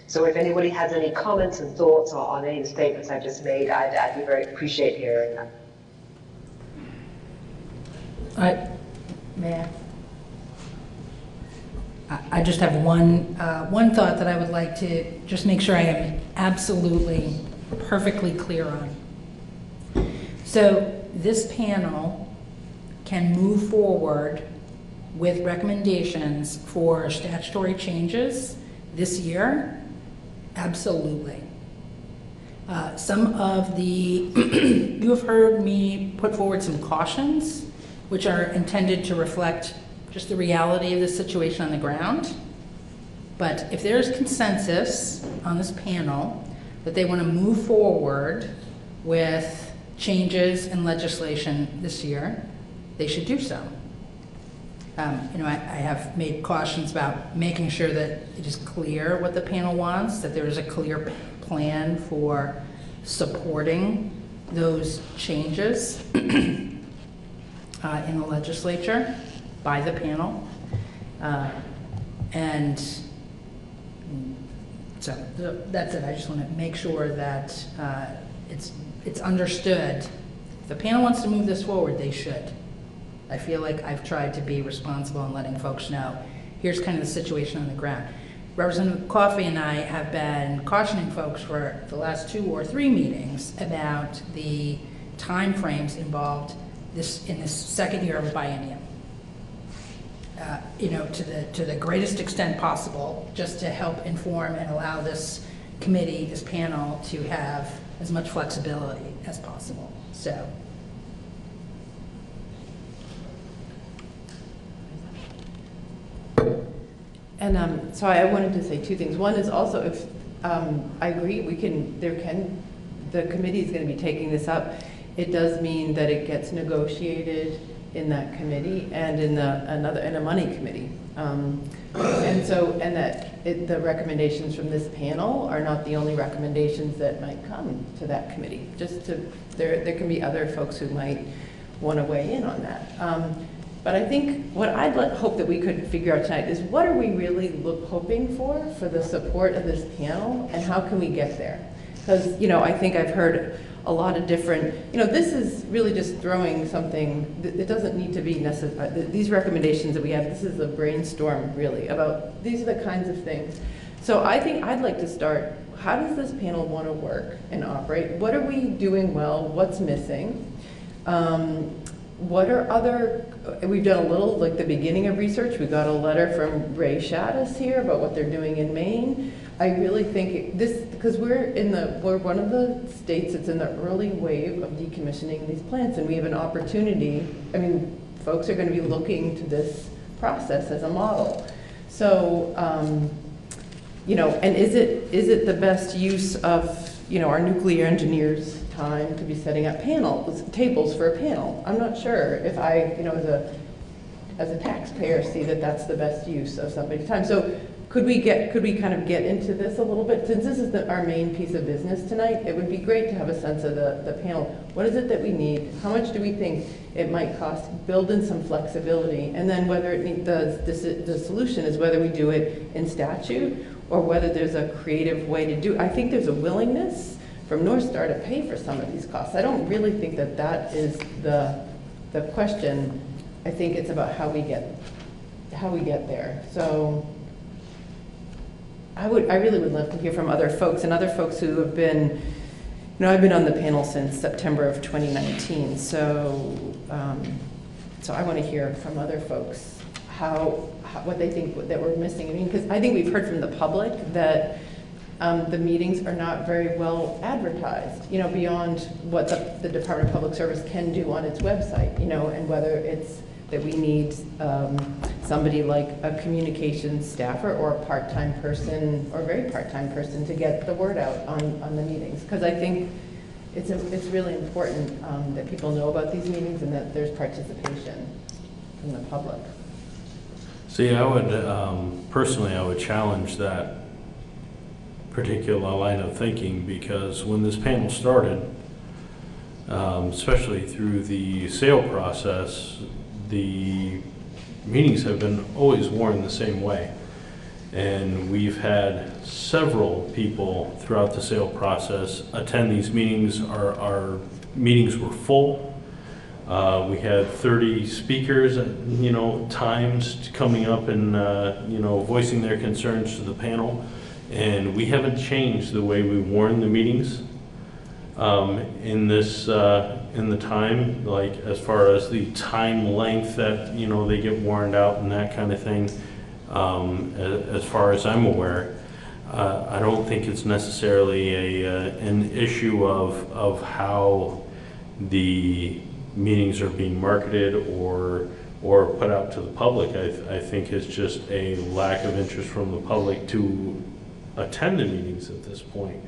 So if anybody has any comments and thoughts on any of the statements I just made, I'd be very appreciate hearing them.
May I just have one thought that I would like to just make sure I am absolutely perfectly clear on. So this panel can move forward with recommendations for statutory changes this year? Absolutely. Some of the, you have heard me put forward some cautions, which are intended to reflect just the reality of the situation on the ground. But if there's consensus on this panel that they want to move forward with changes in legislation this year, they should do so. I have made cautions about making sure that it is clear what the panel wants, that there is a clear plan for supporting those changes in the legislature by the panel. And so that's it. I just want to make sure that it's understood. If the panel wants to move this forward, they should. I feel like I've tried to be responsible in letting folks know, here's kind of the situation on the ground. Representative Coffey and I have been cautioning folks for the last 2 or 3 meetings about the timeframes involved in this second year of a biennium. To the greatest extent possible, just to help inform and allow this committee, this panel, to have as much flexibility as possible.
So,
And so I wanted to say two things. One is also, if, I agree, the committee is going to be taking this up. It does mean that it gets negotiated in that committee and in a money committee. And that the recommendations from this panel are not the only recommendations that might come to that committee. There can be other folks who might want to weigh in on that. But I think what I'd hope that we could figure out tonight is what are we really hoping for the support of this panel, and how can we get there? Because, I think I've heard a lot of different, this is really just throwing something, it doesn't need to be necessary. These recommendations that we have, this is a brainstorm really about, these are the kinds of things. So I think I'd like to start, how does this panel want to work and operate? What are we doing well? What's missing? What are other, we've done a little, like the beginning of research. We got a letter from Ray Shaddis here about what they're doing in Maine. I really think because we're one of the states that's in the early wave of decommissioning these plants, and we have an opportunity. I mean, folks are going to be looking to this process as a model. So, and is it the best use of, our nuclear engineers' time to be setting up tables for a panel? I'm not sure if I, as a taxpayer, see that that's the best use of somebody's time. So could we kind of get into this a little bit? Since this is our main piece of business tonight, it would be great to have a sense of the panel. What is it that we need? How much do we think it might cost? Build in some flexibility, and then whether the solution is whether we do it in statute or whether there's a creative way to do it. I think there's a willingness from North Star to pay for some of these costs. I don't really think that is the question. I think it's about how we get there. So I really would love to hear from other folks who have been, I've been on the panel since September of 2019. So I want to hear from other folks what they think that we're missing. I mean, because I think we've heard from the public that the meetings are not very well advertised, beyond what the Department of Public Service can do on its website, and whether it's that we need somebody like a communications staffer or a part-time person or a very part-time person to get the word out on the meetings. Because I think it's really important that people know about these meetings and that there's participation from the public.
See, I would, personally, I would challenge that particular line of thinking, because when this panel started, especially through the sale process, the meetings have been always worn the same way. And we've had several people throughout the sale process attend these meetings. Our meetings were full. We had 30 speakers, times coming up and, voicing their concerns to the panel. And we haven't changed the way we warn the meetings in the time, like as far as the time length that, they get warned out and that kind of thing. As far as I'm aware, I don't think it's necessarily an issue of how the meetings are being marketed or put out to the public. I think it's just a lack of interest from the public to attend the meetings at this point,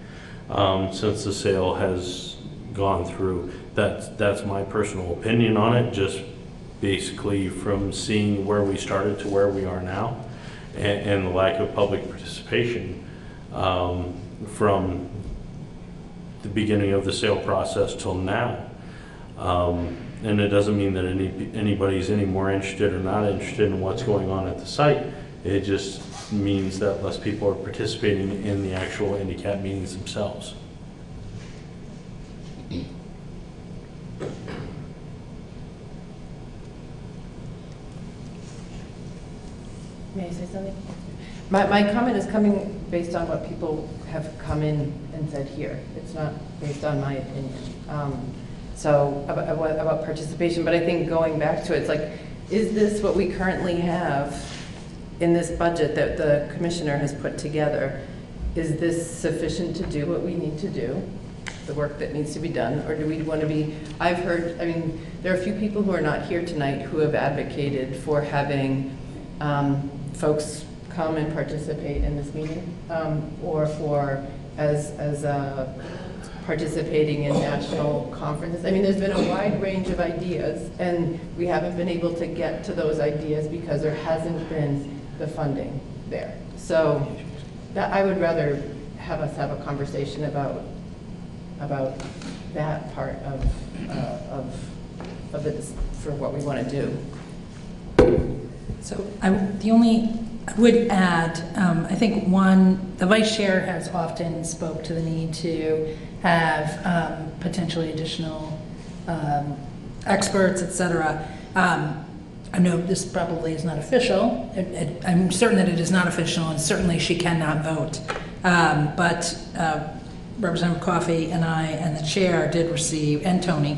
since the sale has gone through. That's my personal opinion on it, just basically from seeing where we started to where we are now, and the lack of public participation from the beginning of the sale process till now. And it doesn't mean that anybody's any more interested or not interested in what's going on at the site. It just means that less people are participating in the actual handicap meetings themselves.
May I say something? My comment is coming based on what people have come in and said here. It's not based on my opinion. So about participation, but I think going back to it, it's like, is this what we currently have in this budget that the commissioner has put together? Is this sufficient to do what we need to do? the work that needs to be done? Or do we want to be, I've heard, I mean, there are a few people who are not here tonight who have advocated for having folks come and participate in this meeting, or for as participating in national conferences. I mean, there's been a wide range of ideas, and we haven't been able to get to those ideas because there hasn't been the funding there. So that, I would rather have us have a conversation about that part of it for what we want to do.
So I would add, I think the vice chair has often spoke to the need to have potentially additional experts, et cetera. I know this probably is not official. I'm certain that it is not official, and certainly she cannot vote. But Representative Coffey and I and the chair did receive, and Tony,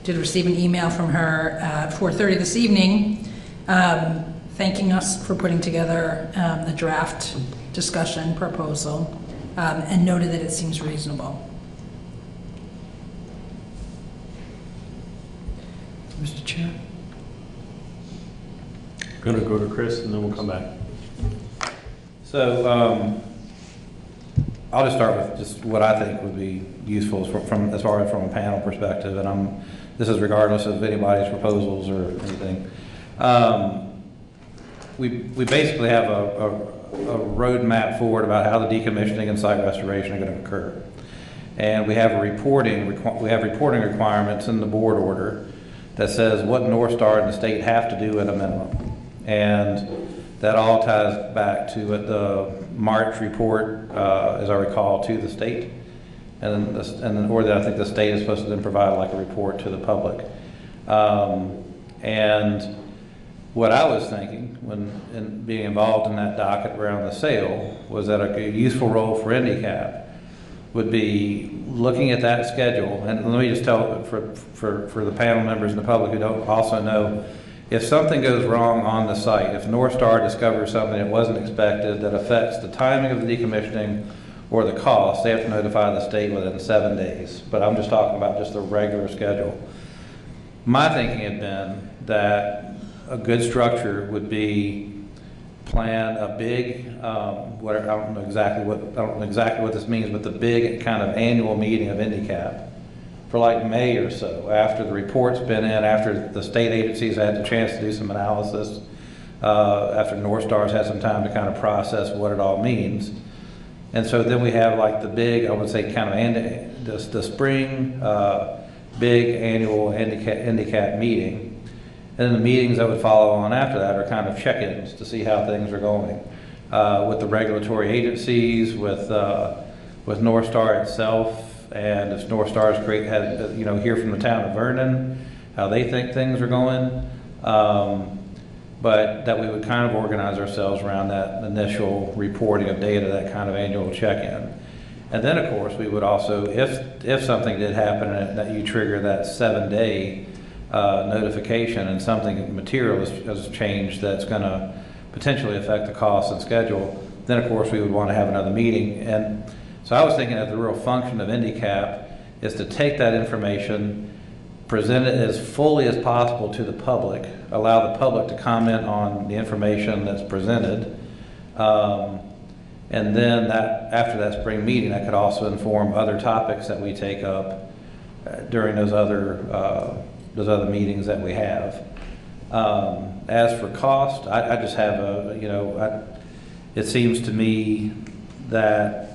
did receive an email from her at 4:30 this evening thanking us for putting together the draft discussion proposal, and noted that it seems reasonable.
Mr. Chair? Going to go to Chris, and then we'll come back.
So I'll just start with just what I think would be useful from as far as from a panel perspective, and this is regardless of anybody's proposals or anything. We basically have a roadmap forward about how the decommissioning and site restoration are going to occur, and we have reporting requirements in the board order that says what North Star and the state have to do at a minimum, and that all ties back to the March report, as I recall, to the state, and that I think the state is supposed to then provide like a report to the public, and what I was thinking when being involved in that docket around the sale was that a useful role for IndyCap would be looking at that schedule. And let me just tell for the panel members and the public who don't also know, if something goes wrong on the site, if North Star discovers something that wasn't expected that affects the timing of the decommissioning or the cost, they have to notify the state within 7 days. But I'm just talking about just the regular schedule. My thinking had been that a good structure would be plan a big, whatever, I don't know exactly what this means, but the big kind of annual meeting of IndyCap for like May or so, after the report's been in, after the state agencies had the chance to do some analysis, after North Star's had some time to kind of process what it all means. And so then we have like the big, I would say kind of the spring big annual IndyCap meeting. And then the meetings that would follow on after that are kind of check-ins to see how things are going with the regulatory agencies, with North Star itself, and if North Star is great, hear from the town of Vernon how they think things are going. But that we would kind of organize ourselves around that initial reporting of data, that kind of annual check-in. And then, of course, we would also, if something did happen and that you trigger that 7-day notification and something material has changed that's going to potentially affect the cost and schedule, then of course we would want to have another meeting. And so I was thinking that the real function of IndyCap is to take that information, present it as fully as possible to the public, allow the public to comment on the information that's presented, and then after that spring meeting that could also inform other topics that we take up during those other meetings that we have. As for cost, I just have it seems to me that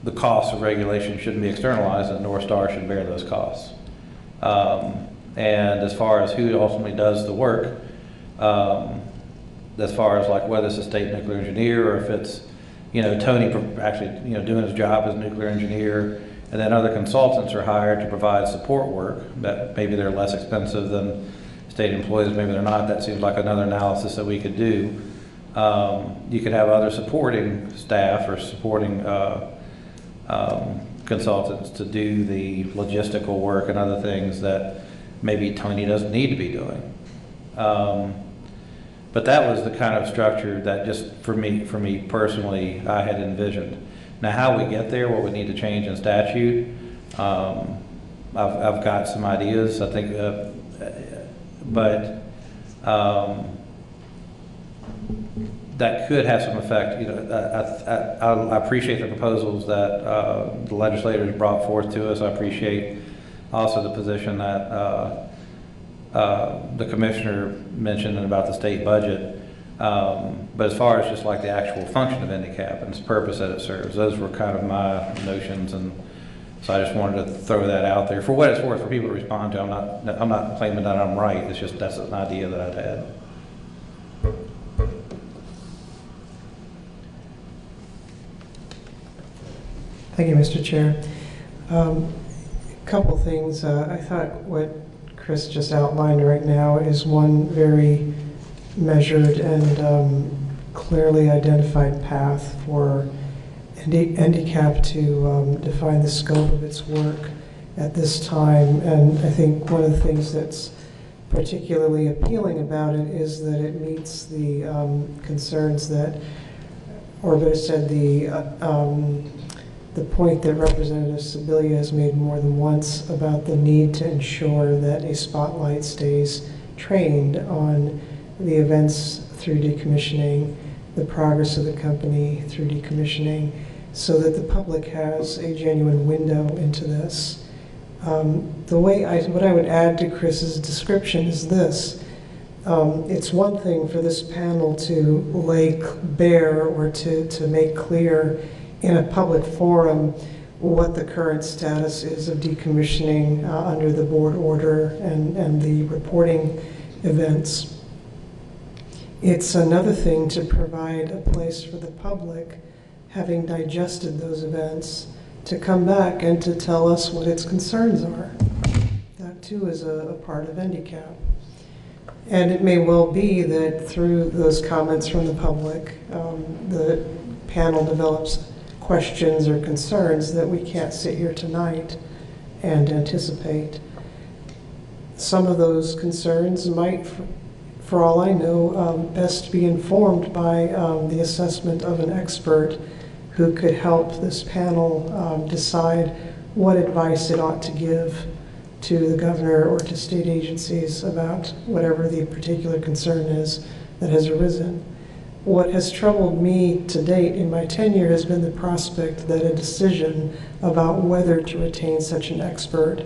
the costs of regulation shouldn't be externalized, and North Star should bear those costs. And as far as who ultimately does the work, as far as like whether it's a state nuclear engineer or if it's Tony actually doing his job as a nuclear engineer, and then other consultants are hired to provide support work that maybe they're less expensive than state employees, maybe they're not. That seems like another analysis that we could do. You could have other supporting staff or supporting consultants to do the logistical work and other things that maybe Tony doesn't need to be doing. But that was the kind of structure that just for me personally, I had envisioned. Now, how we get there, what we need to change in statute, I've got some ideas, I think, but that could have some effect. You know, I appreciate the proposals that the legislators brought forth to us. I appreciate also the position that the commissioner mentioned about the state budget. But as far as just like the actual function of handicap and its purpose that it serves, those were kind of my notions, and so I just wanted to throw that out there for what it's worth for people to respond to. I'm not claiming that I'm right. It's just that's an idea that I've had.
Thank you, Mr. Chair. A couple things. I thought what Chris just outlined right now is one very measured and clearly identified path for handicap to define the scope of its work at this time. And I think one of the things that's particularly appealing about it is that it meets the concerns that, or better said, the point that Representative Sibilia has made more than once about the need to ensure that a spotlight stays trained on the events through decommissioning, the progress of the company through decommissioning, so that the public has a genuine window into this. What I would add to Chris's description is this. It's one thing for this panel to lay bare or to make clear in a public forum what the current status is of decommissioning under the board order and the reporting events. It's another thing to provide a place for the public, having digested those events, to come back and to tell us what its concerns are. That too is a part of handicap. And it may well be that through those comments from the public, the panel develops questions or concerns that we can't sit here tonight and anticipate. Some of those concerns might, for all I know, best be informed by the assessment of an expert who could help this panel decide what advice it ought to give to the governor or to state agencies about whatever the particular concern is that has arisen. What has troubled me to date in my tenure has been the prospect that a decision about whether to retain such an expert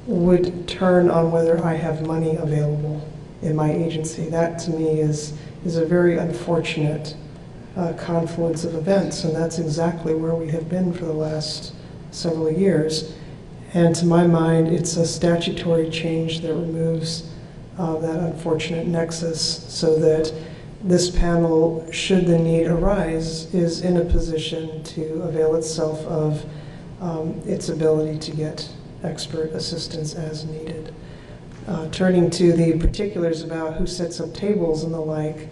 would turn on whether I have money available in my agency. That to me is a very unfortunate confluence of events, and that's exactly where we have been for the last several years. And to my mind, it's a statutory change that removes that unfortunate nexus so that this panel, should the need arise, is in a position to avail itself of its ability to get expert assistance as needed. Turning to the particulars about who sets up tables and the like,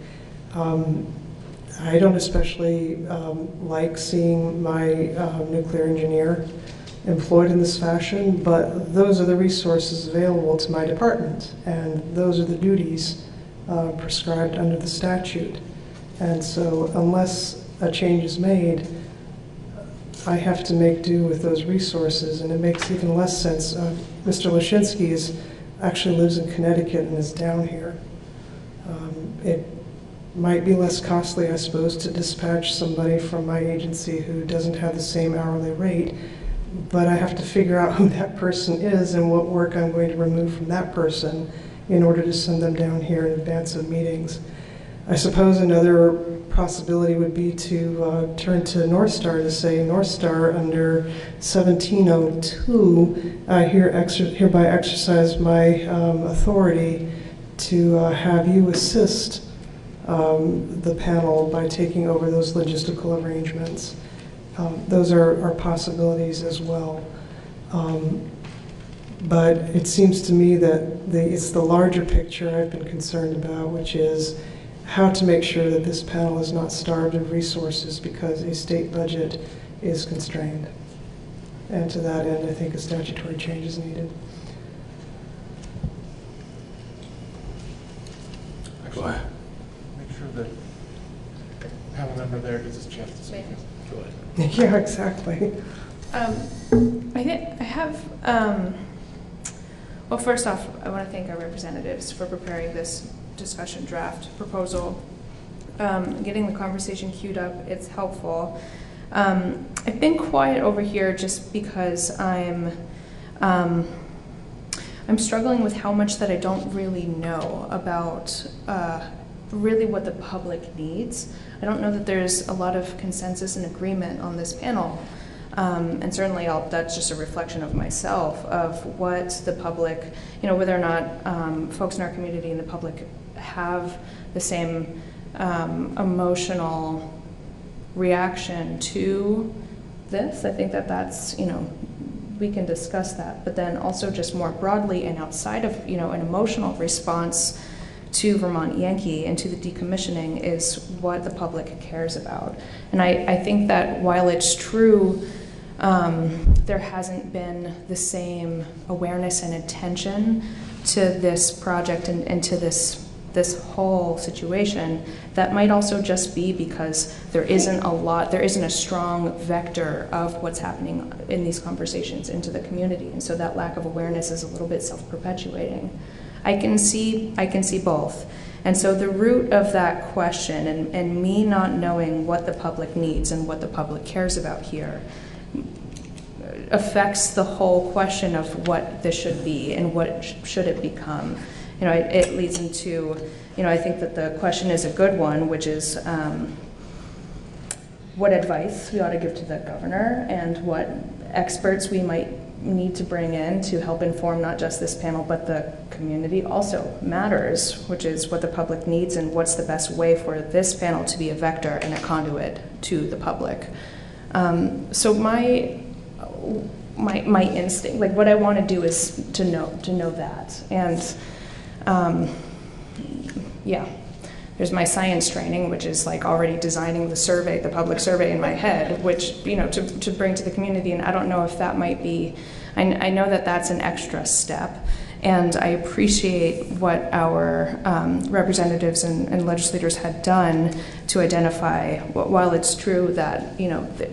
I don't especially like seeing my nuclear engineer employed in this fashion, but those are the resources available to my department, and those are the duties prescribed under the statute. And so unless a change is made, I have to make do with those resources, and it makes even less sense. Mr. Lashinsky actually lives in Connecticut and is down here. It might be less costly, I suppose, to dispatch somebody from my agency who doesn't have the same hourly rate, but I have to figure out who that person is and what work I'm going to remove from that person in order to send them down here in advance of meetings. I suppose another possibility would be to turn to North Star to say, North Star, under 1702, I hereby exercise my authority to have you assist the panel by taking over those logistical arrangements. Those are possibilities as well. But it seems to me that it's the larger picture I've been concerned about, which is how to make sure that this panel is not starved of resources because a state budget is constrained. And to that end, I think a statutory change is needed.
Actually, make sure that panel member there gets his chance to speak.
Yeah, exactly.
I have, well, first off, I want to thank our representatives for preparing this discussion draft proposal. Getting the conversation queued up, it's helpful. I've been quiet over here just because I'm struggling with how much that I don't really know about really what the public needs. I don't know that there's a lot of consensus and agreement on this panel. And certainly that's just a reflection of myself, of what the public, whether or not folks in our community and the public have the same emotional reaction to this. I think that's, we can discuss that. But then also just more broadly and outside of, an emotional response to Vermont Yankee and to the decommissioning is what the public cares about. And I think that while it's true, there hasn't been the same awareness and attention to this project and to this whole situation. That might also just be because there isn't a strong vector of what's happening in these conversations into the community. And so that lack of awareness is a little bit self-perpetuating. I can see both. And so the root of that question and me not knowing what the public needs and what the public cares about here affects the whole question of what this should be and what should it become. It leads into, I think that the question is a good one, which is what advice we ought to give to the governor and what experts we might need to bring in to help inform not just this panel, but the community also matters, which is what the public needs and what's the best way for this panel to be a vector and a conduit to the public. So my instinct, like what I want to do is to know that. And yeah, there's my science training, which is like already designing the survey, the public survey in my head, which, to bring to the community. And I don't know if that might be, I know that that's an extra step. And I appreciate what our representatives and legislators had done to identify, while it's true that,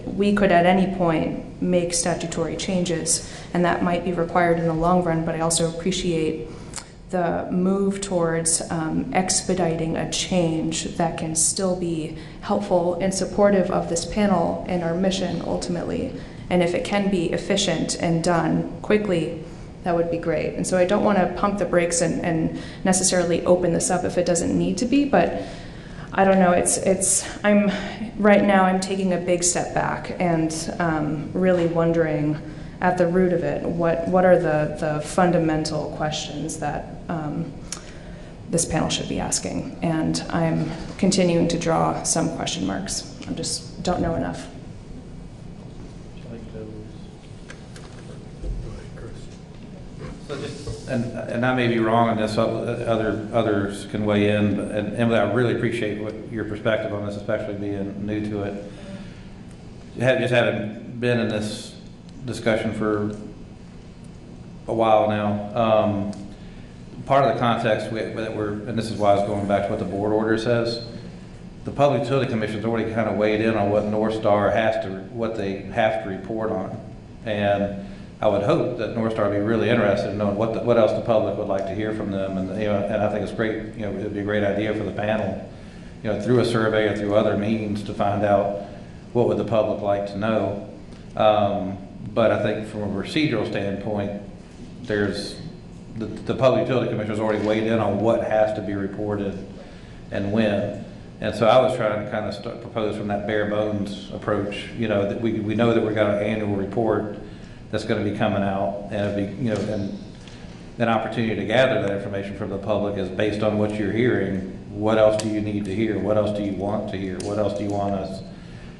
we could at any point make statutory changes, and that might be required in the long run, but I also appreciate the move towards expediting a change that can still be helpful and supportive of this panel and our mission ultimately. And if it can be efficient and done quickly, that would be great. And so I don't want to pump the brakes and necessarily open this up if it doesn't need to be, but I don't know, right now I'm taking a big step back and really wondering at the root of it, what are the fundamental questions that this panel should be asking? And I'm continuing to draw some question marks. I just don't know enough.
So and I may be wrong on this, others can weigh in, and Emily, I really appreciate your perspective on this, especially being new to it. Just having been in this discussion for a while now, part of the context and this is why I was going back to what the board order says, the Public Utility Commission's already kind of weighed in on what North Star what they have to report on. And I would hope that North Star would be really interested in knowing what else the public would like to hear from them. And, and I think it's great, it would be a great idea for the panel, through a survey or through other means to find out what would the public like to know. But I think from a procedural standpoint, there's the Public Utility Commission has already weighed in on what has to be reported and when. And so I was trying to kind of propose from that bare bones approach, that we know that we've got an annual report that's going to be coming out, and it'd be, and an opportunity to gather that information from the public is based on what you're hearing. What else do you need to hear? What else do you want to hear? What else do you want us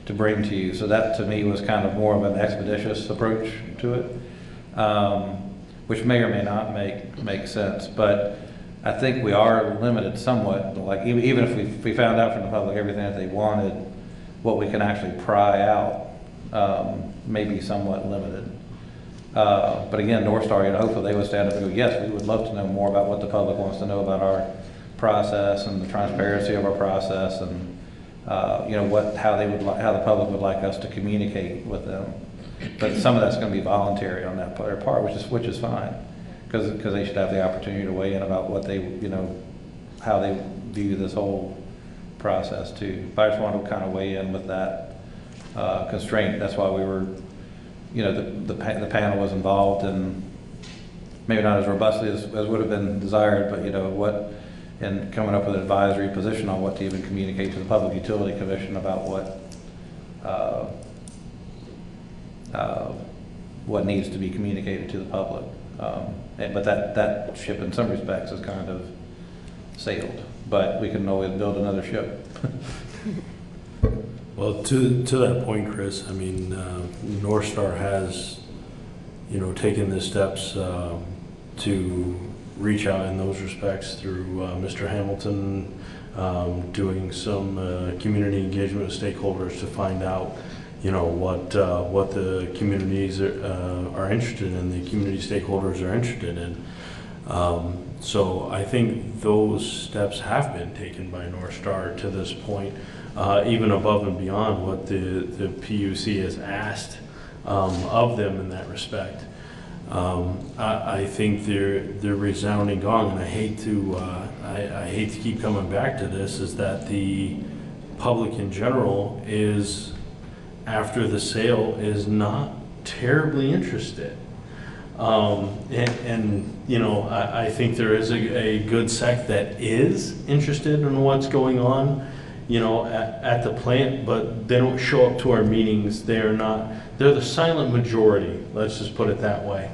to bring to you? So that to me was kind of more of an expeditious approach to it, which may or may not make sense. But I think we are limited somewhat. Like even if we found out from the public everything that they wanted, what we can actually pry out may be somewhat limited. But again, North Star, hopefully they would stand up and go, yes, we would love to know more about what the public wants to know about our process and the transparency of our process. And how the public would like us to communicate with them. But some of that's going to be voluntary on their part, which is fine, because they should have the opportunity to weigh in about what they, how they view this whole process too. But I just wanted to kind of weigh in with that constraint. That's why we were, the panel was involved, and maybe not as robustly as would have been desired, but and coming up with an advisory position on what to even communicate to the Public Utility Commission about what needs to be communicated to the public. But that ship in some respects is kind of sailed, but we can always build another ship.
Well, to that point, Chris, I mean, North Star has, taken the steps to reach out in those respects through Mr. Hamilton doing some community engagement with stakeholders to find out, what the communities are interested in, the community stakeholders are interested in. So I think those steps have been taken by North Star to this point, even above and beyond what the PUC has asked of them in that respect. I think they're resounding gong, and I hate to keep coming back to this, is that the public in general is, after the sale, is not terribly interested. I think there is a good sect that is interested in what's going on, at the plant, but they don't show up to our meetings. They're the silent majority, let's just put it that way.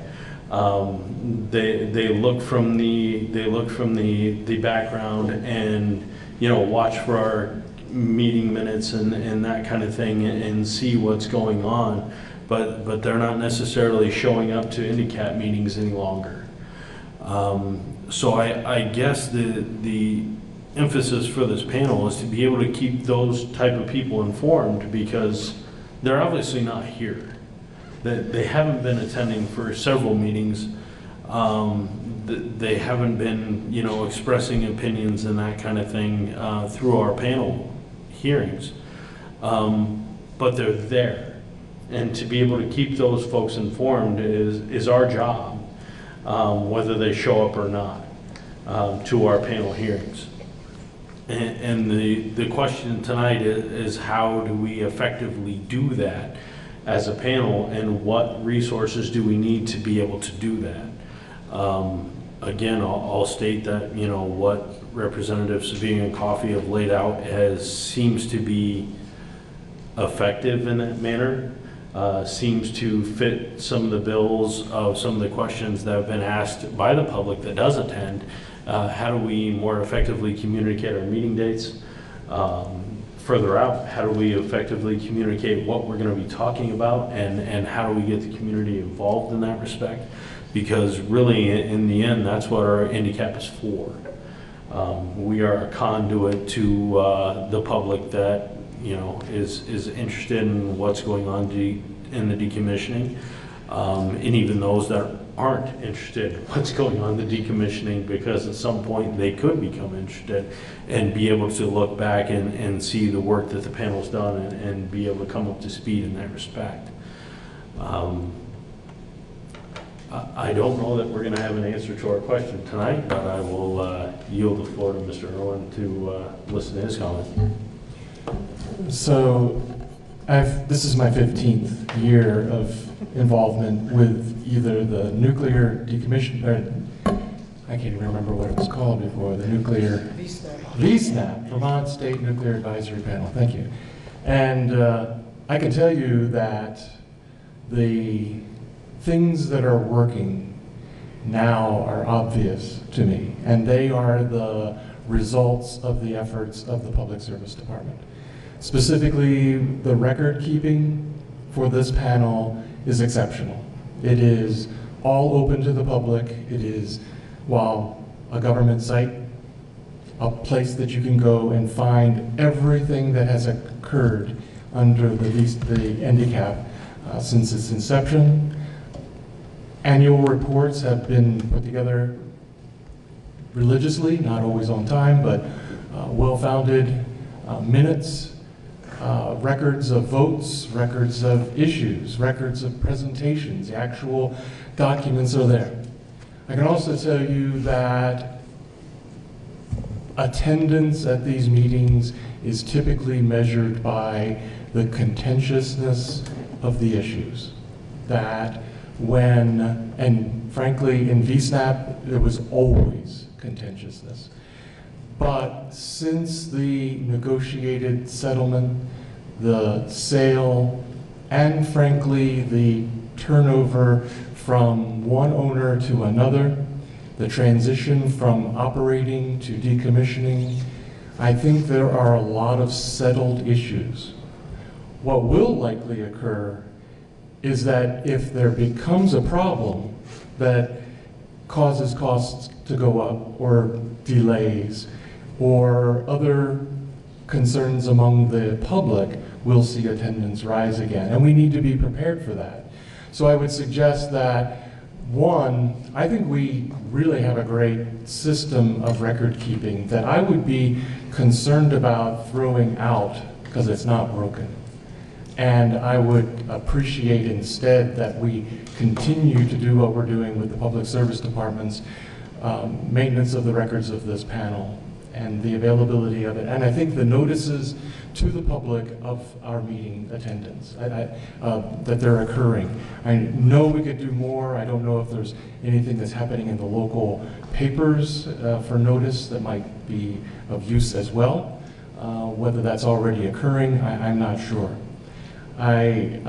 They look from the background and, watch for our meeting minutes and that kind of thing and see what's going on, but they're not necessarily showing up to INDICAT meetings any longer. So I guess the emphasis for this panel is to be able to keep those type of people informed, because they're obviously not here. They haven't been attending for several meetings. They haven't been, expressing opinions and that kind of thing through our panel hearings. But they're there. And to be able to keep those folks informed is our job, whether they show up or not, to our panel hearings. And the question tonight is how do we effectively do that as a panel, and what resources do we need to be able to do that? Again, I'll state that, what Representative Savigny and Coffey have laid out seems to be effective in that manner, seems to fit some of the bills of some of the questions that have been asked by the public that does attend. How do we more effectively communicate our meeting dates? Further out, how do we effectively communicate what we're going to be talking about, and how do we get the community involved in that respect? Because really, in the end, that's what our INDICAP is for. We are a conduit to the public that is interested in what's going on in the decommissioning, and even those that aren't interested in what's going on in the decommissioning, because at some point they could become interested and be able to look back and see the work that the panel's done and be able to come up to speed in that respect. I don't know that we're going to have an answer to our question tonight, but I will yield the floor to Mr. Irwin to listen to his comments.
So this is my 15th year of involvement with either the nuclear decommission, or I can't even remember what it was called before, the nuclear VSNAP, Vermont State Nuclear Advisory Panel. Thank you. And I can tell you that the things that are working now are obvious to me, and they are the results of the efforts of the Public Service Department. Specifically, the record keeping for this panel is exceptional. It is all open to the public. It is, while a government site, a place that you can go and find everything that has occurred under the INDICAP since its inception. Annual reports have been put together religiously, not always on time, but well-founded minutes records of votes, records of issues, records of presentations. The actual documents are there. I can also tell you that attendance at these meetings is typically measured by the contentiousness of the issues. That when, and frankly in VSNAP, there was always contentiousness. But since the negotiated settlement, the sale, and frankly the turnover from one owner to another, the transition from operating to decommissioning, I think there are a lot of settled issues. What will likely occur is that if there becomes a problem that causes costs to go up or delays or other concerns among the public, we'll see attendance rise again. And we need to be prepared for that. So I would suggest that, one, I think we really have a great system of record keeping that I would be concerned about throwing out because it's not broken. And I would appreciate instead that we continue to do what we're doing with the public service department's maintenance of the records of this panel and the availability of it. And I think the notices to the public of our meeting attendance, that they're occurring. I know we could do more. I don't know if there's anything that's happening in the local papers for notice that might be of use as well. Whether that's already occurring, I'm not sure. I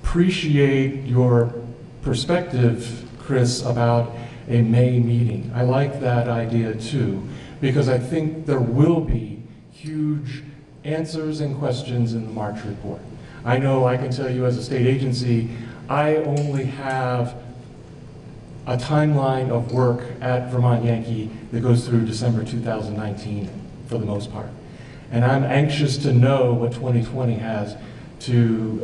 appreciate your perspective, Chris, about a May meeting. I like that idea too, because I think there will be huge answers and questions in the March report. I know I can tell you as a state agency, I only have a timeline of work at Vermont Yankee that goes through December 2019 for the most part. And I'm anxious to know what 2020 has to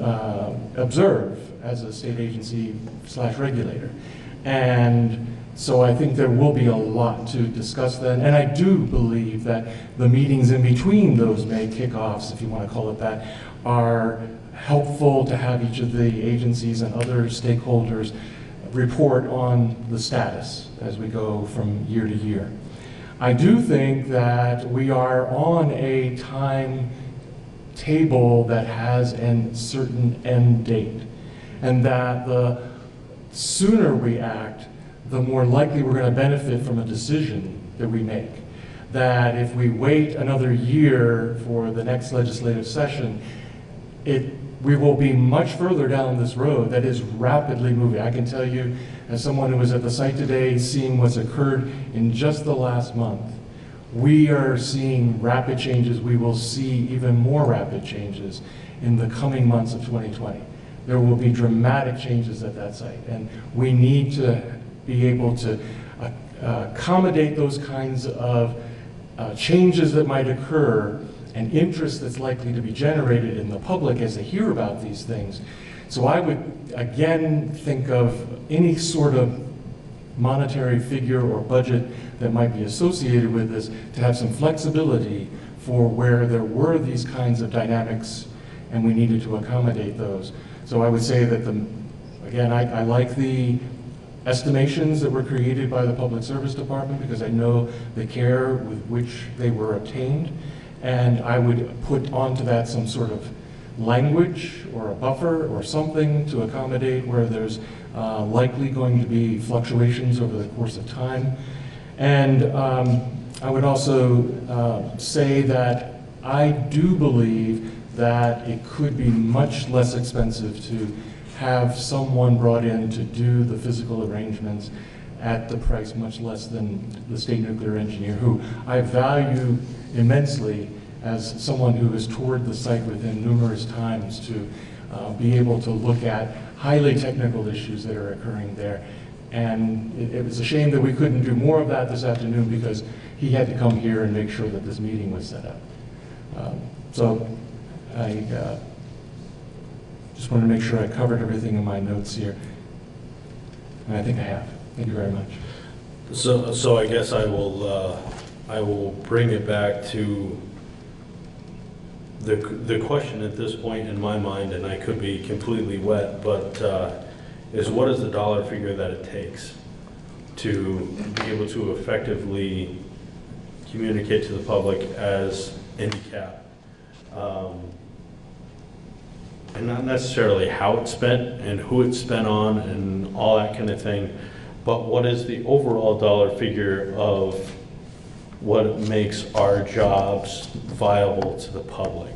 observe as a state agency / regulator. And so I think there will be a lot to discuss then. And I do believe that the meetings in between those May kickoffs, if you want to call it that, are helpful to have each of the agencies and other stakeholders report on the status as we go from year to year. I do think that we are on a time table that has a certain end date, and that the sooner we act, the more likely we're going to benefit from a decision that we make. That if we wait another year for the next legislative session, we will be much further down this road that is rapidly moving. I can tell you, as someone who was at the site today, seeing what's occurred in just the last month, we are seeing rapid changes. We will see even more rapid changes in the coming months of 2020. There will be dramatic changes at that site, and we need to be able to accommodate those kinds of changes that might occur and interest that's likely to be generated in the public as they hear about these things. So I would again think of any sort of monetary figure or budget that might be associated with this to have some flexibility for where there were these kinds of dynamics and we needed to accommodate those. So I would say that, again, I like the estimations that were created by the Public Service Department because I know the care with which they were obtained, and I would put onto that some sort of language or a buffer or something to accommodate where there's likely going to be fluctuations over the course of time. And I would also say that I do believe that it could be much less expensive to have someone brought in to do the physical arrangements at the price much less than the state nuclear engineer, who I value immensely as someone who has toured the site with him numerous times to be able to look at highly technical issues that are occurring there. And it was a shame that we couldn't do more of that this afternoon because he had to come here and make sure that this meeting was set up. So I just wanted to make sure I covered everything in my notes here. And I think I have. Thank you very much.
So I guess I will bring it back to the question at this point in my mind, and I could be completely wet, but is what is the dollar figure that it takes to be able to effectively communicate to the public as handicap? And not necessarily how it's spent and who it's spent on and all that kind of thing, but what is the overall dollar figure of what makes our jobs viable to the public?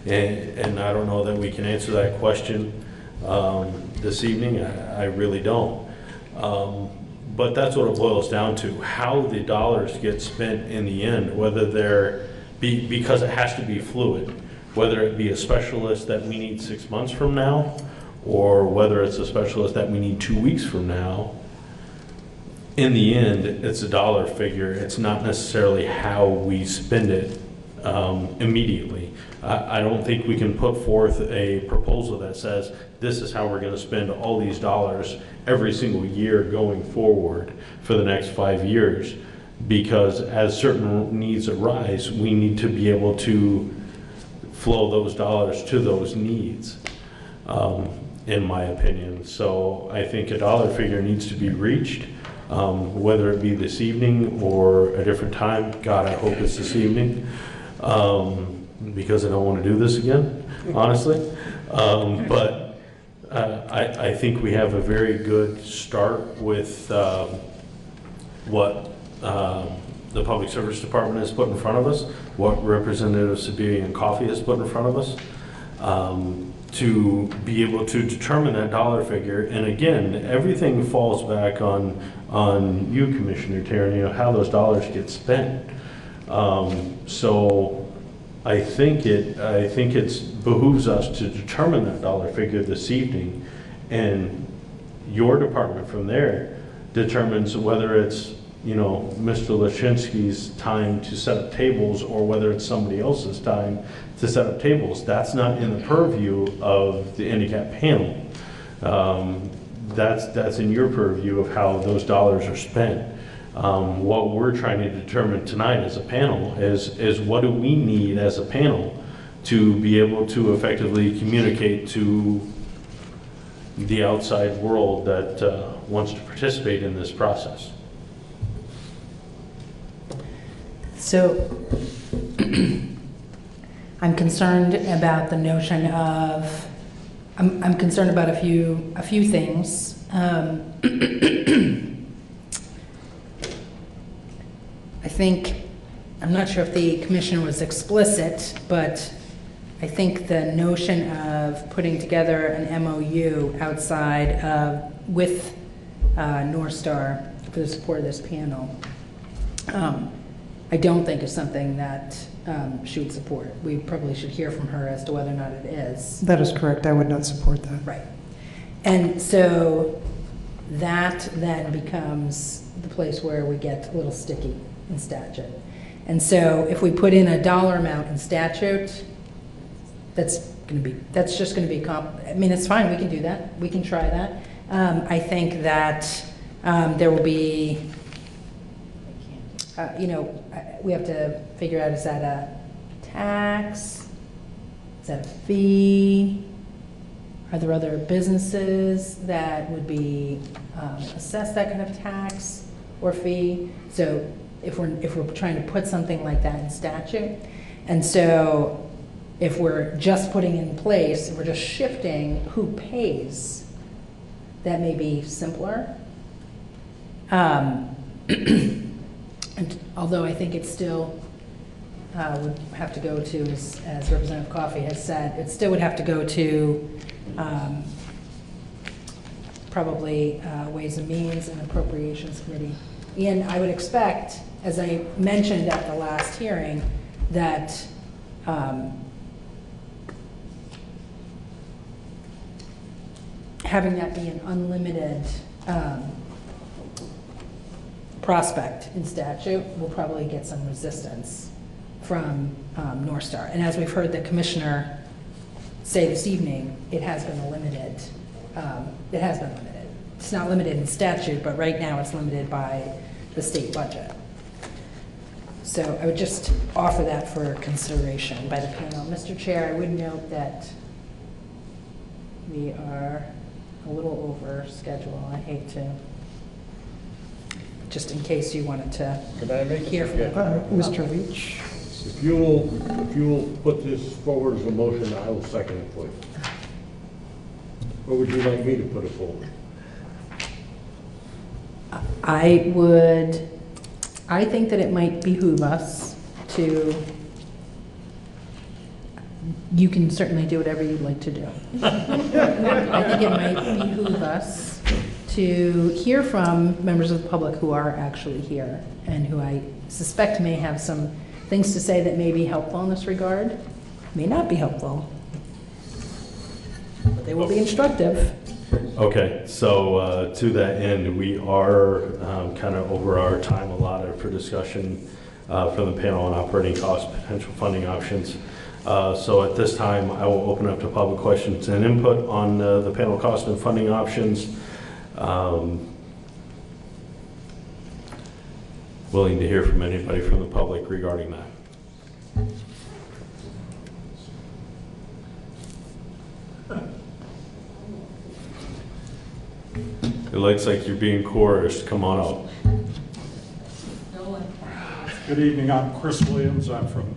And I don't know that we can answer that question this evening. I really don't. But that's what it boils down to, how the dollars get spent in the end, whether they're, because it has to be fluid, whether it be a specialist that we need 6 months from now, or whether it's a specialist that we need 2 weeks from now. In the end, it's a dollar figure. It's not necessarily how we spend it immediately. I don't think we can put forth a proposal that says this is how we're going to spend all these dollars every single year going forward for the next 5 years, because as certain needs arise, we need to be able to flow those dollars to those needs, in my opinion. So I think a dollar figure needs to be reached, whether it be this evening or a different time. God, I hope it's this evening, because I don't want to do this again, honestly. But I think we have a very good start with what the Public Service Department has put in front of us, what Representative Sabirian Coffee has put in front of us, to be able to determine that dollar figure. And again, everything falls back on you, Commissioner Taryn, how those dollars get spent. So I think it behooves us to determine that dollar figure this evening, and your department from there determines whether it's Mr. Lashinsky's time to set up tables or whether it's somebody else's time to set up tables. That's not in the purview of the handicap panel. That's in your purview of how those dollars are spent. What we're trying to determine tonight as a panel is what do we need as a panel to be able to effectively communicate to the outside world that wants to participate in this process.
So I'm concerned about the notion of, I'm concerned about a few things. I think, I'm not sure if the commissioner was explicit, but I think the notion of putting together an MOU outside of, with North Star for the support of this panel, I don't think is something that she would support. We probably should hear from her as to whether or not it is.
That is correct. I would not support that.
Right. And so that then becomes the place where we get a little sticky in statute. And so if we put in a dollar amount in statute, that's just going to be, I mean, it's fine. We can do that. We can try that. I think that there will be, we have to figure out, is that a tax? Is that a fee? Are there other businesses that would be assessed that kind of tax or fee? So if we're trying to put something like that in statute, and so if we're just putting in place, if we're just shifting who pays, that may be simpler. And although I think it still would have to go to, as Representative Coffey has said, it still would have to go to probably Ways and Means and Appropriations Committee. And I would expect, as I mentioned at the last hearing, that having that be an unlimited prospect in statute will probably get some resistance from North Star. And as we've heard the commissioner say this evening, it has been limited. It has been limited. It's not limited in statute, but right now it's limited by the state budget. So I would just offer that for consideration by the panel. Mr. Chair, I would note that we are a little over schedule. I hate to, just in case you wanted to
Could I make a
hear from
suggestion?
Mr. Leach.
If you will put this forward as a motion, I will second it, please. Or would you like me to put it forward?
I think that it might behoove us to, you can certainly do whatever you'd like to do. I think it might behoove us to hear from members of the public who are actually here and who I suspect may have some things to say that may be helpful in this regard, may not be helpful, but they will be instructive.
Okay, so to that end, we are kind of over our time allotted for discussion from the panel on operating costs, potential funding options. So at this time, I will open up to public questions and input on the panel cost and funding options. Willing to hear from anybody from the public regarding that. It looks like you're being coerced. Come on up.
Good evening. I'm Chris Williams. I'm from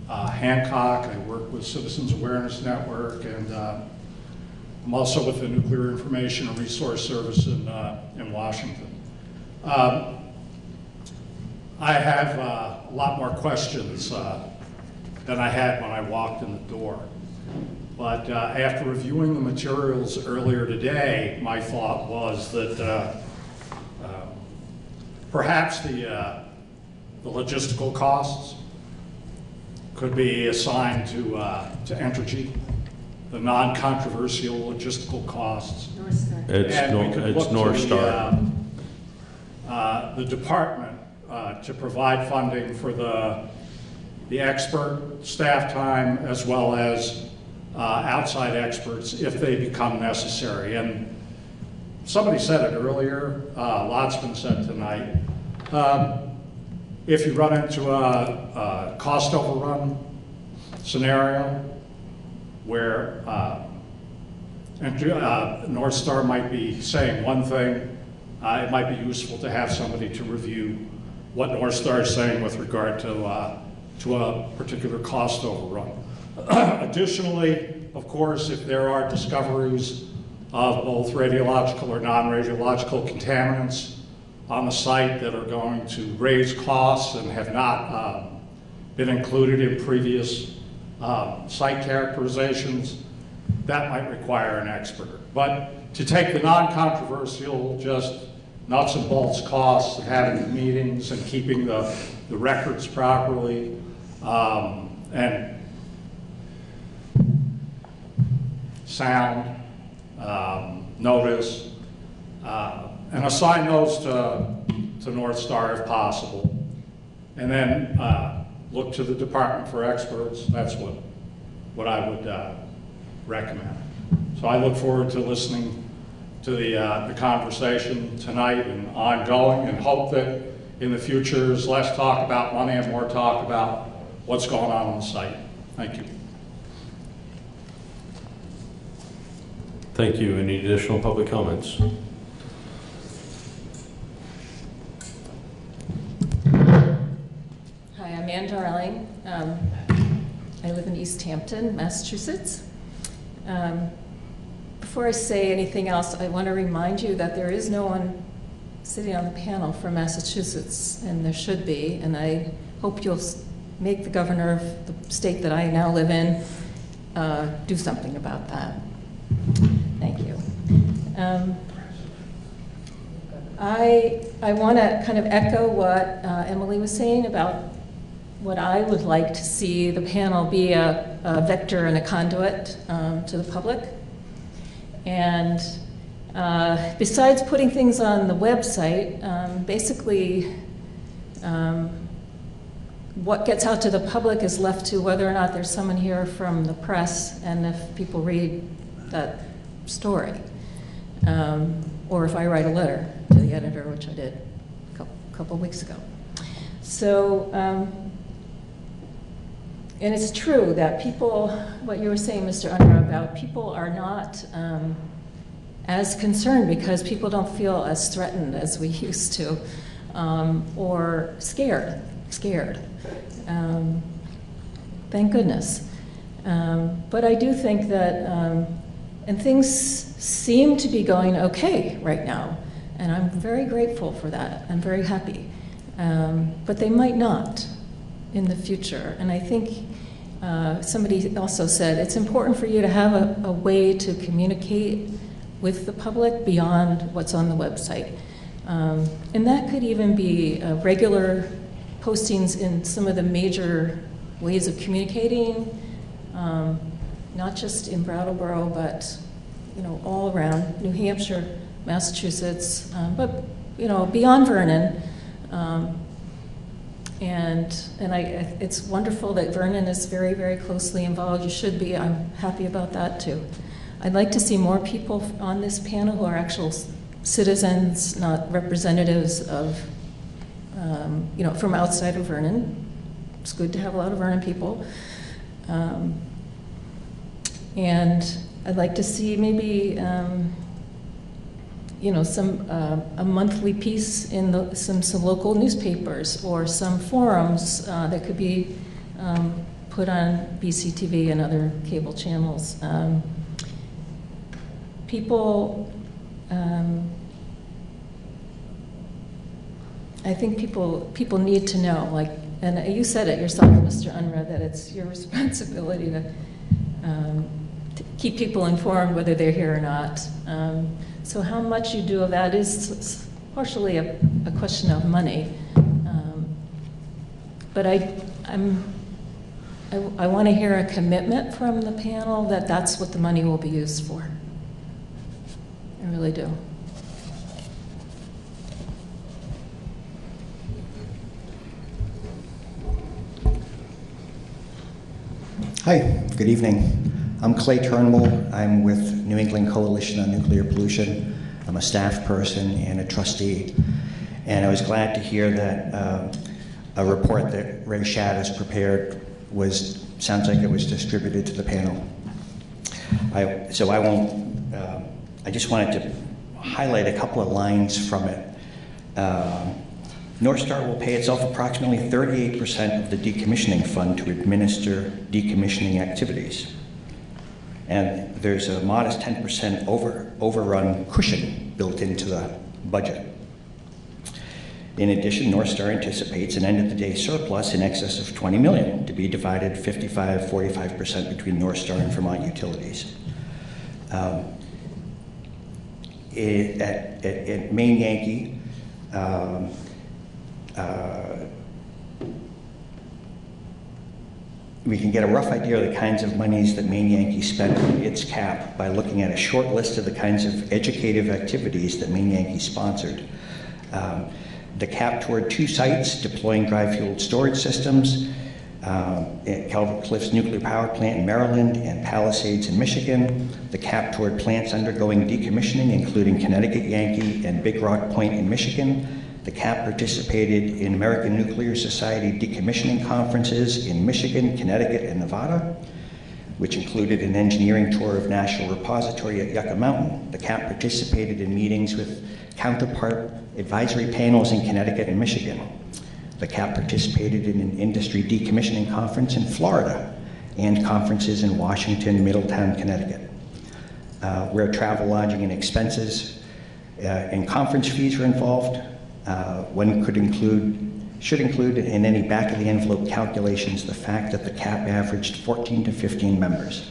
Hancock. I work with Citizens Awareness Network, and I'm also with the Nuclear Information and Resource Service in Washington. I have a lot more questions than I had when I walked in the door. But after reviewing the materials earlier today, my thought was that perhaps the logistical costs could be assigned to Entergy, the non-controversial logistical costs.
It's North Star.
The department to provide funding for the expert staff time as well as outside experts if they become necessary. And somebody said it earlier, a lot's been said tonight. If you run into a cost overrun scenario where North Star might be saying one thing, it might be useful to have somebody to review what North Star is saying with regard to a particular cost overrun. Additionally, of course, if there are discoveries of both radiological or non-radiological contaminants on the site that are going to raise costs and have not been included in previous site characterizations, that might require an expert. But to take the non-controversial, just nuts and bolts costs of having the meetings and keeping the records properly, and sound, notice, and assign those to North Star if possible. And then look to the department for experts. That's what I would recommend. So I look forward to listening to the conversation tonight and ongoing, and hope that in the future there's less talk about money and more talk about what's going on the site. Thank you.
Thank you. Any additional public comments?
Hi, I'm Ann Darling. I live in East Hampton, Massachusetts. Before I say anything else, I want to remind you that there is no one sitting on the panel from Massachusetts, and there should be, and I hope you'll make the governor of the state that I now live in do something about that. Thank you. I want to kind of echo what Emily was saying about what I would like to see the panel be a vector and a conduit to the public. And besides putting things on the website, basically what gets out to the public is left to whether or not there's someone here from the press and if people read that story. Or if I write a letter to the editor, which I did a couple weeks ago. So, and it's true that people, what you were saying, Mr. Unruh, about people are not as concerned because people don't feel as threatened as we used to, or scared. Thank goodness. But I do think that, and things seem to be going okay right now, and I'm very grateful for that. I'm very happy. But they might not in the future. And I think somebody also said it's important for you to have a way to communicate with the public beyond what's on the website. And that could even be regular postings in some of the major ways of communicating, not just in Brattleboro, but all around New Hampshire, Massachusetts, but beyond Vernon. It's wonderful that Vernon is very, very closely involved. You should be. I'm happy about that too. I'd like to see more people on this panel who are actual citizens, not representatives of, from outside of Vernon. It's good to have a lot of Vernon people. And I'd like to see maybe, a monthly piece in some local newspapers or some forums that could be put on BCTV and other cable channels. I think people need to know, and you said it yourself, Mr. Unruh, that it's your responsibility to keep people informed whether they're here or not. So how much you do of that is partially a question of money. But I want to hear a commitment from the panel that that's what the money will be used for. I really do.
Hi, good evening. I'm Clay Turnbull. I'm with New England Coalition on Nuclear Pollution. I'm a staff person and a trustee. And I was glad to hear that a report that Ray Shaddis prepared sounds like it was distributed to the panel. I just wanted to highlight a couple of lines from it. North Star will pay itself approximately 38% of the decommissioning fund to administer decommissioning activities. And there's a modest 10% overrun cushion built into the budget. In addition, North Star anticipates an end-of-the-day surplus in excess of $20 million to be divided 45% between North Star and Vermont Utilities. At Maine Yankee, we can get a rough idea of the kinds of monies that Maine Yankee spent on its cap by looking at a short list of the kinds of educative activities that Maine Yankee sponsored. The cap toward 2 sites deploying dry-fueled storage systems at Calvert Cliffs Nuclear Power Plant in Maryland and Palisades in Michigan. The cap toward plants undergoing decommissioning, including Connecticut Yankee and Big Rock Point in Michigan. The CAP participated in American Nuclear Society decommissioning conferences in Michigan, Connecticut, and Nevada, which included an engineering tour of National Repository at Yucca Mountain. The CAP participated in meetings with counterpart advisory panels in Connecticut and Michigan. The CAP participated in an industry decommissioning conference in Florida and conferences in Washington, Middletown, Connecticut, where travel, lodging, and expenses and conference fees were involved. One should include in any back-of-the-envelope calculations the fact that the CAP averaged 14 to 15 members.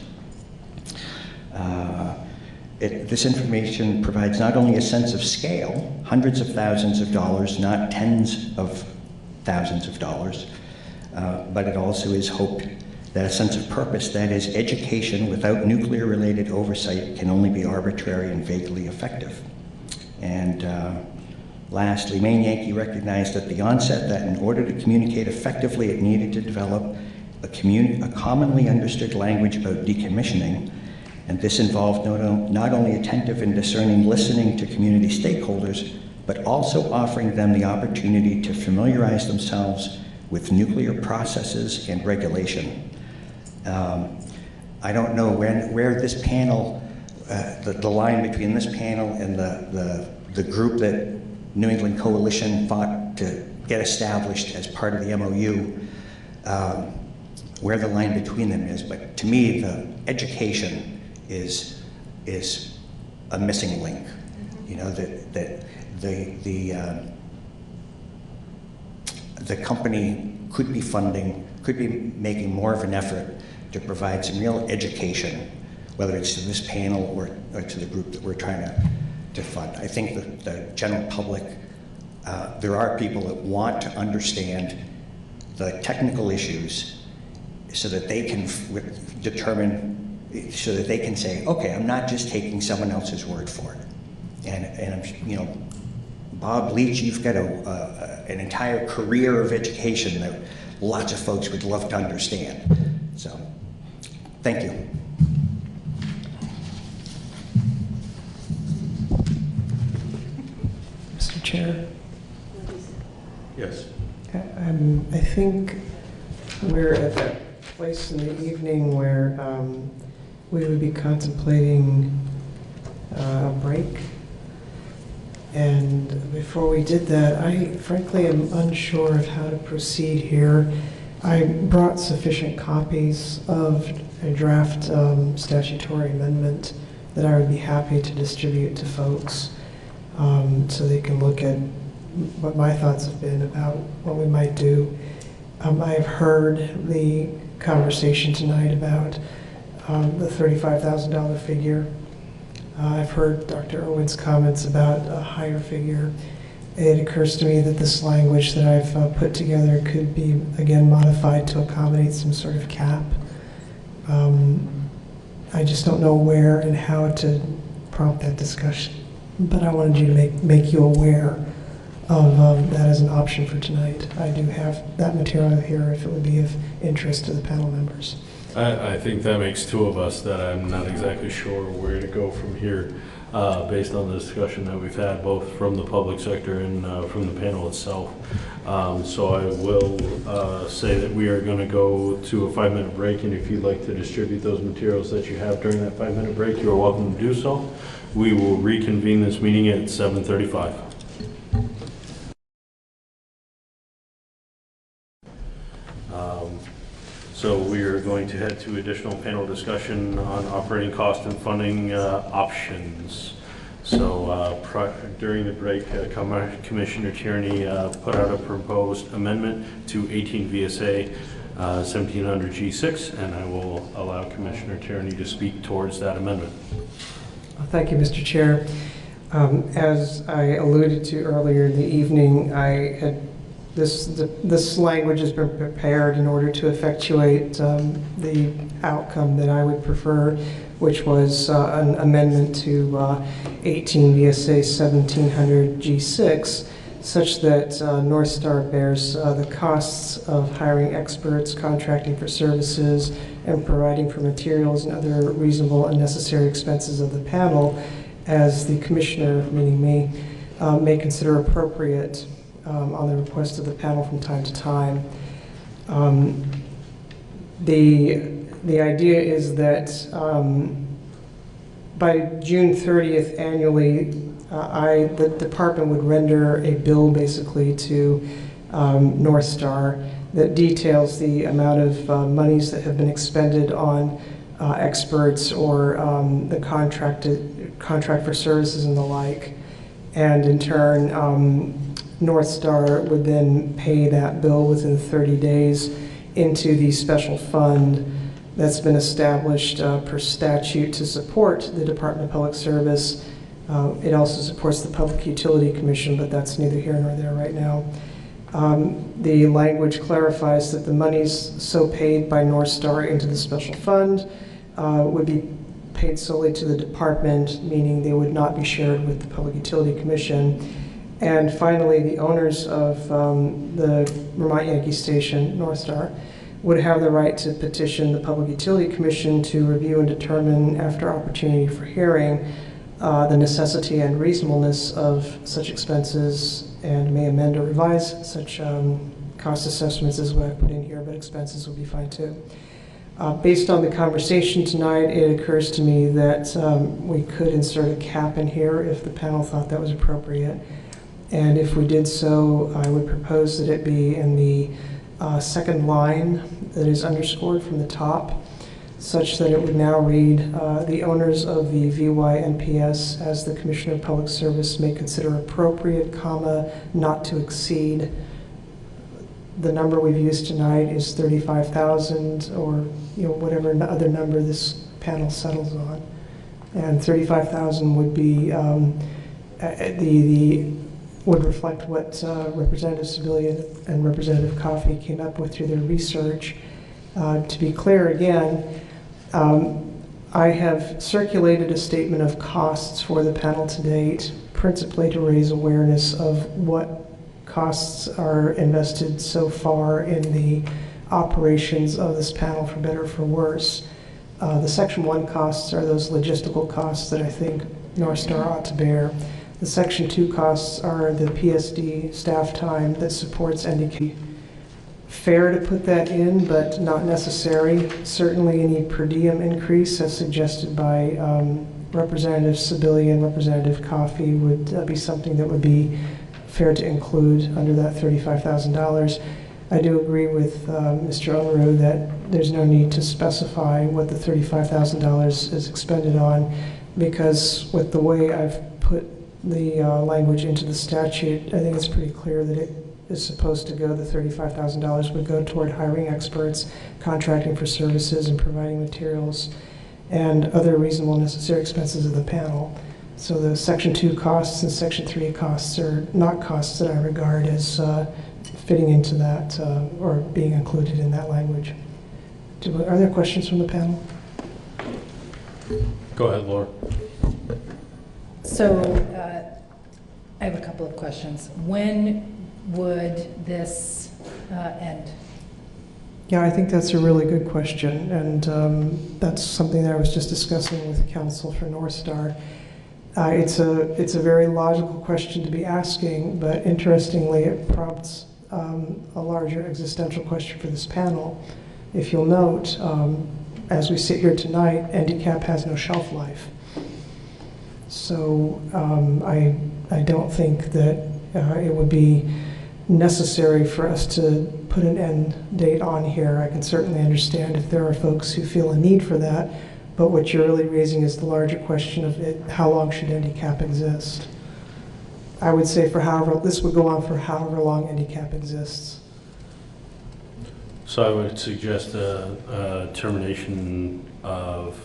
This information provides not only a sense of scale, hundreds of thousands of dollars, not tens of thousands of dollars, but it also is hoped that a sense of purpose, that is, education without nuclear-related oversight, can only be arbitrary and vaguely effective. And lastly, Maine Yankee recognized at the onset that in order to communicate effectively, it needed to develop a commonly understood language about decommissioning, and this involved not only attentive and discerning listening to community stakeholders, but also offering them the opportunity to familiarize themselves with nuclear processes and regulation. I don't know where this panel, the line between this panel and the group that New England Coalition fought to get established as part of the MOU, where the line between them is, but to me, the education is a missing link. You know, that the company could be making more of an effort to provide some real education, whether it's to this panel or to the group that we're trying to fund. I think that the general public, there are people that want to understand the technical issues so that they can determine, so that they can say, okay, I'm not just taking someone else's word for it. And I'm, you know, Bob Leach, you've got an entire career of education that lots of folks would love to understand. So, thank you.
Mr. Chair.
Yes.
I think we're at that place in the evening where we would be contemplating a break. And before we did that, I frankly am unsure of how to proceed here. I brought sufficient copies of a draft statutory amendment that I would be happy to distribute to folks so they can look at what my thoughts have been about what we might do. I've heard the conversation tonight about the $35,000 figure. I've heard Dr. Irwin's comments about a higher figure. It occurs to me that this language that I've put together could be, again, modified to accommodate some sort of cap. I just don't know where and how to prompt that discussion. But I wanted you to make you aware of that as an option for tonight. I do have that material here if it would be of interest to the panel members.
I think that makes two of us that I'm not exactly sure where to go from here based on the discussion that we've had both from the public sector and from the panel itself. So I will say that we are going to go to a 5-minute break, and if you'd like to distribute those materials that you have during that 5-minute break, you are welcome to do so. We will reconvene this meeting at 7:35. So we are going to head to additional panel discussion on operating cost and funding options. So during the break, Commissioner Tierney put out a proposed amendment to 18 VSA 1700 G6, and I will allow Commissioner Tierney to speak towards that amendment.
Thank you, Mr. Chair. As I alluded to earlier in the evening, I had this language has been prepared in order to effectuate the outcome that I would prefer, which was an amendment to 18 VSA 1700 G6, such that North Star bears the costs of hiring experts, contracting for services, and providing for materials and other reasonable and necessary expenses of the panel, as the commissioner, meaning me, may consider appropriate on the request of the panel from time to time. The idea is that by June 30th annually, the department would render a bill basically to North Star that details the amount of monies that have been expended on experts or the contract for services and the like. And in turn, North Star would then pay that bill within 30 days into the special fund that's been established per statute to support the Department of Public Service. It also supports the Public Utility Commission, but that's neither here nor there right now. The language clarifies that the monies so paid by North Star into the special fund would be paid solely to the department, meaning they would not be shared with the Public Utility Commission. And finally, the owners of the Vermont Yankee Station, North Star, would have the right to petition the Public Utility Commission to review and determine, after opportunity for hearing, the necessity and reasonableness of such expenses and may amend or revise such cost assessments is what I put in here, but expenses will be fine too. Based on the conversation tonight, it occurs to me that we could insert a cap in here if the panel thought that was appropriate. And if we did so, I would propose that it be in the second line that is underscored from the top, such that it would now read, the owners of the VYNPS as the Commissioner of Public Service may consider appropriate, comma, not to exceed. The number we've used tonight is 35,000 or whatever other number this panel settles on. And 35,000 would be would reflect what Representative Civilian and Representative Coffey came up with through their research. To be clear again, I have circulated a statement of costs for the panel to date, principally to raise awareness of what costs are invested so far in the operations of this panel, for better or for worse. The Section 1 costs are those logistical costs that I think North Star ought to bear. The Section 2 costs are the PSD staff time that supports NDK. Fair to put that in, but not necessary. Certainly any per diem increase, as suggested by Representative Sibilia and Representative Coffey, would be something that would be fair to include under that $35,000. I do agree with Mr. Unruh that there's no need to specify what the $35,000 is expended on, because with the way I've put the language into the statute, I think it's pretty clear that it is supposed to go, the $35,000 would go toward hiring experts, contracting for services, and providing materials, and other reasonable necessary expenses of the panel. So the Section 2 costs and Section 3 costs are not costs that I regard as fitting into that or being included in that language. Are there questions from the panel?
Go ahead, Laura.
So I have a couple of questions. When would this end?
Yeah, I think that's a really good question, and that's something that I was just discussing with counsel for North Star. It's a very logical question to be asking, but interestingly, it prompts a larger existential question for this panel. If you'll note, as we sit here tonight, NDCAP has no shelf life. So I don't think that it would be necessary for us to put an end date on here. I can certainly understand if there are folks who feel a need for that, but what you're really raising is the larger question of how long should NDCAP exist? I would say this would go on for however long NDCAP exists.
So I would suggest a termination of,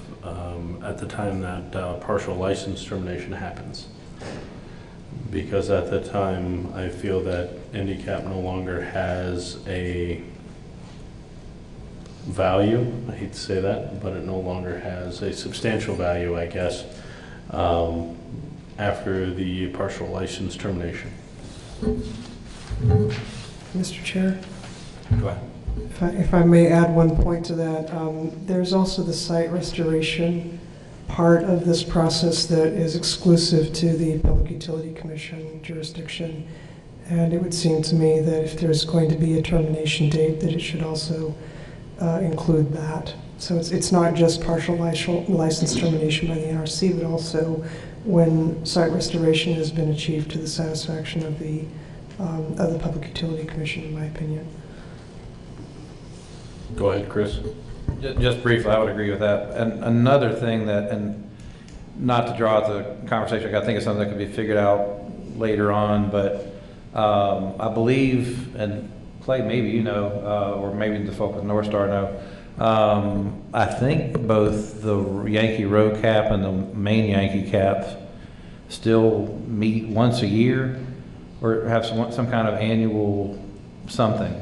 at the time that partial license termination happens. Because at the time, I feel that NDCAP no longer has a value. I hate to say that, but it no longer has a substantial value, I guess, after the partial license termination.
Mr. Chair?
Go ahead.
If I may add one point to that, there's also the site restoration part of this process that is exclusive to the Public Utility Commission jurisdiction. And it would seem to me that if there's going to be a termination date, that it should also include that. So it's not just partial license termination by the NRC, but also when site restoration has been achieved to the satisfaction of the Public Utility Commission, in my opinion.
Go ahead, Chris.
Just briefly, I would agree with that. And another thing that, and not to draw out the conversation, I think it's something that could be figured out later on, but I believe, and Clay, maybe you know, or maybe the folk with North Star know, I think both the Yankee Row cap and the main Yankee caps still meet once a year or have some kind of annual something.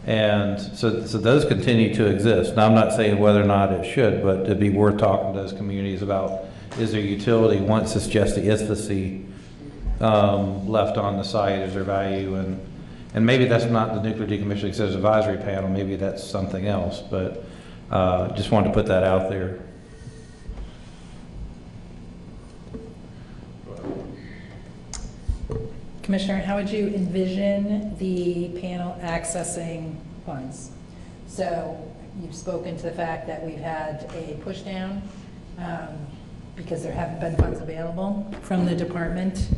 And so those continue to exist. Now, I'm not saying whether or not it should, but it'd be worth talking to those communities about, is there utility once it's just the ISFC left on the site, is there value? And maybe that's not the Nuclear Decommissioning Citizens Advisory Panel, maybe that's something else, but just wanted to put that out there.
Commissioner, how would you envision the panel accessing funds? So you've spoken to the fact that we've had a push down because there haven't been funds available from the department.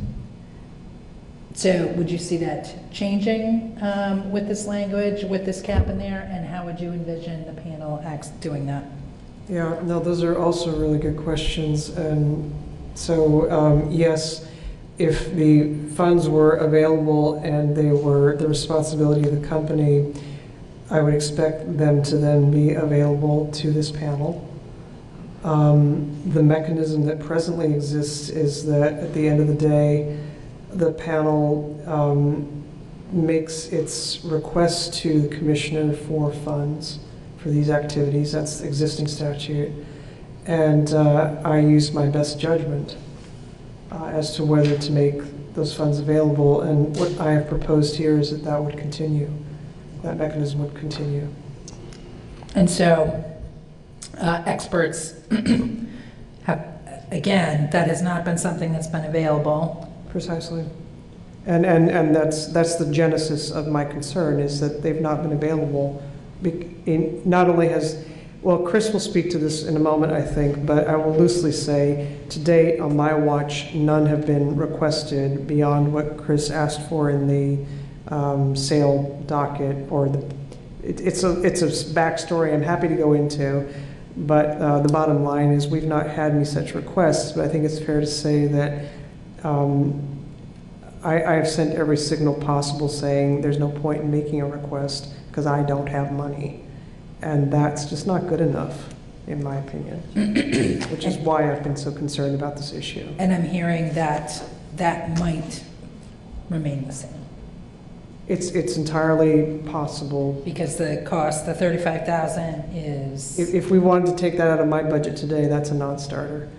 So would you see that changing with this language, with this cap in there, and how would you envision the panel doing that?
Yeah, no, those are also really good questions. And so, yes, if the funds were available and they were the responsibility of the company, I would expect them to then be available to this panel. The mechanism that presently exists is that at the end of the day, the panel makes its request to the commissioner for funds for these activities. That's the existing statute. And I use my best judgment as to whether to make those funds available. And what I have proposed here is that that would continue. That mechanism would continue.
And so experts have, again, that has not been something that's been available.
Precisely. And that's the genesis of my concern, is that they've not been available. Not only has, well, Chris will speak to this in a moment, I think, but I will loosely say, to date, on my watch, none have been requested beyond what Chris asked for in the sale docket, or it's a backstory I'm happy to go into, but the bottom line is we've not had any such requests, but I think it's fair to say that I have sent every signal possible saying there's no point in making a request because I don't have money. And that's just not good enough, in my opinion, which is why I've been so concerned about this issue.
And I'm hearing that that might remain the same.
It's entirely possible.
Because the cost, the $35,000 is...
If we wanted to take that out of my budget today, that's a non-starter.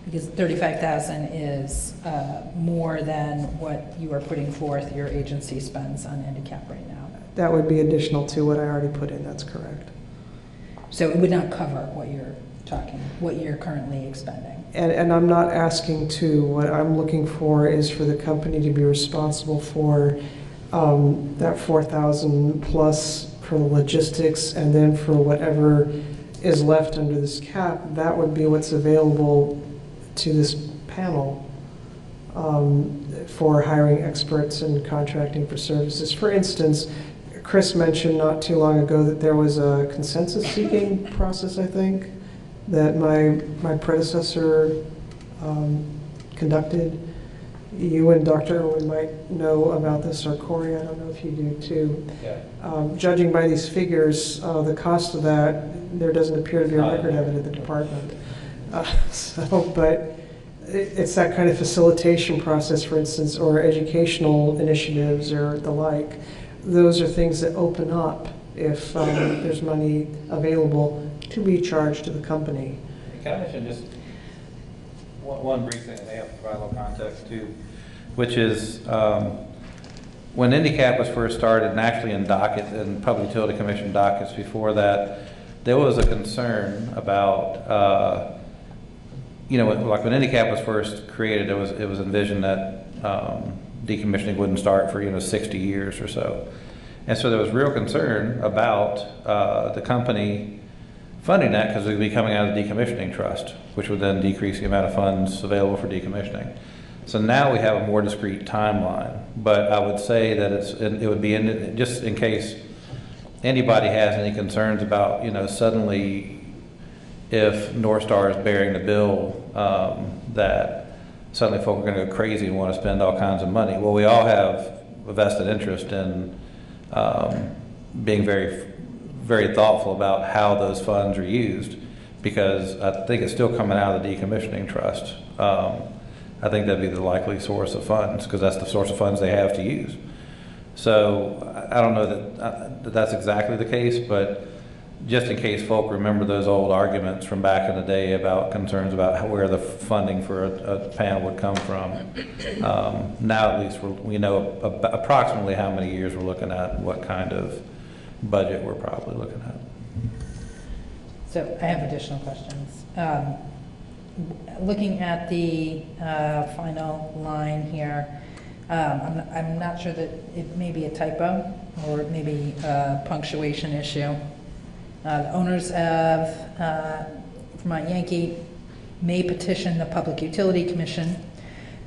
Because $35,000 is more than what you are putting forth your agency spends on handicap right now.
That would be additional to what I already put in, that's correct.
So it would not cover what you're currently expending.
And I'm not asking to, what I'm looking for is for the company to be responsible for that 4,000 plus for the logistics, and then for whatever is left under this cap, that would be what's available to this panel for hiring experts and contracting for services. For instance, Chris mentioned not too long ago that there was a consensus-seeking process, I think, that my predecessor conducted. You and Dr. Irwin might know about this, or Corey, I don't know if you do too. Yeah. Judging by these figures, the cost of that, there doesn't appear to be a record of it at the department. But it's that kind of facilitation process, for instance, or educational initiatives or the like. Those are things that open up if there's money available to be charged to the company.
Can I mention just one brief thing that may have to provide a little context too, which is when IndyCap was first started, and actually in docket and Public Utility Commission dockets before that, there was a concern about like when IndyCap was first created, it was envisioned that decommissioning wouldn't start for 60 years or so, and so there was real concern about the company funding that because it would be coming out of the decommissioning trust, which would then decrease the amount of funds available for decommissioning. So now we have a more discrete timeline, but I would say that it would be just in case anybody has any concerns about suddenly if North Star is bearing the bill, that suddenly folk are going to go crazy and want to spend all kinds of money. Well, we all have a vested interest in being very, very thoughtful about how those funds are used, because I think it's still coming out of the decommissioning trust. I think that'd be the likely source of funds, because that's the source of funds they have to use. So I don't know that that's exactly the case, but just in case folk remember those old arguments from back in the day about concerns about where the funding for a panel would come from, now at least we know approximately how many years we're looking at and what kind of budget we're probably looking at.
So I have additional questions. Looking at the final line here, I'm not sure that it may be a typo or it may be a punctuation issue. The owners of Vermont Yankee may petition the Public Utility Commission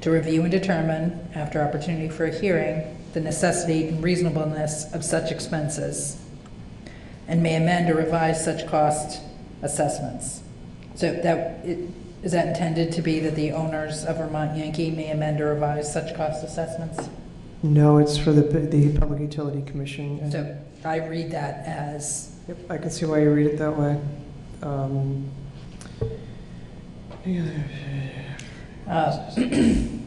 to review and determine, after opportunity for a hearing, the necessity and reasonableness of such expenses, and may amend or revise such cost assessments. So is that intended to be that the owners of Vermont Yankee may amend or revise such cost assessments?
No, it's for the Public Utility Commission. And
so I read that as...
Yep, I can see why you read it that way.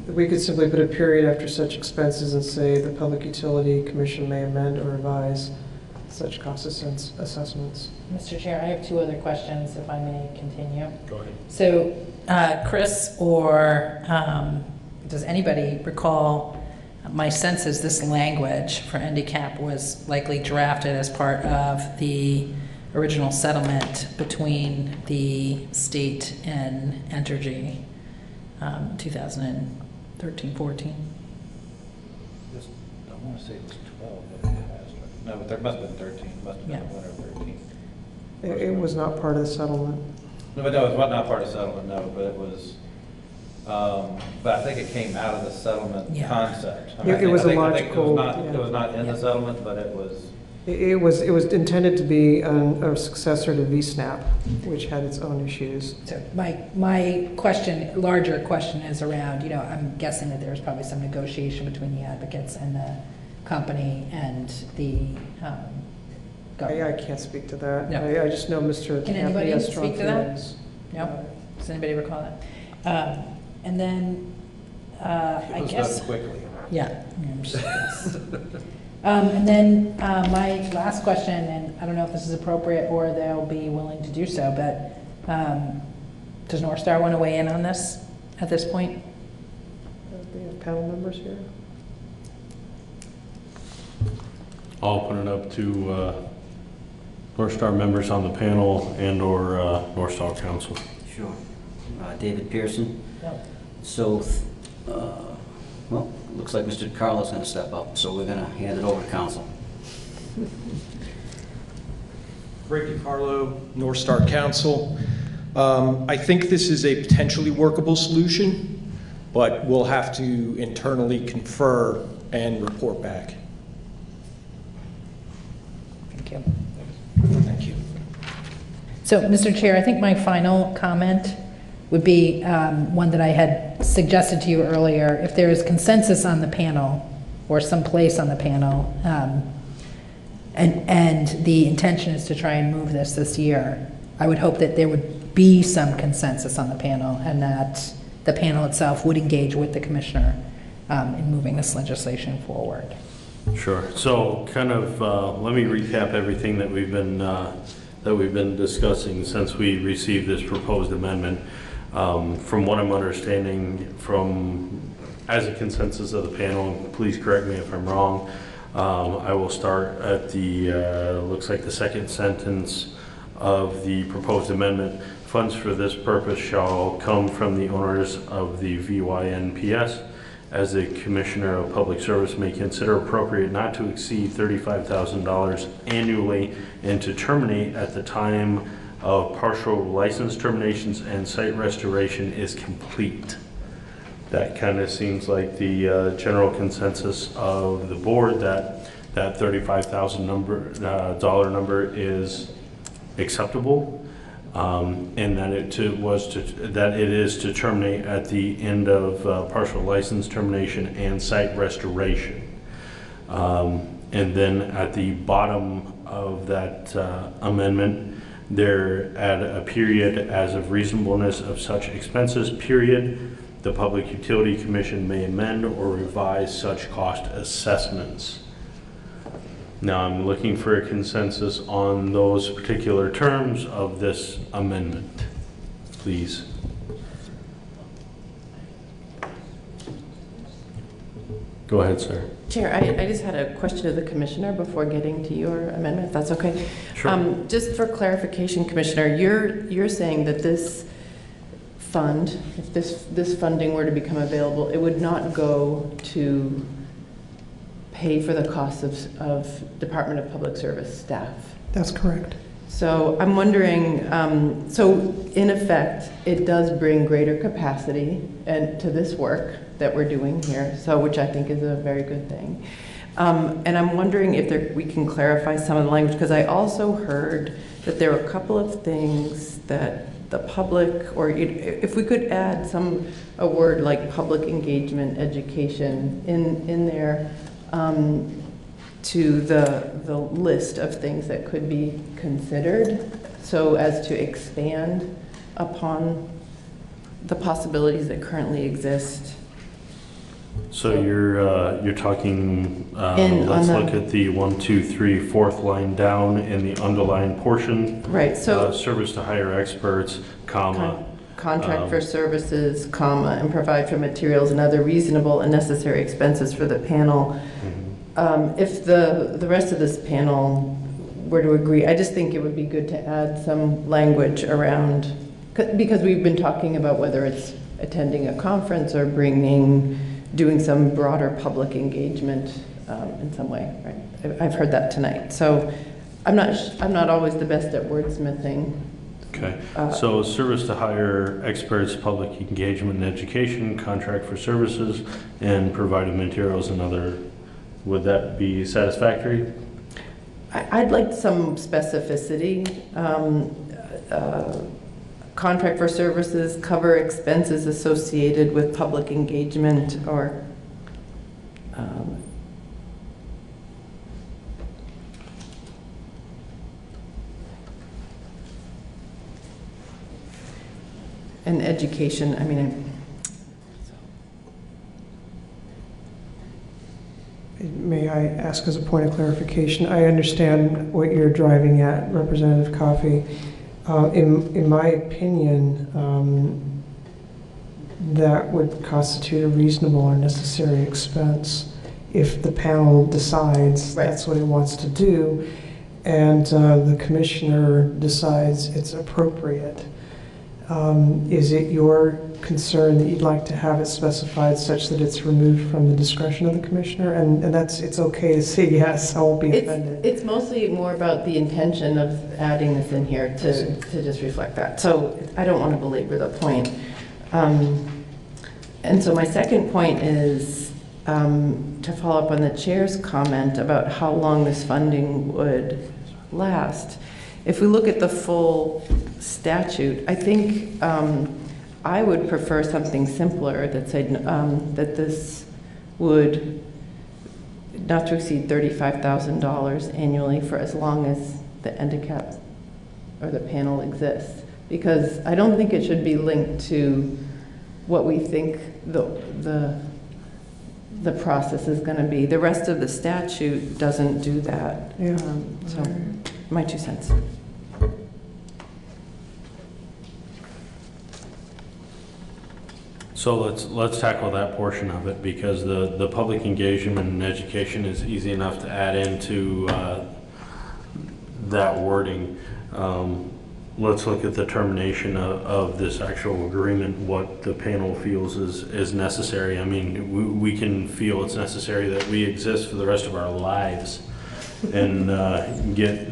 We could simply put a period after such expenses and say the Public Utility Commission may amend or revise such cost assessments.
Mr. Chair, I have two other questions, if I may continue.
Go ahead.
So, Chris, or does anybody recall, my sense is this language for handicap was likely drafted as part of the original settlement between the state and Entergy, 2013-14.
I want to say it was 12, but it has. No, but there must have been 13. Must have been 11 or 13.
It was not part of the settlement.
No, but no, it was not part of the settlement, no, but it was, but I think it came out of the settlement concept. I mean,
It was a logical...
it was not in the settlement, but it was...
It was intended to be a successor to VSNAP, which had its own issues.
So my question, larger question is around, I'm guessing that there's probably some negotiation between the advocates and the company and the government.
I can't speak to that.
No.
I just know Mr.
Can anybody
has
speak
strong
to that?
feelings.
No? Does anybody recall that? And then, I guess...
done quickly.
Yeah. And then my last question, and I don't know if this is appropriate or they'll be willing to do so, but does North Star want to weigh in on this at this point?
We have panel members here.
I'll open it up to North Star members on the panel and or North Star Council.
Sure. David Pearson.
No.
So, well, looks like Mr. DiCarlo's going to step up, so we're going to hand it over to council.
Rick DiCarlo, North Star Council. I think this is a potentially workable solution, but we'll have to internally confer and report back.
Thank you.
Thank you.
So, Mr. Chair, I think my final comment would be one that I had suggested to you earlier. If there is consensus on the panel or some place on the panel, and the intention is to try and move this year, I would hope that there would be some consensus on the panel and that the panel itself would engage with the commissioner in moving this legislation forward.
Sure. So kind of let me recap everything that we've been discussing since we received this proposed amendment. From what I'm understanding, as a consensus of the panel, please correct me if I'm wrong, I will start at the, looks like the second sentence of the proposed amendment. Funds for this purpose shall come from the owners of the VYNPS, as the Commissioner of Public Service may consider appropriate not to exceed $35,000 annually and to terminate at the time of partial license terminations and site restoration is complete. That kind of seems like the general consensus of the board that $35,000 dollar number is acceptable, and that it is to terminate at the end of partial license termination and site restoration. And then at the bottom of that amendment, there at a period as of reasonableness of such expenses, period, the Public Utility Commission may amend or revise such cost assessments. Now I'm looking for a consensus on those particular terms of this amendment, please. Go ahead, sir.
Chair, I just had a question of the Commissioner before getting to your amendment, if that's okay.
Sure.
Just for clarification, Commissioner, you're saying that this fund, if this funding were to become available, it would not go to pay for the costs of Department of Public Service staff.
That's correct.
So I'm wondering, so in effect, it does bring greater capacity and to this work that we're doing here, so which I think is a very good thing. And I'm wondering if we can clarify some of the language, because I also heard that there were a couple of things that the public, or if we could add a word like public engagement education in there, to the list of things that could be considered, so as to expand upon the possibilities that currently exist.
So you're talking, let's look at the 1, 2, 3, fourth line down in the underlined portion.
Right, so
service to hire experts, comma.
Contract for services, comma, and provide for materials and other reasonable and necessary expenses for the panel. If the rest of this panel were to agree, I just think it would be good to add some language around, because we've been talking about whether it's attending a conference or doing some broader public engagement in some way, right? I've heard that tonight. So I'm not always the best at wordsmithing.
Okay, so service to hire experts, public engagement and education, contract for services, and providing materials and other, would that be satisfactory?
I'd like some specificity. Contract for services, cover expenses associated with public engagement, or and education. I mean,
May I ask as a point of clarification? I understand what you're driving at, Representative Coffey. In my opinion, that would constitute a reasonable or necessary expense if the panel decides that's what it wants to do, and the commissioner decides it's appropriate. Is it your concern that you'd like to have it specified such that it's removed from the discretion of the commissioner? And it's okay to say yes, I won't be offended.
It's mostly more about the intention of adding this in here to just reflect that. So I don't want to belabor the point. And so my second point is to follow up on the chair's comment about how long this funding would last. If we look at the full statute, I think I would prefer something simpler that said that this would not to exceed $35,000 annually for as long as the handicap or the panel exists. Because I don't think it should be linked to what we think the process is going to be. The rest of the statute doesn't do that.
Yeah.
So my 2 cents.
So let's tackle that portion of it, because the public engagement and education is easy enough to add into that wording. Let's look at the termination of this actual agreement, what the panel feels is necessary. I mean, we can feel it's necessary that we exist for the rest of our lives and get,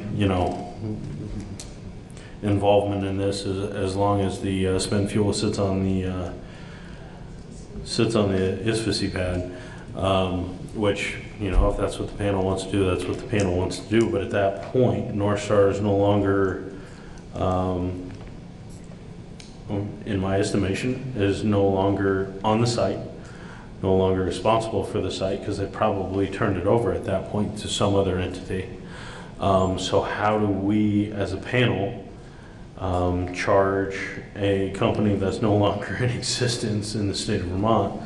involvement in this as long as the spent fuel sits on the ISFSI pad, which, if that's what the panel wants to do, that's what the panel wants to do. But at that point, North Star is no longer, in my estimation, is no longer on the site, no longer responsible for the site, because they probably turned it over at that point to some other entity. So how do we, as a panel, charge a company that's no longer in existence in the state of Vermont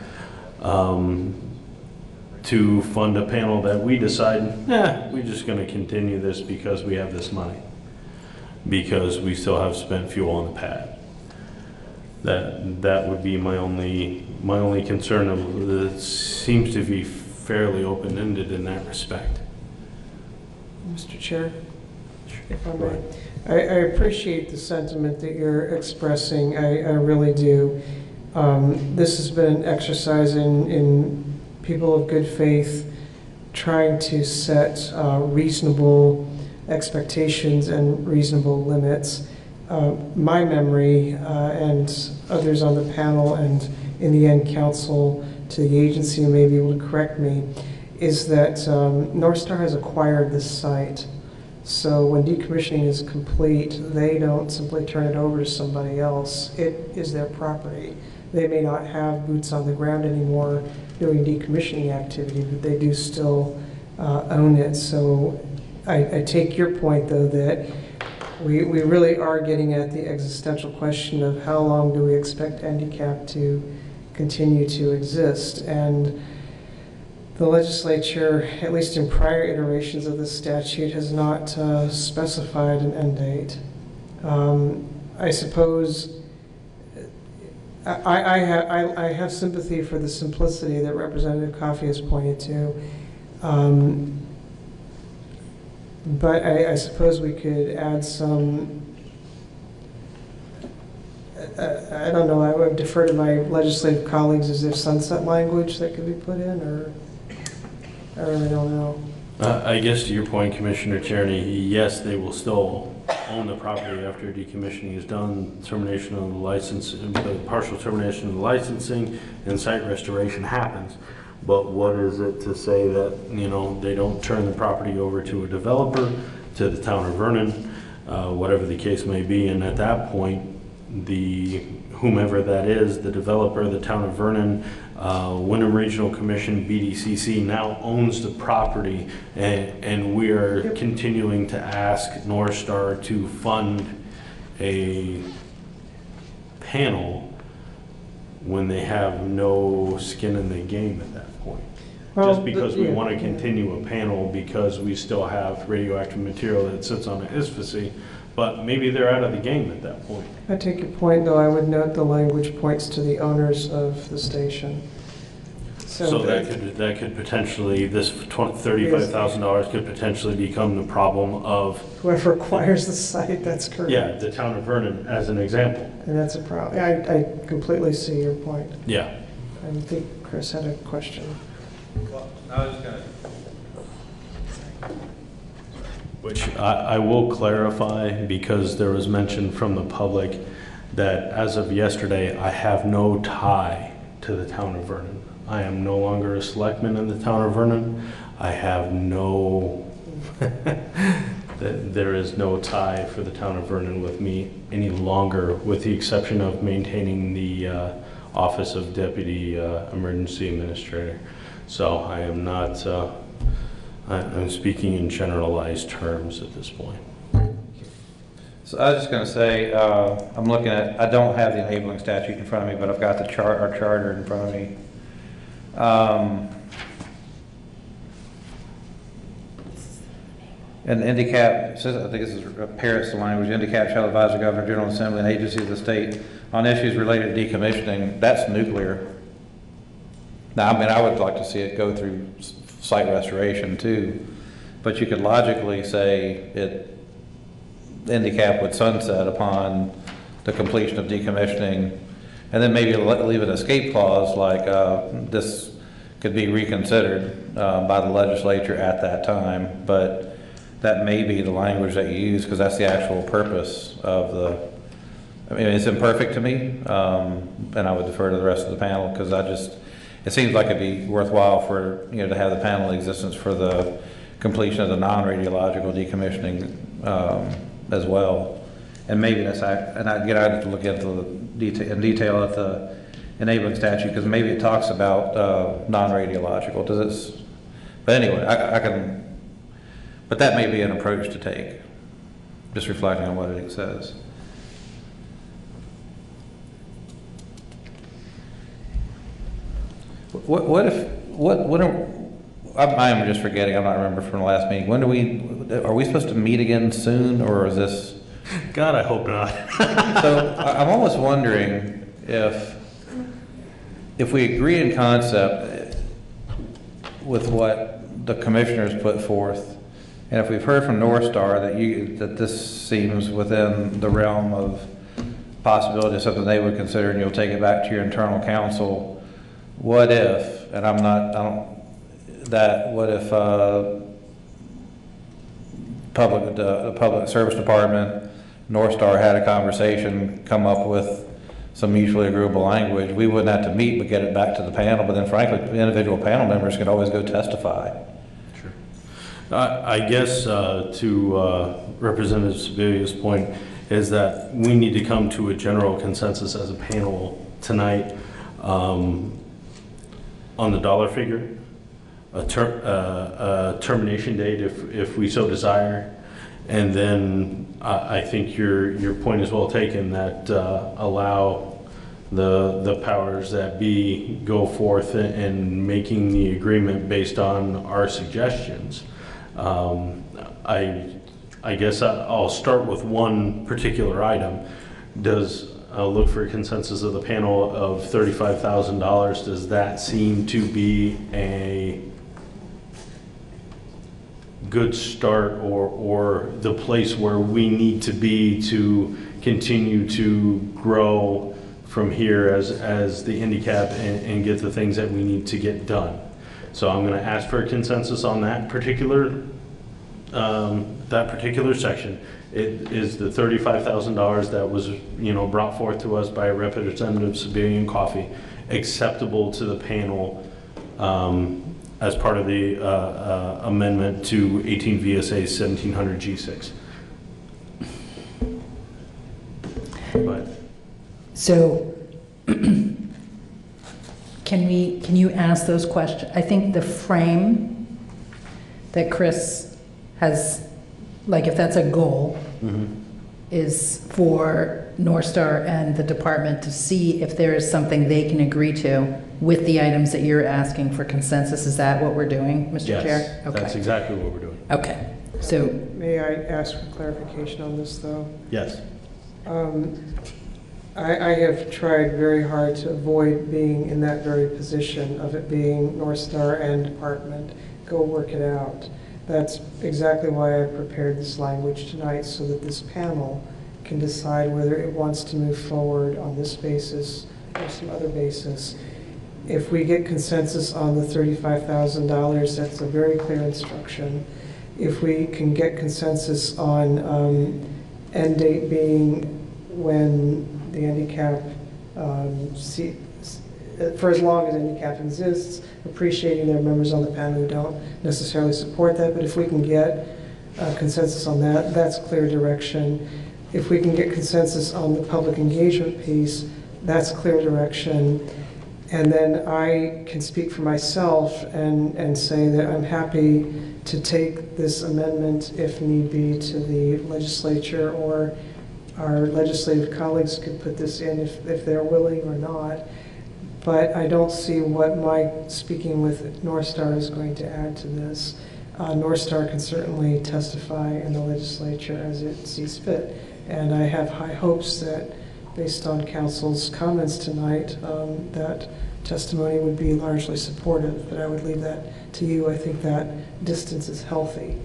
to fund a panel that we decide, we're just going to continue this because we have this money, because we still have spent fuel on the pad? That would be my only concern. It seems to be fairly open-ended in that respect.
Mr. Chair? If I may. I appreciate the sentiment that you're expressing. I really do. This has been an exercise in people of good faith trying to set reasonable expectations and reasonable limits. My memory and others on the panel and in the end counsel to the agency may be able to correct me, is that North Star has acquired this site. So when decommissioning is complete, they don't simply turn it over to somebody else. It is their property. They may not have boots on the ground anymore doing decommissioning activity, but they do still own it. So I take your point, though, that we really are getting at the existential question of how long do we expect handicap to continue to exist. And the legislature, at least in prior iterations of this statute, has not specified an end date. I suppose I have sympathy for the simplicity that Representative Coffey has pointed to. But I suppose we could add some, I don't know, I would defer to my legislative colleagues. Is there sunset language that could be put in, or I really don't know.
I guess to your point, Commissioner Tierney, yes, they will still own the property after decommissioning is done, termination of the license, partial termination of the licensing, and site restoration happens. But what is it to say that, you know, they don't turn the property over to a developer, to the town of Vernon, whatever the case may be, and at that point, whomever that is, the developer, the town of Vernon, Wyndham Regional Commission, BDCC, now owns the property, and we are continuing to ask North Star to fund a panel when they have no skin in the game at that point.
Well,
just because we want to continue a panel because we still have radioactive material that sits on the ISFSI, but maybe they're out of the game at that point.
I take your point, though. I would note the language points to the owners of the station.
So that could potentially, this $35,000 could potentially become the problem of
whoever acquires the site. That's correct.
Yeah, the town of Vernon as an example.
And that's a problem. I completely see your point.
Yeah.
I think Chris had a question.
Well, I was just going to.
Which I will clarify, because there was mention from the public that as of yesterday, I have no tie to the town of Vernon. I am no longer a selectman in the town of Vernon. I have no, there is no tie for the town of Vernon with me any longer, with the exception of maintaining the office of Deputy Emergency Administrator. So I am not, I'm speaking in generalized terms at this point.
So I was just going to say, I'm looking at, I don't have the enabling statute in front of me, but I've got the our charter in front of me. And handicap, says, I think this is parrots the language, handicap shall advise the Governor, General Assembly, and agencies of the state on issues related to decommissioning. That's nuclear. Now, I mean, I would like to see it go through site restoration too, but you could logically say handicap would sunset upon the completion of decommissioning, and then maybe leave an escape clause like this could be reconsidered by the legislature at that time, but that may be the language that you use because that's the actual purpose of the, I mean, it's imperfect to me, and I would defer to the rest of the panel because it seems like it'd be worthwhile for, you know, to have the panel in existence for the completion of the non-radiological decommissioning as well. And maybe that's, and again, I'd have to look into the detail at the enabling statute because maybe it talks about non-radiological. Does it? But anyway, I can, but that may be an approach to take, just reflecting on what it says. I'm just forgetting, I'm not remembering from the last meeting. Are we supposed to meet again soon, or is this?
God, I hope not.
So I'm almost wondering if we agree in concept with what the commissioners put forth And if we've heard from North Star that this seems within the realm of possibility of something they would consider, and you'll take it back to your internal counsel, what if, and what if the Public Service Department, North Star had a conversation, come up with some mutually agreeable language, we wouldn't have to meet but get it back to the panel, but then frankly, the individual panel members could always go testify.
Sure. I guess to Representative Sebella's point is that we need to come to a general consensus as a panel tonight on the dollar figure, a termination date if we so desire, and then I think your point is well taken that allow the powers that be go forth in making the agreement based on our suggestions. I guess I'll start with one particular item. I'll look for a consensus of the panel of $35,000. Does that seem to be a good start or the place where we need to be to continue to grow from here as the handicap and get the things that we need to get done? So I'm going to ask for a consensus on that particular section. It is the $35,000 that was brought forth to us by Representative Sebella and Coffee acceptable to the panel as part of the amendment to 18 VSA 1700 G6. But
so can you ask those questions? I think the frame that Chris has, like if that's a goal, is for North Star and the department to see if there is something they can agree to with the items that you're asking for consensus. Is that what we're doing, Mr. Chair?
Yes,
okay.
That's exactly what we're doing.
Okay. So
may I ask for clarification on this, though?
Yes.
I have tried very hard to avoid being in that very position of it being North Star and department. Go work it out. That's exactly why I prepared this language tonight, so that this panel can decide whether it wants to move forward on this basis or some other basis. If we get consensus on the $35,000, that's a very clear instruction. If we can get consensus on end date being when the handicap, for as long as handicap exists, appreciating there are members on the panel who don't necessarily support that, but if we can get consensus on that, that's clear direction. If we can get consensus on the public engagement piece, that's clear direction. And then I can speak for myself and say that I'm happy to take this amendment, if need be, to the legislature, or our legislative colleagues could put this in if they're willing or not. But I don't see what my speaking with North Star is going to add to this. North Star can certainly testify in the legislature as it sees fit. And I have high hopes that, based on council's comments tonight, that testimony would be largely supportive, but I would leave that to you. I think that distance is healthy,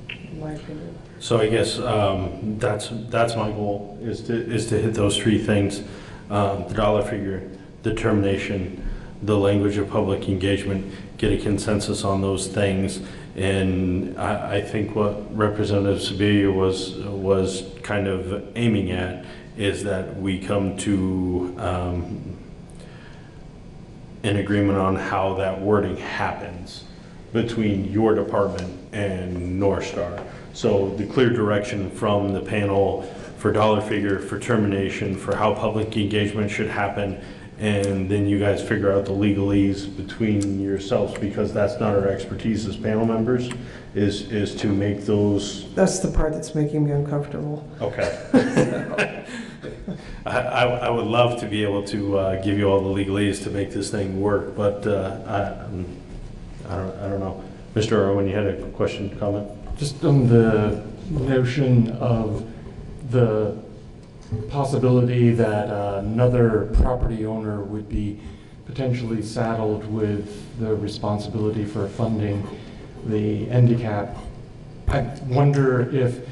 in my opinion.
So I guess that's my goal, is to hit those three things: the dollar figure, determination, the language of public engagement, get a consensus on those things. And I think what Representative Sebella was kind of aiming at is that we come to an agreement on how that wording happens between your department and North Star. So the clear direction from the panel for dollar figure, for termination, for how public engagement should happen, and then you guys figure out the legalese between yourselves, because that's not our expertise as panel members, is to make those.
That's the part that's making me uncomfortable.
Okay. I would love to be able to give you all the legalese to make this thing work, but I don't know. Mr. Irwin, you had a question, comment?
Just on the notion of the possibility that another property owner would be potentially saddled with the responsibility for funding the handicap I wonder if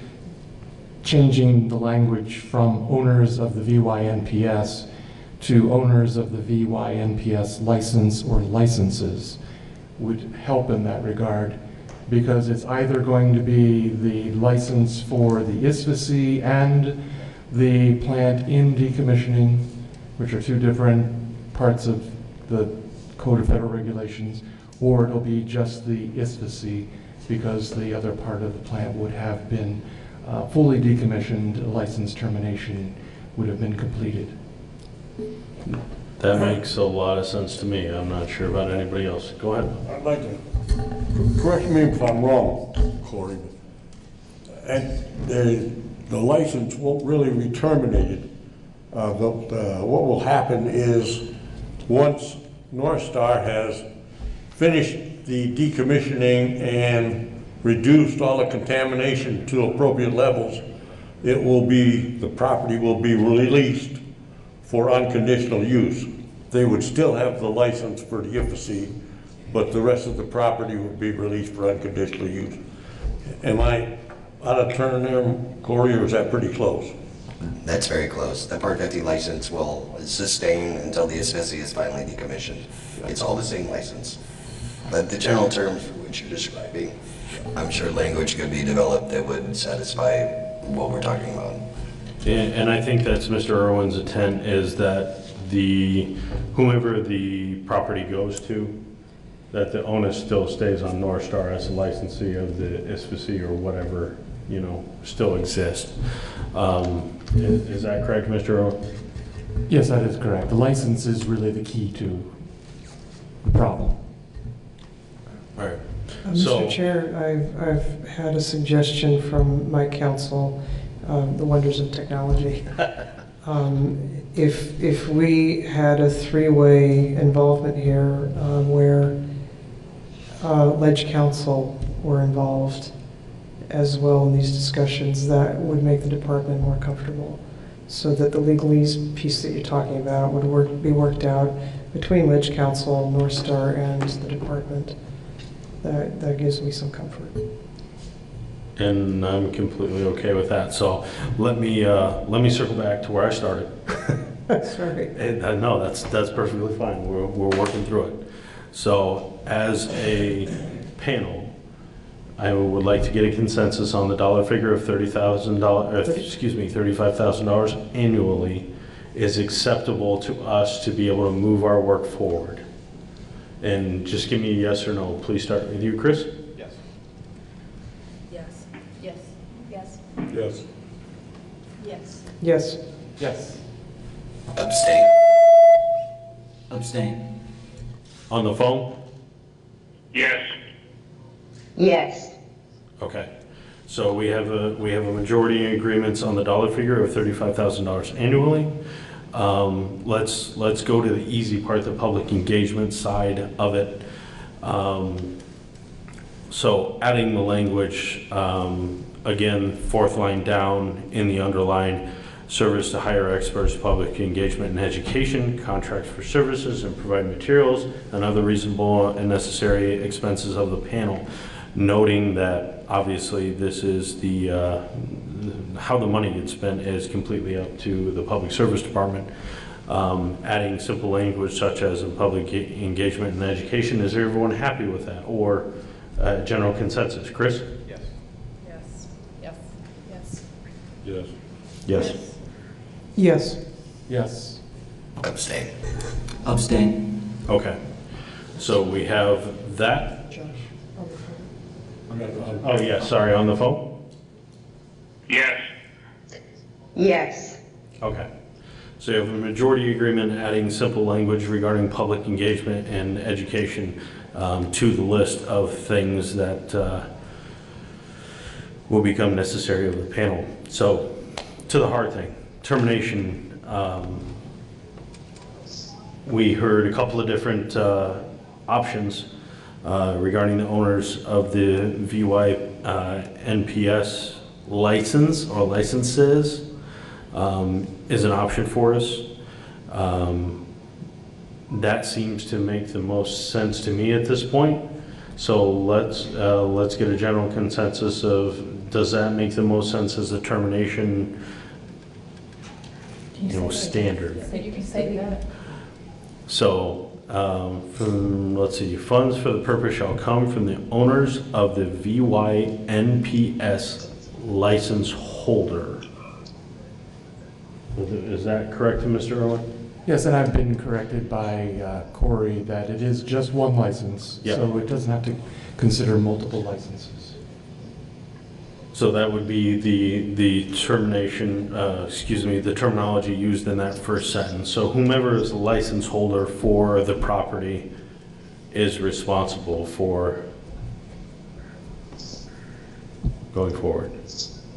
changing the language from owners of the VYNPS to owners of the VYNPS license or licenses would help in that regard, because it's either going to be the license for the ISFAC and the plant in decommissioning, which are two different parts of the Code of Federal Regulations, or it'll be just the ISFAC, because the other part of the plant would have been fully decommissioned, license termination would have been completed.
That makes a lot of sense to me. I'm not sure about anybody else. Go ahead.
I'd like to, correct me if I'm wrong, Corey, and the license won't really be terminated. What will happen is, once North Star has finished the decommissioning and reduced all the contamination to appropriate levels, the property will be released for unconditional use. They would still have the license for the IFAC, but the rest of the property would be released for unconditional use. Am I out of turn there, Corey, or is that pretty close?
That's very close. The Part 50 license will sustain until the ISFAC is finally decommissioned. It's all the same license. But the general terms for which you're describing, I'm sure language could be developed that would satisfy what we're talking about.
And I think that's Mr. Irwin's intent, is that whomever the property goes to, that the onus still stays on North Star as a licensee of the ISFAC or whatever, still exists. Is that correct, Mr. Irwin?
Yes, that is correct. The license is really the key to the problem.
All right.
Mr. Chair, I've had a suggestion from my council, the wonders of technology. If we had a three-way involvement here, where Ledge Council were involved as well in these discussions, that would make the department more comfortable, so that the legalese piece that you're talking about would be worked out between Ledge Council, North Star, and the department. That gives me some comfort.
And I'm completely okay with that. So let me circle back to where I started.
Sorry.
No, that's perfectly fine. We're working through it. So as a panel, I would like to get a consensus on the dollar figure of $35,000 annually is acceptable to us to be able to move our work forward. And just give me a yes or no. Please start with you, Chris.
Yes.
Yes. Yes. Yes.
Yes.
Yes.
Yes.
Yes.
Abstain. Abstain.
On the phone?
Yes.
Yes.
Okay. So we have a majority agreements on the dollar figure of $35,000 annually. Let's go to the easy part, the public engagement side of it. So adding the language, again, fourth line down in the underline, service to hire experts, public engagement and education, contracts for services and provide materials and other reasonable and necessary expenses of the panel. Noting that obviously this is how the money gets spent is completely up to the public service department. Adding simple language such as in public engagement and education. Is everyone happy with that, or general consensus? Chris?
Yes.
Yes. Yes.
Yes.
Yes.
Yes.
Yes.
Yes.
Abstain. Abstain.
Okay. So we have that. Oh yeah, sorry, on the phone?
Yes.
Yes.
Okay. So you have a majority agreement adding simple language regarding public engagement and education to the list of things that will become necessary of the panel. So to the hard thing, termination. We heard a couple of different options regarding the owners of the VYNPS license or licenses is an option for us. That seems to make the most sense to me at this point. So let's get a general consensus of, does that make the most sense as a termination, standard?
You can say that.
So, let's see, funds for the purpose shall come from the owners of the VYNPS license holder. Is that correct, Mr. Irwin?
Yes, and I've been corrected by Corey that it is just one license,
Yeah.
so it doesn't have to consider multiple licenses.
So that would be the termination, the terminology used in that first sentence. So whomever is the license holder for the property is responsible for going forward.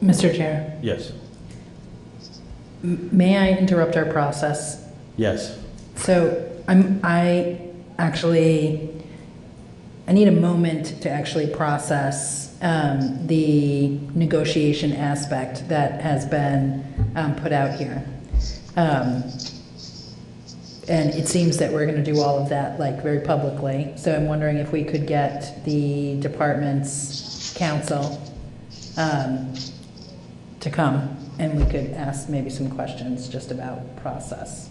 Mr. Chair,
Yes.
may I interrupt our process?
Yes.
So I need a moment to actually process the negotiation aspect that has been put out here. And it seems that we're going to do all of that like very publicly. So I'm wondering if we could get the department's counsel to come and we could ask maybe some questions just about process.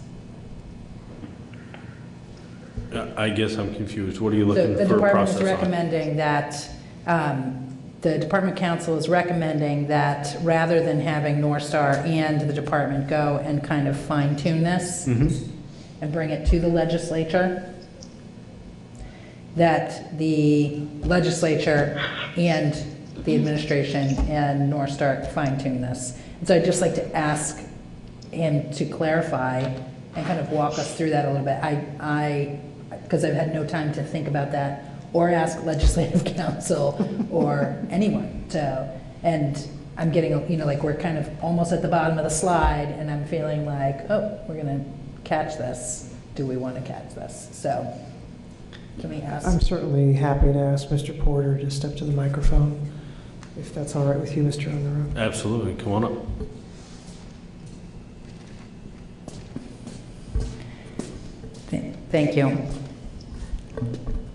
I guess I'm confused. What are you looking
The
for a
department is
process on?
recommending that, the department council is recommending that rather than having North Star and the department go and kind of fine tune this and bring it to the legislature, that the legislature and the administration and North Star fine tune this. And so I'd just like to ask him to clarify and kind of walk us through that a little bit. Because I've had no time to think about that or ask legislative counsel or anyone. And I'm getting, like we're kind of almost at the bottom of the slide and I'm feeling like, oh, we're going to catch this. Do we want to catch this? So can we ask?
I'm certainly happy to ask Mr. Porter to step to the microphone, if that's all right with you, Mr. On the Road.
Absolutely. Come on up.
Thank you.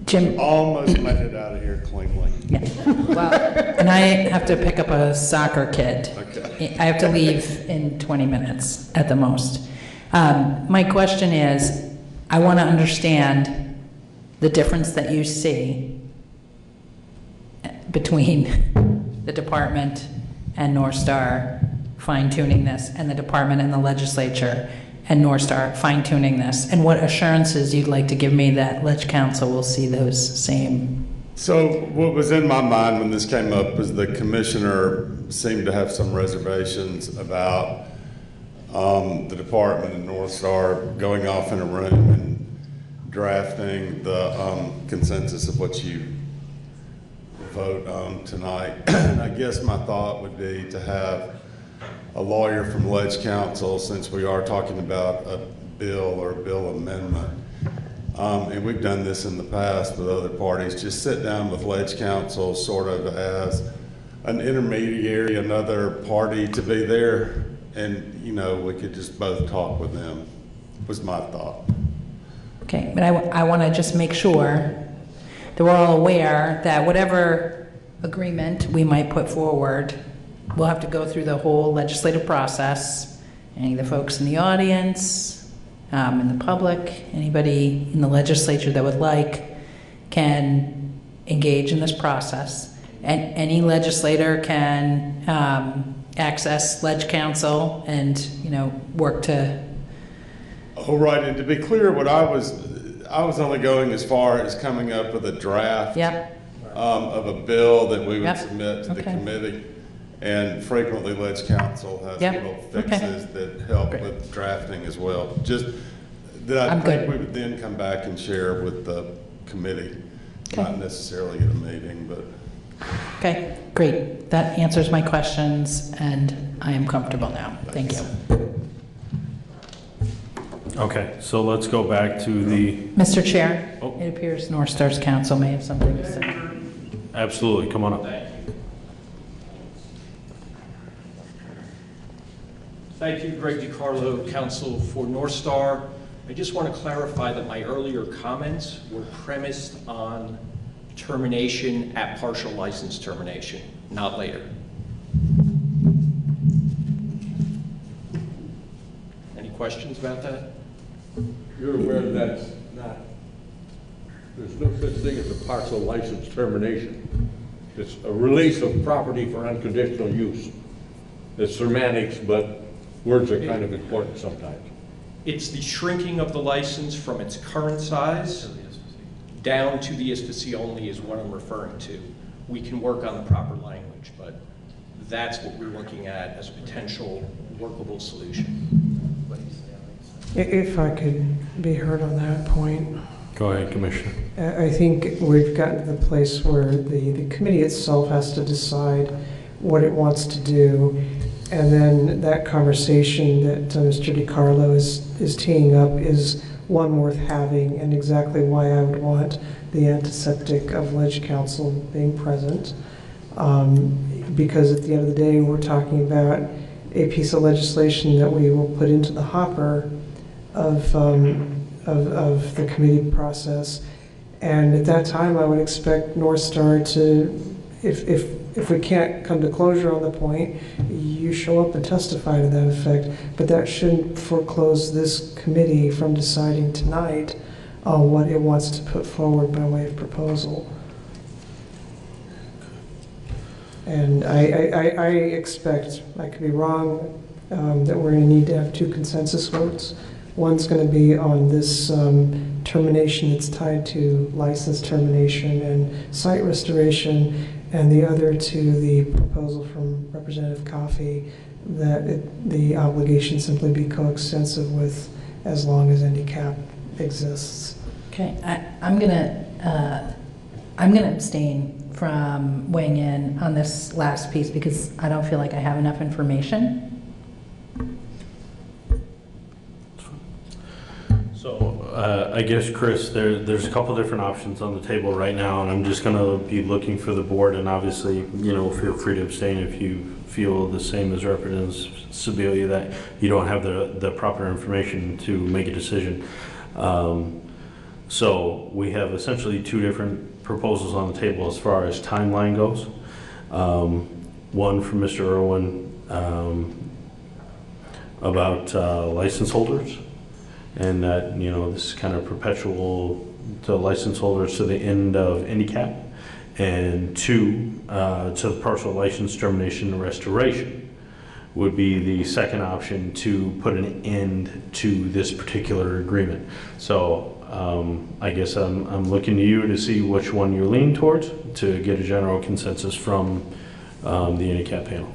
Jim?
Almost made it out of here cleanly.
Yeah. Well, and I have to pick up a soccer kid.
Okay.
I have to leave in 20 minutes at the most. My question is, I want to understand the difference that you see between the department and North Star fine-tuning this, and the department and the legislature and North Star fine-tuning this, and what assurances you'd like to give me that Ledge Council will see those same.
So what was in my mind when this came up was the commissioner seemed to have some reservations about the department and North Star going off in a room and drafting the consensus of what you vote on tonight. And I guess my thought would be to have a lawyer from Ledge Council, since we are talking about a bill or a bill amendment, and we've done this in the past with other parties, just sit down with Ledge Council sort of as an intermediary, another party to be there, and we could just both talk with them, was my thought.
Okay, but I want to just make sure that we're all aware that whatever agreement we might put forward, we'll have to go through the whole legislative process. Any of the folks in the audience, in the public, anybody in the legislature that would like can engage in this process. And any legislator can access Ledge Council and work to.
Oh, right, and to be clear, what I was only going as far as coming up with a draft of a bill that we would submit to the committee. And frequently, Ledge Council has little fixes that help with drafting as well. Just that I think we would then come back and share with the committee, not necessarily at a meeting, but.
Okay, great. That answers my questions, and I am comfortable now. Thank you.
Okay, so let's go back to the.
Mr. Chair, it appears North Star's council may have something to say.
Absolutely, come on up.
Thank you, Greg DiCarlo, counsel for North Star. I just want to clarify that my earlier comments were premised on termination at partial license termination, not later. Any questions about that?
You're aware that's not, there's no such thing as a partial license termination. It's a release of property for unconditional use. It's semantics, but words are kind of important sometimes.
It's the shrinking of the license from its current size down to the ISPC only is what I'm referring to. We can work on the proper language, but that's what we're looking at as a potential workable solution.
If I could be heard on that point.
Go ahead, Commissioner.
I think we've gotten to the place where the committee itself has to decide what it wants to do. And then that conversation that Mr. DiCarlo is teeing up is one worth having, and exactly why I would want the antiseptic of Ledge Council being present. Because at the end of the day, we're talking about a piece of legislation that we will put into the hopper of the committee process. And at that time, I would expect North Star to, if we can't come to closure on the point, you show up and testify to that effect. But that shouldn't foreclose this committee from deciding tonight on what it wants to put forward by way of proposal. And I expect, I could be wrong, that we're going to need to have 2 consensus votes. One's going to be on this termination that's tied to license termination and site restoration, and the other to the proposal from Representative Coffey that the obligation simply be coextensive with as long as handicap exists.
Okay, I'm gonna abstain from weighing in on this last piece because I don't feel like I have enough information.
So I guess, Chris, there's a couple different options on the table right now, and I'm just going to be looking for the board, and obviously, you know, feel free to abstain if you feel the same as Representative Sibilia, that you don't have the proper information to make a decision. So we have essentially 2 different proposals on the table as far as timeline goes. One from Mr. Irwin about license holders, and that, you know, this is kind of perpetual to license holders to the end of handicap, and 2 to the partial license termination and restoration would be the second option to put an end to this particular agreement. So I guess I'm looking to you to see which one you lean towards to get a general consensus from the handicap panel.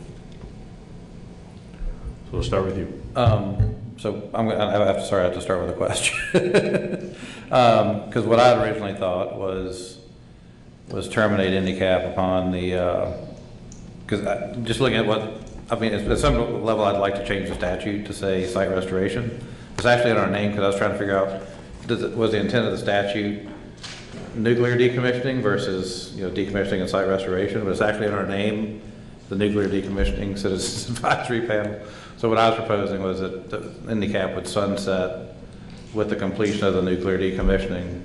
So we'll start with you.
So I have to start with a question, because what I originally thought was terminate handicap upon the, because just looking at what, I mean, at some level I'd like to change the statute to say site restoration. It's actually in our name, because I was trying to figure out, was the intent of the statute nuclear decommissioning versus, you know, decommissioning and site restoration, but it's actually in our name, the Nuclear Decommissioning Citizens Advisory Panel. So what I was proposing was that the handicap would sunset with the completion of the nuclear decommissioning,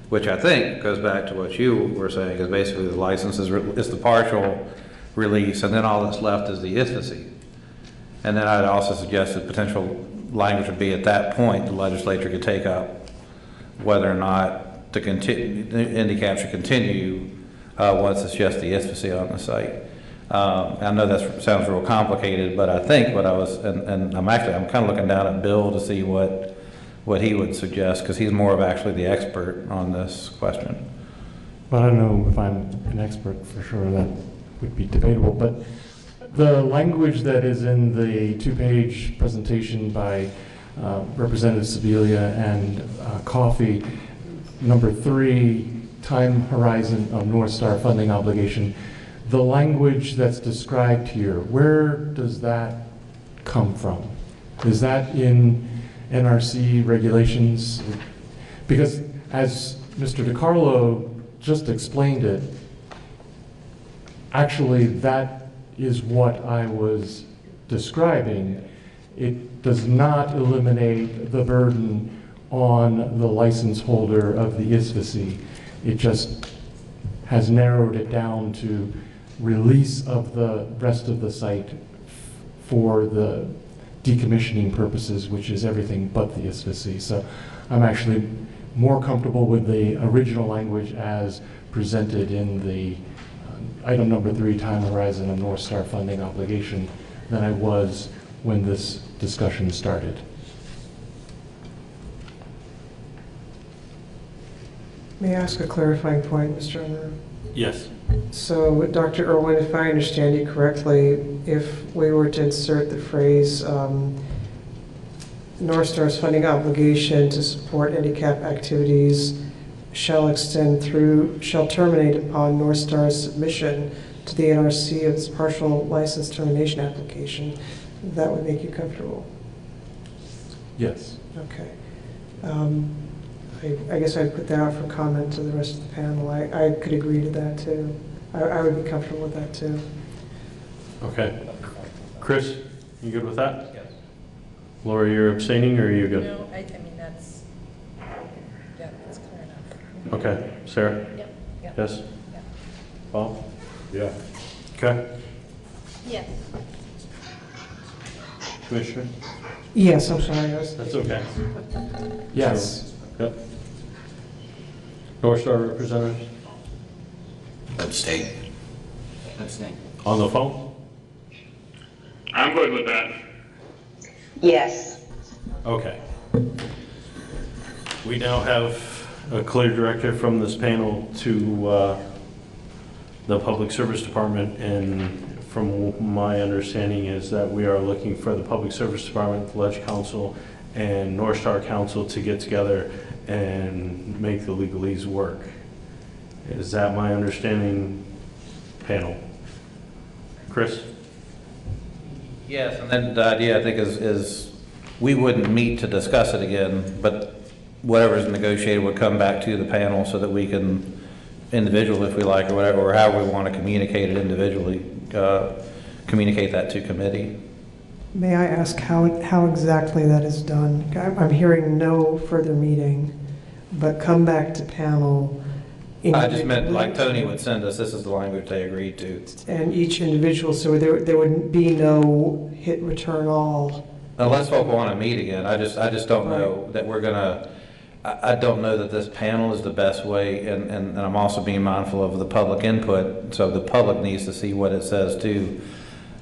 which I think goes back to what you were saying, is basically the license is the partial release, and then all that's left is the ISFC. And then I'd also suggest that potential language would be at that point the legislature could take up whether or not to continue, handicap should continue once it's just the ISFC on the site. I know that sounds real complicated, but I think what I was, and I'm kind of looking down at Bill to see what he would suggest, because he's more of actually the expert on this question.
Well, I don't know if I'm an expert for sure, that would be debatable, but the language that is in the 2-page presentation by Representative Sibilia and Coffey, number 3, time horizon of North Star funding obligation, the language that's described here, where does that come from? Is that in NRC regulations? Because as Mr. DiCarlo just explained it, actually that is what I was describing. It does not eliminate the burden on the license holder of the ISFC. It just has narrowed it down to release of the rest of the site for the decommissioning purposes, which is everything but the SVC. So I'm actually more comfortable with the original language as presented in the item number 3, time horizon and North Star funding obligation, than I was when this discussion started.
May I ask a clarifying point, Mr. Unruh?
Yes.
So, Dr. Irwin, if I understand you correctly, if we were to insert the phrase North Star's funding obligation to support handicap activities shall terminate upon North Star's submission to the NRC of its partial license termination application, that would make you comfortable?
Yes.
Okay. I guess I'd put that out for comment to the rest of the panel. I could agree to that too. I would be comfortable with that too.
Okay. Chris, you good with that? Yes. Laura, you're abstaining, or are you good?
No, I mean, that's clear enough.
Okay. Sarah?
Yep.
Yes?
Yep.
Bob?
Yeah.
Okay.
Yes.
Commissioner?
Yes, I'm sorry.
That's okay.
Yes.
Yep. North Star representatives?
Abstain.
Abstain.
On the phone?
I'm good with that.
Yes.
Okay. We now have a clear directive from this panel to the Public Service Department, and from my understanding is that we are looking for the Public Service Department, the Ledge Council, and North Star Council to get together and make the legalese work. Is that my understanding, panel? Chris?
Yes, and then the idea, I think, is we wouldn't meet to discuss it again, but whatever's negotiated would come back to the panel so that we can, individually if we like, or whatever, or however we want to communicate it individually, communicate that to committee.
May I ask how exactly that is done? I'm hearing no further meeting, but come back to panel.
I just meant like Tony would send us, this is the language they agreed to.
And each individual, so there would be no hit return all.
Unless folk want to meet again, I just don't know that we're gonna, I don't know that this panel is the best way, and I'm also being mindful of the public input, so the public needs to see what it says too.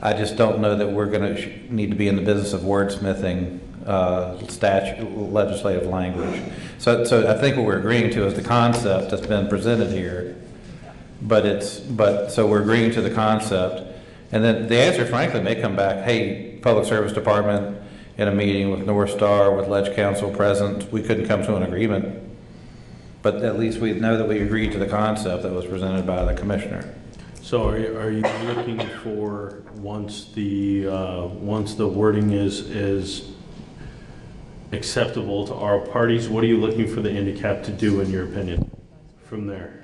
I just don't know that we're going to need to be in the business of wordsmithing legislative language. So I think what we're agreeing to is the concept that's been presented here, so we're agreeing to the concept, and then the answer, frankly, may come back, hey, Public Service Department in a meeting with North Star, with Ledge Council present, we couldn't come to an agreement, but at least we know that we agreed to the concept that was presented by the commissioner.
So are you looking for, once the wording is acceptable to our parties, what are you looking for the handicap to do, in your opinion, from there?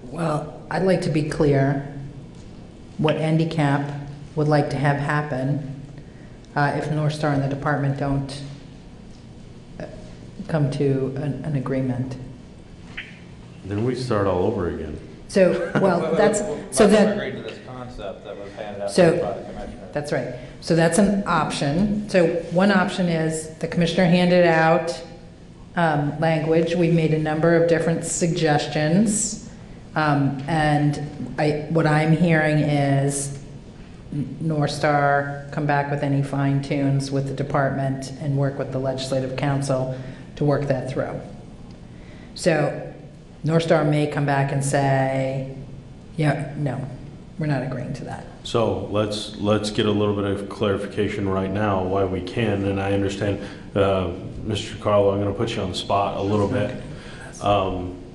Well, I'd like to be clear what handicap would like to have happen if North Star and the department don't come to an agreement.
Then we start all over again.
So, well, that's, so that.
Agreed to this concept that was handed out
So,
by the commissioner.
that's right. So that's an option. So one option is the commissioner handed out language. We've made a number of different suggestions. And what I'm hearing is North Star come back with any fine tunes with the department and work with the legislative council to work that through. So North Star may come back and say, yeah, no, we're not agreeing to that.
So let's get a little bit of clarification right now why we can, and I understand, Mr. Carlo, I'm going to put you on the spot a little bit,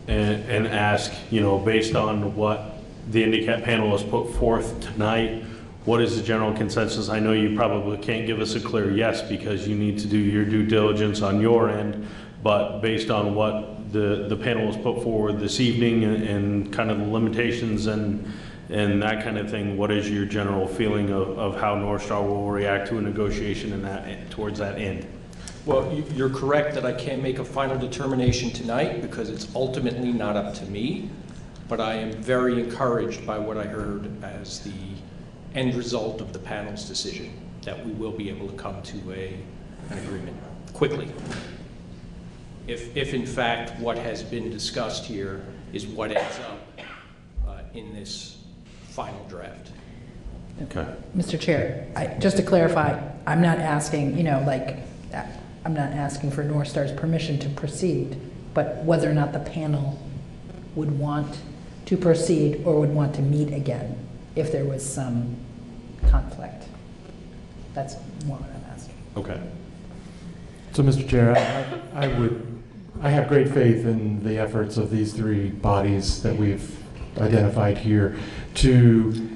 and ask, based on what the handicap panel has put forth tonight, what is the general consensus? I know you probably can't give us a clear yes because you need to do your due diligence on your end, but based on what the panel has put forward this evening and kind of the limitations and that kind of thing, what is your general feeling of how North Star will react to a negotiation in towards that end?
Well, you're correct that I can't make a final determination tonight because it's ultimately not up to me, but I am very encouraged by what I heard as the end result of the panel's decision, that we will be able to come to an agreement quickly. If in fact what has been discussed here is what ends up in this final draft.
Okay.
Mr. Chair, just to clarify, I'm not asking, I'm not asking for North Star's permission to proceed, but whether or not the panel would want to proceed or would want to meet again if there was some conflict. That's more what I'm asking.
Okay.
So, Mr. Chair, I have great faith in the efforts of these three bodies that we've identified here to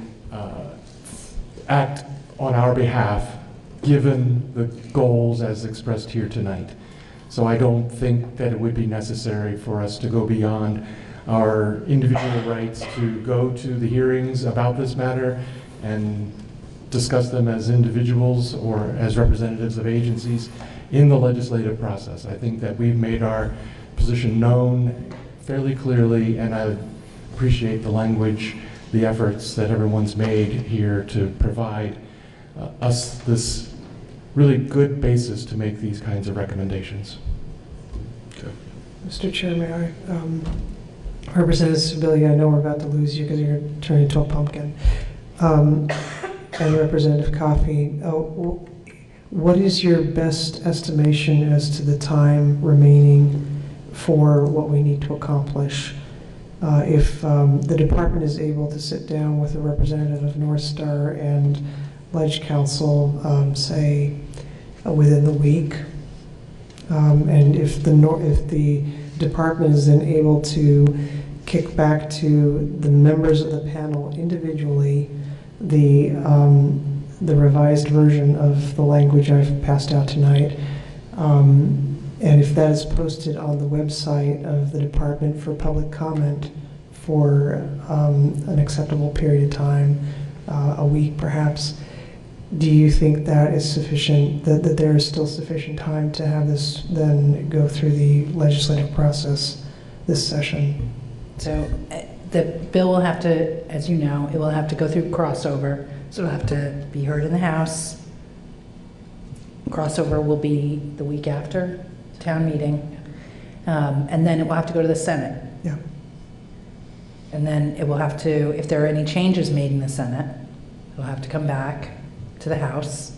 act on our behalf, given the goals as expressed here tonight. So I don't think that it would be necessary for us to go beyond our individual rights to go to the hearings about this matter and discuss them as individuals or as representatives of agencies in the legislative process. I think that we've made our position known fairly clearly, and I appreciate the language, the efforts that everyone's made here to provide us this really good basis to make these kinds of recommendations.
Okay.
Mr. Chair, may I? Representative Sibilia, I know we're about to lose you because you're turning into a pumpkin. And Representative Coffey, what is your best estimation as to the time remaining for what we need to accomplish? If the department is able to sit down with a representative of North Star and Ledge Council, say within the week, and if the department is then able to kick back to the members of the panel individually the revised version of the language I've passed out tonight, and if that is posted on the website of the department for public comment for an acceptable period of time, a week perhaps, do you think that is sufficient, that there is still sufficient time to have this then go through the legislative process this session?
So the bill will have to, as you know, it will have to go through crossover. So it'll have to be heard in the House. Crossover will be the week after town meeting. And then it will have to go to the Senate.
Yeah.
And then it will have to, if there are any changes made in the Senate, it will have to come back to the House.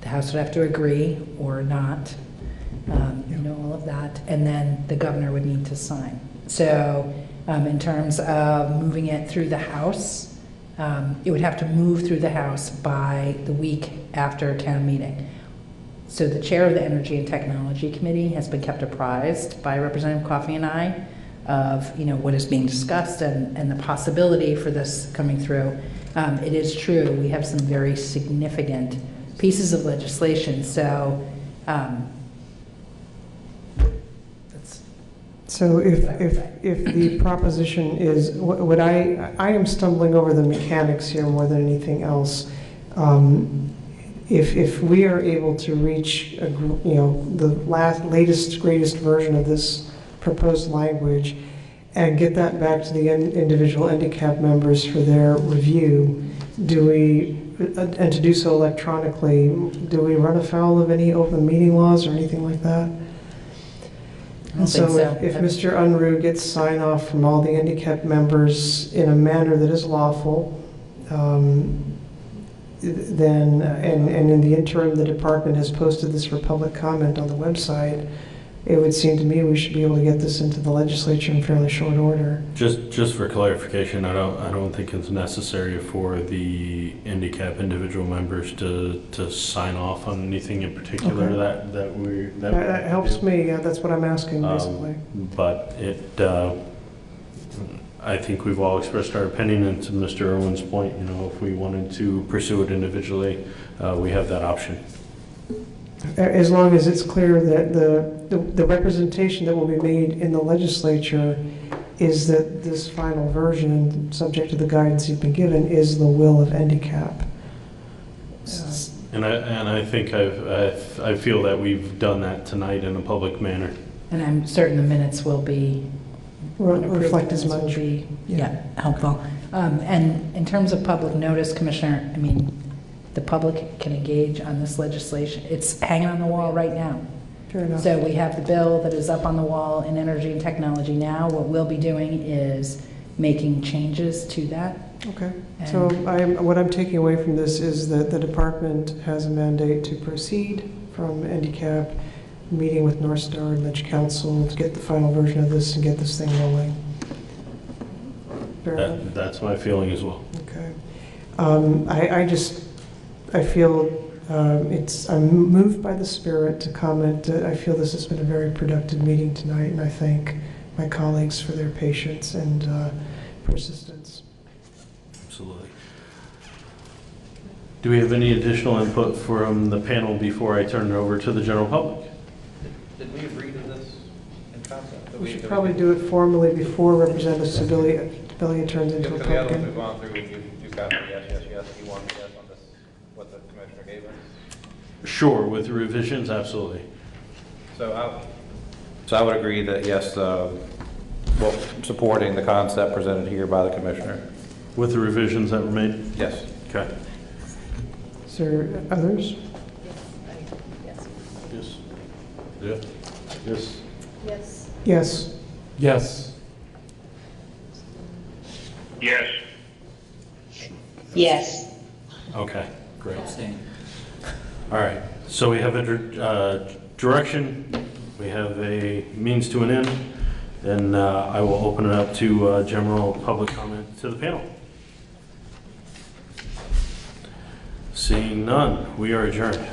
The House would have to agree or not, all of that. And then the governor would need to sign. So in terms of moving it through the House, it would have to move through the House by the week after town meeting. So the chair of the Energy and Technology Committee has been kept apprised by Representative Coffey and I of what is being discussed and the possibility for this coming through. It is true, we have some very significant pieces of legislation. So
So if the proposition is, what I am stumbling over the mechanics here more than anything else. If we are able to reach the latest, greatest version of this proposed language and get that back to the individual handicap members for their review, and to do so electronically, do we run afoul of any open meeting laws or anything like that? And so if Mr. Unruh gets sign off from all the handicapped members in a manner that is lawful, then, and in the interim, the department has posted this for public comment on the website, it would seem to me we should be able to get this into the legislature in fairly short order.
Just for clarification, I don't think it's necessary for the handicap individual members to sign off on anything in particular. Okay.
That helps me. Yeah, that's what I'm asking basically.
But I think we've all expressed our opinion, and to Mr. Irwin's point, if we wanted to pursue it individually, we have that option.
As long as it's clear that the representation that will be made in the legislature is that this final version, subject to the guidance you've been given, is the will of handicap.
And I think I feel that we've done that tonight in a public manner.
And I'm certain the minutes will be.
Reflect as
Will
much.
be, yeah, helpful. And in terms of public notice, Commissioner, I mean, the public can engage on this legislation. It's hanging on the wall right now.
Fair enough.
So we have the bill that is up on the wall in energy and technology now. What we'll be doing is making changes to that.
Okay. So what I'm taking away from this is that the department has a mandate to proceed from NDCAP, meeting with North Star and Ledge Council to get the final version of this and get this thing rolling. Fair enough?
That's my feeling as well.
Okay. I feel I'm moved by the spirit to comment that I feel this has been a very productive meeting tonight, and I thank my colleagues for their patience and persistence.
Absolutely. Do we have any additional input from the panel before I turn it over to the general public?
Did we agree to this in concept?
We should probably do it formally before Representative Sibilia turns into a
Because the other ones
pumpkin.
we've gone through, you've got yes, yes, yes, you want yes on this, what the commissioner gave us?
Sure, with revisions, absolutely.
So I would agree that yes, well, supporting the concept presented here by the commissioner.
With the revisions that were made?
Yes.
Okay.
Is there others?
Yes. Yeah. Yes.
Yes.
Yes.
Yes.
Yes.
Yes.
Okay, great. All right, so we have a direction, we have a means to an end, and I will open it up to general public comment to the panel. Seeing none, we are adjourned.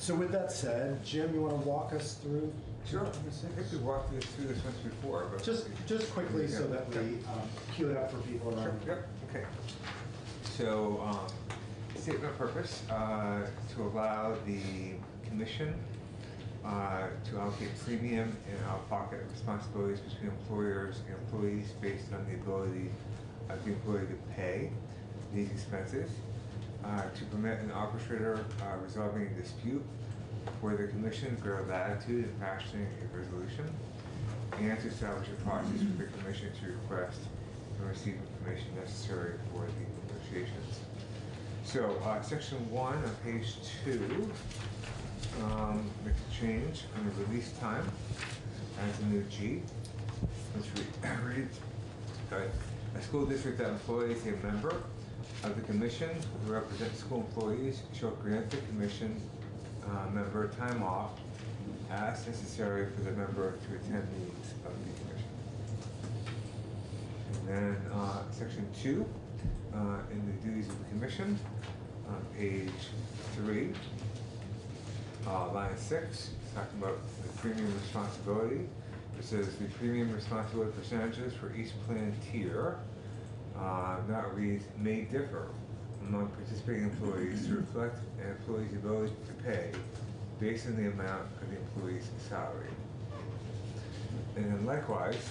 So with that said, Jim, you want to walk us through?
Sure. I think we walked through this once before, but
just quickly so that we cue it up for people around.
Sure. Yep. Okay. So, statement of purpose to allow the commission to allocate premium and out-of-pocket responsibilities between employers and employees based on the ability of the employee to pay these expenses, to permit an arbitrator resolving a dispute for the commission greater latitude in fashioning a resolution, and to establish a process for the commission to request and receive information necessary for the negotiations. So, section 1 on page 2 makes a change on the release time as a new G. Let's read. A school district that employs a member of the commission who represents school employees shall grant the commission member time off as necessary for the member to attend meetings of the commission. And then section 2 in the duties of the commission on page 3, line 6, talking about the premium responsibility. It says the premium responsibility percentages for each plan tier, that reads, may differ among participating employees to reflect an employee's ability to pay based on the amount of the employee's salary. And then likewise,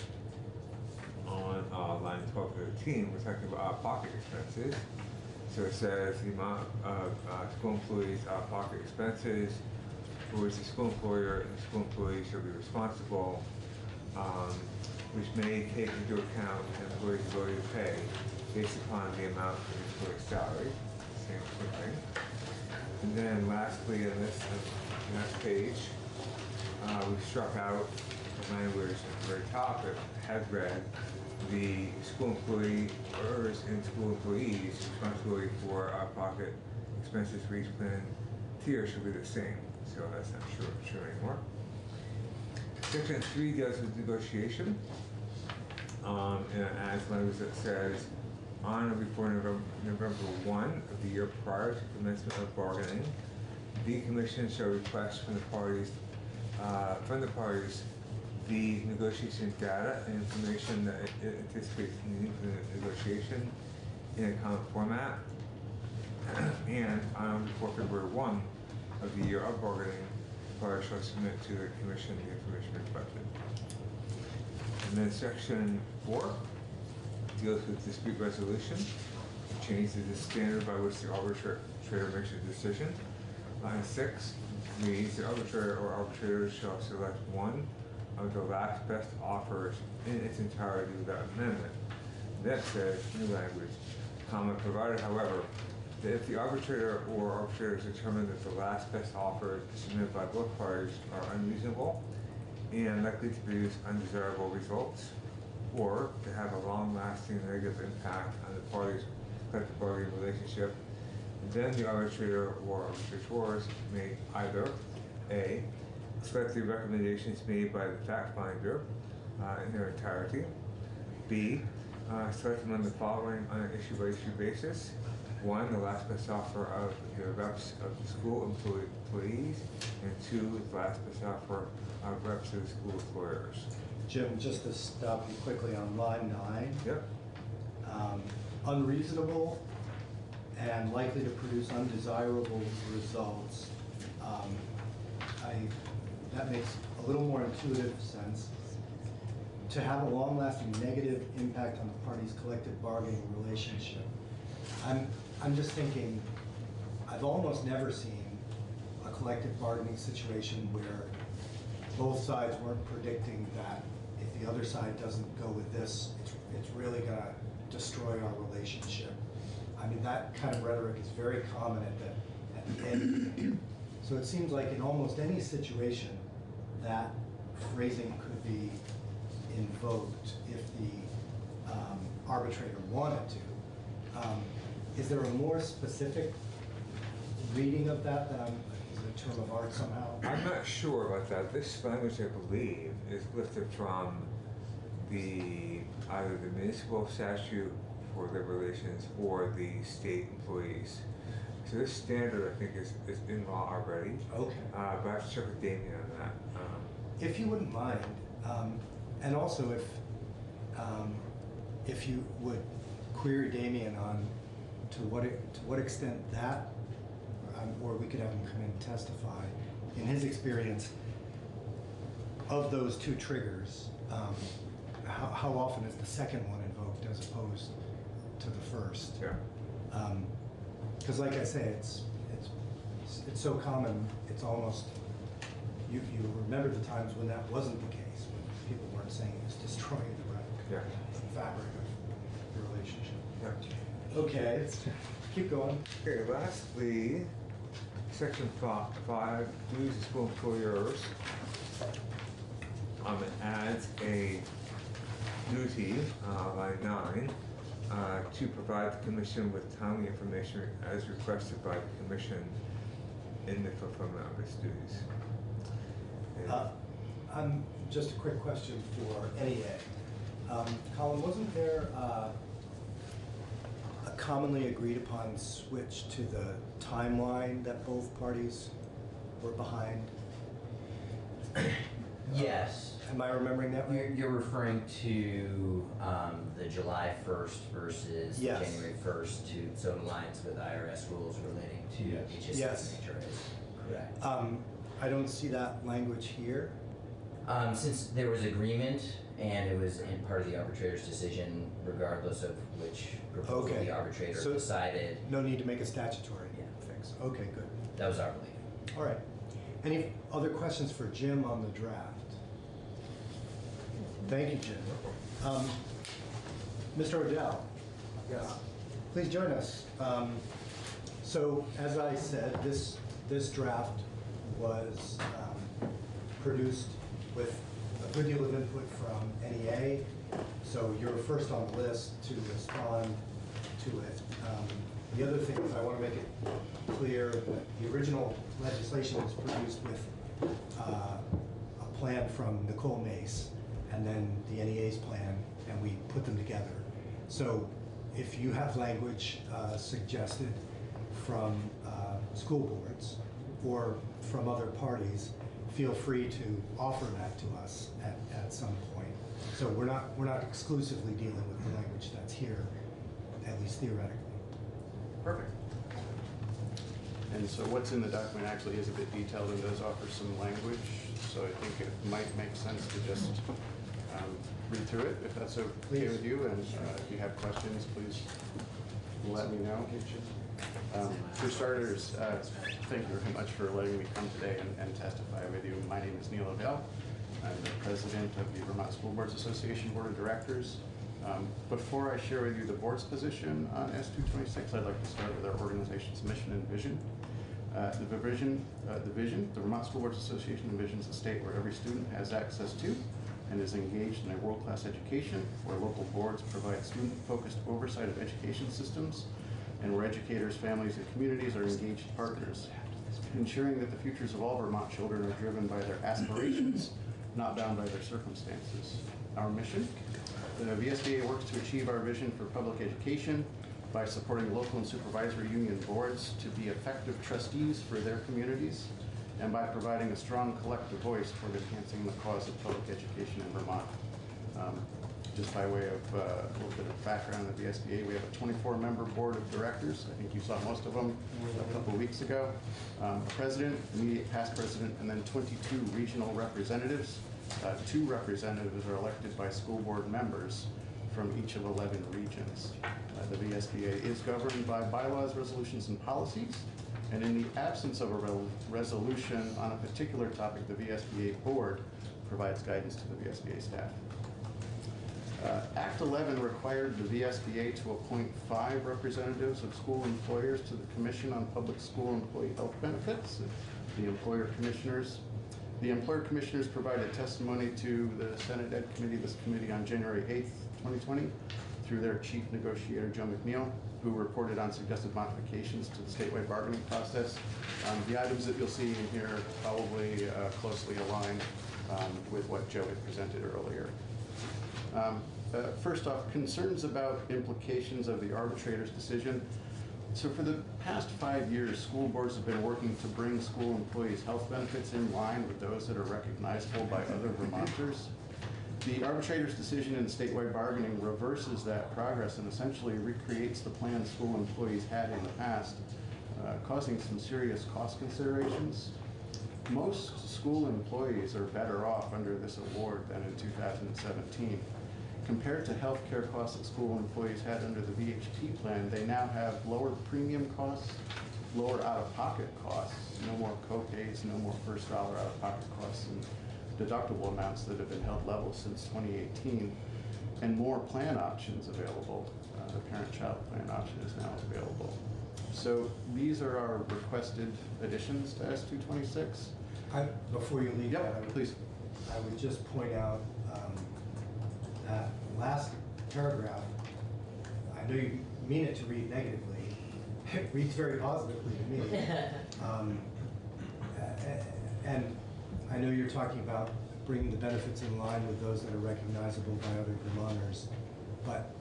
on line 12 to 13, we're talking about out-of-pocket expenses. So it says the amount of school employees' out-of-pocket expenses for which the school employer and the school employee shall be responsible, which may take into account an employee's ability to pay based upon the amount of the employee's salary. Same thing. And then lastly, on this next page, we struck out the language at the very top that has read the school employers and school employees' responsibility for out-of-pocket expenses for each plan tier should be the same. So that's not true anymore. Section 3 deals with negotiation, and adds language that says, on or before November 1 of the year prior to commencement of bargaining, the commission shall request from the parties the negotiation data and information that it anticipates needing for the negotiation in a common format, and on or before February 1 of the year of bargaining, the parties shall submit to the commission the information requested. And then section 4 deals with dispute resolution. It changes the standard by which the arbitrator makes a decision. Line 6 reads the arbitrator or arbitrators shall select one of the last best offers in its entirety without amendment. That says, new language, provided, however, that if the arbitrator or arbitrators determine that the last best offers submitted by both parties are unreasonable and likely to produce undesirable results, or to have a long-lasting negative impact on the parties' collective bargaining relationship, then the arbitrator or arbitrators may either A, select the recommendations made by the fact finder in their entirety, B, select among the following on an issue-by-issue basis: 1, the last best offer of the reps of the school employees, and 2, the last best offer of reps of the school employers.
Jim, just to stop you quickly on line 9.
Yep.
Unreasonable and likely to produce undesirable results. That makes a little more intuitive sense. To have a long-lasting negative impact on the parties' collective bargaining relationship. I'm just thinking, I've almost never seen a collective bargaining situation where both sides weren't predicting that if the other side doesn't go with this, it's really gonna destroy our relationship. I mean, that kind of rhetoric is very common at the end. So it seems like in almost any situation, that phrasing could be invoked if the arbitrator wanted to. Is there a more specific reading of that is a term of art somehow?
I'm not sure about that. This language, I believe, is lifted from either the municipal statute for labor relations or the state employees So this standard, I think, is in law already.
Okay.
But I have to check with Damien on that.
If you wouldn't mind, and also if you would query Damien on to what extent that, or we could have him come in and testify, in his experience of those two triggers, how often is the second one invoked as opposed to the first?
Yeah.
Because like I say, it's so common, it's almost, you remember the times when that wasn't the case, when people weren't saying it was destroying the fabric of the relationship.
Yeah.
Okay, keep going.
Okay, lastly, section 5, duties of school employers. It adds a duty, line 9, to provide the commission with timely information as requested by the commission in the fulfillment of its duties.
Just a quick question for NEA. Colin, wasn't there a commonly agreed upon switch to the timeline that both parties were behind?
Yes.
Am I remembering that right?
You're referring to the July 1st versus January 1st to so it aligns with IRS rules relating to HSAs and HRAs. Correct.
I don't see that language here.
Since there was agreement and it was in part of the arbitrator's decision, regardless of which proposal the arbitrator decided.
No need to make a statutory fix. Okay, good.
That was our belief.
All right. Any other questions for Jim on the draft? Thank you, Jim. Mr. Odell. Yes. Please join us. So, as I said, this draft was produced with a good deal of input from NEA. So you're first on the list to respond to it. The other thing is I want to make it clear that the original legislation was produced with a plan from Nicole Mace and then the NEA's plan, and we put them together. So if you have language suggested from school boards or from other parties, feel free to offer that to us at some point. So we're not exclusively dealing with the language that's here, at least theoretically.
Perfect. And so what's in the document actually is a bit detailed and does offer some language. So I think it might make sense to just read through it, if that's okay with you. And if you have questions, please let me know. For starters, thank you very much for letting me come today and testify with you. My name is Neil Odell. I'm the president of the Vermont School Boards Association Board of Directors. Before I share with you the board's position on S226, I'd like to start with our organization's mission and vision. The Vermont School Boards Association envisions a state where every student has access to and is engaged in a world-class education, where local boards provide student-focused oversight of education systems, and where educators, families, and communities are engaged partners, ensuring that the futures of all Vermont children are driven by their aspirations, not bound by their circumstances. Our mission? The VSBA works to achieve our vision for public education by supporting local and supervisory union boards to be effective trustees for their communities, and by providing a strong collective voice for enhancing the cause of public education in Vermont. Just by way of a little bit of background on the VSBA, we have a 24-member board of directors. I think you saw most of them a couple of weeks ago. A president, immediate past president, and then 22 regional representatives. 2 representatives are elected by school board members from each of 11 regions. The VSBA is governed by bylaws, resolutions, and policies. And in the absence of a resolution on a particular topic, the VSBA board provides guidance to the VSBA staff. Act 11 required the VSBA to appoint 5 representatives of school employers to the Commission on Public School Employee Health Benefits, the employer commissioners. The employer commissioners provided testimony to the Senate Ed Committee, this committee, on January 8th, 2020, through their chief negotiator, Joe McNeil, who reported on suggested modifications to the statewide bargaining process. The items that you'll see in here probably closely align with what Joe had presented earlier. First off, concerns about implications of the arbitrator's decision So for the past 5 years, school boards have been working to bring school employees' health benefits in line with those that are recognizable by other Vermonters. The arbitrator's decision in statewide bargaining reverses that progress and essentially recreates the plan school employees had in the past, causing some serious cost considerations. Most school employees are better off under this award than in 2017. Compared to health care costs that school employees had under the VHT plan, they now have lower premium costs, lower out-of-pocket costs, no more co-pays, no more first dollar out-of-pocket costs, and deductible amounts that have been held level since 2018, and more plan options available. The parent-child plan option is now available. So these are our requested additions to S226.
Before you leave,
please.
I would just point out that last paragraph, I know you mean it to read negatively. It reads very positively to me. And I know you're talking about bringing the benefits in line with those that are recognizable by other Vermonters, but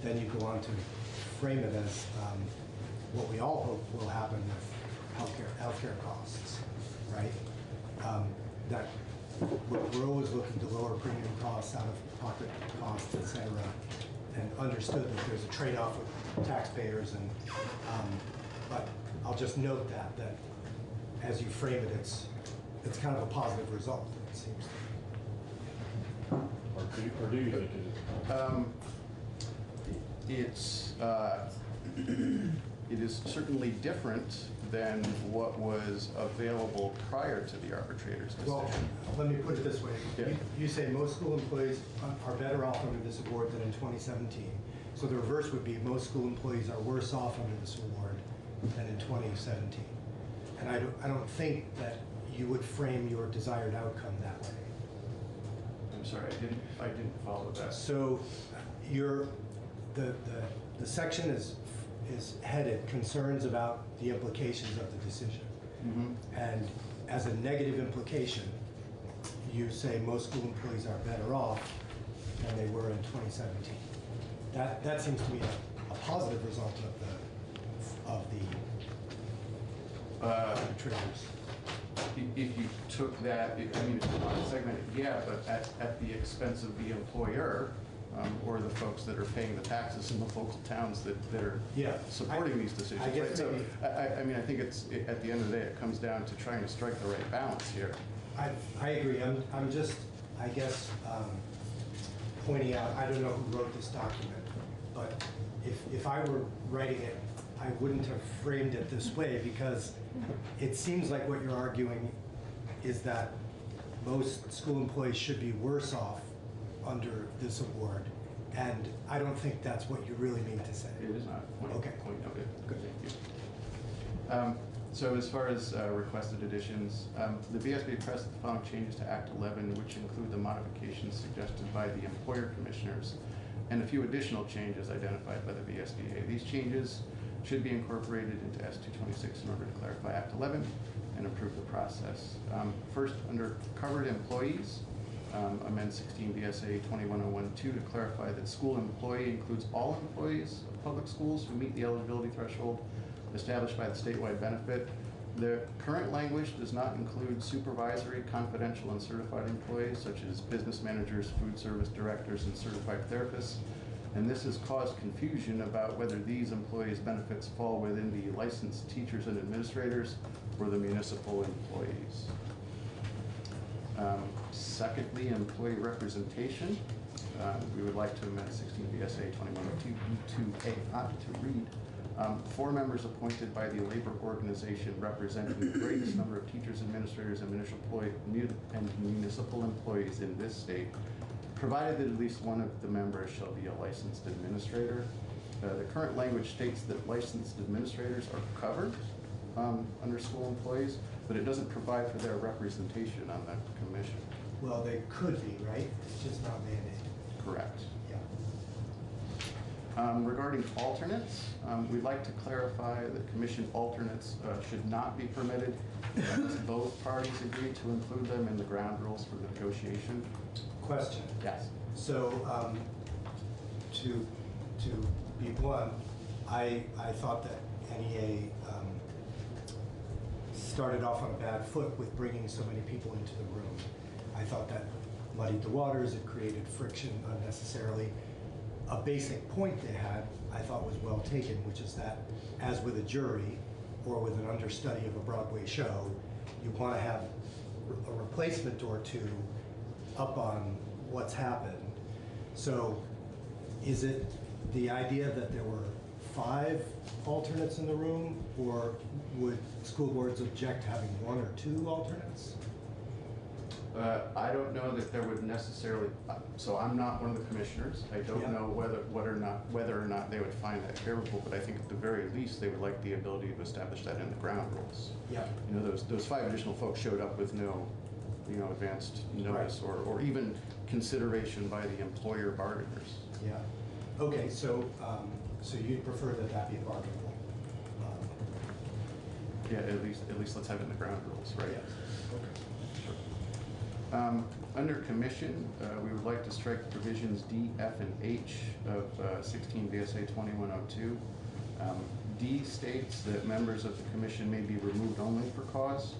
then you go on to frame it as what we all hope will happen with healthcare costs, right? That we're always looking to lower premium costs, out-of-pocket costs, et cetera, and understood that there's a trade-off with taxpayers. And but I'll just note that as you frame it, it's kind of a positive result, it seems.
Or do you think it is?
It is certainly different than what was available prior to the arbitrator's decision.
Well, let me put it this way.
Yeah.
You say most school employees are better off under this award than in 2017. So the reverse would be most school employees are worse off under this award than in 2017. And I don't think that you would frame your desired outcome that way.
I'm sorry, I didn't follow that.
So the section is headed concerns about the implications of the decision.
Mm-hmm.
And as a negative implication, you say most school employees are better off than they were in 2017. That seems to me a positive result of the triggers.
If you took that, if you want to segment it, yeah, but at the expense of the employer, or the folks that are paying the taxes in the local towns that are supporting these decisions.
I guess
right? So, I think at the end of the day, it comes down to trying to strike the right balance here.
I agree. I'm just, I guess, pointing out, I don't know who wrote this document, but if I were writing it, I wouldn't have framed it this way, because it seems like what you're arguing is that most school employees should be worse off under this award, and I don't think that's what you really mean to say.
It is not. Point noted.
Good.
Thank you. So as far as requested additions, the VSBA requested the following changes to Act 11, which include the modifications suggested by the employer commissioners and a few additional changes identified by the VSBA. These changes should be incorporated into S226 in order to clarify Act 11 and improve the process. First, under covered employees, amend 16 VSA 21012 to clarify that school employee includes all employees of public schools who meet the eligibility threshold established by the statewide benefit. The current language does not include supervisory, confidential, and certified employees such as business managers, food service directors, and certified therapists. And this has caused confusion about whether these employees' benefits fall within the licensed teachers and administrators or the municipal employees. Secondly, employee representation. We would like to amend 16 VSA 2102(2A) to read, 4 members appointed by the labor organization representing the greatest number of teachers, administrators, and municipal employees in this state, provided that at least one of the members shall be a licensed administrator. The current language states that licensed administrators are covered under school employees, but it doesn't provide for their representation on the commission.
Well, they could be, right? It's just not mandated.
Correct.
Yeah.
Regarding alternates, we'd like to clarify that commission alternates should not be permitted unless both parties agree to include them in the ground rules for the negotiation.
Question.
Yes.
So, to be blunt, I thought that NEA started off on a bad foot with bringing so many people into the room. I thought that muddied the waters, it created friction unnecessarily. A basic point they had, I thought, was well taken, which is that, as with a jury or with an understudy of a Broadway show, you want to have a replacement or two up on what's happened. So is it the idea that there were 5 alternates in the room, or would school boards object to having 1 or 2 alternates?
I don't know that there would necessarily, so I'm not one of the commissioners. I don't know whether or not they would find that favorable, but I think at the very least they would like the ability to establish that in the ground rules.
Yeah.
You know, those 5 additional folks showed up with no, advanced notice or even consideration by the employer bargainers.
Yeah. Okay, so so you'd prefer that be bargainable?
Yeah, at least let's have it in the ground rules, right?
Yes. Okay.
Under commission, we would like to strike provisions D, F, and H of 16 VSA 2102. D states that members of the commission may be removed only for cause,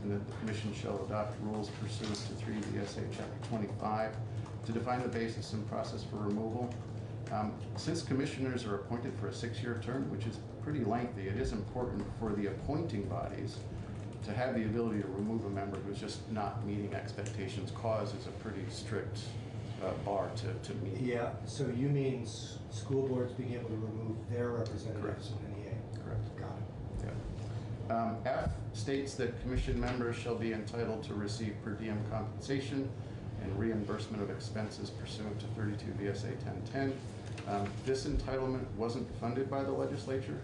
and that the commission shall adopt rules pursuant to 3 VSA Chapter 25 to define the basis and process for removal. Since commissioners are appointed for a 6-year term, which is pretty lengthy, it is important for the appointing bodies to have the ability to remove a member who's just not meeting expectations. Cause is a pretty strict bar to meet.
Yeah, so you mean school boards being able to remove their representatives in NEA?
Correct.
Got it.
Yeah. F states that commission members shall be entitled to receive per diem compensation and reimbursement of expenses pursuant to 32 VSA 1010. This entitlement wasn't funded by the legislature,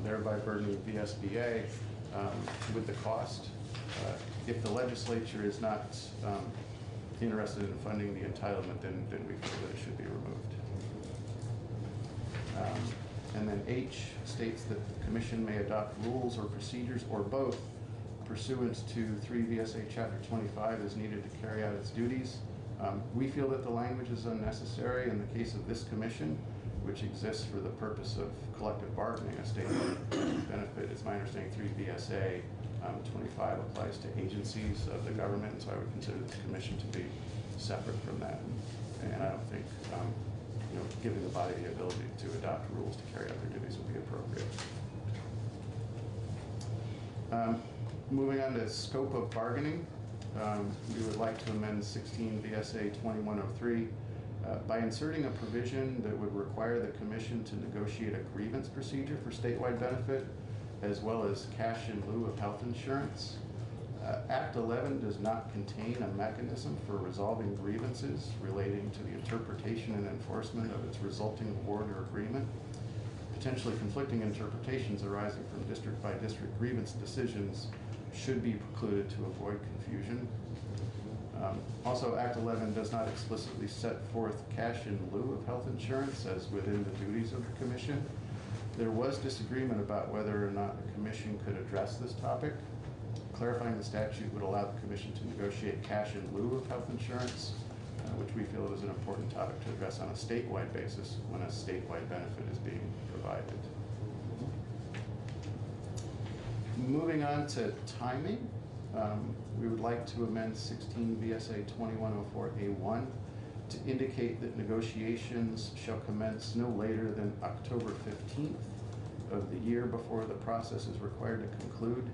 thereby burdening VSBA with the cost. If the legislature is not interested in funding the entitlement, then we feel that it should be removed. And then H states that the commission may adopt rules or procedures or both pursuant to 3 VSA Chapter 25 as needed to carry out its duties. We feel that the language is unnecessary in the case of this commission, which exists for the purpose of collective bargaining, a statewide benefit. It's my understanding 3 VSA 25 applies to agencies of the government, and so I would consider the commission to be separate from that. And I don't think giving the body the ability to adopt rules to carry out their duties would be appropriate. Moving on to scope of bargaining, we would like to amend 16 VSA 2103 by inserting a provision that would require the commission to negotiate a grievance procedure for statewide benefit, as well as cash in lieu of health insurance. Act 11 does not contain a mechanism for resolving grievances relating to the interpretation and enforcement of its resulting award or agreement. Potentially conflicting interpretations arising from district by district grievance decisions should be precluded to avoid confusion. Also, Act 11 does not explicitly set forth cash in lieu of health insurance as within the duties of the commission. There was disagreement about whether or not the commission could address this topic. Clarifying the statute would allow the commission to negotiate cash in lieu of health insurance, which we feel is an important topic to address on a statewide basis when a statewide benefit is being provided. Moving on to timing, we would like to amend 16 VSA 2104A1 to indicate that negotiations shall commence no later than October 15th of the year before the process is required to conclude,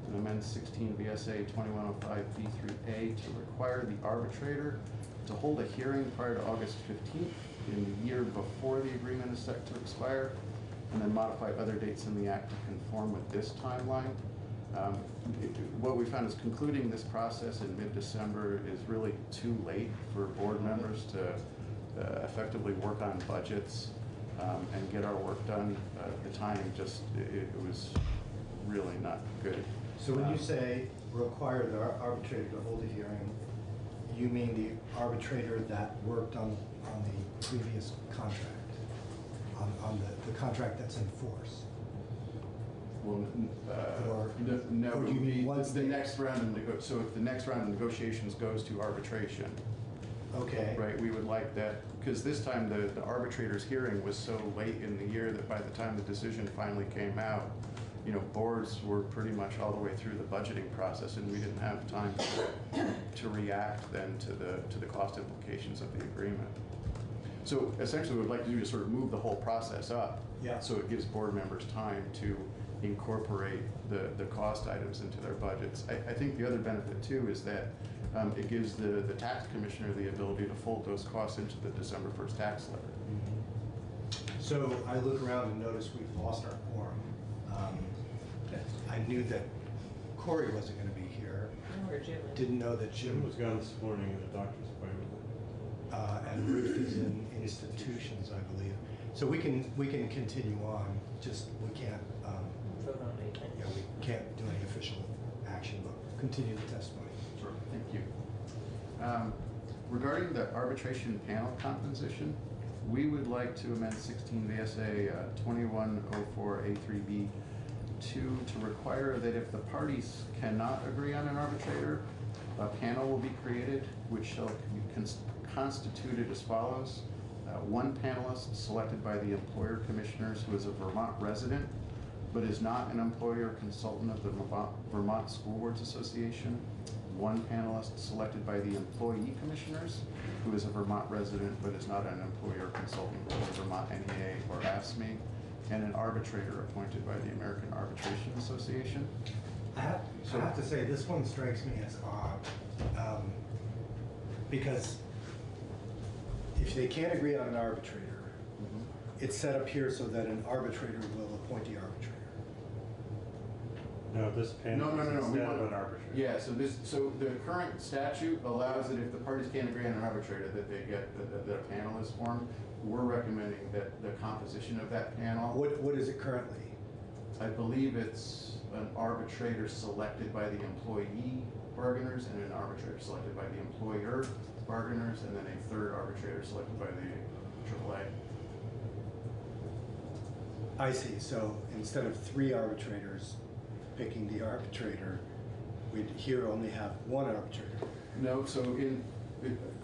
and amend 16 VSA 2105B through A to require the arbitrator to hold a hearing prior to August 15th in the year before the agreement is set to expire, and then modify other dates in the Act to conform with this timeline. What we found is concluding this process in mid-December is really too late for board members to effectively work on budgets and get our work done. The timing just, it was really not good.
So when you say require the arbitrator to hold a hearing, you mean the arbitrator that worked on the previous contract, on the contract that's in force?
Well, no,
or do you mean
the next round of so if the next round of negotiations goes to arbitration,
Okay.
Right, we would like that, because this time the arbitrator's hearing was so late in the year that by the time the decision finally came out, you know, boards were pretty much all the way through the budgeting process, and we didn't have time to react then to the cost implications of the agreement. So essentially what we'd like to do is sort of move the whole process up.
Yeah.
So it gives board members time to incorporate the cost items into their budgets. I think the other benefit too is that it gives the tax commissioner the ability to fold those costs into the December 1st tax letter.
So I look around and notice we've lost our quorum. I knew that Corey wasn't going to be here.
Or Jim.
Didn't know that Jim
was gone this morning at the doctor's appointment.
And Ruth is in institutions, I believe. So we can continue on. Just we can't
vote on anything.
Yeah, we can't do any official action, but continue the testimony.
Sure. Thank you. Regarding the arbitration panel composition, we would like to amend 16 VSA 2104A3B to require that if the parties cannot agree on an arbitrator, a panel will be created which shall be constituted as follows. One panelist selected by the employer commissioners who is a Vermont resident but is not an employer consultant of the Vermont School Boards Association. One panelist selected by the employee commissioners who is a Vermont resident but is not an employer consultant of the Vermont NEA or AFSCME, and an arbitrator appointed by the American Arbitration Association.
I have to say, this one strikes me as odd, because if they can't agree on an arbitrator, it's set up here so that an arbitrator will appoint the arbitrator.
No, this panel
No.
is instead of an arbitrator.
Yeah, so the current statute allows that if the parties can't agree on an arbitrator, that they get, that a panel is formed. We're recommending that the composition of that panel.
What is it currently?
I believe it's an arbitrator selected by the employee bargainers and an arbitrator selected by the employer bargainers, and then a third arbitrator selected by the AAA.
I see. So instead of 3 arbitrators picking the arbitrator, we'd here only have 1 arbitrator.
No, so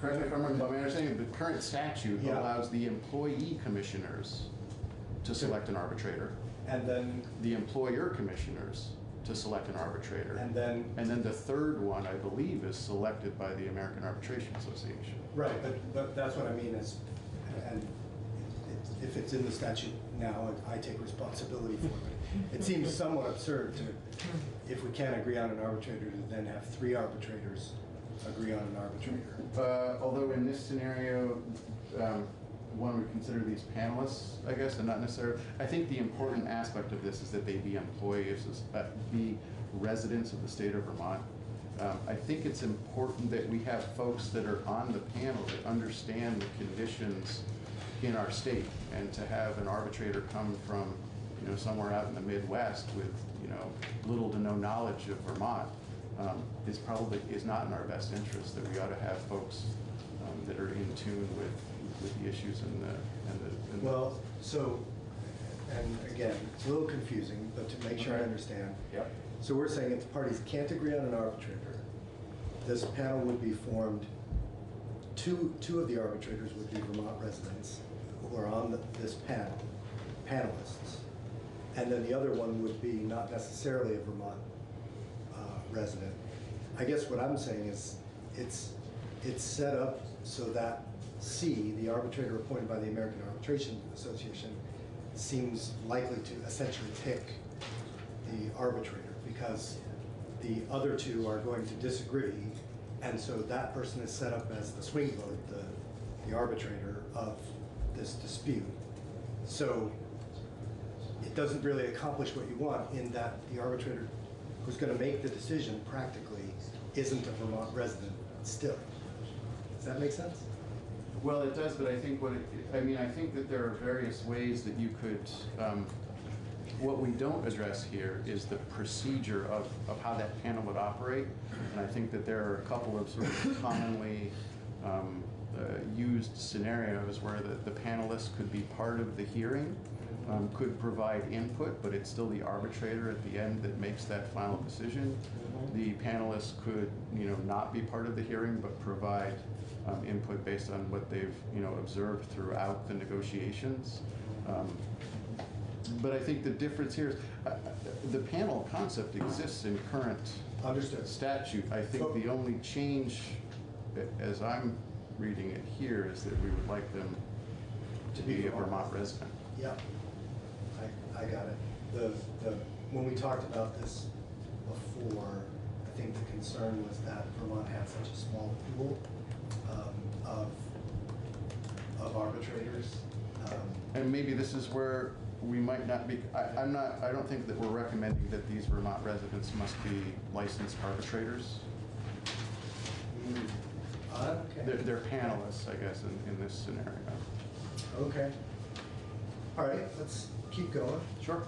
correct me if I'm wrong, but my understanding, the current statute allows the employee commissioners to select an arbitrator.
And then
the employer commissioners to select an arbitrator.
And then
the third one, I believe, is selected by the American Arbitration Association.
Right, but that's what I mean is, and if it's in the statute now, I take responsibility for it. It seems somewhat absurd to, if we can't agree on an arbitrator, to then have 3 arbitrators agree on an arbitrator.
Although in this scenario, one would consider these panelists, I guess, and not necessarily. I think the important aspect of this is that they be employees, be residents of the state of Vermont. I think it's important that we have folks that are on the panel that understand the conditions in our state, and to have an arbitrator come from, you know, somewhere out in the Midwest with, you know, little to no knowledge of Vermont is not in our best interest. That we ought to have folks that are in tune with the issues
Well, so, and again, it's a little confusing, but to make sure I understand.
Yep.
So we're saying if the parties can't agree on an arbitrator, this panel would be formed. Two of the arbitrators would be Vermont residents who are on this panel, panelists. And then the other one would be not necessarily a Vermont resident. I guess what I'm saying is it's set up so that C, the arbitrator appointed by the American Arbitration Association, seems likely to essentially pick the arbitrator because the other 2 are going to disagree, and so that person is set up as the swing vote, the arbitrator of this dispute. So it doesn't really accomplish what you want in that the arbitrator who's going to make the decision practically isn't a Vermont resident still. Does that make sense?
Well, it does, but I think I think that there are various ways that you could, what we don't address here is the procedure of how that panel would operate. And I think that there are a couple of sort of commonly used scenarios where the panelists could be part of the hearing, could provide input, but it's still the arbitrator at the end that makes that final decision. The panelists could, not be part of the hearing, but provide input based on what they've, observed throughout the negotiations. But I think the difference here is the panel concept exists in current statute. I think the only change, as I'm reading it here, is that we would like them to be a Vermont resident.
Yeah, I got it. When we talked about this before, I think the concern was that Vermont had such a small pool of arbitrators.
And maybe this is where we might not be, I don't think that we're recommending that these Vermont residents must be licensed arbitrators.
Okay.
They're panelists, I guess, in this scenario.
Okay. All right, let's keep going.
Sure.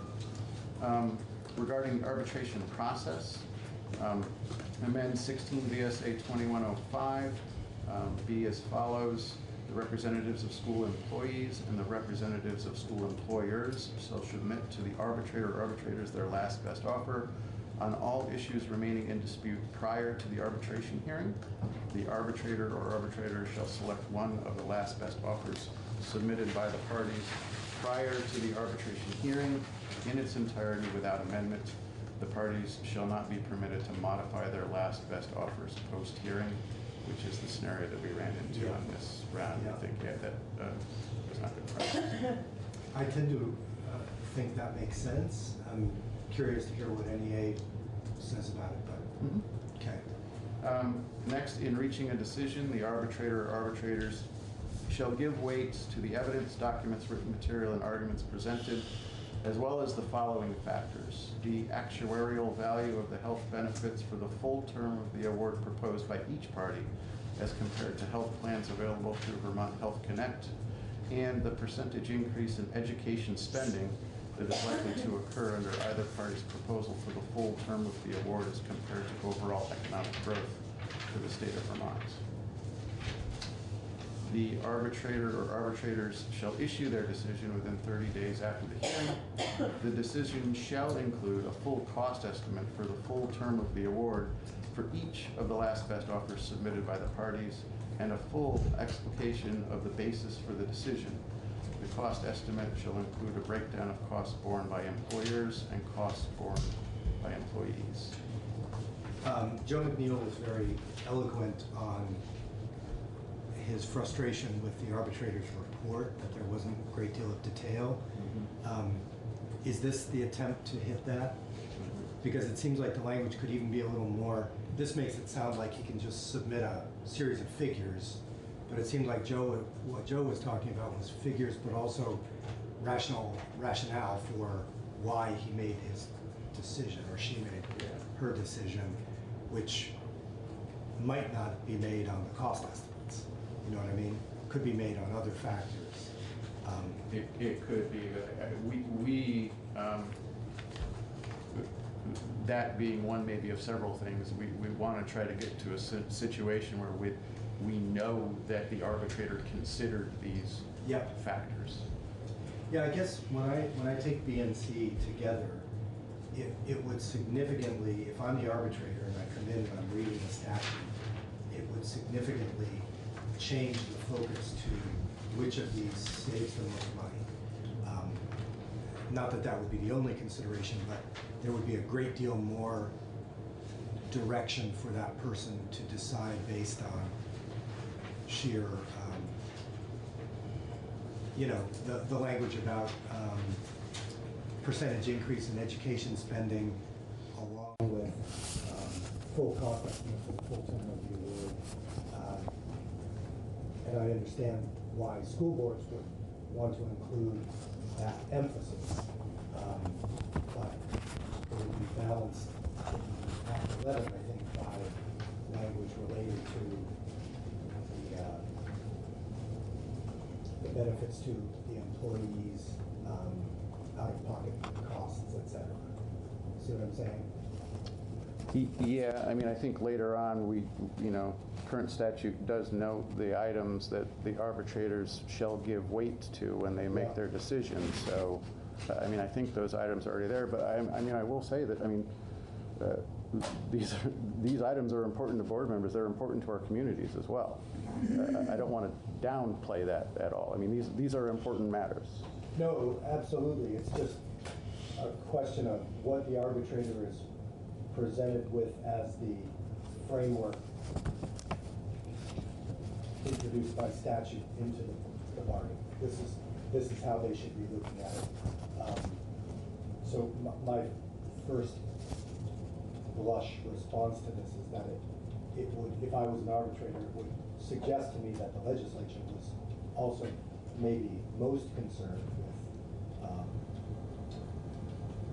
Regarding arbitration process, amend 16 VSA 2105, be as follows. The representatives of school employees and the representatives of school employers shall submit to the arbitrator or arbitrators their last best offer on all issues remaining in dispute prior to the arbitration hearing. The arbitrator or arbitrators shall select one of the last best offers submitted by the parties prior to the arbitration hearing in its entirety without amendment. The parties shall not be permitted to modify their last best offers post-hearing, which is the scenario that we ran into on this round. I think that was not good practice.
I tend to think that makes sense. I'm curious to hear what NEA says about it, but okay.
Next, in reaching a decision, the arbitrator or arbitrators shall give weight to the evidence, documents, written material, and arguments presented, as well as the following factors: the actuarial value of the health benefits for the full term of the award proposed by each party as compared to health plans available through Vermont Health Connect, and the percentage increase in education spending that is likely to occur under either party's proposal for the full term of the award as compared to overall economic growth for the state of Vermont. The arbitrator or arbitrators shall issue their decision within 30 days after the hearing. The decision shall include a full cost estimate for the full term of the award for each of the last best offers submitted by the parties and a full explication of the basis for the decision. The cost estimate shall include a breakdown of costs borne by employers and costs borne by employees.
Joe McNeil was very eloquent on his frustration with the arbitrator's report, that there wasn't a great deal of detail. Is this the attempt to hit that? Because it seems like the language could even be a little more, this makes it sound like he can just submit a series of figures, but it seemed like what Joe was talking about was figures, but also rationale for why he made his decision, or she made her decision, which might not be made on the cost estimates. You know what I mean? Could be made on other factors.
It could be. That being one maybe of several things, we want to try to get to a situation where we know that the arbitrator considered these factors.
Yeah, I guess when I take B and C together, it would significantly, if I'm the arbitrator and I come in and I'm reading the statute, it would significantly change the focus to which of these saves the most money. Not that that would be the only consideration, but there would be a great deal more direction for that person to decide based on sheer, the language about percentage increase in education spending along with full cost estimate for the full term of the award. And I understand why school boards would want to include that emphasis, but it would be balanced in Act 11, I think, by language related to the benefits to the employees, out-of-pocket costs, etc. See what I'm saying?
Yeah, I mean, I think later on current statute does note the items that the arbitrators shall give weight to when they make their decisions. So I mean, I think those items are already there, but I mean, I will say that, I mean, these items are important to board members. They're important to our communities as well. I don't want to downplay that at all. I mean, these are important matters.
No, absolutely. It's just a question of what the arbitrator is presented with as the framework introduced by statute into the bargain. This is how they should be looking at it. So my first blush response to this is that it would, if I was an arbitrator, it would suggest to me that the legislature was also maybe most concerned with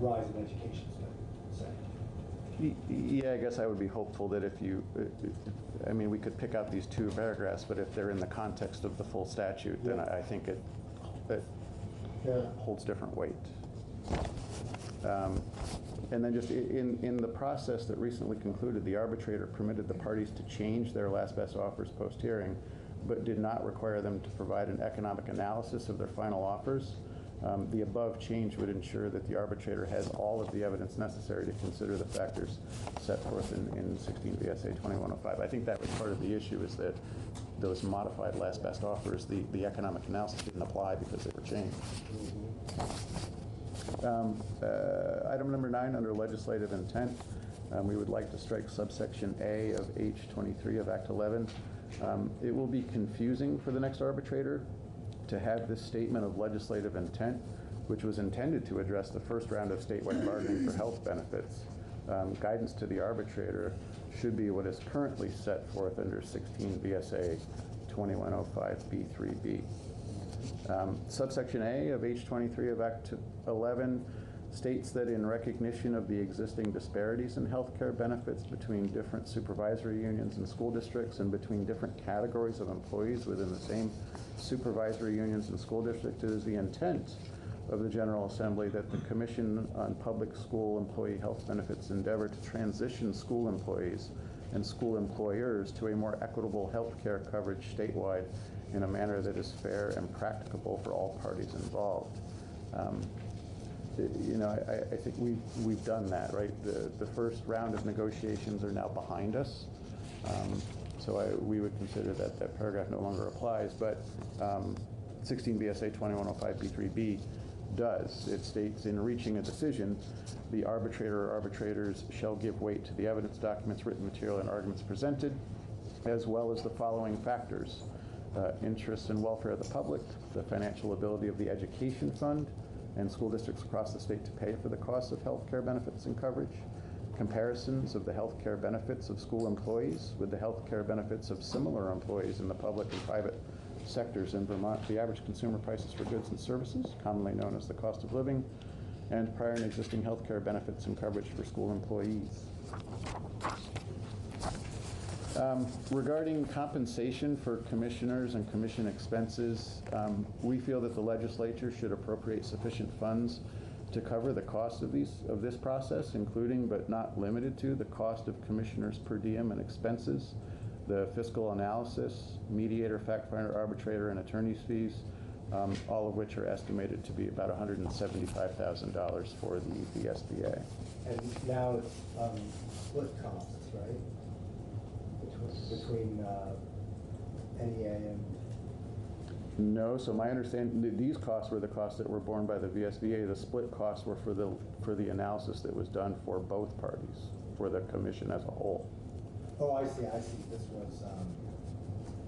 rise in education spending, say.
Yeah, I guess I would be hopeful that I mean, we could pick out these two paragraphs, but if they're in the context of the full statute, then I think it holds different weight. And then just in the process that recently concluded, the arbitrator permitted the parties to change their last best offers post-hearing, but did not require them to provide an economic analysis of their final offers. The above change would ensure that the arbitrator has all of the evidence necessary to consider the factors set forth in 16 VSA 2105. I think that was part of the issue, is that those modified last best offers, the economic analysis didn't apply because they were changed. Item number 9, under legislative intent, we would like to strike subsection A of H 23 of Act 11. It will be confusing for the next arbitrator to have this statement of legislative intent, which was intended to address the first round of statewide bargaining for health benefits. Guidance to the arbitrator should be what is currently set forth under 16 VSA 2105B3B. Subsection A of H23 of Act 11 states that in recognition of the existing disparities in health care benefits between different supervisory unions and school districts and between different categories of employees within the same supervisory unions and school districts, it is the intent of the General Assembly that the Commission on Public School Employee Health Benefits endeavor to transition school employees and school employers to a more equitable health care coverage statewide in a manner that is fair and practicable for all parties involved. You know, I think we've done that, right? The first round of negotiations are now behind us. So we would consider that that paragraph no longer applies, but 16 VSA 2105B3B does. It states, in reaching a decision, the arbitrator or arbitrators shall give weight to the evidence, documents, written material, and arguments presented, as well as the following factors: interests and welfare of the public, the financial ability of the education fund and school districts across the state to pay for the costs of health care benefits and coverage, comparisons of the health care benefits of school employees with the health care benefits of similar employees in the public and private sectors in Vermont, the average consumer prices for goods and services, commonly known as the cost of living, and prior and existing health care benefits and coverage for school employees. Regarding compensation for commissioners and commission expenses, we feel that the legislature should appropriate sufficient funds to cover the cost of this process, including but not limited to the cost of commissioners per diem and expenses, the fiscal analysis, mediator, fact finder, arbitrator, and attorney's fees, all of which are estimated to be about $175,000 for the VSBA.
And now it's split costs, right? Between NEA and...
No, so my understanding, these costs were the costs that were borne by the VSBA. The split costs were for the analysis that was done for both parties, for the commission as a whole.
Oh, I see.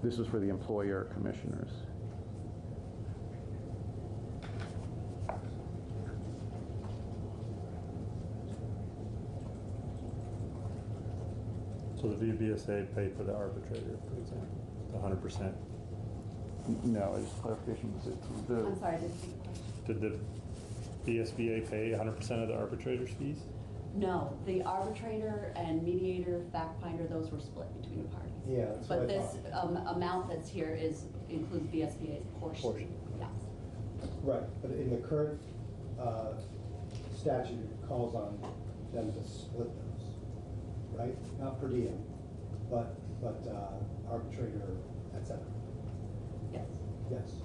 This was
for the employer commissioners.
So the VBSA paid for the arbitrator, for example, 100%?
No, just clarification.
I'm sorry, I didn't see the question.
Did the VSBA pay 100% of the arbitrator's fees?
No, the arbitrator and mediator, fact finder, those were split between the parties.
Yeah, that's
but
what I
this amount that's here includes VSBA's portion. Yes.
Right, but in the current statute, it calls on them to split those, right? Not per diem, but arbitrator, etc.
Yes.
Yes.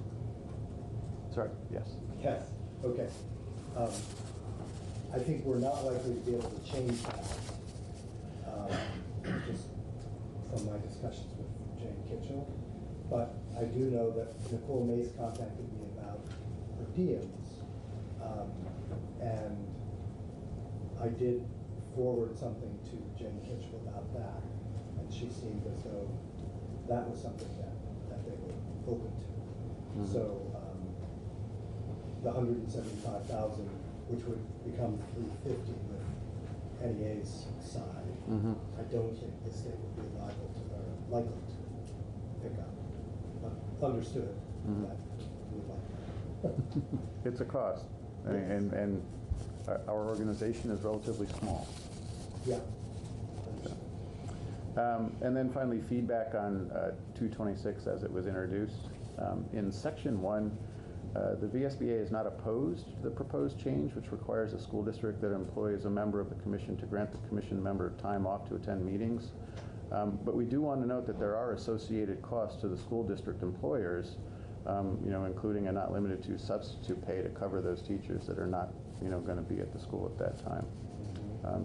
Sorry. Yes.
Yes. Okay. I think we're not likely to be able to change that, just from my discussions with Jane Kitchell. But I do know that Nicole Mays contacted me about her diems, and I did forward something to Jane Kitchell about that, and she seemed as though that was something that they were open to. Mm-hmm. So the 175,000, which would become 350 with NEA's side, mm-hmm. I don't think the state would be likely to pick up. But understood mm-hmm. that we would like that.
It's a cost, and our organization is relatively small.
Yeah.
And then finally, feedback on 226 as it was introduced. In Section 1, the VSBA is not opposed to the proposed change, which requires a school district that employs a member of the commission to grant the commission member time off to attend meetings. But we do want to note that there are associated costs to the school district employers, including and not limited to substitute pay to cover those teachers that are not, going to be at the school at that time.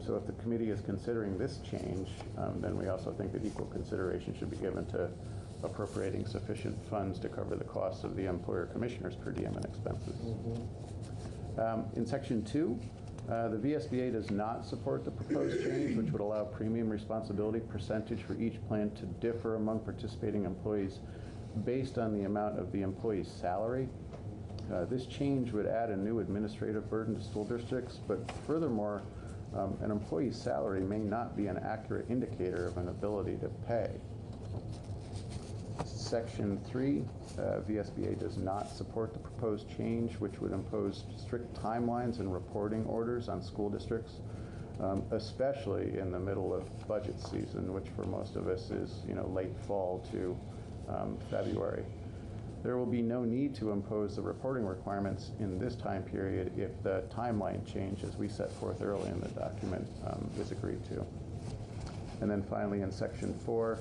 So if the committee is considering this change, then we also think that equal consideration should be given to appropriating sufficient funds to cover the costs of the employer commissioners per diem and expenses. Mm-hmm. In Section 2, the VSBA does not support the proposed change, which would allow premium responsibility percentage for each plan to differ among participating employees based on the amount of the employee's salary. This change would add a new administrative burden to school districts, but furthermore, an employee's salary may not be an accurate indicator of an ability to pay. Section 3, VSBA does not support the proposed change, which would impose strict timelines and reporting orders on school districts, especially in the middle of budget season, which for most of us is late fall to February. There will be no need to impose the reporting requirements in this time period if the timeline change, as we set forth early in the document, is agreed to. And then finally, in Section 4,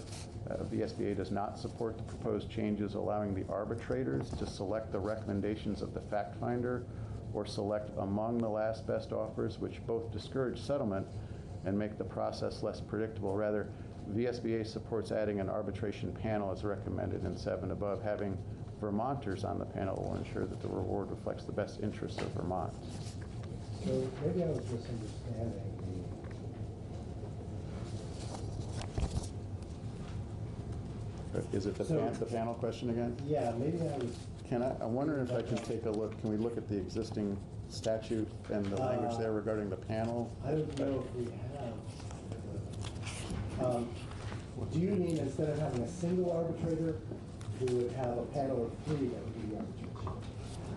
VSBA does not support the proposed changes allowing the arbitrators to select the recommendations of the fact finder or select among the last best offers, which both discourage settlement and make the process less predictable. Rather, VSBA supports adding an arbitration panel as recommended in 7 above. Having Vermonters on the panel will ensure that the reward reflects the best interests of Vermont.
So maybe I was misunderstanding
Is it the panel question again?
Yeah, maybe I was.
I'm wondering if I can take a look. Can we look at the existing statute and the language there regarding the panel?
I don't know if we have. Do you mean instead of having a single arbitrator, we would have a panel of 3 that would do the arbitration?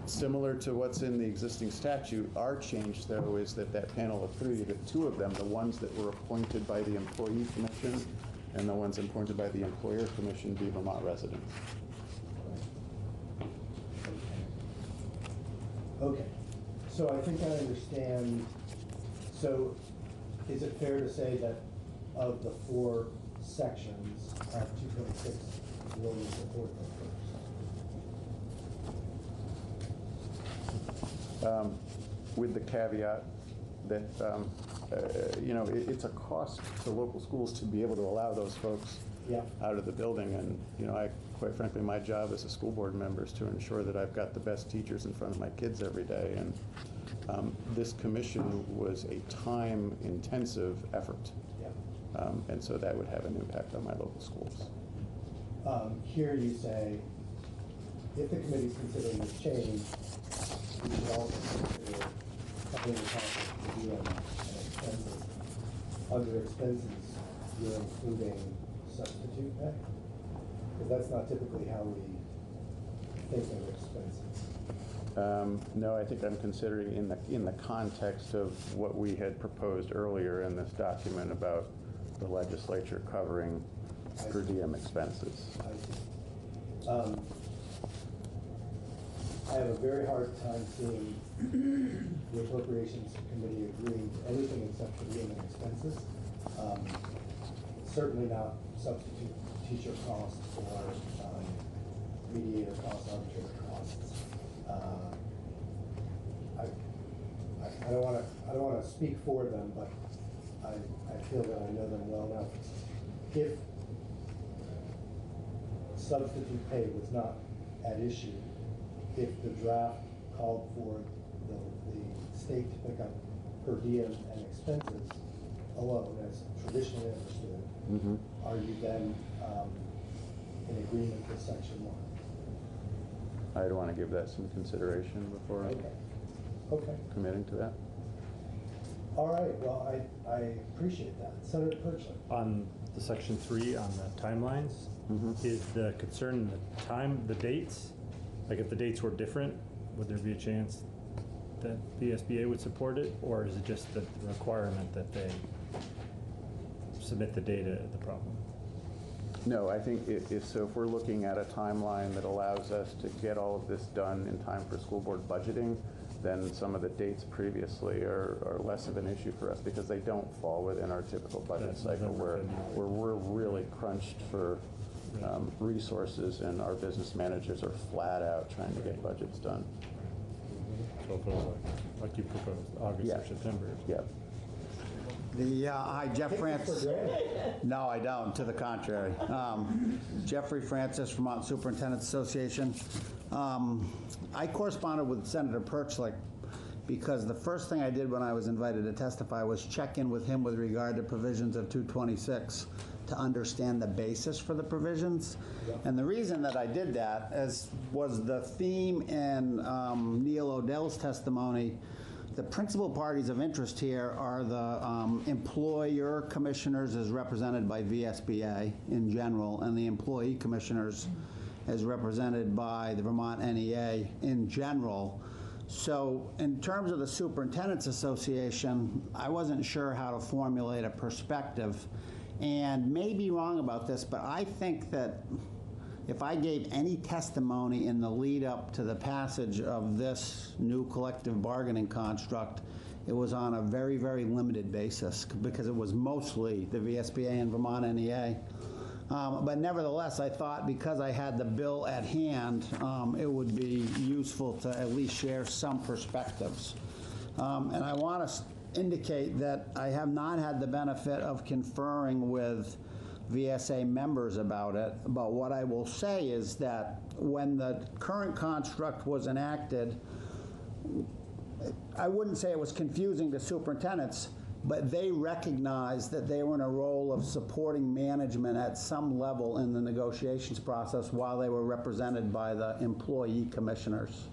Similar to what's in the existing statute, our change, though, is that panel of 3, that 2 of them, the ones that were appointed by the Employee Commission and the ones appointed by the Employer Commission, be Vermont residents.
Okay. So I think I understand. So is it fair to say that of the 4 sections of 226, you only support the first?
With the caveat that it's a cost to local schools to be able to allow those folks out of the building, and quite frankly, my job as a school board member is to ensure that I've got the best teachers in front of my kids every day, and this commission was a time-intensive effort, and so that would have an impact on my local schools.
Here you say, if the committee's considering this change, we should also consider covering the cost of the DM and expenses. Under expenses, you're including substitute pay? Because that's not typically how we think of expenses.
No, I think I'm considering in the context of what we had proposed earlier in this document about the legislature covering per diem expenses.
I see. I have a very hard time seeing the Appropriations Committee agreeing to anything except per diem and expenses. Certainly not substitute teacher costs or mediator costs, arbitrator costs. I don't want to speak for them, but I feel that I know them well enough. If substitute pay was not at issue, if the draft called for the state to pick up per diem and expenses alone, as traditionally understood, are you then in agreement with Section 1?
I'd want to give that some consideration before committing to that.
All right, well, I appreciate that. Senator Perchler.
On the Section 3 on the timelines, is the concern the dates? Like if the dates were different, would there be a chance that the SBA would support it? Or is it just the requirement that they submit the data the problem?
No, I think if we're looking at a timeline that allows us to get all of this done in time for school board budgeting, then some of the dates previously are less of an issue for us because they don't fall within our typical budget cycle where we're really crunched for resources and our business managers are flat out trying to get budgets done.
So if it was like you proposed, August or September.
Yeah.
Hi, Jeff Francis. No, I don't. To the contrary. Jeffrey Francis, Vermont Superintendents Association. I corresponded with Senator Perchler because the first thing I did when I was invited to testify was check in with him with regard to provisions of 226 to understand the basis for the provisions. And the reason that I did that was the theme in Neil Odell's testimony. The principal parties of interest here are the employer commissioners as represented by VSBA in general, and the employee commissioners as represented by the Vermont NEA in general. So in terms of the Superintendents Association, I wasn't sure how to formulate a perspective, and may be wrong about this, but I think that if I gave any testimony in the lead up to the passage of this new collective bargaining construct, it was on a very, very limited basis because it was mostly the VSBA and Vermont NEA. But nevertheless, I thought because I had the bill at hand, it would be useful to at least share some perspectives. And I want to indicate that I have not had the benefit of conferring with VSA members about it, but what I will say is that when the current construct was enacted, I wouldn't say it was confusing to superintendents, but they recognized that they were in a role of supporting management at some level in the negotiations process while they were represented by the employee commissioners.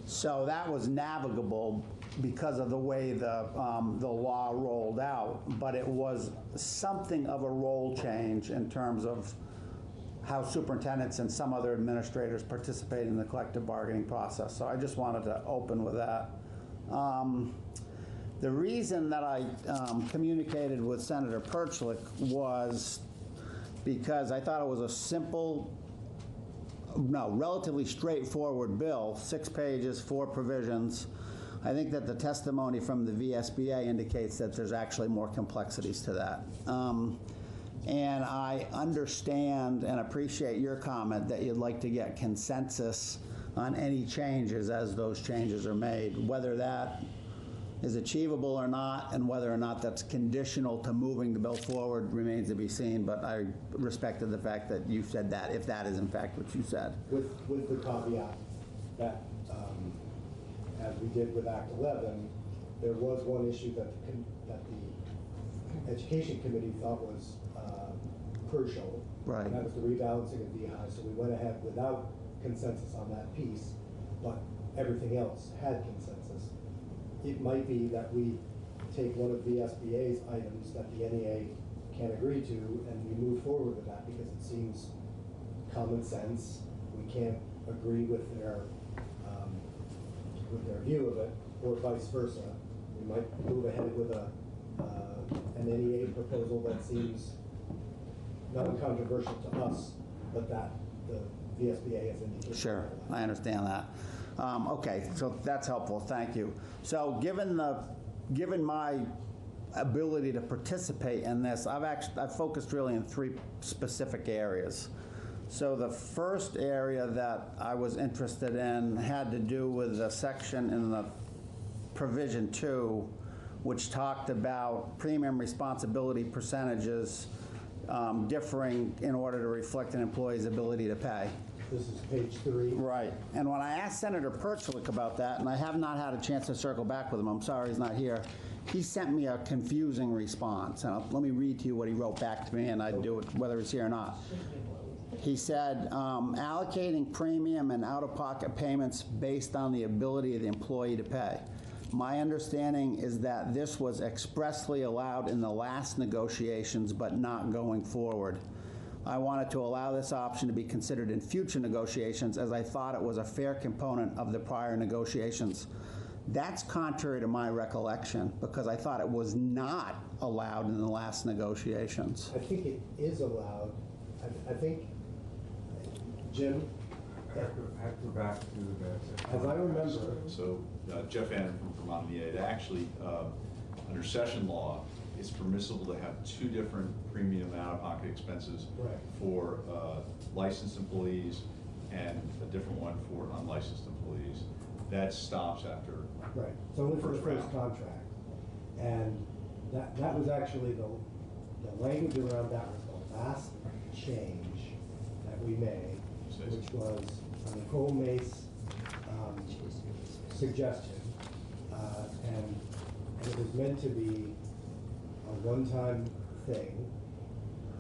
So that was navigable because of the way the law rolled out, but it was something of a role change in terms of how superintendents and some other administrators participate in the collective bargaining process. So I just wanted to open with that. The reason that I communicated with Senator Perchler was because I thought it was a simple, relatively straightforward bill, 6 pages, 4 provisions. I think that the testimony from the VSBA indicates that there's actually more complexities to that. And I understand and appreciate your comment that you'd like to get consensus on any changes as those changes are made. Whether that is achievable or not, and whether or not that's conditional to moving the bill forward remains to be seen, but I respected the fact that you said that, if that is in fact what you said.
With the caveat that, as we did with Act 11, there was one issue that the Education Committee thought was crucial.
Right.
And that was the rebalancing of DEI. So we went ahead without consensus on that piece, but everything else had consensus. It might be that we take one of the VSBA's items that the NEA can agree to and we move forward with that because it seems common sense. We can't agree with their view of it, or vice versa. We might move ahead with an NEA proposal that seems non-controversial to us, but that the VSBA has indicated.
Sure, I understand that. Okay, so that's helpful. Thank you. So, given my ability to participate in this, I've focused really in 3 specific areas. So the first area that I was interested in had to do with a section in the provision 2, which talked about premium responsibility percentages differing in order to reflect an employee's ability to pay.
This is page 3.
Right. And when I asked Senator Perchlik about that, and I have not had a chance to circle back with him, I'm sorry he's not here, he sent me a confusing response. And let me read to you what he wrote back to me, and I'd do it whether it's here or not. He said, allocating premium and out-of-pocket payments based on the ability of the employee to pay. My understanding is that this was expressly allowed in the last negotiations, but not going forward. I wanted to allow this option to be considered in future negotiations, as I thought it was a fair component of the prior negotiations. That's contrary to my recollection, because I thought it was not allowed in the last negotiations.
I think it is allowed. I think, Jim?
I have to go back to the...
As I remember...
So Jeff Annan from Vermont VA, actually, under session law, it's permissible to have 2 different premium out-of-pocket expenses for licensed employees and a different one for unlicensed employees. That stops after
Right. It's only for the first contract. And that was actually the language around that was the last change that we made, which was Nicole Mace suggestion, and it was meant to be a one-time thing.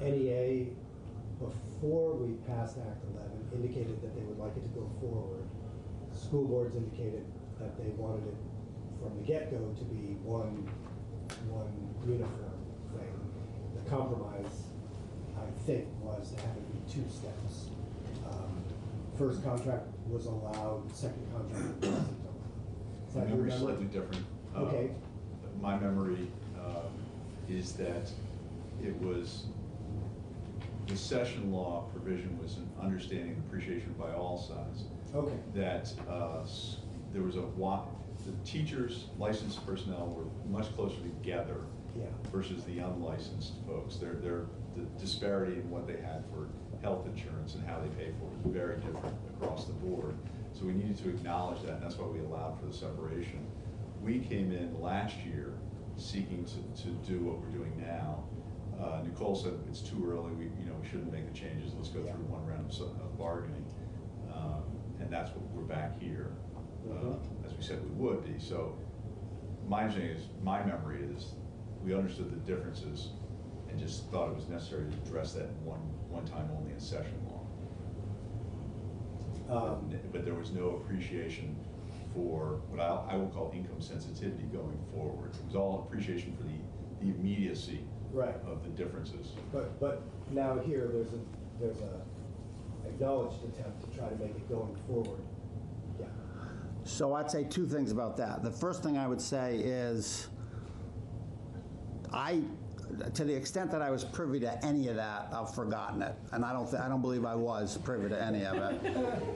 NEA, before we passed Act 11, indicated that they would like it to go forward. School boards indicated that they wanted it from the get-go to be one uniform thing. The compromise, I think, was to have it be 2 steps. First contract was allowed, second contract wasn't allowed.
My memory is slightly different.
Okay.
My memory is that it was, the session law provision was an understanding and appreciation by all sides.
Okay.
That there was the teachers, licensed personnel were much closer together versus the unlicensed folks. The disparity in what they had for health insurance and how they pay for it was very different across the board. So we needed to acknowledge that, and that's why we allowed for the separation. We came in last year seeking to do what we're doing now. Nicole said it's too early. We shouldn't make the changes. Let's go through one round of bargaining, and that's what we're back here, as we said we would be. So my memory is we understood the differences and just thought it was necessary to address that one time only in session law. But there was no appreciation for what I will call income sensitivity going forward. It was all appreciation for the immediacy of the differences.
But now here there's a acknowledged attempt to try to make it going forward. Yeah.
So I'd say 2 things about that. The first thing I would say is to the extent that I was privy to any of that, I've forgotten it, and I don't believe I was privy to any of it.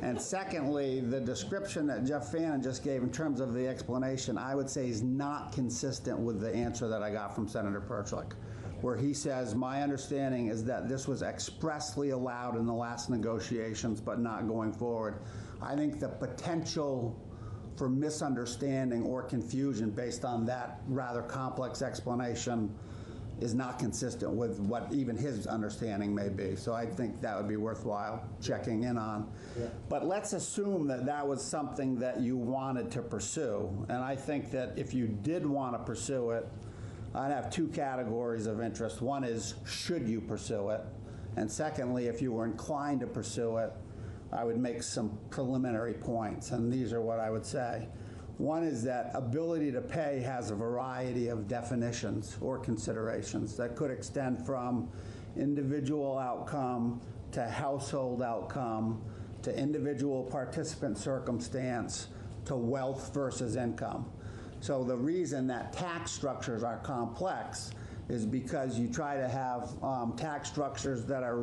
And secondly, the description that Jeff Fannin just gave in terms of the explanation, I would say is not consistent with the answer that I got from Senator Perchlik, where he says, my understanding is that this was expressly allowed in the last negotiations, but not going forward. I think the potential for misunderstanding or confusion based on that rather complex explanation is not consistent with what even his understanding may be. So I think that would be worthwhile checking in on. Yeah. But let's assume that that was something that you wanted to pursue. And I think that if you did want to pursue it, I'd have 2 categories of interest. One is, should you pursue it? And secondly, if you were inclined to pursue it, I would make some preliminary points. And these are what I would say. One is that ability to pay has a variety of definitions or considerations that could extend from individual outcome to household outcome to individual participant circumstance to wealth versus income. So the reason that tax structures are complex is because you try to have tax structures that are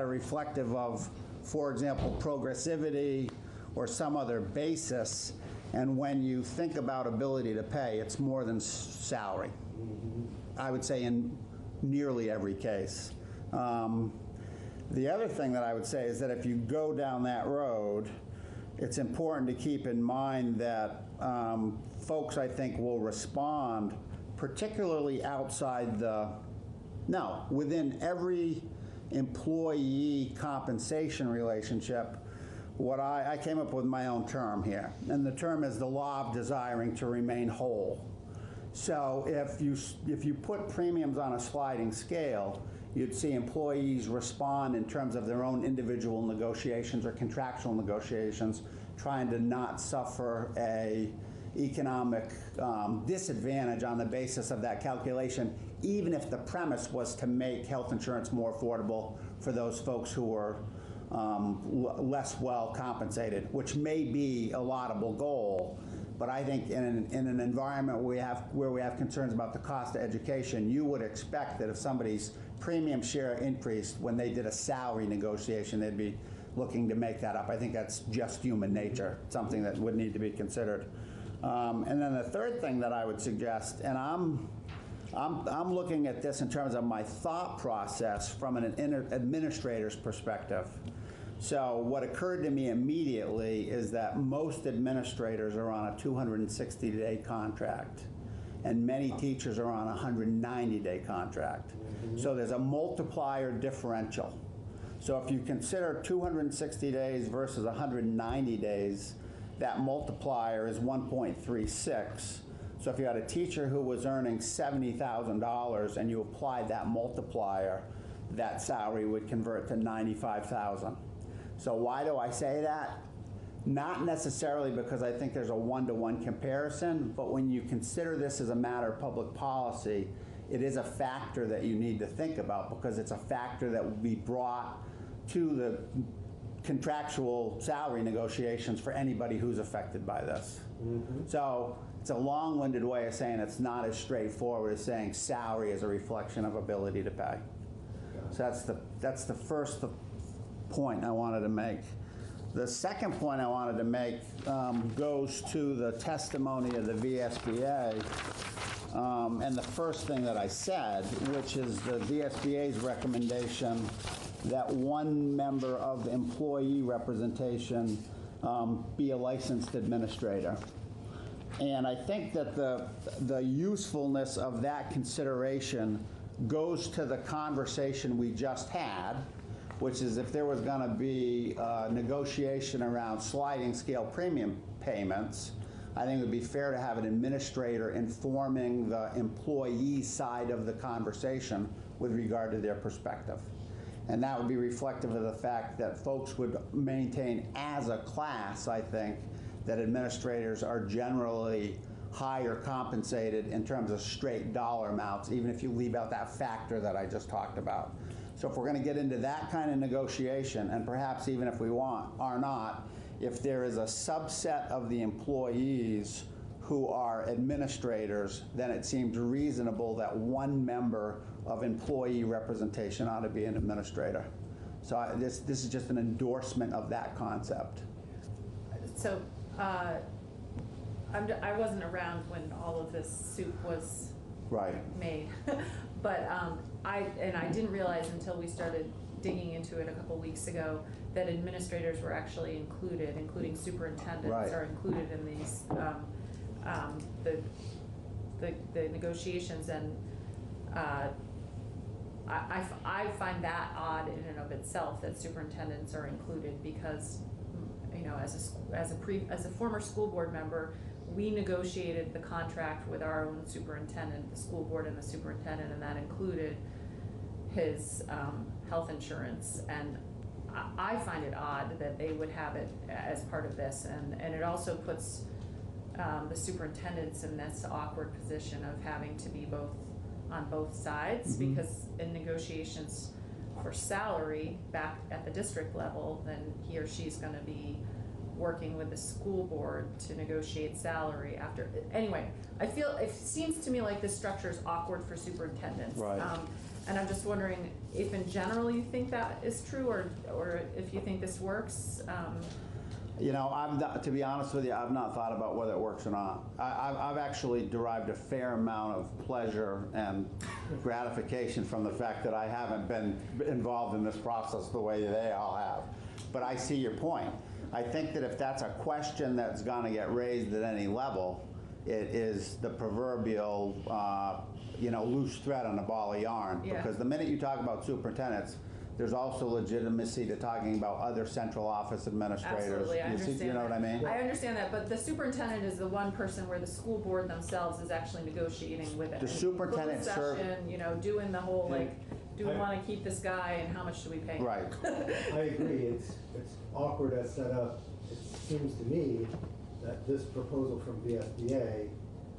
reflective of, for example, progressivity or some other basis. And when you think about ability to pay, it's more than salary. I would say in nearly every case. The other thing that I would say is that if you go down that road, it's important to keep in mind that folks, I think, will respond, particularly outside within every employee compensation relationship. I came up with my own term here, and the term is the law of desiring to remain whole. So if you put premiums on a sliding scale, you'd see employees respond in terms of their own individual negotiations or contractual negotiations, trying to not suffer a economic disadvantage on the basis of that calculation, even if the premise was to make health insurance more affordable for those folks who are less well compensated, which may be a laudable goal. But I think in an environment where we have concerns about the cost of education, you would expect that if somebody's premium share increased when they did a salary negotiation, they'd be looking to make that up. I think that's just human nature, something that would need to be considered. And then the third thing that I would suggest, and I'm looking at this in terms of my thought process from an administrator's perspective. So what occurred to me immediately is that most administrators are on a 260-day contract, and many teachers are on a 190-day contract. So there's a multiplier differential. So if you consider 260 days versus 190 days, that multiplier is 1.36. So if you had a teacher who was earning $70,000 and you applied that multiplier, that salary would convert to $95,000. So why do I say that? Not necessarily because I think there's a one-to-one comparison, but when you consider this as a matter of public policy, it is a factor that you need to think about, because it's a factor that will be brought to the contractual salary negotiations for anybody who's affected by this. So it's a long-winded way of saying it's not as straightforward as saying salary is a reflection of ability to pay. So that's the first point I wanted to make. The second point I wanted to make goes to the testimony of the VSBA, and the first thing that I said, which is the VSBA's recommendation that one member of employee representation be a licensed administrator. And I think that the usefulness of that consideration goes to the conversation we just had, which is if there was going to be a negotiation around sliding scale premium payments, I think it would be fair to have an administrator informing the employee side of the conversation with regard to their perspective. And that would be reflective of the fact that folks would maintain as a class, I think, that administrators are generally higher compensated in terms of straight dollar amounts, even if you leave out that factor that I just talked about. So if we're going to get into that kind of negotiation, and perhaps even if we are not, if there is a subset of the employees who are administrators, then it seems reasonable that one member of employee representation ought to be an administrator. So this is just an endorsement of that concept.
So I wasn't around when all of this soup was made, but I didn't realize until we started digging into it a couple weeks ago that administrators were actually included, including superintendents are included in these the negotiations, and I find that odd in and of itself that superintendents are included, because as a former school board member, we negotiated the contract with our own superintendent, the school board and the superintendent, and that included his health insurance. And I find it odd that they would have it as part of this, and it also puts the superintendents in this awkward position of having to be on both sides, because in negotiations for salary back at the district level, then he or she's going to be working with the school board to negotiate salary after. Anyway, it seems to me like this structure is awkward for superintendents. And I'm just wondering if in general you think that is true, or if you think this works.
To be honest with you, I've not thought about whether it works or not. I've actually derived a fair amount of pleasure and gratification from the fact that I haven't been involved in this process the way they all have. but I see your point. I think that if that's a question that's gonna get raised at any level, it is the proverbial, loose thread on a ball of yarn.
Yeah.
Because the minute you talk about superintendents, there's also legitimacy to talking about other central office administrators.
Absolutely, I understand.
You know what I mean?
I understand that, but the superintendent is the one person where the school board themselves is actually negotiating with it.
The superintendent
Closed session, doing the whole do we want to keep this guy and how much do we pay?
Right.
I agree, it's awkward as set up. It seems to me that this proposal from VSBA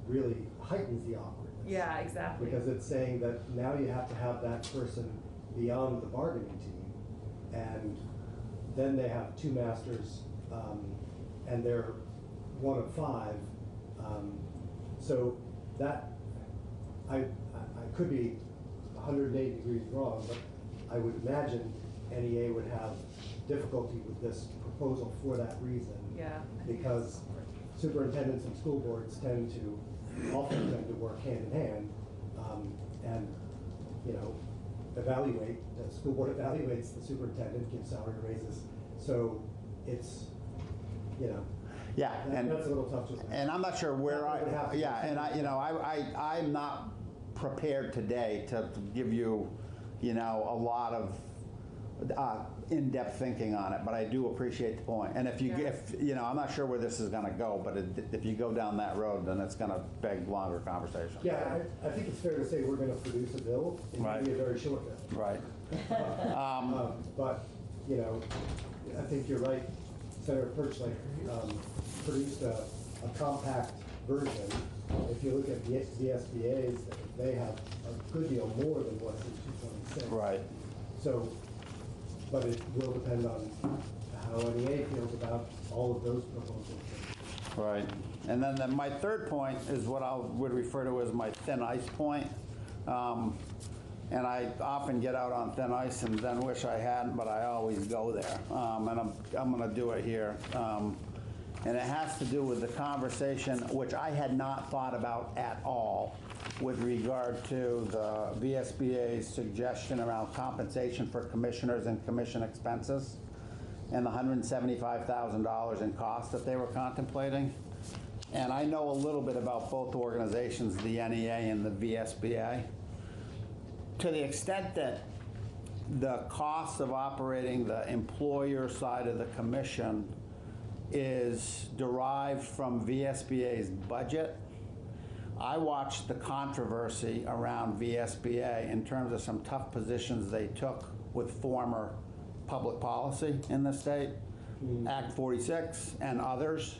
really heightens the awkwardness.
Yeah, exactly.
Because it's saying that now you have to have that person beyond the bargaining team, and then they have two masters, and they're one of five. So that, I could be 180 degrees wrong, but I would imagine NEA would have difficulty with this proposal for that reason.
Yeah.
Because superintendents and school boards often tend to work hand in hand, and, evaluate, the school board evaluates the superintendent, gives salary raises. So it's,
Yeah, and
that's a little tough to.
And I'm not sure where I'm not prepared today to give you, a lot of in-depth thinking on it, but I do appreciate the point. And if I'm not sure where this is going to go, but if you go down that road, then it's going to beg longer conversation.
Yeah, I think it's fair to say we're going to produce a bill. It may be a very short bill.
Right.
But, I think you're right. Senator Perchley produced a compact version. If you look at the SBA's, they have a good deal more than what's in 226.
Right.
So, but it will depend on how NEA feels about all of those proposals.
Right. And then my third point is what I would refer to as my thin ice point. And I often get out on thin ice and then wish I hadn't, but I always go there. And I'm going to do it here. And it has to do with the conversation, which I had not thought about at all, with regard to the VSBA's suggestion around compensation for commissioners and commission expenses and the $175,000 in costs that they were contemplating. And I know a little bit about both organizations, the NEA and the VSBA. To the extent that the cost of operating the employer side of the commission is derived from VSBA's budget, I watched the controversy around VSBA in terms of some tough positions they took with former public policy in the state, Act 46 and others.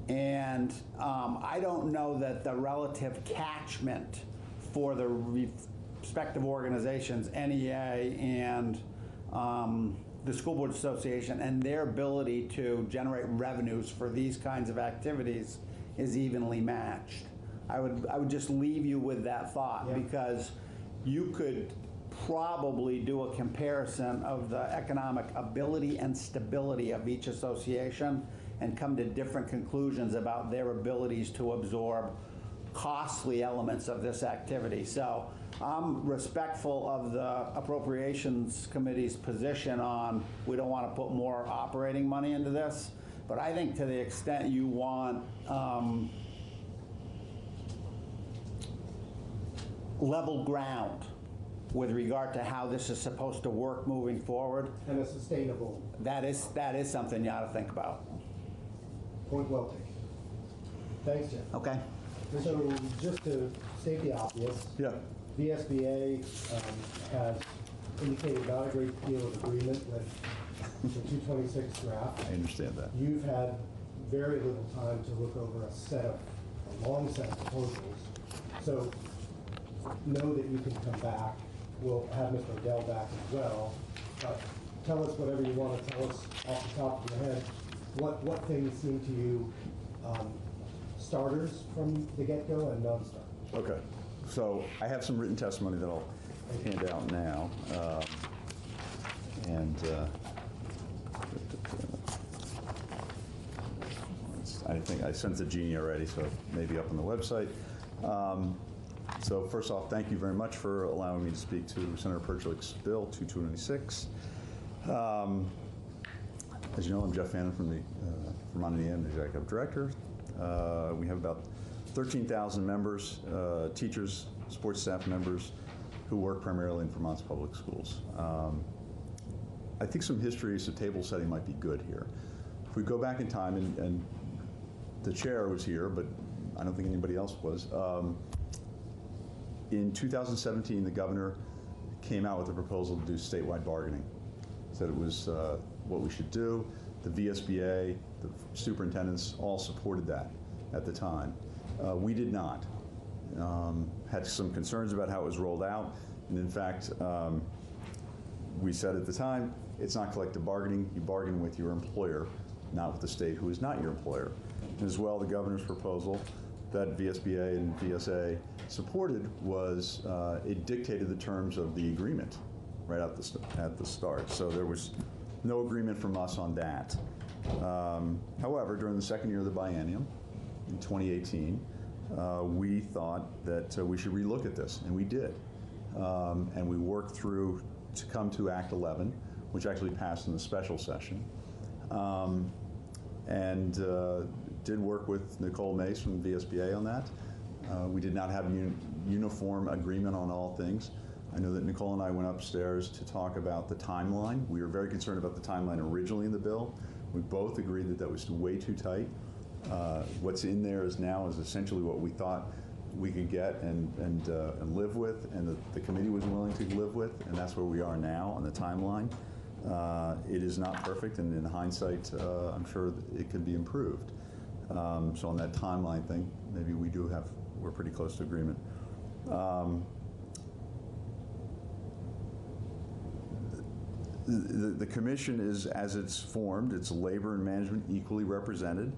And I don't know that the relative catchment for the respective organizations, NEA and the School Board Association, and their ability to generate revenues for these kinds of activities is evenly matched. I would just leave you with that thought, because you could probably do a comparison of the economic ability and stability of each association and come to different conclusions about their abilities to absorb costly elements of this activity. So I'm respectful of the Appropriations Committee's position on we don't want to put more operating money into this, but I think to the extent you want level ground with regard to how this is supposed to work moving forward.
And a sustainable.
That is something you ought to think about.
Point well taken. Thanks, Jeff.
Okay.
So just to state the obvious, VSBA has indicated not a great deal of agreement with the 226 draft.
I understand that.
You've had very little time to look over a long set of proposals. So know that you can come back. We'll have Mr. Odell back as well. Tell us whatever you want to tell us off the top of your head. What things seem to you starters from the get-go and non-starters?
Okay. So I have some written testimony that I'll hand out now. I think I sent to Jeannie already, so maybe up on the website. So first off, thank you very much for allowing me to speak to Senator Perchlik's bill 2296.
As you know, I'm Jeff Fannin from the Vermont Indiana Executive Director. We have about 13,000 members, teachers, sports staff members who work primarily in Vermont's public schools. I think some history, some table setting might be good here. If we go back in time, and the chair was here, but I don't think anybody else was. In 2017, the governor came out with a proposal to do statewide bargaining. Said it was what we should do. The VSBA, the superintendents, all supported that at the time. We did not. Had some concerns about how it was rolled out, and in fact, we said at the time, it's not collective bargaining. You bargain with your employer, not with the state who is not your employer. And as well, the governor's proposal that VSBA and VSA supported was it dictated the terms of the agreement right at the start. So there was no agreement from us on that. However, during the second year of the biennium, in 2018, we thought that we should relook at this, and we did. And we worked through to come to Act 11, which actually passed in the special session. And did work with Nicole Mace from the VSBA on that. We did not have uniform agreement on all things. I know that Nicole and I went upstairs to talk about the timeline. We were very concerned about the timeline originally in the bill. We both agreed that that was way too tight. What's in there is essentially what we thought we could get and live with, and the committee was willing to live with, and that's where we are now on the timeline. It is not perfect, and in hindsight, I'm sure it can be improved. So on that timeline thing, maybe we're pretty close to agreement. The commission is, as it's formed, it's labor and management equally represented,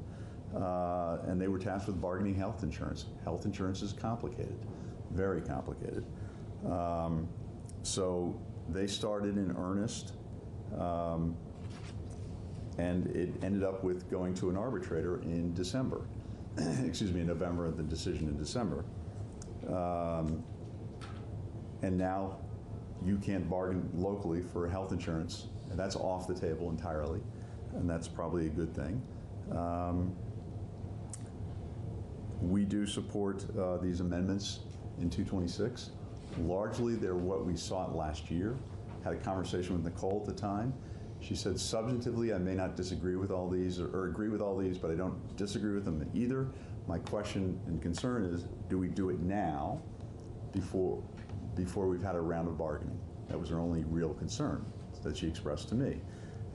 and they were tasked with bargaining health insurance. Health insurance is complicated, very complicated. So they started in earnest, and it ended up with going to an arbitrator in December. Excuse me, in November, the decision in December. And now you can't bargain locally for health insurance, and that's off the table entirely, and that's probably a good thing. We do support these amendments in 226. Largely, they're what we sought last year. Had a conversation with Nicole at the time. She said, substantively, I may not disagree with all these or agree with all these, but I don't disagree with them either. My question and concern is, do we do it now before we've had a round of bargaining? That was her only real concern that she expressed to me.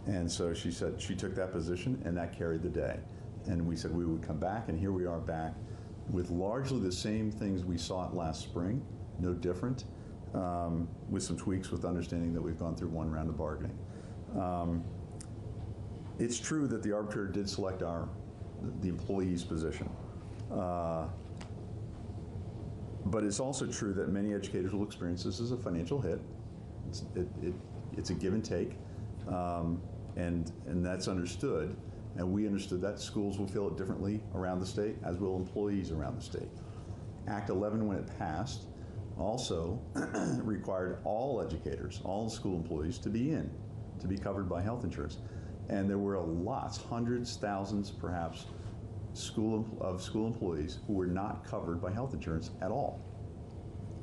And so she said she took that position, and that carried the day. And we said we would come back, and here we are back with largely the same things we sought last spring, no different, with some tweaks, with understanding that we've gone through one round of bargaining. It's true that the arbitrator did select the employee's position. But it's also true that many educators will experience this as a financial hit. It's a give and take, and that's understood. And we understood that. Schools will feel it differently around the state, as will employees around the state. Act 11, when it passed, also required all educators, all school employees, to be covered by health insurance. And there were hundreds, thousands perhaps, school employees who were not covered by health insurance at all.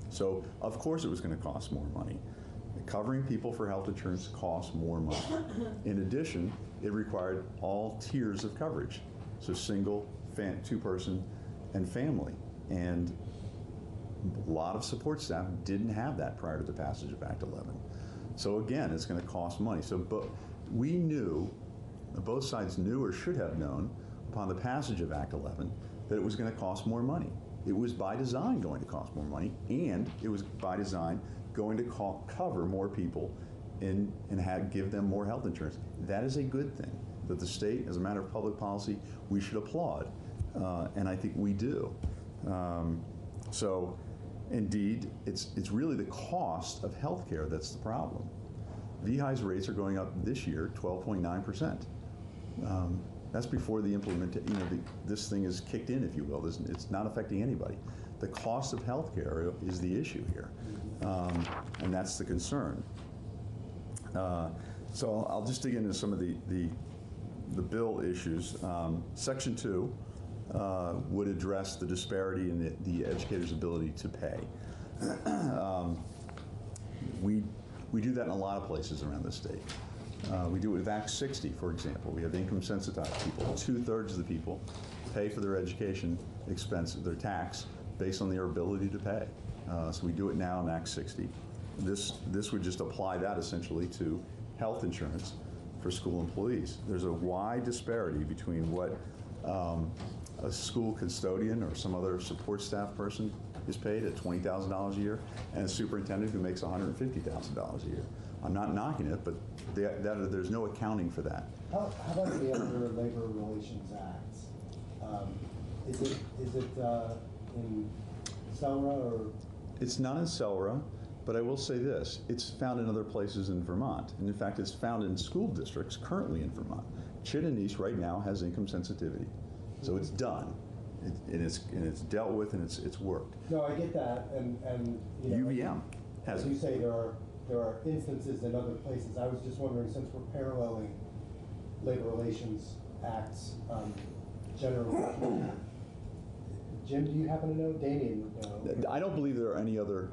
So of course it was going to cost more money. Covering people for health insurance costs more money. In addition, it required all tiers of coverage. So single, two-person, and family. And a lot of support staff didn't have that prior to the passage of Act 11. So again, it's going to cost money. So we knew, both sides knew or should have known, upon the passage of Act 11, that it was going to cost more money. It was by design going to cost more money, and it was by design going to cover more people and give them more health insurance. That is a good thing that the state, as a matter of public policy, we should applaud, and I think we do. So, indeed, it's really the cost of health care that's the problem. VHI's rates are going up this year 12.9%. That's before the this thing is kicked in, if you will. It's not affecting anybody. The cost of health care is the issue here, and that's the concern. So I'll just dig into some of the the bill issues, Section 2 would address the disparity in the educator's ability to pay. We do that in a lot of places around the state. We do it with Act 60, for example. We have income sensitized people. 2/3 of the people pay for their education expense, their tax, based on their ability to pay. So we do it now in Act 60. This would just apply that essentially to health insurance for school employees. There's a wide disparity between what a school custodian or some other support staff person is paid at $20,000 a year, and a superintendent who makes $150,000 a year. I'm not knocking it, but there's no accounting for that.
How about the other labor relations acts? Is it in SELRA or?
It's not in SELRA, but I will say this, it's found in other places in Vermont. And in fact, it's found in school districts currently in Vermont. Chittenden right now has income sensitivity. So it's done. And it's dealt with and it's worked.
No, I get that, and you know,
UVM has
as you say, there are instances in other places. I was just wondering, since we're paralleling labor relations acts, generally. Jim, do you happen to know? Damien would know.
I don't believe there are any other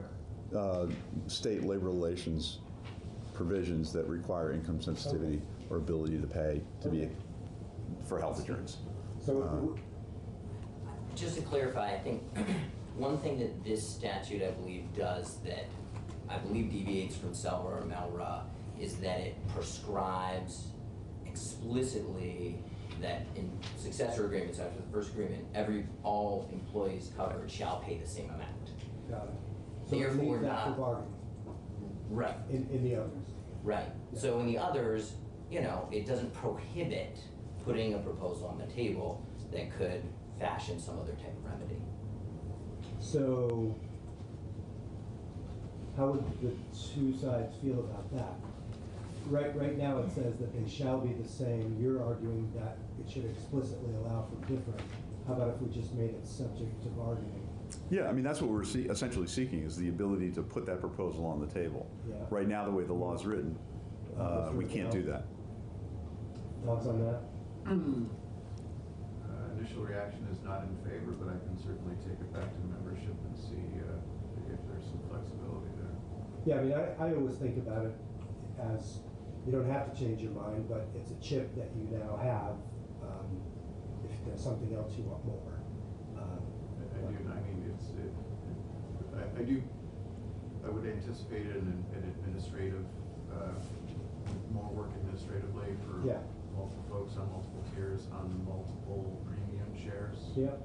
state labor relations provisions that require income sensitivity or ability to pay to be for health insurance.
So.
Just to clarify, I think one thing that this statute, I believe, does that I believe deviates from SELRA or MELRA is that it prescribes explicitly that in successor agreements after the first agreement, all employees covered shall pay the same amount.
Got it. So
therefore,
that for bargaining.
Right.
In the others.
Right. Yeah. So in the others, it doesn't prohibit putting a proposal on the table that could fashion some other type of remedy.
So, how would the two sides feel about that? Right now it says that they shall be the same. You're arguing that it should explicitly allow for different. How about if we just made it subject to bargaining?
Yeah, I mean, that's what we're essentially seeking is the ability to put that proposal on the table.
Yeah.
Right now, the way the law is written, we can't do that.
Thoughts on that?
Initial reaction is not in favor, but I can certainly take it back to membership and see if there's some flexibility there.
Yeah, I mean, I always think about it as you don't have to change your mind, but it's a chip that you now have if there's something else you want more.
I would anticipate an administrative, more work administratively for multiple folks on multiple tiers on multiple premium shares.
Yeah.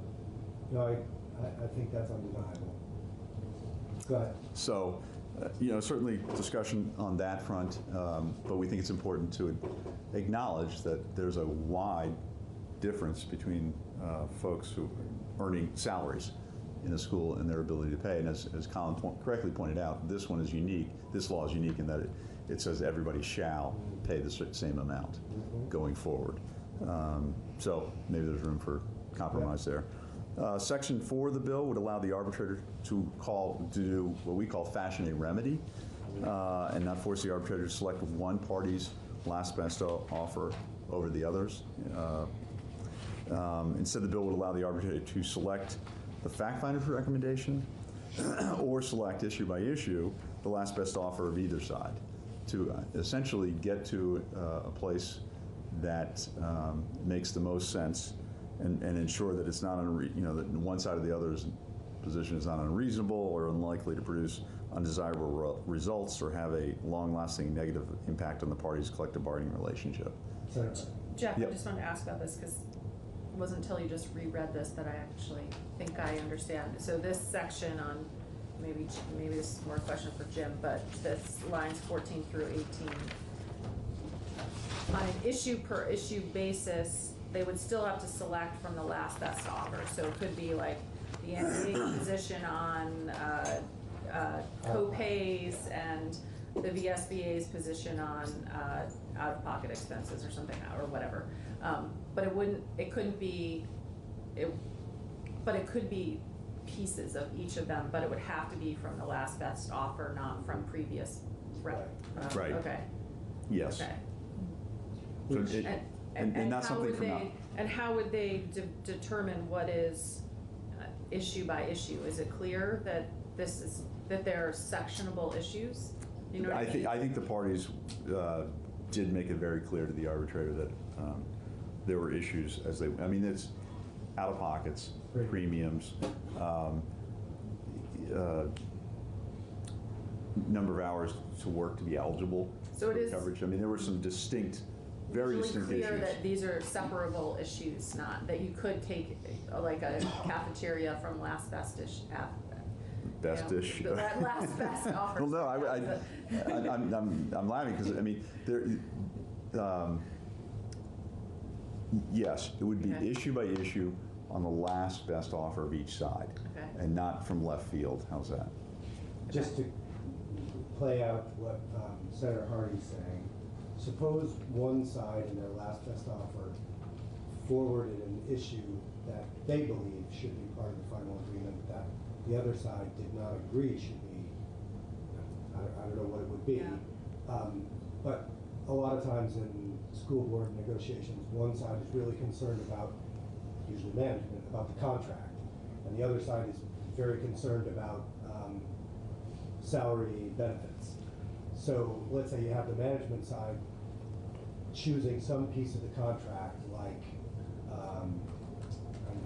No, I think that's undeniable. Go ahead.
So, certainly discussion on that front, but we think it's important to acknowledge that there's a wide difference between folks who are earning salaries in a school and their ability to pay. And as Colin correctly pointed out, this one is unique. This law is unique in that it says everybody shall pay the same amount going forward. So maybe there's room for compromise there. Section 4 of the bill would allow the arbitrator to do what we call fashion a remedy and not force the arbitrator to select one party's last best offer over the others. Instead, the bill would allow the arbitrator to select the fact finder's recommendation or select issue by issue the last best offer of either side to essentially get to a place that makes the most sense and ensure that it's not that one side or the other's position is not unreasonable or unlikely to produce undesirable results or have a long-lasting negative impact on the parties' collective bargaining relationship.
Jeff, I just wanted to ask about this because it wasn't until you just reread this that I actually think I understand. So this section on, maybe this is more a question for Jim, but this lines 14 through 18, on an issue per issue basis, they would still have to select from the last best offer. So it could be like the NCAA position on co-pays and the VSBA's position on out-of-pocket expenses or something, or whatever. But it couldn't be, but it could be pieces of each of them, but it would have to be from the last best offer, not from previous.
Right.
Okay.
Yes.
Okay.
So And not
how
something
would
for now.
they, and how would they determine what is issue by issue? Is it clear that that there are sectionable issues? You know what I mean?
I think the parties did make it very clear to the arbitrator that there were issues as they, I mean, it's out of pockets, premiums, number of hours to work to be eligible
So it
for
is
coverage. I mean, there were some distinct, very
really
distinct
clear
issues.
that these are separable issues, not that you could take like a cafeteria from last best-ish
Best-ish.
The last best offer.
Well, no, I'm laughing because, I mean, there, yes, it would be
Okay.
issue by issue on the last best offer of each side.
Okay.
And not from left field. How's that?
Just to play out what Senator Hardy's saying, suppose one side in their last best offer forwarded an issue that they believe should be part of the final agreement that the other side did not agree should be, I don't know what it would be. But a lot of times in school board negotiations, one side is really concerned about, usually management, about the contract. And the other side is very concerned about salary benefits. So let's say you have the management side choosing some piece of the contract, like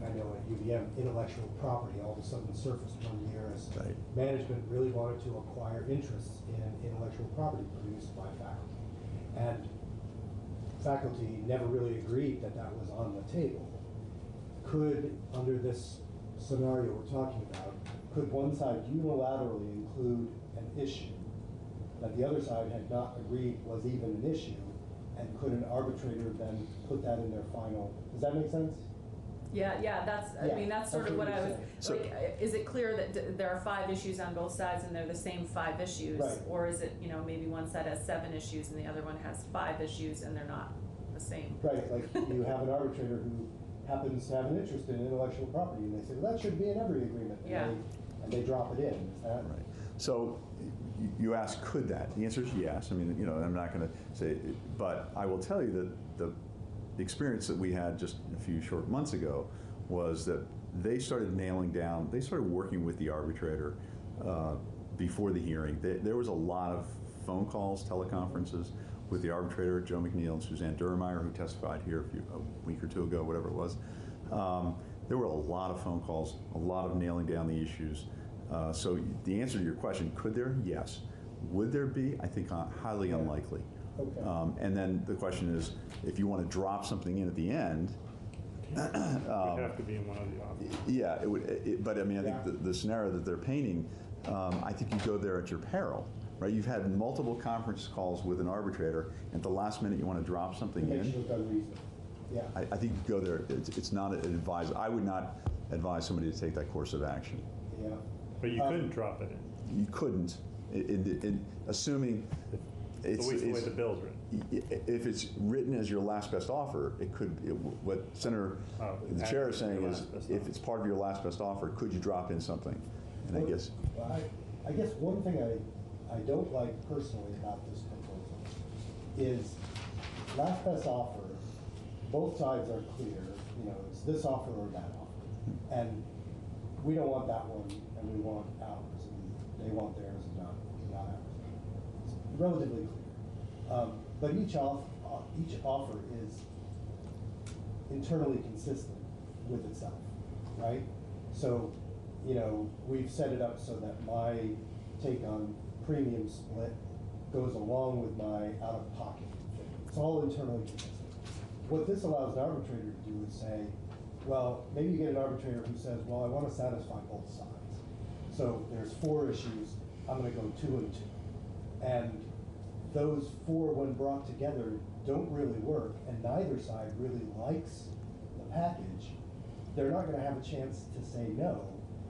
I know at UVM, intellectual property all of a sudden surfaced one year as management really wanted to acquire interests in intellectual property produced by faculty. And faculty never really agreed that that was on the table. Could, under this scenario we're talking about, could one side unilaterally include an issue that the other side had not agreed was even an issue, and could an arbitrator then put that in their final? Does that make sense?
Yeah, that's, I mean, that's sort of what I was, like, is it clear that there are 5 issues on both sides and they're the same 5 issues?
Right.
Or is it, you know, maybe one side has 7 issues and the other one has 5 issues and they're not the same?
Right, like you have an arbitrator who happens to have an interest in intellectual property, and they say, well, that should be in every agreement. And they drop it in, is that?
Right. So you ask, could that? The answer is yes. I mean, you know, I'm not going to say, but I will tell you that the experience that we had just a few short months ago was that they started nailing down, they started working with the arbitrator before the hearing. There was a lot of phone calls, teleconferences with the arbitrator, Joe McNeil and Suzanne Durmeyer, who testified here a week or two ago, whatever it was. There were a lot of phone calls, a lot of nailing down the issues. So the answer to your question, could there? Yes. Would there be? I think highly unlikely.
Okay.
And then the question is, if you want to drop something in at the end,
it would have to be in one of the offers.
yeah, it would. But I mean, I think the scenario that they're painting, I think you go there at your peril, right? You've had multiple conference calls with an arbitrator, and at the last minute you want to drop something in.
Make sure it's unreasonable. Yeah.
I think you go there. It's not advised. I would not advise somebody to take that course of action.
Yeah.
But you couldn't drop it in.
You couldn't, assuming it's
the way the bill's written.
If it's written as your last best offer, it could. What Senator the chair is saying is, if it's part of your last best offer, could you drop in something? And
well,
I guess.
I guess one thing I don't like personally about this proposal is last best offer. Both sides are clear. You know, it's this offer or that offer, and we don't want that one, and we want ours, and they want theirs and not ours. It's relatively clear. But each offer is internally consistent with itself, right? So, you know, we've set it up so that my take on premium split goes along with my out-of-pocket. It's all internally consistent. What this allows an arbitrator to do is say, well, maybe you get an arbitrator who says, well, I want to satisfy both sides. So there's 4 issues, I'm going to go 2 and 2. And those 4, when brought together, don't really work, and neither side really likes the package. They're not going to have a chance to say no,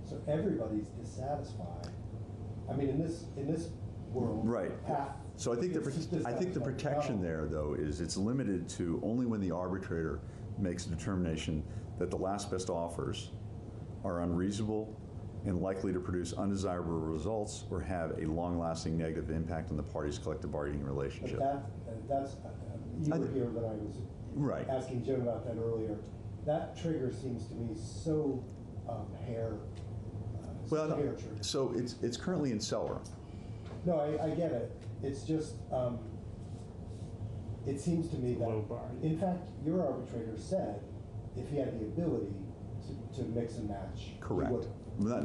so everybody's dissatisfied. I mean, in this world,
right. So I think the protection there, though, is it's limited to only when the arbitrator makes a determination that the last best offers are unreasonable and likely to produce undesirable results or have a long-lasting negative impact on the parties' collective bargaining relationship.
But that's
you were here when I was
Right.
asking Jim about that earlier. That trigger seems to me so hair.
Well,
such a hair trigger.
so it's currently in Cellar.
No, I get it. It's just, it seems to me that,
Low bar.
in fact, your arbitrator said if he had the ability to mix and match,
Correct.
he would.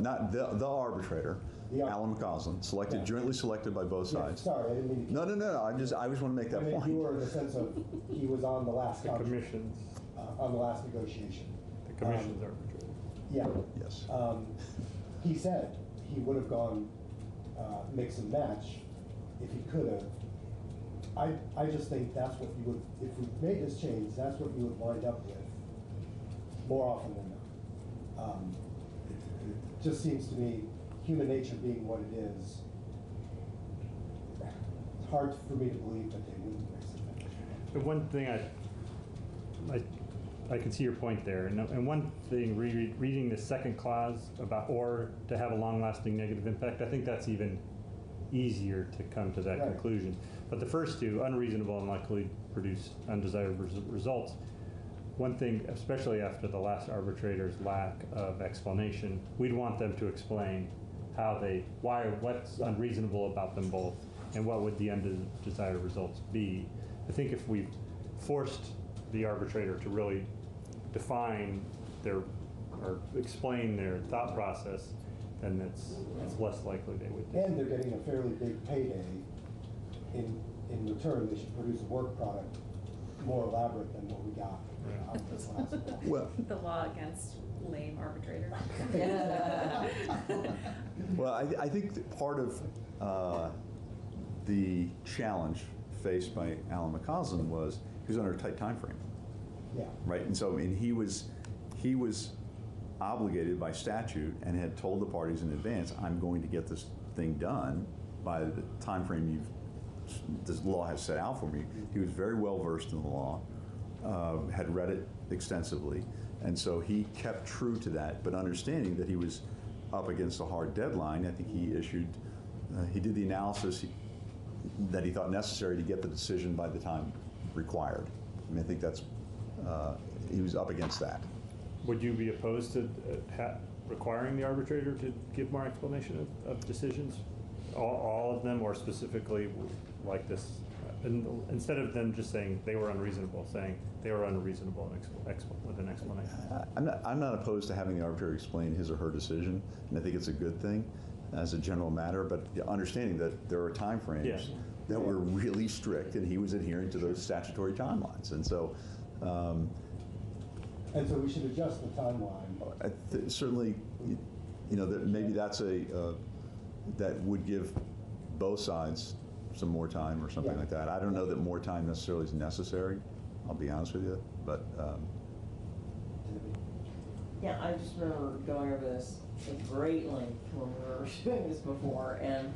Not the arbitrator, Alan McCausland, selected, jointly selected by both
Yeah,
sides.
sorry, I didn't mean to.
No. I just want to make that
I meant
point.
you were in the sense of he was on the last
The
contract,
commissions,
on the last negotiation.
the commissions arbitrator.
Yeah.
Yes.
He said he would have gone mix and match if he could have. I just think that's what you would, if we made this change, that's what you would wind up with more often than not. It just seems to me, human nature being what it is, it's hard for me to believe that they wouldn't mix and match.
The one thing I can see your point there, and one thing, reading the second clause about or to have a long-lasting negative impact, I think that's even easier to come to that conclusion. But the first two, unreasonable and likely to produce undesirable results, one thing, especially after the last arbitrator's lack of explanation, we'd want them to explain what's unreasonable about them both, and what would the undesired results be. I think if we forced the arbitrator to really define or explain their thought process, then it's less likely they would.
And they're getting a fairly big payday. In return, they should produce a work product more elaborate than what we got out of this last one.
Well,
The law against lame arbitrators.
Well, I think that part of the challenge faced by Alan McCausland was he was under a tight time frame.
Yeah.
Right, and so he was obligated by statute and had told the parties in advance, I'm going to get this thing done by the time frame this law has set out for me. He was very well versed in the law, had read it extensively, and so he kept true to that, but understanding that he was up against a hard deadline. I think he did the analysis that he thought necessary to get the decision by the time required. I mean, I think that's, he was up against that.
Would you be opposed to requiring the arbitrator to give more explanation of decisions? All of them, or specifically like this? Instead of them just saying they were unreasonable, saying they were unreasonable with an explanation.
I'm not opposed to having the arbitrator explain his or her decision, and I think it's a good thing as a general matter, but understanding that there are time frames that were really strict, and he was adhering to those statutory timelines. And so
and so we should adjust the timeline.
Certainly, that maybe that's that would give both sides some more time or something like that. I don't know that more time necessarily is necessary, I'll be honest with you, but.
Yeah, I just remember going over this at great length when we were doing this before, and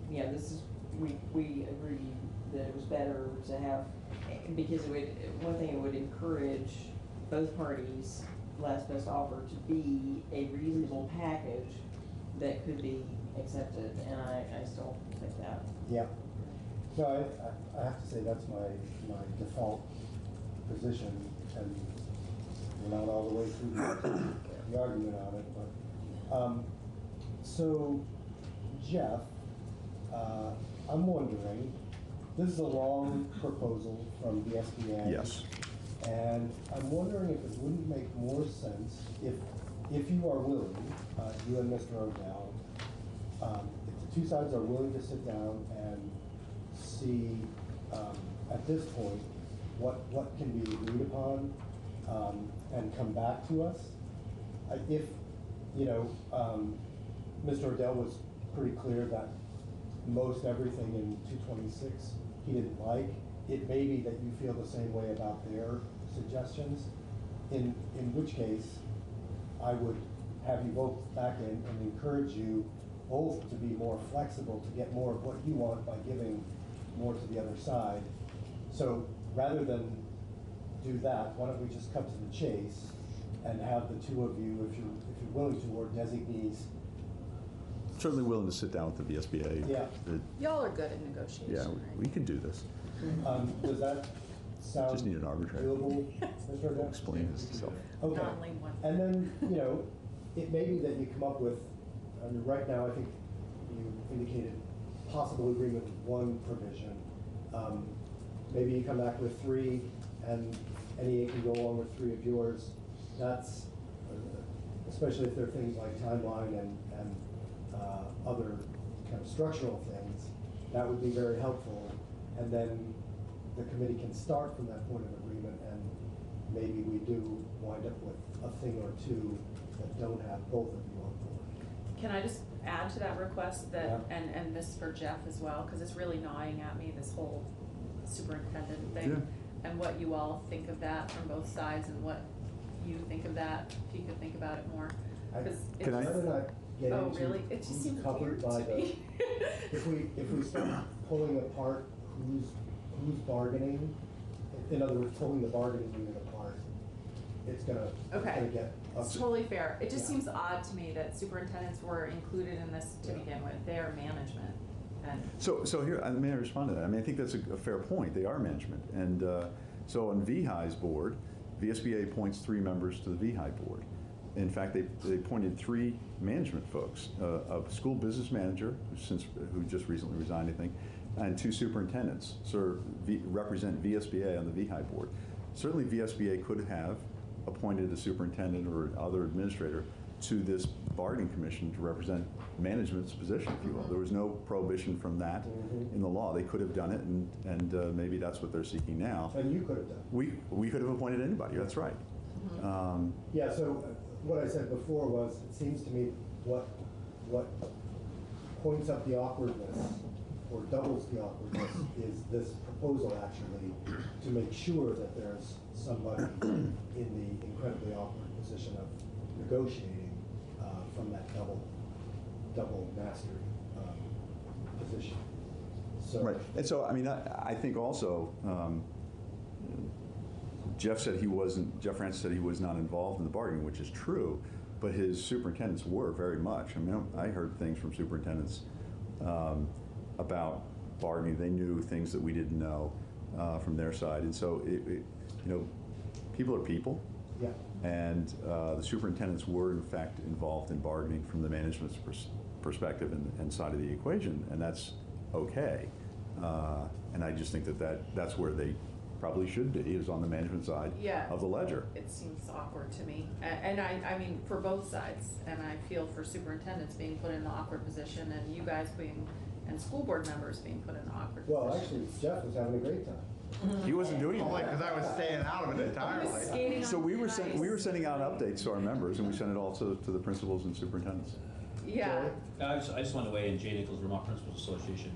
this is, we agreed that it was better to have, because one thing, it would encourage both parties, last best offer, to be a reasonable package that could be accepted, and I still think that.
Yeah. No, I have to say that's my default position, and we're not all the way through the argument on it, but so Jeff, I'm wondering, this is a long proposal from the SBA.
Yes.
And I'm wondering if it wouldn't make more sense if you are willing, you and Mr. Odell, if the two sides are willing to sit down and see at this point what can be agreed upon and come back to us. If Mr. Odell was pretty clear that most everything in 226 he didn't like. It may be that you feel the same way about their suggestions, in which case I would have you both back in and encourage you both to be more flexible, to get more of what you want by giving more to the other side. So rather than do that, why don't we just cut to the chase and have the two of you, if you're willing to, or designees,
certainly willing to sit down with the VSBA.
Yeah.
Y'all are good at negotiation,
Yeah,
right?
we can do this.
Does that sound
Just need an arbitrator.
doable, Mr. Odette?
Explain himself.
Okay.
Non-lane one.
And then, it may be that you come up with, I mean, right now, I think you indicated possible agreement with one provision. Maybe you come back with three, and NEA can go along with three of yours. That's, especially if there are things like timeline and other kind of structural things, that would be very helpful. And then the committee can start from that point of agreement, and maybe we do wind up with a thing or two that don't have both of you on board.
Can I just add to that request that,
Yeah.
and this for Jeff as well, because it's really gnawing at me, this whole superintendent thing.
Yeah.
And what you all think of that from both sides and what you think of that, if you could think about it more. 'Cause it
Can I-
just-
Rather not get
Oh,
into
really? It just
who's
seems
covered
weird
by
to me.
if we start pulling apart who's bargaining, in other words, pulling the bargaining unit apart, it's gonna get
It's
us.
totally fair. It just
Yeah.
seems odd to me that superintendents were included in this to begin with. They are management. And
So here, may I respond to that? I mean, I think that's a fair point. They are management. And so on VHI's board, VSBA appoints 3 members to the VHI board. In fact, they appointed 3 management folks, a school business manager, who just recently resigned, I think, and 2 superintendents, represent VSBA on the VHI board. Certainly VSBA could have appointed a superintendent or other administrator to this bargaining commission to represent management's position, if you will. There was no prohibition from that in the law. They could have done it, and maybe that's what they're seeking now.
And you could have done it.
We could have appointed anybody, that's right.
Yeah, so what I said before was, it seems to me what points up the awkwardness or doubles the awkwardness is this proposal actually to make sure that there's somebody in the incredibly awkward position of negotiating from that double mastery position. So,
Right, and so, I mean, I think also, Jeff Francis said he was not involved in the bargaining, which is true, but his superintendents were very much. I mean, I heard things from superintendents about bargaining. They knew things that we didn't know from their side, and so, people are people.
yeah.
And the superintendents were, in fact, involved in bargaining from the management's perspective and side of the equation, and that's okay. And I just think that's where they probably should be, is on the management side of the ledger.
It seems awkward to me. And I mean, for both sides. And I feel for superintendents being put in the awkward position and you guys and school board members being put in the awkward position.
Well, actually, Jeff was having a great time.
He wasn't doing anything.
Because I was staying out of it entirely.
Skating
So
on
we were
ice.
sending out updates to our members, and we sent it all to the principals and superintendents.
Yeah.
I just want to weigh in, J. Nichols, Vermont Principals Association.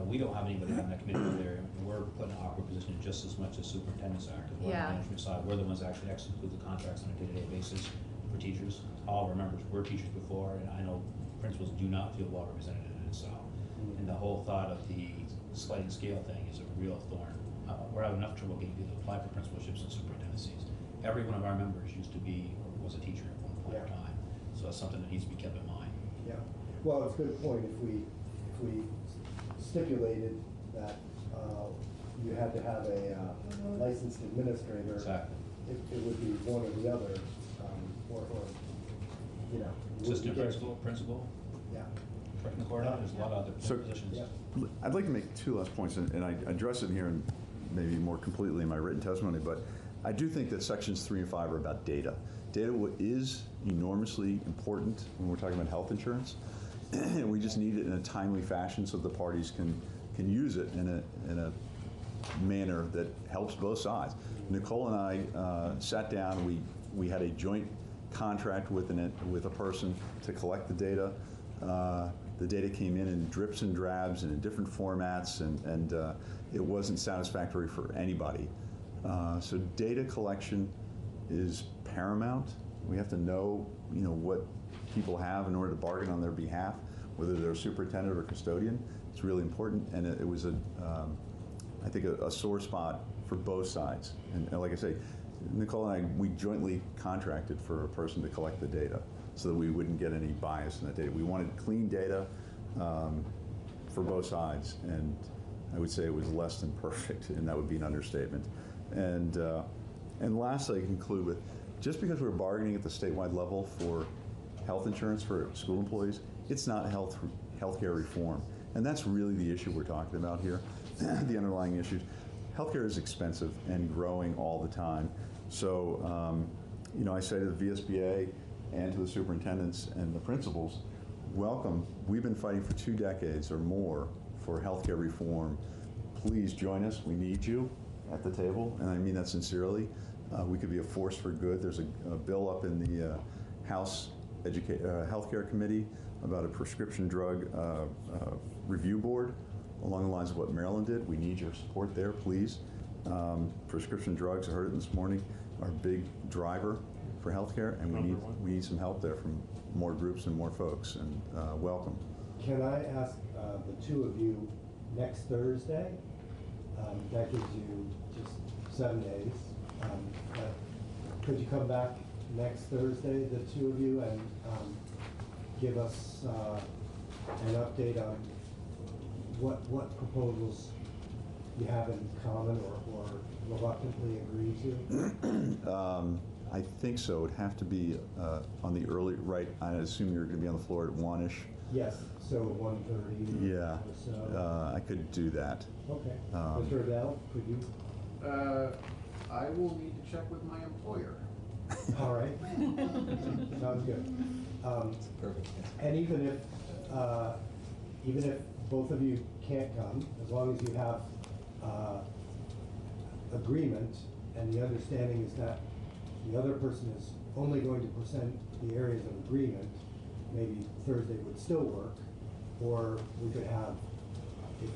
We don't have anybody on that committee over there, and we're put in an awkward position just as much as superintendents are. 'Cause we're on
Yeah.
the management side, we're the ones that actually execute the contracts on a day-to-day basis for teachers. All of our members were teachers before, and I know principals do not feel well represented in it, so. And the whole thought of the sliding scale thing is a real thorn. We're having enough trouble getting people to apply for principalships and superintendencies. Every one of our members used to be, or was a teacher at one point in time, so that's something that needs to be kept in mind.
Yeah, well, it's a good point. If we stipulated that you had to have a licensed administrator,
Exactly.
it would be one or the other, or
Assistant
would be
principal,
Yeah.
correcting the coordinator, there's a lot of other
So-
positions.
Yeah.
I'd like to make 2 last points, and I address it here and maybe more completely in my written testimony, but I do think that sections 3 and 5 are about data. Data is enormously important when we're talking about health insurance. We just need it in a timely fashion so the parties can use it in a manner that helps both sides. Nicole and I sat down. We had a joint contract with a person to collect the data. The data came in drips and drabs and in different formats, and it wasn't satisfactory for anybody. So data collection is paramount. We have to know, what people have in order to bargain on their behalf, whether they're a superintendent or custodian. It's really important, and it was I think a sore spot for both sides. And like I say, Nicole and I, we jointly contracted for a person to collect the data. so that we wouldn't get any bias in that data. We wanted clean data for both sides, and I would say it was less than perfect, and that would be an understatement. And lastly, I conclude with, just because we're bargaining at the statewide level for health insurance for school employees, it's not healthcare reform. And that's really the issue we're talking about here, the underlying issues. Healthcare is expensive and growing all the time. So, you know, I say to the VSBA and to the superintendents and the principals, welcome. We've been fighting for 2 decades or more for healthcare reform. Please join us. We need you at the table, and I mean that sincerely. We could be a force for good. There's a bill up in the House Healthcare Committee about a prescription drug review board along the lines of what Maryland did. We need your support there, please. Prescription drugs, I heard it this morning, are a big driver for healthcare, and we need some help there from more groups and more folks, and welcome.
Can I ask the 2 of you next Thursday? That gives you just 7 days. But could you come back next Thursday, the 2 of you, and give us an update on what proposals you have in common or reluctantly agree to?
I think so. It'd have to be on the early, right, I assume you're going to be on the floor at 1-ish.
Yes, so 1:30
Yeah,
or so.
I could do that.
Okay. Mr. Adele, could you?
I will need to check with my employer.
All right. Sounds good.
Perfect.
And even if both of you can't come, as long as you have agreement and the understanding is that the other person is only going to present the areas of agreement, maybe Thursday would still work, or we could have, if